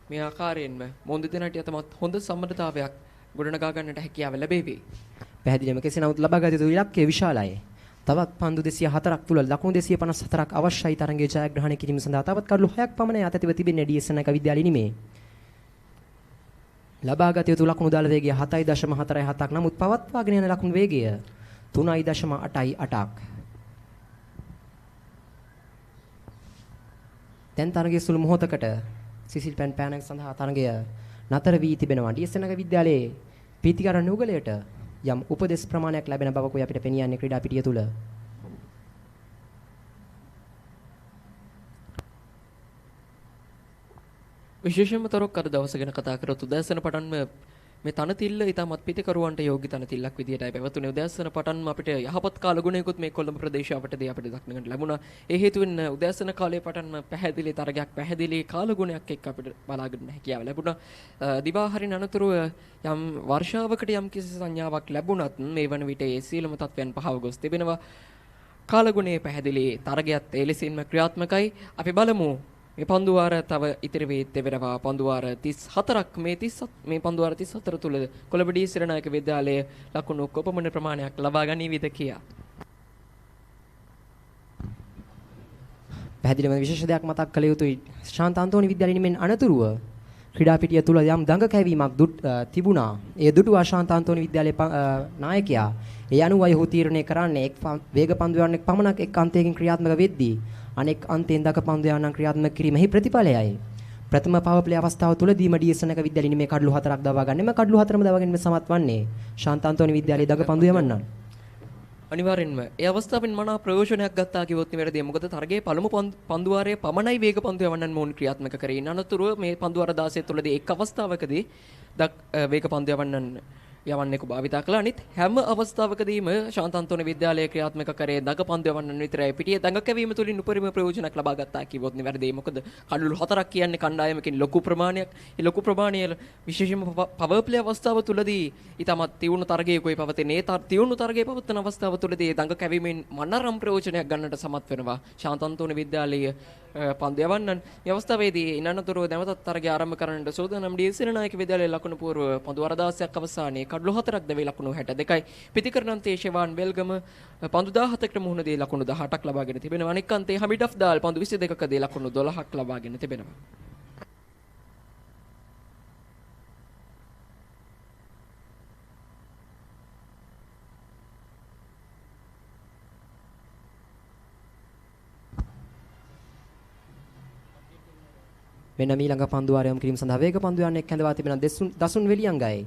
මේ ආකාරයෙන්ම මොන්දු දෙනාට යතමත් හොඳ සම්බන්ධතාවයක් ගොඩනගා ගන්නට හැකියාව ලැබෙවි. පැහැදිලිවම කෙසේ නමුත් ලබාගත යුතු ඉලක්කය විශාලයි. තවත් පන්දු 204ක් තුල ලකුණු 254ක් අවශ්‍යයි තරගයේ ජයග්‍රහණය කිරීම සඳහා තවත් කඩලු 6ක් පමණ අතැතිව තිබෙන්නේ ඩීඑස් සෙනනායක විද්‍යාලයේ නිමේ. ලබාගත යුතු ලකුණු දාල වේගය 7.47ක් නමුත් පවත්වාගෙන යන ලකුණු වේගය 3.88ක්. දැන් තරගයේ සුළු මොහොතකට සිසිල් පෑනක් සඳහා තරගය නතර වී තිබෙනවා. ඩීඑස් සෙනනායක විද්‍යාලයේ පීතිකරණ නුගලයට යම් උපදෙස් ප්‍රමාණයක් ලැබෙන බවකුයි අපිට පෙනී යන්නේ ක්‍රීඩා පිටිය තුල. විශේෂයෙන්ම තරොක් අද දවස ගැන කතා කරොත් උදෑසන පටන්ම මේ තනතිල්ල ඉතාමත් පිටිකරුවන්ට යෝග්‍ය තනතිල්ලක් විදියටයි පැවතුනේ. උදෑසන පටන්ම අපිට යහපත් කාලගුණයකුත් මේ කොළඹ ප්‍රදේශයවටදී අපිට දක්නගන්න ලැබුණා. ඒ හේතුවෙන් උදෑසන කාලයේ පටන්ම පැහැදිලි තරගයක් පැහැදිලි කාලගුණයක් එක්ක අපිට බලා ගන්න හැකියාව ලැබුණා. දිවා හරින අනතුරුව යම් වර්ෂාවකට යම් කිසි සංඥාවක් ලැබුණත් මේ වන විට ඒ සීලම තත්වයන් පහව ගොස් තිබෙනවා. කාලගුණයේ පැහැදිලි තරගයත් ඒ ලෙසින්ම ක්‍රියාත්මකයි. අපි බලමු මේ පන්දුවාර තව ඉතිරි වී තිබෙනවා. පන්දුවාර 34ක් මේ පන්දුවාර 34 තුල කොළඹ ඩී සෙනනායක විද්‍යාලයේ ලකුණු කොපමණ ප්‍රමාණයක් ලබා ගනීවිද කියා. පැහැදිලිවම විශේෂ දෙයක් මතක් කළ යුතුයි. ශාන්ත අන්තෝනි විද්‍යාලයේ මෙන් අනතුරුව ක්‍රීඩා පිටිය තුල යම් දඟ කැවීමක් තිබුණා. ඒ දුටුවා ශාන්ත අන්තෝනි විද්‍යාලයේ නායකයා. ඒ අනුවයි ඔහු තීරණය කරන්නේ එක් වේග පන්දු යවන්නෙක් පමණක් එක් අන්තයකින් ක්‍රියාත්මක වෙද්දී අනෙක් අන්තයෙන් දක පන්දු යවන්නන් ක්‍රියාත්මක කිරීමෙහි ප්‍රතිඵලයයි. ප්‍රථම පවර් ප්ලේ අවස්ථාව තුලදීම ඩීඑස්-නක විද්‍යාලයේ මේ කඩලු 4ක් දවා ගන්න. මේ කඩලු 4ම දවා ගැනීම සමත් වන්නේ ශාන්ත අන්තෝනි විද්‍යාලයේ දක පන්දු යවන්නන්. අනිවාර්යෙන්ම ඒ අවස්ථාවෙන් මනා ප්‍රයෝජනයක් ගත්තා කිව්වොත් නිවැරදියි. මොකද තරගයේ පළමු පන්දුවාරයේ පමණයි වේග පන්දු යවන්නන් මොවුන් ක්‍රියාත්මක කරේ. අනතුරුව මේ පන්දුවාර 16 තුලදී එක් අවස්ථාවකදී වේග පන්දු යවන්නන් යවන්නෙකු භාවිතා කළා. අනිත් හැම අවස්ථාවකදීම ශාන්ත අන්තෝනි විද්‍යාලයේ ක්‍රියාත්මක කරේ දඟ පන්දු යවන්නන් විතරයි. පිටියේ දඟ කැවීම තුලින් උපරිම ප්‍රයෝජනයක් ලබා ගත්තා කිව්වොත් නිවැරදියි. මොකද කඩලු 4ක් කියන්නේ කණ්ඩායමකින් ලොකු ප්‍රමාණයක්. ඒ ලොකු ප්‍රමාණය විශේෂයෙන්ම පවර් ප්ලේ අවස්ථාව තුලදී ඊටමත් තියුණු තරගයකයි පවතින. ඒ තියුණු තරගයේ පවතින අවස්ථාව තුලදී දඟ කැවීමෙන් මනරම් ප්‍රයෝජනයක් ගන්නට සමත් වෙනවා ශාන්ත අන්තෝනි විද්‍යාලයේ පන්දු යවන්නන්. මේ අවස්ථාවේදී ඉන්නතුරුව නැවතත් තරගය ආරම්භ කරන්නට සූදානම් ඩී.එස්. සෙනනායක විද්‍යාලයේ ලකුණු පූර්ව පන්දුවාර 16ක් අවසානයේ කඩලු 4ක් දැවේ ලකුණු 62යි. පිතිකරණන්තයේ ෂෙවාන් වෙල්ගම පන්දු 17කට මුහුණ දී ලකුණු 18ක් ලබාගෙන තිබෙනවා. අනෙක් අන්තයේ හමිඩ් අෆ්දාල් පන්දු 22ක දී ලකුණු 12ක් ලබාගෙන තිබෙනවා. මෙන්න ඊළඟ පන්දුවාරය යොමු කිරීම සඳහා වේග පන්දු යන්නේ කැඳවා තිබෙන දසුන් වෙලියංගයි.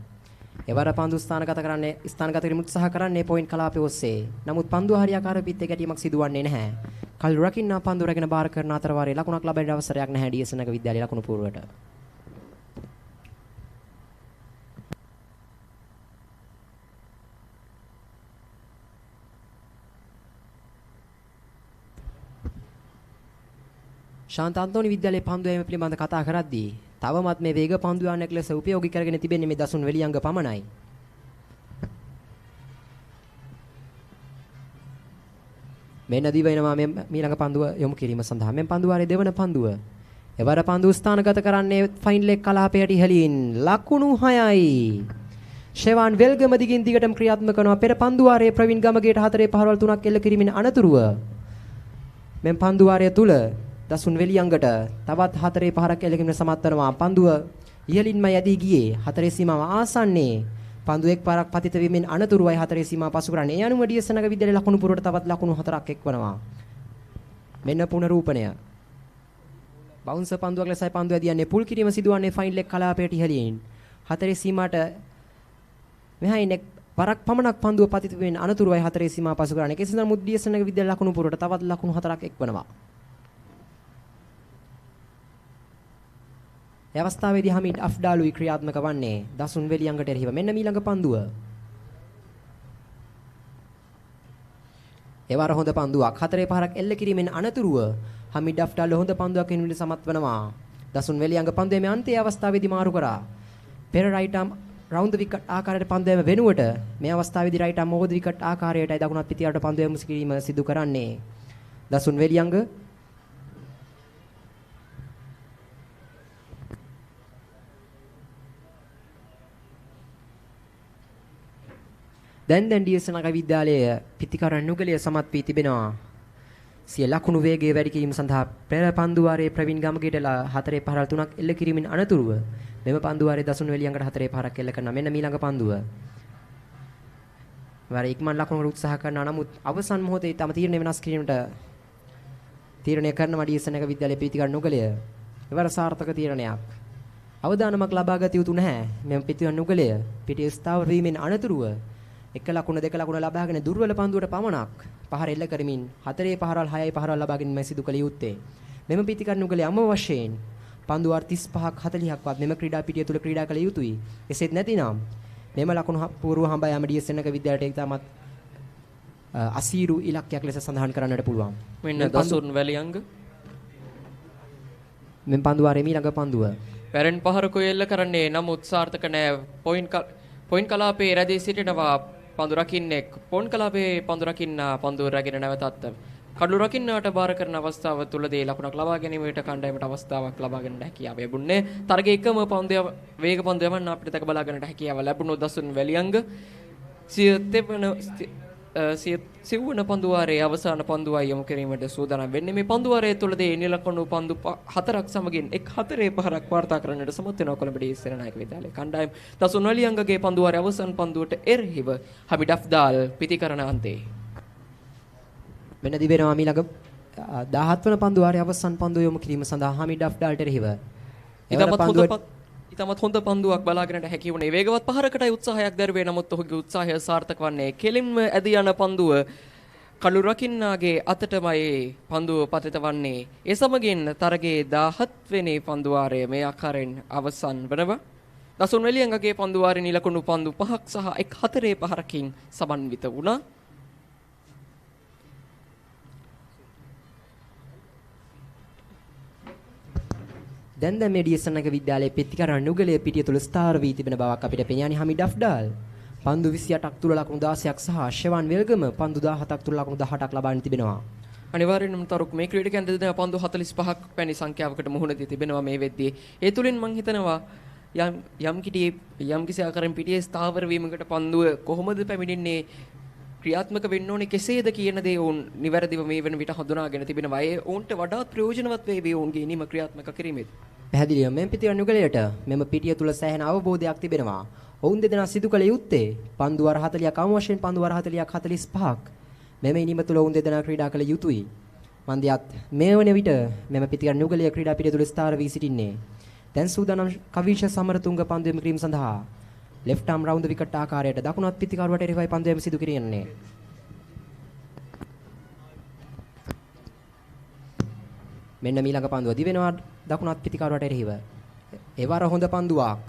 එවර පන්දු ස්ථානගත කිරීම උත්සාහ කරන්නේ පොයින්ට් කලාපයේ ඔස්සේ. නමුත් පන්දු හරියාකාර පිත්තේ ගැටීමක් සිදුවන්නේ නැහැ. කල් රකින්නා පන්දු රැගෙන බාර කරන අතර වාරයේ ලකුණක් ලබන්න අවසරයක් නැහැ ඩී.එස්.නක විද්‍යාලයේ ලකුණු පූර්වට. ශාන්ත අන්තෝනි විද්‍යාලයේ පන්දු යැවීම පිළිබඳ කතා කරද්දී තවමත් මේ වේග පන්දු යන්නක් ලෙස උපයෝගී කරගෙන තිබෙන්නේ මේ දසුන් වෙලියංග පමණයි. මේ නදී වෙනවා මේ ඊළඟ පන්දුව යොමු කිරීම සඳහා මෙන් පන්දුවාරයේ දෙවන පන්දුව. එවර පන්දු ස්ථානගත කරන්නේ ෆයින් ලෙග් කලාපයට ඉහළින් ලකුණු 6යි. ෂෙවාන් වෙල්ගම දිගින් දිගටම ක්‍රියාත්මක කරනවා. පෙර පන්දුවාරයේ ප්‍රවීන් ගමගේට 4 පහරවල් 3ක් එල්ල කිරීමෙන් අනතුරුව මෙන් පන්දුවාරය තුල දසුන් වෙලියංගට තවත් 4 පහරක් එල්ලගෙන සමත් වෙනවා. පන්දුව ඉහළින්ම යදී ගියේ 4 සීමාව ආසන්නයේ පන්දු එක් පාරක් පතිත වීමෙන් අනතුරුවයි 4 සීමාව පසු කරන්නේ. ඒ අනුව ඩී.එස්.නක විද්‍යාලයේ ලකුණු පුරවට තවත් ලකුණු 4ක් එක්වනවා. මෙන්න පුනරූපණය. බවුන්සර් පන්දුවක් ලෙසයි පන්දුව යදියන්නේ. පුල් කිරීම සිදුවන්නේ ෆයින් ලෙග් කලාපයට ඉහළින් 4 සීමාවට මෙහායින් එක් පරක් පමණක් පන්දුව පතිත වීමෙන් අනතුරුවයි 4 සීමාව පසු කරන්නේ. කෙසේ නමුත් ඩී.එස්.නක විද්‍යාලයේ ලකුණු පුරවට තවත් ලකුණු 4ක් එක්වනවා. ඒ අවස්ථාවේදී හමිඩ් අෆ්ඩාලුයි ක්‍රියාත්මක වන්නේ දසුන් වෙලියංගට එරෙහිව. මෙන්න ඊළඟ පන්දුව. එවර හොඳ පන්දුවක් 4 පහරක් එල්ල කිරීමෙන් අනතුරුව හමිඩ් අෆ්ඩාලු හොඳ පන්දුවක් වෙනුවට සමත් වෙනවා. දසුන් වෙලියංග පන්දුවේ මේ අන්තිම අවස්ථාවේදී මාරු කරා. පෙර රයිට් ආම් රවුන්ඩ් ද විකට් ආකාරයට පන්දුවේම වෙනුවට මේ අවස්ථාවේදී රයිට් ආම් මොහොත විකට් ආකාරයටයි දකුණත් පිටියට පන්දුවේ මුසු කිරීම සිදු කරන්නේ. දසුන් වෙලියංග දැන් ඩී.එස්.නක විද්‍යාලයේ පිතිකරණ නුගලිය සමත් වී තිබෙනවා. සිය ලකුණු වේගය වැඩි කිරීම සඳහා පෙර පන්දුවාරයේ ප්‍රවීන් ගමගේටලා 4 පහරල් 3ක් එල්ල කිරීමෙන් අනතුරුව මෙම පන්දුවාරයේ දසුන් වෙලියංගට 4 පහරක් එල්ල කරන මෙන්න ඊළඟ පන්දුව. වර ඉක්මන් ලකුණු උත්සාහ කරනවා. නමුත් අවසන් මොහොතේ තම තීරණය වෙනස් කිරීමට තීරණය කරනවා ඩී.එස්.නක විද්‍යාලයේ පිතිකරණ නුගලිය. එවර සාර්ථක තීරණයක්. අවදානමක් ලබා ගත යුතු නැහැ. මෙම පිතිකරණ නුගලිය පිටිය ස්ථාවර වීමෙන් අනතුරුව එක ලකුණ දෙක ලකුණ ලබාගෙන දුර්වල පන්දුවට පමණක් පහර එල්ල කරමින් 4 පහරවල් 6 පහරවල් ලබාගෙන මේ සිදු කළ යුත්තේ. මෙම පිතිකරණ නුගලේ අම වශයෙන් පන්දු වාර 35ක් 40ක් වත් මෙම ක්‍රීඩා පිටිය තුල ක්‍රීඩා කළ යුතුයි. එසේත් නැතිනම් මෙම ලකුණු පූර්ව හඹා යාම ඩී.එස්.නක විද්‍යාලයට ඉතාමත් අසීරු ඉලක්කයක් ලෙස සඳහන් කරන්නට පුළුවන්. මෙන්න දසුන් වැලියංග මෙම් පන්දු වාරයේ ඊළඟ පන්දුව පැරෙන් පහරකෝ එල්ල කරන්නේ නමුත් සාර්ථක නැහැ. පොයින්ට් කලාපයේ රැඳී සිටිනවා පන්දු රකින්නෙක්. පොයින්ට් කලාපයේ පන්දු රකින්න පන්දුව රැගෙන නැවතත් කඩලු රකින්නට බාර කරන අවස්ථාව තුලදී ලකුණක් ලබා ගැනීමට කණ්ඩායමට අවස්ථාවක් ලබා ගන්න හැකියාව ලැබුණේ. තරගයේ එකම පන්දුව වේග පන්දු යවන්න අපිට තක බලා ගන්නට හැකියාව ලැබුණු දසුන් වැලියංග සිය සිව්වන පන්දුවාරයේ අවසාන පන්දුවයි යොමු කිරීමට සූදානම් වෙන්නේ. මේ පන්දුවාරයේ තුලදී නිලකණු පන්දු හතරක් සමගින් එක් හතරේ පහරක් වාර්තා කරන්නට සමත් වෙනවා කොළඹ ඩී සේනානායක විද්‍යාලයේ කණ්ඩායම. දසුන් වලියංගගේ පන්දුවාරයේ අවසාන පන්දුවට එරෙහිව හමිඩ් අෆ්දාල් පිටිකරන අන්තේ. මෙන්න දිවෙනවා ඊළඟ 17 වන පන්දුවාරයේ අවසාන පන්දුව යොමු කිරීම සඳහා හමිඩ් අෆ්දාල්ට එරෙහිව. ඉතමත් හොඳ පන්දුවක් බලාගෙනට හැකි වුණේ. වේගවත් පහරකටයි උත්සාහයක් දැරුවේ. නමුත් ඔහුගේ උත්සාහය සාර්ථක වන්නේ කෙලින්ම ඇදී යන පන්දුව කළු රකින්නාගේ අතටමයි පන්දුව පතිත වන්නේ. ඒ සමගින් තරගයේ 17 වෙනි පන්දුවාරය මේ ආකාරයෙන් අවසන් වනවා. දසුන් වෙලියංගගේ පන්දුවාරේ නිලකුණු පන්දු 5ක් සහ එක් හතරේ පහරකින් සමන්විත වුණා. දැන් මේ ඩී සේනානායක විද්‍යාලයේ පිටිකරන නුගලයේ පිටිය තුල ස්ථාර වී තිබෙන බවක් අපිට පෙනියන්නේ හමිඩ් අෆ්ඩාල්. පන්දු 28ක් තුල ලකුණු 16ක් සහ ෂෙවන් වෙල්ගම පන්දු 17ක් තුල ලකුණු 18ක් ලබාගෙන තිබෙනවා. අනිවාර්යෙන්ම තරුක් මේ ක්‍රීඩකයන් දෙදෙනා පන්දු 45ක් පැණි සංඛ්‍යාවකට මුහුණ දී තිබෙනවා මේ වෙද්දී. ඒ තුලින් මම හිතනවා යම් කිසි ආකාරයෙන් පිටියේ ස්ථාවර වීමකට පන්දුව කොහොමද පැමිණෙන්නේ ක්‍රියාත්මක වෙන්න ඕනේ කෙසේද කියන දේ උන් නිවැරදිව මේ වෙන විට හඳුනාගෙන තිබෙනවා. ඒ උන්ට වඩාත් ප්‍රයෝජනවත් වේවි උන්ගේ ඉනිම ක්‍රියාත්මක කිරීමේදී. පැහැදිලිව මෙම් පිටිය නුගලයට මෙම පිටිය තුල සෑහෙන අවබෝධයක් තිබෙනවා. ඔවුන් දෙදෙනා සිදු කළ යුත්තේ පන්දු වර 40ක් අවම වශයෙන් පන්දු වර 40ක් 45ක් මෙම ඉනිම තුල ඔවුන් දෙදෙනා ක්‍රීඩා කළ යුතුයි. මන්දියත් මේ වන විට මෙම පිටිය නුගලයේ ක්‍රීඩා පිටිය තුල ස්ථාර වී සිටින්නේ. දැන් සූදානම් කවිෂ සමරතුංග පන්දු යොමු කිරීම සඳහා left arm round the wicket ආකාරයට දකුණත් පිටිකරුවට එරෙහිවයි පන්දු යොමු සිදු කරන්නේ. මෙන්න ඊළඟ පන්දුව දිවෙනවා දකුණත් පිටිකරුවට එරෙහිව. එවර හොඳ පන්දුවක්.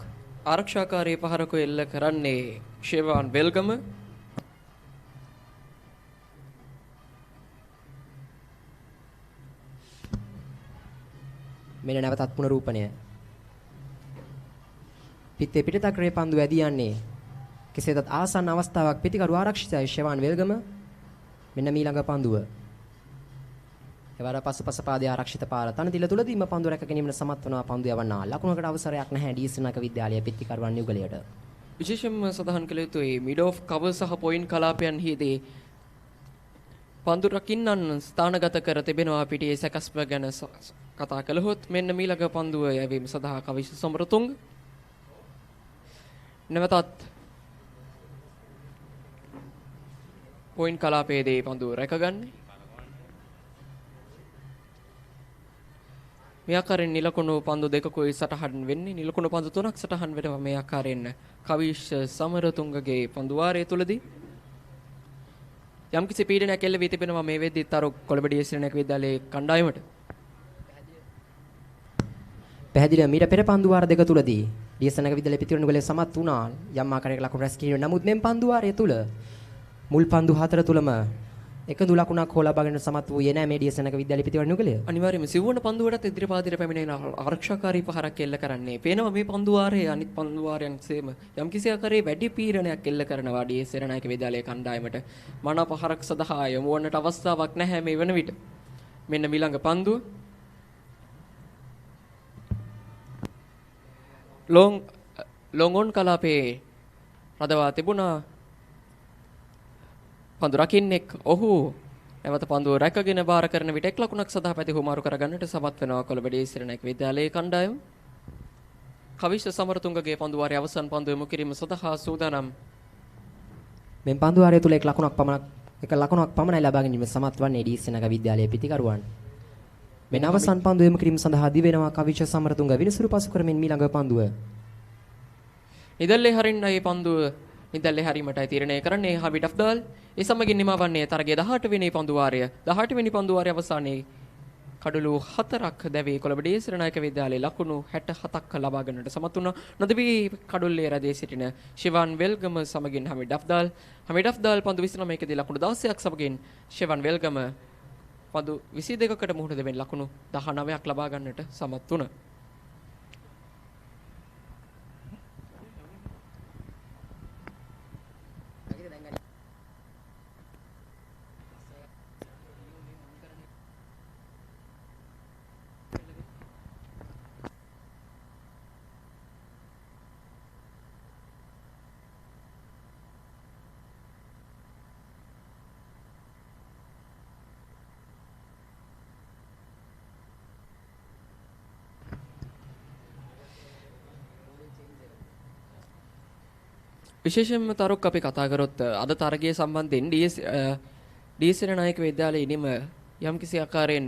ආරක්ෂාකාරී පහරක එල්ල කරන්නේ ෂෙවන් වෙල්ගම. මෙන්න නැවතත් පුනරූපණය. පිටේ පිටතක්‍රේ පන්දු ඇදී යන්නේ. කෙසේදත් ආසන්න අවස්ථාවක් පිටිකරු ආරක්ෂිතයි ෂෙවන් වෙල්ගම. මෙන්න ඊළඟ පන්දුව. එවර පසුපස පාදයේ ආරක්ෂිත පාර තනතිල තුලදීම පන්දු රැක ගැනීමට සමත් වනවා. පන්දු යවන්නා ලකුණකට අවසරයක් නැහැ ඩී සේනානායක විද්‍යාලයේ පිටිකරුවන් යුගලයට. විශේෂයෙන්ම සඳහන් කළ යුතුයි මිඩ් ඔෆ් කවර් සහ පොයින්ට් කලාපයන්හිදී පන්දු රකින්නන් ස්ථානගත කර තිබෙනවා. පිටියේ සැකස්ම ගැන කතා කළහොත් මෙන්න ඊළඟ පන්දුව යැවීම සඳහා කවිෂ සමරතුංග නැවතත් පොයින්ට් කලාපයේදී පන්දුව රැකගන්නේ. මේ ආකාරයෙන් නිලකුණු පන්දු දෙකකුයි සටහන් වෙන්නේ. නිලකුණු පන්දු තුනක් සටහන් වෙනවා මේ ආකාරයෙන් කවිෂ සමරතුංගගේ පන්දුවාරය තුලදී. යම්කිසි පීඩනයක් එල්ල වී තිබෙනවා මේ වෙද්දී තරු කොළඹ ඩී සේනානායක විද්‍යාලයේ කණ්ඩායමට. පැහැදිලිව මීට පෙර පන්දුවාර දෙක තුලදී ඩී සේනානායක විද්‍යාලයේ පිටිකරන නුගලේ සමත් වුණා. යම් ආකාරයක ලකුණු රැස් කිරීම. නමුත් මෙම් පන්දුවාරය තුල මුල් පන්දු හතර තුලම එකදු ලකුණක් හෝ ලබාගෙන සමත් වූයේ නැහැ මේ ඩී සේනානායක විද්‍යාලයේ පිටිකරන නුගලය. අනිවාර්යයෙන්ම සිව්වන පන්දුවටත් ඉදිරි පාදිර පැමිණෙන ආරක්ෂාකාරී පහරක් එල්ල කරන්නේ. පේනවා මේ පන්දුවාරයේ අනිත් පන්දුවාරයන් සේම යම්කිසි ආකාරයේ වැඩි පීඩනයක් එල්ල කරනවා ඩී සේනානායක විද්‍යාලයේ කණ්ඩායමට. මන පහරක් සඳහා යොමු වන්නට අවස්ථාවක් නැහැ මේ වන විට. මෙන්න ඊළඟ පන්දුව. ලොං ඔන් කලාපේ රදවා තිබුණා. පන්දු රකින්නෙක් ඔහු නැවත පන්දුව රැකගෙන බාර කරන විට එක් ලකුණක් සඳහා පැති හුමාරු කරගන්නට සමත් වෙනවා කොළඹ ඩී සේනානායක විද්‍යාලයේ කණ්ඩායම. කවිෂ සමරතුංගගේ පන්දුවාරයේ අවසන් පන්දුව යොමු කිරීම සඳහා සූදානම්. මෙම් පන්දුවාරය තුල එක ලකුණක් පමණයි ලබා ගැනීම සමත් වන්නේ ඩී සේනානායක විද්‍යාලයේ පිටිකරුවන්. මෙන්න අවසන් පන්දුව යොමු කිරීම සඳහා දිවෙනවා කවිෂ සමරතුංග විනිසුරු පසු කරමින් ඊළඟ පන්දුව. නිදල්ලේ හරින්නයි පන්දුව නිදල්ලේ හරීමටයි තීරණය කරන්නේ හමිඩ් අෆ්දාල්. ඒ සමගින් නිමවන්නේ තරගයේ 18 වෙනි පන්දුවාරය. 18 වෙනි පන්දුවාරයේ අවසානයේ කඩලු 4ක් දැවී කොළඹ ඩී සේනානායක විද්‍යාලයේ ලකුණු 67ක් ලබා ගන්නට සමත් වුණා. නොදවි කඩුල්ලේ රැඳී සිටින ෂෙවන් වෙල්ගම සමගින් හමිඩ් අෆ්දාල්. හමිඩ් අෆ්දාල් පන්දු 29 දී ලකුණු 16ක් සමගින් ෂෙවන් වෙල්ගම පන්දු 22කට මුහුණ දෙමින් ලකුණු 19ක් ලබා ගන්නට සමත් වුණා. විශේෂයෙන්ම තරුක් අපි කතා කරොත් අද තරගයේ සම්බන්ධයෙන් ඩී සෙනනායක විද්‍යාලයේ ඉනිම යම්කිසි ආකාරයෙන්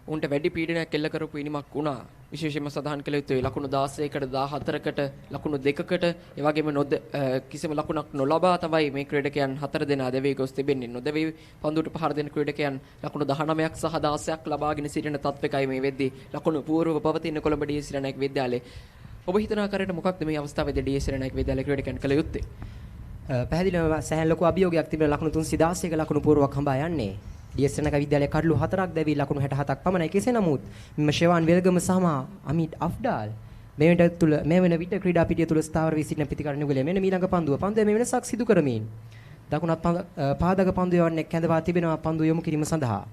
උන්ට වැඩි පීඩනයක් එල්ල කරපු ඉනිමක් වුණා. විශේෂයෙන්ම සඳහන් කළ යුතුයි ලකුණු 16කට 14කට ලකුණු 2කට ඒ වගේම කිසිම ලකුණක් නොලබා තමයි මේ ක්‍රීඩකයන් 4 දෙනා දෙවි ගොස් තිබෙන්නේ. නොදෙවි පන්දුවට පහර දෙන ක්‍රීඩකයන් ලකුණු 19ක් සහ 16ක් ලබාගෙන සිටින තත්ත්වයකයි මේ වෙද්දී ලකුණු පූර්ව පවතින කොළඹ ඩී සෙනනායක විද්‍යාලයේ. ඔබ හිතන ආකාරයට මොකක්ද මේ අවස්ථාවේදී ඩී සෙනනායක විද්‍යාලයේ ක්‍රීඩකයන් කළ යුත්තේ? පැහැදිලිවම සෑහෙන ලොකු අභියෝගයක් තිබෙන ලකුණු 316ක ලකුණු පූර්වයක් හඹා යන්නේ. ඩී සෙනනායක විද්‍යාලයේ කඩලු 4ක් දැවි ලකුණු 67ක් පමණයි. කෙසේ නමුත් මෙම ෂෙවාන් වෙල්ගම සහ අමිඩ් අෆ්ඩාල් මේ වෙන විට ක්‍රීඩා පිටිය තුල ස්ථාවර වී සිටින පිටිකර නුගලේ මෙන්න ඊළඟ පන්දුවේ මේ වෙනසක් සිදු කරමින් දකුණත් පාදක පන්දුවේ වන්නේ කැඳවා තිබෙනවා පන්දුව යොමු කිරීම සඳහා.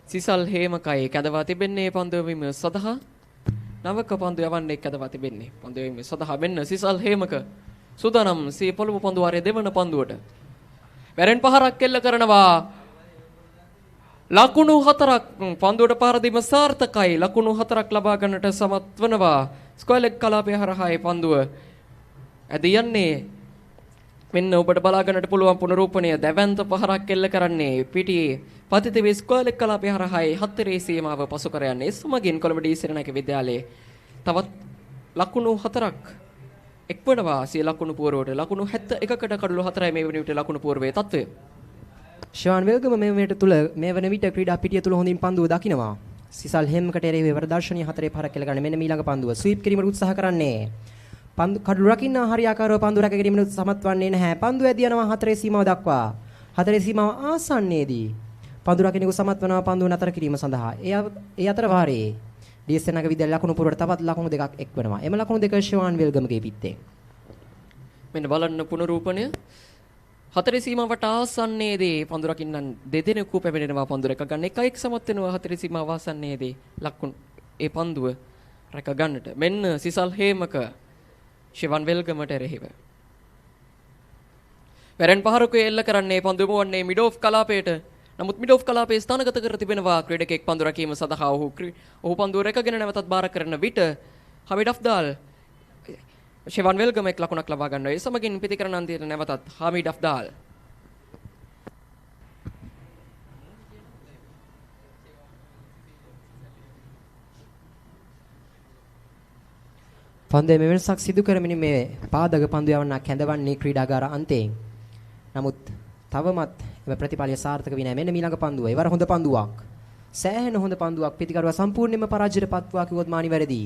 සිසල් හේමකයි කැඳවා තිබෙන්නේ පන්දුව වීම සඳහා. නවක පන්දුව යවන්නේ කැඳවා තිබෙන්නේ පන්දුව වීම සඳහා. මෙන්න සිසල් හේමක සුදානම් සී පොළොව පන්දු වාරයේ දෙවන පන්දුවට වැරෙන් පහරක් එල්ල කරනවා. ලකුණු 4ක් පන්දුවට පහර දීම සාර්ථකයි. ලකුණු 4ක් ලබා ගන්නට සමත් වනවා. ස්ක්වයර් ලෙග් කලාපය හරහායි පන්දුව ඇද යන්නේ. මෙන්න ඔබට බලා ගන්නට පුළුවන් පුනරූපණය දැවැන්ත පහරක් එල්ල කරන්නේ පිටියේ පතිත වේ ස්ක්වයර් ලෙග් කලාපය හරහායි හතරේ සීමාව පසු කර යන්නේ. සමගින් කොළඹ ඩී සෙනනායක විද්‍යාලයේ තවත් ලකුණු 4ක් එක්වනවා. සිය ලකුණු පුවරුවට ලකුණු 71කට කඩලු 4යි මේ වන විට ලකුණු පුවරුවේ තත්වය. ෂාන් වෙල්ගම මේ වන විට ක්‍රීඩා පිටිය තුල හොඳින් පන්දුව දකිනවා. සිසල් හෙම්කට එරෙහිව ප්‍රදර්ශනීය 4 පහරක් එල්ල ගන්න මෙන්න ඊළඟ පන්දුව ස්වීප් කිරීමට උත්සාහ කරන්නේ. පන්දු කඩලු රකින්න හරියාකාරව පන්දු රැක ගැනීමට සමත් වන්නේ නැහැ. පන්දුව ඇදී යනවා 4 සීමාව දක්වා. 4 සීමාව ආසන්නයේදී පන්දු රකින්නකු සමත් වනවා පන්දුව නතර කිරීම සඳහා. ඒ අතර වාරයේ ඩී සෙනනායක විද්‍යාලය ලකුණු පුරවට තවත් ලකුණු දෙකක් එක් වෙනවා. එම ලකුණු දෙක ෂෙවාන් වෙල්ගමගේ පිත්තේ. මෙන්න බලන්න පුනරූපණය 4 සීමාවට ආසන්නයේදී පන්දු රකින්නන් දෙදෙනෙකු පැමිණෙනවා පන්දු රැක ගන්න. එකෙක් සමත් වෙනවා 4 සීමාව ආසන්නයේදී ලකුණු ඒ පන්දුව රැක ගන්නට. මෙන්න සිසල් හේමක ෂෙවන් වෙල්ගමට එරෙහිව වැරෙන් පහරකේ එල්ල කරන්නේ පන්දුව වන්නේ මිඩ් ඔෆ් කලාපයට. නමුත් මිඩ් ඔෆ් කලාපයේ ස්ථානගත කර තිබෙනවා ක්‍රීඩකෙක් පන්දු රැකීම සඳහා. ඔහු පන්දුව රැකගෙන නැවතත් බාර කරන විට හමිඩ් අෆ්දාල් ෂෙවන් වෙල්ගම එක් ලකුණක් ලබා ගන්නවා. ඒ සමගින් පිටිකරන අන්තිමට නැවතත් හමිඩ් අෆ්දාල් පන්දුවේ මේ වෙනසක් සිදු කරමින් මේ පාදක පන්දු යවන්නක් හැඳවන්නේ ක්‍රීඩාගාර අන්තයෙන්. නමුත් තවමත් එම ප්‍රතිඵලය සාර්ථක වී නැහැ. මෙන්න ඊළඟ පන්දුව. ඒවර හොඳ පන්දුවක්. සෑහෙන හොඳ පන්දුවක් පිටිකරුවා සම්පූර්ණයෙන්ම පරාජයට පත්වා කිව්වොත් මානි වැරදි.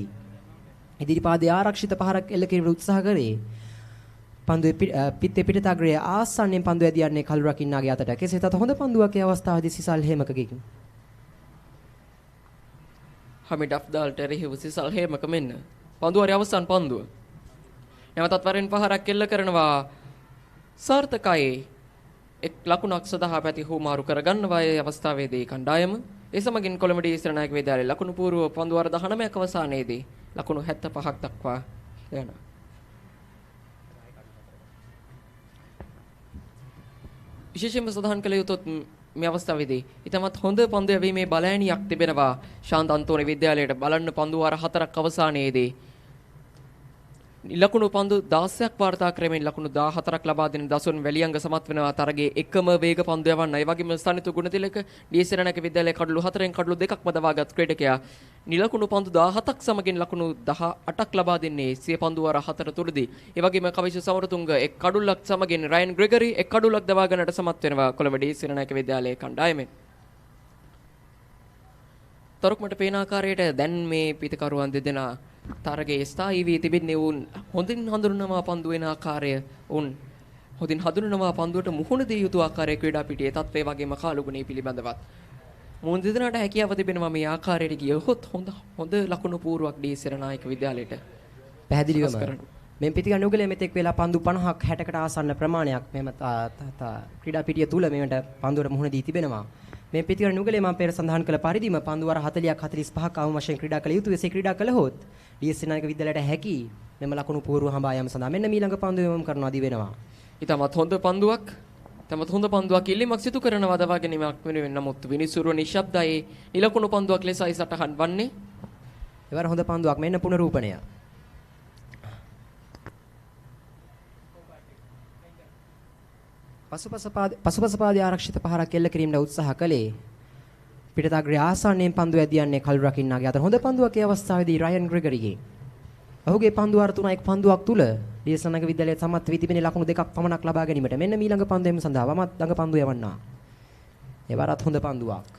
ඉදිරිපාදයේ ආරක්ෂිත පහරක් එල්ල කිරීමට උත්සාහ කරේ. පන්දුවේ පිටේ පිටතග්‍රයේ ආසන්නයෙන් පන්දුව ඇදී යන්නේ කළු රකින්නාගේ අතට. කෙසේ වෙතත් හොඳ පන්දුවක් ඒ අවස්ථාවේදී සිසල් හේමකගෙන්. හමිඩ් අෆ්දාල්ට එරෙහිව සිසල් හේමක මෙන්න පන්දුවේ අවසන් පන්දුව. නැවතත් වරෙන් පහරක් එල්ල කරනවා. සාර්ථකයි. එක් ලකුණක් සඳහා පැති හුමාරු කරගන්නවා ඒ අවස්ථාවේදී කණ්ඩායම. ඒ සමගින් කොළඹ ඩී සෙනනායක විද්‍යාලයේ ලකුණු පූර්ව පන්දු වාර 19ක අවසානයේදී ලකුණු 75ක් දක්වා යනවා. විශේෂයෙන්ම සඳහන් කළ යුතුත් මේ අවස්ථාවේදී ඊටමත් හොඳ පන්දු යැවීමේ බලෑනියක් තිබෙනවා ශාන්ත අන්තෝනි විද්‍යාලයට. බලන්න පන්දු වාර 4ක් අවසානයේදී ලකුණු පන්දු 16ක් වාර්තා කරමින් ලකුණු 14ක් ලබා දෙන දසුන් වැලියංග සමත් වෙනවා තරගයේ එකම වේග පන්දු යවන්න. ඒ වගේම ස්ථානිතු ගුණතිලක ඩී සෙනනායක විද්‍යාලයේ කඩලු 4න් කඩලු 2ක් මදවාගත් ක්‍රීඩකයා නිලකුණු පන්දු 17ක් සමගින් ලකුණු 18ක් ලබා දෙන්නේ සිය පන්දු වාර 4 තුලදී. ඒ වගේම කවිශ සමරතුංග එක් කඩුල්ලක් සමගින් රයන් ග්‍රෙගරි එක් කඩුල්ලක් දවා ගන්නට සමත් වෙනවා කොළඹ ඩී සෙනනායක විද්‍යාලයේ කණ්ඩායමෙන්. තරුක්මට පේන ආකාරයට දැන් මේ පිටකරුවන් දෙදෙනා තරගයේ ස්ථායී වී තිබෙන්නේ උන් හොඳින් හඳුනනවා පන්දු වෙන ආකාරය. උන් හොඳින් හඳුනනවා පන්දුවට මුහුණ දිය යුතු ආකාරය ක්‍රීඩා පිටියේ තත්ත්වය වගේම කාලුගුණේ පිළිබඳවත්. මුන් දෙදෙනාට හැකියාව තිබෙනවා මේ ආකාරයට ගියොත් හොඳ ලකුණු පූර්වක් ඩී සෙනනායක විද්‍යාලයට. පැහැදිලිවම මේ පිටිකර නුගලේ මෙතෙක් වෙලා පන්දු 50ක් 60කට ආසන්න ප්‍රමාණයක් මෙහෙම ක්‍රීඩා පිටිය තුල මේවට පන්දුවට මුහුණ දී තිබෙනවා. මේ පිටිකර නුගලේ මම පෙර සඳහන් කළ පරිදිම පන්දු වාර 40ක් 45ක් අවම වශයෙන් ක්‍රීඩා කළ යුතු. එසේ ක්‍රීඩා කළහොත් ඩී සෙනනායක විද්‍යාලයට හැකි මෙම ලකුණු පූර්ව හඹා යාම සඳහා මෙන්න ඊළඟ පන්දුව යොමු කරනවා දී වෙනවා. ඊටමත් හොඳ පන්දුවක් තමත් හොඳ පන්දුවක් ඉල්ලීමක් සිදු කරන වදවා ගැනීමක් වෙනුවෙන් නමුත් විනිසුරු නිශ්ශබ්දයි නිලකුණු පන්දුවක් ලෙසයි සටහන් වන්නේ. එවර හොඳ පන්දුවක් මෙන්න පුනරූපණය. පසුපස පාදයේ ආරක්ෂිත පහරක් එල්ල කිරීමට උත්සාහ කළේ. පිටතග්‍රය ආසන්නයෙන් පන්දුව ඇදියන්නේ කළු රකින්නාගේ අතර හොඳ පන්දුවක් ඒ අවස්ථාවේදී රයන් ග්‍රෙගරිගේ. ඔහුගේ පන්දු අර 3ක පන්දුවක් තුල ඩීඑස්.එන්.ආයි විද්‍යාලයේ සමත් වී තිබෙන ලකුණු 2ක් පමණක් ලබා ගැනීමට මෙන්න මීළඟ පන්දුවෙම සඳහා වමත් ළඟ පන්දුව යවන්නා. එවරත් හොඳ පන්දුවක්.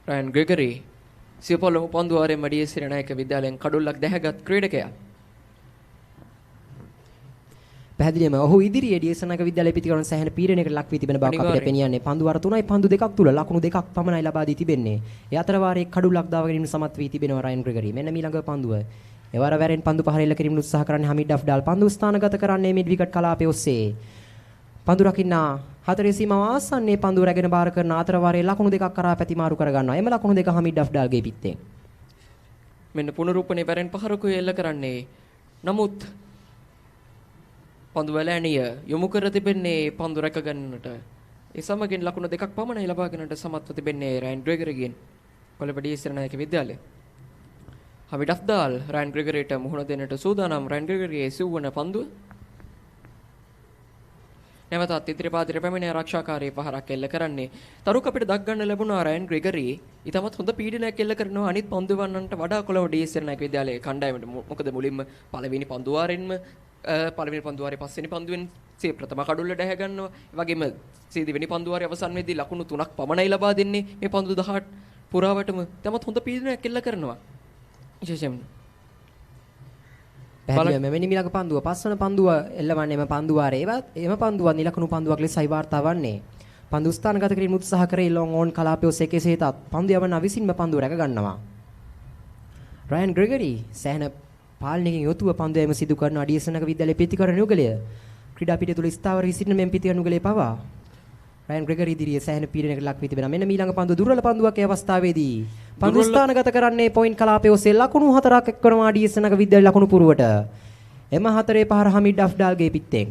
රයන් ග්‍රෙගරි සිය පොළොව පන්දුවාරේ මඩියේ සිරනායක විද්‍යාලයෙන් කඩුල්ලක් දැහැගත් ක්‍රීඩකයා. පැහැදිලිවම ඔහු ඉදිරියේ ඩීඑස්.එන්.ආයි විද්‍යාලයේ පිටිකරන සෑහෙන පීඩනයකට ලක් වී තිබෙන බවක් අපිට පෙනියන්නේ. පන්දු අර 3යි පන්දු 2ක් තුල ලකුණු 2ක් පමණයි ලබා දී තිබෙන්නේ. ඒ අතර වාරයේ කඩුල්ලක් දාව ගැනීම සමත් වී තිබෙනවා රයන් ග්‍රෙගරි. මෙන්න මීළඟ පන්දුව. එවර වැරෙන් පන්දු පහර එල්ල කිරීමට උත්සාහ කරන්නේ හමීඩ් අෆ්ඩාල්. පන්දු ස්ථානගත කරන්නේ මිඩ් විකට් කලාපයේ ඔස්සේ. පන්දු රකින්නා හතරේ සීමාව ආසන්නයේ පන්දු රැගෙන බාර කරන අතර වාරයේ ලකුණු 2ක් කරා පැතිමාරු කර ගන්නවා. එම ලකුණු 2 හමීඩ් අෆ්ඩාල්ගේ පිටෙන්. මෙන්න පුනරූපණේ වැරෙන් පහරකුයි එල්ල කරන්නේ. නමුත් පන්දු වැලෑනිය යොමු කර තිබෙන්නේ පන්දු රැක ගන්නට. ඒ සමගින් ලකුණු 2ක් පමණයි ලබා ගැනීමට සමත්ව තිබෙන්නේ රයන් ග්‍රෙගරිගෙන්. කොළඹ ඩීඑස්.එන්.ආයි විද්‍යාලය. හමීඩ් අෆ්දාල් රයන් ග්‍රෙගරිට මුහුණ දෙන්නට සූදානම්. රයන් ග්‍රෙගරිගේ සිව්වන පන්දුව. නැවතත් ඉදිරි පාදයට පැමිණ ආරක්ෂාකාරී පහරක් එල්ල කරන්නේ. තරුක අපිට දක් ගන්න ලැබුණා රයන් ග්‍රෙගරි. ඊටමත් හොඳ පීඩනයක් එල්ල කරනවා අනිත් පන්දුවන්නන්ට වඩා කොළඹ ඩීඑස්.එන්.ආයි විද්‍යාලයේ කණ්ඩායමට. මොකද මුලින්ම පළවෙනි පන්දුවාරෙන්ම පළවෙනි පන්දුවාරේ පස්වෙනි පන්දුවෙන් සිය ප්‍රථම කඩුල්ලට ඇහැ ගන්නවා. ඒ වගේම සිය දෙවෙනි පන්දුවාරේ අවසන් වෙද්දී ලකුණු 3ක් පමණයි ලබා දෙන්නේ. මේ පන්දු 18 පුරාවටම තමත් හොඳ පීඩනයක් එල්ල කරනවා. විශේෂයෙන්ම පැහැදිලිව මෙවැනි මිලක පන්දුව පස්වන පන්දුව එල්ලවන්නේ එම පන්දුවාරේ. එම පන්දුව නිලකුණු පන්දුවක් ලෙසයි වාර්තා වන්නේ. පන්දු ස්ථානගත කිරීම උත්සාහ කරේ ලොන් ඕන් කලාපයේ ඔස්සේ කෙසේතත් පන්දු යවන විසින්ම පන්දුව රැක ගන්නවා. රයන් ග්‍රෙගරි සෑහෙන පාලනයකින් යොතුව පන්දු යැවීම සිදු කරන ඩීඑස්.එන්.ආයි විද්‍යාලයේ පිටිකරන යුගලය ක්‍රීඩා පිටිය තුල ස්ථාවර වී සිටින මෙම් පිටිකරන යුගලයේ පවා රයන් ග්‍රෙගරි ඉදිරියේ සෑහෙන පීඩනයකට ලක් වී තිබෙනවා. මෙන්න මීළඟ පන්දුව දුර්වල පන්දුවක් ඒ අවස්ථාවේදී පන්දු ස්ථානගත කරන්නේ පොයින්ට් කලාපයේ ඔස්සේ ලකුණු 4ක් එක්වනවා ඩීඑස්.එන්.ආයි විද්‍යාලයේ ලකුණු පුරුවට. එම හතරේ පහර හමීඩ් අෆ්ඩාල්ගේ පිටෙන්.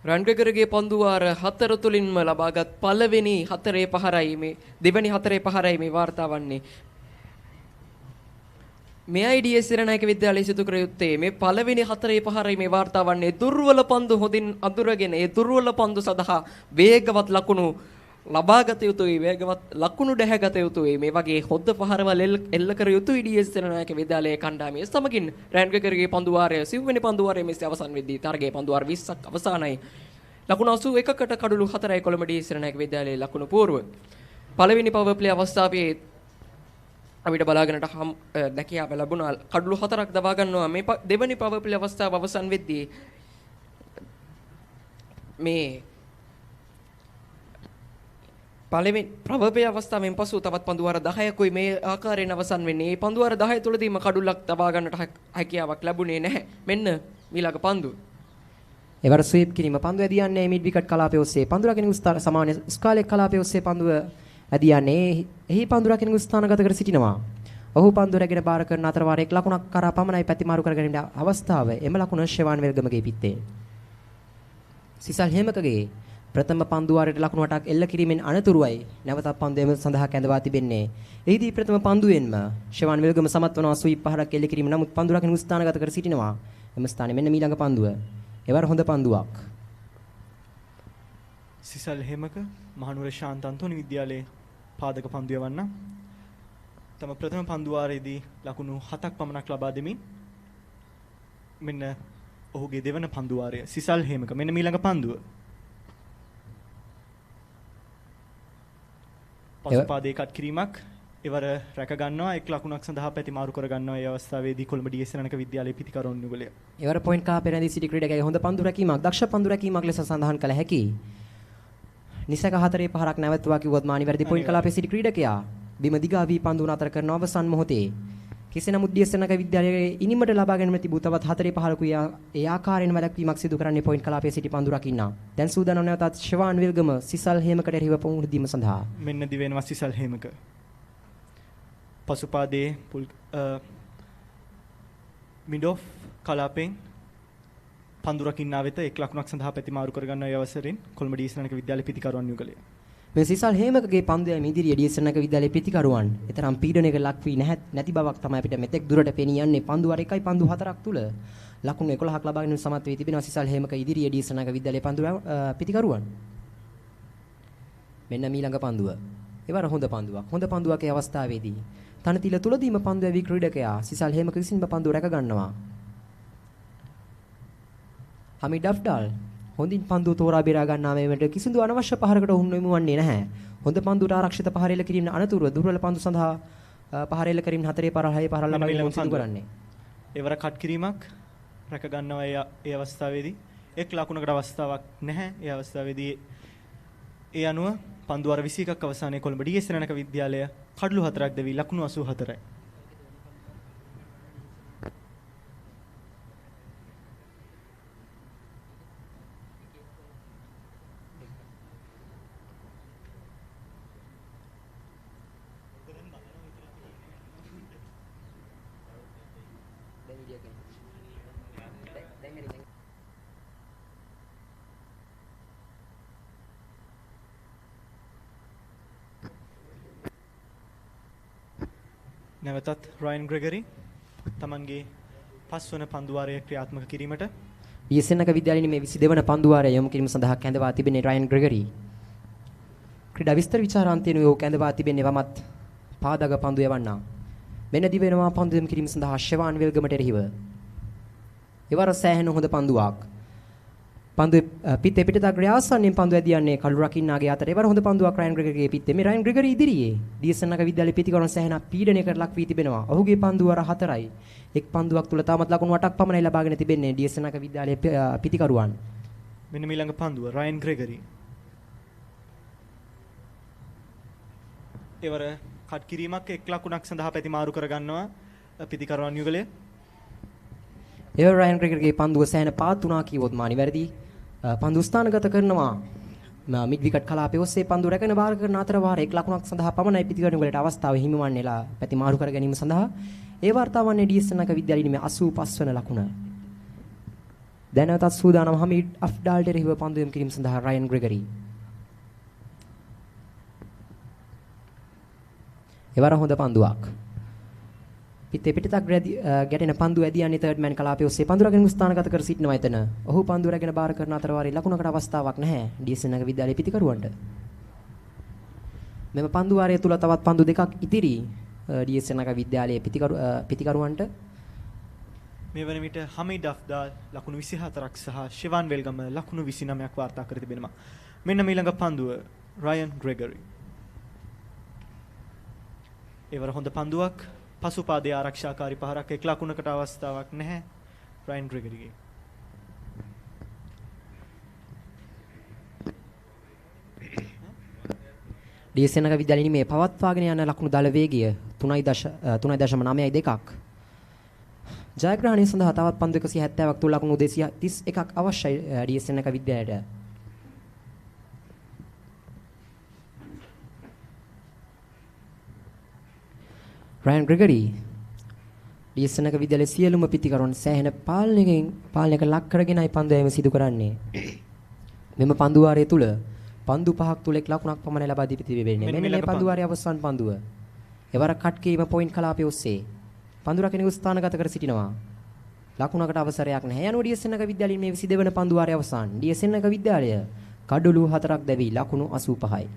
රයන් ග්‍රෙගරිගේ පන්දුවාර 4 තුලින්ම ලබාගත් පළවෙනි 4 පහරයි මේ දෙවෙනි 4 පහරයි මේ වාර්තා වන්නේ. මේ ඩීඑස්.එන්.ආයි විද්‍යාලයේ සිදු කර යුත්තේ මේ පළවෙනි 4 පහරයි මේ වාර්තා වන්නේ. දුර්වල පන්දු හොඳින් අඳුරගෙන ඒ දුර්වල පන්දු සඳහා වේගවත් ලකුණු ලබාගත යුතුයි. වේගවත් ලකුණු දැහැගත යුතුයි. මේ වගේ හොද්ද පහරවල් එල්ල කර යුතුයි ඩීඑස්.එන්.ආයි විද්‍යාලයේ කණ්ඩායමේ. සමගින් රයන් ග්‍රෙගරිගේ පන්දුවාරය 9 වෙනි පන්දුවාරයේ මෙසේ අවසන් වෙද්දී තරගයේ පන්දුවාර 20ක් අවසానයි. ලකුණු 81කට කඩලු 4යි කොළඹ ඩීඑස්.එන්.ආයි විද්‍යාලයේ ලකුණු පූර්ව. පළවෙනි පවර් ප්ලේ අවස්ථාවේ අපිට බලාගෙනට දැකියාව ලැබුණා. කඩලු 4ක් දවා ගන්නවා. මේ දෙවෙනි පවර් ප්ලේ අවස්ථාව අවසන් වෙද්දී මේ පළවෙනි පවර් ප්ලේ අවස්ථාවෙන් පසු තවත් පන්දුවාර 10කුයි මේ ආකාරයෙන් අවසන් වෙන්නේ. මේ පන්දුවාර 10 තුලදීම කඩුල්ලක් දවා ගන්නට හැකියාවක් ලැබුණේ නැහැ. මෙන්න ඊළඟ පන්දුව. එවර ස්වීප් කිරීම පන්දුව ඇදියන්නේ මිඩ් විකට් කලාපයේ ඔස්සේ. පන්දු රකින සමාන ස්කාලේ කලාපයේ ඔස්සේ පන්දුව ඇදියන්නේ එහි පන්දු රකින ස්ථානගත කර සිටිනවා. ඔහු පන්දු රැගෙන බාර කරන අතර වාරයක ලකුණක් කරා පමණයි පැතිමාරු කර ගැනීමේ අවස්ථාව. එම ලකුණ ෂෙවාන් වෙල්ගමගේ පිටේ. සිසල් හේමකගේ ප්‍රථම පන්දුවාරයට ලකුණු 8ක් එල්ල කිරීමෙන් අනතුරුවයි නැවතත් පන්දුවේම සඳහා කැඳවා තිබෙන්නේ. එහිදී ප්‍රථම පන්දුවෙන්ම ෂෙවාන් වෙල්ගම සමත් වනවා ස්වීප් පහරක් එල්ල කිරීම. නමුත් පන්දු රකින ස්ථානගත කර සිටිනවා. එම ස්ථානයේ මෙන්න ඊළඟ පන්දුව. එවර හොඳ පන්දුවක්. සිසල් හේමක මහනුවර ශාන්ත අන්තෝනි විද්‍යාලයේ පාදක පන්දු යවන්න. තම ප්‍රථම පන්දුවාරයේදී ලකුණු 7ක් පමණක් ලබා දෙමින් මෙන්න ඔහුගේ දෙවන පන්දුවාරය සිසල් හේමක මෙන්න ඊළඟ පන්දුව. පසුපාදයේ කට් කිරීමක් එවර රැක ගන්නවා. එක් ලකුණක් සඳහා පැතිමාරු කර ගන්නවා. ඒ අවස්ථාවේදී කොළඹ ඩීඑස්.එන්.ආයි විද්‍යාලයේ පිටිකරන යුගලය. එවර පොයින්ට් කලාපේ රැඳී සිටි ක්‍රීඩකයා හොඳ පන්දු රැකීමක් දක්ෂ පන්දු රැකීමක් ලෙස සඳහන් කළ හැකියි. නිසක 4 පහරක් නැවතුවා කිව්වොත් මානි වැරදි පොයින්ට් කලාපේ සිටි ක්‍රීඩකයා බිම දිගා වී පන්දු නතර කරන අවසන් මොහොතේ කෙසේ නමුත් ඩීඑස්.එන්.ආයි විද්‍යාලයේ ඉනිමට ලබා ගැනීම තිබූ තවත් 4 පහරකුයි ඒ ආකාරයෙන් වැළැක්වීමක් සිදු කරන්නේ පොයින්ට් කලාපයේ සිටි පන්දු රකින්නා. දැන් සූදානම් නැවතත් ෂෙවාන් විල්ගම සිසල් හේමකට එරෙහිව පුහුණු දීම සඳහා. මෙන්න දිවෙනවා සිසල් හේමක. පසුපාදයේ මිඩ් ඔෆ් කලාපෙන් පන්දු රකින්නා වෙත 1 ලකුණක් සඳහා පැතිමාරු කරගන්න අවසරෙන් කොළඹ ඩී.එස්.එන්.එක විද්‍යාලයේ පිතිකරුවන් යුගලය. මේ සිසල් හේමකගේ පන්දුවේ මිදිරිය ඩී.එස්.එන්.එක විද්‍යාලයේ පිතිකරුවන් එතරම් පීඩනයකට ලක් වී නැති බවක් තමයි අපිට මෙතෙක් දුරට පෙනී යන්නේ. පන්දු වර 1යි පන්දු 4ක් තුල ලකුණු 11ක් ලබාගෙන සමත් වී තිබෙනවා සිසල් හේමක ඉදිරියේ ඩී.එස්.එන්.එක විද්‍යාලයේ පන්දු පිතිකරුවන්. මෙන්න මීළඟ පන්දුව. ඒවර හොඳ පන්දුවක්. හොඳ පන්දුවකේ අවස්ථාවේදී තනතිල තුලදීම පන්දු ඇවි ක්‍රීඩකයා සිසල් හේමක විසින්ම පන්දුව රැක ගන්නවා. හමීඩ් අෆ්ඩාල් හොඳින් පන්දුව තෝරා බේරා ගන්නා මේකට කිසිදු අනවශ්‍ය පහරකට ඔවුන් යොමු වන්නේ නැහැ. හොඳ පන්දුවට ආරක්ෂිත පහර එල්ල කිරීම අනතුරුව දුර්වල පන්දු සඳහා පහර එල්ල කිරීම 4 පාර 6 පාර ලබා සිදු කරන්නේ. ඒවර කට් කිරීමක් රැක ගන්නවා ඒ අවස්ථාවේදී 1 ලකුණකට අවස්ථාවක් නැහැ. ඒ අවස්ථාවේදී ඒ අනුව පන්දු වර 21ක් අවසානයේ කොළඹ ඩී.එස්.එන්.එක විද්‍යාලය කඩලු 4ක් දෙවි ලකුණු 84යි. නැවතත් රයන් ග්‍රෙගරි තමන්ගේ පස්වන පන්දුවාරය ක්‍රියාත්මක කිරීමට ඩී.එස්.එන්.එක විද්‍යාලයේ මේ 22 වන පන්දුවාරය යොමු කිරීම සඳහා කැඳවා තිබෙන්නේ රයන් ග්‍රෙගරි. ක්‍රීඩා විස්තර විචාරාන්තයේ ඔහු කැඳවා තිබෙන්නේ වමත් පාදග පන්දු යවන්නා. මෙන්න දිවෙනවා පන්දු යොමු කිරීම සඳහා ෂෙවාන් වෙල්ගමට එරෙහිව. එවර සෑහෙන හොඳ පන්දුවක්. පන්දුවේ පිටේ පිටත අග්‍රය ආසන්නයෙන් පන්දු ඇදියන්නේ කළු රකින්නාගේ අතර. එවර හොඳ පන්දුවක් රයන් ග්‍රෙගරිගේ පිටේ. මේ රයන් ග්‍රෙගරි ඉදිරියේ ඩී.එස්.එන්.එක විද්‍යාලයේ පිටිකරන සෑහෙන පීඩනයකට ලක් වී තිබෙනවා. ඔහුගේ පන්දු වර 4යි. එක් පන්දුවක් තුල තාමත් ලකුණු 8ක් පමණයි ලබාගෙන තිබෙන්නේ ඩී.එස්.එන්.එක විද්‍යාලයේ පිටිකරුවන්. මෙන්න ඊළඟ පන්දුව රයන් ග්‍රෙගරි. එවර කට් කිරීමක් 1 ලකුණක් සඳහා පැතිමාරු කර ගන්නවා පිටිකරුවන් යුගලය. එවර රයන් ග්‍රෙගරිගේ පන්දුව සෑහෙන පාත් වුණා කිව්වොත් මානි වැරදි. පන්දු ස්ථානගත කරනවා. මිඩ් විකට් කලාපයේ ඔස්සේ පන්දු රැගෙන බාර කරන අතර වාර 1 ලකුණක් සඳහා පමණයි පිටිකරුවන් වලට අවස්ථාව හිමිවන්නේලා පැතිමාරු කර ගැනීම සඳහා ඒ වාර්තාවන්නේ ඩී.එස්.එන්.එක විද්‍යාලයේ මේ 85 වන ලකුණ. දැනටත් සූදානම් හමීඩ් අෆ්ඩාල්ට එරෙහිව පන්දු යොමු කිරීම සඳහා රයන් ග්‍රෙගරි. එවර හොඳ පන්දුවක්. පිටේ පිටතක් ගැටෙන පන්දු ඇදියන්නේ තර්ඩ් මෑන් කලාපයේ ඔස්සේ පන්දු රැගෙන ස්ථානගත කර සිටිනවා එතන. ඔහු පන්දු රැගෙන බාර කරන අතර වාරේ ලකුණකට අවස්ථාවක් නැහැ ඩී.එස්.එන්.එක විද්‍යාලයේ පිටිකරුවන්ට. මෙම පන්දු වාරය තුල තවත් පන්දු දෙකක් ඉතිරි ඩී.එස්.එන්.එක විද්‍යාලයේ පිටිකරුවන්ට. මේ වන විට හමීඩ් අෆ්දාල් ලකුණු 24ක් සහ ෂෙවාන් වෙල්ගම ලකුණු 29ක් වාර්තා කර තිබෙනවා. මෙන්න ඊළඟ පන්දුව රයන් ග්‍රෙගරි. ඒවර හොඳ පන්දුවක් පසුපාදයේ ආරක්ෂාකාරී පහරක් 1 ලකුණකට අවස්ථාවක් නැහැ රයන් ග්‍රෙගරිගේ. ඩී.එස්.එන්.එක විද්‍යාලයේ මේ පවත්වාගෙන යන ලකුණු දල වේගය 3.9.2ක්. ජයග්‍රහණය සඳහා තවත් පන්දු 170ක් තුල ලකුණු 231ක් අවශ්‍යයි ඩී.එස්.එන්.එක විද්‍යාලයට. රයන් ග්‍රෙගරි ඩී.එස්.එන්.එක විද්‍යාලයේ සියලුම පිටිකරුවන් සෑහෙන පාලනයක ලක් කරගෙනයි පන්දු යැවීම සිදු කරන්නේ. මෙම පන්දු වාරය තුල පන්දු 5ක් තුල 1 ලකුණක් පමණ ලබා දී තිබෙන්නේ. මෙන්න මේ පන්දු වාරයේ අවසන් පන්දුව. එවර කට් කිරීම පොයින්ට් කලාපයේ ඔස්සේ පන්දු රකින ස්ථානගත කර සිටිනවා. ලකුණකට අවසරයක් නැහැ. යනුව ඩී.එස්.එන්.එක විද්‍යාලයේ මේ 22 වන පන්දු වාරයේ අවසන්. ඩී.එස්.එන්.එක විද්‍යාලය කඩලු 4ක් දැවි ලකුණු 85යි.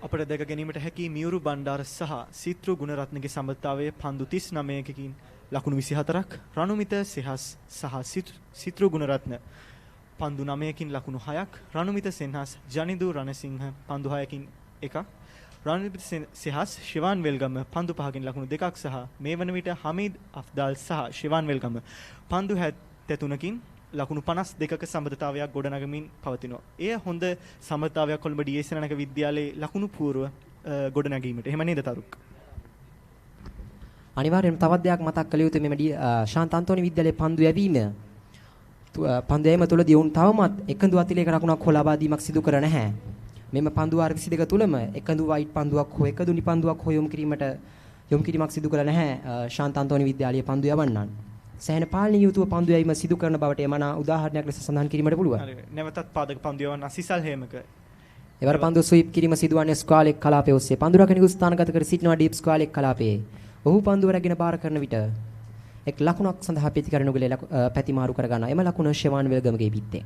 අපට දැක ගැනීමට හැකි මියුරු බණ්ඩාර සහ සිත්රු ගුණරත්නගේ සම්බන්ධතාවය පන්දු 39කකින් ලකුණු 24ක් රණුමිත සෙහස් සහ සිත්රු ගුණරත්න පන්දු 9කින් ලකුණු 6ක් රණුමිත සෙන්හස් ජනිදු රණසිංහ පන්දු 6කින් එකක් රණුමිත සෙහස් ෂෙවාන් වෙල්ගම පන්දු 5කින් ලකුණු 2ක් සහ මේ වන විට හමීඩ් අෆ්දාල් සහ ෂෙවාන් වෙල්ගම පන්දු 73කින් ලකුණු 52ක සම්බන්ධතාවයක් ගොඩනගමින් පවතිනවා. එය හොඳ සම්බන්ධතාවයක් කොළඹ ඩී.එස්.එන්.එක විද්‍යාලයේ ලකුණු පූර්ව ගොඩනැගීමට. එහෙම නේද තරුක්? අනිවාර්යයෙන්ම තවත් දෙයක් මතක් කළ යුතුයි මෙම ශාන්ත අන්තෝනි විද්‍යාලයේ පන්දු යැවීම පන්දුවේම තුලදී උන් තවමත් එකඳු අතිලේක ලකුණක් හෝ ලබා දීමක් සිදු කර නැහැ. මෙම පන්දු වාර 22 තුලම එකඳු වයිට් පන්දුවක් හෝ එකඳු නිපන්දුවක් හෝ යොමු කිරීමක් සිදු කළ නැහැ ශාන්ත අන්තෝනි විද්‍යාලයේ පන්දු යවන්නන්. සෑහෙන පාලනීය යුතුව පන්දු යැවීම සිදු කරන බවට එමන උදාහරණයක් ලෙස සඳහන් කිරීමට පුළුවන්. නැවතත් පාදක පන්දු යවන්න සිසල් හේමක. එවර පන්දු ස්වීප් කිරීම සිදුවන්නේ ස්ක්වාලෙක් කලාපයේ ඔස්සේ පන්දු රකිනෙකු ස්ථානගත කර සිටිනවා ඩීප් ස්ක්වාලෙක් කලාපයේ. ඔහු පන්දුව රැගෙන බාර කරන විට එක් ලකුණක් සඳහා ප්‍රතිකරණ උගලේ පැතිමාරු කර ගන්නවා. එම ලකුණ ෂෙවාන් වෙල්ගමගේ පිටේ.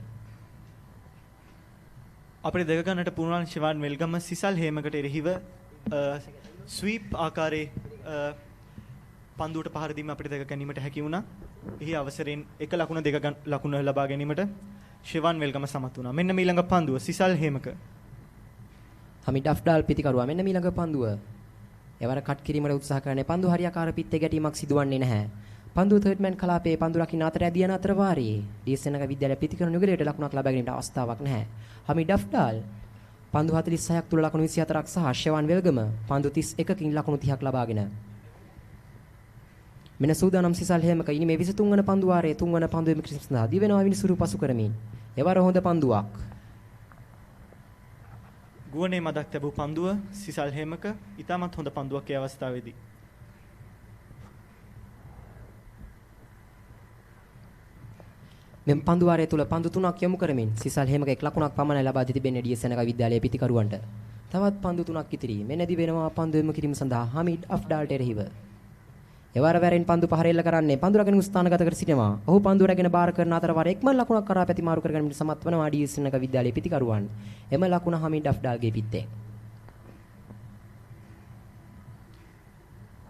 අපිට දෙක ගන්නට පුළුවන් ෂෙවාන් වෙල්ගම සිසල් හේමකට එරෙහිව ස්වීප් ආකාරයේ පන්දුවට පහර දීම අපිට දෙක ගැනීමට හැකි වුණා. එහි අවසරයෙන් එක ලකුණ දෙක ලකුණ ලබා ගැනීමට ෂෙවාන් වෙල්ගම සමත් වුණා. මෙන්න ඊළඟ පන්දුව සිසල් හේමක. හමිඩ් අෆ්ඩාල් පිටිකරුවා මෙන්න ඊළඟ පන්දුව. එවර කට් කිරීමට උත්සාහ කරන්නේ පන්දු හරියාකාර පිත්තේ ගැටීමක් සිදුවන්නේ නැහැ. පන්දු තර්ඩ් මෑන් කලාපයේ පන්දු රකින්න අතර ඇදී යන අතර වාරයේ ඩීඑස්එන් එක විද්‍යාලය පිටිකරන යුගලයට ලකුණක් ලබා ගැනීමට අවස්ථාවක් නැහැ. හමිඩ් අෆ්ඩාල් පන්දු 46ක් තුල ලකුණු 24ක් සහ ෂෙවාන් වෙල්ගම පන්දු 31කින් ලකුණු 30ක් ලබාගෙන මෙන්න සූදානම් සිසල් හේමක ඉනි මේ 23 වන පන්දු වාරයේ 3 වන පන්දුවේම ක්‍රිස්මස් සඳහා දිවෙනවා විනිසුරු පසු කරමින් එවර හොඳ පන්දුවක් ගුවනේ මදක් ලැබූ පන්දුව සිසල් හේමක ඉතාමත් හොඳ පන්දුවක් ඒ අවස්ථාවේදී. මෙම් පන්දු වාරයේ තුල පන්දු 3ක් යොමු කරමින් සිසල් හේමක එක් ලකුණක් පමණ ලබා දී තිබෙන්නේ ඩීඑස්එන් එක විද්‍යාලයේ පිටිකරුවන්ට. තවත් පන්දු 3ක් ඉතිරි. මෙන්නදී වෙනවා පන්දු යොමු කිරීම සඳහා හමිඩ් අෆ්ඩාල්ට එරෙහිව. එවර වැරෙන් පන්දු පහර එල්ල කරන්නේ පන්දු රැගෙන ස්ථානගත කර සිටිනවා. ඔහු පන්දු රැගෙන බාර කරන අතර වර එක්ම ලකුණක් කරා පැතිමාරු කර ගැනීමට සමත් වනවා ඩීඑස්එන් එක විද්‍යාලයේ පිටිකරුවන්. එම ලකුණ හමිඩ් අෆ්ඩාල්ගේ පිටේ.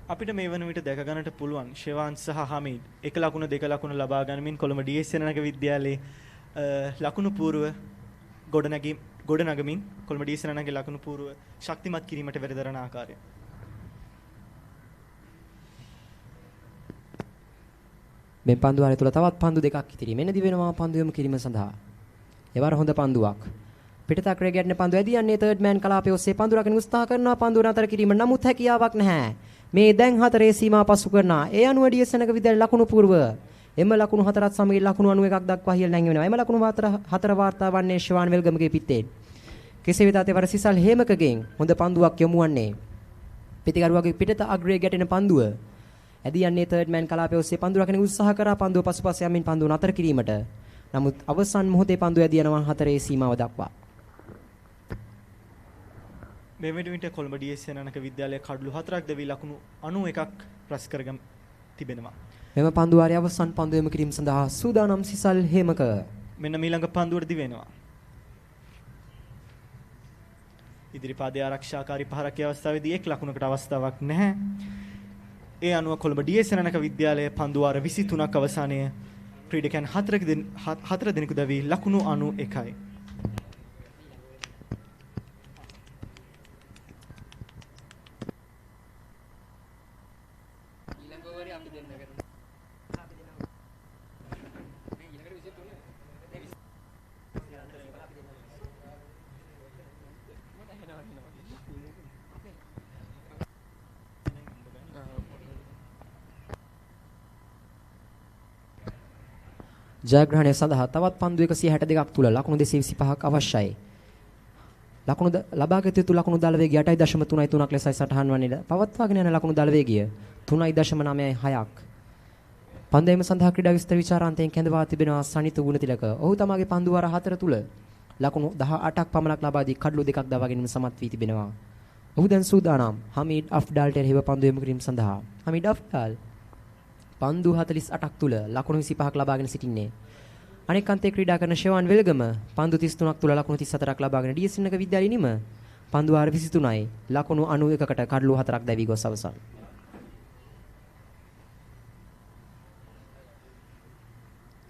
අපිට මේ වන විට දැක ගන්නට පුළුවන් ෂෙවාන් සහ හමීඩ් එක ලකුණ දෙක ලකුණ ලබා ගනිමින් කොළඹ ඩීඑස්එන් එක විද්‍යාලයේ ලකුණු පූර්ව ගොඩනගමින් කොළඹ ඩීඑස්එන් එකේ ලකුණු පූර්ව ශක්තිමත් කිරීමට වෙරදරන ආකාරය. මේ පන්දු වාරය තුල තවත් පන්දු දෙකක් ඉතිරි. මෙන්න දිවෙනවා පන්දු යොමු කිරීම සඳහා. එවර හොඳ පන්දුවක්. පිටතක් රැගෙන පන්දු ඇදී යන්නේ තර්ඩ් මෑන් කලාපයේ ඔස්සේ පන්දු රකින්න උත්සාහ කරනවා පන්දුව නතර කිරීම නමුත් හැකියාවක් නැහැ. මේ දැන් හතරේ සීමා පසු කරනා. ඒ අනුව ඩීඑස්එන් එක විද්‍යාලයේ ලකුණු පූර්ව එම ලකුණු හතරත් සමග ලකුණු 91ක් දක්වා ඉහළ නැංගෙනවා. එම ලකුණු හතර වාර්තා වන්නේ ෂෙවාන් වෙල්ගමගේ පිටේ. කෙසේ වෙතත් එවර සිසල් හේමකගෙන් හොඳ පන්දුවක් යොමු වන්නේ. පිටිකරුවාගේ පිටත අග්‍රයේ ගැටෙන පන්දුව ඇදී යන්නේ තර්ඩ් මෑන් කලාපයේ ඔස්සේ පන්දු රකින්න උත්සාහ කරා පන්දුව පසුපස යමින් පන්දුව නතර කිරීමට. නමුත් අවසන් මොහොතේ පන්දුව ඇදී යනවා හතරේ සීමාව දක්වා. මේ වෙනුවට කොළඹ ඩීඑස්එන් එක විද්‍යාලයේ කඩලු 4ක් දෙවි ලකුණු 91ක් රැස් කරගම් තිබෙනවා. මෙම පන්දු වාරයේ අවසන් පන්දු යොමු කිරීම සඳහා සූදානම් සිසල් හේමක. මෙන්න ඊළඟ පන්දුවට දිවෙනවා. ඉදිරිපාදයේ ආරක්ෂාකාරී පහරක් අවස්ථාවේදී එක් ලකුණකට අවස්ථාවක් නැහැ. ඒ අනුව කොළඹ ඩීඑස්එන් එක විද්‍යාලයේ පන්දු වාර 23ක් අවසානයේ ක්‍රීඩකයන් 4 දෙනෙකු දැවි ලකුණු 91යි. ජයග්‍රහණය සඳහා තවත් පන්දු 162ක් තුල ලකුණු 225ක් අවශ්‍යයි. ලකුණු ලබාගත යුතු ලකුණු දල වේගය 8.33ක් ලෙසයි සටහන් වන්නේ. පවත්වාගෙන යන ලකුණු දල වේගය 3.96ක්. පන්දේම සඳහා ක්‍රීඩා විස්තර විචාරාන්තයෙන් කැඳවා තිබෙනවා සනිත ගුණතිලක. ඔහු තමගේ පන්දු වාර 4 තුල ලකුණු 18ක් පමණක් ලබා දී කඩලු දෙකක් දවා ගැනීම සමත් වී තිබෙනවා. ඔහු දැන් සූදානම් හමීඩ් අෆ්ඩාල්ට එරෙහිව පන්දු යොමු කිරීම සඳහා. හමීඩ් අෆ්ඩාල් පන්දු 48ක් තුල ලකුණු 25ක් ලබාගෙන සිටින්නේ. අනෙක් අන්තයේ ක්‍රීඩා කරන ෂෙවාන් වෙල්ගම පන්දු 33ක් තුල ලකුණු 34ක් ලබාගෙන ඩීඑස්එන් එක විද්‍යාලයේ නිම පන්දු වාර 23යි ලකුණු 91කට කඩලු 4ක් දැවි ගොස් අවසන්.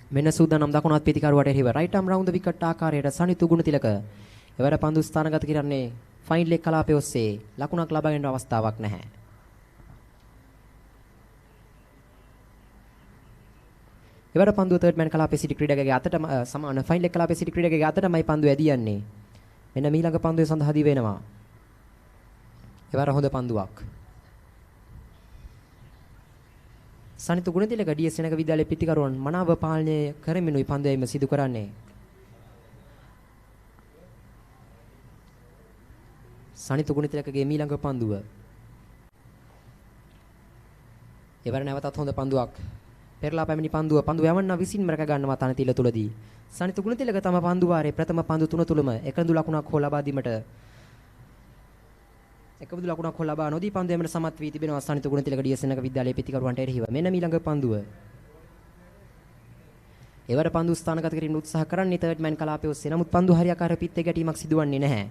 මෙන්න සූදානම් දකුණත් පිටිකරුවට එරෙහිව රයිට් ආම් රවුන්ඩ් විකට් ආකාරයට සනිතු ගුණතිලක. එවර පන්දු ස්ථානගත කරන්නේ ෆයින් ලෙග් කලාපයේ ඔස්සේ ලකුණක් ලබා ගැනීමට අවස්ථාවක් නැහැ. එවර පන්දුව තර්ඩ් මෑන් කලාපයේ සිටි ක්‍රීඩකගේ අතට සමාන ෆයින් ලෙග් කලාපයේ සිටි ක්‍රීඩකගේ අතටමයි පන්දුව ඇදී යන්නේ. මෙන්න ඊළඟ පන්දුවේ සඳහා දී වෙනවා. එවර හොඳ පන්දුවක්. සනිත ගුණතිලක DS සෙනඟ විද්‍යාලයේ පිටිකරුවන් මනාව පාලනය කරමිනුයි පන්දු යැවීම සිදු කරන්නේ. සනිත ගුණතිලකගේ මීළඟ පන්දුව. එවර නැවතත් හොඳ පන්දුවක්. පෙරලා පැමිණි පන්දුව යවන්න විසින්ම රැක ගන්නවා තනතිල තුලදී. සනිත ගුණතිලක තම පන්දු වාරයේ ප්‍රථම පන්දු තුන තුලම එකදු ලකුණක් හෝ ලබා දීමට එකබදු ලකුණක් හෝ ලබා නොදී පන්දු යැමට සමත් වී තිබෙනවා සනිත ගුණතිලක DS සෙනඟ විද්‍යාලයේ පිටිකරුවන්ට එරෙහිව. මෙන්න මීළඟ පන්දුව. එවර පන්දු ස්ථානගත කිරීමට උත්සාහ කරන්නේ තර්ඩ් මෑන් කලාපයේ ඔස්සේ. නමුත් පන්දු හරියාකාර පිත්තේ ගැටීමක් සිදුවන්නේ නැහැ.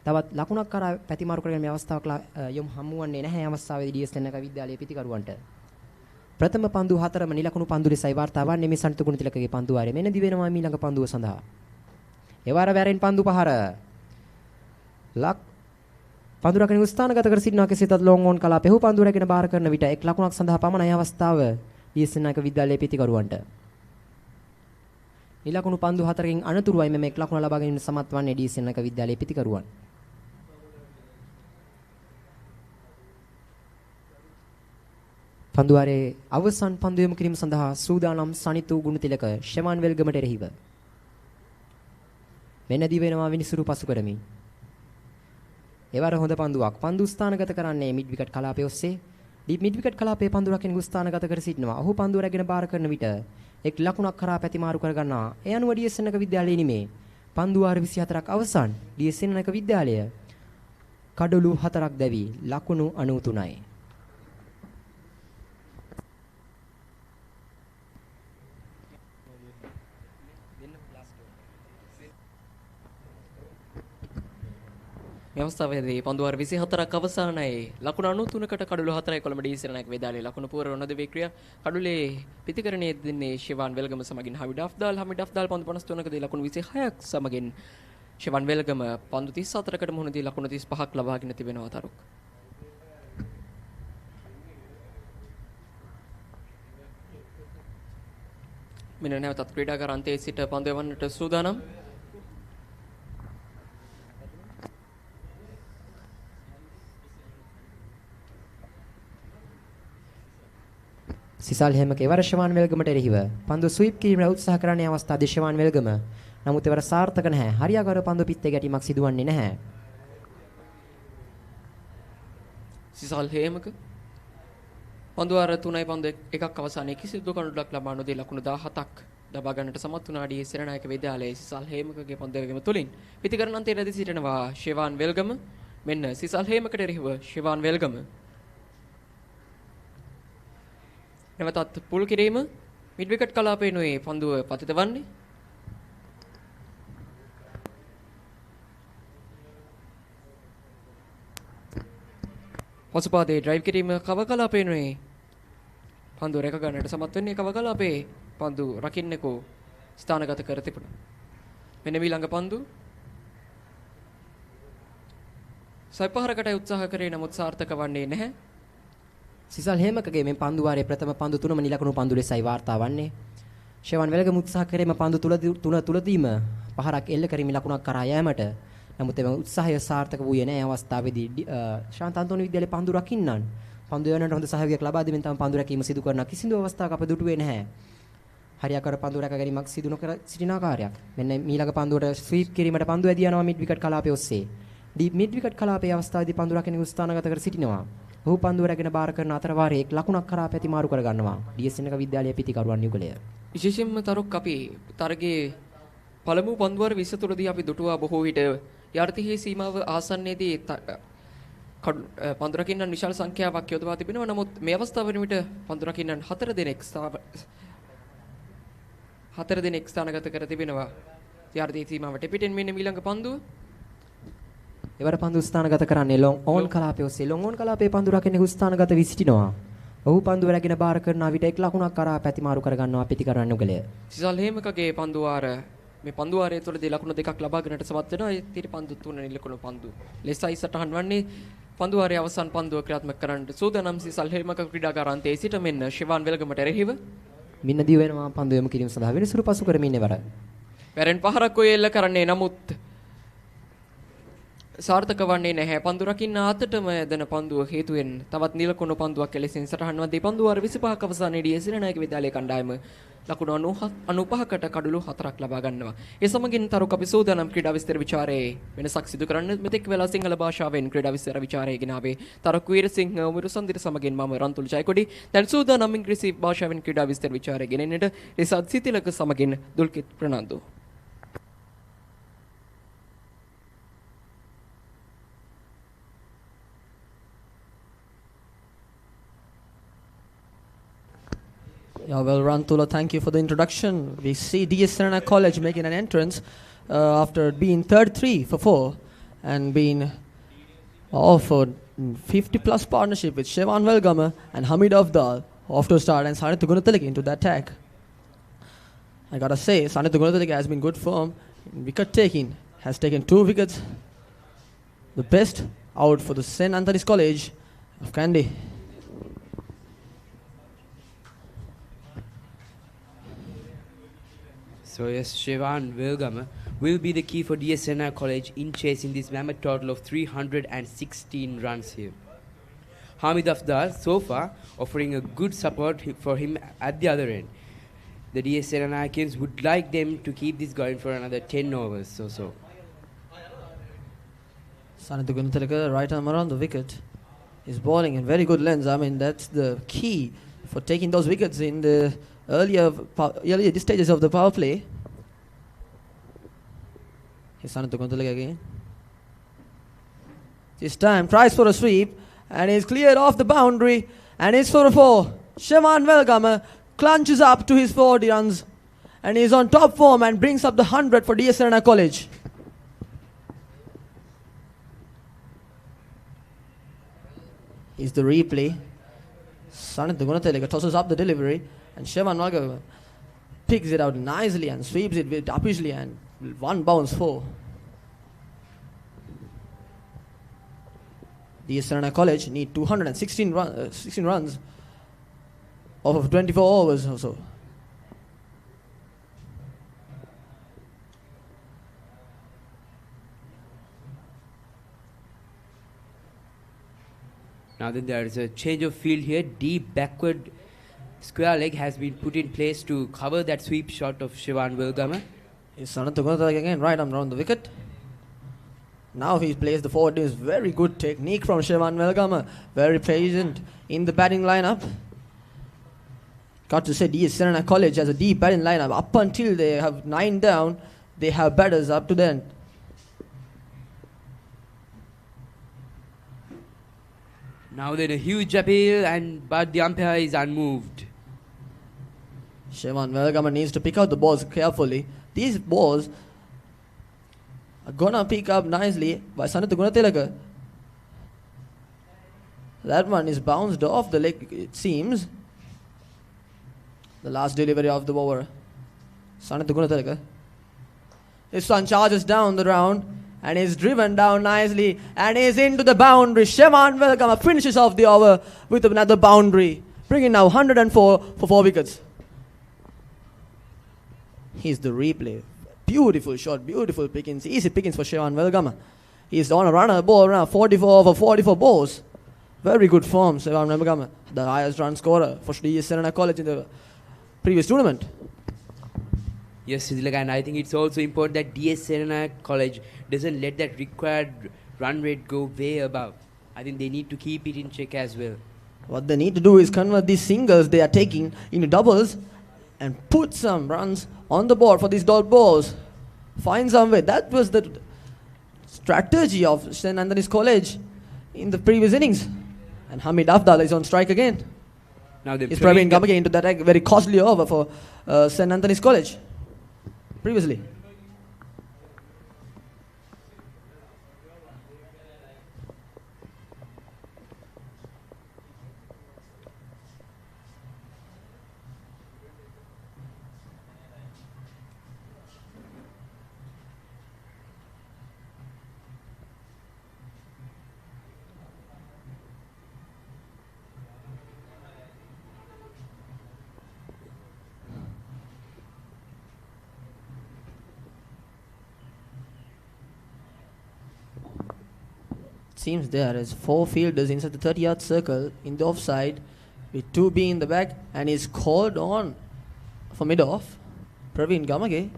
තවත් ලකුණක් කරා පැතිමාරු කරගෙන මේ අවස්ථාවක් යොමු හමුවන්නේ නැහැ. අවස්ථාවේදී DS සෙනඟ විද්‍යාලයේ පිටිකරුවන්ට ප්‍රථම පන්දු හතරම නිලකුණු පන්දු ලෙසයි වාර්තා වන්නේ මේ සනිත ගුණතිලකගේ පන්දු වාරය. මෙන්න දිවෙනවා ඊළඟ පන්දුව සඳහා. එවර වැරෙන් පන්දු පහර. පන්දු රකින ස්ථානගත කර සිටිනවා කෙසේතත් ලොන් ඕන් කලාපේ පන්දු රැගෙන බාර කරන විට එක් ලකුණක් සඳහා පමණයි අවස්ථාව DS සෙනඟ විද්‍යාලයේ පිටිකරුවන්ට. නිලකුණු පන්දු හතරකින් අනතුරුවයි මෙම එක් ලකුණ ලබා ගැනීමට සමත් වන්නේ DS සෙනඟ විද්‍යාලයේ පිටිකරුවන්. පන්දුවාරයේ අවසන් පන්දු යොමු කිරීම සඳහා සූදානම් සනිතු ගුණතිලක ෂෙවන් වෙල්ගමට එරෙහිව. මෙන්න දී වෙනවා විනිසුරු පසු කරමින්. එවර හොඳ පන්දුවක්. පන්දු ස්ථානගත කරන්නේ මිඩ් විකට් කලාපයේ ඔස්සේ. මිඩ් විකට් කලාපයේ පන්දු රකින ස්ථානගත කර සිටිනවා. ඔහු පන්දුව රැගෙන බාර කරන විට එක් ලකුණක් කරා පැතිමාරු කර ගන්නවා. ඒ අනුව DS සෙනඟ විද්‍යාලයේ නිමේ පන්දු වාර 24ක් අවසන් DS සෙනඟ විද්‍යාලය කඩලු 4ක් දැවි ලකුණු 93යි. මේ අවස්ථාවේදී පන්දු වාර 24ක් අවසానයි. ලකුණු 93කට කඩලු 4යි කොළඹ DS සෙනඟ විද්‍යාලයේ ලකුණු පූර්ව නොද වික්‍රියා කඩුලේ පිටිකරණයේ දෙන්නේ ශිවාන් වෙල්ගම සමගින් හමිඩ් අෆ්දාල් පන්දු 53කදී ලකුණු 26ක් සමගින් ශිවාන් වෙල්ගම පන්දු 34කට මුහුණ දී ලකුණු 35ක් ලබාගෙන තිබෙනවා තරුක්. මෙන්න නැවතත් ක්‍රීඩාකාර අන්තයේ සිට පන්දු යවන්නට සූදානම්. සිසල් හැමක එවර ෂෙවන් වෙල්ගමට එරෙහිව පන්දු ස්වීප් කිරීමට උත්සාහ කරන්නේ අවස්ථාවේ ෂෙවන් වෙල්ගම. නමුත් එවර සාර්ථක නැහැ. හරියාකාර පන්දු පිත්තේ ගැටීමක් සිදුවන්නේ නැහැ. සිසල් හැමක පන්දු වාර 3යි පන්දු එකක් අවසානයේ කිසිදු කණුඩක් ලබා නොදී ලකුණු 17ක් ලබා ගන්නට සමත් වුණා DS සෙනනායක විද්‍යාලයේ සිසල් හේමකගේ පන්දු වේගම තුලින් පිටිකරණ අන්තයේ රැඳී සිටිනවා ෂෙවන් වෙල්ගම. මෙන්න සිසල් හේමකට එරෙහිව ෂෙවන් වෙල්ගම. නැවතත් පුල් කිරීම මිඩ් විකට් කලාපයේ නොවේ පන්දුව පතිත වන්නේ. පසුපාදේ ඩ්‍රයිව් කිරීම කව කලාපයේ නොවේ පන්දුව රැක ගන්නට සමත් වෙන්නේ කව කලාපයේ පන්දු රකින්නකෝ ස්ථානගත කර තිබුණා. මෙන්න ඊළඟ පන්දු සයිපහරකට උත්සාහ කරේ නමුත් සාර්ථක වන්නේ නැහැ. සිසල් හේමකගේ මේ පන්දු වාරයේ ප්‍රථම පන්දු තුනම නිලකුණු පන්දු ලෙසයි වාර්තා වන්නේ. ෂෙවන් වෙල්ගම උත්සාහ කරේම පන්දු තුන තුලදීම පහරක් එල්ල කරමින් ලකුණක් කරා යෑමට. නමුත් එම උත්සාහය සාර්ථක වූයේ නැහැ. අවස්ථාවේදී ශාන්ත අන්තෝනි විද්‍යාලයේ පන්දු රකින්නන් පන්දු යවන්නට හොඳ සහයෝගයක් ලබා දෙමින් තම පන්දු රැකීම සිදු කරන කිසිදු අවස්ථාවක අප දුටුවේ නැහැ. හරියාකාර පන්දු රැක ගැනීමක් සිදු නොකර සිටින ආකාරයක්. මෙන්න ඊළඟ පන්දුවට ස්වීප් කිරීමට පන්දු ඇදී යනවා මිඩ් විකට් කලාපයේ ඔස්සේ. මිඩ් විකට් කලාපයේ අවස්ථාවේදී පන්දු රකින්න ස්ථානගත කර සිටිනවා. ඔහු පන්දුව රැගෙන බාර කරන අතර වාරයේ එක් ලකුණක් කරා පැතිමාරු කර ගන්නවා DS සෙනඟ විද්‍යාලයේ පිටිකරුවන් යුගලය. විශේෂයෙන්ම තරුක් අපි තරගයේ පළමු පන්දු වාර 20 තුලදී අපි දුටුවා බොහෝ විට යාර්තිහි සීමාව ආසන්නයේදී පන්දු රකින්නන් විශාල සංඛ්‍යාවක් යොදවා තිබෙනවා. නමුත් මේ අවස්ථාව වෙනුවිට පන්දු රකින්නන් 4 දෙනෙක් ස්ථානගත කර තිබෙනවා. යාර්තිහි සීමාවට පිටින් මෙන්න ඊළඟ පන්දුව එවර පන්දු ස්ථානගත කරන්නේ ලොන් ඕන් කලාපයේ ඔස්සේ. ලොන් ඕන් කලාපයේ පන්දු රකින්නේ ස්ථානගත වී සිටිනවා. ඔහු පන්දුව රැගෙන බාර කරන විට එක් ලකුණක් කරා පැතිමාරු කර ගන්නවා පිටිකරණ යුගලය. සිසල් හේමකගේ පන්දු වාර මේ පන්දු වාරයේ තුලදී ලකුණු දෙකක් ලබා ගන්නට සමත් වෙනවා. ඒ තීර පන්දු තුන නිලකුණු පන්දු ලෙසයි සටහන් වන්නේ. පන්දු වාරයේ අවසන් පන්දුව ක්‍රියාත්මක කරන්නට සූදානම් සිසල් හේමක ක්‍රීඩාකාර අන්තයේ සිට මෙන්න ෂෙවන් වෙල්ගමට එරෙහිව මින්න දී වෙනවා පන්දු යොමු කිරීම සඳහා වෙනසුරු පසු කරමින් ඉවර. වැරෙන් පහරක් ඔය එල්ල කරන්නේ නමුත් සාර්ථක වන්නේ නැහැ. පන්දු රකින්න අතටම ඇදෙන පන්දුව හේතුවෙන් තවත් නිල කුණු පන්දුවක් කෙලෙසින් සටහන් වදී පන්දු වාර 25ක අවසානයේදී සිරනායක විද්‍යාලයේ කණ්ඩායම ලකුණු 95කට කඩලු 4ක් ලබා ගන්නවා. ඒ සමගින් තරුක අපි සූදානම් ක්‍රීඩා විස්තර විචාරයේ වෙනසක් සිදු කරන්න මෙතෙක් වෙලා සිංහල භාෂාවෙන් ක්‍රීඩා විස්තර විචාරය ගෙනාවේ තරුක වීරසිංහ උමරුසන්දිර සමගින් මම රන්තුල් ජයකොඩි. දැන් සූදානම් ඉංග්‍රීසි භාෂාවෙන් ක්‍රීඩා විස්තර විචාරය ගෙනෙන්නට රිසාද් සිතිලක සමගින් දුල්කිත් Fernando. Yeah, well, Rantula, thank you for the introduction. We see DS Senanayake College making an entrance after being 33 for 4 and being offered 50-plus partnership with Shevan Welgamer and Hamid Afdal off to start and Sanitha Gunathalike into the attack. I gotta say, Sanitha Gunathalike has been good form in wicket taking, has taken 2 wickets. The best out for the St. Anthony's College of Kandy. So yes, Shevan Welgamer will be the key for DS Senanayake College in chasing this mammoth total of 316 runs here. Hamid Afdal so far offering a good support for him at the other end. The DS Senanayakans would like them to keep this going for another 10 overs or so. Sanitha Gunathalike, right arm around the wicket, is bowling in very good lengths. I mean, that's the key for taking those wickets in the earlier stages of the power play. Here's Sanitha Gunathalike again. This time tries for a sweep and is cleared off the boundary and is for a 4. Shevan Welgamer clunches up to his 40 runs and is on top form and brings up the 100 for DS Senanayake College. Here's the replay. Sanitha Gunathalike tosses up the delivery and Shevan Welgamer picks it out nicely and sweeps it with uppishly and one bounce 4. DS Senanayake College need 216 16 runs off of 24 overs or so. Now that there is a change of field here, deep backward square leg has been put in place to cover that sweep shot of Shevan Welgamer. Is Sanitha Gunathalike again, right arm around the wicket. Now he plays the forward. Is very good technique from Shevan Welgamer. Very patient in the batting lineup. Got to say, DS Senanayake College has a deep batting lineup. Up until they have 9 down, they have batters up to then. Now then a huge appeal, but the umpire is unmoved. Shevan Welgamer needs to pick out the balls carefully. These balls are gonna pick up nicely by Sanitha Gunathalike. That one is bounced off the leg, it seems. The last delivery of the over. Sanitha Gunathalike. His son charges down the round and is driven down nicely and is into the boundary. Shevan Welgamer finishes off the over with another boundary, bringing now 104 for 4 wickets. Here's the replay. Beautiful shot, beautiful pickings, easy pickings for Shevan Welgamer. He's on a runner ball around 44 over 44 balls. Very good form, Shevan Welgamer, the highest run scorer for DS Senanayake College in the previous tournament. Yes, Sidilaka, and I think it's also important that DS Senanayake College doesn't let that required run rate go way above. I think they need to keep it in check as well. What they need to do is convert these singles they are taking into doubles and put some runs on the board for these dot balls. Find some way. That was the strategy of St. Anthony's College in the previous innings. And Hamid Afdal is on strike again. Now He's probably coming into that very costly over for St. Anthony's College previously. seems there is 4 fielders inside the 30-yard circle in the offside with 2B in the back, and he's called on for mid-off. Praveen Gamage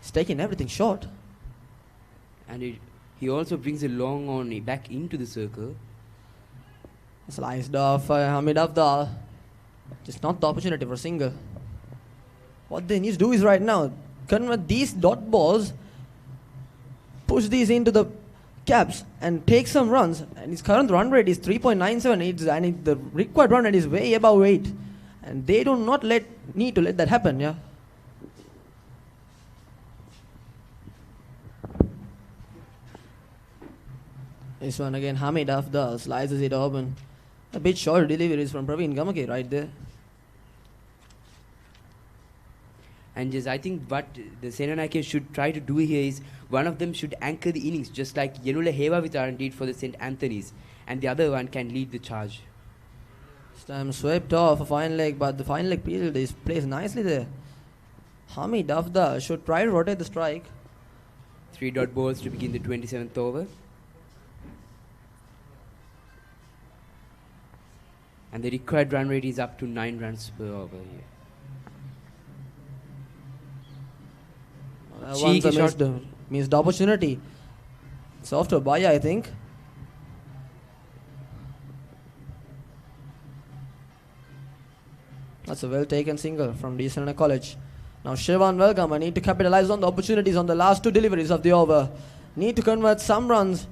is taking everything short. And he also brings a long on back into the circle. Sliced off Hamid Afdal. Just not the opportunity for a single. What they need to do is right now convert these dot balls, push these into the caps and take some runs. And his current run rate is 3.97, and the required run rate is way above 8. And they do not need to let that happen, yeah. This one again, Hamid Afdal slices it open. A bit short deliveries from Praveen Gamage right there. And just I think what the Senanayake should try to do here is one of them should anchor the innings, just like Yenula Hewavitharan did for the St. Anthony's, and the other one can lead the charge. This time swept off a fine leg, but the fine leg field is placed nicely there. Hamid Afdal should try to rotate the strike. 3 dot balls to begin the 27th over. And the required run rate is up to 9 runs per over here. Once a missed opportunity. It's off to Baya, I think. That's a well taken single from D. Senanayake College. Now Shivan Welgama need to capitalize on the opportunities on the last 2 deliveries of the over. Need to convert some runs.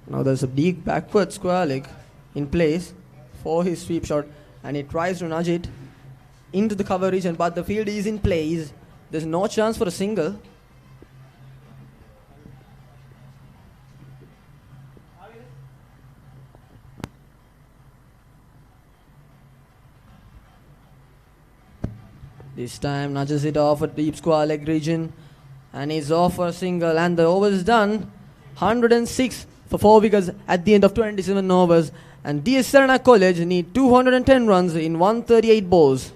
Now there's a big backward square leg in place for his sweep shot, and he tries to nudge it into the cover region, but the field is in place. There's no chance for a single. This time nudges it off a deep square leg region, and he's off for a single, and the over is done. 106 for 4 wickets at the end of 27 overs, and DS Senanayake College need 210 runs in 138 balls.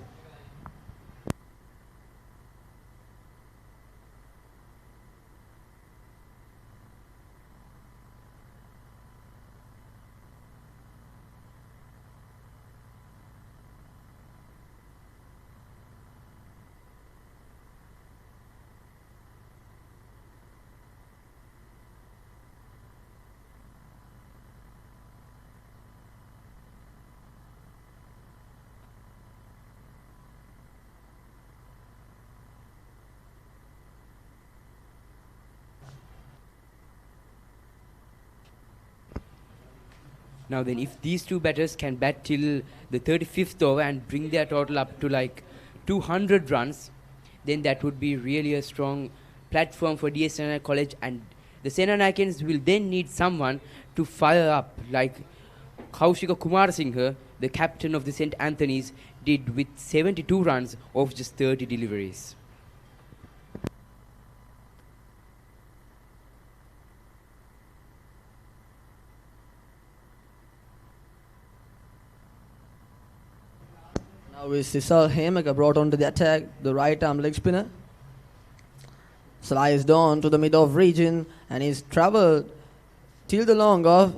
Now then, if these 2 batters can bat till the 35th over and bring their total up to like 200 runs, then that would be really a strong platform for DS Senanayake College, and the Senanayakens will then need someone to fire up, like Kaushika Kumarasinghe, the captain of the St. Anthony's, did with 72 runs off just 30 deliveries. Now is Sisal Hemeka brought onto the attack, the right arm leg spinner. Sliced on to the mid-off region, and he's travelled till the long off,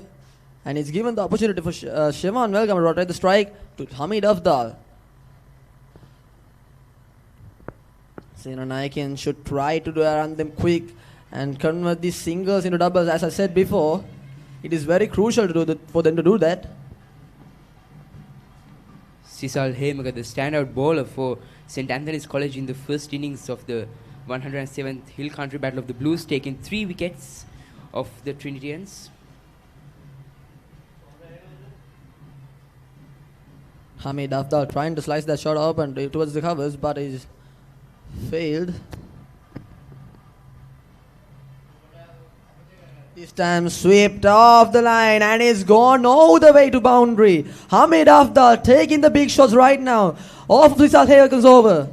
and he's given the opportunity for Shivan Welgama to rotate the strike to Hamid Afdal. Senanayake should try to run them quick and convert these singles into doubles. As I said before, it is very crucial for them to do that. Sisal Hemeka, the standout bowler for St. Anthony's College in the first innings of the 107th Hill Country Battle of the Blues, taking 3 wickets of the Trinitians. Hamid Afdal trying to slice that shot up and towards the covers, but he's failed. This time swept off the line, and it's gone all the way to boundary. Hamid Afdal taking the big shots right now. Off of Sisal Hemeka's over.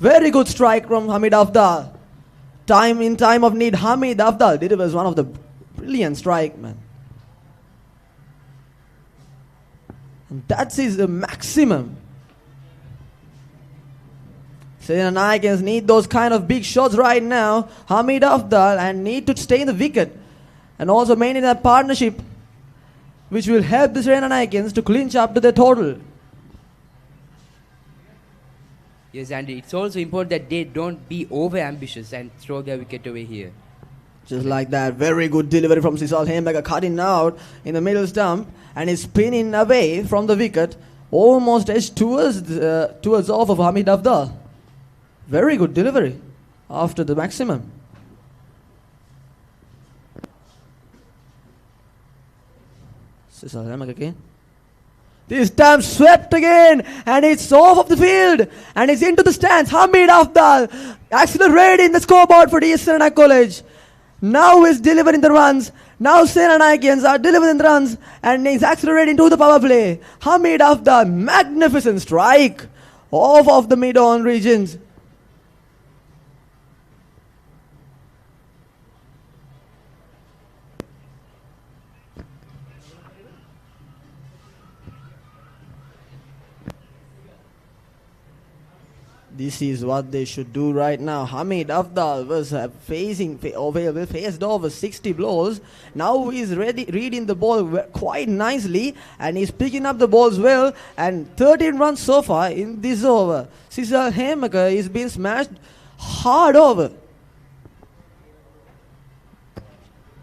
Very good strike from Hamid Afdal. time of need, Hamid Afdal delivers one of the brilliant strike, man. And that is the maximum. Senanayake need those kind of big shots right now, Hamid Afdal, and need to stay in the wicket. And also maintain that partnership, which will help the Senanayakens to clinch up to the total. Yes, and it's also important that they don't be over ambitious and throw their wicket away here. Just like that, very good delivery from Sisal Hemega, cutting out in the middle stump, and is spinning away from the wicket, almost edged towards off of Hamid Afdal. Very good delivery after the maximum. Sisal Hemega again. This time swept again, and it's off of the field, and it's into the stands. Hamid Afdal accelerating the scoreboard for DS Senanayake College. Now he's delivering the runs. Now Senanayakens are delivering the runs, and he's accelerating to the power play. Hamid Afdal, magnificent strike off of the mid-on regions. This is what they should do right now. Hamid Afdal was faced over 60 blows. Now he's reading the ball quite nicely, and he's picking up the balls well. And 13 runs so far in this over. Sisal Hemega is being smashed hard over.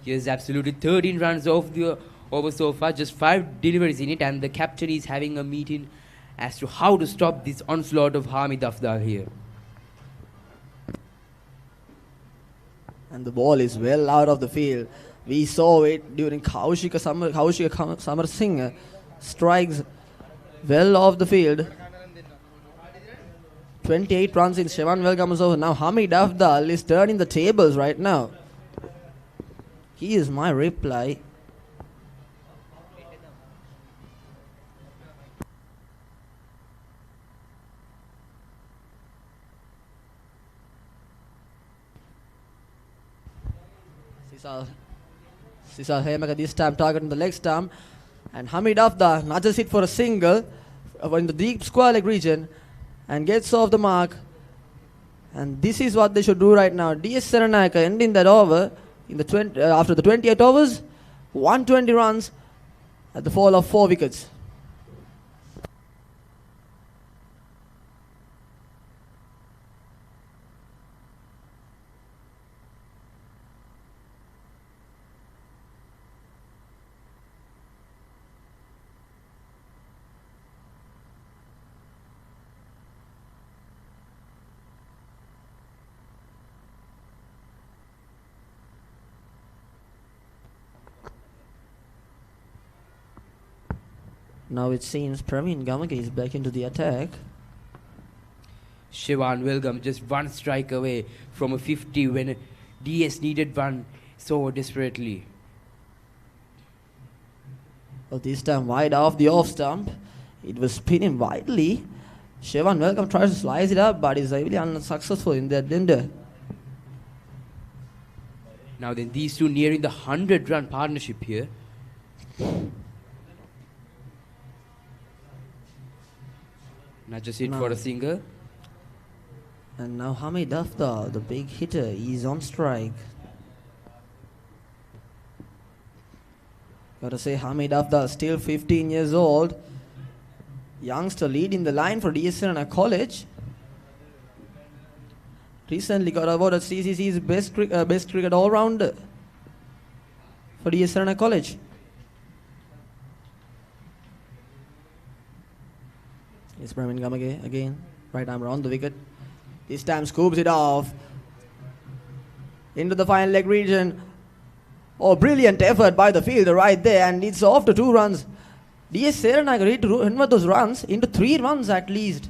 Yes, absolutely. 13 runs off the over so far. Just 5 deliveries in it, and the captain is having a meeting as to how to stop this onslaught of Hamid Afdal here. And the ball is well out of the field. We saw it during Kaushika Samar Singh strikes well off the field. 28 runs in Shevan Welgame's over. Now Hamid Afdal is turning the tables right now. He is my reply. Sisal Hemega this time targeting the leg stump, and Hamid Afdal nudges it for a single in the deep square leg region and gets off the mark. And this is what they should do right now. DS Senanayake ending that over in the after the 28 overs, 120 runs at the fall of 4 wickets. Now it seems Praveen Gamage is back into the attack. Shevan Welgame just one strike away from a 50 when DS needed one so desperately. Well, this time wide off the off stump. It was spinning widely. Shevan Welgame tries to slice it up, but is really unsuccessful in that blunder. Now then, these two nearing the 100-run partnership here. Now just hit for a single. And now Hamid Afdal, the big hitter, is on strike. Gotta say, Hamid Afdal, still 15 years old. Youngster leading the line for DS Senanayake College. Recently got awarded CCC's best cricket all-rounder for DS Senanayake College. It's Praveen Gamage again. Right arm around the wicket. This time scoops it off. Into the final leg region. Oh, brilliant effort by the fielder right there. And it's off to 2 runs. DS Senanayake need to convert those runs into 3 runs at least.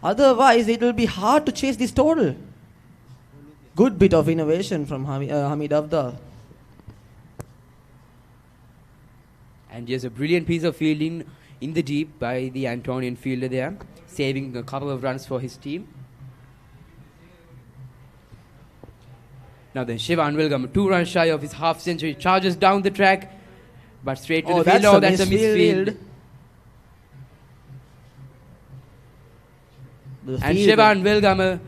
Otherwise, it will be hard to chase this total. Good bit of innovation from Hamid Afdal. And yes, a brilliant piece of fielding in the deep by the Antonian fielder there, saving a couple of runs for his team. Now then, Shivan Wilgam, 2 runs shy of his half century, charges down the track, but straight to the field. Oh, that's a misfield. And Shivan Wilgam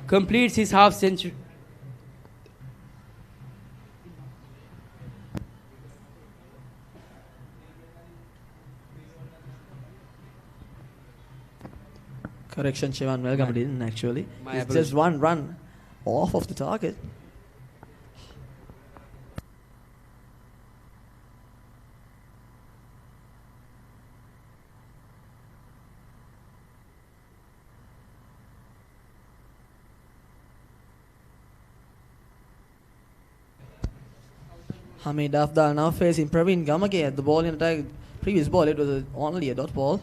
completes his half century. Correction, Shivan Welgam didn't actually. My It's apologies. just one run off of the target. Hamid Afdal now facing Praveen Gamage at the ball in attack. Previous ball, it was only a dot ball.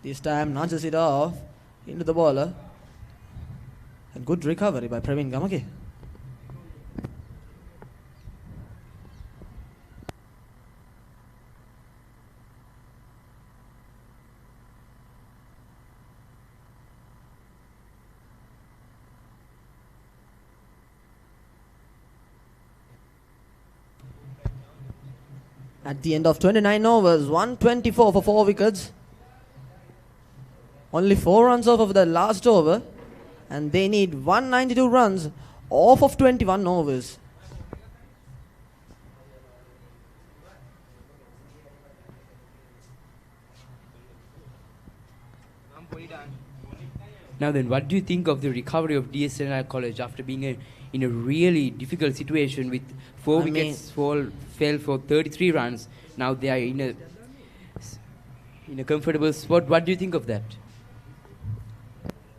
This time nudges it off into the bowler. A good recovery by Praveen Gamage. At the end of 29 overs, 124 for 4 wickets. Only 4 runs off of the last over, and they need 192 runs off of 21 overs. Now then, what do you think of the recovery of DS Senanayake College after being in a really difficult situation with 4 wickets fell for 33 runs? Now they are in a comfortable spot. What do you think of that?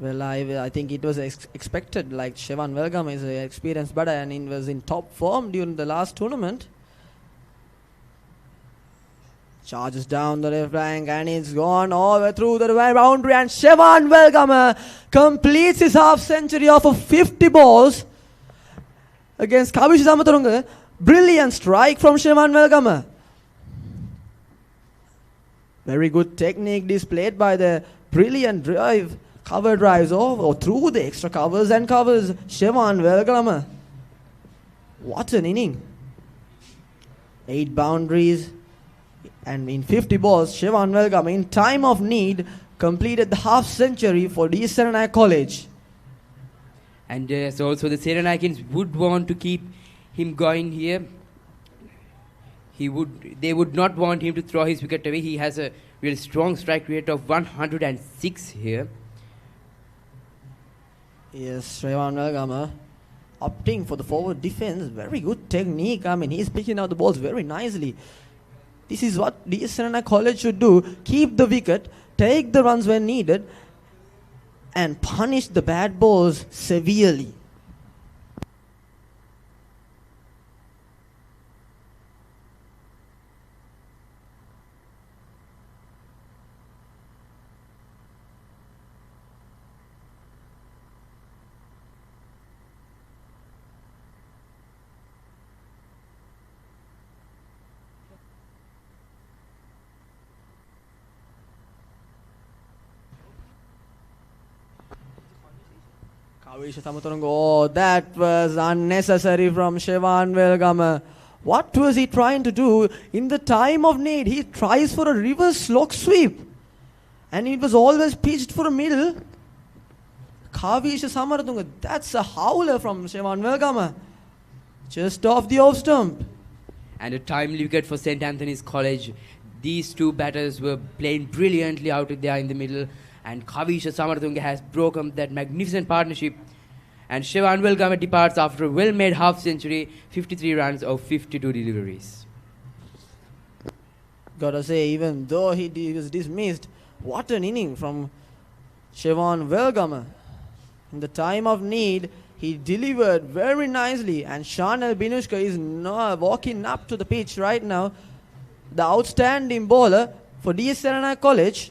Well, I think it was expected. Like Shivan Welgam is an experienced batter and he was in top form during the last tournament. Charges down the left flank and it's gone all the way through the boundary, and Shivan Welgam completes his half century off of 50 balls against Kavish Samatarunga. Brilliant strike from Shivan Welgam. Very good technique displayed by the brilliant drive, cover drives off or through the extra covers and covers. Shivan Welgam. What an inning. 8 boundaries. And in 50 balls, Shivan Welgam, in time of need, completed the half century for the Senanayake College. And so also the Senanayakins would want to keep him going here. They would not want him to throw his wicket away. He has a really strong strike rate of 106 here. Yes, Shivan Welgam opting for the forward defense. Very good technique. I mean, he's picking out the balls very nicely. This is what the Senanayake College should do. Keep the wicket, take the runs when needed, and punish the bad balls severely. Oh, that was unnecessary from Shivan Welgam. What was he trying to do? In the time of need, he tries for a reverse slog sweep. And it was always pitched for a middle. Kavish Samaratunga, that's a howler from Shivan Welgam. Just off the off stump. And a timely wicket for St. Anthony's College. These two batters were playing brilliantly out there in the middle. And Kavish Samaratunga has broken that magnificent partnership. And Shivan Welgam departs after a well-made half-century, 53 runs of 52 deliveries. Gotta say, even though he was dismissed, what an inning from Shivan Welgam. In the time of need, he delivered very nicely. And Shanel Binushka is walking up to the pitch right now. The outstanding bowler for DS Senanayake College.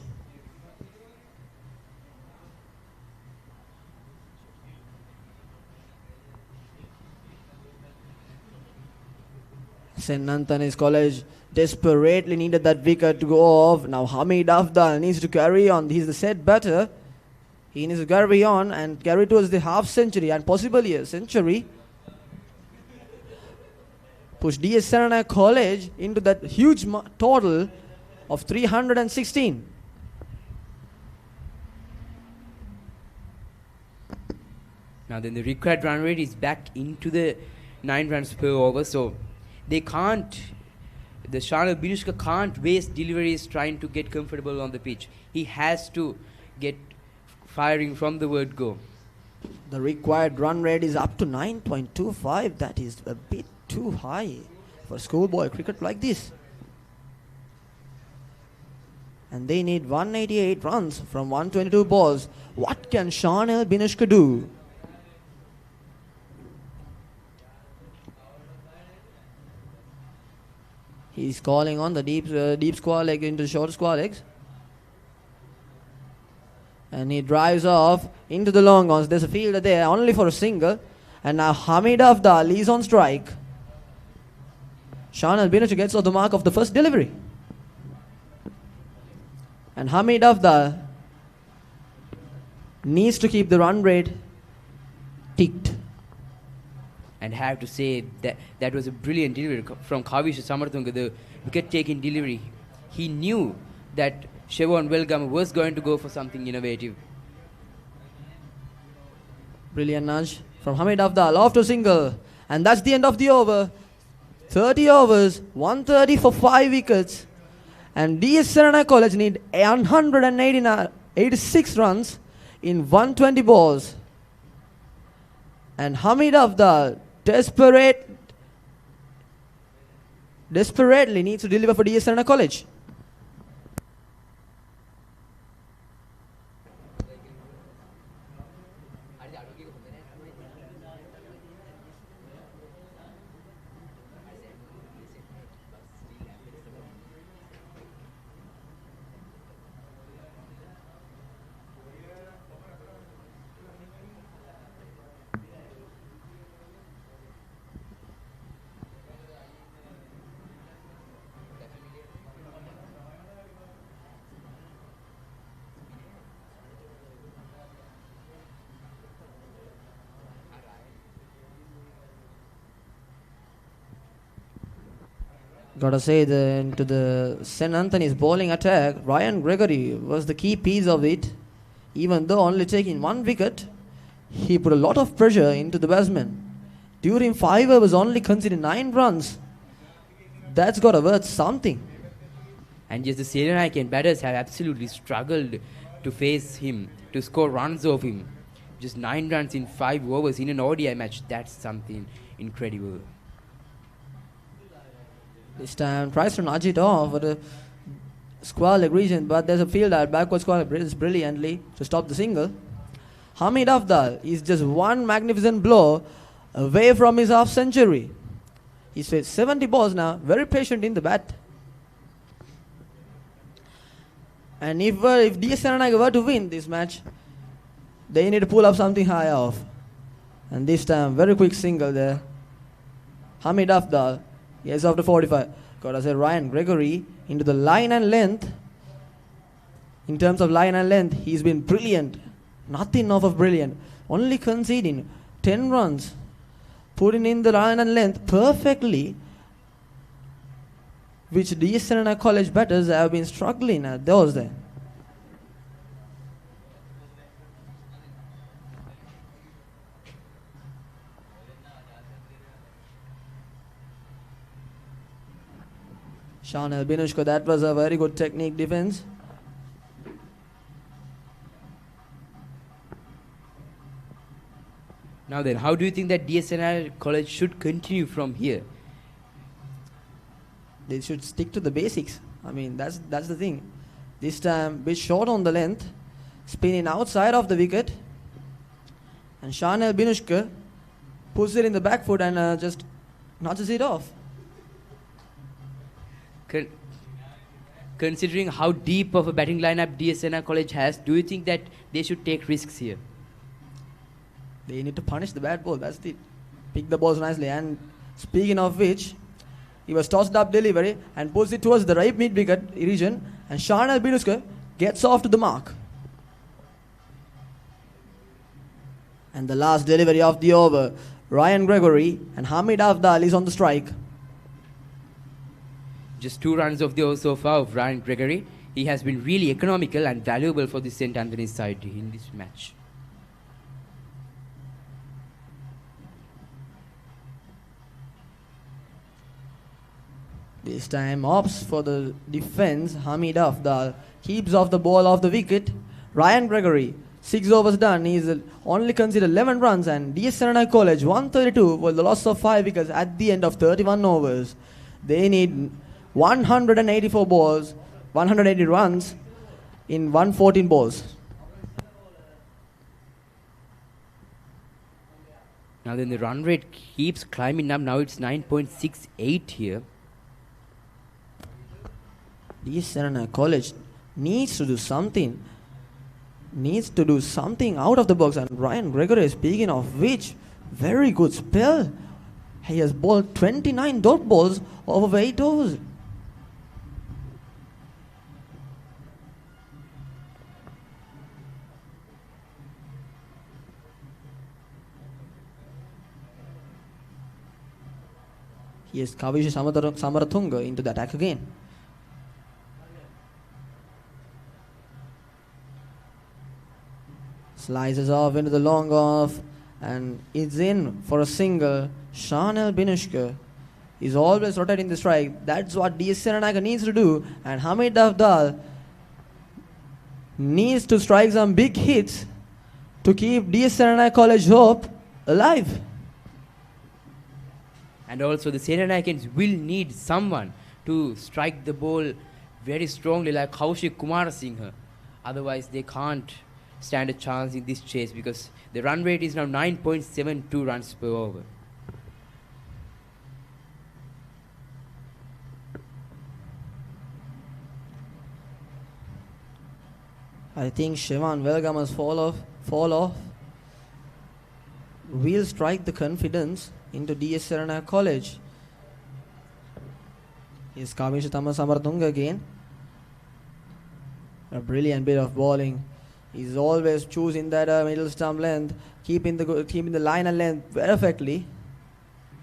St. Anthony's College desperately needed that wicket to go off. Now Hamid Afdal needs to carry on. He's the set batter. He needs to carry on and carry towards the half century and possibly a century. push DS Senanayake College into that huge total of 316. Now then the required run rate is back into the 9 runs per over, so they can't, the Shanal Binushka can't waste deliveries trying to get comfortable on the pitch. He has to get firing from the word go. The required run rate is up to 9.25. That is a bit too high for schoolboy cricket like this. And they need 188 runs from 122 balls. What can Shanal Binushka do? He's calling on the deep square leg into short square legs. And he drives off into the long ons. There's a fielder there only for a single. And now Hamid Afdal is on strike. Shanal Binushka gets off the mark of the first delivery. And Hamid Afdal needs to keep the run rate ticked. And have to say that that was a brilliant delivery from Kavish Samarthunga, the wicket-taking delivery. He knew that Shevon Welgama was going to go for something innovative. Brilliant nudge from Hamid Afdal off to single. And that's the end of the over. 30 overs, 130 for 5 wickets. And DS Senanayake College need 186 runs in 120 balls. And Hamid Afdal desperately needs to deliver for DS Senanayake College. Gotta say, into the St. Anthony's bowling attack, Ryan Gregory was the key piece of it. Even though only taking 1 wicket, he put a lot of pressure into the batsman. During 5 overs, only conceding 9 runs. That's gotta worth something. And yes, the Senanayake batters have absolutely struggled to face him, to score runs off him. Just 9 runs in 5 overs in an ODI match, that's something incredible. This time tries to nudge it off for the square leg region, but there's a fielder backward square leg brilliantly to stop the single. Hamid Afdal is just one magnificent blow away from his half century. He's faced 70 balls now, very patient in the bat. And if DS Senanayake were to win this match, they need to pull up something high off. And this time, very quick single there. Hamid Afdal. Yes, after 45. Gotta say, Ryan Gregory into the line and length. In terms of line and length, he's been brilliant. Nothing off of brilliant. Only conceding 10 runs. Putting in the line and length perfectly, which DS Senanayake College batters have been struggling at those there. Shanal Binushka, that was a very good technique defense. Now then, how do you think that DS Senanayake College should continue from here? They should stick to the basics. I mean, that's the thing. This time, bit short on the length, spinning outside of the wicket, and Shanal Binushka puts it in the back foot and just nudges it off. Considering how deep of a batting lineup DS Senanayake College has, do you think that they should take risks here? They need to punish the bad ball. That's it. Pick the balls nicely. And speaking of which, he was tossed up delivery and pulls it towards the right mid-wicket region. And Shanal Binushka gets off to the mark. And the last delivery of the over, Ryan Gregory and Hamid Afdal is on the strike. Just 2 runs off the over so far of Ryan Gregory. He has been really economical and valuable for the St. Anthony's side in this match. This time opts for the defense. Hamid Afdal keeps off the ball off the wicket. Ryan Gregory, 6 overs done. He's only considered 11 runs, and DS Senanayake College 132 for the loss of 5 wickets at the end of 31 overs. They need 184 balls, 180 runs in 114 balls. Now then the run rate keeps climbing up. Now it's 9.68 here. DS Senanayake College needs to do something. Needs to do something out of the box. And Ryan Gregory, speaking of which, very good spell. He has bowled 29 dot balls over 8 overs. He has Kavisha Samarathunga into the attack again. Slices off into the long off, and it's in for a single. Shanel Binushka is always rotating the strike. That's what DS Senanayake needs to do, and Hamid Afdal needs to strike some big hits to keep DS Senanayake College hope alive. And also the Senanayakans will need someone to strike the ball very strongly like Kaushik Kumarasinghe. Otherwise they can't stand a chance in this chase, because the run rate is now 9.72 runs per over. I think Shivan Velgama's fall off will strike the confidence into DS Senanayake College. Here's Kavisha Samarathunga again. A brilliant bit of bowling. He's always choosing that middle stump length, keeping the line and length perfectly.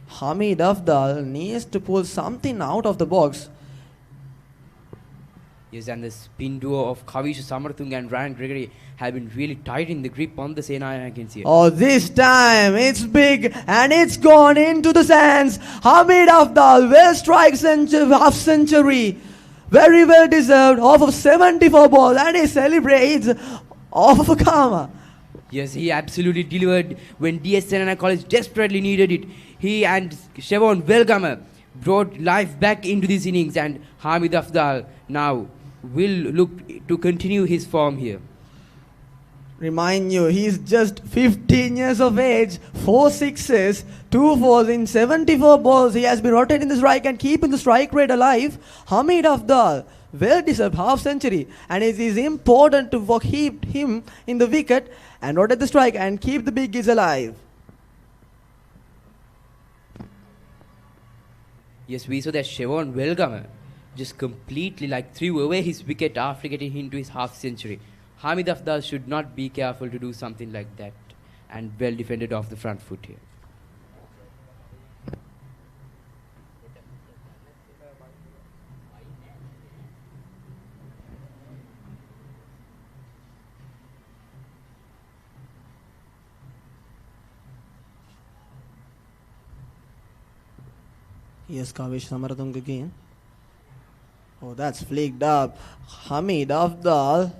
Hamid Afdal needs to pull something out of the box. Yes, and the spin duo of Kavisha Samarathunga and Ryan Gregory have been really tight in the grip on the Senanayakans here. Oh, this time it's big and it's gone into the sands. Hamid Afdal will strike half century. Very well deserved, off of 74 balls, and he celebrates off of a karma. Yes, he absolutely delivered when DS Senanayake College desperately needed it. He and Siobhan Velgama brought life back into this innings, and Hamid Afdal now will look to continue his form here. Remind you, he's just 15 years of age, 4 sixes, 2 fours in 74 balls. He has been rotating the strike and keeping the strike rate alive. Hamid Afdal, well deserved half century, and it is important to keep him in the wicket and rotate the strike and keep the big guys alive. Yes, we saw that Siobhan Velgama just completely threw away his wicket after getting into his half century. Hamid Afdal should not be careful to do something like that, and well defended off the front foot here. Here's Kavish Samarathunga again. Oh, that's flicked up. Hamid Afdal.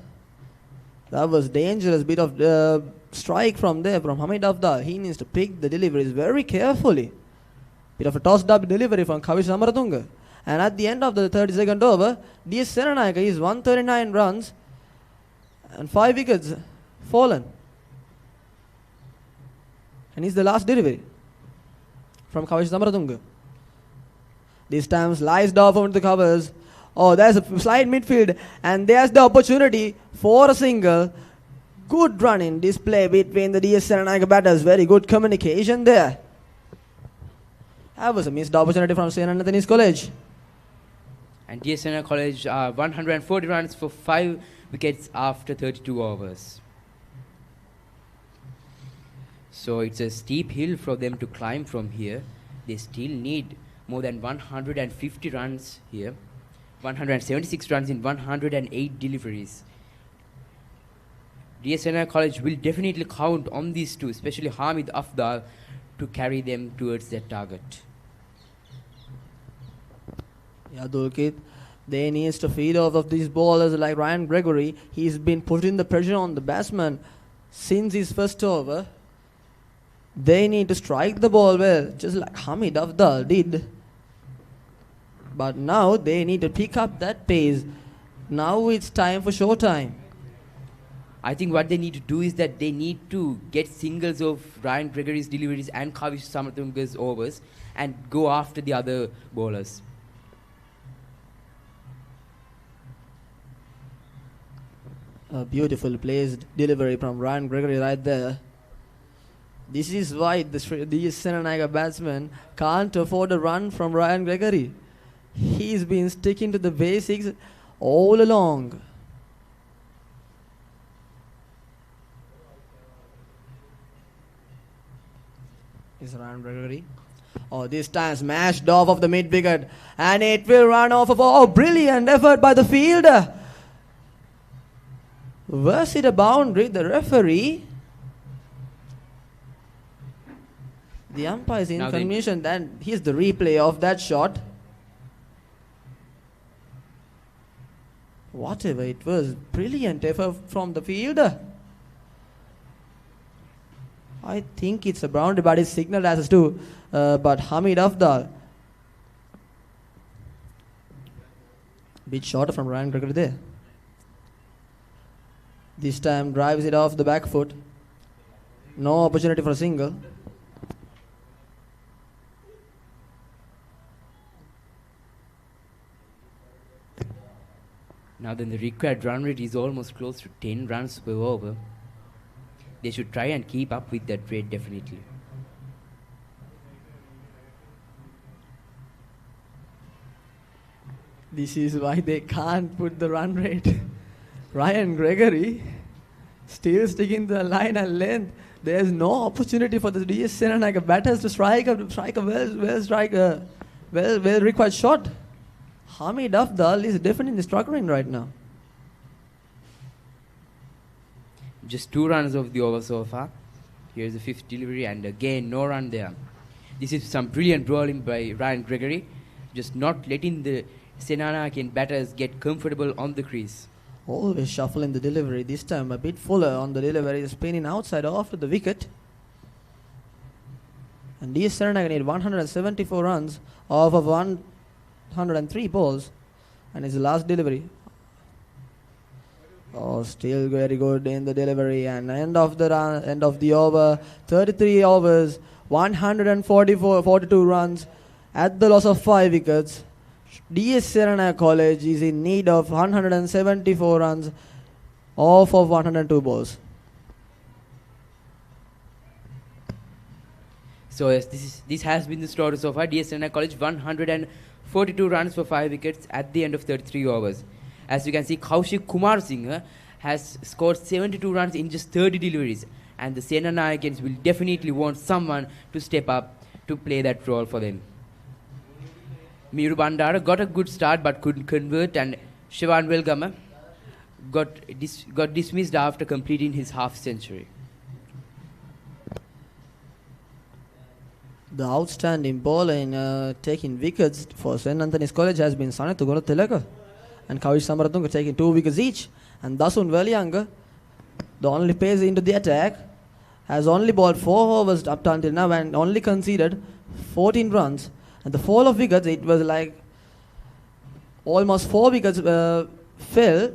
That was dangerous bit of strike from there from Hamid Afdal. He needs to pick the deliveries very carefully. Bit of a tossed up delivery from Kavish Samarathunga. And at the end of the 32nd over, DS Senanayake is 139 runs and 5 wickets fallen. And he's the last delivery from Kavish Samarathunga. This time sliced off onto the covers. Oh, there's a slide midfield, and there's the opportunity for a single. Good running display between the DS Senanayake batters. Very good communication there. That was a missed opportunity from St. Anthony's College. And DS Senanayake College 140 runs for 5 wickets after 32 overs. So it's a steep hill for them to climb from here. They still need more than 150 runs here. 176 runs in 108 deliveries. DS Senanayake College will definitely count on these two, especially Hamid Afdal, to carry them towards their target. Yeah, Dulkit, they need to feed off of these bowlers like Ryan Gregory. He's been putting the pressure on the batsman since his first over. They need to strike the ball well, just like Hamid Afdal did. But now they need to pick up that pace. Now it's time for showtime. I think what they need to do is that they need to get singles of Ryan Gregory's deliveries and Kavish Samatunga's overs and go after the other bowlers. A beautiful placed delivery from Ryan Gregory right there. This is why these Senanayake batsmen can't afford a run from Ryan Gregory. He's been sticking to the basics all along. Is Ryan Gregory? Oh, this time smashed off of the mid wicket, and it will run off of. Oh, brilliant effort by the fielder. Was it a boundary? The referee, the umpire is in confirmation that here's the replay of that shot. Whatever it was, brilliant effort from the fielder. I think it's a boundary, but it's signaled as to but Hamid Afdal. Bit shorter from Ryan Gregory there. This time drives it off the back foot. No opportunity for a single. Now then the required run rate is almost close to 10 runs per over. They should try and keep up with that rate definitely. This is why they can't put the run rate. Ryan Gregory still sticking to the line and length. There's no opportunity for the DS Senanayake batters to strike a well required shot. Hamid Afdal is definitely struggling right now. Just 2 runs of the over so far. Here's the 5th delivery and again no run there. This is some brilliant bowling by Ryan Gregory. Just not letting the Senanayake batters get comfortable on the crease. Always shuffling the delivery. This time a bit fuller on the delivery. Spinning outside after the wicket. And DS Senanayake need 174 runs off of 103 balls. And his last delivery. Oh, still very good in the delivery. And end of the over. 33 overs. 142 runs at the loss of 5 wickets. DS Senanayake College is in need of 174 runs off of 102 balls. So yes, this has been the story so far. DS Senanayake College 142 runs for 5 wickets at the end of 33 overs. As you can see, Kaushik Kumar Singh has scored 72 runs in just 30 deliveries. And the Senanayakens will definitely want someone to step up to play that role for them. Miru Bandara got a good start but couldn't convert, and Shivan Welgama got dismissed after completing his half century. The outstanding bowler in taking wickets for St. Anthony's College has been Sanethu Gunatilaka and Kavish Samaratunga taking 2 wickets each. And Dasun Weliyanga, the only pace into the attack, has only bowled 4 overs up until now and only conceded 14 runs. And the fall of wickets, it was like almost 4 wickets fell.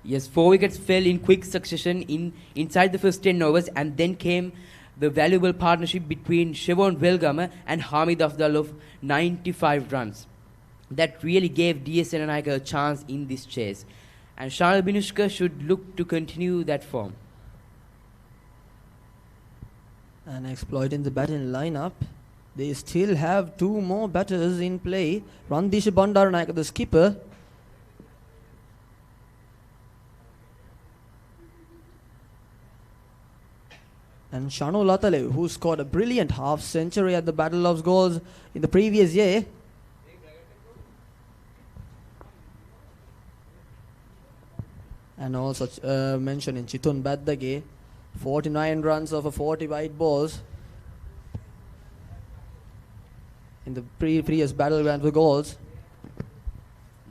Yes, 4 wickets fell in quick succession inside the first 10 overs, and then came the valuable partnership between Shivan Welgama and Hamid Afdal of 95 runs. That really gave DS Senanayake a chance in this chase. And Shanal Binushka should look to continue that form. And exploiting the batting lineup, they still have 2 more batters in play. Randish Bandaranaike, the skipper. And Shanu Latale, who scored a brilliant half century at the Battle of Goals in the previous year. And also mentioning Chitun Baddage, 49 runs over 40 white balls in the previous battleground for goals.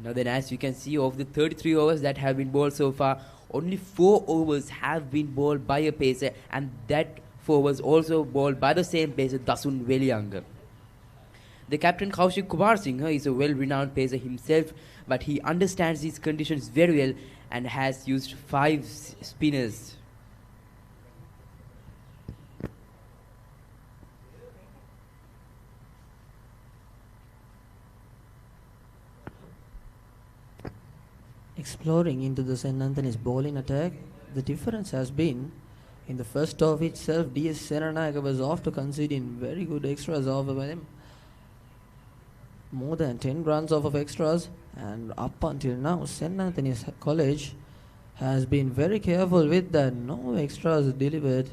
Now then, as you can see, of the 33 overs that have been bowled so far, only 4 overs have been bowled by a pacer, and that 4 was also bowled by the same pacer, Dasun Weliyanga. The captain Kaushik Kumar Singh is a well-renowned pacer himself, but he understands these conditions very well and has used 5 spinners. Exploring into the St. Anthony's bowling attack, the difference has been in the first over itself, DS Senanayake was after conceding very good extras over by them. More than 10 runs off of extras, and up until now, St. Anthony's College has been very careful with that. No extras delivered.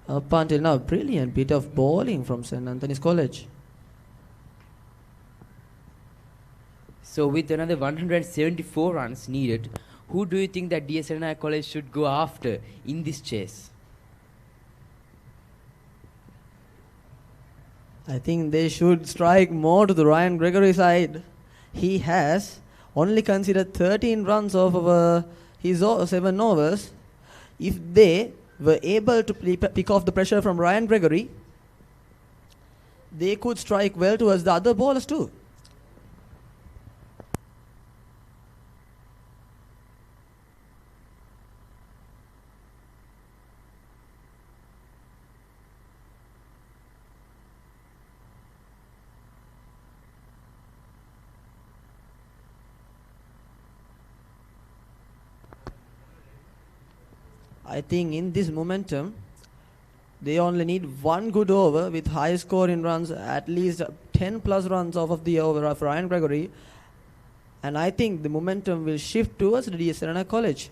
Up until now, brilliant bit of bowling from St. Anthony's College. So with another 174 runs needed, who do you think that DS Senanayake College should go after in this chase? I think they should strike more to the Ryan Gregory side. He has only considered 13 runs off of his 7 overs. If they were able to pick off the pressure from Ryan Gregory, they could strike well towards the other bowlers too. I think in this momentum, they only need one good over with high score in runs, at least 10 plus runs off of the over of Ryan Gregory. And I think the momentum will shift towards the DS Senanayake College.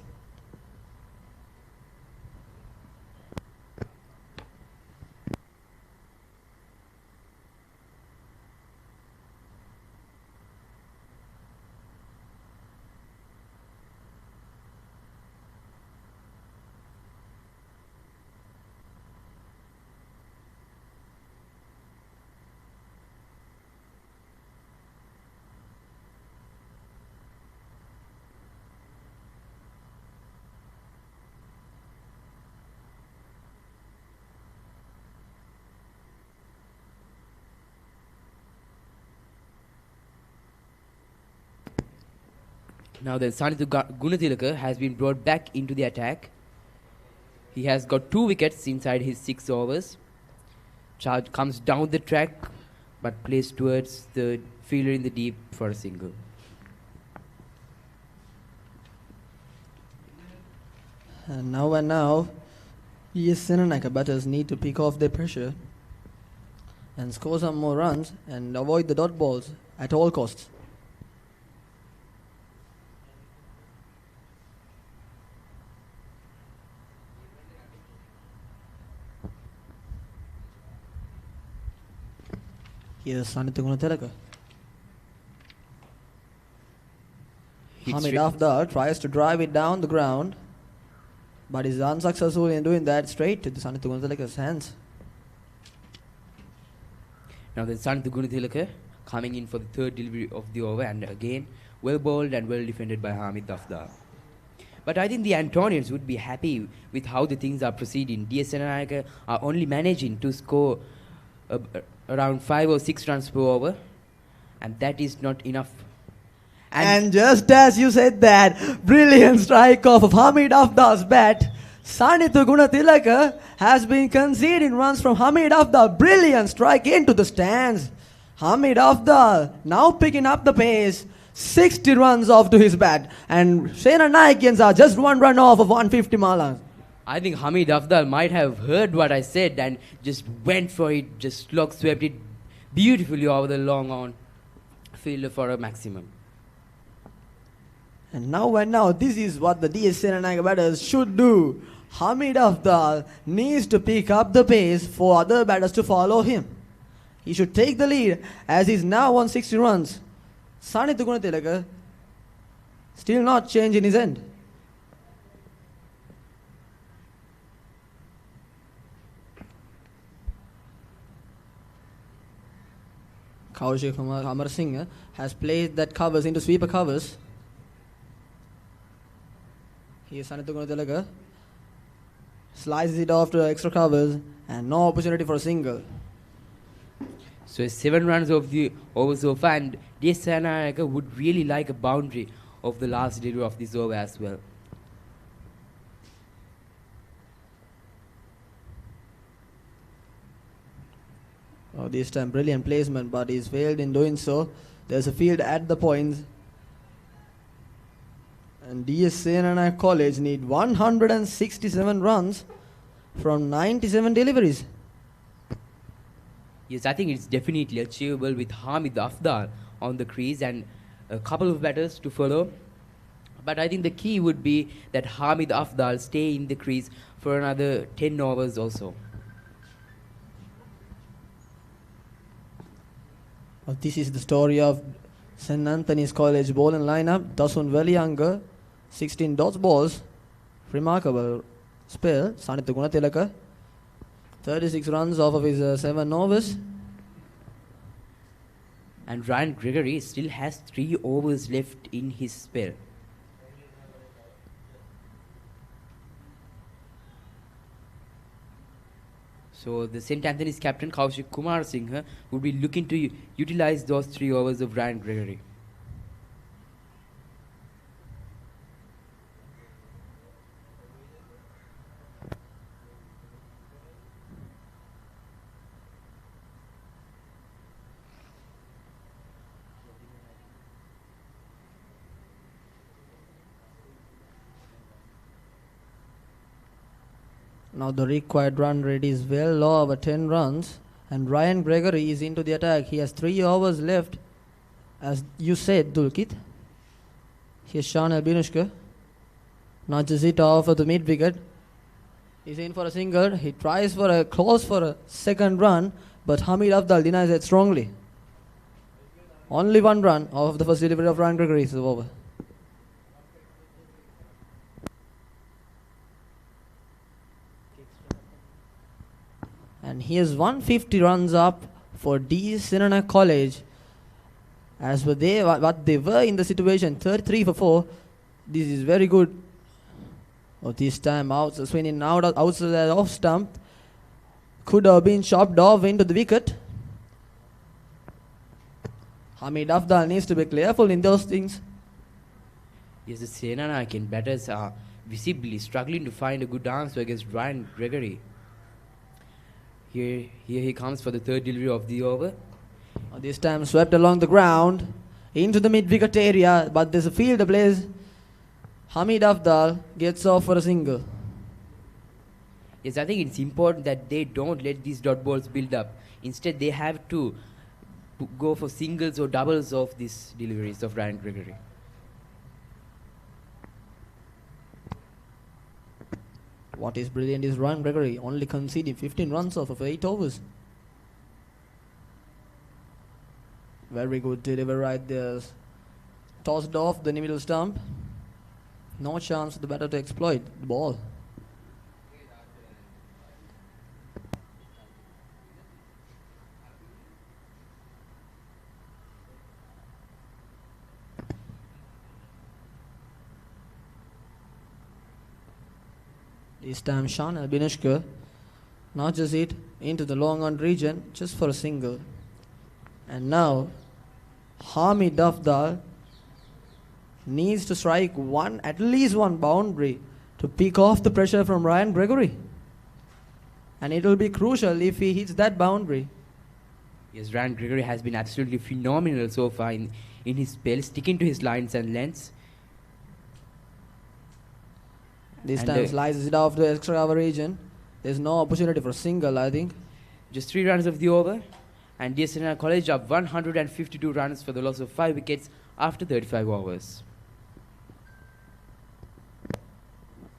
Now then, Sanithu Gunathilaka has been brought back into the attack. He has got 2 wickets inside his 6 overs. Charge comes down the track, but plays towards the fielder in the deep for a single. And now, DS Senanayake batters need to pick off their pressure and score some more runs and avoid the dot balls at all costs. Here's Sanithu Gunathilaka. Hamid Afdal tries to drive it down the ground, but is unsuccessful in doing that, straight to the Sanithu Gunathilaka's hands. Now then, Sanithu Gunathilaka coming in for the 3rd delivery of the over, and again well bowled and well defended by Hamid Afdal. But I think the Antonians would be happy with how the things are proceeding. DS Senanayake are only managing to score around 5 or 6 runs per over, and that is not enough. And just as you said that, brilliant strike off of Hamid Afdal's bat, Sanithu Gunathilaka has been conceding runs from Hamid Afdal. Brilliant strike into the stands. Hamid Afdal now picking up the pace. 60 runs off to his bat, and Senanayakians are just 1 run off of 150 malas. I think Hamid Afdal might have heard what I said and just went for it, just slog swept it beautifully over the long on fielder for a maximum. And now, this is what the DS Senanayake batters should do. Hamid Afdal needs to pick up the pace for other batters to follow him. He should take the lead as he's now on 60 runs. Sanithu Gunathilaka still not changing his end. Kaushik Amarasinghe has played that covers into sweeper covers. Here's Sanitha Gunathalaka. Slices it off to extra covers and no opportunity for a single. So 7 runs of the over so far, and Senanayake would really like a boundary of the last delivery of this over as well. Oh, this time brilliant placement, but he's failed in doing so. There's a field at the points. And DS Senanayake College need 167 runs from 97 deliveries. Yes, I think it's definitely achievable with Hamid Afdal on the crease and a couple of batters to follow. But I think the key would be that Hamid Afdal stay in the crease for another 10 overs also. Well, this is the story of St. Anthony's College bowling lineup. Dasun Veliyanga, 16 dots balls. Remarkable spell. Sanitha Gunathalaka, 36 runs off of his 7 overs. And Ryan Gregory still has 3 overs left in his spell. So the St. Anthony's captain Kaushik Kumarasinghe would be looking to utilize those 3 overs of Ryan Gregory. Now the required run rate is well low, over 10 runs. And Ryan Gregory is into the attack. He has 3 overs left. As you said, Dulkit. Here's Shanal Binushka. Nudges it off of the mid wicket. He's in for a single. He tries for a close for a second run, but Hamid Afdal denies it strongly. Only 1 run off the first delivery of Ryan Gregory is over. And here's 150 runs up for D. Senanayake College. As what they were in the situation, 33 for 4. This is very good. Oh, this time out, swinging out outside the off stump. Could have been chopped off into the wicket. Hamid Afdal needs to be careful in those things. Yes, the Senanayake batters are visibly struggling to find a good answer against Ryan Gregory. Here he comes for the 3rd delivery of the over. This time swept along the ground into the mid-wicket area, but there's a field ablaze. Hamid Afdal gets off for a single. Yes, I think it's important that they don't let these dot balls build up. Instead, they have to go for singles or doubles of these deliveries of Ryan Gregory. What is brilliant is Ryan Gregory only conceding 15 runs off of 8 overs. Very good delivery right there. Tossed off the middle stump. No chance for the batter to exploit the ball. This time Shanal Binushka notches it into the long on region just for a single. And now Hamid Afdal needs to strike at least one boundary to pick off the pressure from Ryan Gregory. And it will be crucial if he hits that boundary. Yes, Ryan Gregory has been absolutely phenomenal so far in his spell, sticking to his lines and lengths. This time slices it off the extra cover region. There's no opportunity for a single, I think. Just 3 runs of the over. And DS Senanayake College up 152 runs for the loss of 5 wickets after 35 overs.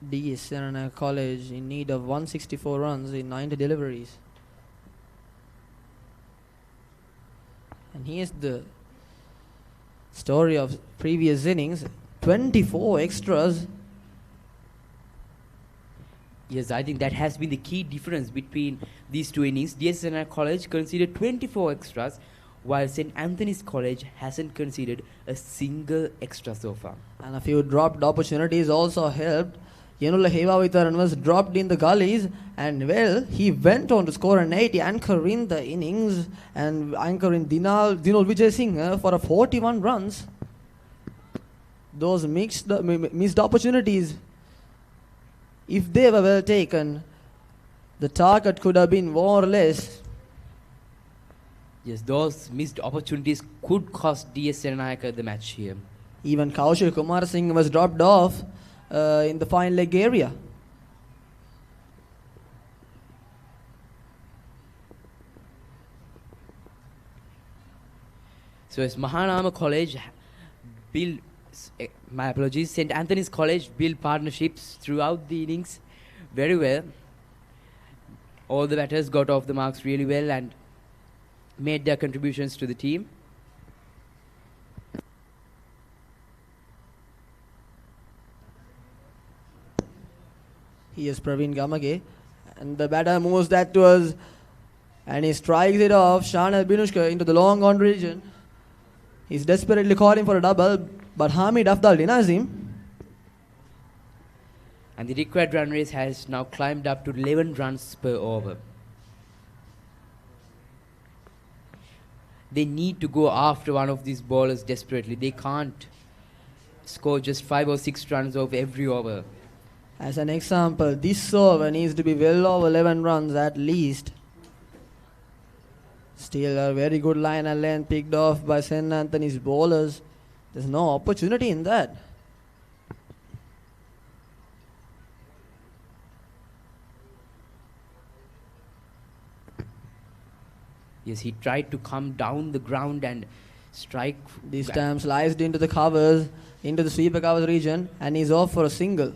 DS Senanayake College in need of 164 runs in 90 deliveries. And here's the story of previous innings. 24 extras. Yes, I think that has been the key difference between these 2 innings. DS Senanayake College conceded 24 extras, while St. Anthony's College hasn't conceded a single extra so far. And a few dropped opportunities also helped. Yenula Hevavitharan was dropped in the gullies, and well, he went on to score an 80, anchoring the innings and anchoring Dinul Vijay Singh for a 41 runs. Those missed opportunities, if they were well taken, the target could have been more or less. Yes, those missed opportunities could cost DS Senanayake the match here. Even Kaushik Kumar Singh was dropped off in the fine leg area. So as Mahanama College build, my apologies, St. Anthony's College build partnerships throughout the innings very well. All the batters got off the marks really well and made their contributions to the team. Here's Praveen Gamage, and the batter moves that towards, and he strikes it off. Shanal Binushka into the long on region. He's desperately calling for a double, but Hamid Afdal denies him. And the required run rate has now climbed up to 11 runs per over. They need to go after one of these bowlers desperately. They can't score just 5 or 6 runs off every over. As an example, this over needs to be well over 11 runs at least. Still a very good line and length picked off by St. Anthony's bowlers. There's no opportunity in that. Yes, he tried to come down the ground and strike. This time sliced into the covers, into the sweeper covers region, and he's off for a single.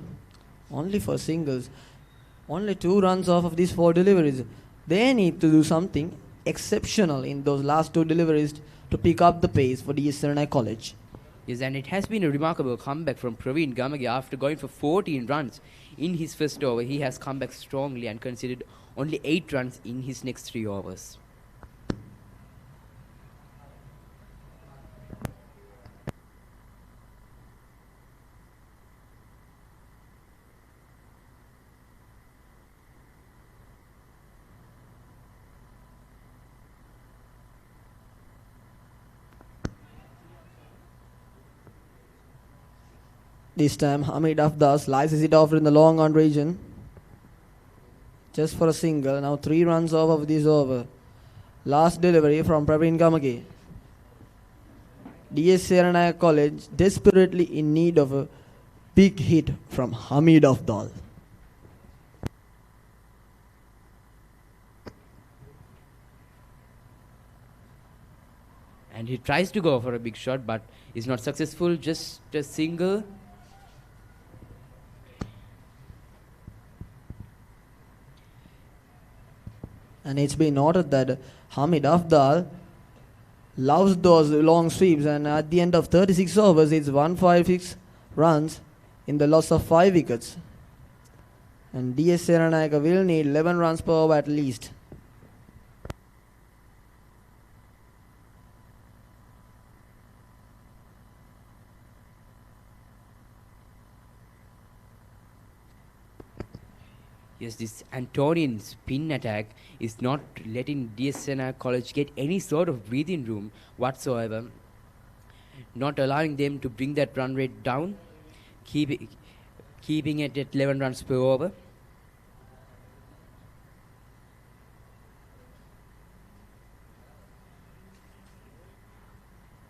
Only for singles. Only 2 runs off of these 4 deliveries. They need to do something exceptional in those last 2 deliveries to pick up the pace for DS Senanayake College. Yes, and it has been a remarkable comeback from Praveen Gamage. After going for 14 runs in his first over, he has come back strongly and conceded only 8 runs in his next 3 overs. This time Hamid Afdal slices it off in the long on region. Just for a single. Now 3 runs off of this over. Last delivery from Praveen Gamage. DS Senanayake College desperately in need of a big hit from Hamid Afdal. And he tries to go for a big shot but is not successful. Just a single. And it's been noted that Hamid Afdal loves those long sweeps, and at the end of 36 overs, it's 156 runs in the loss of 5 wickets. And DS Senanayake will need 11 runs per over at least. Yes, this Antonian spin attack is not letting DS Senanayake College get any sort of breathing room whatsoever. Not allowing them to bring that run rate down. Keeping it at 11 runs per over.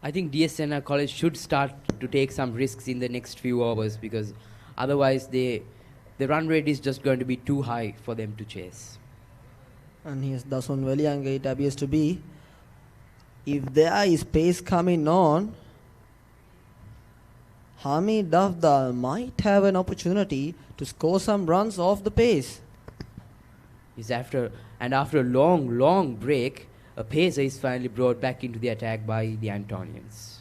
I think DS Senanayake College should start to take some risks in the next few overs, because otherwise the run rate is just going to be too high for them to chase. And here's Dasun Velianga, it appears to be. If there is pace coming on, Hamid Afdal might have an opportunity to score some runs off the pace. After a long break, a pacer is finally brought back into the attack by the Antonians.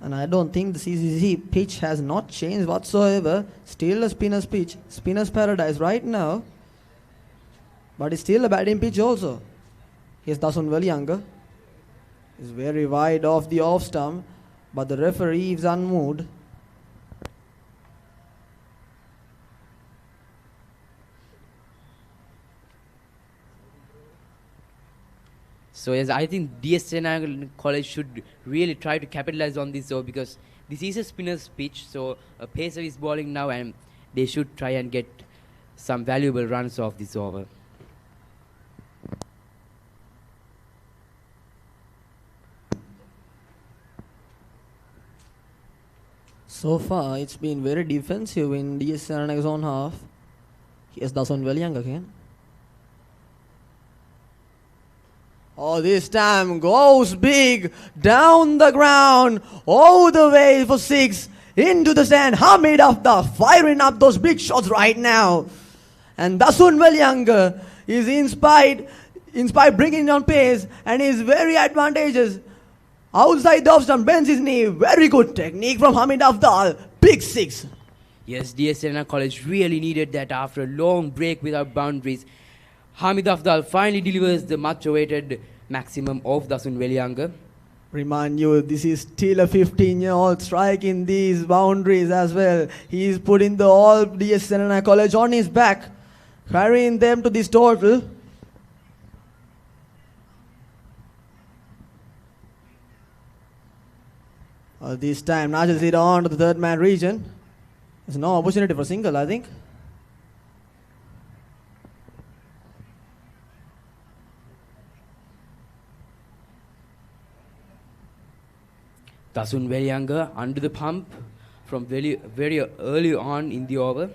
And I don't think the CCC pitch has not changed whatsoever. Still a spinner's pitch, spinner's paradise right now. But it's still a batting pitch also. Here's Dasun Younger. Is very wide off the off stump, but the referee is unmoved. So yes, I think DS Senanayake College should really try to capitalize on this over, because this is a spinner's pitch, so a pacer is bowling now and they should try and get some valuable runs off this over. So far, it's been very defensive in DS Senanayake's own half. Here's Dasun Young again. Oh, this time goes big, down the ground, all the way for 6, into the stand. Hamid Afdal firing up those big shots right now. And Dasun Younger is inspired bringing down pace and is very advantageous. Outside the off stump, bends his knee. Very good technique from Hamid Afdal. Big 6. Yes, DS Senanayake College really needed that after a long break without boundaries. Hamid Afdal finally delivers the much awaited maximum of Dasun Younger. Remind you, this is still a 15-year-old striking these boundaries as well. He is putting the all DS Senanayake College on his back, carrying them to this total. This time, Najal is on to the third man region. There's no opportunity for single, I think. Dasun Younger under the pump from very early on in the over.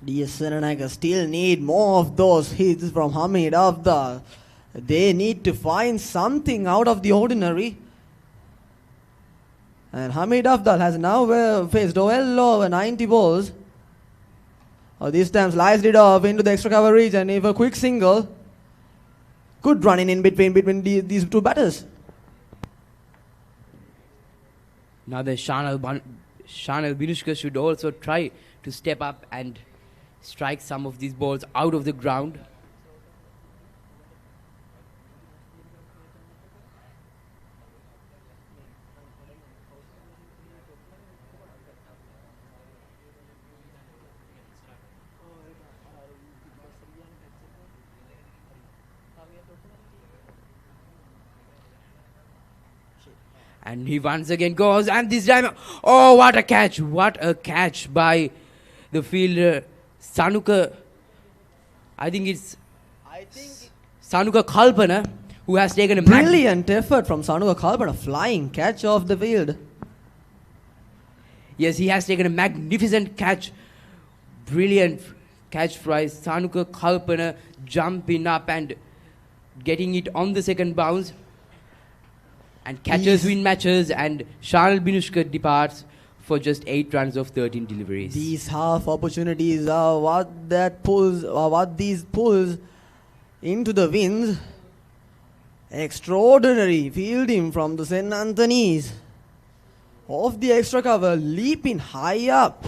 DS Senanayake still need more of those hits from Hamid Afdal. They need to find something out of the ordinary. And Hamid Afdal has now faced well over 90 balls. This time sliced it off into the extra cover region. If a quick single. Good running in between these two batters. Now the Shanal Binushka should also try to step up and strike some of these balls out of the ground. And he once again goes, and this time, oh, what a catch! What a catch by the fielder, Sanuka. I think it's Sanuka Kalpana, who has taken a brilliant effort from Sanuka Kalpana, flying catch off the field. Yes, he has taken a magnificent catch. Brilliant catch by Sanuka Kalpana, jumping up and getting it on the second bounce. And catchers win matches, and Shanal Binushka departs for just 8 runs of 13 deliveries. These half opportunities are what these pulls into the wins. Extraordinary fielding from the St. Anthony's. Off the extra cover, leaping high up.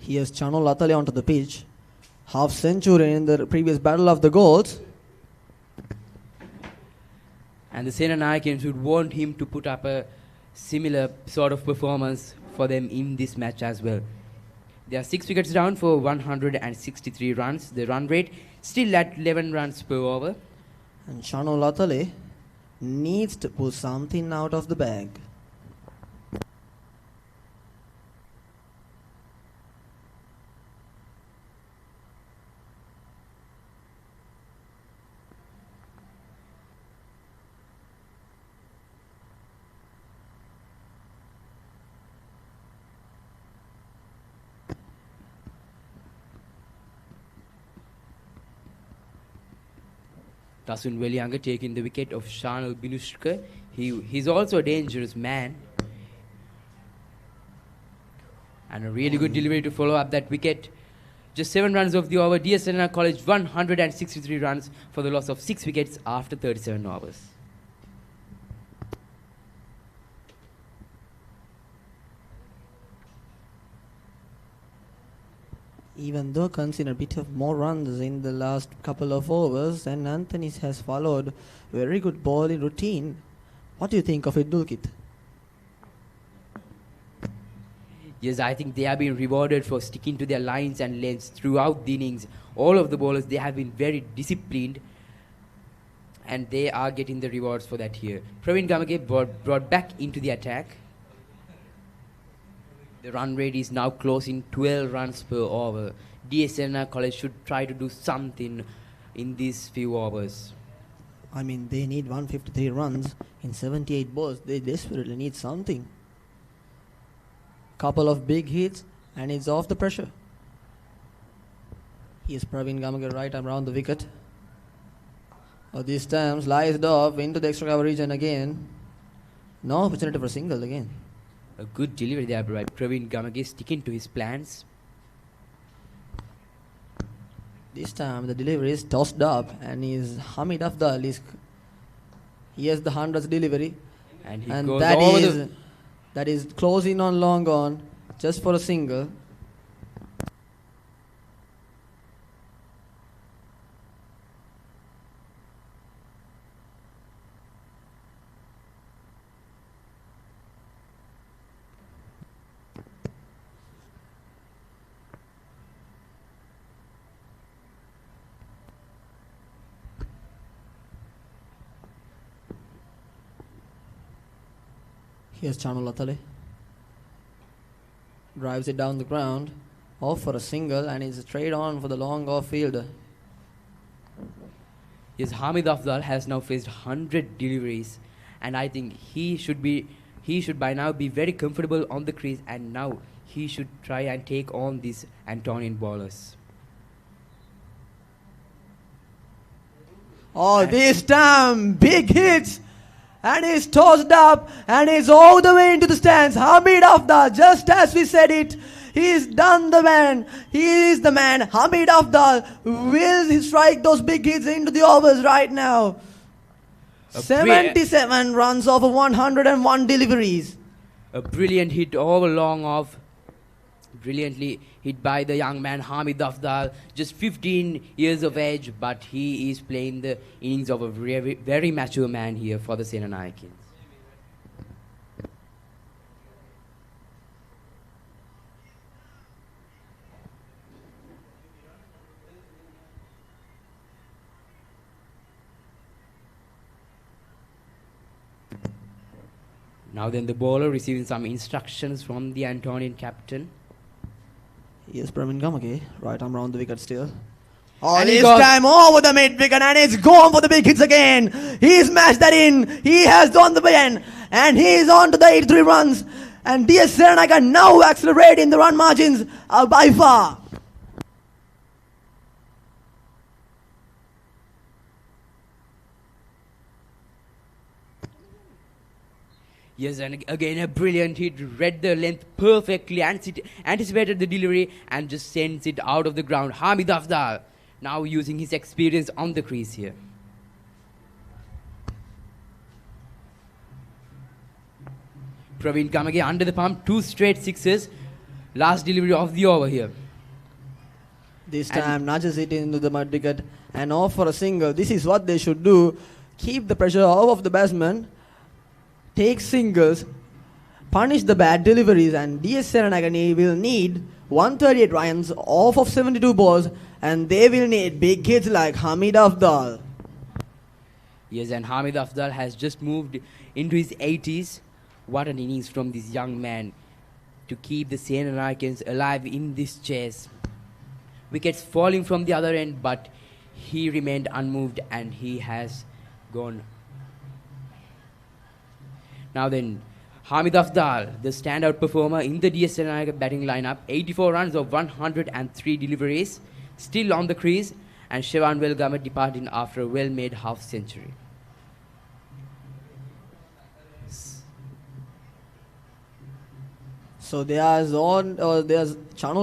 Here's Chano Latale onto the pitch. Half century in the previous battle of the goals. And the Senanayakans would want him to put up a similar sort of performance for them in this match as well. They are 6 wickets down for 163 runs. The run rate still at 11 runs per over. And Chano Latale needs to pull something out of the bag. Dasun Welianga taking the wicket of Shanal Binushka. He's also a dangerous man. And a really good delivery to follow up that wicket. Just 7 runs of the over. DS Senanayake College 163 runs for the loss of 6 wickets after 37 overs. Even though conceded a bit of more runs in the last couple of overs, and Anthony's has followed very good bowling routine. What do you think of it, Dulkit? Yes, I think they have been rewarded for sticking to their lines and lengths throughout the innings. All of the bowlers, they have been very disciplined, and they are getting the rewards for that here. Praveen Gamage brought back into the attack. The run rate is now closing 12 runs per over. DS Senanayake College should try to do something in these few overs. I mean, they need 153 runs in 78 balls. They desperately need something. Couple of big hits, and it's off the pressure. Here's Praveen Gamage right around the wicket. This time sliced off into the extra cover region again. No opportunity for a single again. A good delivery there by Praveen Gamage, sticking to his plans. This time the delivery is tossed up, and is Hamid Afdal. He has the hundreds delivery, and that is closing on long on just for a single. Here's Chanulatale. Drives it down the ground. Off for a single, and is straight on for the long off fielder. Yes, Hamid Afdal has now faced 100 deliveries, and I think he should by now be very comfortable on the crease, and now he should try and take on these Antonian bowlers. Oh, this time big hits, and he's tossed up, and he's all the way into the stands. Hamid Afdal, just as we said it, he's done the man. He is the man. Hamid Afdal, will he strike those big hits into the overs right now? 77 runs over 101 deliveries. A brilliant hit over long off. Brilliantly hit by the young man Hamid Afdal, just 15 years of age, but he is playing the innings of a very, very mature man here for the Senanayakins. Now then the bowler receiving some instructions from the Antonian captain. Yes, Praveen Gamage, right arm round the wicket still. Oh, this time over the mid wicket, and it's gone for the big hits again. He's smashed that in. He has done the win, and he's on to the 83 runs. And DS Senanayake now accelerating the run margins by far. Yes, and again a brilliant hit, read the length perfectly, anticipated the delivery and just sends it out of the ground. Hamid Afdal now using his experience on the crease here. Praveen Gamage under the pump, 2 straight sixes. Last delivery of the over here. This time nudges it into the mud wicket and off for a single. This is what they should do. Keep the pressure off of the batsman. Take singles, punish the bad deliveries, and DS Senanayake will need 138 runs off of 72 balls, and they will need big hits like Hamid Afdal. Yes, and Hamid Afdal has just moved into his 80s. What an innings from this young man to keep the Senanayakins alive in this chase. Wickets falling from the other end, but he remained unmoved and he has gone. Now then, Hamid Afdal, the standout performer in the DS Senanayake batting lineup, 84 runs of 103 deliveries, still on the crease, and Shevan Welgama departing after a well-made half-century. So there's Chanul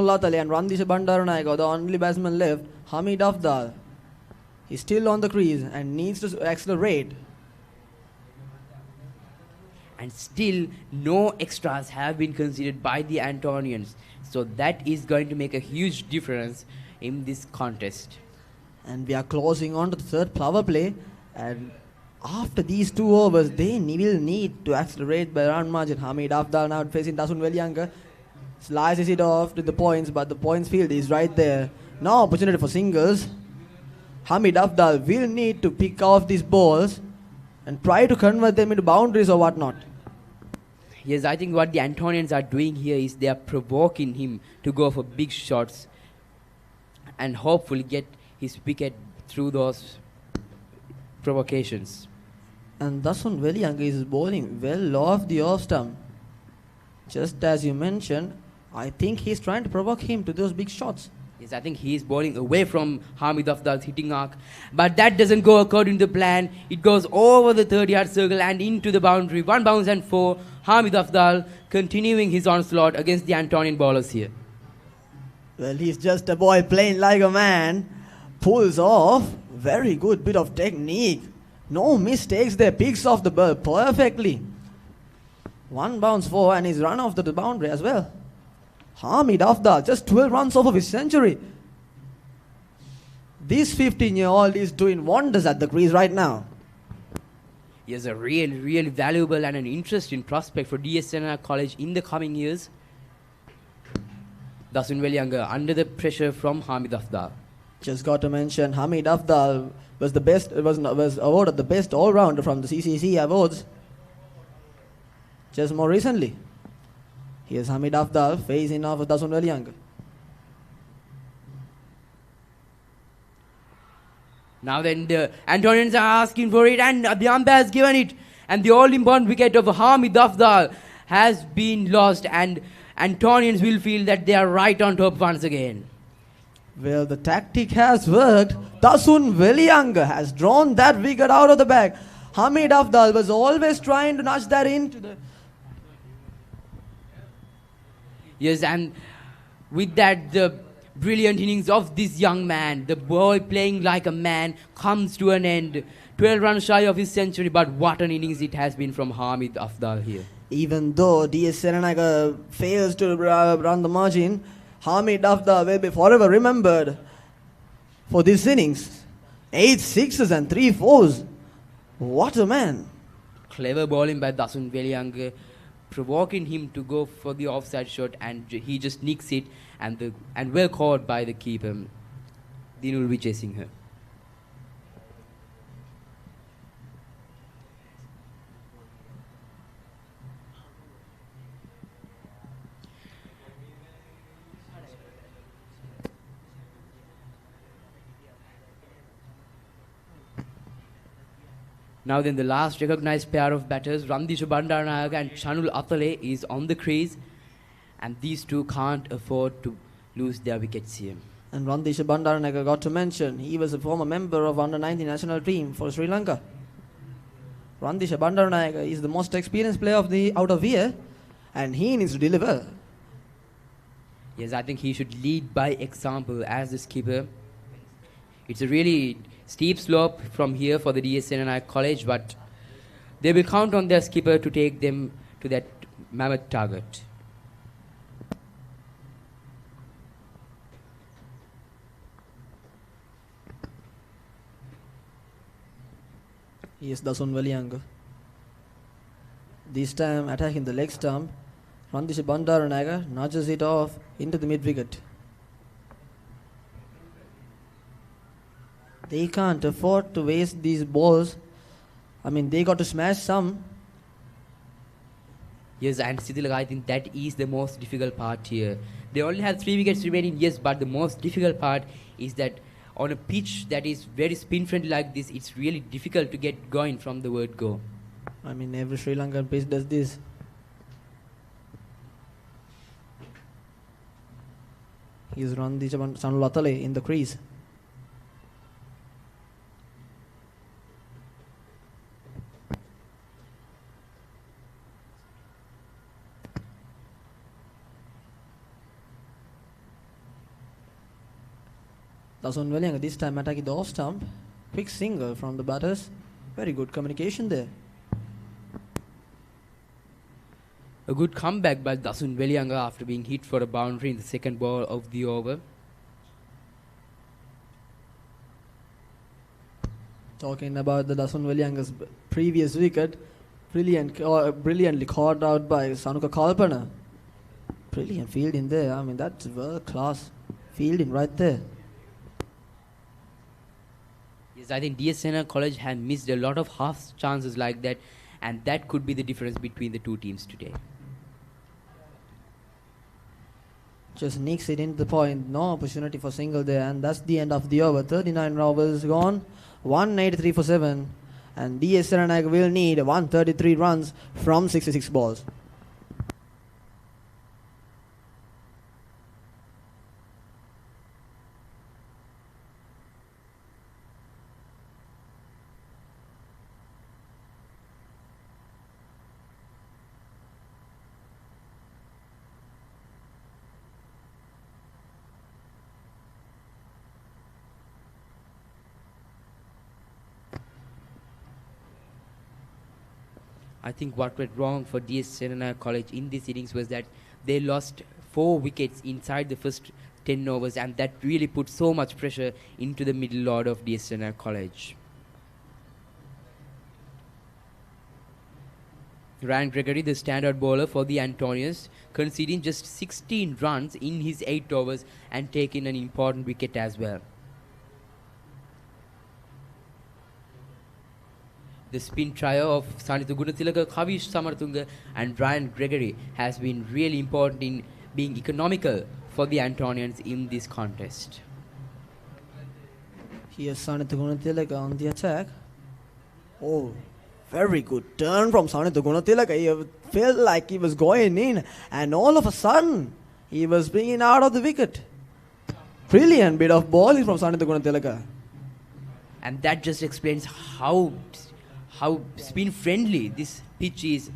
Latale and Randisha Bandaranaike, the only batsman left, Hamid Afdal. He's still on the crease and needs to accelerate. And still, no extras have been considered by the Antonians. So that is going to make a huge difference in this contest. And we are closing on to the third power play. And after these 2 overs, they will need to accelerate by run margin. Hamid Afdal now facing Dasun Welianga. Slices it off to the points, but the points field is right there. No opportunity for singles. Hamid Afdal will need to pick off these balls and try to convert them into boundaries or whatnot. Yes, I think what the Antonians are doing here is they are provoking him to go for big shots and hopefully get his wicket through those provocations. And Dasun Welianga is bowling well off the off stump. Just as you mentioned, I think he's trying to provoke him to those big shots. Yes, I think he is bowling away from Hamid Afdal's hitting arc. But that doesn't go according to the plan. It goes over the 30-yard circle and into the boundary. 1 bounce and 4. Hamid Afdal continuing his onslaught against the Antonian bowlers here. Well, he's just a boy playing like a man. Pulls off. Very good bit of technique. No mistakes there. Picks off the ball perfectly. 1 bounce 4 and he's run off to the boundary as well. Hamid Afdal just 12 runs off of his century. This 15-year-old is doing wonders at the crease right now. He is a really valuable and an interesting prospect for DS Senanayake College in the coming years. Dasun Welianga under the pressure from Hamid Afdal. Just got to mention, Hamid Afdal was awarded the best all-rounder from the CCC awards just more recently. Here's Hamid Afdal facing off with Dasun Welianga. Now then the Antonians are asking for it and the umpire has given it. And the all-important wicket of Hamid Afdal has been lost and Antonians will feel that they are right on top once again. Well, the tactic has worked. Dasun Welianga has drawn that wicket out of the bag. Hamid Afdal was always trying to nudge that into the... Yes, and with that, the brilliant innings of this young man, the boy playing like a man, comes to an end. 12 runs shy of his century, but what an innings it has been from Hamid Afdal here. Even though DS Senanayake fails to run the margin, Hamid Afdal will be forever remembered for this innings. 8 sixes and 3 fours. What a man. Clever bowling by Dasun Welianga, provoking him to go for the offside shot, and he just nicks it and well caught by the keeper. Dinul Vijay Singh. Now then, the last recognized pair of batters, Randisha Bandaranaike and Chanul Atale, is on the crease. And these two can't afford to lose their wickets here. And Randisha Bandaranaike got to mention, he was a former member of under-19 national team for Sri Lanka. Randisha Bandaranaike is the most experienced player out of here, and he needs to deliver. Yes, I think he should lead by example as the skipper. It's a really steep slope from here for the DS Senanayake College, but they will count on their skipper to take them to that mammoth target. Yes, Dasun Welianga. This time attacking the leg stump. Randisha Bandaranaike nudges it off into the mid-wicket. They can't afford to waste these balls. I mean, they got to smash some. Yes, and Sidilaka, I think that is the most difficult part here. They only have 3 wickets remaining, yes, but the most difficult part is that on a pitch that is very spin-friendly like this, it's really difficult to get going from the word go. I mean, every Sri Lankan pitch does this. He's Randisha Chanul Atale in the crease. Dasun Wellianga this time attacking the off stump. Quick single from the batters. Very good communication there. A good comeback by Dasun Wellianga after being hit for a boundary in the second ball of the over. Talking about the Dasun Wellianga's previous wicket, brilliantly caught out by Sanuka Kalpana. Brilliant fielding there. I mean, that's world class fielding right there. Yes, I think DS College had missed a lot of half chances like that, and that could be the difference between the two teams today. Just nicks it into the point. No opportunity for single there, and that's the end of the over. 39 overs gone. 183 for 7. And DS Senanayake will need 133 runs from 66 balls. I think what went wrong for DS Senanayake College in this innings was that they lost 4 wickets inside the first 10 overs, and that really put so much pressure into the middle order of DS Senanayake College. Ryan Gregory, the standout bowler for the Antonians, conceding just 16 runs in his 8 overs and taking an important wicket as well. The spin trio of Sanitha Gunathilaka, Kavish Samarthunga and Ryan Gregory has been really important in being economical for the Antonians in this contest. Here's Sanitha Gunathilaka on the attack. Oh, very good turn from Sanitha Gunathilaka. He felt like he was going in, and all of a sudden he was bringing out of the wicket. Brilliant bit of bowling from Sanitha Gunathilaka. And that just explains how spin friendly this pitch is.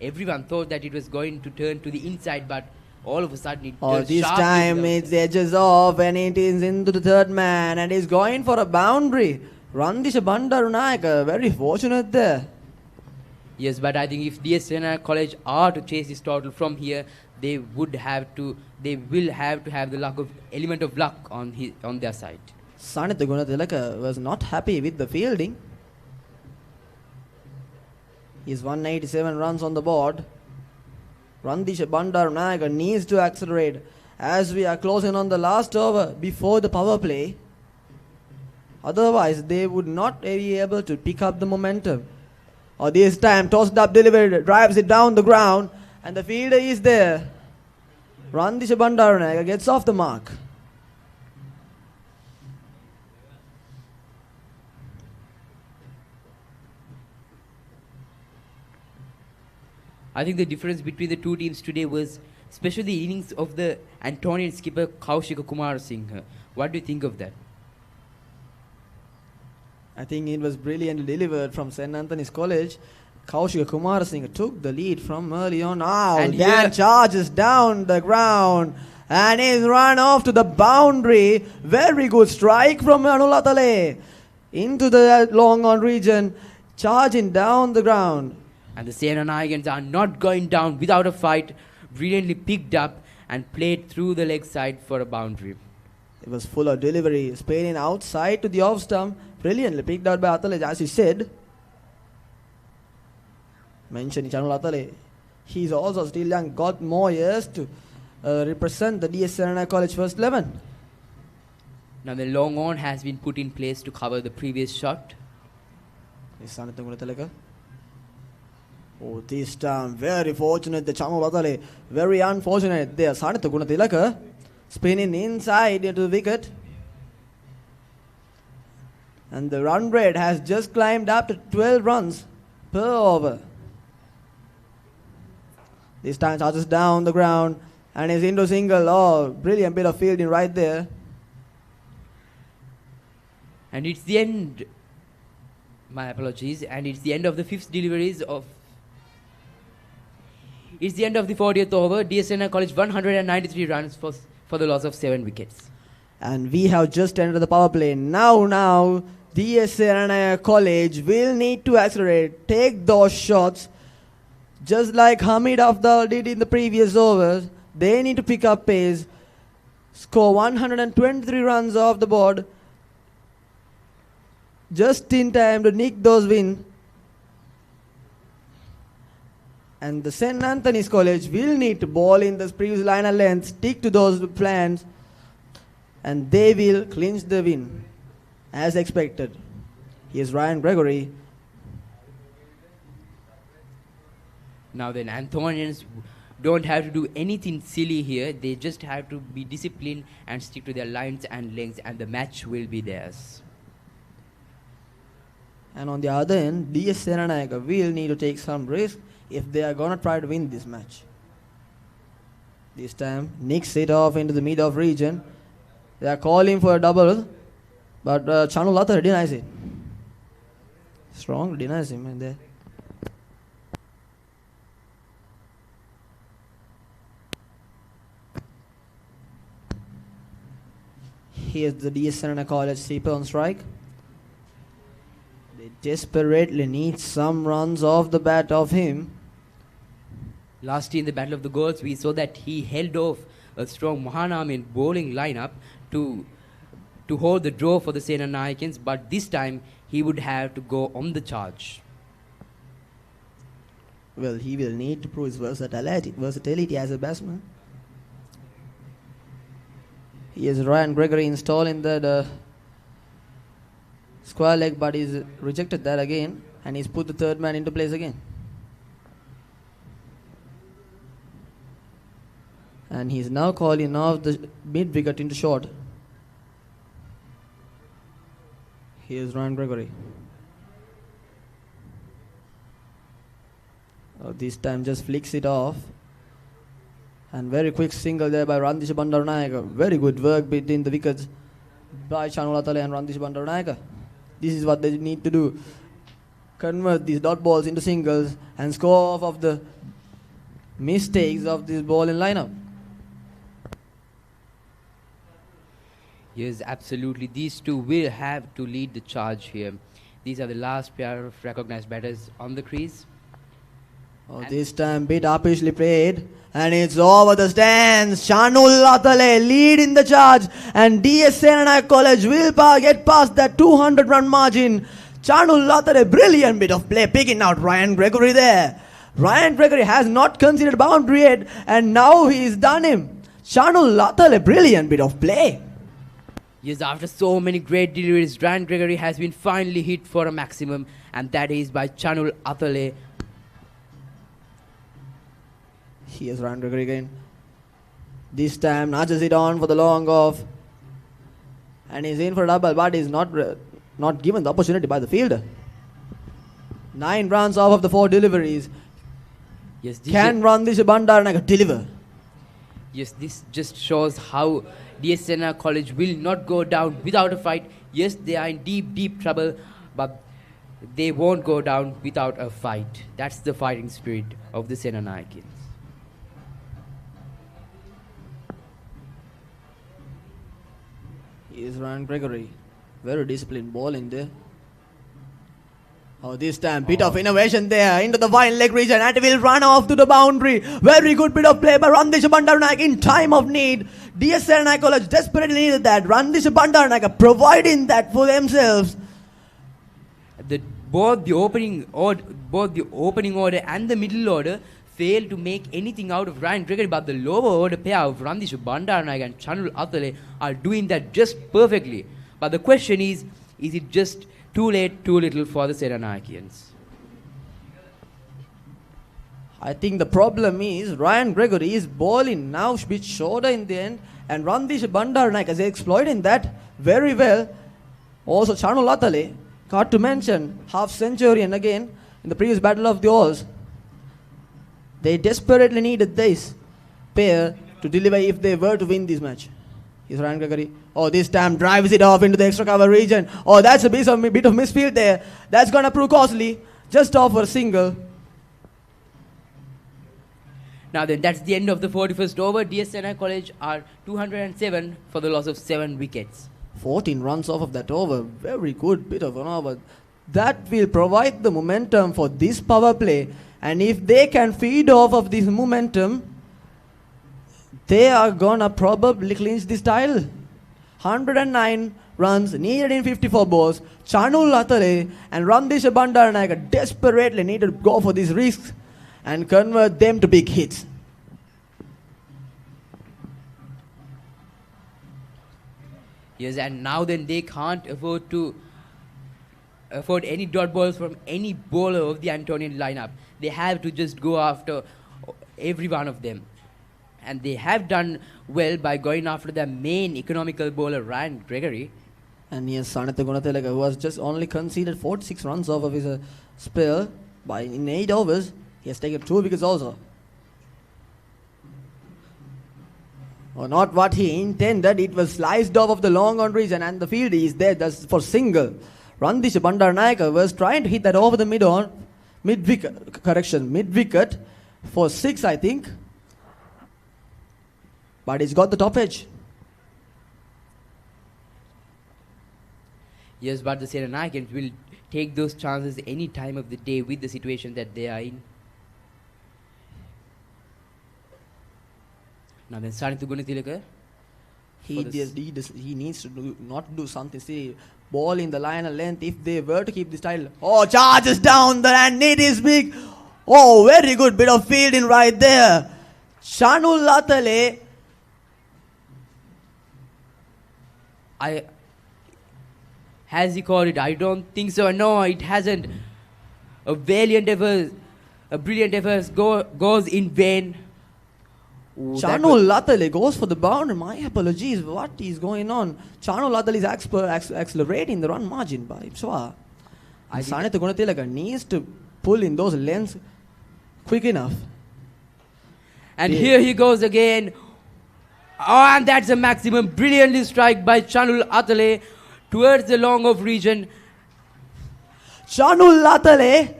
Everyone thought that it was going to turn to the inside, but all of a sudden it turns this sharply time down. it's edges off and it is into the third man and he's going for a boundary. Randisha Bandarunayaka, very fortunate there. Yes, but I think if DS Senanayake College are to chase this total from here, they will have to have the element of luck on their side. Sanitha Gunathilaka was not happy with the fielding. He's 187 runs on the board. Randisha Bandarunayaka needs to accelerate as we are closing on the last over before the power play. Otherwise, they would not be able to pick up the momentum. Or this time, tossed up delivery, drives it down the ground, and the fielder is there. Randisha Bandarunayaka gets off the mark. I think the difference between the two teams today was especially the innings of the Antonian skipper Kaushika Kumarasinghe. What do you think of that? I think it was brilliantly delivered from St. Anthony's College. Kaushika Kumarasinghe took the lead from early on. And Dan charges down the ground and is run off to the boundary. Very good strike from Anulatale into the long on region, charging down the ground. And the Senanayakans are not going down without a fight. Brilliantly picked up and played through the leg side for a boundary. It was full of delivery, spinning outside to the off stump. Brilliantly picked out by Atale, as you said. Mentioning Chanul Atale. He's also still young, got more years to represent the DS Senanayake College first 11. Now the long on has been put in place to cover the previous shot. Oh, this time very fortunate the Chanul Atale. Very unfortunate there. Sanitha Gunathilaka spinning inside into the wicket. And the run rate has just climbed up to 12 runs per over. This time charges down the ground and is into single. Oh, brilliant bit of fielding right there. And it's the end. My apologies. And it's the end of the fifth deliveries of. It's the end of the 40th over. DS Senanayake College 193 runs for the loss of 7 wickets. And we have just entered the power play. Now, DS Senanayake College will need to accelerate, take those shots. Just like Hamid Afdal did in the previous overs, they need to pick up pace, score 123 runs off the board, just in time to nick those wins. And the St. Anthony's College will need to ball in the previous line of length, stick to those plans, and they will clinch the win as expected. Here's Ryan Gregory. Now then, Anthonians don't have to do anything silly here. They just have to be disciplined and stick to their lines and lengths, and the match will be theirs. And on the other end, DS Senanayake will need to take some risk if they are going to try to win this match. This time, nicks it off into the mid-off region. They are calling for a double, but Chanu Latha denies it. Strong denies him in there. Here's the DS Senanayake College sweeper on strike. They desperately need some runs off the bat of him. Last year in the Battle of the Goals, we saw that he held off a strong Mahanamin bowling lineup to hold the draw for the Senanayakans, but this time he would have to go on the charge. Well, he will need to prove his versatility as a batsman. Here's Ryan Gregory installing the square leg, but he's rejected that again, and he's put the third man into place again. And he's now calling off the mid wicket into short. Here's Ryan Gregory. This time just flicks it off. And very quick single there by Randish Bandaranaike. Very good work between the wickets by Chanu Latha and Randish Bandaranaike. This is what they need to do. Convert these dot balls into singles and score off of the mistakes of this bowling lineup. Yes, absolutely. These two will have to lead the charge here. These are the last pair of recognized batters on the crease. This time bit uppishly played, and it's over the stands. Chanu Latha lead in the charge, and DS Senanayake College will get past that 200 run margin. Chanu Latha, brilliant bit of play, picking out Ryan Gregory there. Ryan Gregory has not considered boundary yet, and now he's done him. Chanu Latha, brilliant bit of play. Yes, after so many great deliveries, Ryan Gregory has been finally hit for a maximum, and that is by Chanu Latha. Here's Ryan Gregory again. This time nudges it on for the long off, and he's in for a double, but he's not given the opportunity by the fielder. 9 runs off of the 4 deliveries. Yes, can Randish Bandaranaike deliver? Yes, this just shows how DS Senanayake College will not go down without a fight. Yes, they are in deep trouble, but they won't go down without a fight. That's the fighting spirit of the Senanayakans. Here's Ryan Gregory. Very disciplined ball in there. This time bit of innovation there into the wide leg region, and it will run off to the boundary. Very good bit of play by Randish Bandaranaike in time of need. DS Senanayake College desperately needed that. Randish Bandaranaike providing that for themselves. Both the opening order and the middle order failed to make anything out of Ryan Gregory, but the lower order pair of Randish Bandaranaike and Chanu Latha are doing that just perfectly. But the question is it just too late, too little for the Senanayakans? I think the problem is Ryan Gregory is bowling now a bit shorter in the end, and Randish Bandaranaike is exploiting that very well. Also Chanu Latha, got to mention half century and again in the previous Battle of the Alls. They desperately needed this pair to deliver if they were to win this match. Here's Ryan Gregory. This time drives it off into the extra cover region. That's a bit of misfield there. That's going to prove costly. Just off for a single. Now then, that's the end of the 41st over. DS Senai College are 207 for the loss of 7 wickets. 14 runs off of that over. Very good bit of an over. That will provide the momentum for this power play. And if they can feed off of this momentum, they are gonna probably clinch this title. 109 runs needed in 54 balls. Chanul Latale and Ramdesha Bandaranaike desperately need to go for these risks and convert them to big hits. Yes, and now then they can't afford any dot balls from any bowler of the Antonian lineup. They have to just go after every one of them. And they have done well by going after their main economical bowler, Ryan Gregory. And yes, Sanatha Gunathilaka, who has just only conceded 46 runs off of his spell in 8 overs, he has taken 2 wickets also. Or not what he intended, it was sliced off of the long on region and the field is there just for single. Randisha Bandaranaike was trying to hit that over the mid-wicket for 6, I think. But he's got the top edge. Yes, but the Senanayakans will take those chances any time of the day with the situation that they are in. Now then, starting to Gunathilaka. He needs to not do something. See, ball in the line of length if they were to keep this title. Oh, charges down there and it is big. Oh, very good bit of fielding right there. Chanul Latale. Has he called it? I don't think so. No, it hasn't. A brilliant effort goes in vain. Chanul Latale goes for the boundary. My apologies. What is going on? Chanul Latale is accelerating the run margin by Ipswa. Sanatha Gunathilaka needs to pull in those lengths quick enough. And here he goes again. Oh, and that's a maximum. Brilliantly strike by Chanul Latale towards the long off region. Chanul Latale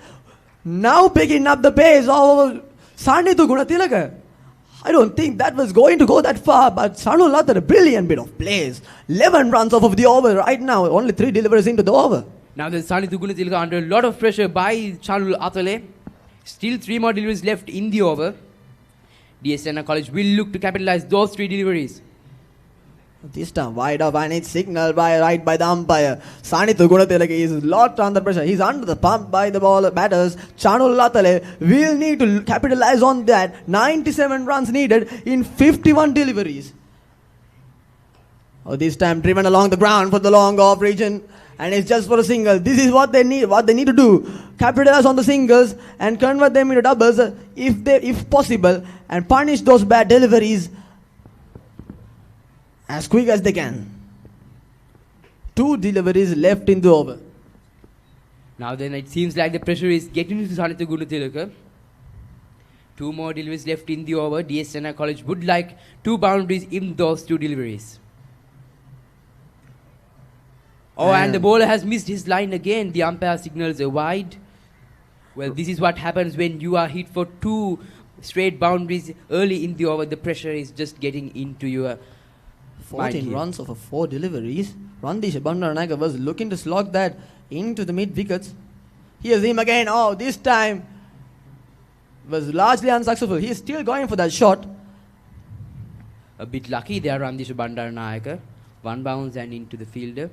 now picking up the pace of Sanatha Gunathilaka. I don't think that was going to go that far, but Chanul Latale, a brilliant bit of plays. 11 runs off of the over right now, only 3 deliveries into the over. Now the Sanatha Gunathilaka under a lot of pressure by Chanul Latale. Still 3 more deliveries left in the over. DS Senai College will look to capitalize those 3 deliveries. This time wide up and it's signaled by the umpire. Sanatha Gunathilaka is lot under pressure. He's under the pump by the batters. Chanul Latale will need to capitalize on that. 97 runs needed in 51 deliveries. Oh, this time driven along the ground for the long off region. And it's just for a single. This is what they need to do. Capitalize on the singles and convert them into doubles if possible. And punish those bad deliveries as quick as they can. 2 deliveries left in the over. Now then, it seems like the pressure is getting to Sanatha Gunathilaka. 2 more deliveries left in the over. DS Senai College would like 2 boundaries in those 2 deliveries. Oh, and the bowler has missed his line again. The umpire signals a wide. Well, this is what happens when you are hit for 2 straight boundaries early in the over. The pressure is just getting into your 14 runs of 4 deliveries. Randisha Bandaranaike was looking to slog that into the mid wickets. Here's him again. Oh, this time was largely unsuccessful. He is still going for that shot. A bit lucky there, Randisha Bandaranaike. 1 bounce and into the fielder.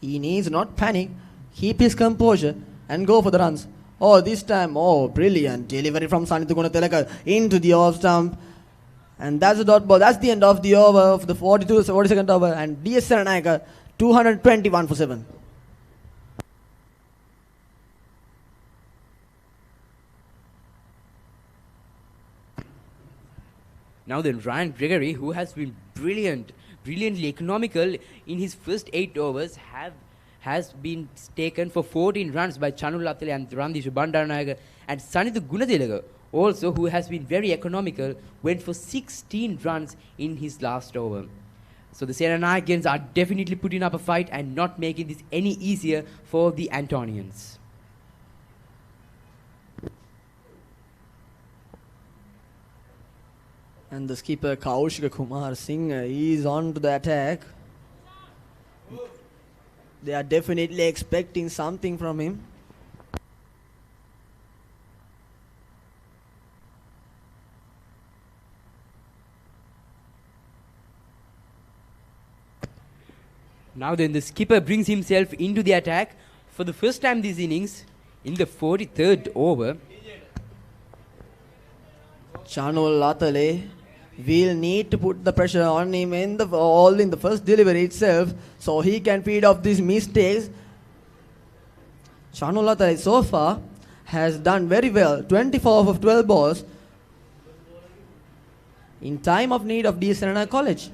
He needs not panic, keep his composure and go for the runs. Oh, this time, brilliant delivery from Sanatha Gunathilaka into the off stump. And that's the dot ball. That's the end of the over of the 42nd over. And DS Senanayake 221 for 7. Now then, Ryan Gregory, who has been brilliantly economical in his first 8 overs, has been taken for 14 runs by Chanul Latale and Randisha Bandaranaike. And Sanatha Gunathilaka, also, who has been very economical, went for 16 runs in his last over. So the Senanayakans are definitely putting up a fight and not making this any easier for the Antonians. And the skipper Kaushika Kumar Singh is on to the attack. They are definitely expecting something from him. Now then, the skipper brings himself into the attack for the first time this innings in the 43rd over. Chanul Latale will need to put the pressure on him in the first delivery itself, so he can feed off these mistakes. Chanul Latale so far has done very well, 24 of 12 balls in time of need of DS Senanayake College.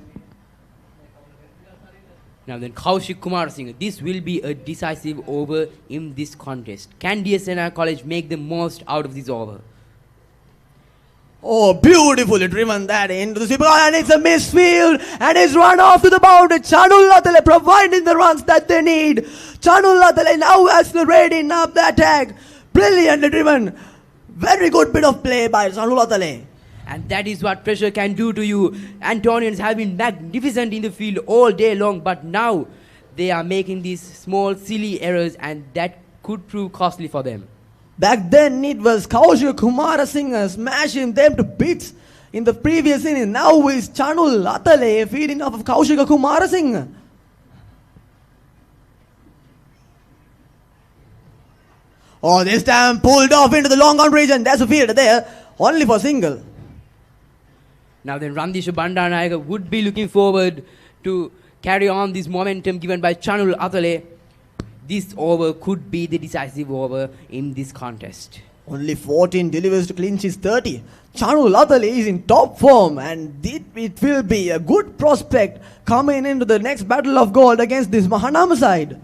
Now then, Kaushik Kumar Singh, this will be a decisive over in this contest. Can DS Senanayake College make the most out of this over? Oh, beautifully driven that into the sweeper, and it's a misfield, and it's run off to the boundary. Chanul Latale providing the runs that they need. Chanul Latale now accelerating up the attack. Brilliantly driven. Very good bit of play by Chanul Latale. And that is what pressure can do to you. Antonians have been magnificent in the field all day long, but now they are making these small, silly errors, and that could prove costly for them. Back then it was Kaushik Kumar Singh smashing them to bits in the previous inning. Now is Chanul Latale feeding off of Kaushik Kumar Singh. Oh, this time pulled off into the long on region. There's a field there, only for single. Now then, Randisha Bandaranaike would be looking forward to carry on this momentum given by Chanul Latale. This over could be the decisive over in this contest. Only 14 deliveries to clinch his 30. Chanul Latale is in top form, and it will be a good prospect coming into the next battle of gold against this Mahanama side.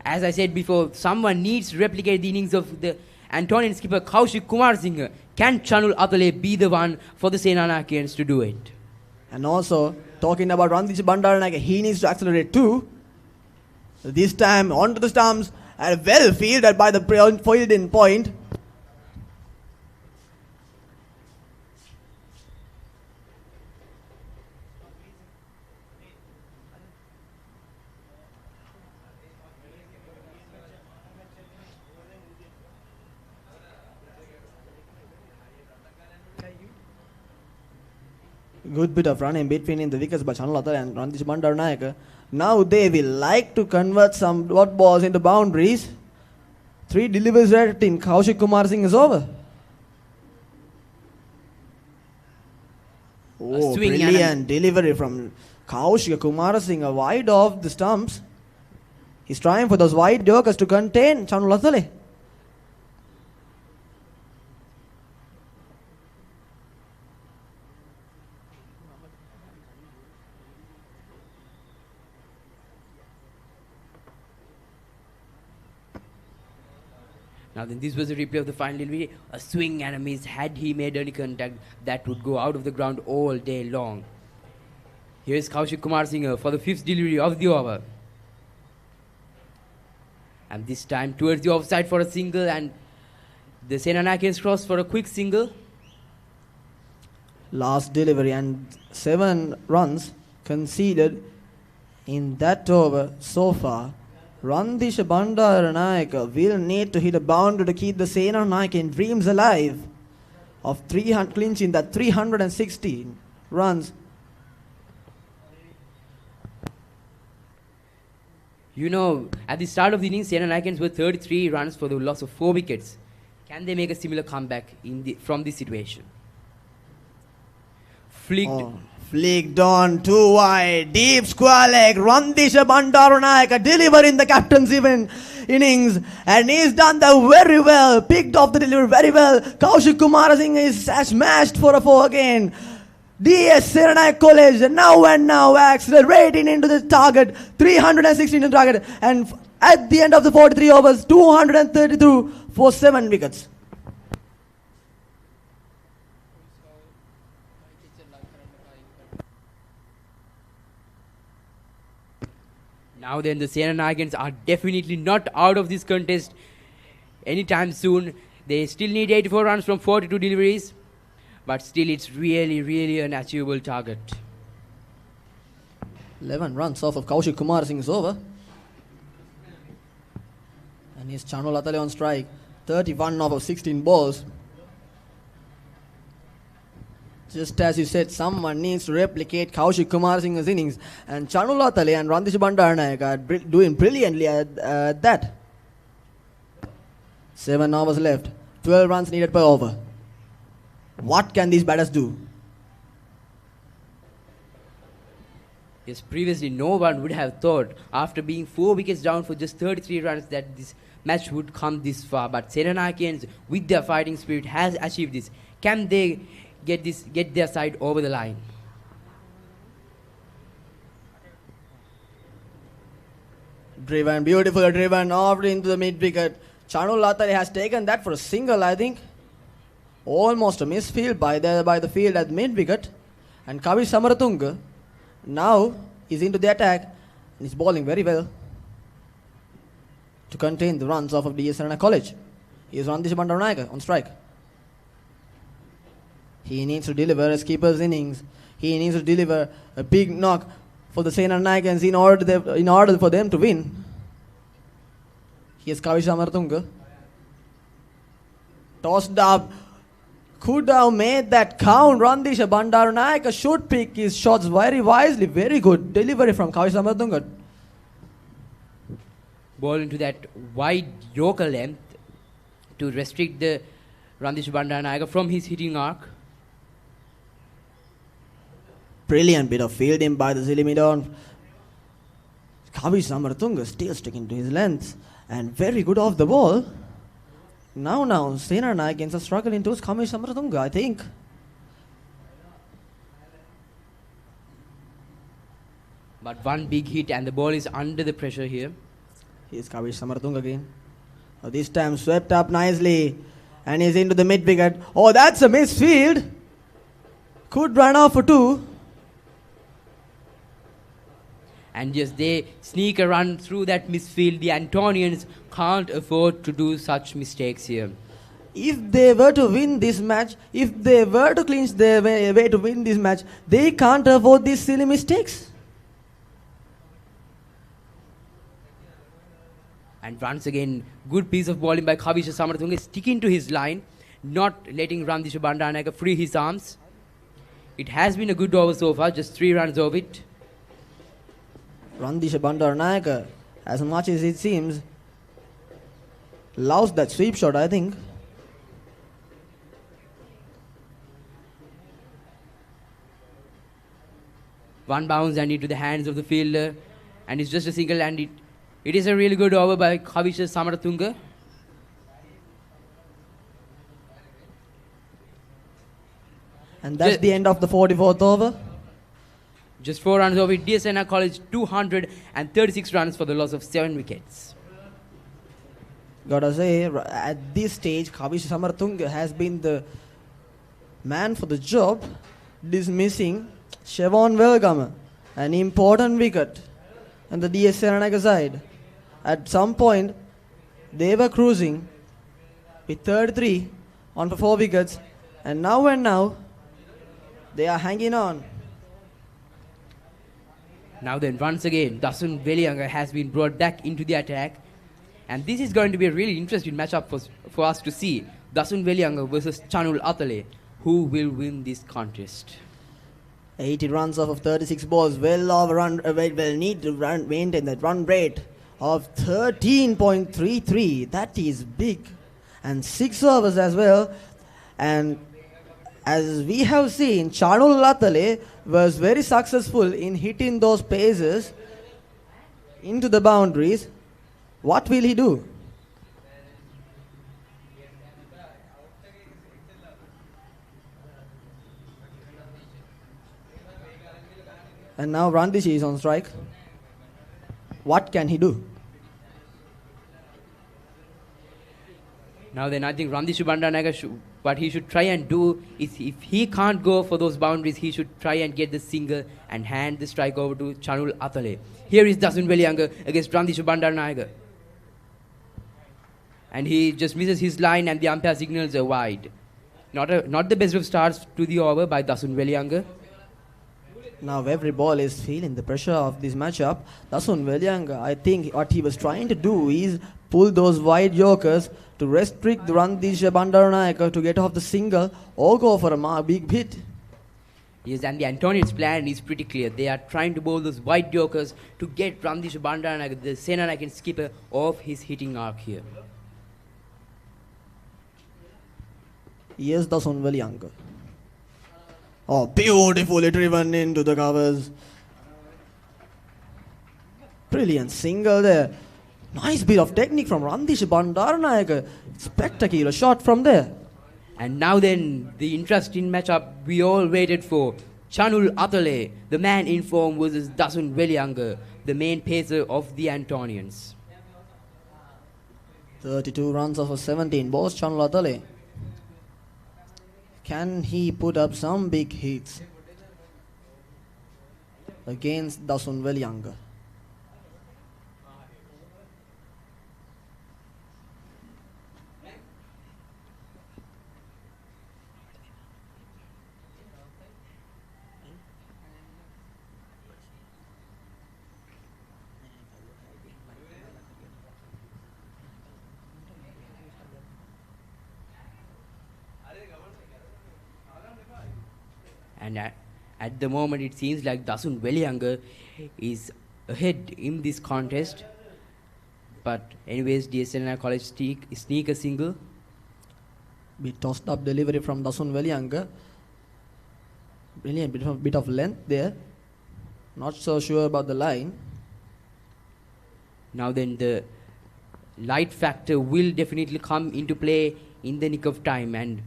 As I said before, someone needs to replicate the innings of the Antonian skipper Kaushik Kumar Singh. Can Chanul Latale be the one for the Senanakians to do it? And also, talking about Randisha Bandaranaike, he needs to accelerate too. This time onto the stumps and well fielded by the fielding point. Good bit of run in between in the wickets by Chanul Latale and Randisha Bandaranaike. Now they will like to convert some dot balls into boundaries. 3 deliveries right in Kaushik Kumar Singh is over. Oh, brilliant delivery from Kaushik Kumar Singh wide off the stumps. He's trying for those wide yorkers to contain Chanul Latale. Now then, this was a replay of the final delivery. A swing and a miss. Had he made any contact, that would go out of the ground all day long. Here is Kaushik Kumar Singh for the 5th delivery of the over. And this time towards the offside for a single, and the Senanakians cross for a quick single. Last delivery and 7 runs conceded in that over so far. Randisha Bandaranaike will need to hit a boundary to keep the Senanayake dreams alive of clinching that 316 runs. You know, at the start of the innings, Senanayakans were 33 runs for the loss of 4 wickets. Can they make a similar comeback from this situation? Flicked on too wide, deep square leg. Randisha Bandaranaike delivering the captain's innings, and he's done that very well. Picked off the delivery very well. Kaushik Kumar Singh is smashed for a 4 again. DS Senanayake College now accelerating into the target, 316 to the target, and at the end of the 43 overs, 232 for 7 wickets. Now then, the Senanayakans are definitely not out of this contest anytime soon. They still need 84 runs from 42 deliveries. but still it's really an achievable target. 11 runs off of Kaushik Kumar Singh's over. And here's Chanu Latale on strike. 31 off of 16 balls. Just as you said, someone needs to replicate Kaushik Kumar Singh's innings. And Chanu Latale and Randish Bandaranaike are doing brilliantly at that. 7 overs left. 12 runs needed per over. What can these batters do? Yes, previously no one would have thought, after being 4 wickets down for just 33 runs, that this match would come this far. But Senanakians, with their fighting spirit, has achieved this. Can they get their side over the line? Beautifully driven off into the mid wicket. Chanu Latale has taken that for a single, I think. Almost a misfield by the field at mid wicket. And Kavi Samaratunga now is into the attack and is bowling very well to contain the runs off of DS Serena College. Here's Randish Bandaranaike on strike. He needs to deliver a skipper's innings. He needs to deliver a big knock for the Senanayakans in order for them to win. Here's Kavi Samaratunga. Tossed up. Could have made that count. Randisha Bandaranaike should pick his shots very wisely. Very good delivery from Kavi Samaratunga. Ball into that wide Yorker length to restrict the Randish Bandaranaike from his hitting arc. Brilliant bit of fielding by the Zilimidon. Kavi Samaratunga still sticking to his length and very good off the ball. Now, Senanayakans are struggling towards Kavi Samaratunga, I think. But one big hit and the ball is under the pressure here. Here's Kavi Samaratunga again. This time swept up nicely and he's into the mid wicket. Oh, that's a misfield. Could run off for 2. And just they sneak a run through that misfield. The Antonians can't afford to do such mistakes here. If they were to win this match, if they were to clinch their way to win this match, they can't afford these silly mistakes. And once again, good piece of bowling by Kavi Samaratunga, sticking to his line, not letting Randish Bandaranaike free his arms. It has been a good over so far, just 3 runs of it. Randish Bandaranaike, as much as it seems, lost that sweep shot, I think. One bounce and into the hands of the fielder, and it's just a single, and it is a really good over by Kavi Samaratunga. And that's the end of the 44th over. Just 4 runs over it. DSNR College 236 runs for the loss of 7 wickets. Gotta say, at this stage, Kavi Samaratunga has been the man for the job, dismissing Siobhan Welgamer, an important wicket on the DS Senanayake side. At some point, they were cruising with 33 on for 4 wickets, and now they are hanging on. Now then, once again, Dasun Velianga has been brought back into the attack. And this is going to be a really interesting matchup for us to see. Dasun Velianga versus Chanul Atale. Who will win this contest? 80 runs off of 36 balls. Will need to maintain that run rate of 13.33. That is big. And 6 overs as well. And as we have seen, Chanul Latale was very successful in hitting those paces into the boundaries. What will he do? And now Randish is on strike. What can he do? Now then, I think Randish Bandaranaike, what he should try and do is, if he can't go for those boundaries, he should try and get the single and hand the strike over to Chanul Atale. Here is Dasun Velianga against Randish Bandaranaike. And he just misses his line and the umpire signals are wide. Not the best of starts to the over by Dasun Weliyanga. Now every ball is feeling the pressure of this matchup. Dasun Weliyanga, I think what he was trying to do is pull those wide yorkers to restrict the Randisha Bandaranaike to get off the single or go for a big hit. Yes, and the Antonians' plan is pretty clear. They are trying to bowl those wide yorkers to get Randisha Bandaranaike, the Senanayake skipper, off his hitting arc here. Yes, Dasun Weliyanga. Oh, beautifully driven into the covers. Brilliant single there. Nice bit of technique from Randisha Bandaranaike. Spectacular shot from there. And now then, the interesting matchup we all waited for. Chanul Atale, the man in form, versus Dasun Weliyanga, the main pacer of the Antonians. 32 runs off of 17 balls, Chanul Atale. Can he put up some big hits against Dasun Weliyanga? And at the moment, it seems like Dasun Weliyanga is ahead in this contest. But anyways, DSNI College sneak a single. Bit tossed up delivery from Dasun Weliyanga. Brilliant bit of length there. Not so sure about the line. Now then, the light factor will definitely come into play in the nick of time. And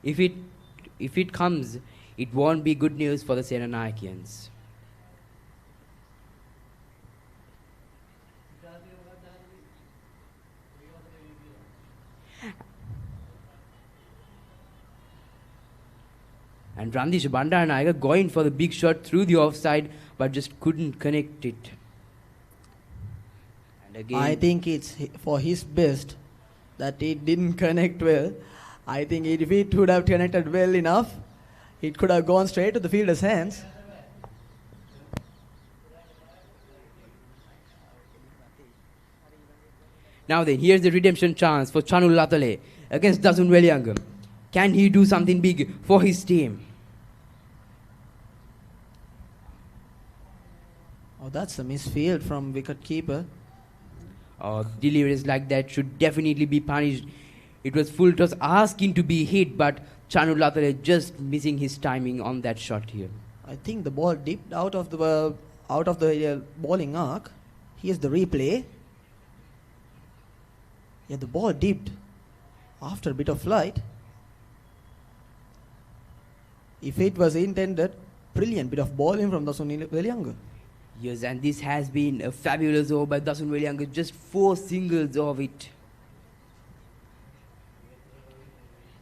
if it comes, it won't be good news for the Senanayakians. And Randisha Bandaranaike going for the big shot through the offside, but just couldn't connect it. And again, I think it's for his best that it didn't connect well. I think if it would have connected well enough, it could have gone straight to the fielder's hands. Now then, here's the redemption chance for Chanul Atale against Dasun Weliyanga. Can he do something big for his team? Oh, that's a misfield from wicket keeper. Deliveries like that should definitely be punished. It was full toss asking to be hit, but Chanul Atale just missing his timing on that shot here. I think the ball dipped out of the bowling arc. Here's the replay. Yeah, the ball dipped after a bit of flight. If it was intended, brilliant bit of bowling from Dasun Weliyanga. Yes, and this has been a fabulous over by Dasun Weliyanga. Just 4 singles of it.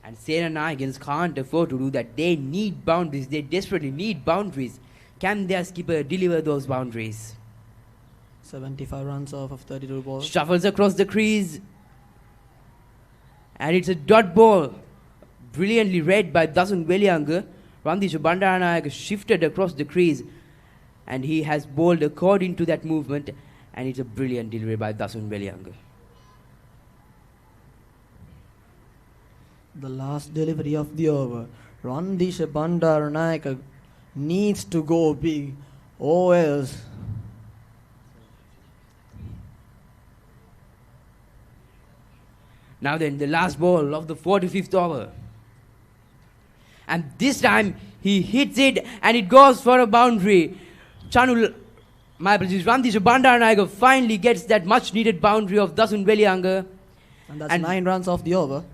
And Senanayakans can't afford to do that. They need boundaries. They desperately need boundaries. Can their skipper deliver those boundaries? 75 runs off of 32 balls. Shuffles across the crease. And it's a dot ball. Brilliantly read by Dasun Weliyanga. Randisha Bandaranaike shifted across the crease. And he has bowled according to that movement. And it's a brilliant delivery by Dasun Weliyanga. The last delivery of the over. Randisha Bandaranaike needs to go big, or else. Now then, the last ball of the 45th over. And this time, he hits it and it goes for a boundary. Randisha Bandaranaike finally gets that much needed boundary of Dasun Weliyanga. And that's 9 runs off the over.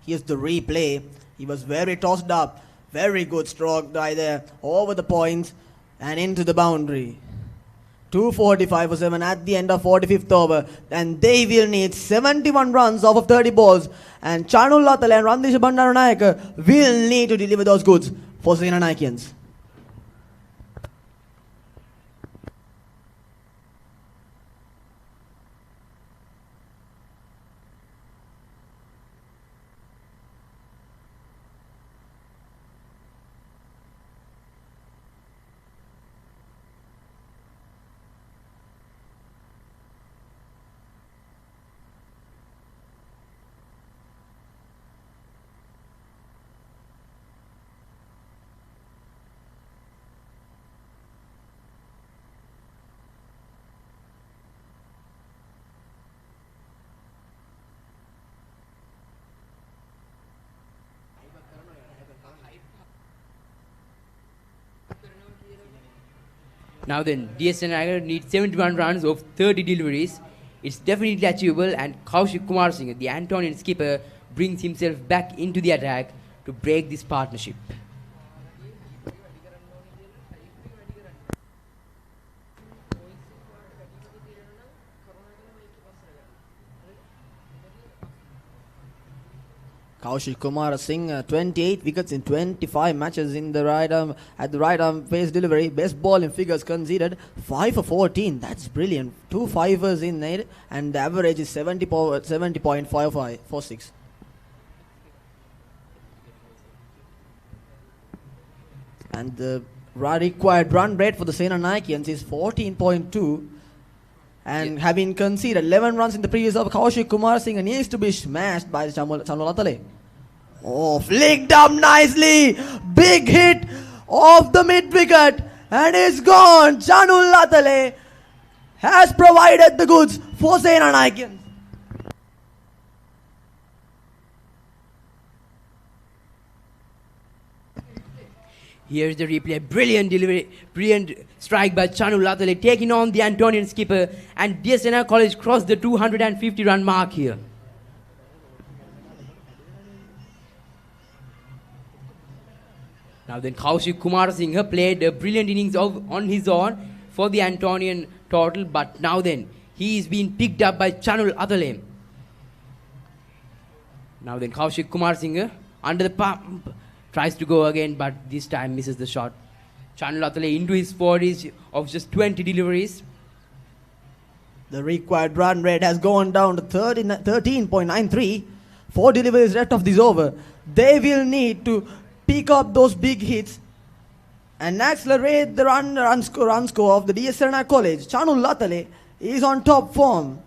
Here's the replay. He was very tossed up. Very good stroke by there. Over the points and into the boundary. 245 for 7 at the end of 45th over. And they will need 71 runs off of 30 balls. And Chanul Atale and Randisha Bandaranaike will need to deliver those goods for Senanayakians. Now then, DS Senanayake needs 71 runs of 30 deliveries. It's definitely achievable, and Kaushik Kumar Singh, the Antonian skipper, brings himself back into the attack to break this partnership. Kaushik Kumar Singh, 28 wickets in 25 matches in the right arm, at the right arm pace delivery. Best ball in figures conceded, 5 for 14. That's brilliant. 2 fivers in there, and the average is 70.5546. And the required run rate for the Senanayakians is 14.2. And having conceded 11 runs in the previous over, Kaushik Kumar Singh needs to be smashed by Chanu Latale. Oh, flicked up nicely. Big hit off the mid-wicket. And it's gone. Chanu Latale has provided the goods for Senanayakians. Here's the replay. Brilliant delivery, brilliant strike by Chanu Latale, taking on the Antonian skipper, and DS Senanayake College crossed the 250 run mark here. Now then, Kaushik Kumar Singh played a brilliant innings on his own for the Antonian total, but now then, he is being picked up by Chanu Latale. Now then, Kaushik Kumar Singh under the pump. Tries to go again, but this time misses the shot. Chanu Latale into his 40s of just 20 deliveries. The required run rate has gone down to 13.93. 4 deliveries left of this over. They will need to pick up those big hits and accelerate the run score of the DS Senanayake College. Chanu Latale is on top form.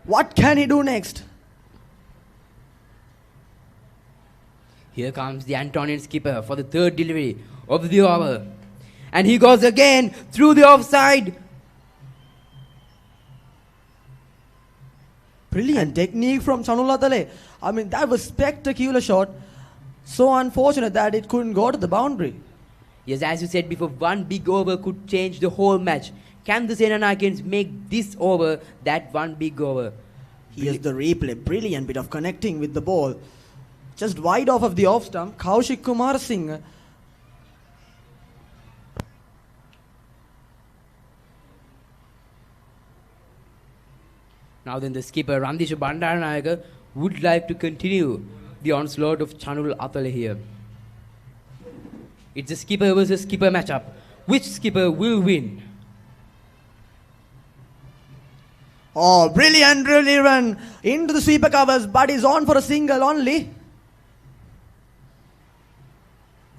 What can he do next? Here comes the Antonian skipper for the third delivery of the over. And he goes again through the offside. Brilliant technique from Chanu Latale. I mean, that was spectacular shot. So unfortunate that it couldn't go to the boundary. Yes, as you said before, one big over could change the whole match. Can the Senanayakians make this over that one big over? Here's the replay. Brilliant bit of connecting with the ball. Just wide off of the off stump, Kaushik Kumar Singh. Now then, the skipper Randish Bandaranayake would like to continue the onslaught of Chanu Latale here. It's a skipper versus skipper matchup. Which skipper will win? Oh, brilliant run into the sweeper covers, but is on for a single only.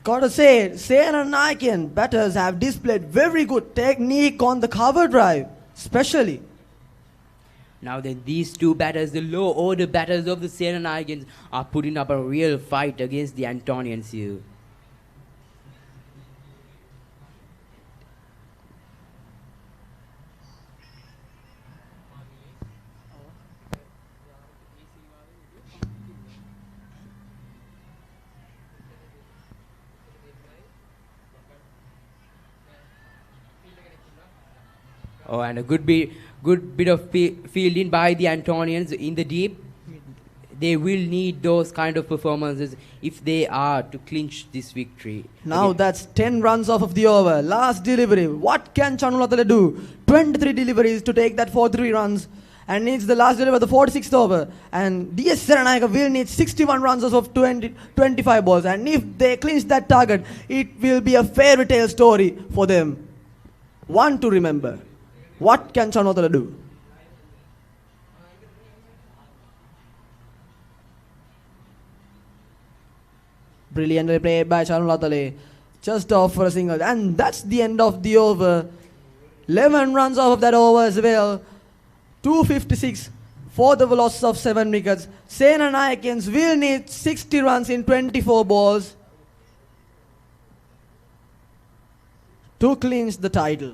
Gotta say, Senanayakian batters have displayed very good technique on the cover drive, especially. Now then, these two batters, the low order batters of the Senanayakians, are putting up a real fight against the Antonians here. Oh, and a good bit of fielding by the Antonians in the deep. They will need those kind of performances if they are to clinch this victory. Now that's 10 runs off of the over. Last delivery. What can Chanu Latale do? 23 deliveries to take that 4-3 runs. And needs the last delivery, the 46th over. And DS Senanayake will need 61 runs of 25 balls. And if they clinch that target, it will be a fairy tale story for them. One to remember. What can Chanu Latale do? Brilliantly played by Chanu Latale. Just off for a single. And that's the end of the over. 11 runs off of that over as well. 256 for the loss of 7 wickets. Senanayakians will need 60 runs in 24 balls to clinch the title.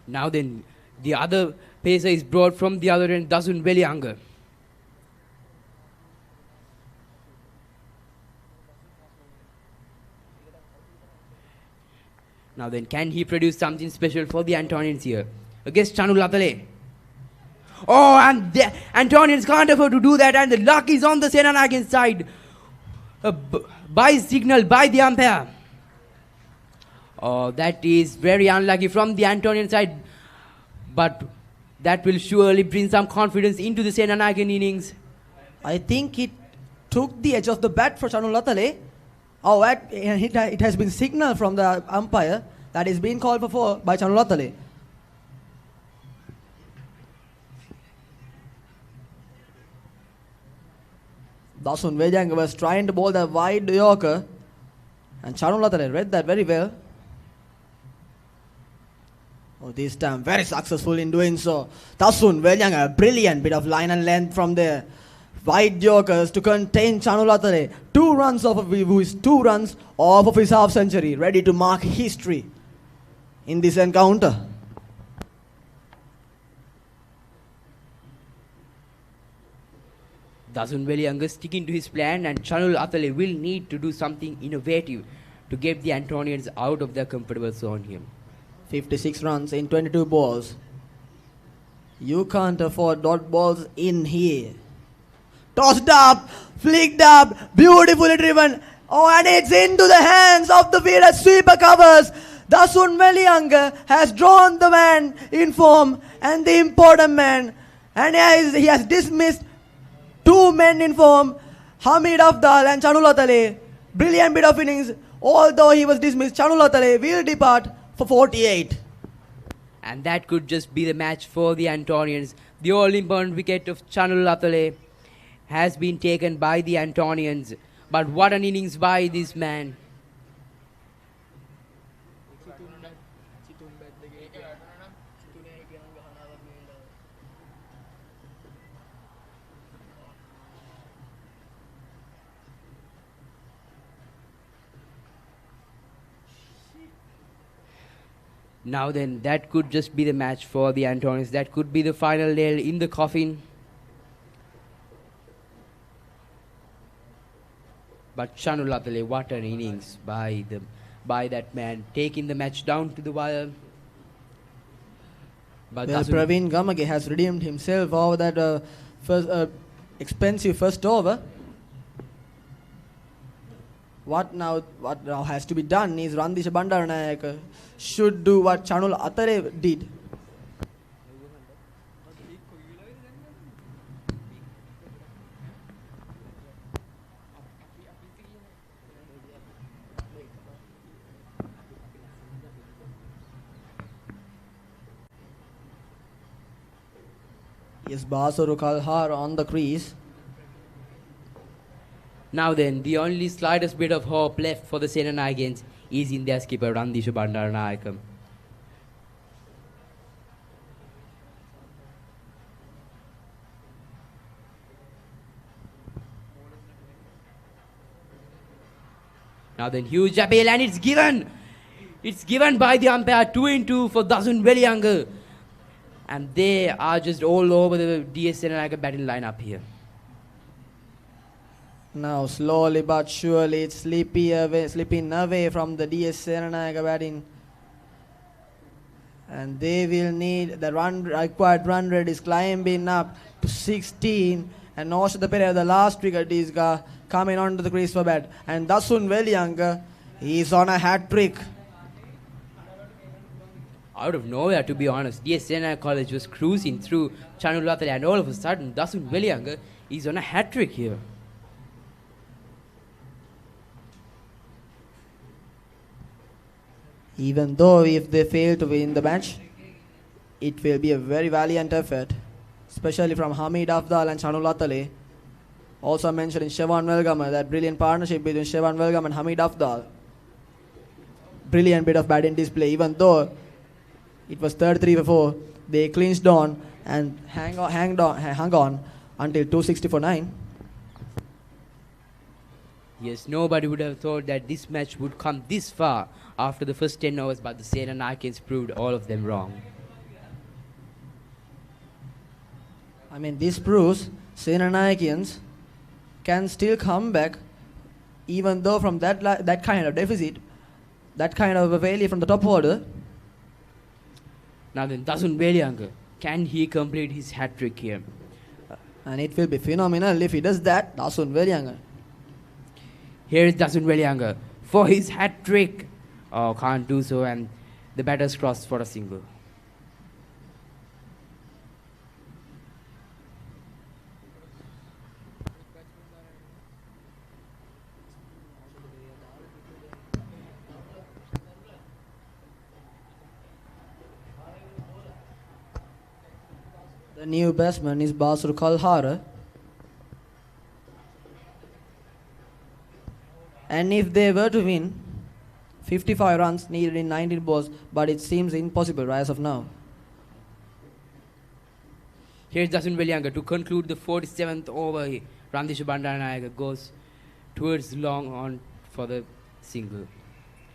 Now then, the other pacer is brought from the other end, Dasun Weliyanga. Now then, can he produce something special for the Antonians here? Against Chanu Latale. Oh, and the Antonians can't afford to do that, and the luck is on the Senanayake side. By signal, by the umpire. Oh, that is very unlucky from the Antonian side. But that will surely bring some confidence into the Senanayake innings. I think it took the edge of the bat for Chanu Latale. Oh, it has been signaled from the umpire that is being called for by Chanu Latale. Dasun Weliyanga was trying to bowl the wide Yorker, and Chanu Latale read that very well. Oh, this time very successful in doing so. Dasun Weliyanga, a brilliant bit of line and length from there. Wide Yorkers to contain Chanu Latale. 2 runs off of his 2 runs off of his half century, ready to mark history in this encounter. Dasun Weliyanga sticking to his plan, and Chanu Latale will need to do something innovative to get the Antonians out of their comfortable zone here. 56 runs in 22 balls. You can't afford dot balls in here. Tossed up, flicked up, beautifully driven. Oh, and it's into the hands of the fielder. Sweeper covers. Dasun Weliyanga has drawn the man in form and the important man. And he has dismissed 2 men in form, Hamid Afdal and Chanu Latale. Brilliant bit of innings. Although he was dismissed, Chanu Latale will depart for 48. And that could just be the match for the Antonians. The all-important wicket of Chanu Latale has been taken by the Antonians. But what an innings by this man. Now then, that could just be the match for the Antonians. That could be the final nail in the coffin. But Chanu Latale, what an innings by that man, taking the match down to the wire. But well, Praveen Gamage has redeemed himself over that expensive first over. What now has to be done is Randisha Bandaranaike should do what Chanu Latale did. Yes, Basuru Kalhar on the crease. Now then, the only slightest bit of hope left for the Senanayakes is in their skipper Randisha Bandaranaike. Now then, huge appeal, and it's given. It's given by the umpire, 2-2 for Dasun Weliyanga. And they are just all over the DS Senanayake batting lineup here. Now slowly but surely it's slipping away from the DS Senanayake batting. And they will need the required run rate is climbing up to 16. And also the Pereira, the last wicket is coming onto the crease for bat. And Dasun Weliyanga is on a hat trick. Out of nowhere, to be honest, DS Senanayake College was cruising through Chanu Latale, and all of a sudden Dasun Weliyanga is on a hat trick here. Even though if they fail to win the match, it will be a very valiant effort, especially from Hamid Afdal and Chanu Latale. Also mentioned in Shevan Welgama, that brilliant partnership between Shevan Welgama and Hamid Afdal. Brilliant bit of batting display, even though it was 33 before they clinched on and hung on until 260 for 9. Yes, nobody would have thought that this match would come this far after the first 10 overs, but the Senanayakes proved all of them wrong. I mean, this proves Senanayakians can still come back even though from that kind of deficit, that kind of a failure from the top order. Now then, Dasun Velianga, can he complete his hat-trick here? And it will be phenomenal if he does that, Dasun Velianga. Here is Dasun Velianga for his hat-trick. Oh, can't do so, and the batter's cross for a single. The new batsman is Basur Kalhara. And if they were to win, 55 runs needed in 19 balls, but it seems impossible as of now. Here's Dasun Velianga to conclude the 47th over. Randisha Bandaranaike goes towards long on for the single.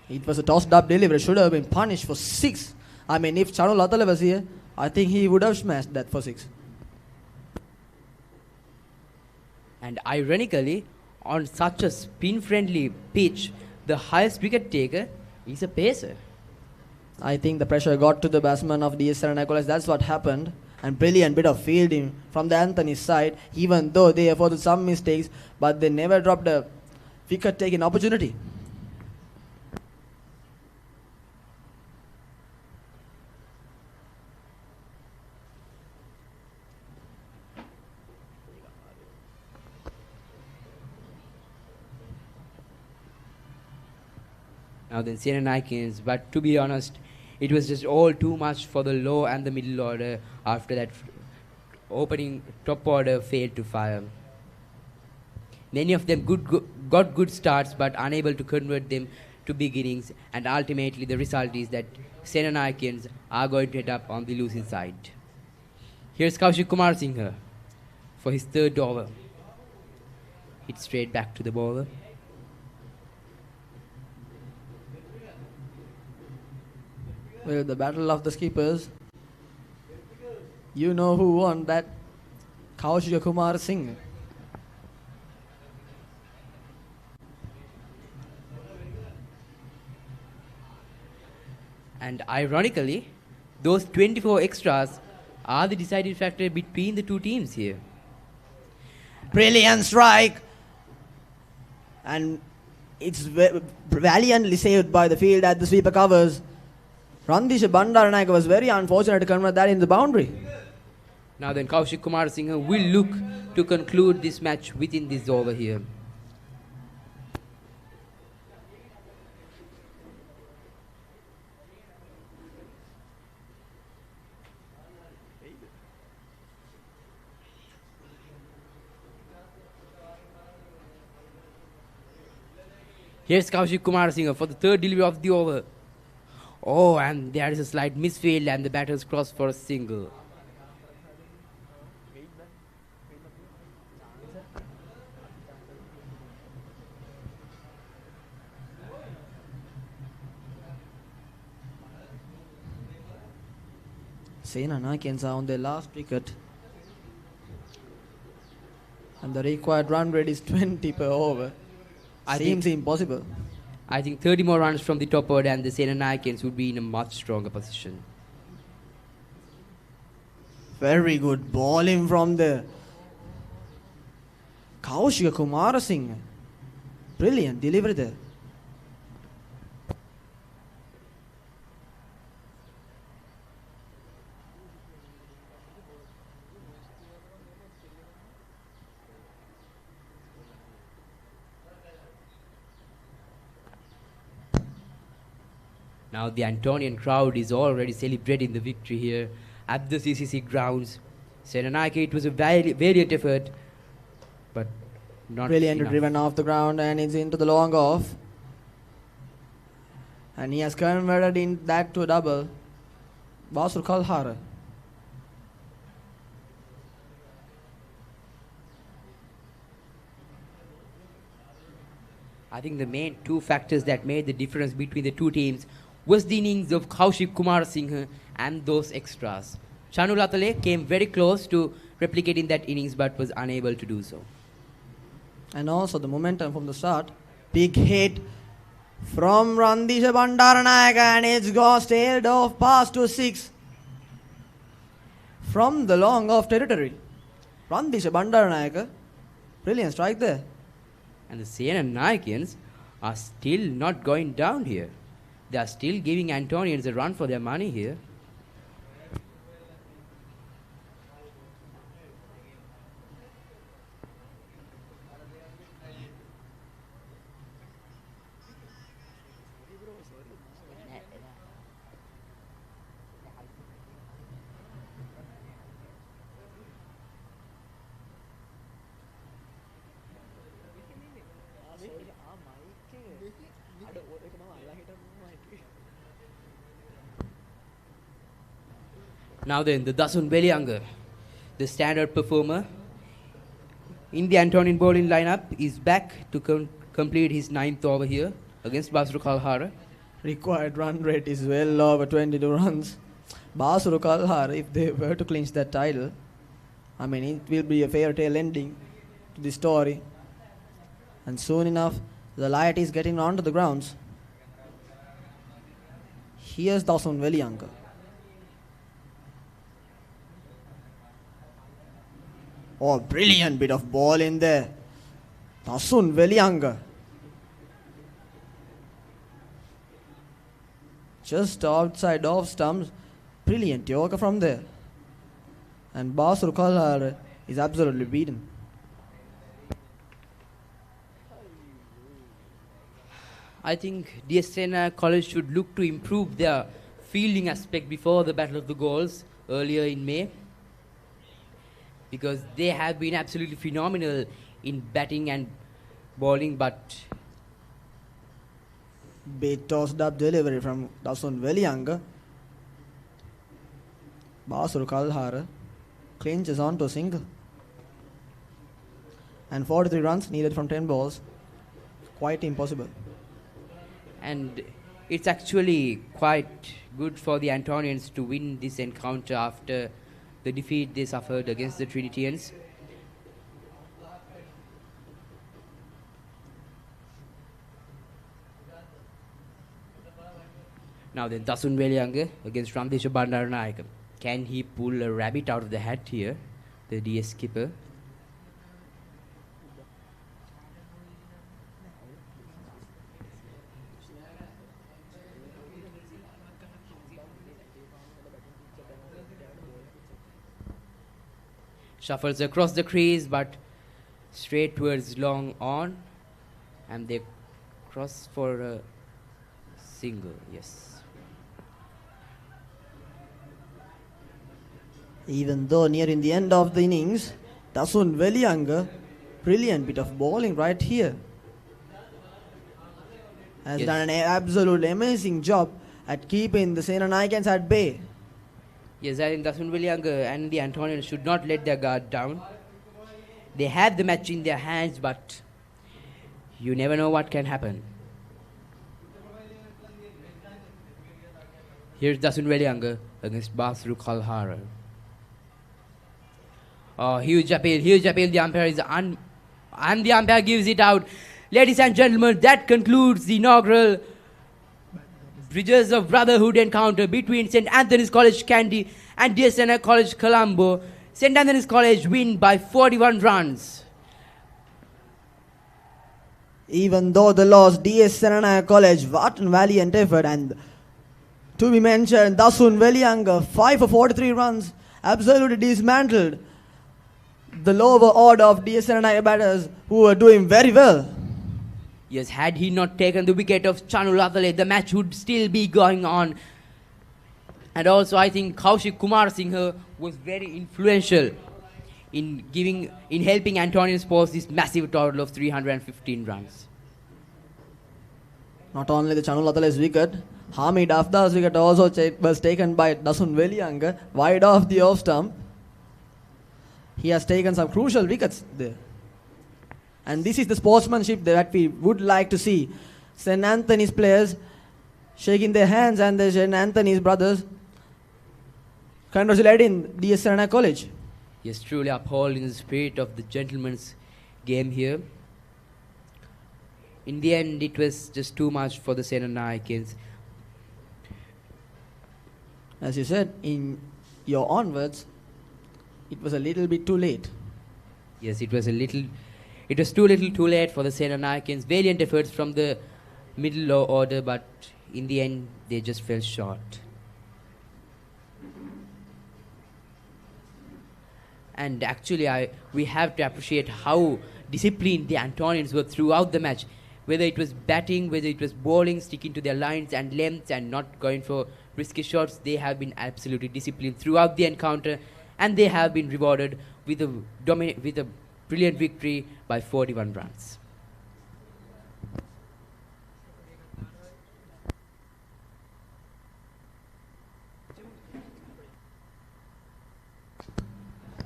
It was a tossed up delivery, should have been punished for 6. I mean, if Chanu Latale was here, I think he would have smashed that for 6. And ironically, on such a spin-friendly pitch, the highest wicket taker is a pacer. I think the pressure got to the batsman of DS Senanayake College. That's what happened. And brilliant bit of fielding from the Anthony side, even though they afforded some mistakes, but they never dropped a wicket-taking opportunity. Now then, Senanayakins, but to be honest, it was just all too much for the low and the middle order after that opening top order failed to fire. Many of them got good starts but unable to convert them to big innings, and ultimately the result is that Senanayakins are going to end up on the losing side. Here's Kaushik Kumar Singh for his third over. Hit straight back to the bowler. Well, the battle of the skippers. You know who won that? Kaushik Kumar Singh. And ironically, those 24 extras are the deciding factor between the two teams here. Brilliant strike. And it's valiantly saved by the field at the sweeper covers. Randisha Bandaranaike was very unfortunate to convert that in the boundary. Now then, Kaushik Kumar Singh will look to conclude this match within this over here. Here's Kaushik Kumar Singh for the third delivery of the over. Oh, and there is a slight misfield and the batter's cross for a single. Senanayakins are on their last wicket. And the required run rate is 20 per over. Seems impossible. I think 30 more runs from the top order and the Senanayakins would be in a much stronger position. Very good bowling from the Kaushik Kumar Singh. Brilliant delivery there. Now the Antonian crowd is already celebrating the victory here at the CCC grounds. Senanayake, it was a valiant effort, but not Brilliant enough. driven off the ground and it's into the long off. And he has converted in that to a double. Basur Kalhara. I think the main two factors that made the difference between the two teams was the innings of Kaushik Kumar Singh and those extras. Chanu Latale came very close to replicating that innings but was unable to do so. And also the momentum from the start. Big hit from Randisha Bandaranayake and it's gone sailed off past to 6 from the long off territory. Randisha Bandaranayake, brilliant strike there. And the Senanayakians are still not going down here. They are still giving Antonians a run for their money here. Now then, the Dasun Belianga, the standard performer in the Antonian bowling lineup, is back to complete his 9th over here against Basru Kalhara. Required run rate is well over 22 runs. Basru Kalhara, if they were to clinch that title, I mean, it will be a fairy tale ending to the story. And soon enough, the light is getting onto the grounds. Here's Dasun Belianga. Oh, brilliant bit of ball in there. Dasun Belianga. Just outside off stumps. Brilliant yorker from there. And Basru Kalhara is absolutely beaten. I think DSN College should look to improve their fielding aspect before the Battle of the Goals earlier in May, because they have been absolutely phenomenal in batting and bowling, but Bit tossed up delivery from Dasun Belianga. Basru Kalhara clinches onto a single. And 43 runs needed from 10 balls. Quite impossible. and it's actually quite good for the Antonians to win this encounter after the defeat they suffered against the Trinitians. Now then, Dasun Belianga against Ramdesha Bandaranayake. Can he pull a rabbit out of the hat here, the DS skipper? Shuffles across the crease, but straight towards long on, and they cross for a single. Yes. Even though nearing the end of the innings, Dasun Belianga, brilliant bit of bowling right here, has Yes. done an absolutely amazing job at keeping the Senanayakans at bay. Yes, I think Dasun Belianga and the Antonians should not let their guard down. They have the match in their hands, but you never know what can happen. Here's Dasun Belianga against Basru Kalhara. Oh, huge appeal, the umpire is and the umpire gives it out. Ladies and gentlemen, that concludes the inaugural Bridges of Brotherhood encounter between St. Anthony's College Kandy and DSN College Colombo. St. Anthony's College win by 41 runs. Even though the loss, DS Senanayake College, what a valiant effort, and to be mentioned, Dasun Belianga, 5 for 43 runs, absolutely dismantled the lower order of DS Senanayake batters who were doing very well. Yes, had he not taken the wicket of Chanu Lathale, the match would still be going on. And also, I think Kaushik Kumar Singh was very influential in helping Antonians post this massive total of 315 runs. Not only the Chanu Lathale's wicket, Hamid Afdar's wicket also was taken by Dasun Belianga, wide off the off stump. He has taken some crucial wickets there. And this is the sportsmanship that we would like to see. St. Anthony's players shaking their hands, and the St. Anthony's brothers congratulating DS Senanayake College. Yes, truly upholding the spirit of the gentleman's game here. In the end, it was just too much for the Senanayakes. As you said, in your onwards, it was a little bit too late. Yes, it was too little too late for the Senanayakes. Valiant efforts from the middle order, but in the end, they just fell short. And actually, we have to appreciate how disciplined the Antonians were throughout the match. Whether it was batting, whether it was bowling, sticking to their lines and lengths and not going for risky shots, they have been absolutely disciplined throughout the encounter, and they have been rewarded with a brilliant victory by 41 runs.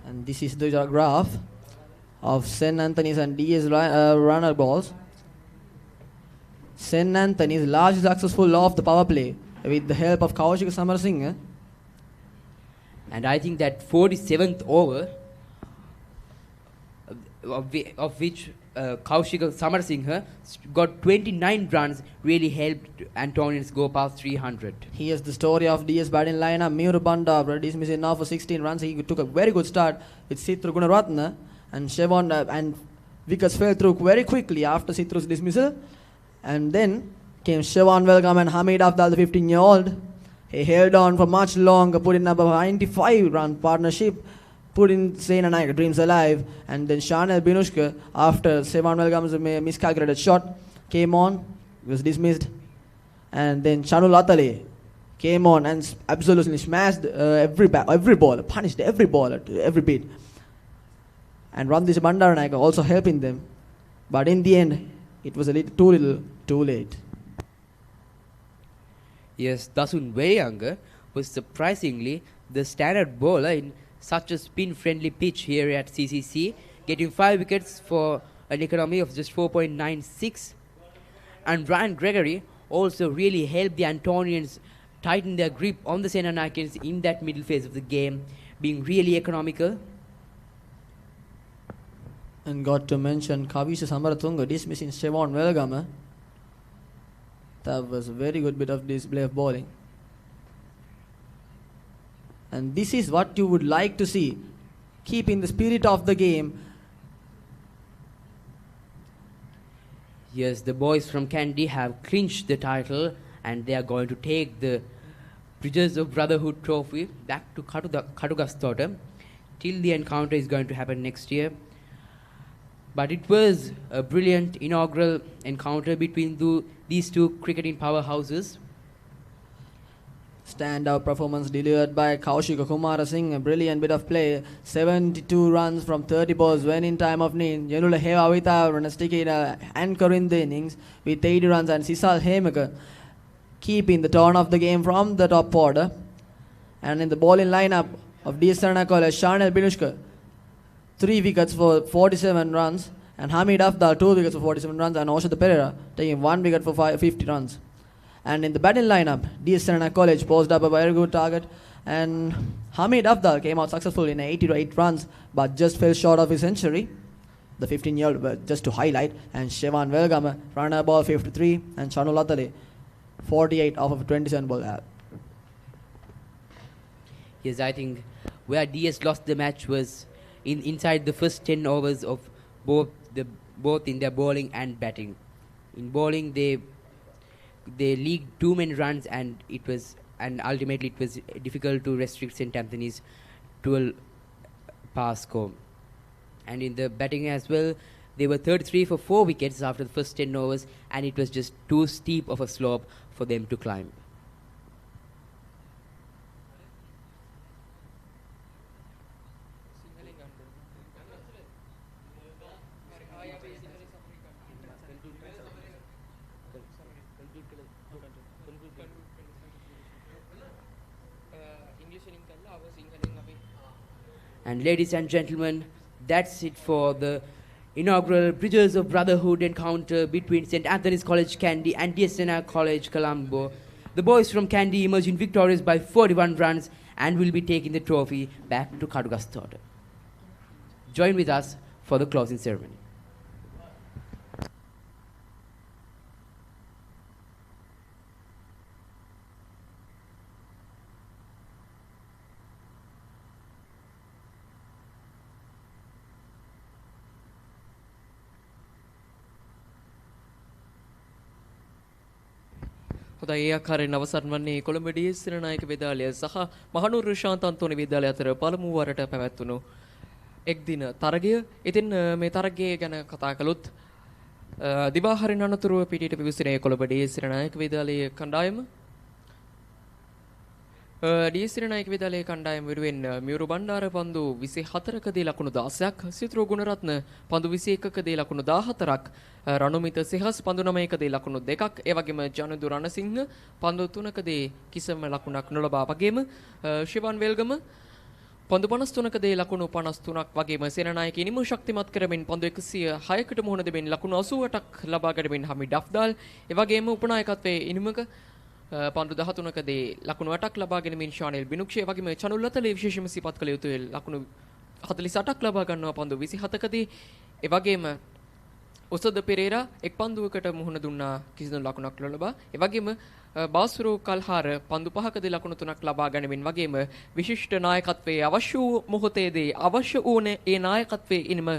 And this is the graph of St. Anthony's and DS runner balls. St. Anthony's largely successful off the power play with the help of Kaushik Samarsinghe. And I think that 47th over, of which Kaushik Samarsinghe got 29 runs, really helped Antonians go past 300. Here's the story of DS batting lineup. Miyuru Banda dismissing now for 16 runs. He took a very good start with Sitru Gunaratna, and Shevon and wickets fell through very quickly after Sitru's dismissal. And then came Shevon Welcome and Hamid Afdal, the 15-year-old. He held on for much longer, put in up a 95-run partnership, put in Senanayake dreams alive. And then Shanel Binushka, after Shevon Welcome's miscalculated shot, came on, was dismissed. And then Chanu Latale came on and absolutely smashed every ball, punished every ball, every bit. And Randish Bandaranaike also helping them. But in the end, it was a little too late. Yes, Dasun Weyanga was surprisingly the standard bowler in such a spin-friendly pitch here at CCC, getting 5 wickets for an economy of just 4.96. And Ryan Gregory also really helped the Antonians tighten their grip on the Senanayakes in that middle phase of the game, being really economical. And got to mention Kavisha Samaratunga dismissing Shevon Welgama. That was a very good bit of display of bowling. And this is what you would like to see. Keeping the spirit of the game. Yes, the boys from Kandy have clinched the title, and they are going to take the Bridges of Brotherhood trophy back to Kadugastota till the encounter is going to happen next year. But it was a brilliant inaugural encounter between these two cricketing powerhouses. Standout performance delivered by Kaushik Kumarasinghe. A brilliant bit of play. 72 runs from 30 balls when in time of need. Yenula Hevavita Ranastikid anchor in the innings with 80 runs, and Sisal Hemaka keeping the turn of the game from the top order. And in the bowling lineup of DS Senanayake, Shanel Binushka 3 wickets for 47 runs, and Hamid Afdal 2 wickets for 47 runs, and Oshad Pereira taking 1 wicket for 50 runs. And in the batting lineup, DS Senanayake posed up a very good target, and Hamid Afdal came out successful in 88 runs, but just fell short of his century. The 15-year-old, just to highlight, and Shevon Welgama runner ball 53, and Chanu Latale 48 off of 27 ball. Yes, I think where DS lost the match was inside the first 10 overs of both in their bowling and batting. In bowling, they leaked too many runs, and ultimately it was difficult to restrict St. Anthony's to a pass score. And in the batting as well, they were 33 for 4 wickets after the first 10 overs, and it was just too steep of a slope for them to climb. And ladies and gentlemen, that's it for the inaugural Bridges of Brotherhood encounter between St. Anthony's College Kandy and DS Senanayake College Colombo. The boys from Kandy emerging victorious by 41 runs and will be taking the trophy back to Kadugastota. join with us for the closing ceremony. හොඳයි ඒ ආකාරයෙන් අවසන් වන්නේ Colombo D.S.. සෙනනායක විද්‍යාලය සහ මහනුවර ශාන්ත අන්තෝනි විද්‍යාලය අතර පළමු වරට පැවැත්වුණු එක් දින තරගය. ඉතින් මේ තරගය ගැන කතා කළොත් දිවාහරින් අනතුරුව පිටියට පිවිසුනේ කොළඹ ඩී.එස්. සෙනනායක විද්‍යාලයේ කණ්ඩායම. ඩී.එස්. සෙනනායක විද්‍යාලයේ කණ්ඩායම වෙනුවෙන් මියුරු බණ්ඩාර පන්දු 24කදී ලකුණු 16ක්, සිතුරු ගුණරත්න පන්දු 21කදී ලකුණු 14ක්, රණුමිත සිහස් පන්දු 9කදී ලකුණු 2ක්, ඒ වගේම ජනදු රණසිංහ පන්දු 3කදී කිසිම ලකුණක් නොලබා වගේම ශිවන් වෙල්ගම පන්දු 53කදී ලකුණු 53ක් වගේම සේනානායක ඉනිමු ශක්තිමත් කරමින් පන්දු 106කට මුහුණ දෙමින් ලකුණු 88ක් ලබා ගැනීමෙන් හමිඩ් අෆ්දාල්, ඒ වගේම උපනායකත්වයේ ඉනිමක පන්දු 13කදී ලකුණු 8ක් ලබා ගැනීමෙන් ශානෙල් බිනුක්ෂේ වගේම චනුල් අතලේ විශේෂම සිපත් කළ යුතු ලකුණු 48ක් ලබා ගන්නවා පන්දු 27කදී. ඒ වගේම ඔසද පෙරේරා එක් පන්දුවකට මුහුණ දුන්නා කිසිදු ලකුණක් නොලබා. ඒ වගේම බාස්රු කල්හාර පන්දු 5කදී ලකුණු 3ක් ලබා ගැනීමෙන් වගේම විශිෂ්ට නායකත්වයේ අවශ්‍ය වූ මොහොතේදී අවශ්‍ය වූනේ ඒ නායකත්වයේ ඉනිම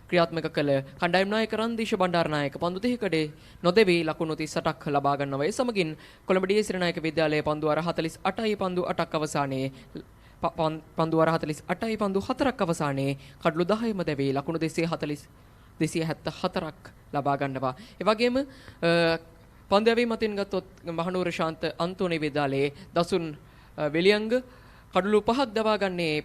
ක්‍රියාත්මක කළ කණ්ඩායම් නායක රන්දීශ බණ්ඩාරනායක පන්දු 30කදී නොදෙවි ලකුණු 38ක් ලබා ගන්නවා. ඒ සමගින් කොළඹ ඩී.එස්. සෙනනායක විද්‍යාලයේ පන්දු 48යි පන්දු 8ක් අවසානයේ පන්දු 48යි පන්දු 4ක් අවසානයේ කඩලු 10ම දැවි ලකුණු 274ක් ලබා ගන්නවා. ඒ වගේම පන්දු යැවීම මතින් ගත්තොත් මහනුවර ශාන්ත අන්තෝනි විද්‍යාලයේ දසුන් වෙලියංග කඩලු 5ක් දවා ගන්නේ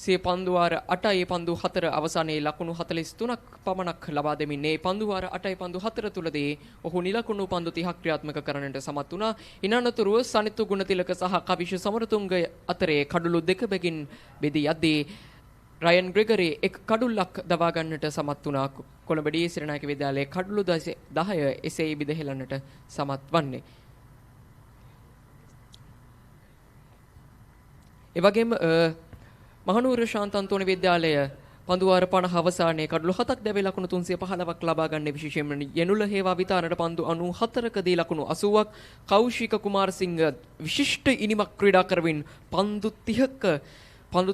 සිය පන්දු වාර 8යි පන්දු 4 අවසානයේ ලකුණු 43ක් පමණක් ලබා දෙමින් මේ පන්දු වාර 8යි පන්දු 4 තුලදී ඔහු නිලකුණු පන්දු 30ක් ක්‍රියාත්මක කරන්නට සමත් වුණා. ඉනනතුරුව සනිතු ගුණතිලක සහ කවිෂ සමරතුංග අතරේ කඩලු දෙක බැගින් බෙදී යද්දී රයන් ග්‍රෙගරි එක් කඩුල්ලක් දවා ගන්නට සමත් වුණා. කොළඹ ඩී.එස්. සෙනනායක විද්‍යාලයේ කඩලු 10 එසේ බෙදහෙලන්නට සමත් වන්නේ. ඒ වගේම මහනුවර ශාන්ත අන්තෝනි විද්‍යාලය පන්දු වාර 50 අවසානයේ කඩලු 7ක් දැවේ ලකුණු 315ක් ලබා ගන්න විශේෂයෙන්ම යනුල හේවා විතානට පන්දු 94කදී ලකුණු 80ක්, කෞශික කුමාරසිංහ විශිෂ්ට ඉනිමක් ක්‍රීඩා කරමින් පන්දු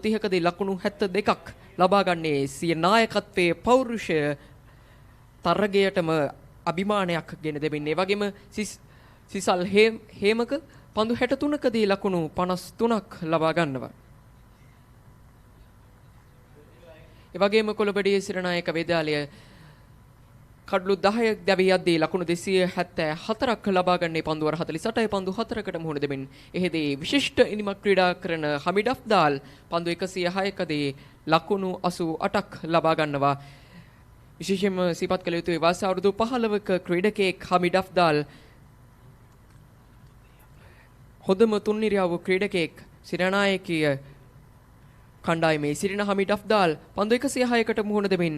30කදී ලකුණු 72ක් ලබා ගන්නේ සිය නායකත්වයේ පෞරුෂය තරගයටම අභිමානයක් ගෙන දෙමින්. ඒ වගේම සිසල් හේමක පන්දු 63කදී ලකුණු 53ක් ලබා ගන්නවා. ඒ වගේම කොළඹ ඩී.එස්. සෙනනායක විද්‍යාලය කඩලු 10ක් දැවී යද්දී ලකුණු 274ක් ලබා ගන්නේ පන්දු වර 48යි පන්දු 4කට මුහුණ දෙමින්. එහෙදී විශිෂ්ට ඉනිමක් ක්‍රීඩා කරන හමිඩ් අෆ්දාල් පන්දු 106කදී ලකුණු 88ක් ලබා ගන්නවා. විශේෂයෙන්ම සිපත් කළ යුතු වයස අවුරුදු 15ක ක්‍රීඩකයෙක් හමිඩ් අෆ්දාල් හොඳම තුන්නිරියව ක්‍රීඩකයෙක් සේනානායකීය කණ්ඩායමේ සිටින හමිඩ් අෆ්දාල් පන්දු 106කට මුහුණ දෙමින්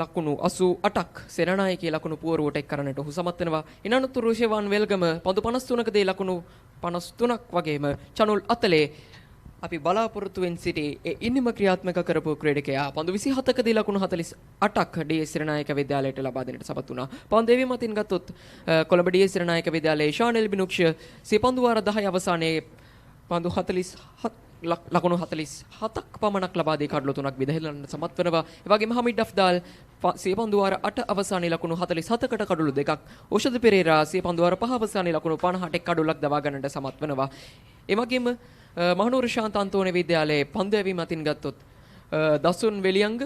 ලකුණු 88ක් සේනානායකී ලකුණු පුවරුවට එක් කරන්නට ඔහු සමත් වෙනවා. ඉනනතුරු ශෙවන් වෙල්ගම පන්දු 53කදී ලකුණු 53ක් වගේම චනුල් අතලේ අපි බලාපොරොත්තුවෙන් සිටි ඒ ඉනිම ක්‍රියාත්මක කරපු ක්‍රීඩකයා පන්දු 27කදී ලකුණු 48ක් ඩී.එස්. සෙනනායක විද්‍යාලයට ලබා දෙන්නට සමත් වුණා. පන්දු දෙවි මතින් ගත්තොත් කොළඹ ඩී.එස්. සෙනනායක විද්‍යාලයේ ශානෙල් බිනුක්ෂ සිය පන්දු වාර 10 අවසානයේ පන්දු 47 ලකුණු 47ක් පමණක් ලබා දී කඩලු 3ක් බෙදහෙලන්න සමත් වෙනවා. ඒ වගේම හමිඩ් අෆ්දාල් සිය පන්දු වාර 8 අවසානයේ ලකුණු 47කට කඩලු 2ක්, ඕෂධ පෙරේරා සිය පන්දු වාර 5 අවසානයේ ලකුණු 58ක් කඩලුක් දවා ගන්නට සමත් වෙනවා. ඒ වගේම මහනුවර ශාන්ත අන්තෝනි විද්‍යාලයේ පන්දු යැවීම අතින් ගත්තොත් දසුන් වෙලියංග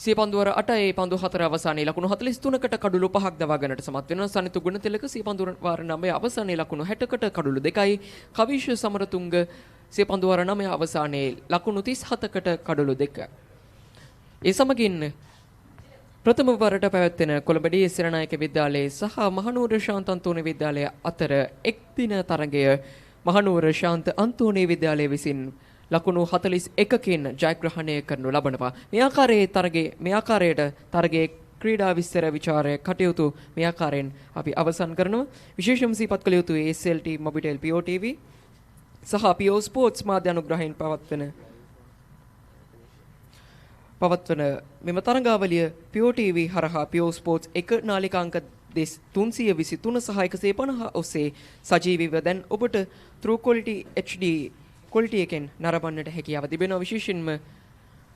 සිය පන්දු වාර 8යි පන්දු 4 අවසානයේ ලකුණු 43කට කඩලු 5ක් දවා ගන්නට සමත් වෙනවා. සනිතු ගුණතිලක සිය පන්දු වාර 9 අවසානයේ ලකුණු 60කට කඩලු 2යි, කවිෂ සමරතුංග සිය පන්දු වාර 9 අවසානයේ ලකුණු 37කට කඩලු 2. ඒ සමගින් ප්‍රථම වරට පැවැත්වෙන කොළඹ ඩී.එස්. සෙනනායක විද්‍යාලයේ සහ මහනුවර ශාන්ත අන්තෝනි විද්‍යාලය අතර එක් දින තරගය මහනුවර ශාන්ත අන්තෝනි විද්‍යාලය විසින් ලකුණු 41කින් ජයග්‍රහණය කරනු ලබනවා. මේ ආකාරයට තරගයේ ක්‍රීඩා විස්තර විචාරය කටයුතු මේ ආකාරයෙන් අපි අවසන් කරනවා. විශේෂම සිපත් කළ යුතු SLT Mobitel PO TV සහ PO Sports මාධ්‍ය අනුග්‍රහයෙන් පවත්වන පවත්වන මෙම තරඟාවලිය Pure TV හරහා Pure Sports 1 නාලිකාංක 323 සහ 150 ඔස්සේ සජීවීව දැන් ඔබට True Quality HD quality එකෙන් නරඹන්නට හැකියාව තිබෙනවා. විශේෂයෙන්ම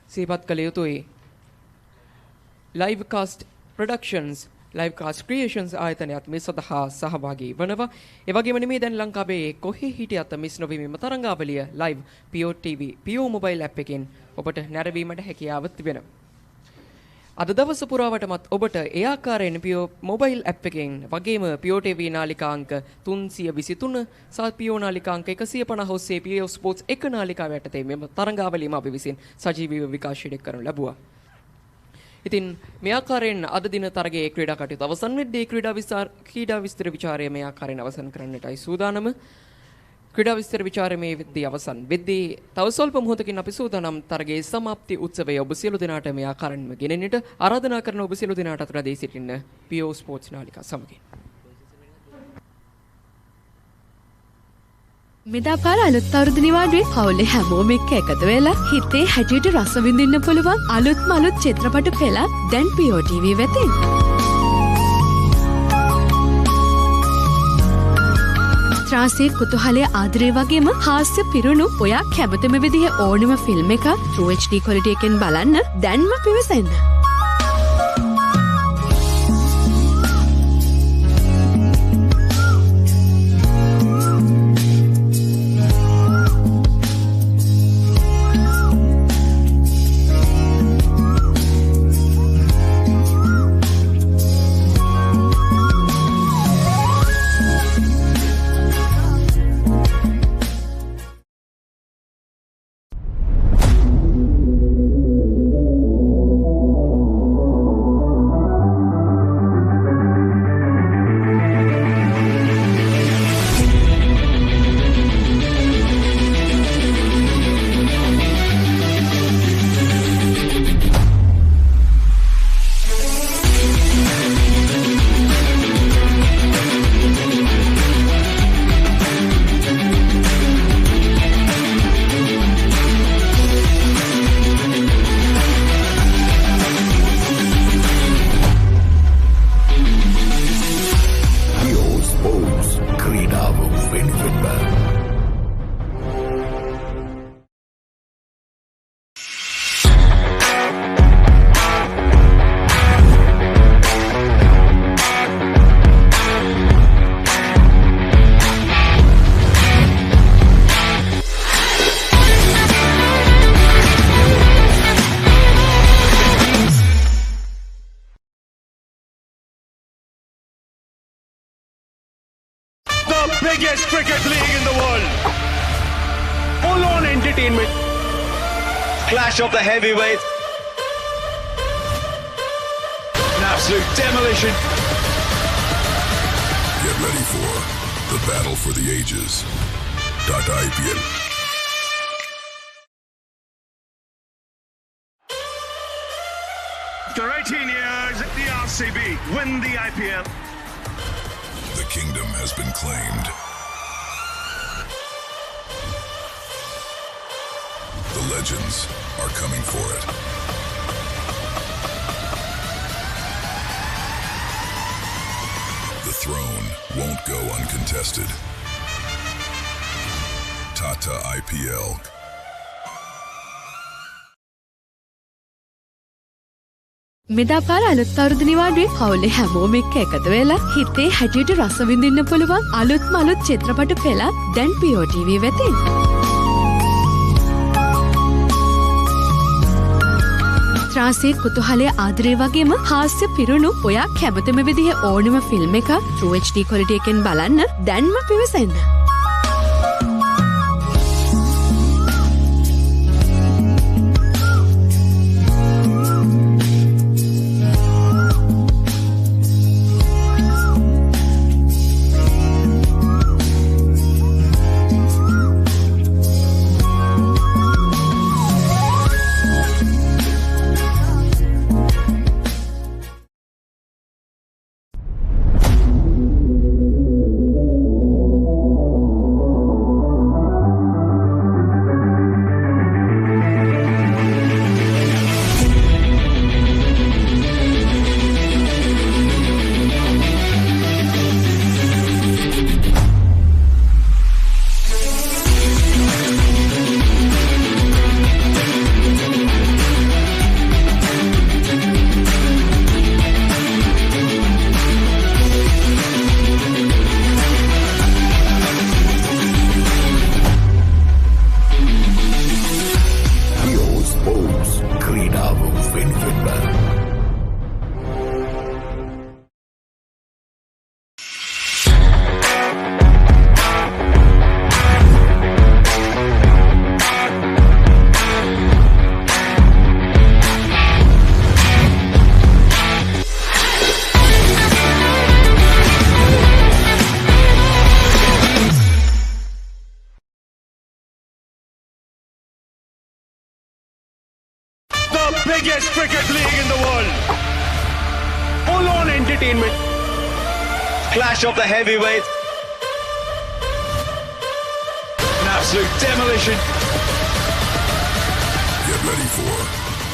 සිහිපත් කළ යුතුයි live cast productions live cast creations ආයතනයත් මේ සඳහා සහභාගී වනවා. ඒ වගේම නෙමේ දැන් ලංකාවේ කොහේ හිටියත් මිස් නොවීම තරඟාවලිය live Pure TV Pure mobile app එකෙන් ඔබට නැරඹීමට හැකියාව තිබෙනවා. අද දවස පුරාවටමත් ඔබට ඒ ආකාරයෙන් Pure mobile app එකෙන් වගේම Pure TV නාලිකාංක 323 සහ Pure නාලිකාංක 150 ඔස්සේ Pure Sports 1 නාලිකාව යටතේ මෙම තරඟාවලියම අපි විසින් සජීවීව විකාශනය කරනු ලැබුවා. ඉතින් මේ ආකාරයෙන් අද දින තරගයේ ක්‍රීඩා කටයුතු අවසන් වෙද්දී ක්‍රීඩා විස්තර විචාරය මේ ආකාරයෙන් අවසන් කරන්නටයි සූදානම. ක්‍රීඩා විස්තර විචාරය මේ වෙද්දී අවසන් වෙද්දී තව ස්වල්ප මොහොතකින් අපි සූදානම් තරගයේ සමාප්ති උත්සවය ඔබ සියලු දෙනාට මේ ආකාරයෙන්ම ගෙනෙන්නට ආරාධනා කරන ඔබ සියලු දෙනාට අතර දී සිටින්න Pure Sports නාලිකා සමගින්. මෙදා පාර අලුත් අවුරුදු නිවාඩුවේ පවුලේ හැමෝම එක්ක එකතු වෙලා හිතේ හැටියට රස විඳින්න පුළුවන් අලුත්ම අලුත් චිත්‍රපට පෙළක් දැන් Pure TV වෙතින්. ත්‍රාසයේ කුතුහලයේ ආදරය වගේම හාස්‍ය පිරුණු ඔයා කැමතිම විදිහේ ඕනම ෆිල්ම් එකක් True HD quality එකෙන් බලන්න දැන්ම පිවිසෙන්න. Biggest cricket league in the world. Full on entertainment. Clash of the heavyweights. An absolute demolition. Get ready for the battle for the ages. .IPL. After 18 years, the RCB win the IPL. The kingdom has been claimed. The legends are coming for it. The throne won't go uncontested. Tata IPL. මෙදා පාර අලුත් අවුරුදු නිවාඩුවේ පවුලේ හැමෝම එක්ක එකතු වෙලා හිතේ හැටියට රස විඳින්න පුළුවන් අලුත්ම අලුත් චිත්‍රපට පෙළක් දැන් Pure TV වෙතින්. ත්‍රාසයේ කුතුහලයේ ආදරය වගේම හාස්‍ය පිරුණු ඔයා කැමතිම විදිහේ ඕනම ෆිල්ම් එකක් True HD quality එකෙන් බලන්න දැන්ම පිවිසෙන්න. ක්‍රීඩාව වෙනුවෙන්ම. Biggest cricket league in the world. Full-on entertainment. Clash of the heavyweights. An absolute demolition. Get ready for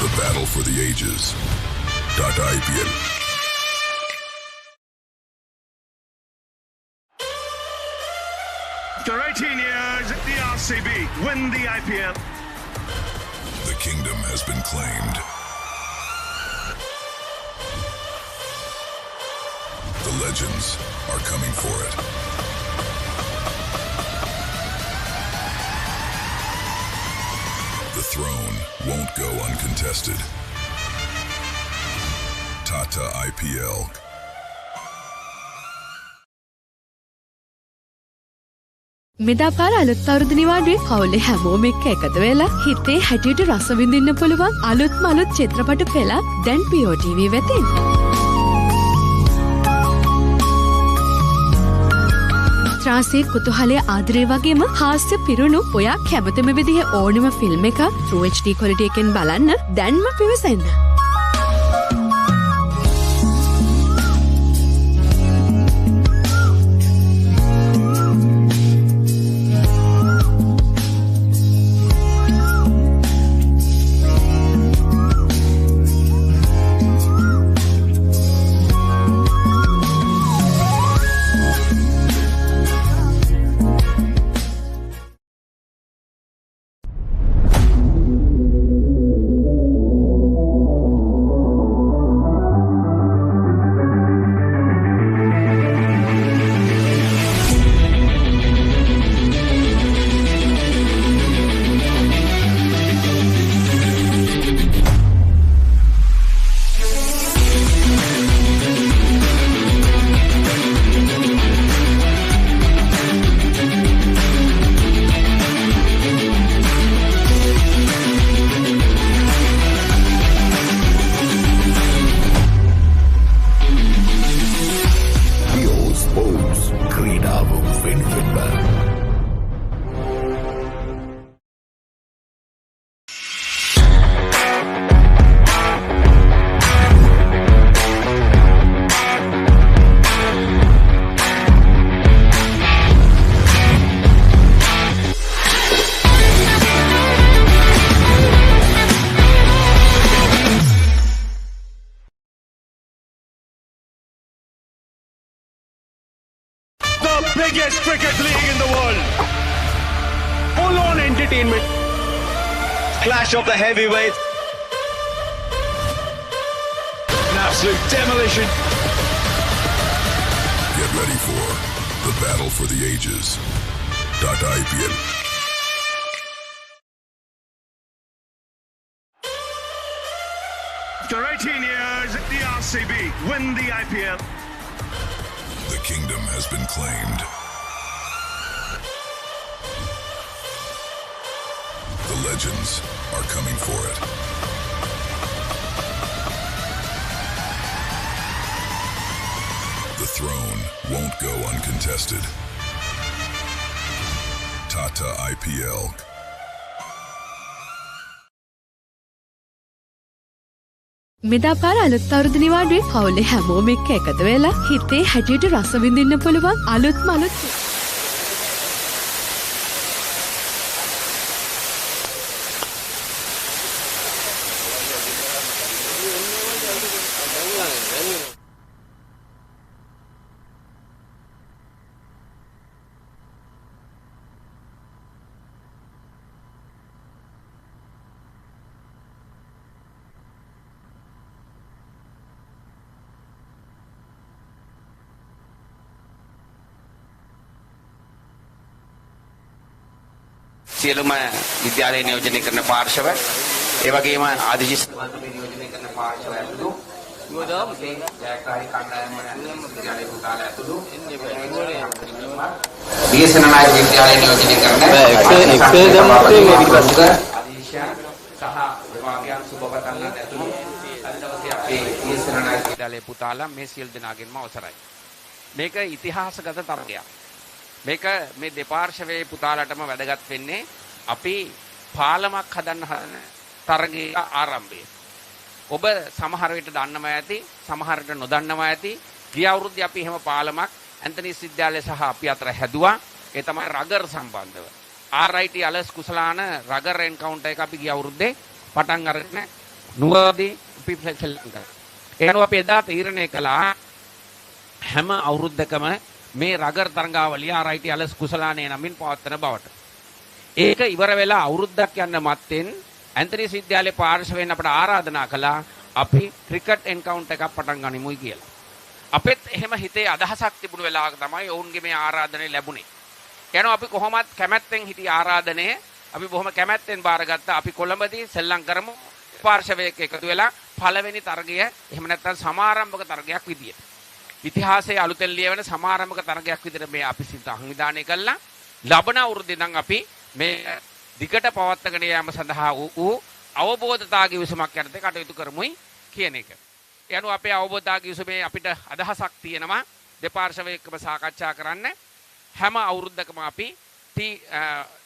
the battle for the ages. .IPL. After 18 years, the RCB win the IPL. The kingdom has been claimed. The legends are coming for it. The throne won't go uncontested. Tata IPL. මෙදා පාර අලුත් අවුරුදු නිවාඩුවේ පවුලේ හැමෝම එක්ක එකතු වෙලා හිතේ හැටියට රස විඳින්න පුළුවන් අලුත්ම අලුත් චිත්‍රපට පෙළක් දැන් POTV වෙතින්. ත්‍රාසයේ කුතුහලයේ ආදරය වගේම හාස්‍ය පිරුණු ඔයා කැමතිම විදිහේ ඕනම ෆිල්ම් එකක් True HD quality එකෙන් බලන්න දැන්ම පිවිසෙන්න. Biggest cricket league in the world. Full-on entertainment. Clash of the heavyweights. An absolute demolition. Get ready for the battle for the ages. .IPL. After 18 years, the RCB win the IPL. The kingdom has been claimed. The legends are coming for it. The throne won't go uncontested. Tata IPL. මෙදා පාර අලුත් අවුරුදු නිවාඩුවේ පවුලේ හැමෝම එක්ක එකතු වෙලා හිතේ හැටියට රස විඳින්න පුළුවන් අලුත්ම අලුත් සියලුම විද්‍යාලය නියෝජනය කරන පාර්ශව ඒ වගේම ආදිශිෂ්ට වර්ගයේ නියෝජනය කරන පාර්ශව ඇතුළු ජයකාරී කණ්ඩායම විද්‍යාලයේ පුතාලා ඇතුළු බීසනනායක විද්‍යාලයේ නියෝජනය කරන ආදිශිෂ්‍යයන් සහ විභාගයන් සුබපතන්න ඇතුළු අද දවසේ අපේ බීසනනායක විද්‍යාලයේ පුතාලා මේ සියලු දෙනාගෙන්ම අවසරයි. මේක ඉතිහාසගත තරගයක්. මේක මේ දෙපාර්ශවයේ පුතාලටම වැදගත් වෙන්නේ අපි පාලමක් හදන්න හදන තරගයේ ආරම්භය. ඔබ සමහර විට දන්නවා ඇති, සමහර විට නොදන්නවා ඇති. ගිය අවුරුද්දේ අපි එහෙම පාලමක් ඇන්තනීස් විද්‍යාලය සහ අපි අතර හැදුවා. ඒ තමයි රගර් සම්බන්ධව. RIT අලස් කුසලාන රගර් එන්කවුන්ටර් එක අපි ගිය අවුරුද්දේ පටන් අරගෙන නුවරදී අපි ශ්‍රී ලංකාවේ. ඒනෝ අපි එදා තීරණය කළා හැම අවුරුද්දකම මේ රගර් තරඟාවලිය RIT අලස් කුසලානේ නමින් පවත්වන බවට. ඒක ඉවර වෙලා අවුරුද්දක් යන මත්තෙන් ඇන්තනීස් විද්‍යාලයේ පාර්ශවයෙන් අපට ආරාධනා කළා අපි ක්‍රිකට් එන්කවුන්ටර් එකක් පටන් ගනිමුයි කියලා. අපෙත් එහෙම හිතේ අදහසක් තිබුණු වෙලාවක තමයි ඔවුන්ගේ මේ ආරාධනය ලැබුණේ. යනවා අපි කොහොමත් කැමැත්තෙන් හිටි ආරාධනය අපි බොහොම කැමැත්තෙන් බාරගත්තා. අපි කොළඹදී සෙල්ලම් කරමු පාර්ශවයක එකතු වෙලා පළවෙනි තරගය එහෙම නැත්නම් සමාරම්භක තරගයක් විදියට. ඉතිහාසයේ අලුතෙන් ලියවෙන සමාරම්භක තරගයක් විදිහට මේ අපි සංවිධානය කළා. ලබන අවුරුද්දේ නම් අපි මේ දිගට පවත්වාගෙන යාම සඳහා වූ අවබෝධතා කිවිසුමක් යටතේ කටයුතු කරමුයි කියන එක. ඒ අනුව අපේ අවබෝධතා කිවිසුමේ අපිට අදහසක් තියෙනවා දෙපාර්ශවයකම සාකච්ඡා කරන්න. හැම අවුරුද්දකම අපි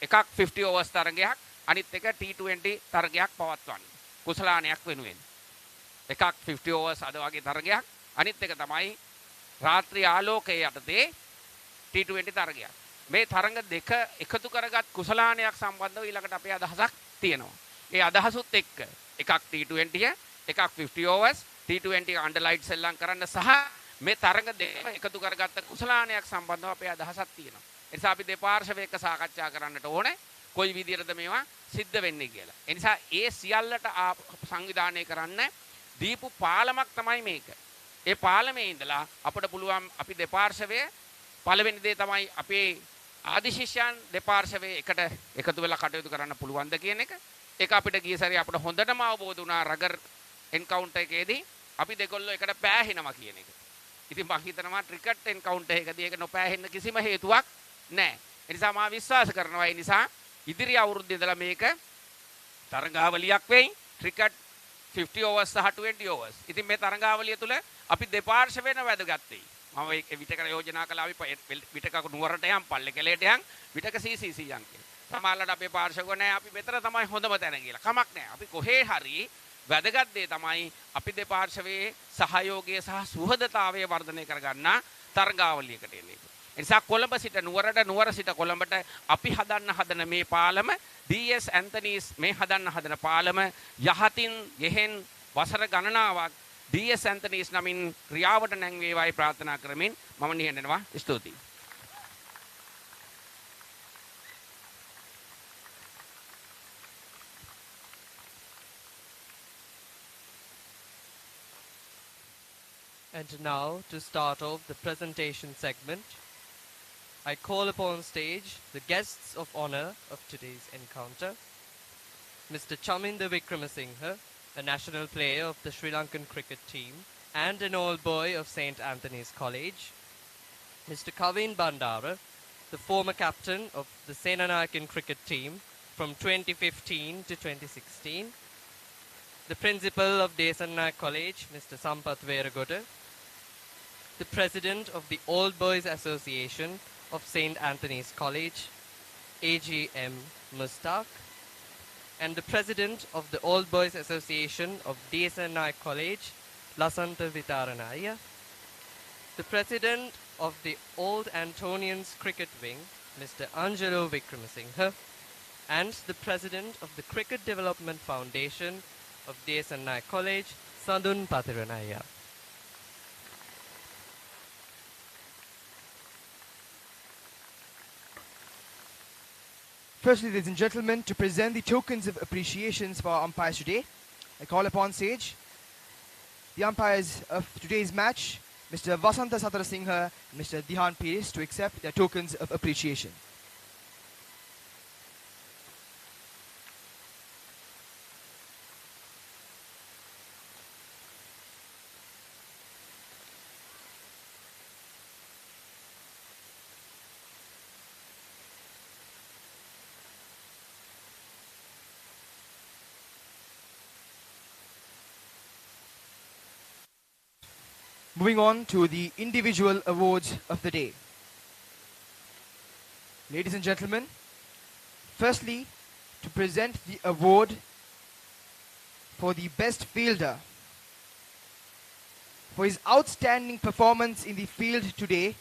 එකක් 50 overs තරගයක් අනිත් එක T20 තරගයක් පවත්වන්නේ. කුසලානයක් වෙනුවෙන්. එකක් 50 overs අද වගේ තරගයක් අනිත් එක තමයි රාත්‍රී ආලෝකයේ යටතේ T20 තරගයක්. මේ තරඟ දෙක එකතු කරගත් කුසලානයක් සම්බන්ධව ඊළඟට අපේ අදහසක් තියෙනවා. ඒ අදහසුත් එක්ක එකක් T20 එකක් 50 overs T20 අන්ඩර්ලයිට් සෙල්ලම් කරන්න සහ මේ තරඟ දෙක එකතු කරගත්ත කුසලානයක් සම්බන්ධව අපේ අදහසක් තියෙනවා. ඒ නිසා අපි දෙපාර්ශවයක සාකච්ඡා කරන්නට ඕනේ කොයි විදිහටද මේවා සිද්ධ වෙන්නේ කියලා. ඒ නිසා ඒ සියල්ලට සංවිධානය කරන්න දීපු පාලමක් තමයි මේක. ඒ පාලමේ ඉඳලා අපිට පුළුවන් අපි දෙපාර්ශවයේ පළවෙනි දේ තමයි අපේ ආදිශිෂ්‍යයන් දෙපාර්ශවයේ එකට එකතු වෙලා කටයුතු කරන්න පුළුවන්ද කියන එක. ඒක අපිට ගිය සැරේ අපිට හොඳටම අවබෝධ වුණා රගර් එන්කවුන්ටර් එකේදී අපි දෙකොල්ලෝ එකට පෑහෙනවා කියන එක. ඉතින් මම හිතනවා ක්‍රිකට් එන්කවුන්ටර් එකදී ඒක නොපෑහෙන්න කිසිම හේතුවක් නැහැ. ඒ නිසා මම විශ්වාස කරනවා ඒ නිසා ඉදිරි අවුරුද්දේ ඉඳලා මේක තරඟාවලියක් වෙයි. ක්‍රිකට් 50 overs සහ 20 overs. ඉතින් මේ තරඟාවලිය තුල අපි දෙපාර්ශවයෙන් වැදගත් වෙයි. මම ඒක විතක යෝජනා කළා අපි විතක නුවරට යම් පල්ලේ කැලේට යම් විතක CCC යම් කියලා. සමහරවිට අපේ පාර්ශවක නැහැ අපි මෙතන තමයි හොඳම තැන කියලා. කමක් නැහැ. අපි කොහේ හරි වැදගත් දේ තමයි අපි දෙපාර්ශවයේ සහයෝගය සහ සුහදතාවය වර්ධනය කරගන්න තරඟාවලියකට එන්නේ. ඒ නිසා කොළඹ සිට නුවරට නුවර සිට කොළඹට අපි හදන මේ පාලම DS ඇන්තනීස් මේ හදන පාලම යහතින් යෙහෙන් වසර ගණනාවක් DS ඇන්තනීස් නමින් ක්‍රියාවට නැංවේවායි ප්‍රාර්ථනා කරමින් මම නිහඬනවා. ස්තුතියි. And now, to start off the presentation segment, I call upon stage the guests of honor of today's encounter, Mr. Chaminda Wickramasinghe, a national player of the Sri Lankan cricket team and an old boy of St. Anthony's College, Mr. Kavin Bandara, the former captain of the Senanayake cricket team from 2015 to 2016, the principal of Senanayake College, Mr. Sampath Veragoda, the president of the Old Boys Association of St. Anthony's College, AGM Mustaq, and the president of the Old Boys Association of Senanayake College, Lasanta Vitaranaya, the president of the Old Antonians Cricket Wing, Mr. Angelo Wickramasinghe, and the president of the Cricket Development Foundation of Senanayake College, Sadun Patiranaya. Firstly, ladies and gentlemen, to present the tokens of appreciations for our umpires today, I call upon stage the umpires of today's match, Mr. Vasanta Satarasinghe and Mr. Dihan Piris, to accept their tokens of appreciation. Moving on to the individual awards of the day. Ladies and gentlemen, firstly, to present the award for the best fielder. For his outstanding performance in the field today,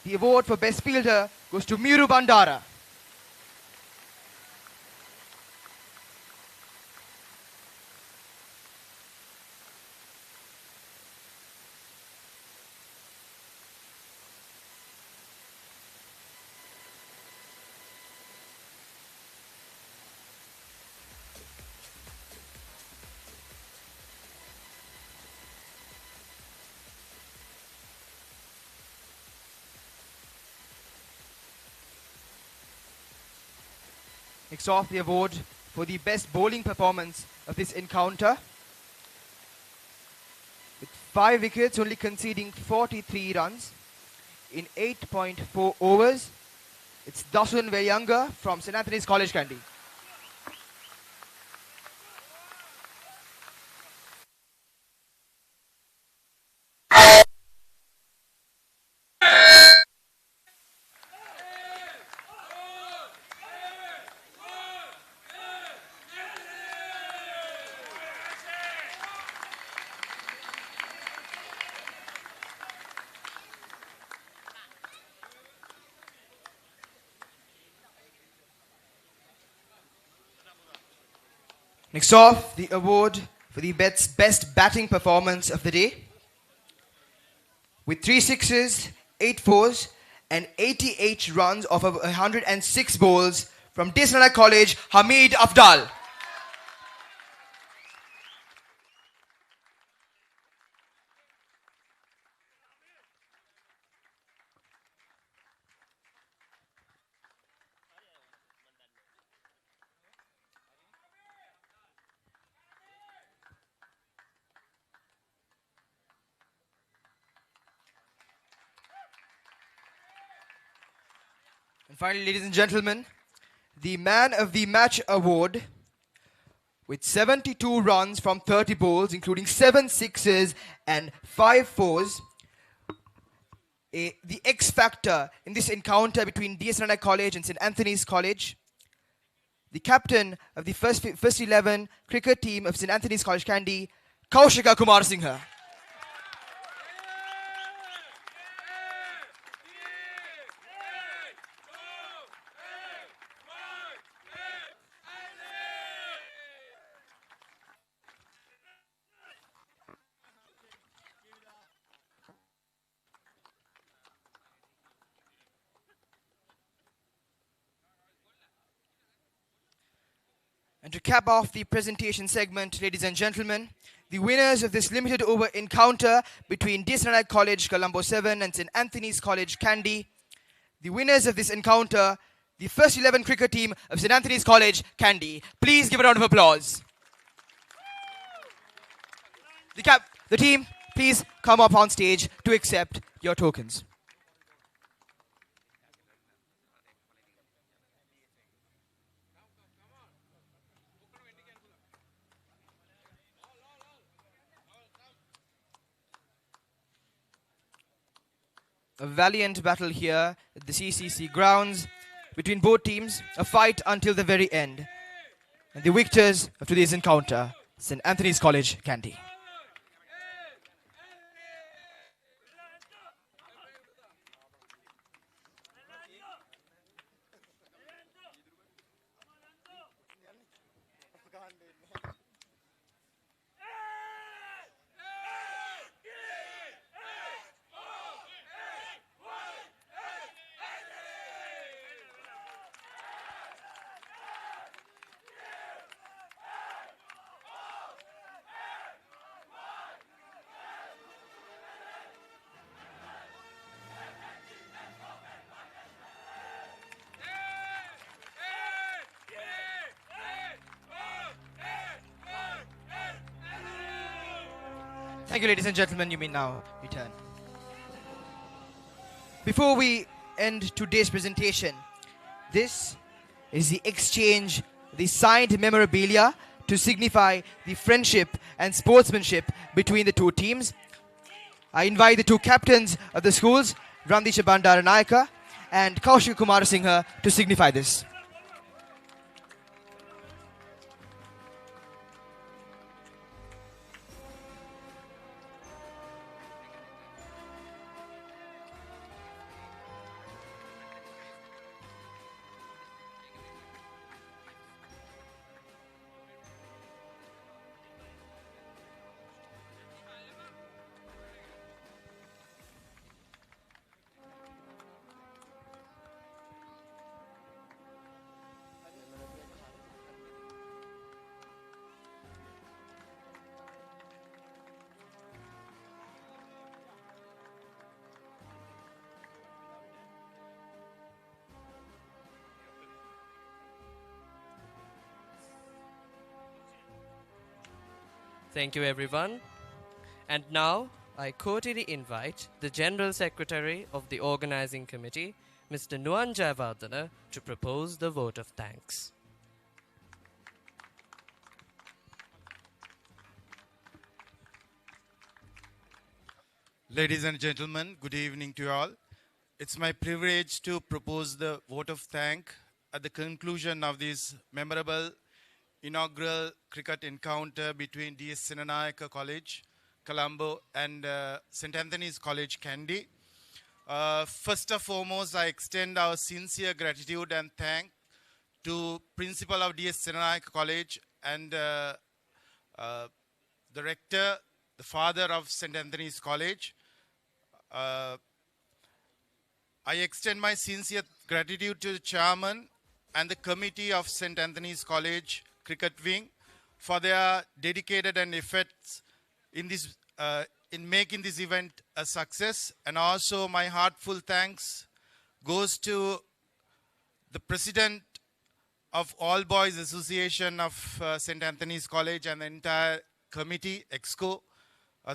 the award for best fielder goes to Miru Bandara. Next off, the award for the best bowling performance of this encounter. With 5 wickets, only conceding 43 runs in 8.4 overs. It's Dasun Veyanga from St. Anthony's College, Kandy. Next off, the award for the best batting performance of the day. With 3 sixes, 8 fours, and 88 runs off of 106 balls from Senanayake College, Hamid Afdal. And finally, ladies and gentlemen, the Man of the Match award with 72 runs from 30 balls, including 7 sixes and 5 fours. The X factor in this encounter between Senanayake College and St. Anthony's College. The captain of the first 11 cricket team of St. Anthony's College, Kandy, Kaushika Kumar Singha. And to cap off the presentation segment, ladies and gentlemen, the winners of this limited over encounter between Senanayake College, Colombo 7 and St. Anthony's College, Kandy. The winners of this encounter, the first 11 cricket team of St. Anthony's College, Kandy. Please give a round of applause. The team, please come up on stage to accept your tokens. A valiant battle here at the CCC grounds between both teams, a fight until the very end. And the victors of today's encounter, St. Anthony's College, Kandy. Thank you, ladies and gentlemen. You may now return. Before we end today's presentation, this is the exchange, the signed memorabilia to signify the friendship and sportsmanship between the two teams. I invite the two captains of the schools, Randisha Bandaranayaka and Kaushik Kumarasinghe, to signify this. Thank you, everyone. And now, I cordially invite the General Secretary of the Organizing Committee, Mr. Nuan Jayawardena, to propose the vote of thanks. Ladies and gentlemen, good evening to you all. It's my privilege to propose the vote of thanks at the conclusion of this memorable inaugural cricket encounter between DS Senanayake College, Colombo and St. Anthony's College, Kandy. First and foremost, I extend our sincere gratitude and thanks to Principal of DS Senanayake College and the Rector, the Father of St. Anthony's College. I extend my sincere gratitude to the Chairman and the Committee of St. Anthony's College Cricket Wing for their dedicated and efforts in this in making this event a success. And also my heartfelt thanks goes to the President of All Boys Association of St. Anthony's College and the entire committee, EXCO.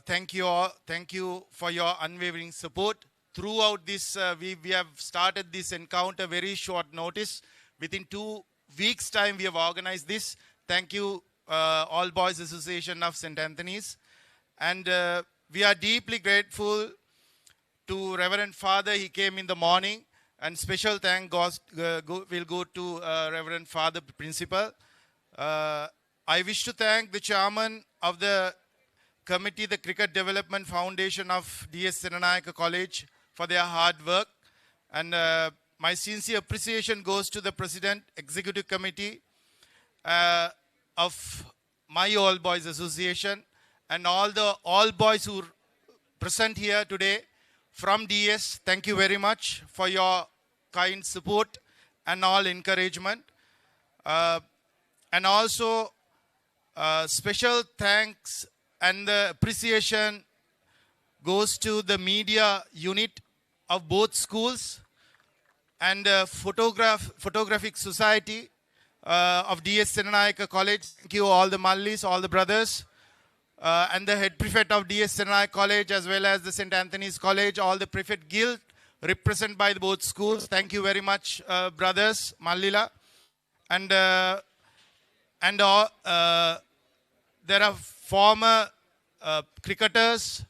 Thank you all. Thank you for your unwavering support. Throughout this, we have started this encounter very short notice. Within 2 weeks' time, we have organized this. Thank you, All Boys Association of St. Anthony's. And we are deeply grateful to Reverend Father. He came in the morning. And special thank will go to Reverend Father Principal. I wish to thank the Chairman of the Committee, the Cricket Development Foundation of DS Senanayake College, for their hard work. And my sincere appreciation goes to the President, Executive Committee of my All Boys Association and all the All Boys who are present here today from DS. Thank you very much for your kind support and all encouragement. And also special thanks and the appreciation goes to the media unit of both schools and Photographic Society of DS Senanayake College. Thank you all the Mallis, all the brothers, and the head prefect of DS Senanayake College as well as the St. Anthony's College, all the prefect guild represented by both schools. Thank you very much, brothers, Mallila. And there are former cricketers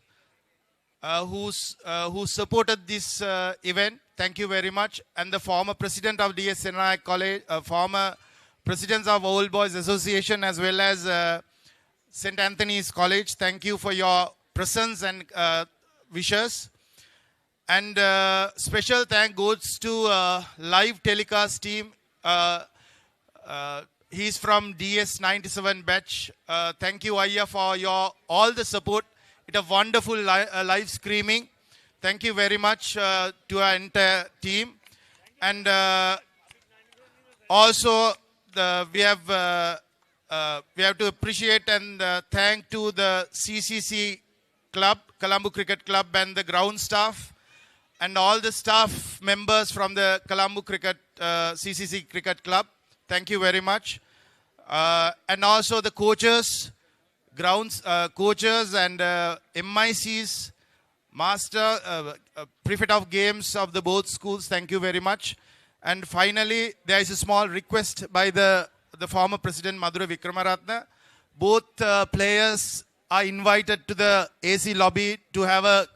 who supported this event. Thank you very much. And the former president of DS Senanayake College, former presidents of Old Boys Association as well as St. Anthony's College. Thank you for your presence and wishes. And special thank goes to live telecast team. He's from DS 97 batch. Thank you, Ayya, for your all the support. It's a wonderful live streaming. Thank you very much to our entire team. And also we have to appreciate and thank to the CCC club, Colombo Cricket Club, and the ground staff and all the staff members from the Colombo Cricket CCC Cricket Club. Thank you very much. And also the coaches, grounds coaches and MICs, master, prefect of games of the both schools. Thank you very much. And finally, there is a small request by the former president, Madhura Vikramaratne. Both players are invited to the AC lobby to have a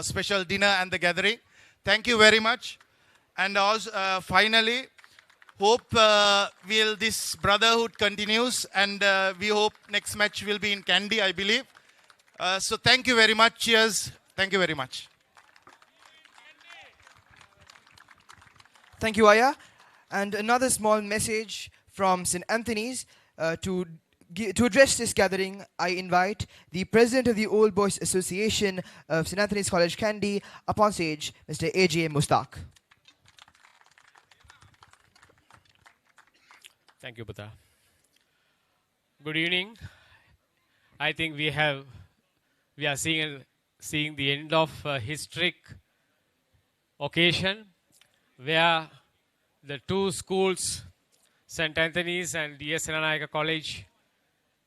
special dinner and the gathering. Thank you very much. And also, finally, hope this brotherhood continues, and we hope next match will be in Kandy, I believe. So thank you very much. Cheers. Thank you very much. Thank you, Aya. And another small message from St. Anthony's. To address this gathering, I invite the President of the Old Boys Association of St. Anthony's College, Kandy, up on stage, Mr. A.J. Mustaq. Thank you, Buddha. Good evening. I think we are seeing the end of a historic occasion where the two schools, St. Anthony's and D.S. Senanayake College,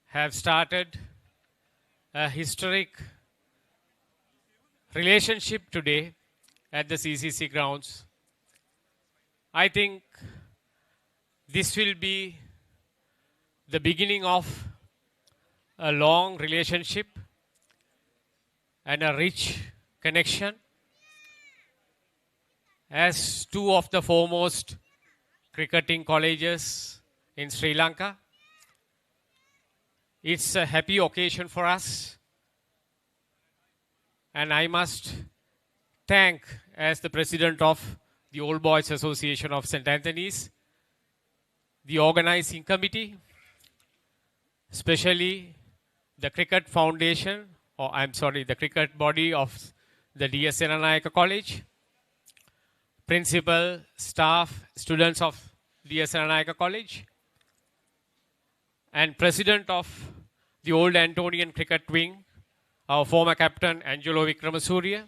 have started a historic relationship today at the CCC grounds. I think this will be the beginning of a long relationship and a rich connection, as two of the foremost cricketing colleges in Sri Lanka. It's a happy occasion for us, and I must thank, as the president of the Old Boys Association of St. Anthony's, the organizing committee, especially the cricket foundation, the cricket body of the D.S. Senanayake College, principal, staff, students of D.S. Senanayake College, and president of the Old Antonian Cricket Wing, our former captain Angelo Vikramasuriya,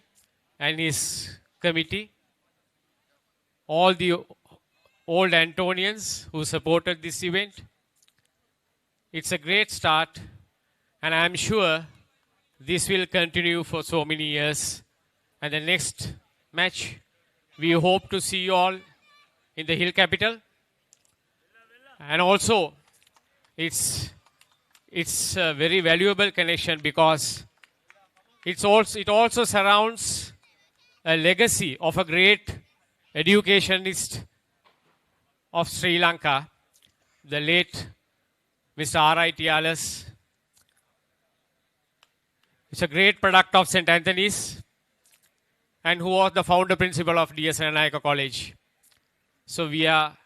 and his committee, all the Old Antonians who supported this event. It's a great start, and I'm sure this will continue for so many years. And the next match, we hope to see you all in the Hill Capital. And also, it's a very valuable connection because it also surrounds a legacy of a great educationist of Sri Lanka, the late Mr. R.I. Tialas. It's a great product of St. Anthony's, and who was the founder principal of D.S. Senanayake College. So we are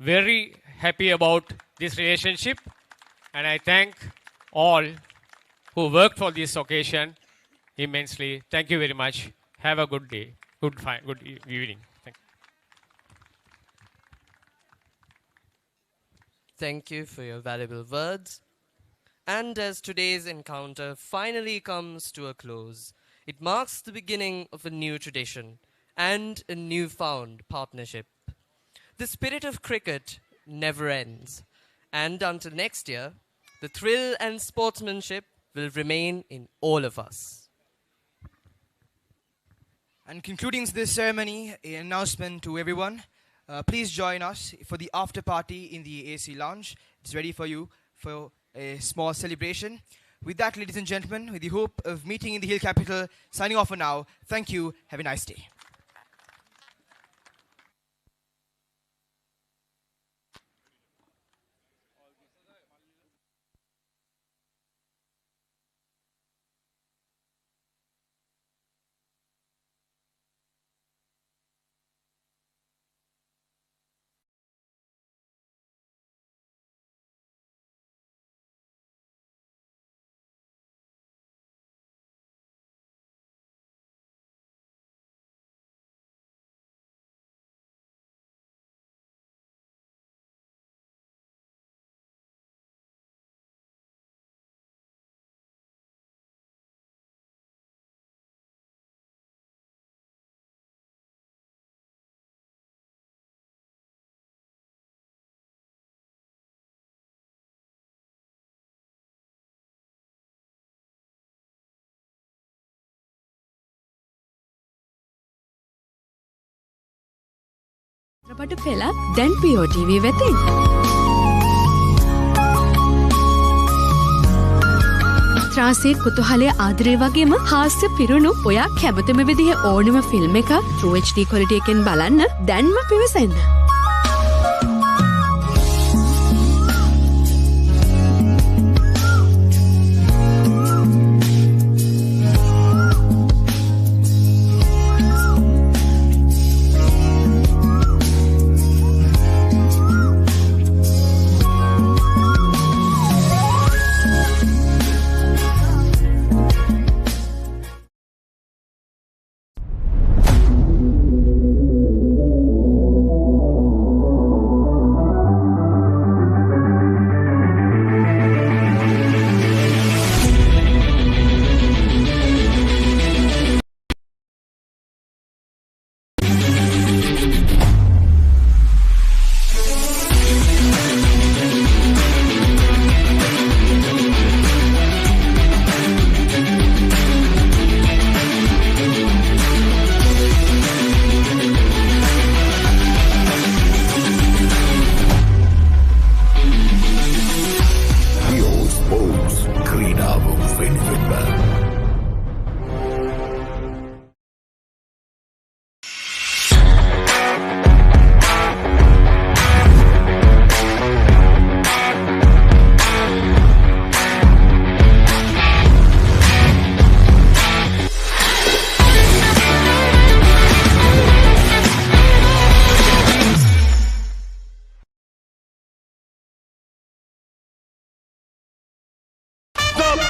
very happy about this relationship, and I thank all who worked for this occasion immensely. Thank you very much. Have a good day. Good evening. Thank you. Thank you for your valuable words. And as today's encounter finally comes to a close, it marks the beginning of a new tradition and a newfound partnership. The spirit of cricket never ends, and until next year, the thrill and sportsmanship will remain in all of us. And concluding this ceremony, an announcement to everyone. Please join us for the after party in the AC lounge. It's ready for you for a small celebration. With that, ladies and gentlemen, with the hope of meeting in the Hill Capital, signing off for now. Thank you. Have a nice day. චිත්‍රපට පෙළක් දැන් POTV වෙතින්. ත්‍රාසය කුතුහලය ආදරය වගේම හාස්‍ය පිරුණු ඔයා කැමතිම විදිහ ඕනම film එකක් True HD quality එකෙන් බලන්න දැන්ම පිවිසෙන්න.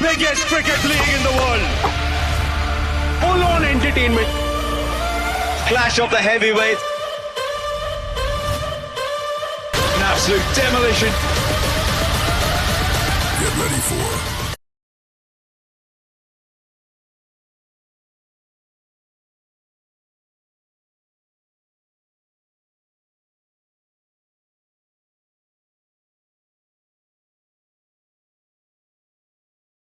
Biggest cricket league in the world. Full-on entertainment. Clash of the heavyweights. An absolute demolition. Get ready for